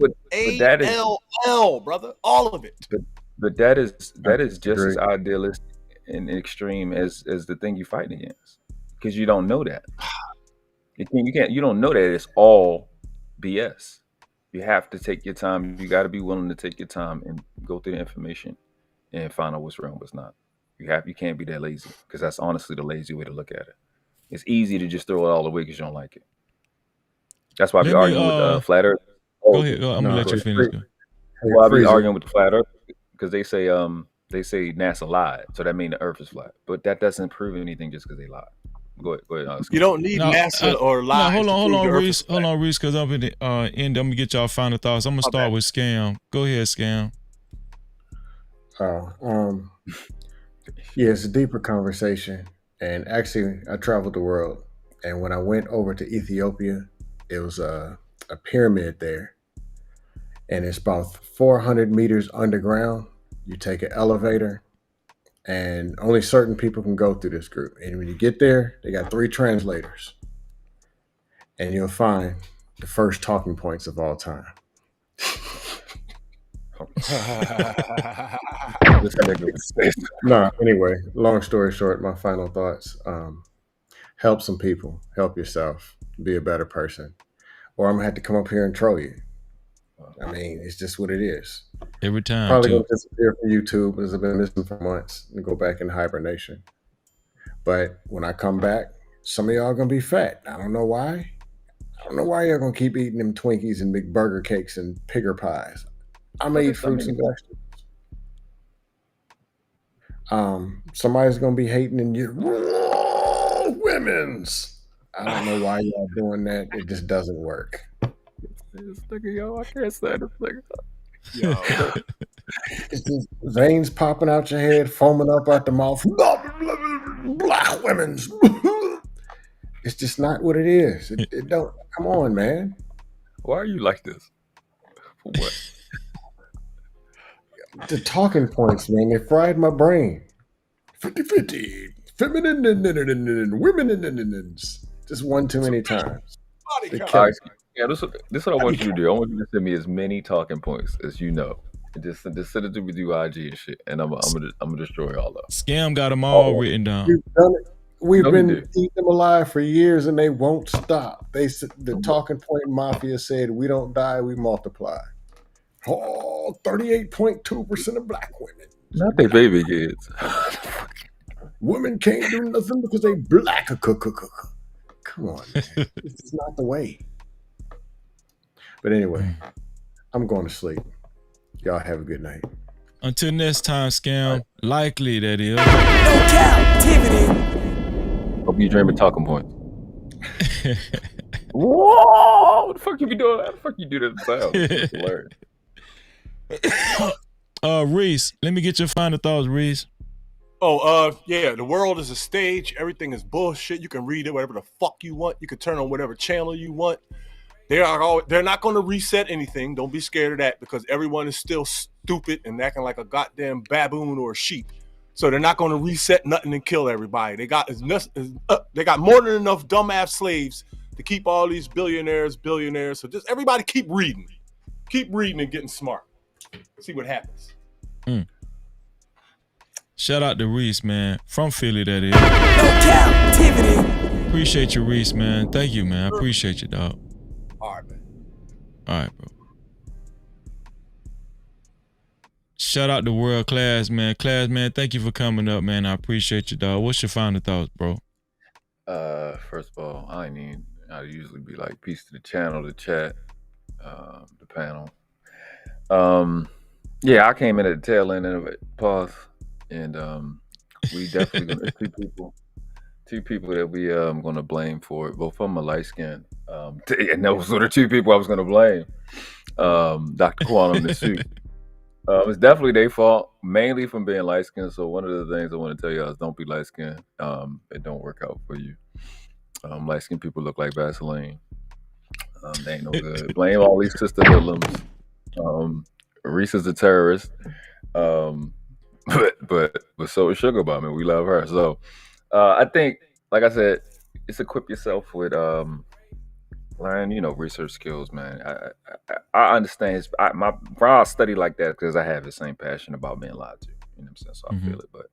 ALL, brother, all of it. But that is just as idealistic and extreme as the thing you're fighting against, because you don't know that. You don't know that it's all BS. You have to take your time. You got to be willing to take your time and go through the information and find out what's real and what's not. You can't be that lazy, because that's honestly the lazy way to look at it. It's easy to just throw it all away because you don't like it. That's why I be arguing with flat Earth. Go ahead. I'm gonna let you finish. Well, I be arguing with the flat Earth because they say NASA lied, so that means the Earth is flat. But that doesn't prove anything just because they lied. Go ahead. You don't need NASA or lie. No, hold on, Reese. Hold on, Reese, because I'm in the end. I'm gonna get y'all final thoughts. I'm gonna start with Scam. Go ahead, Scam. Yeah, it's a deeper conversation. And actually, I traveled the world. And when I went over to Ethiopia, it was a pyramid there. And it's about 400 meters underground. You take an elevator, and only certain people can go through this group. And when you get there, they got 3 translators. And you'll find the first talking points of all time. No, anyway, long story short, my final thoughts. Help some people, help yourself, be a better person. Or I'm gonna have to come up here and troll you. I mean, it's just what it is. Every time. Probably gonna disappear from YouTube, because I've been missing for months, and go back in hibernation. But when I come back, some of y'all gonna be fat. I don't know why. I don't know why y'all gonna keep eating them Twinkies and big burger cakes and pigger pies. I'm gonna eat fruits and vegetables. Somebody's gonna be hating in you. Women's. I don't know why y'all doing that. It just doesn't work. This nigga, yo, I can't stand this nigga. Yo, it's just veins popping out your head, foaming up out the mouth. Black women's. It's just not what it is. It don't. Come on, man. Why are you like this? For what? The talking points, man, they fried my brain. 50-50. Feminine and women and just one too many times. All right, yeah, this is what I want you to do. I want you to send me as many talking points as you know. And just send it to me through IG and shit, and I'm gonna destroy all of them. Scam got them all written down. We've done it. We've been eating them alive for years, and they won't stop. The talking point mafia said, "We don't die, we multiply." 38.2% of black women. Not they baby kids. Women can't do nothing because they black. Come on, man. This is not the way. But anyway, I'm going to sleep. Y'all have a good night. Until next time, Scam. Likely that is. No Cap-tivity. Hope you dream of talking points. Whoa! What the fuck you be doing? How the fuck you do that sound? It's hilarious. Reese, let me get your final thoughts, Reese. Yeah, the world is a stage. Everything is bullshit. You can read it whatever the fuck you want. You can turn on whatever channel you want. They're not going to reset anything. Don't be scared of that because everyone is still stupid and acting like a goddamn baboon or a sheep. So they're not going to reset nothing and kill everybody. They got more than enough dumbass slaves to keep all these billionaires. So just everybody keep reading and getting smart. See what happens. Shout out to Reese, man. From Philly, that is. No Cap-tivity. Appreciate you, Reese, man. Thank you, man. I appreciate you, dog. All right, man. All right, bro. Shout out to World Class, man. Class, man, thank you for coming up, man. I appreciate you, dog. What's your final thoughts, bro? First of all, I usually be like, peace to the channel, the chat, the panel. Yeah, I came in at the tail end of it. Pause. And we definitely gonna two people that we gonna blame for it. Both of them are light skinned. And those were the two people I was gonna blame. Dr. Quantum and Sue. It's definitely their fault, mainly from being light skinned. So one of the things I want to tell y'all is don't be light skinned. It don't work out for you. Light skinned people look like Vaseline. They ain't no good. Blame all these sister hoodlums. Reese is a terrorist. But so is Sugar Bomb, and we love her. So I think, like I said, it's equip yourself with learn, research skills, man. I understand. I study like that because I have the same passion about being lied to. You know what I'm saying? So I feel it. But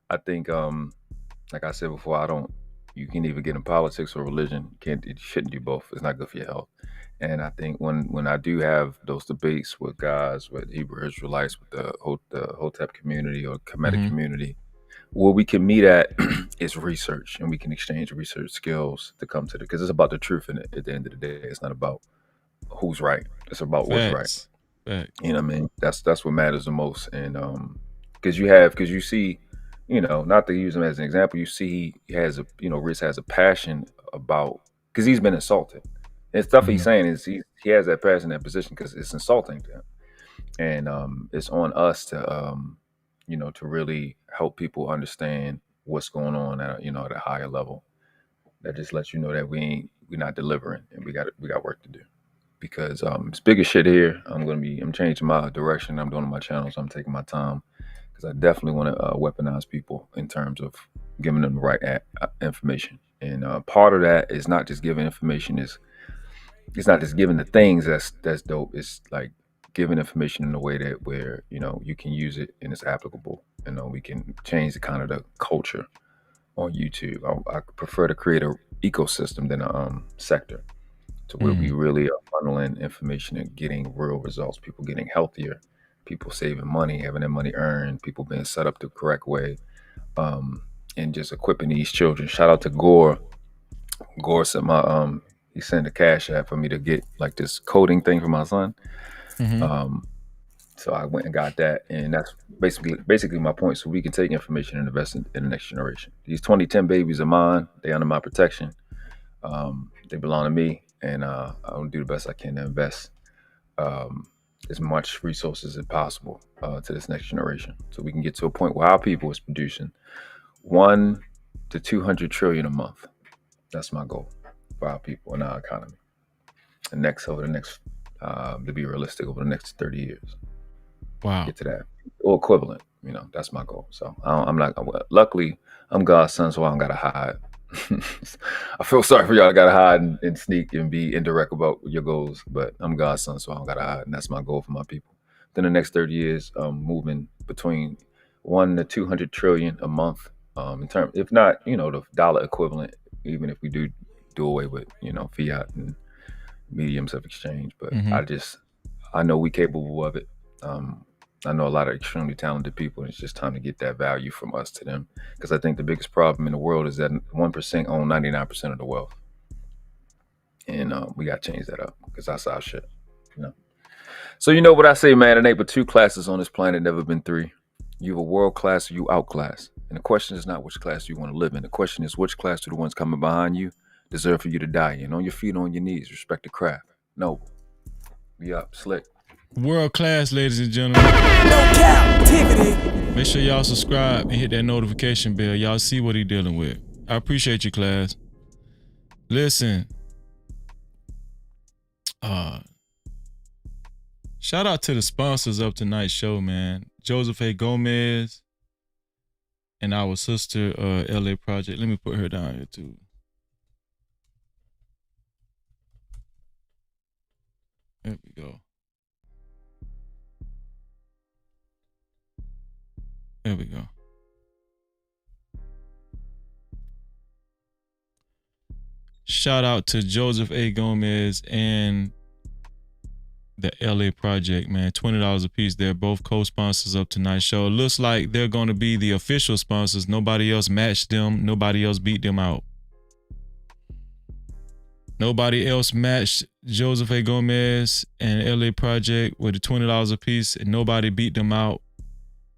I think, like I said before, you can either get in politics or religion. You shouldn't do both. It's not good for your health. And I think when I do have those debates with guys, with Hebrew Israelites, with the Hotep community or Kemetic community, where we can meet at is research, and we can exchange research skills to come to because it's about the truth in it. At the end of the day, it's not about who's right. It's about what's right. You know what I mean? That's what matters the most. And because you see, not to use him as an example, you see he has Riz has a passion about because he's been insulted. And stuff he's saying is he has that passion, that position because it's insulting to him, and it's on us to to really help people understand what's going on at at a higher level. That just lets you know that we're not delivering, and we got work to do because it's bigger shit here. I'm changing my direction. I'm doing my channels. I'm taking my time because I definitely want to weaponize people in terms of giving them the right information, and part of that is not just giving information it's not just giving the things that's dope. It's like giving information in a way that where you can use it and it's applicable. We can change the kind of the culture on YouTube. I prefer to create a ecosystem than a sector, to where we really are funneling information and getting real results. People getting healthier, people saving money, having their money earned, people being set up the correct way, and just equipping these children. Shout out to Gore. Gore sent he sent a cash app for me to get like this coding thing for my son. So I went and got that, and that's basically my point. So we can take information and invest in the next generation. These 2010 babies are mine. They under my protection. They belong to me, and I'll do the best I can to invest as much resources as possible to this next generation, so we can get to a point where our people is producing 1 to 200 trillion a month. That's my goal for our people and our economy. And over the next, to be realistic, over the next 30 years. Wow. Get to that, or equivalent. That's my goal. So I'm not. Luckily, I'm God's son, so I don't gotta hide. I feel sorry for y'all. I gotta hide and sneak and be indirect about your goals, but I'm God's son, so I don't gotta hide, and that's my goal for my people. Then the next 30 years, moving between 1 to 200 trillion a month. In terms, if not, the dollar equivalent, even if we do away with fiat and mediums of exchange. But I know we're capable of it. I know a lot of extremely talented people, and it's just time to get that value from us to them. Because I think the biggest problem in the world is that 1% own 99% of the wealth. And we got to change that up, because that's our shit. So what I say, man, it ain't but 2 classes on this planet, never been 3. You a world class or you outclass. And the question is not which class you want to live in. The question is which class do the ones coming behind you deserve for you to die in. On your feet, on your knees, respect the craft. Noble. We up, slick. World class, ladies and gentlemen. No Cap-tivity. Make sure y'all subscribe and hit that notification bell. Y'all see what he dealing with. I appreciate you, class. Listen. Shout out to the sponsors of tonight's show, man. Joseph A. Gomez and our sister LA Project. Let me put her down here too. There we go. There we go. Shout out to Joseph A. Gomez and the LA Project, man. $20 a piece. They're both co-sponsors of tonight's show. It looks like they're going to be the official sponsors. Nobody else matched them. Nobody else beat them out. Nobody else matched Joseph A. Gomez and LA Project with the $20 a piece, and nobody beat them out.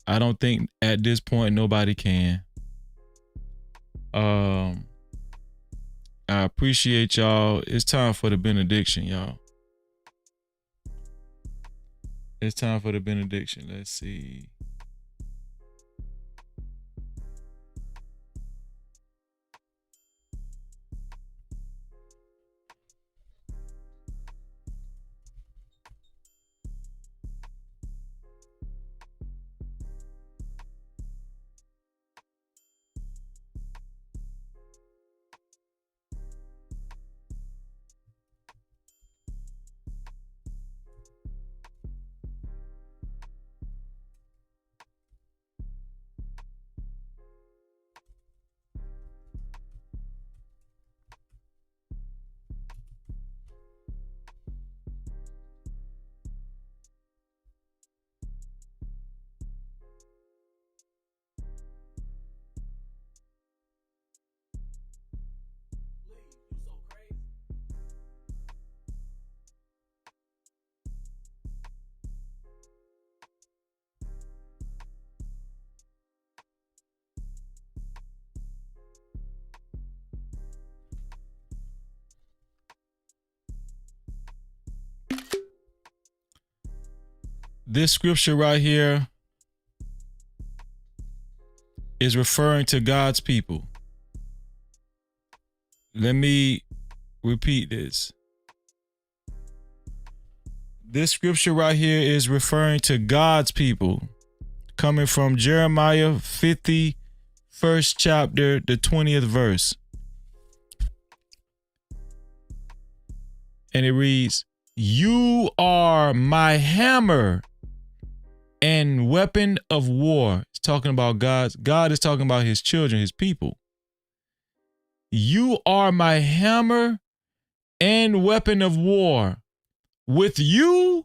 I don't think at this point nobody can. I appreciate y'all. It's time for the benediction, y'all. It's time for the benediction. Let's see. This scripture right here is referring to God's people. Let me repeat this. This scripture right here is referring to God's people, coming from Jeremiah 51st chapter, the 20th verse. And it reads, "You are my hammer and weapon of war." It's talking about God is talking about his children, his people. "You are my hammer and weapon of war. With you,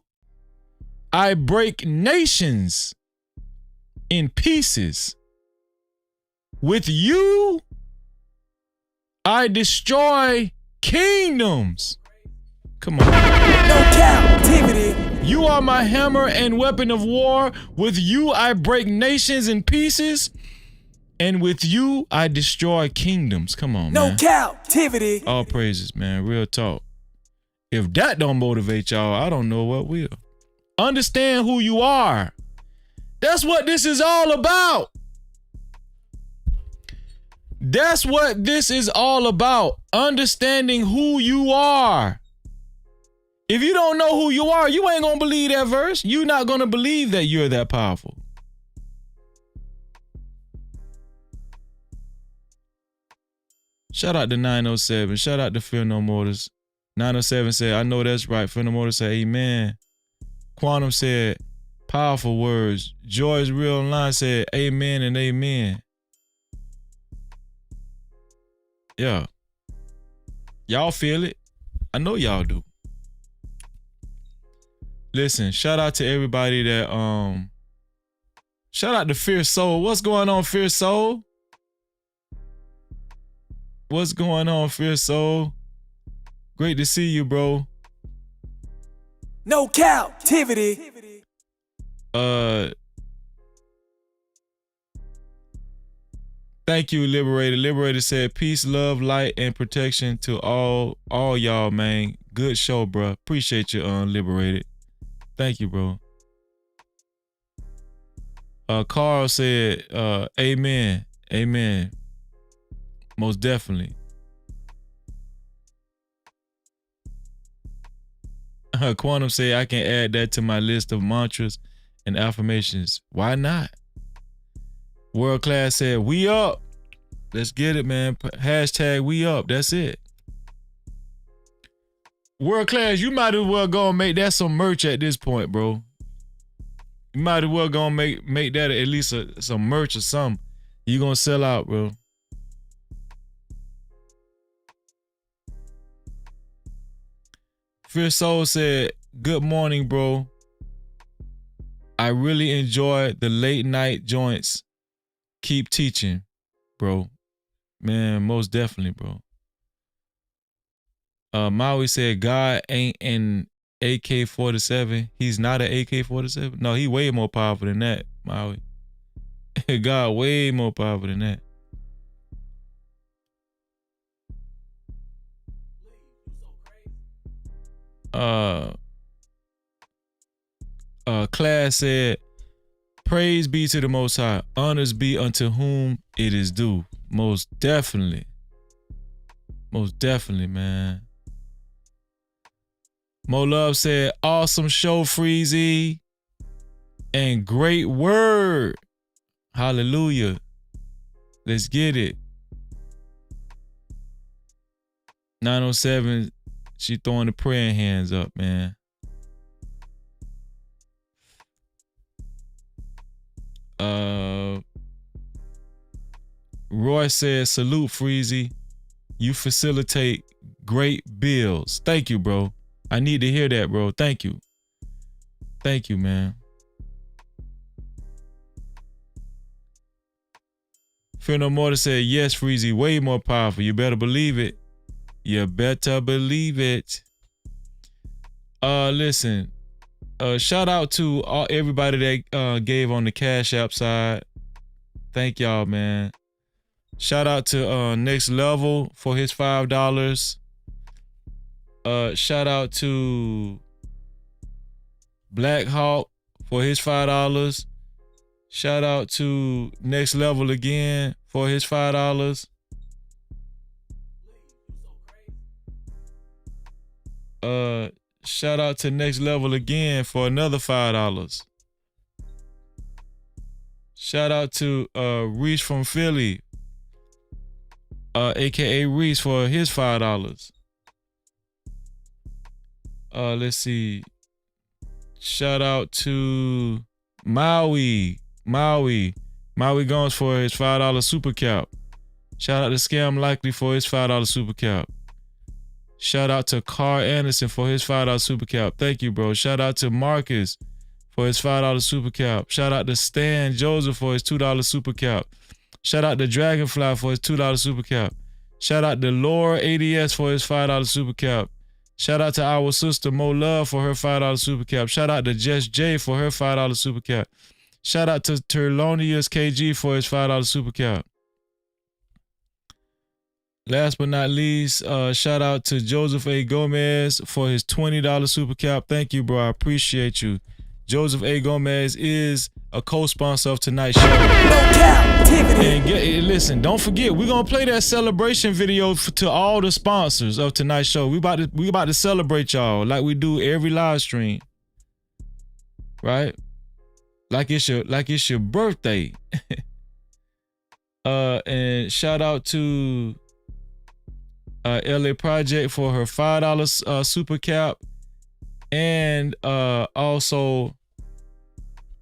I break nations in pieces. With you, I destroy kingdoms." Come on. No Cap-tivity. You are my hammer and weapon of war. With you I break nations in pieces. And with you I destroy kingdoms. Come on, man. No captivity. All praises, man. Real talk. If that don't motivate y'all, I don't know what will. Understand who you are. That's what this is all about. That's what this is all about. Understanding who you are. If you don't know who you are, you ain't gonna believe that verse. You're not gonna believe that you're that powerful. Shout out to 907. Shout out to Fear No Motors. 907 said, I know that's right. Fear No Motors said, amen. Quantum said, powerful words. Joy's Real Online said, amen and amen. Yeah. Y'all feel it. I know y'all do. Listen, shout out to everybody that, shout out to Fierce Soul. What's going on, Fierce Soul? What's going on, Fierce Soul? Great to see you, bro. No captivity. Thank you, Liberator. Liberator said, peace, love, light, and protection to all y'all, man. Good show, bro. Appreciate you, Liberated. Thank you, bro. Carl said, amen. Amen. Most definitely. Quantum said, I can add that to my list of mantras and affirmations. Why not? World Class said, we up. Let's get it, man. Hashtag we up. That's it. World Class, you might as well go and make that some merch at this point, bro. You might as well go and make that at least some merch or something. You gonna sell out, bro. Fierce Soul said, good morning, bro. I really enjoy the late night joints. Keep teaching, bro. Man, most definitely, bro. Maui said, God ain't an AK-47. He's not an AK-47. No, he way more powerful than that, Maui. God way more powerful than that. Class said, praise be to the Most High. Honors be unto whom it is due. Most definitely. Most definitely, man. Mo Love said, awesome show, Freezy. And great word. Hallelujah. Let's get it. 907, she throwing the praying hands up, man. Roy says, salute, Freezy. You facilitate great bills. Thank you, bro. I need to hear that, bro. Thank you. Thank you, man. Fear No More said, yes, Freezy, way more powerful. You better believe it. You better believe it. Listen. Shout out to everybody that gave on the Cash App side. Thank y'all, man. Shout out to Next Level for his $5. Shout out to Black Hawk for his $5. Shout out to Next Level again for his $5. Shout out to Next Level again for another $5. Shout out to Reese from Philly, aka Reese, for his $5. Let's see. Shout out to Maui Gomes for his $5 super cap. Shout out to Scam Likely for his $5 super cap. Shout out to Carl Anderson for his $5 super cap. Thank you, bro. Shout out to Marcus for his $5 super cap. Shout out to Stan Joseph for his $2 super cap. Shout out to Dragonfly for his $2 super cap. Shout out to Laura ADS for his $5 super cap. Shout out to our sister Mo Love for her $5 super cap. Shout out to Jess J for her $5 super cap. Shout out to Terlonius KG for his $5 super cap. Last but not least, shout out to Joseph A. Gomez for his $20 super cap. Thank you, bro. I appreciate you. Joseph A. Gomez is a co-sponsor of tonight's show. And listen, don't forget, we're gonna play that celebration video to all the sponsors of tonight's show. We about to celebrate y'all like we do every live stream, right? Like it's your birthday. And shout out to LA Project for her $5 super cap, and also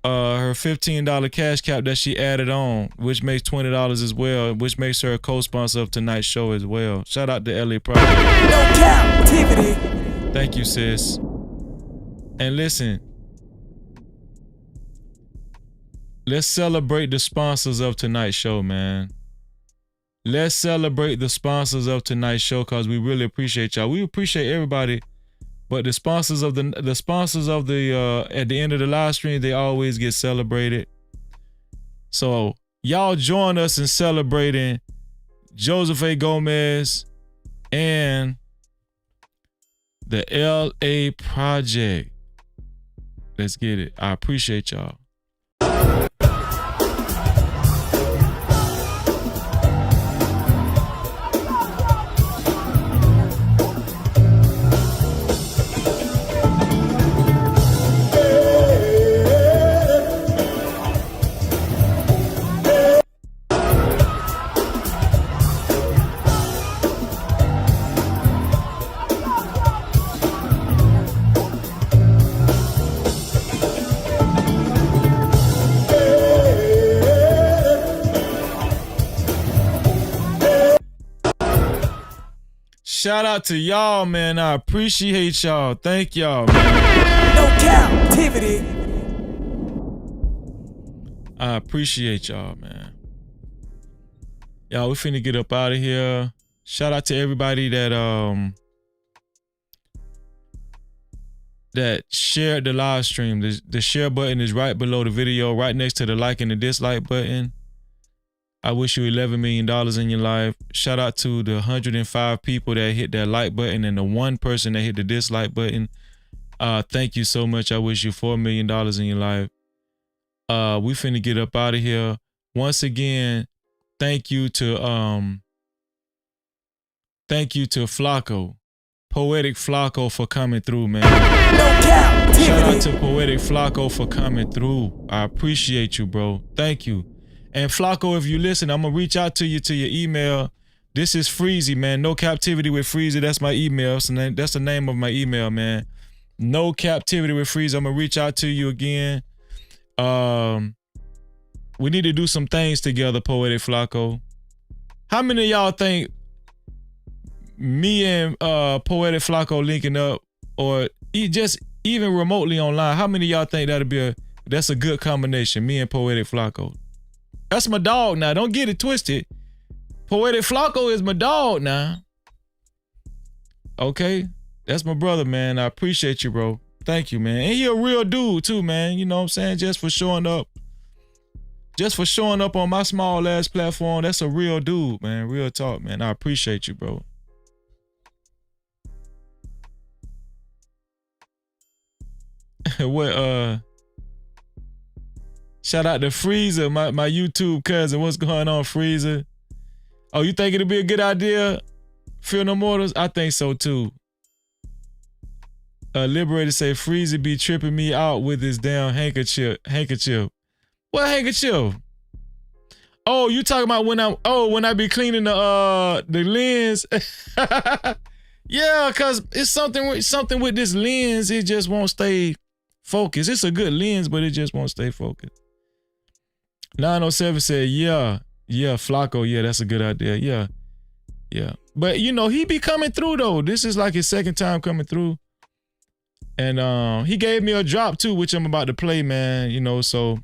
her $15 cash cap that she added on, which makes $20 as well, which makes her a co-sponsor of tonight's show as well. Shout out to LA Project. No Cap-tivity. Thank you, sis. And listen, let's celebrate the sponsors of tonight's show, man. Let's celebrate the sponsors of tonight's show, because we really appreciate y'all. We appreciate everybody, but the sponsors of the at the end of the live stream, they always get celebrated. So y'all join us in celebrating Joseph A. Gomez and the LA Project. Let's get it. I appreciate y'all. Shout out to y'all, man. I appreciate y'all. Thank y'all, man. No Cap-tivity. I appreciate y'all, man. Y'all, we finna get up out of here. Shout out to everybody that shared the live stream. The share button is right below the video, right next to the like and the dislike button. I wish you $11 million in your life. Shout out to the 105 people that hit that like button and the one person that hit the dislike button. Thank you so much. I wish you $4 million in your life. We finna get up out of here. Once again, thank you to Flacco, Poetic Flacco, for coming through, man. Shout out to Poetic Flacco for coming through. I appreciate you, bro. Thank you. And Flacco, if you listen, I'm gonna reach out to you to your email. This is Freezy, man. No Cap-tivity with Freezy. That's my email. So that's the name of my email, man. No Cap-tivity with Freezy. I'm gonna reach out to you again. We need to do some things together, Poetic Flacco. How many of y'all think me and Poetic Flacco linking up, or just even remotely online, how many of y'all think that's a good combination, me and Poetic Flacco? That's my dog now. Don't get it twisted. Poetic Flacco is my dog now. Okay? That's my brother, man. I appreciate you, bro. Thank you, man. And he a real dude too, man. You know what I'm saying? Just for showing up. Just for showing up on my small ass platform. That's a real dude, man. Real talk, man. I appreciate you, bro. What shout out to Freezer, my YouTube cousin. What's going on, Freezer? Oh, you think it'll be a good idea? Fear No Mortals? I think so too. Liberator say Freezer be tripping me out with his damn handkerchief. What handkerchief? Oh, you talking about when I be cleaning the lens? Yeah, cause it's something with this lens. It just won't stay focused. It's a good lens, but it just won't stay focused. 907 said, yeah, Flacco, yeah, that's a good idea. Yeah. But you know, he be coming through though. This is like his second time coming through. And he gave me a drop too, which I'm about to play, man. You know, so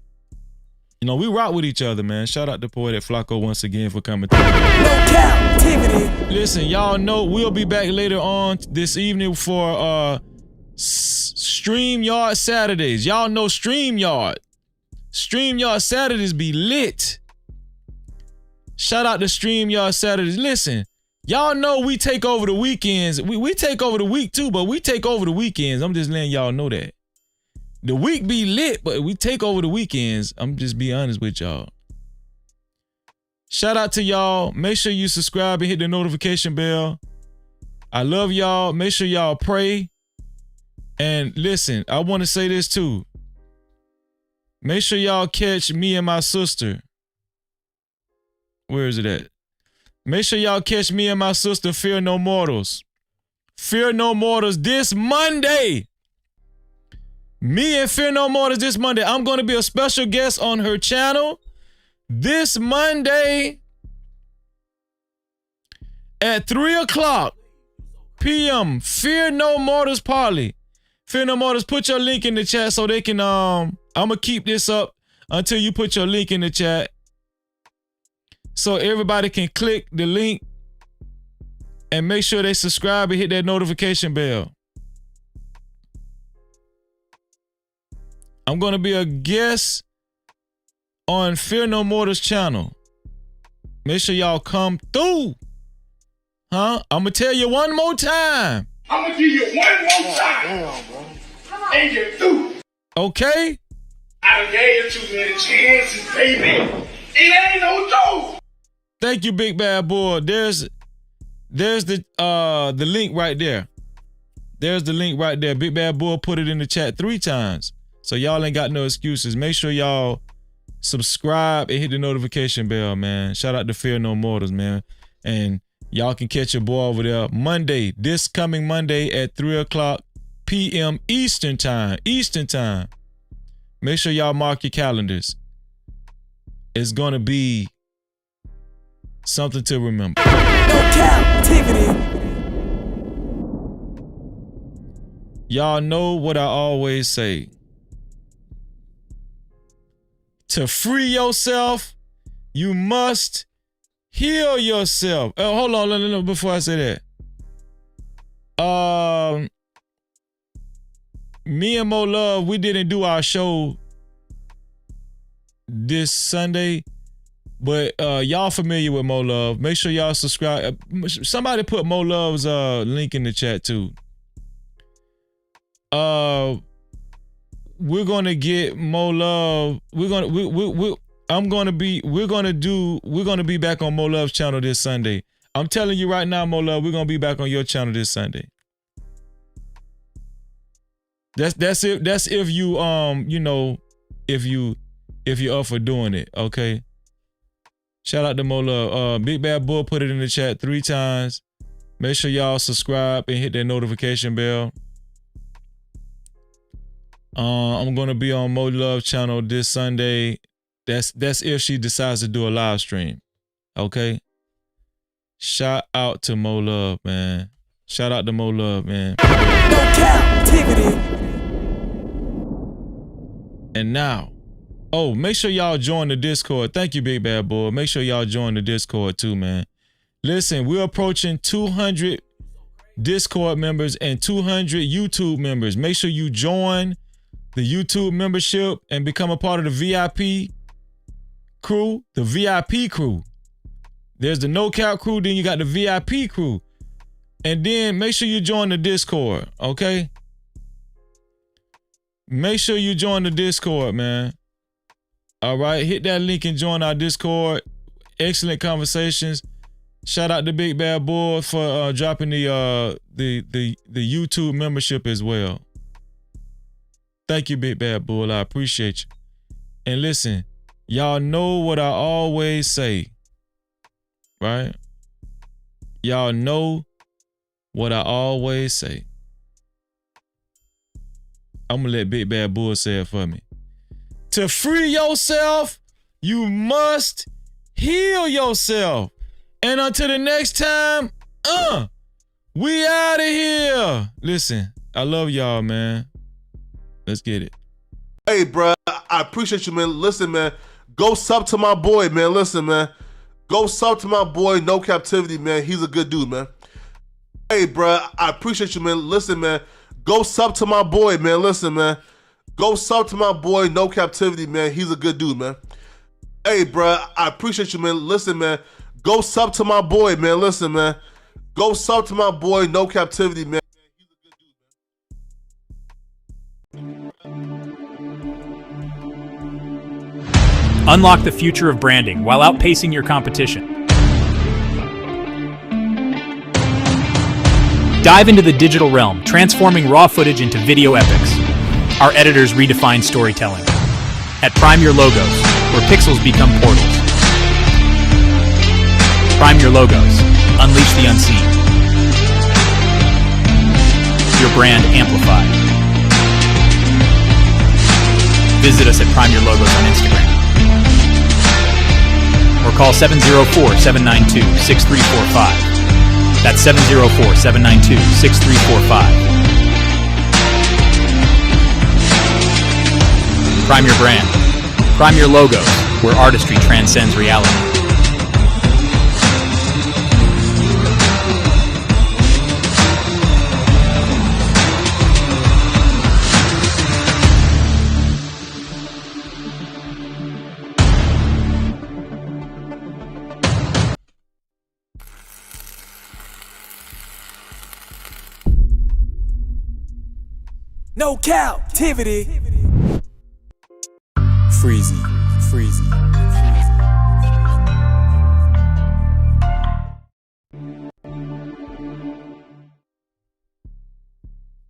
you know, we rock with each other, man. Shout out to Poetic Flacco once again for coming through. No Cap-tivity. Listen. listen, y'all know we'll be back later on this evening for StreamYard Saturdays. Y'all know StreamYard. StreamYard Saturdays be lit. Shout out to StreamYard Saturdays. Listen, y'all know we take over the weekends. We take over the week too, but we take over the weekends. I'm just letting y'all know that. The week be lit, but we take over the weekends. I'm just being honest with y'all. Shout out to y'all. Make sure you subscribe and hit the notification bell. I love y'all. Make sure y'all pray. And listen, I want to say this too. Make sure y'all catch me and my sister. Where is it at? Make sure y'all catch me and my sister, Fear No Mortals. Fear No Mortals this Monday. Me and Fear No Mortals this Monday. I'm going to be a special guest on her channel this Monday at 3:00 p.m. Fear No Mortals Parley. Fear No Mortals, put your link in the chat so they can, I'm going to keep this up until you put your link in the chat so everybody can click the link and make sure they subscribe and hit that notification bell. I'm going to be a guest on Fear No Mortals channel. Make sure y'all come through. Huh? I'm going to tell you one more time. I'm going to give you one more time. And you're through. Okay? I done gave you too many chances, baby. It ain't no joke. Thank you, Big Bad Boy. There's the link right there. There's the link right there. Big Bad Boy put it in the chat 3 times. So y'all ain't got no excuses. Make sure y'all subscribe and hit the notification bell, man. Shout out to Fear No Mortals, man. And y'all can catch your boy over there Monday, this coming Monday at 3:00 p.m. Eastern time. Make sure y'all mark your calendars. It's gonna be something to remember. No Cap-tivity. Y'all know what I always say. To free yourself, you must heal yourself. Hold on, before I say that. Me and Mo Love, we didn't do our show this Sunday, but y'all familiar with Mo Love. Make sure y'all subscribe. Somebody put Mo Love's link in the chat too. We're gonna get Mo Love. We're gonna be back on Mo Love's channel this Sunday. I'm telling you right now, Mo Love, we're gonna be back on your channel this Sunday. That's if you if you're up for doing it, okay? Shout out to Mo Love. Big Bad Bull put it in the chat 3 times. Make sure y'all subscribe and hit that notification bell. I'm gonna be on Mo Love channel this Sunday. That's if she decides to do a live stream. Okay. Shout out to Mo Love, man. Shout out to Mo Love, man. No Cap-tivity. And now, make sure y'all join the Discord. Thank you, Big Bad Boy. Make sure y'all join the Discord too, man. Listen, we're approaching 200 Discord members and 200 YouTube members. Make sure you join the YouTube membership and become a part of the VIP crew, the VIP crew. There's the No Cap crew, then you got the VIP crew. And then make sure you join the Discord, okay? Make sure you join the Discord, man. All right, hit that link and join our Discord. Excellent conversations. Shout out to Big Bad Boy for dropping the YouTube membership as well. Thank you, Big Bad Bull. I appreciate you. And listen, y'all know what I always say, right? Y'all know what I always say. I'm going to let Big Bad Bull say it for me. To free yourself, you must heal yourself. And until the next time, we out of here. Listen, I love y'all, man. Let's get it. Hey, bro, I appreciate you, man. Listen, man, go sub to my boy, man. Listen, man, Go sub to my boy, No Captivity, man. He's a good dude, man. Hey, bro, I appreciate you, man. Listen, man. Go sub to my boy, man. Listen, man. Go sub to my boy, No Captivity, man. He's a good dude, man. Hey, bro, I appreciate you, man. Listen, man. Go sub to my boy, man. Listen, man. Go sub to my boy, No Captivity, man. Unlock the future of branding while outpacing your competition. Dive into the digital realm, transforming raw footage into video epics. Our editors redefine storytelling. At Prime Your Logos, where pixels become portals. Prime Your Logos. Unleash the unseen. Your brand amplified. Visit us at Prime Your Logos on Instagram. Or call 704-792-6345. That's 704-792-6345. Prime your brand. Prime your logos, where artistry transcends reality. No Cap-tivity. Freezy.